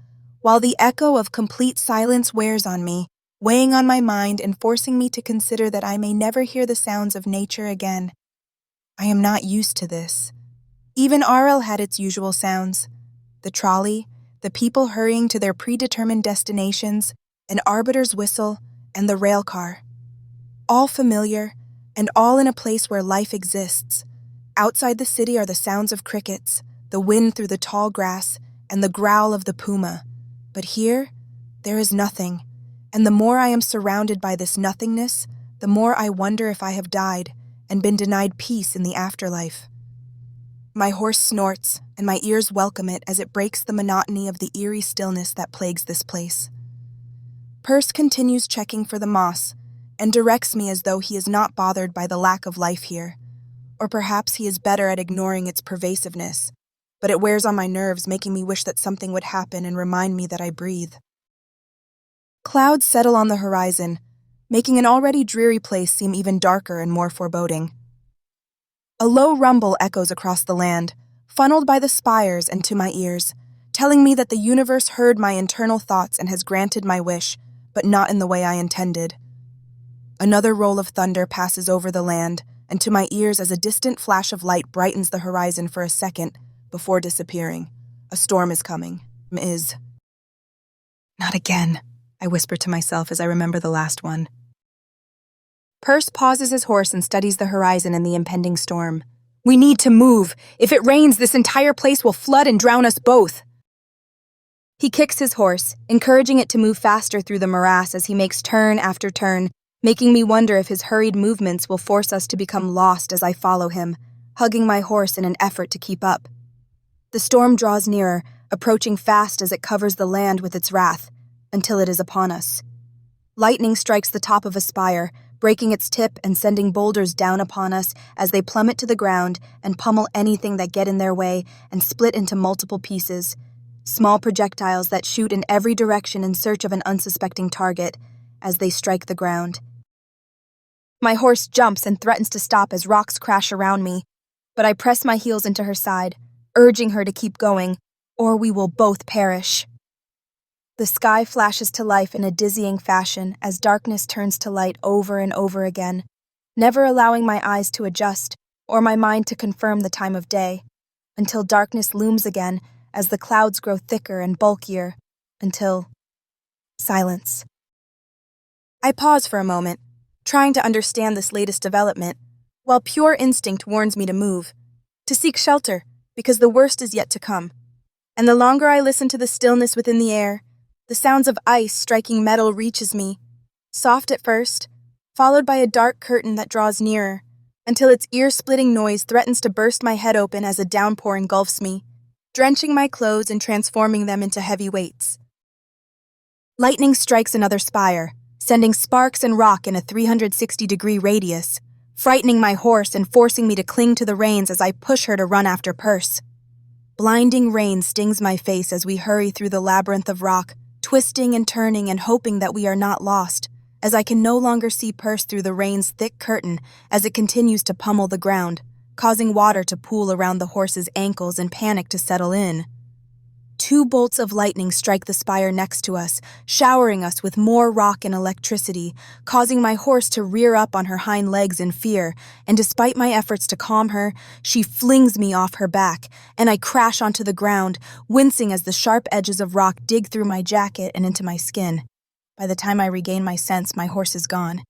while the echo of complete silence wears on me, weighing on my mind and forcing me to consider that I may never hear the sounds of nature again. I am not used to this. Even Arel had its usual sounds. The trolley, the people hurrying to their predetermined destinations, an arbiter's whistle, and the rail car. All familiar, and all in a place where life exists. Outside the city are the sounds of crickets, the wind through the tall grass, and the growl of the puma. But here, there is nothing, and the more I am surrounded by this nothingness, the more I wonder if I have died and been denied peace in the afterlife. My horse snorts, and my ears welcome it as it breaks the monotony of the eerie stillness that plagues this place. Perse continues checking for the moss, and directs me as though he is not bothered by the lack of life here. Or perhaps he is better at ignoring its pervasiveness, but it wears on my nerves, making me wish that something would happen and remind me that I breathe. Clouds settle on the horizon, making an already dreary place seem even darker and more foreboding. A low rumble echoes across the land, funneled by the spires and to my ears, telling me that the universe heard my internal thoughts and has granted my wish, but not in the way I intended. Another roll of thunder passes over the land, and to my ears as a distant flash of light brightens the horizon for a second before disappearing. A storm is coming. Not again, I whisper to myself as I remember the last one. Perse pauses his horse and studies the horizon and the impending storm. We need to move. If it rains, this entire place will flood and drown us both. He kicks his horse, encouraging it to move faster through the morass as he makes turn after turn, making me wonder if his hurried movements will force us to become lost as I follow him, hugging my horse in an effort to keep up. The storm draws nearer, approaching fast as it covers the land with its wrath, until it is upon us. Lightning strikes the top of a spire, breaking its tip and sending boulders down upon us as they plummet to the ground and pummel anything that get in their way and split into multiple pieces, small projectiles that shoot in every direction in search of an unsuspecting target as they strike the ground. My horse jumps and threatens to stop as rocks crash around me, but I press my heels into her side, urging her to keep going, or we will both perish. The sky flashes to life in a dizzying fashion as darkness turns to light over and over again, never allowing my eyes to adjust or my mind to confirm the time of day, until darkness looms again as the clouds grow thicker and bulkier, until silence. I pause for a moment, trying to understand this latest development, while pure instinct warns me to move, to seek shelter, because the worst is yet to come. And the longer I listen to the stillness within the air, the sounds of ice striking metal reaches me, soft at first, followed by a dark curtain that draws nearer, until its ear-splitting noise threatens to burst my head open as a downpour engulfs me, drenching my clothes and transforming them into heavy weights. Lightning strikes another spire, sending sparks and rock in a 360-degree radius, frightening my horse and forcing me to cling to the reins as I push her to run after Perse. Blinding rain stings my face as we hurry through the labyrinth of rock, twisting and turning and hoping that we are not lost, as I can no longer see Perse through the rain's thick curtain as it continues to pummel the ground, causing water to pool around the horse's ankles and panic to settle in. 2 bolts of lightning strike the spire next to us, showering us with more rock and electricity, causing my horse to rear up on her hind legs in fear, and despite my efforts to calm her, she flings me off her back, and I crash onto the ground, wincing as the sharp edges of rock dig through my jacket and into my skin. By the time I regain my sense, my horse is gone.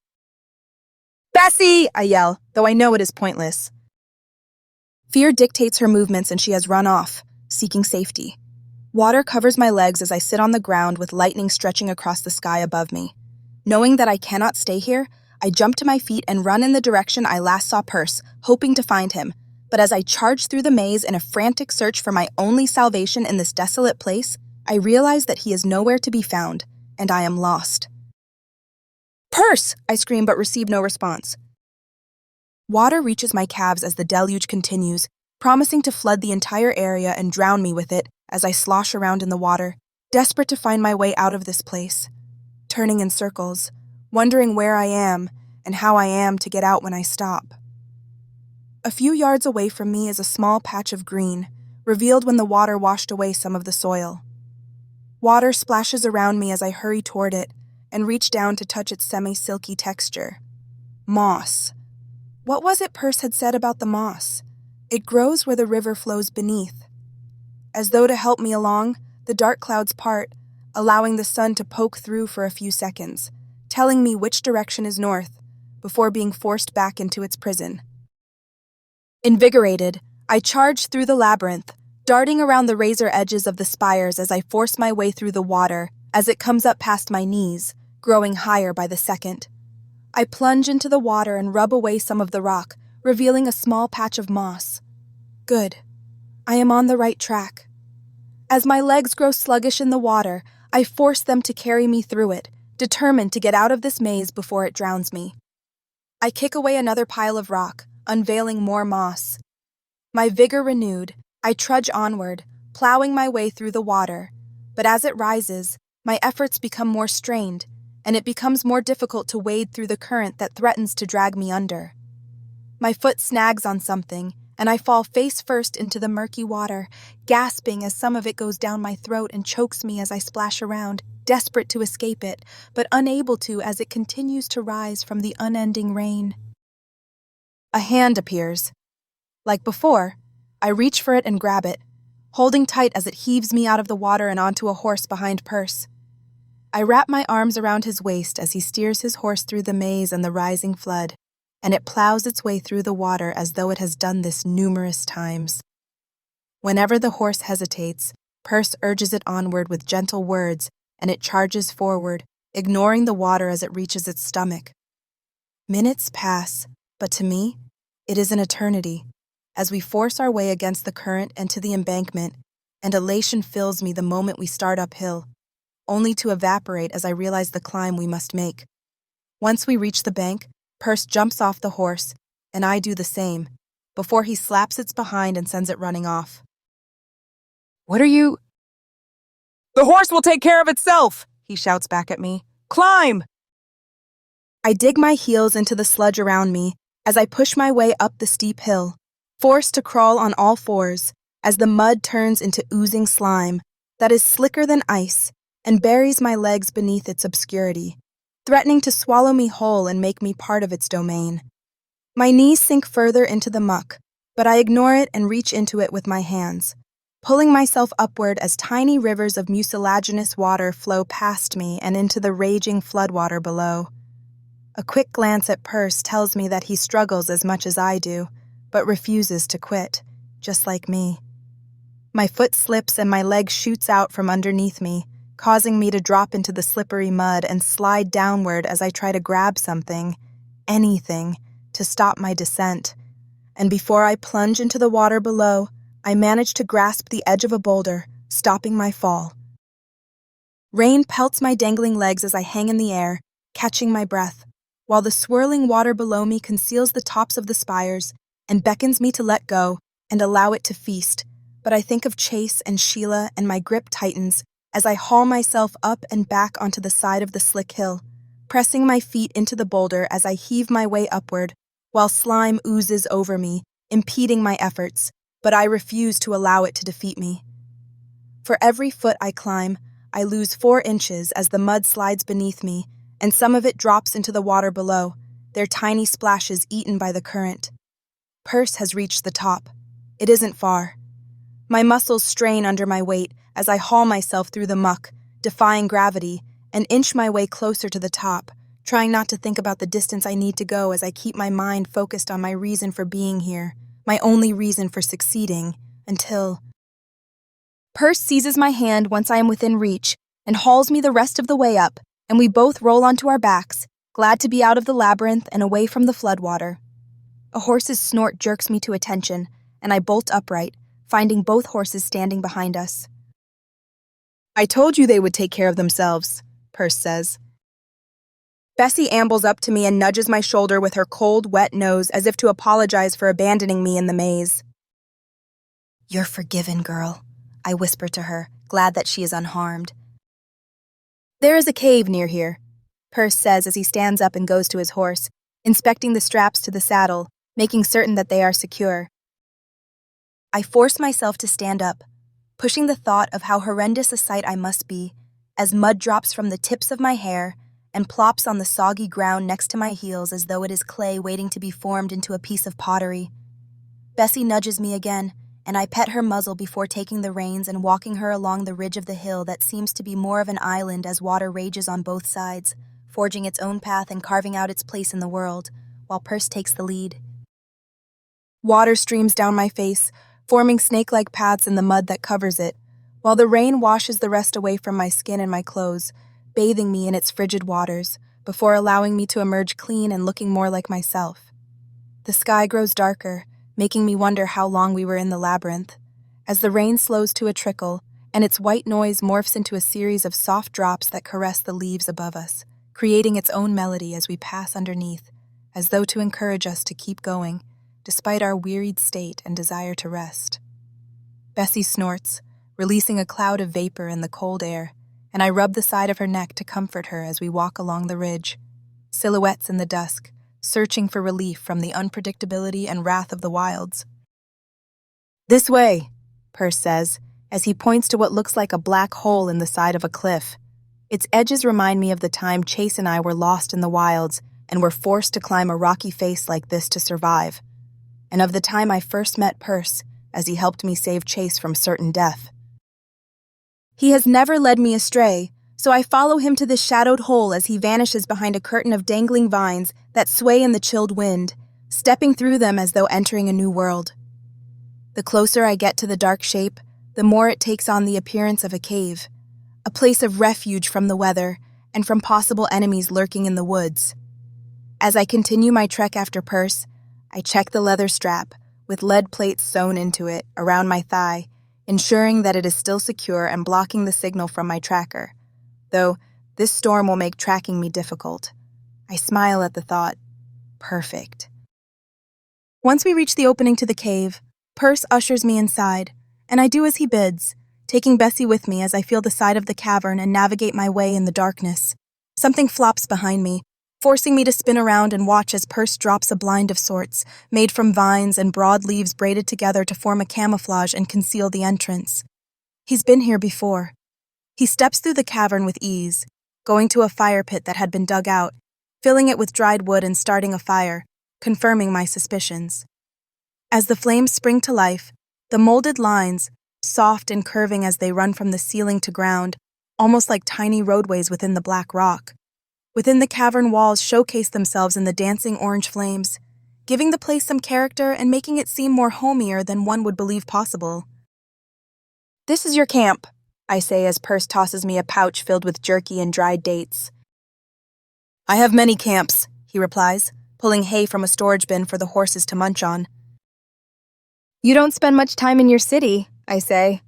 "Bessie!" I yell, though I know it is pointless. Fear dictates her movements and she has run off, seeking safety. Water covers my legs as I sit on the ground with lightning stretching across the sky above me. Knowing that I cannot stay here, I jump to my feet and run in the direction I last saw Perse, hoping to find him. But as I charge through the maze in a frantic search for my only salvation in this desolate place, I realize that he is nowhere to be found, and I am lost. "Perse!" I scream but receive no response. Water reaches my calves as the deluge continues, promising to flood the entire area and drown me with it as I slosh around in the water, desperate to find my way out of this place, turning in circles, wondering where I am and how I am to get out when I stop. A few yards away from me is a small patch of green, revealed when the water washed away some of the soil. Water splashes around me as I hurry toward it and reach down to touch its semi-silky texture. Moss. What was it Perse had said about the moss? It grows where the river flows beneath. As though to help me along, the dark clouds part, allowing the sun to poke through for a few seconds, telling me which direction is north, before being forced back into its prison. Invigorated, I charge through the labyrinth, darting around the razor edges of the spires as I force my way through the water as it comes up past my knees, growing higher by the second. I plunge into the water and rub away some of the rock, revealing a small patch of moss. Good. I am on the right track. As my legs grow sluggish in the water, I force them to carry me through it, determined to get out of this maze before it drowns me. I kick away another pile of rock, unveiling more moss. My vigor renewed, I trudge onward, plowing my way through the water, but as it rises, my efforts become more strained, and it becomes more difficult to wade through the current that threatens to drag me under. My foot snags on something, and I fall face first into the murky water, gasping as some of it goes down my throat and chokes me as I splash around, desperate to escape it, but unable to as it continues to rise from the unending rain. A hand appears. Like before, I reach for it and grab it, holding tight as it heaves me out of the water and onto a horse behind Perse. I wrap my arms around his waist as he steers his horse through the maze and the rising flood, and it plows its way through the water as though it has done this numerous times. Whenever the horse hesitates, Perse urges it onward with gentle words, and it charges forward, ignoring the water as it reaches its stomach. Minutes pass, but to me, it is an eternity, as we force our way against the current and to the embankment, and elation fills me the moment we start uphill, only to evaporate as I realize the climb we must make. Once we reach the bank, Perse jumps off the horse, and I do the same, before he slaps its behind and sends it running off. "What are you—" "The horse will take care of itself," he shouts back at me. "Climb!" I dig my heels into the sludge around me as I push my way up the steep hill, forced to crawl on all fours as the mud turns into oozing slime that is slicker than ice and buries my legs beneath its obscurity, threatening to swallow me whole and make me part of its domain. My knees sink further into the muck, but I ignore it and reach into it with my hands, pulling myself upward as tiny rivers of mucilaginous water flow past me and into the raging floodwater below. A quick glance at Perse tells me that he struggles as much as I do, but refuses to quit, just like me. My foot slips and my leg shoots out from underneath me, causing me to drop into the slippery mud and slide downward as I try to grab something, anything, to stop my descent. And before I plunge into the water below, I manage to grasp the edge of a boulder, stopping my fall. Rain pelts my dangling legs as I hang in the air, catching my breath, while the swirling water below me conceals the tops of the spires and beckons me to let go and allow it to feast. But I think of Chase and Sheila and my grip tightens as I haul myself up and back onto the side of the slick hill, pressing my feet into the boulder as I heave my way upward, while slime oozes over me, impeding my efforts, but I refuse to allow it to defeat me. For every foot I climb, I lose 4 inches as the mud slides beneath me, and some of it drops into the water below, their tiny splashes eaten by the current. Perse has reached the top. It isn't far. My muscles strain under my weight as I haul myself through the muck, defying gravity, and inch my way closer to the top, trying not to think about the distance I need to go as I keep my mind focused on my reason for being here, my only reason for succeeding, until... Perse seizes my hand once I am within reach and hauls me the rest of the way up, and we both roll onto our backs, glad to be out of the labyrinth and away from the floodwater. A horse's snort jerks me to attention, and I bolt upright, finding both horses standing behind us. I told you they would take care of themselves, Perse says. Bessie ambles up to me and nudges my shoulder with her cold, wet nose as if to apologize for abandoning me in the maze. "You're forgiven, girl," I whisper to her, glad that she is unharmed. There is a cave near here, Perse says as he stands up and goes to his horse, inspecting the straps to the saddle, making certain that they are secure. I force myself to stand up, pushing the thought of how horrendous a sight I must be, as mud drops from the tips of my hair and plops on the soggy ground next to my heels as though it is clay waiting to be formed into a piece of pottery. Bessie nudges me again, and I pet her muzzle before taking the reins and walking her along the ridge of the hill that seems to be more of an island as water rages on both sides, forging its own path and carving out its place in the world, while Perse takes the lead. Water streams down my face, forming snake-like paths in the mud that covers it, while the rain washes the rest away from my skin and my clothes, bathing me in its frigid waters, before allowing me to emerge clean and looking more like myself. The sky grows darker, making me wonder how long we were in the labyrinth, as the rain slows to a trickle, and its white noise morphs into a series of soft drops that caress the leaves above us, creating its own melody as we pass underneath, as though to encourage us to keep going, despite our wearied state and desire to rest. Bessie snorts, releasing a cloud of vapor in the cold air, and I rub the side of her neck to comfort her as we walk along the ridge, silhouettes in the dusk, searching for relief from the unpredictability and wrath of the wilds. This way, Perse says, as he points to what looks like a black hole in the side of a cliff. Its edges remind me of the time Chase and I were lost in the wilds and were forced to climb a rocky face like this to survive, and of the time I first met Perse as he helped me save Chase from certain death. He has never led me astray, so I follow him to this shadowed hole as he vanishes behind a curtain of dangling vines that sway in the chilled wind, stepping through them as though entering a new world. The closer I get to the dark shape, the more it takes on the appearance of a cave, a place of refuge from the weather and from possible enemies lurking in the woods. As I continue my trek after Perse, I check the leather strap, with lead plates sewn into it, around my thigh, ensuring that it is still secure and blocking the signal from my tracker, though this storm will make tracking me difficult. I smile at the thought. Perfect. Once we reach the opening to the cave, Perse ushers me inside, and I do as he bids, taking Bessie with me as I feel the side of the cavern and navigate my way in the darkness. Something flops behind me, forcing me to spin around and watch as Perse drops a blind of sorts, made from vines and broad leaves braided together to form a camouflage and conceal the entrance. He's been here before. He steps through the cavern with ease, going to a fire pit that had been dug out, filling it with dried wood and starting a fire, confirming my suspicions. As the flames spring to life, the molded lines, soft and curving as they run from the ceiling to ground, almost like tiny roadways within the black rock. Within the cavern walls showcase themselves in the dancing orange flames, giving the place some character and making it seem more homier than one would believe possible. "This is your camp," I say as Perse tosses me a pouch filled with jerky and dried dates. "I have many camps," he replies, pulling hay from a storage bin for the horses to munch on. "You don't spend much time in your city," I say.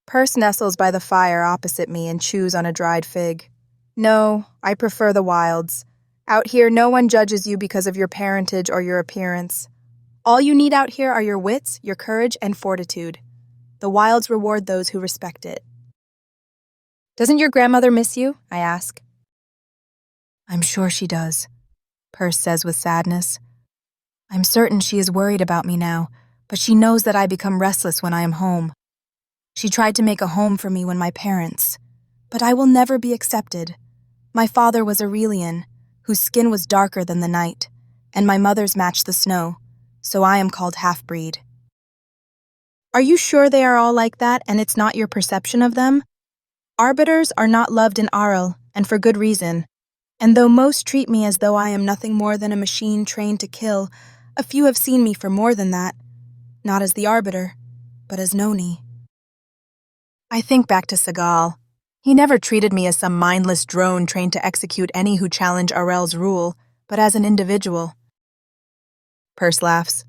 Perse nestles by the fire opposite me and chews on a dried fig. "No, I prefer the wilds. Out here, no one judges you because of your parentage or your appearance. All you need out here are your wits, your courage, and fortitude. The wilds reward those who respect it." "Doesn't your grandmother miss you?" I ask. "I'm sure she does," Perse says with sadness. "I'm certain she is worried about me now, but she knows that I become restless when I am home. She tried to make a home for me when my parents, but I will never be accepted. My father was Arelian, whose skin was darker than the night, and my mother's matched the snow, so I am called half-breed." "Are you sure they are all like that and it's not your perception of them? Arbiters are not loved in Arel, and for good reason. And though most treat me as though I am nothing more than a machine trained to kill, a few have seen me for more than that. Not as the arbiter, but as Noni." I think back to Segal. He never treated me as some mindless drone trained to execute any who challenge Arel's rule, but as an individual. Perse laughs.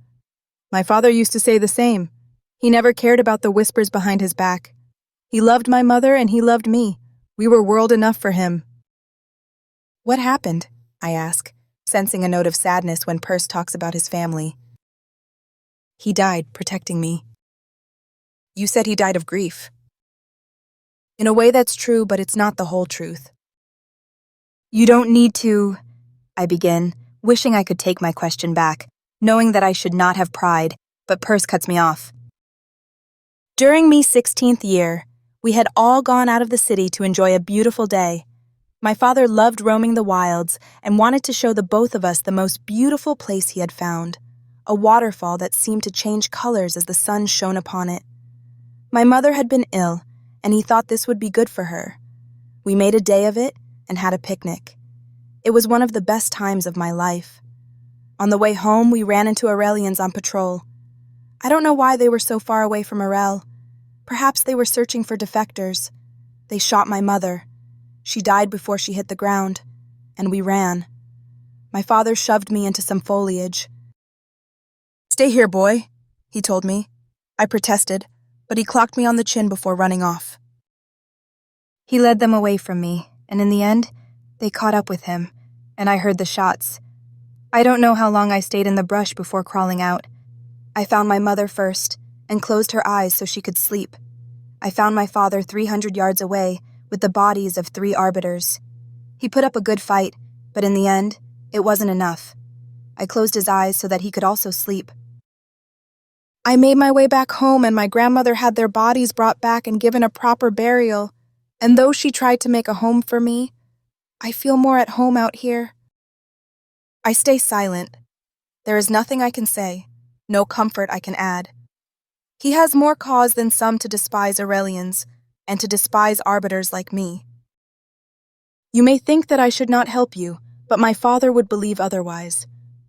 "My father used to say the same. He never cared about the whispers behind his back. He loved my mother and he loved me. We were world enough for him." "What happened?" I ask, sensing a note of sadness when Perse talks about his family. "He died protecting me." "You said he died of grief." "In a way that's true, but it's not the whole truth." "You don't need to," I begin, wishing I could take my question back, knowing that I should not have pried, but Perse cuts me off. "During me 16th year, we had all gone out of the city to enjoy a beautiful day. My father loved roaming the wilds and wanted to show the both of us the most beautiful place he had found, a waterfall that seemed to change colors as the sun shone upon it. My mother had been ill, and he thought this would be good for her. We made a day of it and had a picnic. It was one of the best times of my life. On the way home, we ran into Arelians on patrol. I don't know why they were so far away from Arel. Perhaps they were searching for defectors. They shot my mother. She died before she hit the ground, and we ran. My father shoved me into some foliage. "Stay here, boy," he told me. I protested, but he clocked me on the chin before running off. He led them away from me, and in the end, they caught up with him, and I heard the shots. I don't know how long I stayed in the brush before crawling out. I found my mother first, and closed her eyes so she could sleep. I found my father 300 yards away, with the bodies of 3 arbiters. He put up a good fight, but in the end, it wasn't enough. I closed his eyes so that he could also sleep. I made my way back home, and my grandmother had their bodies brought back and given a proper burial. And though she tried to make a home for me, I feel more at home out here. I stay silent. There is nothing I can say, no comfort I can add. He has more cause than some to despise Arelians, and to despise arbiters like me. You may think that I should not help you, but my father would believe otherwise.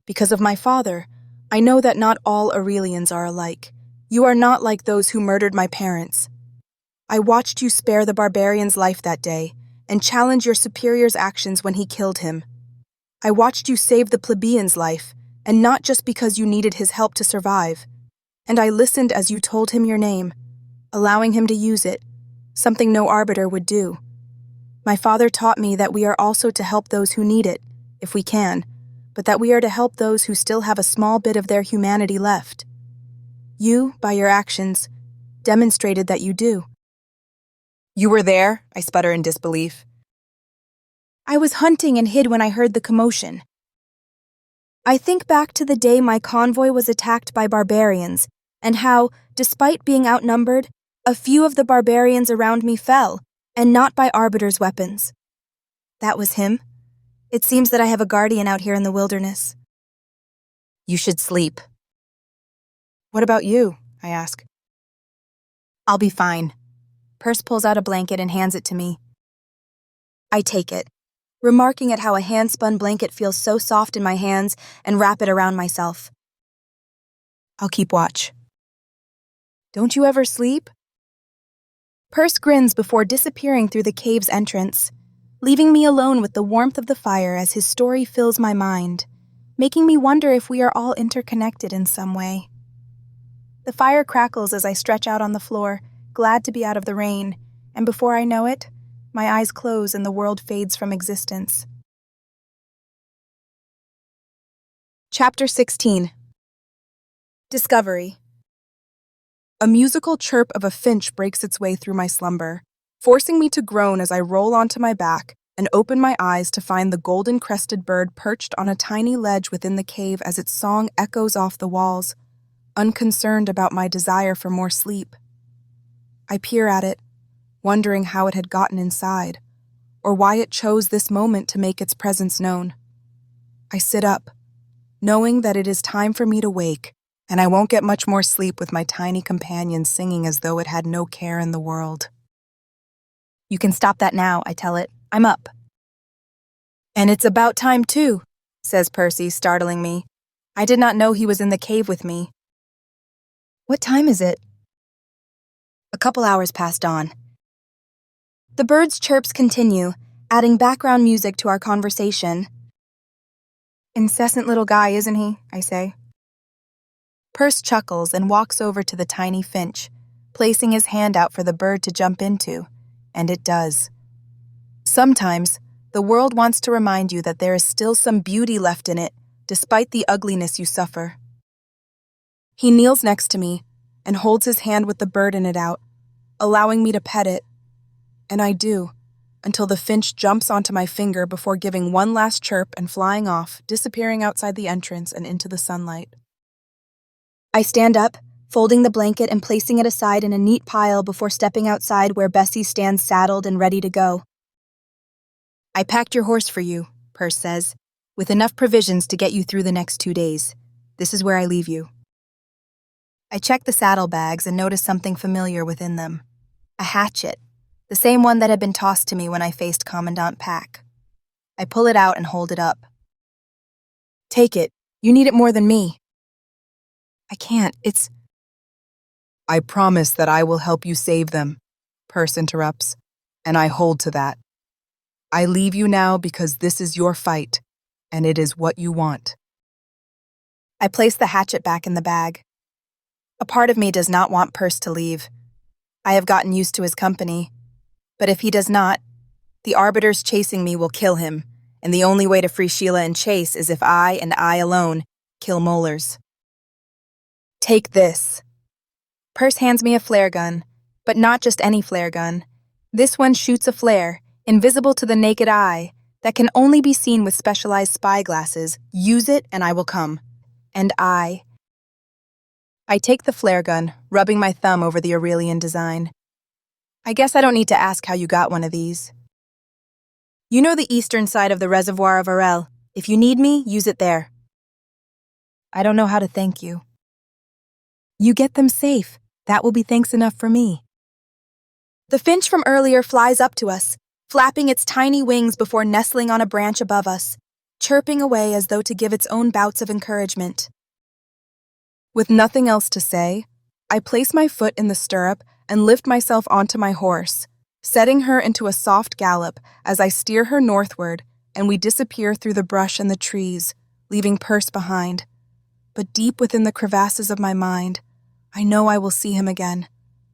Because of my father, I know that not all Arelians are alike. You are not like those who murdered my parents. I watched you spare the barbarian's life that day, and challenge your superior's actions when he killed him. I watched you save the plebeian's life, and not just because you needed his help to survive. And I listened as you told him your name, allowing him to use it, something no arbiter would do. My father taught me that we are also to help those who need it, if we can, but that we are to help those who still have a small bit of their humanity left. You, by your actions, demonstrated that you do." "You were there?" I sputter in disbelief. "I was hunting and hid when I heard the commotion. I think back to the day my convoy was attacked by barbarians, and how, despite being outnumbered, a few of the barbarians around me fell, and not by arbiters' weapons. That was him. It seems that I have a guardian out here in the wilderness." You should sleep. What about you? I ask. I'll be fine. Perse pulls out a blanket and hands it to me. I take it, remarking at how a hand-spun blanket feels so soft in my hands, and wrap it around myself. I'll keep watch. Don't you ever sleep? Perse grins before disappearing through the cave's entrance, leaving me alone with the warmth of the fire as his story fills my mind, making me wonder if we are all interconnected in some way. The fire crackles as I stretch out on the floor, glad to be out of the rain, and before I know it, my eyes close and the world fades from existence. Chapter 16. Discovery. A musical chirp of a finch breaks its way through my slumber, forcing me to groan as I roll onto my back and open my eyes to find the golden-crested bird perched on a tiny ledge within the cave as its song echoes off the walls, unconcerned about my desire for more sleep. I peer at it, wondering how it had gotten inside, or why it chose this moment to make its presence known. I sit up, knowing that it is time for me to wake, and I won't get much more sleep with my tiny companion singing as though it had no care in the world. You can stop that now, I tell it. I'm up. And it's about time too, says Percy, startling me. I did not know he was in the cave with me. What time is it? A couple hours past dawn. The bird's chirps continue, adding background music to our conversation. Incessant little guy, isn't he? I say. Perce chuckles and walks over to the tiny finch, placing his hand out for the bird to jump into, and it does. Sometimes, the world wants to remind you that there is still some beauty left in it, despite the ugliness you suffer. He kneels next to me and holds his hand with the bird in it out, allowing me to pet it, and I do, until the finch jumps onto my finger before giving one last chirp and flying off, disappearing outside the entrance and into the sunlight. I stand up, folding the blanket and placing it aside in a neat pile before stepping outside where Bessie stands saddled and ready to go. I packed your horse for you, Perce says, with enough provisions to get you through the next 2 days. This is where I leave you. I check the saddlebags and notice something familiar within them. A hatchet, the same one that had been tossed to me when I faced Commandant Pack. I pull it out and hold it up. Take it. You need it more than me. I can't. It's... I promise that I will help you save them, Perce interrupts, and I hold to that. I leave you now because this is your fight, and it is what you want. I place the hatchet back in the bag. A part of me does not want Perce to leave. I have gotten used to his company, but if he does not, the arbiters chasing me will kill him, and the only way to free Sheila and Chase is if I, and I alone, kill Molars. Take this. Perce hands me a flare gun, but not just any flare gun. This one shoots a flare, invisible to the naked eye, that can only be seen with specialized spy glasses. Use it and I will come. And I take the flare gun, rubbing my thumb over the Arelian design. I guess I don't need to ask how you got one of these. You know the eastern side of the reservoir of Arel. If you need me, use it there. I don't know how to thank you. You get them safe. That will be thanks enough for me. The finch from earlier flies up to us, flapping its tiny wings before nestling on a branch above us, chirping away as though to give its own bouts of encouragement. With nothing else to say, I place my foot in the stirrup and lift myself onto my horse, setting her into a soft gallop as I steer her northward and we disappear through the brush and the trees, leaving Perce behind. But deep within the crevasses of my mind, I know I will see him again,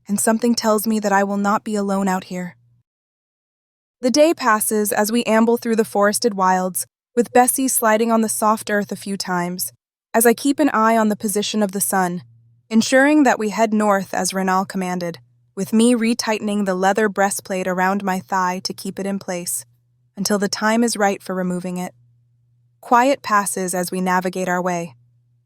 and something tells me that I will not be alone out here. The day passes as we amble through the forested wilds, with Bessie sliding on the soft earth a few times, as I keep an eye on the position of the sun, ensuring that we head north as Renal commanded, with me retightening the leather breastplate around my thigh to keep it in place, until the time is right for removing it. Quiet passes as we navigate our way.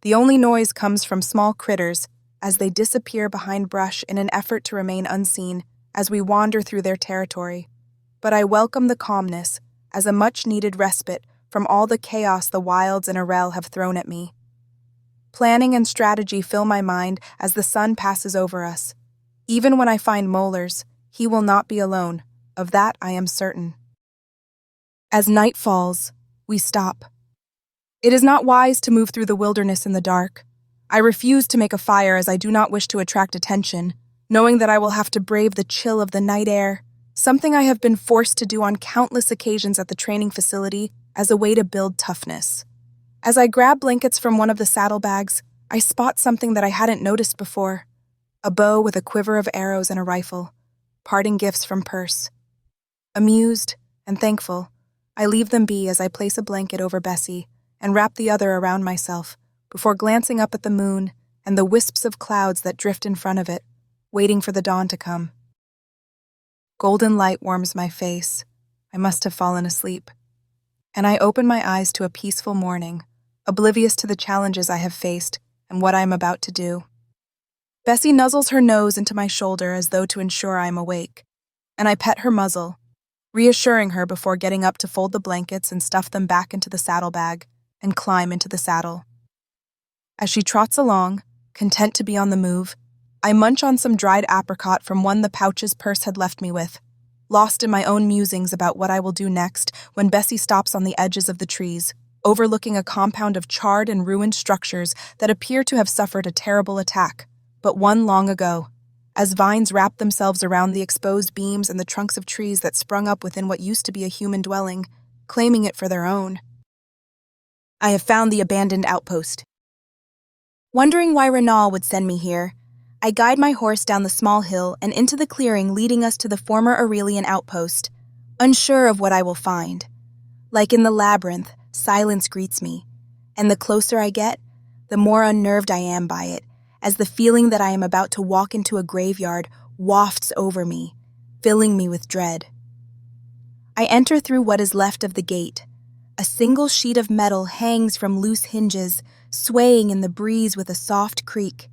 The only noise comes from small critters as they disappear behind brush in an effort to remain unseen as we wander through their territory. But I welcome the calmness as a much-needed respite from all the chaos the wilds and Arel have thrown at me. Planning and strategy fill my mind as the sun passes over us. Even when I find Molars, he will not be alone. Of that I am certain. As night falls, we stop. It is not wise to move through the wilderness in the dark. I refuse to make a fire as I do not wish to attract attention, knowing that I will have to brave the chill of the night air, something I have been forced to do on countless occasions at the training facility as a way to build toughness. As I grab blankets from one of the saddlebags, I spot something that I hadn't noticed before. A bow with a quiver of arrows and a rifle. Parting gifts from Purse. Amused and thankful, I leave them be as I place a blanket over Bessie and wrap the other around myself before glancing up at the moon and the wisps of clouds that drift in front of it, waiting for the dawn to come. Golden light warms my face. I must have fallen asleep. And I open my eyes to a peaceful morning, oblivious to the challenges I have faced and what I am about to do. Bessie nuzzles her nose into my shoulder as though to ensure I am awake, and I pet her muzzle, reassuring her before getting up to fold the blankets and stuff them back into the saddlebag and climb into the saddle. As she trots along, content to be on the move, I munch on some dried apricot from one the pouch's Purse had left me with, lost in my own musings about what I will do next when Bessie stops on the edges of the trees, overlooking a compound of charred and ruined structures that appear to have suffered a terrible attack, but one long ago, as vines wrap themselves around the exposed beams and the trunks of trees that sprung up within what used to be a human dwelling, claiming it for their own. I have found the abandoned outpost. Wondering why Renal would send me here, I guide my horse down the small hill and into the clearing leading us to the former Arelian outpost, unsure of what I will find. Like in the labyrinth, silence greets me, and the closer I get, the more unnerved I am by it, as the feeling that I am about to walk into a graveyard wafts over me, filling me with dread. I enter through what is left of the gate. A single sheet of metal hangs from loose hinges, swaying in the breeze with a soft creak,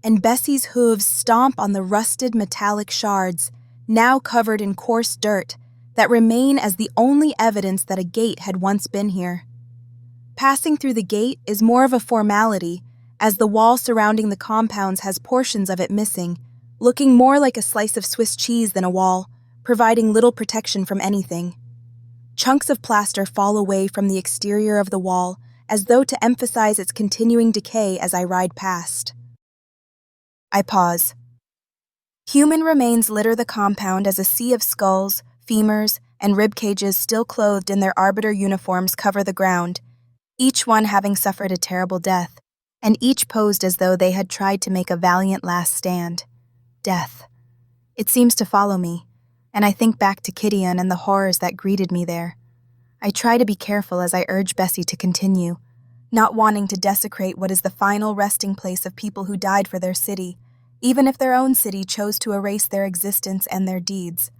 and Bessie's hooves stomp on the rusted metallic shards, now covered in coarse dirt, that remain as the only evidence that a gate had once been here. Passing through the gate is more of a formality, as the wall surrounding the compounds has portions of it missing, looking more like a slice of Swiss cheese than a wall, providing little protection from anything. Chunks of plaster fall away from the exterior of the wall, as though to emphasize its continuing decay as I ride past. I pause. Human remains litter the compound as a sea of skulls, femurs, and rib cages still clothed in their arbiter uniforms cover the ground, each one having suffered a terrible death, and each posed as though they had tried to make a valiant last stand. Death. It seems to follow me, and I think back to Kidian and the horrors that greeted me there. I try to be careful as I urge Bessie to continue, not wanting to desecrate what is the final resting place of people who died for their city, even if their own city chose to erase their existence and their deeds.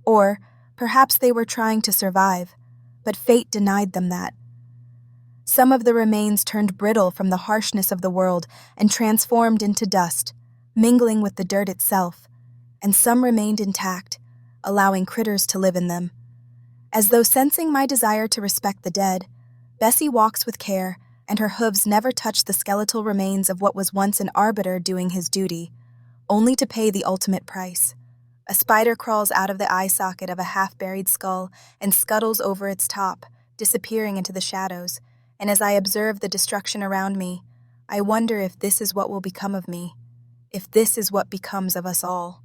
Or perhaps they were trying to survive, but fate denied them that. Some of the remains turned brittle from the harshness of the world and transformed into dust, mingling with the dirt itself, and some remained intact, allowing critters to live in them. As though sensing my desire to respect the dead, Bessie walks with care, and her hooves never touch the skeletal remains of what was once an arbiter doing his duty, only to pay the ultimate price. A spider crawls out of the eye socket of a half-buried skull and scuttles over its top, disappearing into the shadows, and as I observe the destruction around me, I wonder if this is what will become of me, if this is what becomes of us all.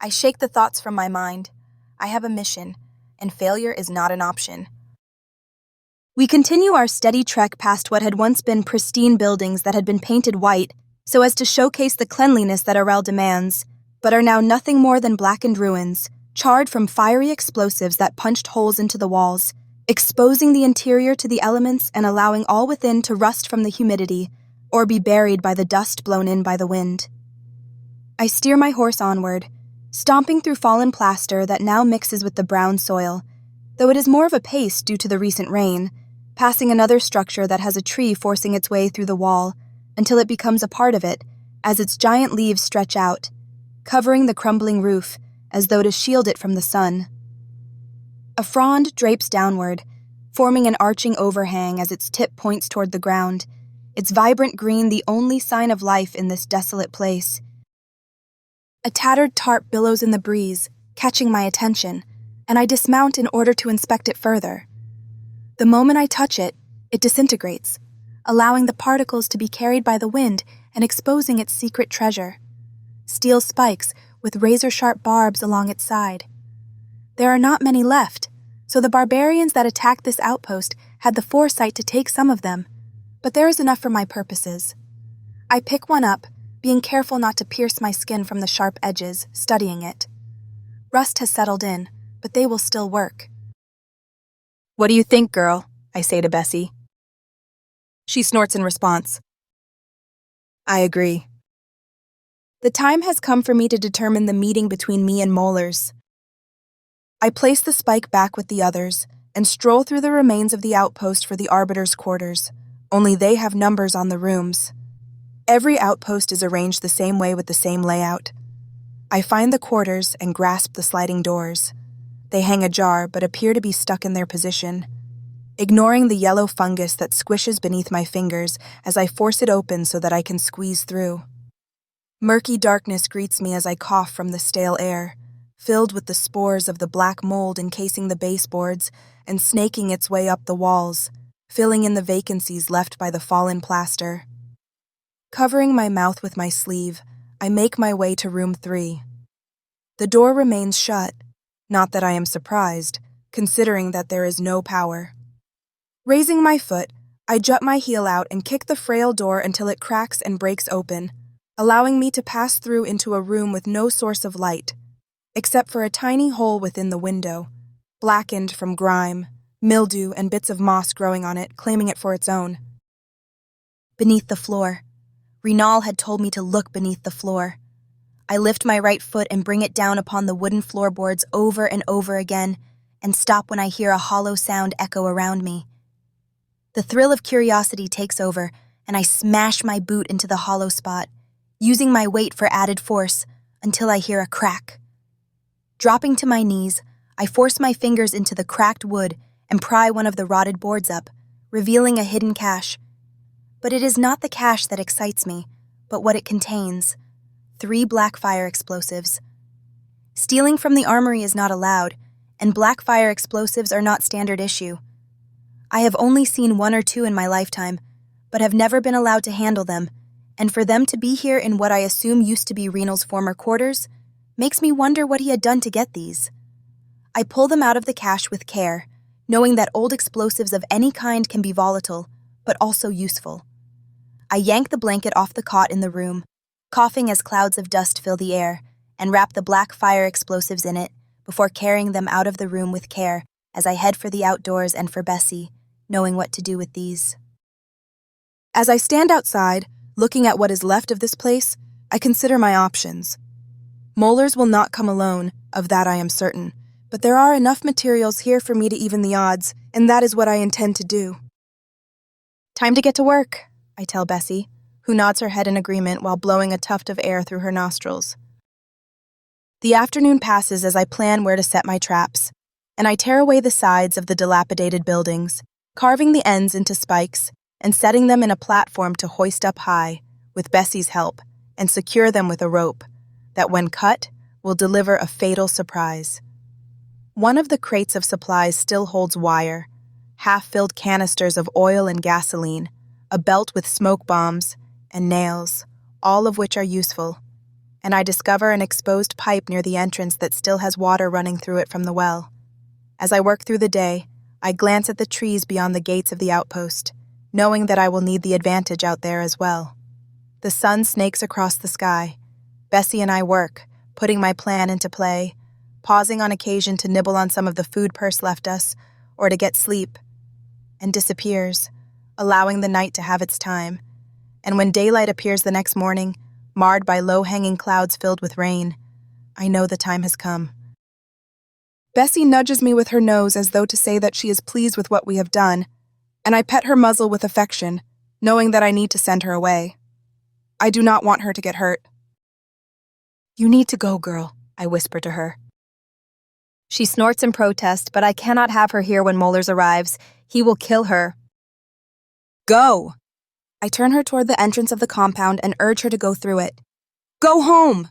I shake the thoughts from my mind. I have a mission, and failure is not an option. We continue our steady trek past what had once been pristine buildings that had been painted white so as to showcase the cleanliness that Arel demands, but are now nothing more than blackened ruins, charred from fiery explosives that punched holes into the walls, exposing the interior to the elements and allowing all within to rust from the humidity or be buried by the dust blown in by the wind. I steer my horse onward, stomping through fallen plaster that now mixes with the brown soil, though it is more of a pace due to the recent rain, passing another structure that has a tree forcing its way through the wall until it becomes a part of it as its giant leaves stretch out, covering the crumbling roof as though to shield it from the sun. A frond drapes downward, forming an arching overhang as its tip points toward the ground, its vibrant green the only sign of life in this desolate place. A tattered tarp billows in the breeze, catching my attention, and I dismount in order to inspect it further. The moment I touch it, it disintegrates, allowing the particles to be carried by the wind and exposing its secret treasure. Steel spikes with razor-sharp barbs along its side. There are not many left, so the barbarians that attacked this outpost had the foresight to take some of them, but there is enough for my purposes. I pick one up, being careful not to pierce my skin from the sharp edges, studying it. Rust has settled in, but they will still work. What do you think, girl? I say to Bessie. She snorts in response. I agree. The time has come for me to determine the meeting between me and Molars. I place the spike back with the others and stroll through the remains of the outpost for the arbiter's quarters, only they have numbers on the rooms. Every outpost is arranged the same way with the same layout. I find the quarters and grasp the sliding doors. They hang ajar but appear to be stuck in their position. Ignoring the yellow fungus that squishes beneath my fingers as I force it open so that I can squeeze through. Murky darkness greets me as I cough from the stale air, filled with the spores of the black mold encasing the baseboards and snaking its way up the walls, filling in the vacancies left by the fallen plaster. Covering my mouth with my sleeve, I make my way to room 3. The door remains shut, not that I am surprised, considering that there is no power. Raising my foot, I jut my heel out and kick the frail door until it cracks and breaks open, allowing me to pass through into a room with no source of light, except for a tiny hole within the window, blackened from grime, mildew, and bits of moss growing on it, claiming it for its own. Beneath the floor. Renal had told me to look beneath the floor. I lift my right foot and bring it down upon the wooden floorboards over and over again, and stop when I hear a hollow sound echo around me. The thrill of curiosity takes over, and I smash my boot into the hollow spot, using my weight for added force, until I hear a crack. Dropping to my knees, I force my fingers into the cracked wood and pry one of the rotted boards up, revealing a hidden cache. But it is not the cache that excites me, but what it contains. 3 black fire explosives. Stealing from the armory is not allowed, and black fire explosives are not standard issue. I have only seen 1 or 2 in my lifetime, but have never been allowed to handle them, and for them to be here in what I assume used to be Renal's former quarters makes me wonder what he had done to get these. I pull them out of the cache with care, knowing that old explosives of any kind can be volatile, but also useful. I yank the blanket off the cot in the room, coughing as clouds of dust fill the air, and wrap the black fire explosives in it before carrying them out of the room with care as I head for the outdoors and for Bessie, knowing what to do with these. As I stand outside, looking at what is left of this place, I consider my options. Molars will not come alone, of that I am certain, but there are enough materials here for me to even the odds, and that is what I intend to do. Time to get to work, I tell Bessie, who nods her head in agreement while blowing a tuft of air through her nostrils. The afternoon passes as I plan where to set my traps, and I tear away the sides of the dilapidated buildings, carving the ends into spikes and setting them in a platform to hoist up high, with Bessie's help, and secure them with a rope that, when cut, will deliver a fatal surprise. One of the crates of supplies still holds wire, half-filled canisters of oil and gasoline, a belt with smoke bombs, and nails, all of which are useful, and I discover an exposed pipe near the entrance that still has water running through it from the well. As I work through the day, I glance at the trees beyond the gates of the outpost, knowing that I will need the advantage out there as well. The sun snakes across the sky. Bessie and I work, putting my plan into play, pausing on occasion to nibble on some of the food Purse left us, or to get sleep, and disappears, allowing the night to have its time. And when daylight appears the next morning, marred by low-hanging clouds filled with rain, I know the time has come. Bessie nudges me with her nose as though to say that she is pleased with what we have done, and I pet her muzzle with affection, knowing that I need to send her away. I do not want her to get hurt. "You need to go, girl," I whisper to her. She snorts in protest, but I cannot have her here when Molars arrives. He will kill her. "Go!" I turn her toward the entrance of the compound and urge her to go through it. Go home!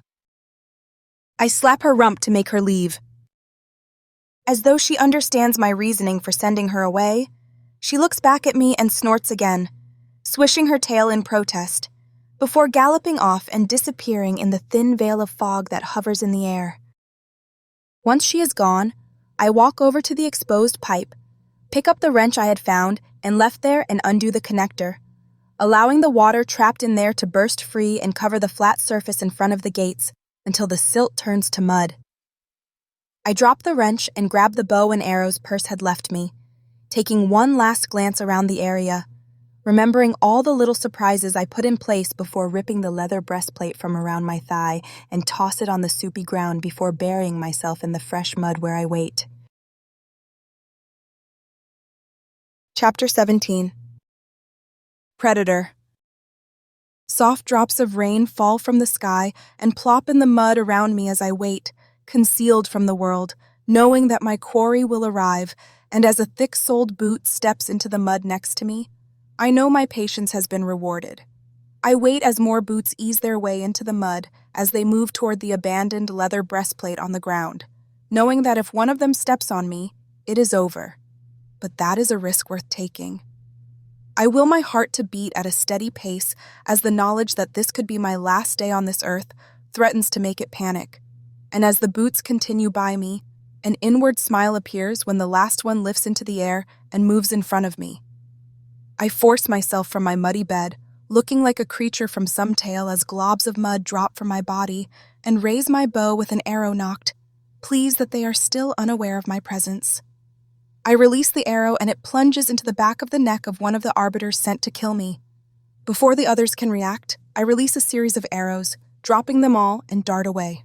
I slap her rump to make her leave. As though she understands my reasoning for sending her away, she looks back at me and snorts again, swishing her tail in protest, before galloping off and disappearing in the thin veil of fog that hovers in the air. Once she is gone, I walk over to the exposed pipe, pick up the wrench I had found and left there and undo the connector, allowing the water trapped in there to burst free and cover the flat surface in front of the gates until the silt turns to mud. I drop the wrench and grab the bow and arrows Perce had left me, taking one last glance around the area, remembering all the little surprises I put in place before ripping the leather breastplate from around my thigh and toss it on the soupy ground before burying myself in the fresh mud where I wait. Chapter 17. Predator. Soft drops of rain fall from the sky and plop in the mud around me as I wait, concealed from the world, knowing that my quarry will arrive, and as a thick-soled boot steps into the mud next to me, I know my patience has been rewarded. I wait as more boots ease their way into the mud as they move toward the abandoned leather breastplate on the ground, knowing that if one of them steps on me, it is over. But that is a risk worth taking. I will my heart to beat at a steady pace as the knowledge that this could be my last day on this earth threatens to make it panic. And as the boots continue by me, an inward smile appears when the last one lifts into the air and moves in front of me. I force myself from my muddy bed, looking like a creature from some tale as globs of mud drop from my body, and raise my bow with an arrow nocked, pleased that they are still unaware of my presence. I release the arrow and it plunges into the back of the neck of one of the arbiters sent to kill me. Before the others can react, I release a series of arrows, dropping them all and dart away.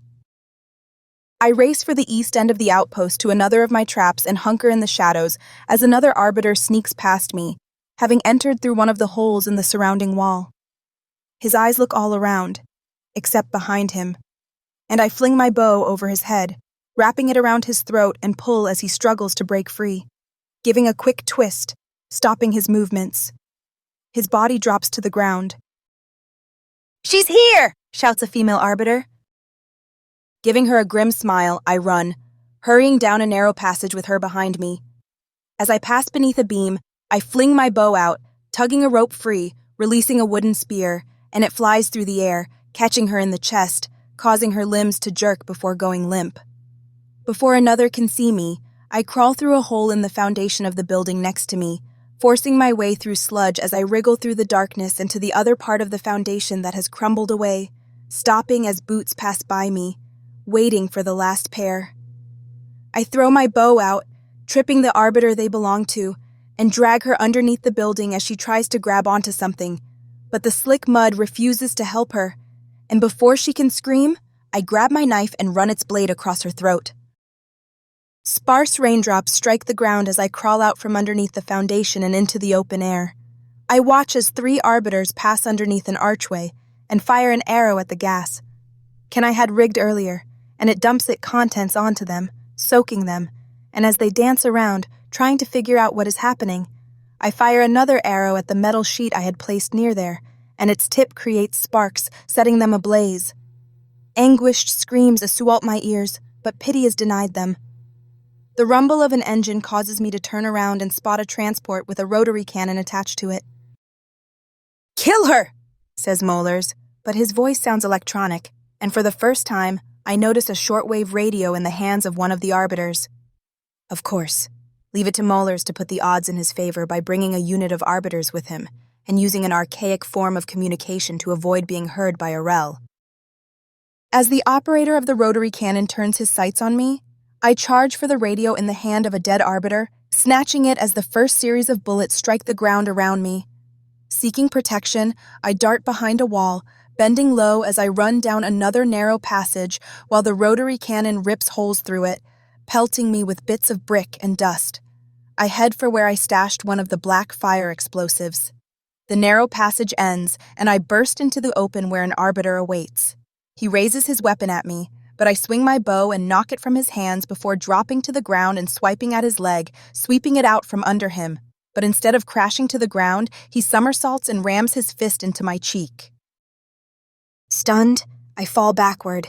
I race for the east end of the outpost to another of my traps and hunker in the shadows as another arbiter sneaks past me, having entered through one of the holes in the surrounding wall. His eyes look all around, except behind him, and I fling my bow over his head, wrapping it around his throat and pull as he struggles to break free, giving a quick twist, stopping his movements. His body drops to the ground. "She's here!" shouts a female arbiter. Giving her a grim smile, I run, hurrying down a narrow passage with her behind me. As I pass beneath a beam, I fling my bow out, tugging a rope free, releasing a wooden spear, and it flies through the air, catching her in the chest, causing her limbs to jerk before going limp. Before another can see me, I crawl through a hole in the foundation of the building next to me, forcing my way through sludge as I wriggle through the darkness into the other part of the foundation that has crumbled away, stopping as boots pass by me, waiting for the last pair. I throw my bow out, tripping the arbiter they belong to, and drag her underneath the building as she tries to grab onto something, but the slick mud refuses to help her, and before she can scream, I grab my knife and run its blade across her throat. Sparse raindrops strike the ground as I crawl out from underneath the foundation and into the open air. I watch as 3 arbiters pass underneath an archway and fire an arrow at the gas. I had rigged earlier, and it dumps its contents onto them, soaking them, and as they dance around, trying to figure out what is happening, I fire another arrow at the metal sheet I had placed near there, and its tip creates sparks, setting them ablaze. Anguished screams assault my ears, but pity is denied them. The rumble of an engine causes me to turn around and spot a transport with a rotary cannon attached to it. "Kill her!" says Molars, but his voice sounds electronic, and for the first time, I notice a shortwave radio in the hands of one of the arbiters. Of course, leave it to Molars to put the odds in his favor by bringing a unit of arbiters with him and using an archaic form of communication to avoid being heard by Arel. As the operator of the rotary cannon turns his sights on me, I charge for the radio in the hand of a dead arbiter, snatching it as the first series of bullets strike the ground around me. Seeking protection, I dart behind a wall, bending low as I run down another narrow passage while the rotary cannon rips holes through it, pelting me with bits of brick and dust. I head for where I stashed one of the black fire explosives. The narrow passage ends, and I burst into the open where an arbiter awaits. He raises his weapon at me, but I swing my bow and knock it from his hands before dropping to the ground and swiping at his leg, sweeping it out from under him, but instead of crashing to the ground, he somersaults and rams his fist into my cheek. Stunned, I fall backward.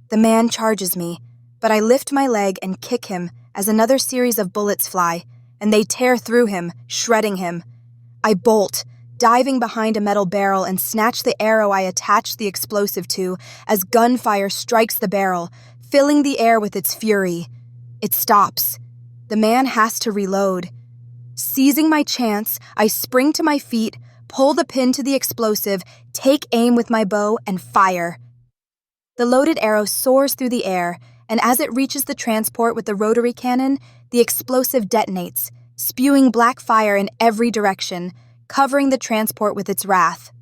The man charges me, but I lift my leg and kick him as another series of bullets fly, and they tear through him, shredding him. I bolt, diving behind a metal barrel, and snatch the arrow I attached the explosive to as gunfire strikes the barrel, filling the air with its fury. It stops. The man has to reload. Seizing my chance, I spring to my feet, pull the pin to the explosive, take aim with my bow, and fire. The loaded arrow soars through the air, and as it reaches the transport with the rotary cannon, the explosive detonates, spewing black fire in every direction, covering the transport with its wrath.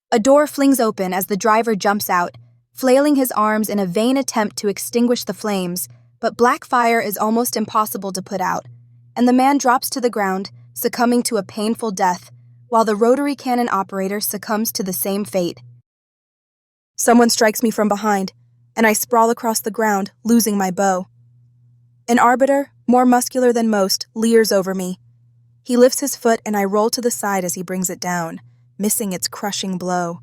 A door flings open as the driver jumps out, flailing his arms in a vain attempt to extinguish the flames, but black fire is almost impossible to put out, and the man drops to the ground, succumbing to a painful death, while the rotary cannon operator succumbs to the same fate. Someone strikes me from behind, and I sprawl across the ground, losing my bow. An arbiter, more muscular than most, leers over me. He lifts his foot and I roll to the side as he brings it down, missing its crushing blow.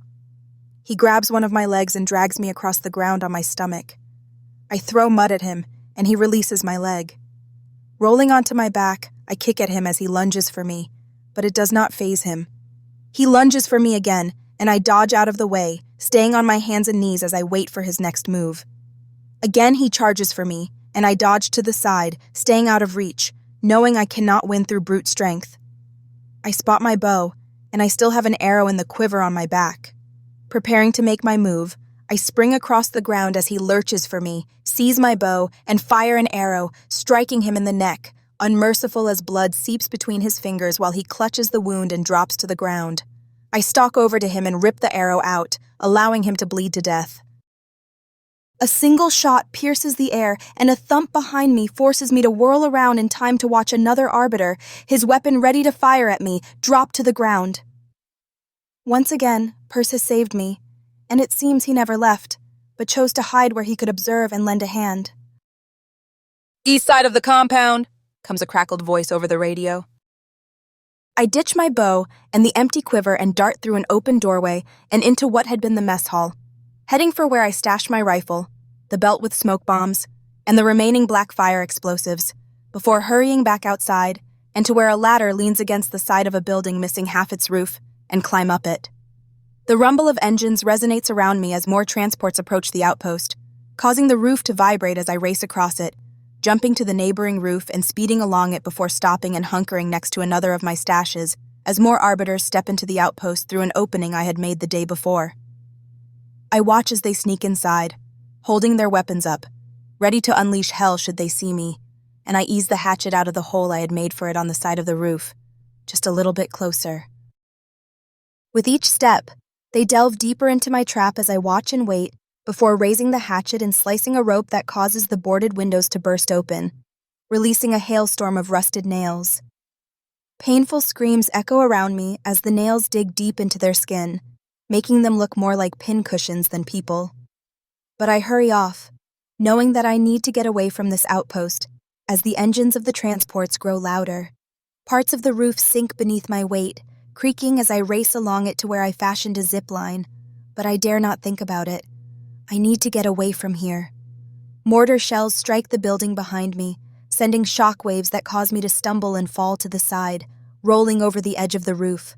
He grabs one of my legs and drags me across the ground on my stomach. I throw mud at him, and he releases my leg. Rolling onto my back, I kick at him as he lunges for me, but it does not faze him. He lunges for me again, and I dodge out of the way, staying on my hands and knees as I wait for his next move. Again he charges for me, and I dodge to the side, staying out of reach, knowing I cannot win through brute strength. I spot my bow, and I still have an arrow in the quiver on my back. Preparing to make my move, I spring across the ground as he lurches for me, seize my bow, and fire an arrow, striking him in the neck, unmerciful as blood seeps between his fingers while he clutches the wound and drops to the ground. I stalk over to him and rip the arrow out, allowing him to bleed to death. A single shot pierces the air, and a thump behind me forces me to whirl around in time to watch another arbiter, his weapon ready to fire at me, drop to the ground. Once again, Perse has saved me, and it seems he never left, but chose to hide where he could observe and lend a hand. "East side of the compound," comes a crackled voice over the radio. I ditch my bow and the empty quiver and dart through an open doorway and into what had been the mess hall, heading for where I stashed my rifle, the belt with smoke bombs, and the remaining black fire explosives, before hurrying back outside and to where a ladder leans against the side of a building missing half its roof, and climb up it. The rumble of engines resonates around me as more transports approach the outpost, causing the roof to vibrate as I race across it, jumping to the neighboring roof and speeding along it before stopping and hunkering next to another of my stashes as more arbiters step into the outpost through an opening I had made the day before. I watch as they sneak inside, holding their weapons up, ready to unleash hell should they see me, and I ease the hatchet out of the hole I had made for it on the side of the roof, just a little bit closer. With each step, they delve deeper into my trap as I watch and wait, before raising the hatchet and slicing a rope that causes the boarded windows to burst open, releasing a hailstorm of rusted nails. Painful screams echo around me as the nails dig deep into their skin, making them look more like pincushions than people. But I hurry off, knowing that I need to get away from this outpost, as the engines of the transports grow louder. Parts of the roof sink beneath my weight, creaking as I race along it to where I fashioned a zip line, but I dare not think about it. I need to get away from here. Mortar shells strike the building behind me, sending shock waves that cause me to stumble and fall to the side, rolling over the edge of the roof.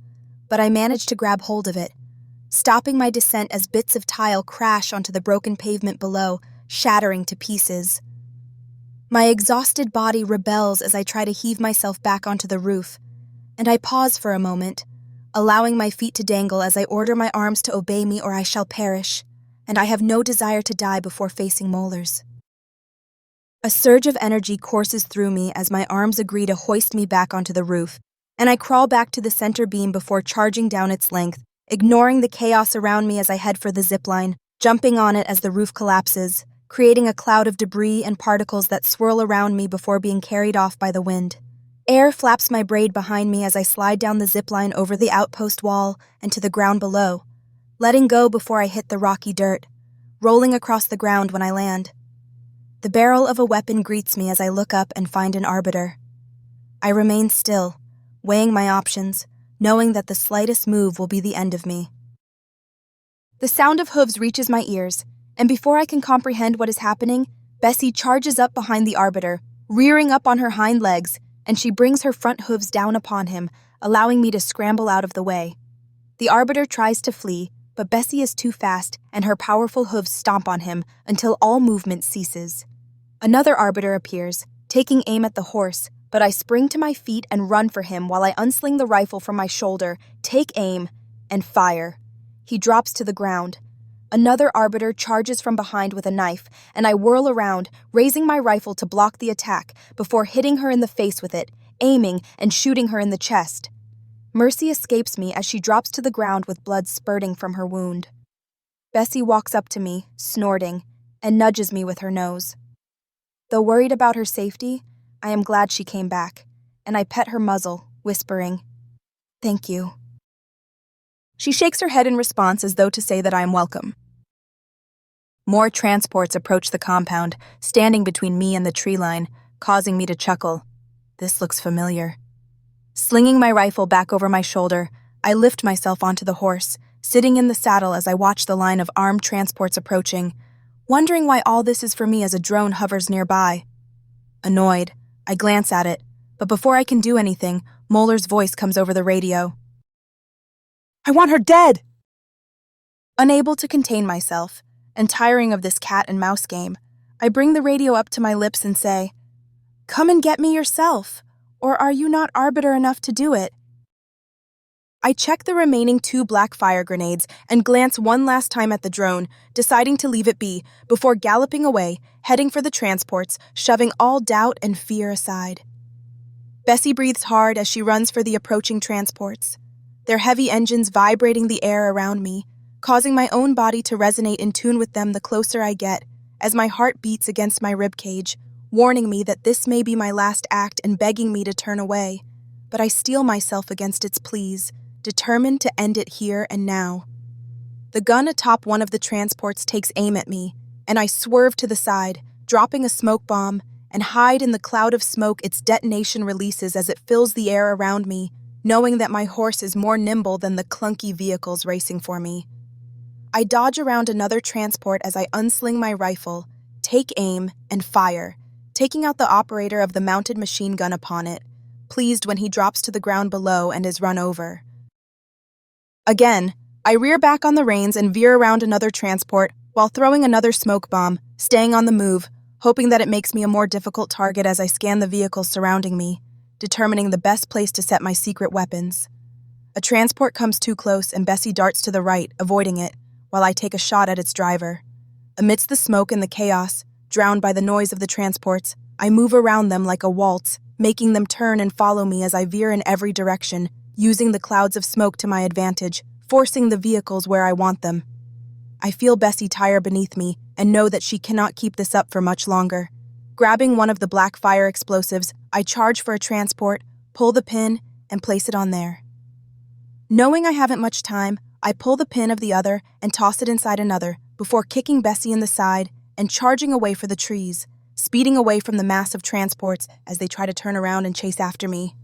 But I manage to grab hold of it, stopping my descent as bits of tile crash onto the broken pavement below, shattering to pieces. My exhausted body rebels as I try to heave myself back onto the roof, and I pause for a moment, allowing my feet to dangle as I order my arms to obey me or I shall perish, and I have no desire to die before facing molars. A surge of energy courses through me as my arms agree to hoist me back onto the roof, and I crawl back to the center beam before charging down its length, ignoring the chaos around me as I head for the zipline, jumping on it as the roof collapses, creating a cloud of debris and particles that swirl around me before being carried off by the wind. Air flaps my braid behind me as I slide down the zipline over the outpost wall and to the ground below, letting go before I hit the rocky dirt, rolling across the ground when I land. The barrel of a weapon greets me as I look up and find an arbiter. I remain still, weighing my options, knowing that the slightest move will be the end of me. The sound of hooves reaches my ears, and before I can comprehend what is happening, Bessie charges up behind the arbiter, rearing up on her hind legs, and she brings her front hooves down upon him, allowing me to scramble out of the way. The arbiter tries to flee, but Bessie is too fast, and her powerful hooves stomp on him until all movement ceases. Another arbiter appears, taking aim at the horse, but I spring to my feet and run for him while I unsling the rifle from my shoulder, take aim, and fire. He drops to the ground. Another arbiter charges from behind with a knife, and I whirl around, raising my rifle to block the attack before hitting her in the face with it, aiming and shooting her in the chest. Mercy escapes me as she drops to the ground with blood spurting from her wound. Bessie walks up to me, snorting, and nudges me with her nose. Though worried about her safety, I am glad she came back, and I pet her muzzle, whispering, "Thank you." She shakes her head in response as though to say that I am welcome. More transports approach the compound, standing between me and the tree line, causing me to chuckle. This looks familiar. Slinging my rifle back over my shoulder, I lift myself onto the horse, sitting in the saddle as I watch the line of armed transports approaching, wondering why all this is for me as a drone hovers nearby. Annoyed, I glance at it, but before I can do anything, Moeller's voice comes over the radio. "I want her dead!" Unable to contain myself, and tiring of this cat and mouse game, I bring the radio up to my lips and say, "Come and get me yourself, or are you not arbiter enough to do it?" I check the remaining 2 black fire grenades and glance one last time at the drone, deciding to leave it be before galloping away, heading for the transports, shoving all doubt and fear aside. Bessie breathes hard as she runs for the approaching transports, their heavy engines vibrating the air around me, causing my own body to resonate in tune with them the closer I get, as my heart beats against my ribcage, warning me that this may be my last act and begging me to turn away. But I steel myself against its pleas, determined to end it here and now. The gun atop one of the transports takes aim at me, and I swerve to the side, dropping a smoke bomb, and hide in the cloud of smoke its detonation releases as it fills the air around me, knowing that my horse is more nimble than the clunky vehicles racing for me. I dodge around another transport as I unsling my rifle, take aim, and fire, taking out the operator of the mounted machine gun upon it, pleased when he drops to the ground below and is run over. Again, I rear back on the reins and veer around another transport while throwing another smoke bomb, staying on the move, hoping that it makes me a more difficult target as I scan the vehicles surrounding me, determining the best place to set my secret weapons. A transport comes too close and Bessie darts to the right, avoiding it, while I take a shot at its driver. Amidst the smoke and the chaos, drowned by the noise of the transports, I move around them like a waltz, making them turn and follow me as I veer in every direction, using the clouds of smoke to my advantage, forcing the vehicles where I want them. I feel Bessie tire beneath me and know that she cannot keep this up for much longer. Grabbing one of the black fire explosives, I charge for a transport, pull the pin, and place it on there. Knowing I haven't much time, I pull the pin of the other and toss it inside another before kicking Bessie in the side and charging away for the trees, speeding away from the mass of transports as they try to turn around and chase after me.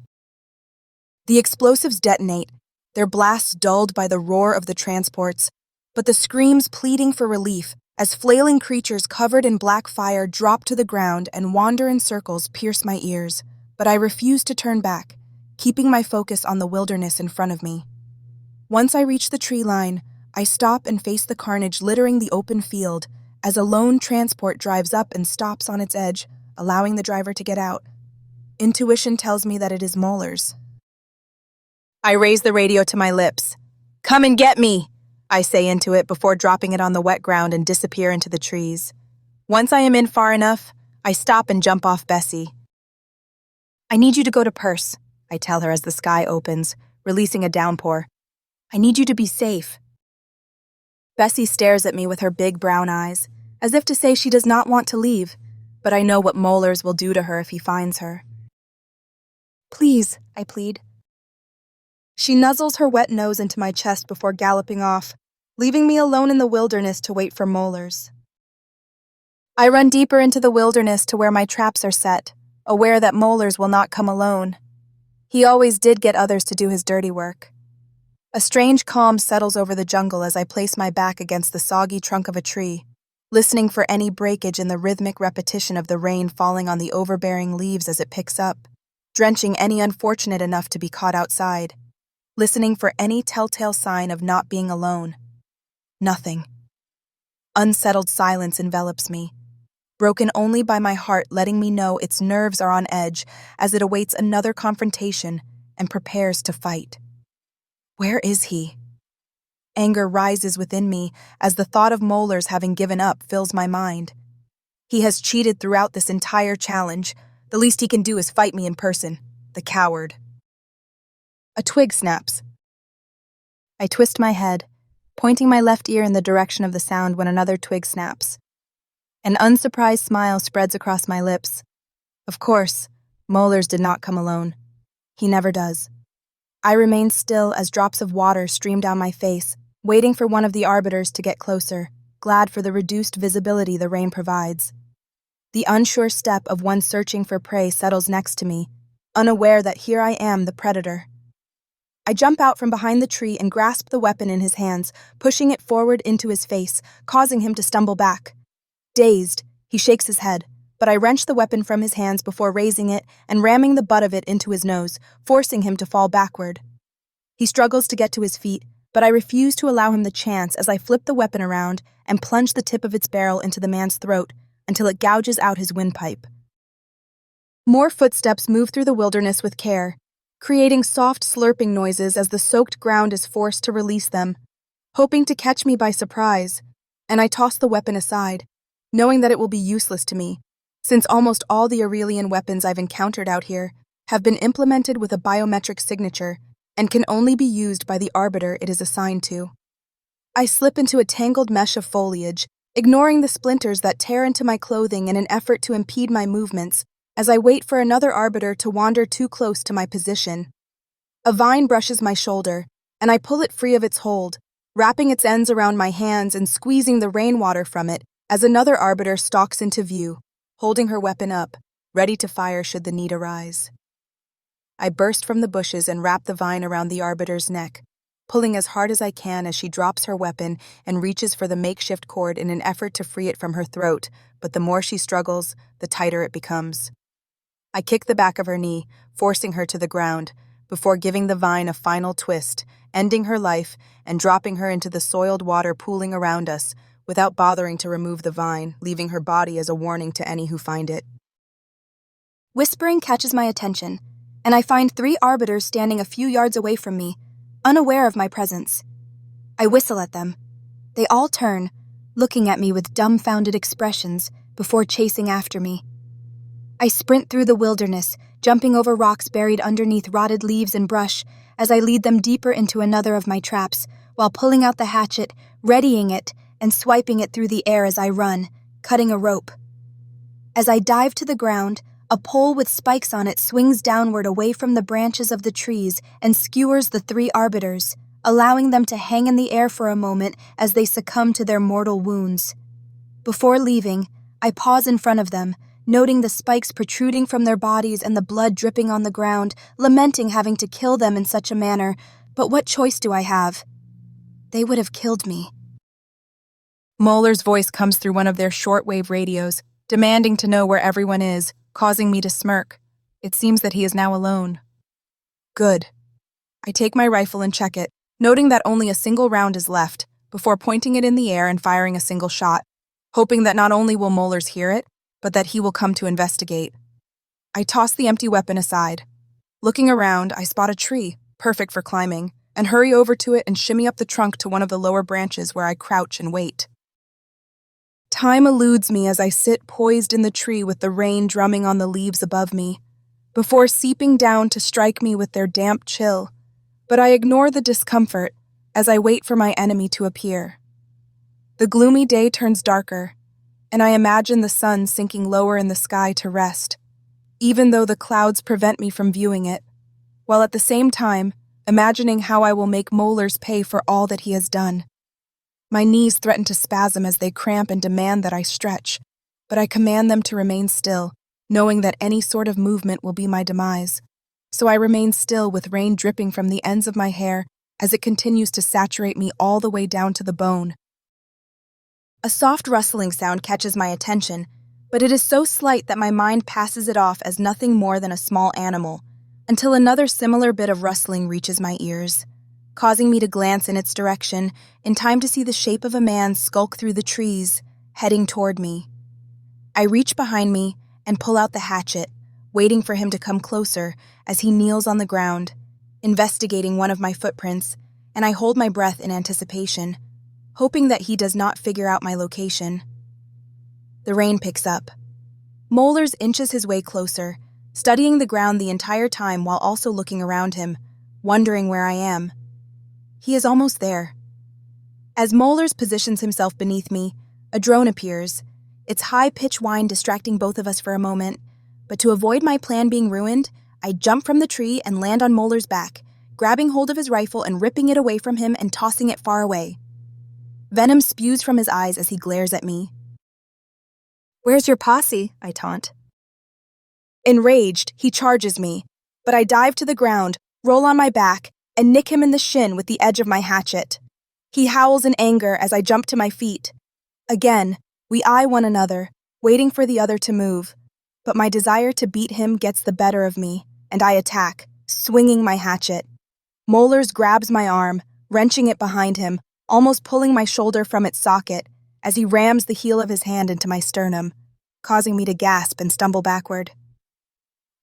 The explosives detonate, their blasts dulled by the roar of the transports, but the screams pleading for relief as flailing creatures covered in black fire drop to the ground and wander in circles pierce my ears, but I refuse to turn back, keeping my focus on the wilderness in front of me. Once I reach the tree line, I stop and face the carnage littering the open field as a lone transport drives up and stops on its edge, allowing the driver to get out. Intuition tells me that it is Moeller's. I raise the radio to my lips. "Come and get me," I say into it before dropping it on the wet ground and disappear into the trees. Once I am in far enough, I stop and jump off Bessie. "I need you to go to Perse," I tell her as the sky opens, releasing a downpour. "I need you to be safe." Bessie stares at me with her big brown eyes, as if to say she does not want to leave, but I know what Moeller's will do to her if he finds her. "Please," I plead. She nuzzles her wet nose into my chest before galloping off, leaving me alone in the wilderness to wait for Moeller's. I run deeper into the wilderness to where my traps are set, aware that Moeller's will not come alone. He always did get others to do his dirty work. A strange calm settles over the jungle as I place my back against the soggy trunk of a tree, listening for any breakage in the rhythmic repetition of the rain falling on the overbearing leaves as it picks up, drenching any unfortunate enough to be caught outside, listening for any telltale sign of not being alone. Nothing. Unsettled silence envelops me, broken only by my heart letting me know its nerves are on edge as it awaits another confrontation and prepares to fight. Where is he? Anger rises within me as the thought of Molars having given up fills my mind. He has cheated throughout this entire challenge. The least he can do is fight me in person. The coward. A twig snaps. I twist my head, pointing my left ear in the direction of the sound when another twig snaps. An unsurprised smile spreads across my lips. Of course, Molars did not come alone. He never does. I remain still as drops of water stream down my face, waiting for one of the arbiters to get closer, glad for the reduced visibility the rain provides. The unsure step of one searching for prey settles next to me, unaware that here I am, the predator. I jump out from behind the tree and grasp the weapon in his hands, pushing it forward into his face, causing him to stumble back. Dazed, he shakes his head, but I wrench the weapon from his hands before raising it and ramming the butt of it into his nose, forcing him to fall backward. He struggles to get to his feet, but I refuse to allow him the chance as I flip the weapon around and plunge the tip of its barrel into the man's throat until it gouges out his windpipe. More footsteps move through the wilderness with care, creating soft slurping noises as the soaked ground is forced to release them, hoping to catch me by surprise, and I toss the weapon aside, knowing that it will be useless to me, since almost all the Arelian weapons I've encountered out here have been implemented with a biometric signature and can only be used by the arbiter it is assigned to. I slip into a tangled mesh of foliage, ignoring the splinters that tear into my clothing in an effort to impede my movements as I wait for another arbiter to wander too close to my position. A vine brushes my shoulder, and I pull it free of its hold, wrapping its ends around my hands and squeezing the rainwater from it as another arbiter stalks into view, holding her weapon up, ready to fire should the need arise. I burst from the bushes and wrap the vine around the arbiter's neck, pulling as hard as I can as she drops her weapon and reaches for the makeshift cord in an effort to free it from her throat, but the more she struggles, the tighter it becomes. I kick the back of her knee, forcing her to the ground, before giving the vine a final twist, ending her life and dropping her into the soiled water pooling around us, without bothering to remove the vine, leaving her body as a warning to any who find it. Whispering catches my attention, and I find 3 arbiters standing a few yards away from me, unaware of my presence. I whistle at them. They all turn, looking at me with dumbfounded expressions before chasing after me. I sprint through the wilderness, jumping over rocks buried underneath rotted leaves and brush as I lead them deeper into another of my traps, while pulling out the hatchet, readying it, and swiping it through the air as I run, cutting a rope. As I dive to the ground, a pole with spikes on it swings downward away from the branches of the trees and skewers the 3 arbiters, allowing them to hang in the air for a moment as they succumb to their mortal wounds. Before leaving, I pause in front of them, noting the spikes protruding from their bodies and the blood dripping on the ground, lamenting having to kill them in such a manner, but what choice do I have? They would have killed me. Molar's voice comes through one of their shortwave radios, demanding to know where everyone is, causing me to smirk. It seems that he is now alone. Good. I take my rifle and check it, noting that only a single round is left, before pointing it in the air and firing a single shot, hoping that not only will Molars hear it, but that he will come to investigate. I toss the empty weapon aside. Looking around, I spot a tree, perfect for climbing, and hurry over to it and shimmy up the trunk to one of the lower branches where I crouch and wait. Time eludes me as I sit poised in the tree with the rain drumming on the leaves above me, before seeping down to strike me with their damp chill, but I ignore the discomfort as I wait for my enemy to appear. The gloomy day turns darker, and I imagine the sun sinking lower in the sky to rest, even though the clouds prevent me from viewing it, while at the same time imagining how I will make Molars pay for all that he has done. My knees threaten to spasm as they cramp and demand that I stretch, but I command them to remain still, knowing that any sort of movement will be my demise. so I remain still with rain dripping from the ends of my hair as it continues to saturate me all the way down to the bone. A soft rustling sound catches my attention, but it is so slight that my mind passes it off as nothing more than a small animal, until another similar bit of rustling reaches my ears, causing me to glance in its direction in time to see the shape of a man skulk through the trees, heading toward me. I reach behind me and pull out the hatchet, waiting for him to come closer as he kneels on the ground, investigating one of my footprints, and I hold my breath in anticipation, hoping that he does not figure out my location. The rain picks up. Molars inches his way closer, studying the ground the entire time while also looking around him, wondering where I am. He is almost there. As Molars positions himself beneath me, a drone appears, its high-pitched whine distracting both of us for a moment, but to avoid my plan being ruined, I jump from the tree and land on Molars' back, grabbing hold of his rifle and ripping it away from him and tossing it far away. Venom spews from his eyes as he glares at me. "Where's your posse?" I taunt. Enraged, he charges me, but I dive to the ground, roll on my back, and nick him in the shin with the edge of my hatchet. He howls in anger as I jump to my feet. Again, we eye one another, waiting for the other to move, but my desire to beat him gets the better of me, and I attack, swinging my hatchet. Molars grabs my arm, wrenching it behind him, almost pulling my shoulder from its socket, as he rams the heel of his hand into my sternum, causing me to gasp and stumble backward.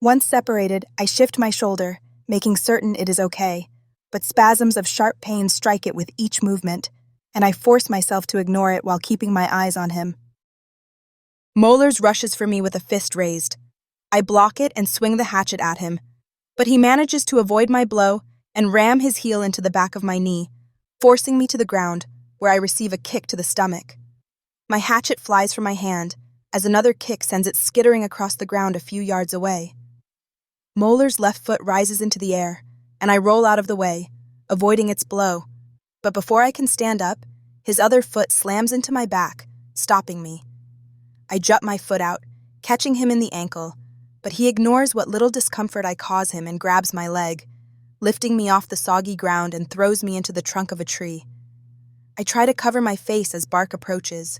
Once separated, I shift my shoulder, making certain it is okay, but spasms of sharp pain strike it with each movement, and I force myself to ignore it while keeping my eyes on him. Molars rushes for me with a fist raised. I block it and swing the hatchet at him, but he manages to avoid my blow and ram his heel into the back of my knee, forcing me to the ground, where I receive a kick to the stomach. My hatchet flies from my hand, as another kick sends it skittering across the ground a few yards away. Molars' left foot rises into the air, and I roll out of the way, avoiding its blow, but before I can stand up, his other foot slams into my back, stopping me. I jut my foot out, catching him in the ankle, but he ignores what little discomfort I cause him and grabs my leg, lifting me off the soggy ground and throws me into the trunk of a tree. I try to cover my face as bark approaches,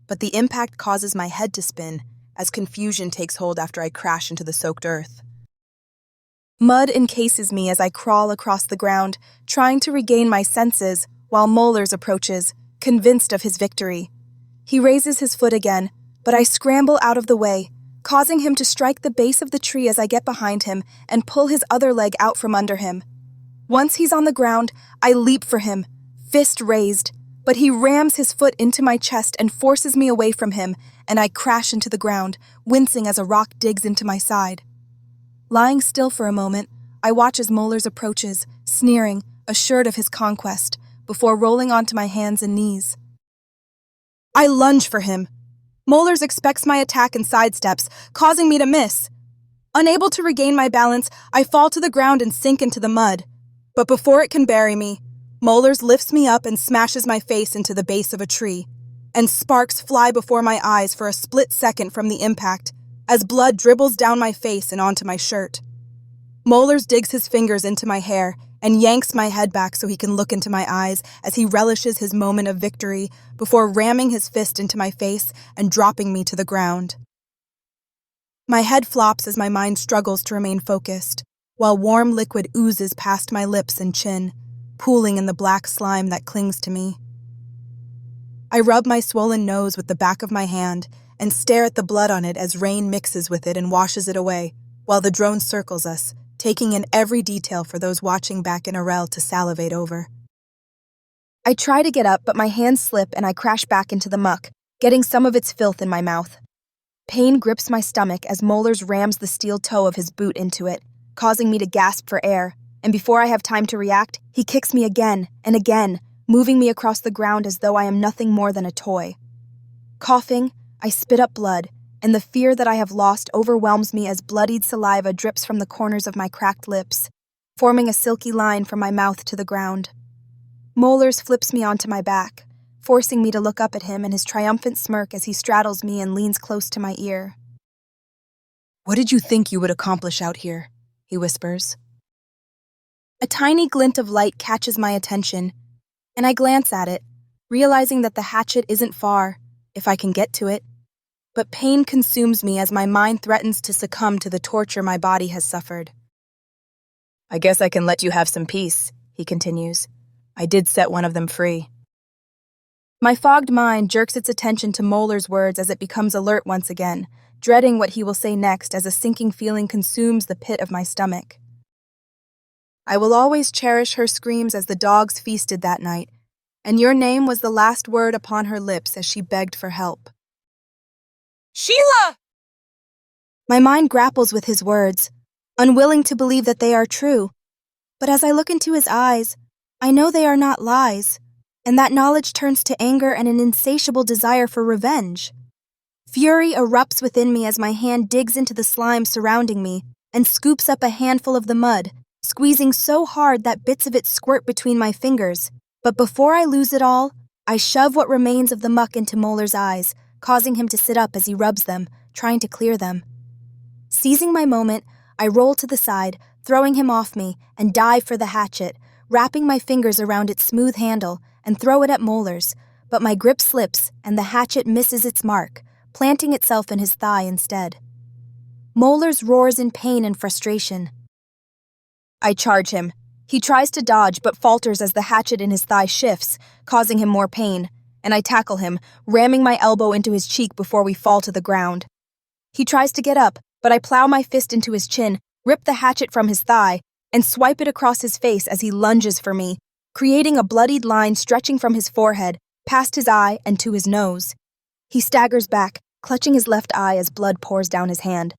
but the impact causes my head to spin as confusion takes hold after I crash into the soaked earth. Mud encases me as I crawl across the ground, trying to regain my senses while Molars approaches, convinced of his victory. He raises his foot again, but I scramble out of the way, causing him to strike the base of the tree as I get behind him and pull his other leg out from under him. Once he's on the ground, I leap for him, fist raised, but he rams his foot into my chest and forces me away from him, and I crash into the ground, wincing as a rock digs into my side. Lying still for a moment, I watch as Molars approaches, sneering, assured of his conquest, before rolling onto my hands and knees. I lunge for him. Molars expects my attack and sidesteps, causing me to miss. Unable to regain my balance, I fall to the ground and sink into the mud. But before it can bury me, Molars lifts me up and smashes my face into the base of a tree, and sparks fly before my eyes for a split second from the impact, as blood dribbles down my face and onto my shirt. Molars digs his fingers into my hair and yanks my head back so he can look into my eyes as he relishes his moment of victory before ramming his fist into my face and dropping me to the ground. My head flops as my mind struggles to remain focused, while warm liquid oozes past my lips and chin, pooling in the black slime that clings to me. I rub my swollen nose with the back of my hand and stare at the blood on it as rain mixes with it and washes it away, while the drone circles us, taking in every detail for those watching back in Arel to salivate over. I try to get up, but my hands slip and I crash back into the muck, getting some of its filth in my mouth. Pain grips my stomach as Molars rams the steel toe of his boot into it, causing me to gasp for air, and before I have time to react, he kicks me again and again, moving me across the ground as though I am nothing more than a toy. Coughing, I spit up blood, and the fear that I have lost overwhelms me as bloodied saliva drips from the corners of my cracked lips, forming a silky line from my mouth to the ground. Molars flips me onto my back, forcing me to look up at him and his triumphant smirk as he straddles me and leans close to my ear. "What did you think you would accomplish out here?" he whispers. A tiny glint of light catches my attention, and I glance at it, realizing that the hatchet isn't far, if I can get to it. But pain consumes me as my mind threatens to succumb to the torture my body has suffered. I guess I can let you have some peace, he continues. I did set one of them free. My fogged mind jerks its attention to Moeller's words as it becomes alert once again, dreading what he will say next as a sinking feeling consumes the pit of my stomach. I will always cherish her screams as the dogs feasted that night, and your name was the last word upon her lips as she begged for help. Sheila! My mind grapples with his words, unwilling to believe that they are true. But as I look into his eyes, I know they are not lies, and that knowledge turns to anger and an insatiable desire for revenge. Fury erupts within me as my hand digs into the slime surrounding me and scoops up a handful of the mud, squeezing so hard that bits of it squirt between my fingers. But before I lose it all, I shove what remains of the muck into Moeller's eyes, causing him to sit up as he rubs them, trying to clear them. Seizing my moment, I roll to the side, throwing him off me, and dive for the hatchet, wrapping my fingers around its smooth handle and throw it at Moeller's, but my grip slips and the hatchet misses its mark, planting itself in his thigh instead. Moeller's roars in pain and frustration. I charge him. He tries to dodge but falters as the hatchet in his thigh shifts, causing him more pain, and I tackle him, ramming my elbow into his cheek before we fall to the ground. He tries to get up, but I plow my fist into his chin, rip the hatchet from his thigh, and swipe it across his face as he lunges for me, creating a bloodied line stretching from his forehead, past his eye, and to his nose. He staggers back, clutching his left eye as blood pours down his hand.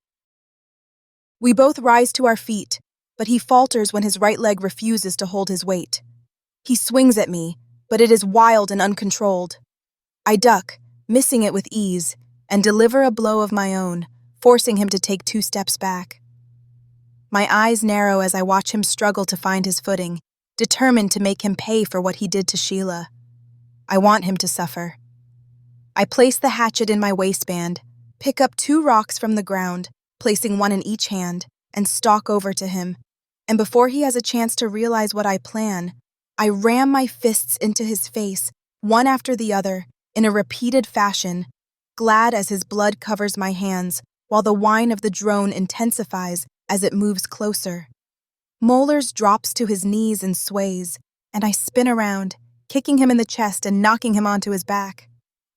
We both rise to our feet, but he falters when his right leg refuses to hold his weight. He swings at me, but it is wild and uncontrolled. I duck, missing it with ease, and deliver a blow of my own, forcing him to take 2 steps back. My eyes narrow as I watch him struggle to find his footing, determined to make him pay for what he did to Sheila. I want him to suffer. I place the hatchet in my waistband, pick up 2 rocks from the ground, placing one in each hand, and stalk over to him. And before he has a chance to realize what I plan, I ram my fists into his face, one after the other, in a repeated fashion, glad as his blood covers my hands, while the whine of the drone intensifies as it moves closer. Moeller's drops to his knees and sways, and I spin around, kicking him in the chest and knocking him onto his back.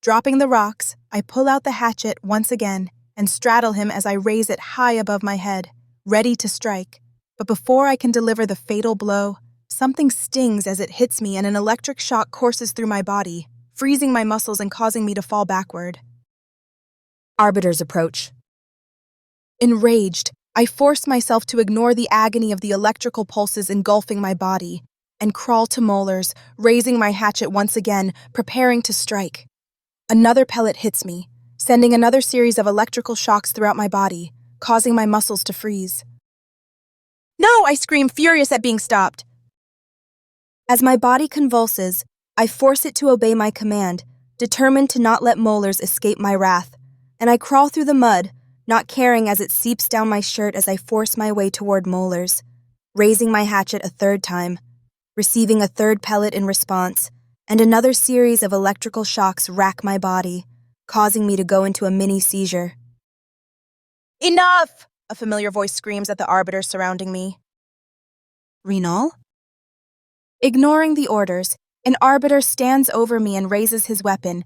Dropping the rocks, I pull out the hatchet once again and straddle him as I raise it high above my head, ready to strike. But before I can deliver the fatal blow, something stings as it hits me and an electric shock courses through my body, freezing my muscles and causing me to fall backward. Arbiters approach. Enraged, I force myself to ignore the agony of the electrical pulses engulfing my body and crawl to Moeller's, raising my hatchet once again, preparing to strike. Another pellet hits me, sending another series of electrical shocks throughout my body, causing my muscles to freeze. No! I scream, furious at being stopped. As my body convulses, I force it to obey my command, determined to not let Moeller's escape my wrath, and I crawl through the mud, not caring as it seeps down my shirt as I force my way toward Moeller's, raising my hatchet a 3rd time, receiving a 3rd pellet in response, and another series of electrical shocks rack my body, causing me to go into a mini seizure. Enough! A familiar voice screams at the arbiter surrounding me. Renal? Ignoring the orders, an arbiter stands over me and raises his weapon,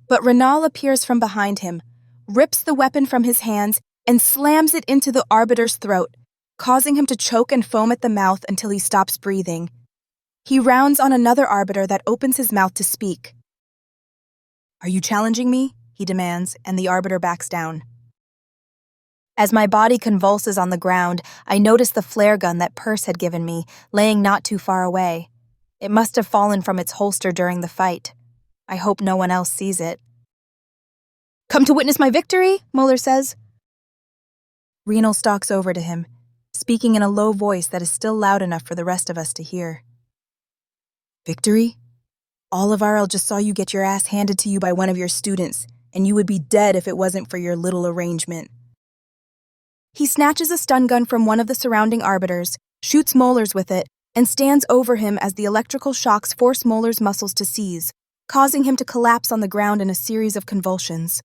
but Renal appears from behind him, rips the weapon from his hands, and slams it into the arbiter's throat, causing him to choke and foam at the mouth until he stops breathing. He rounds on another arbiter that opens his mouth to speak. Are you challenging me? He demands, and the arbiter backs down. As my body convulses on the ground, I notice the flare gun that Perse had given me, laying not too far away. It must have fallen from its holster during the fight. I hope no one else sees it. Come to witness my victory, Moeller says. Renal stalks over to him, speaking in a low voice that is still loud enough for the rest of us to hear. Victory? All of Arel just saw you get your ass handed to you by one of your students, and you would be dead if it wasn't for your little arrangement. He snatches a stun gun from one of the surrounding arbiters, shoots Molars with it, and stands over him as the electrical shocks force Molars' muscles to seize, causing him to collapse on the ground in a series of convulsions.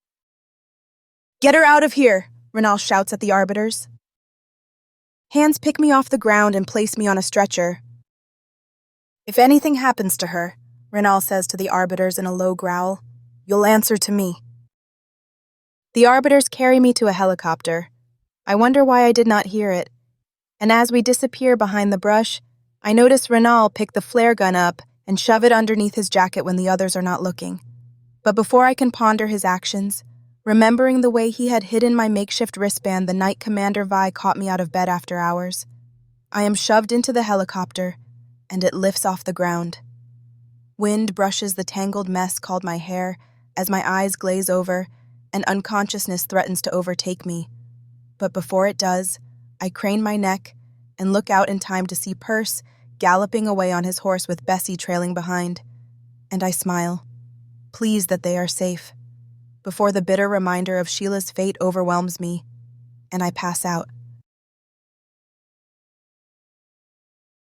"Get her out of here!" Renal shouts at the arbiters. Hands pick me off the ground and place me on a stretcher. "If anything happens to her," Renal says to the arbiters in a low growl, "you'll answer to me." The arbiters carry me to a helicopter. I wonder why I did not hear it. And as we disappear behind the brush, I notice Renal pick the flare gun up and shove it underneath his jacket when the others are not looking. But before I can ponder his actions, remembering the way he had hidden my makeshift wristband the night Commander Vi caught me out of bed after hours, I am shoved into the helicopter, and it lifts off the ground. Wind brushes the tangled mess called my hair as my eyes glaze over and unconsciousness threatens to overtake me. But before it does, I crane my neck and look out in time to see Perce galloping away on his horse with Bessie trailing behind. And I smile, pleased that they are safe, before the bitter reminder of Sheila's fate overwhelms me, and I pass out.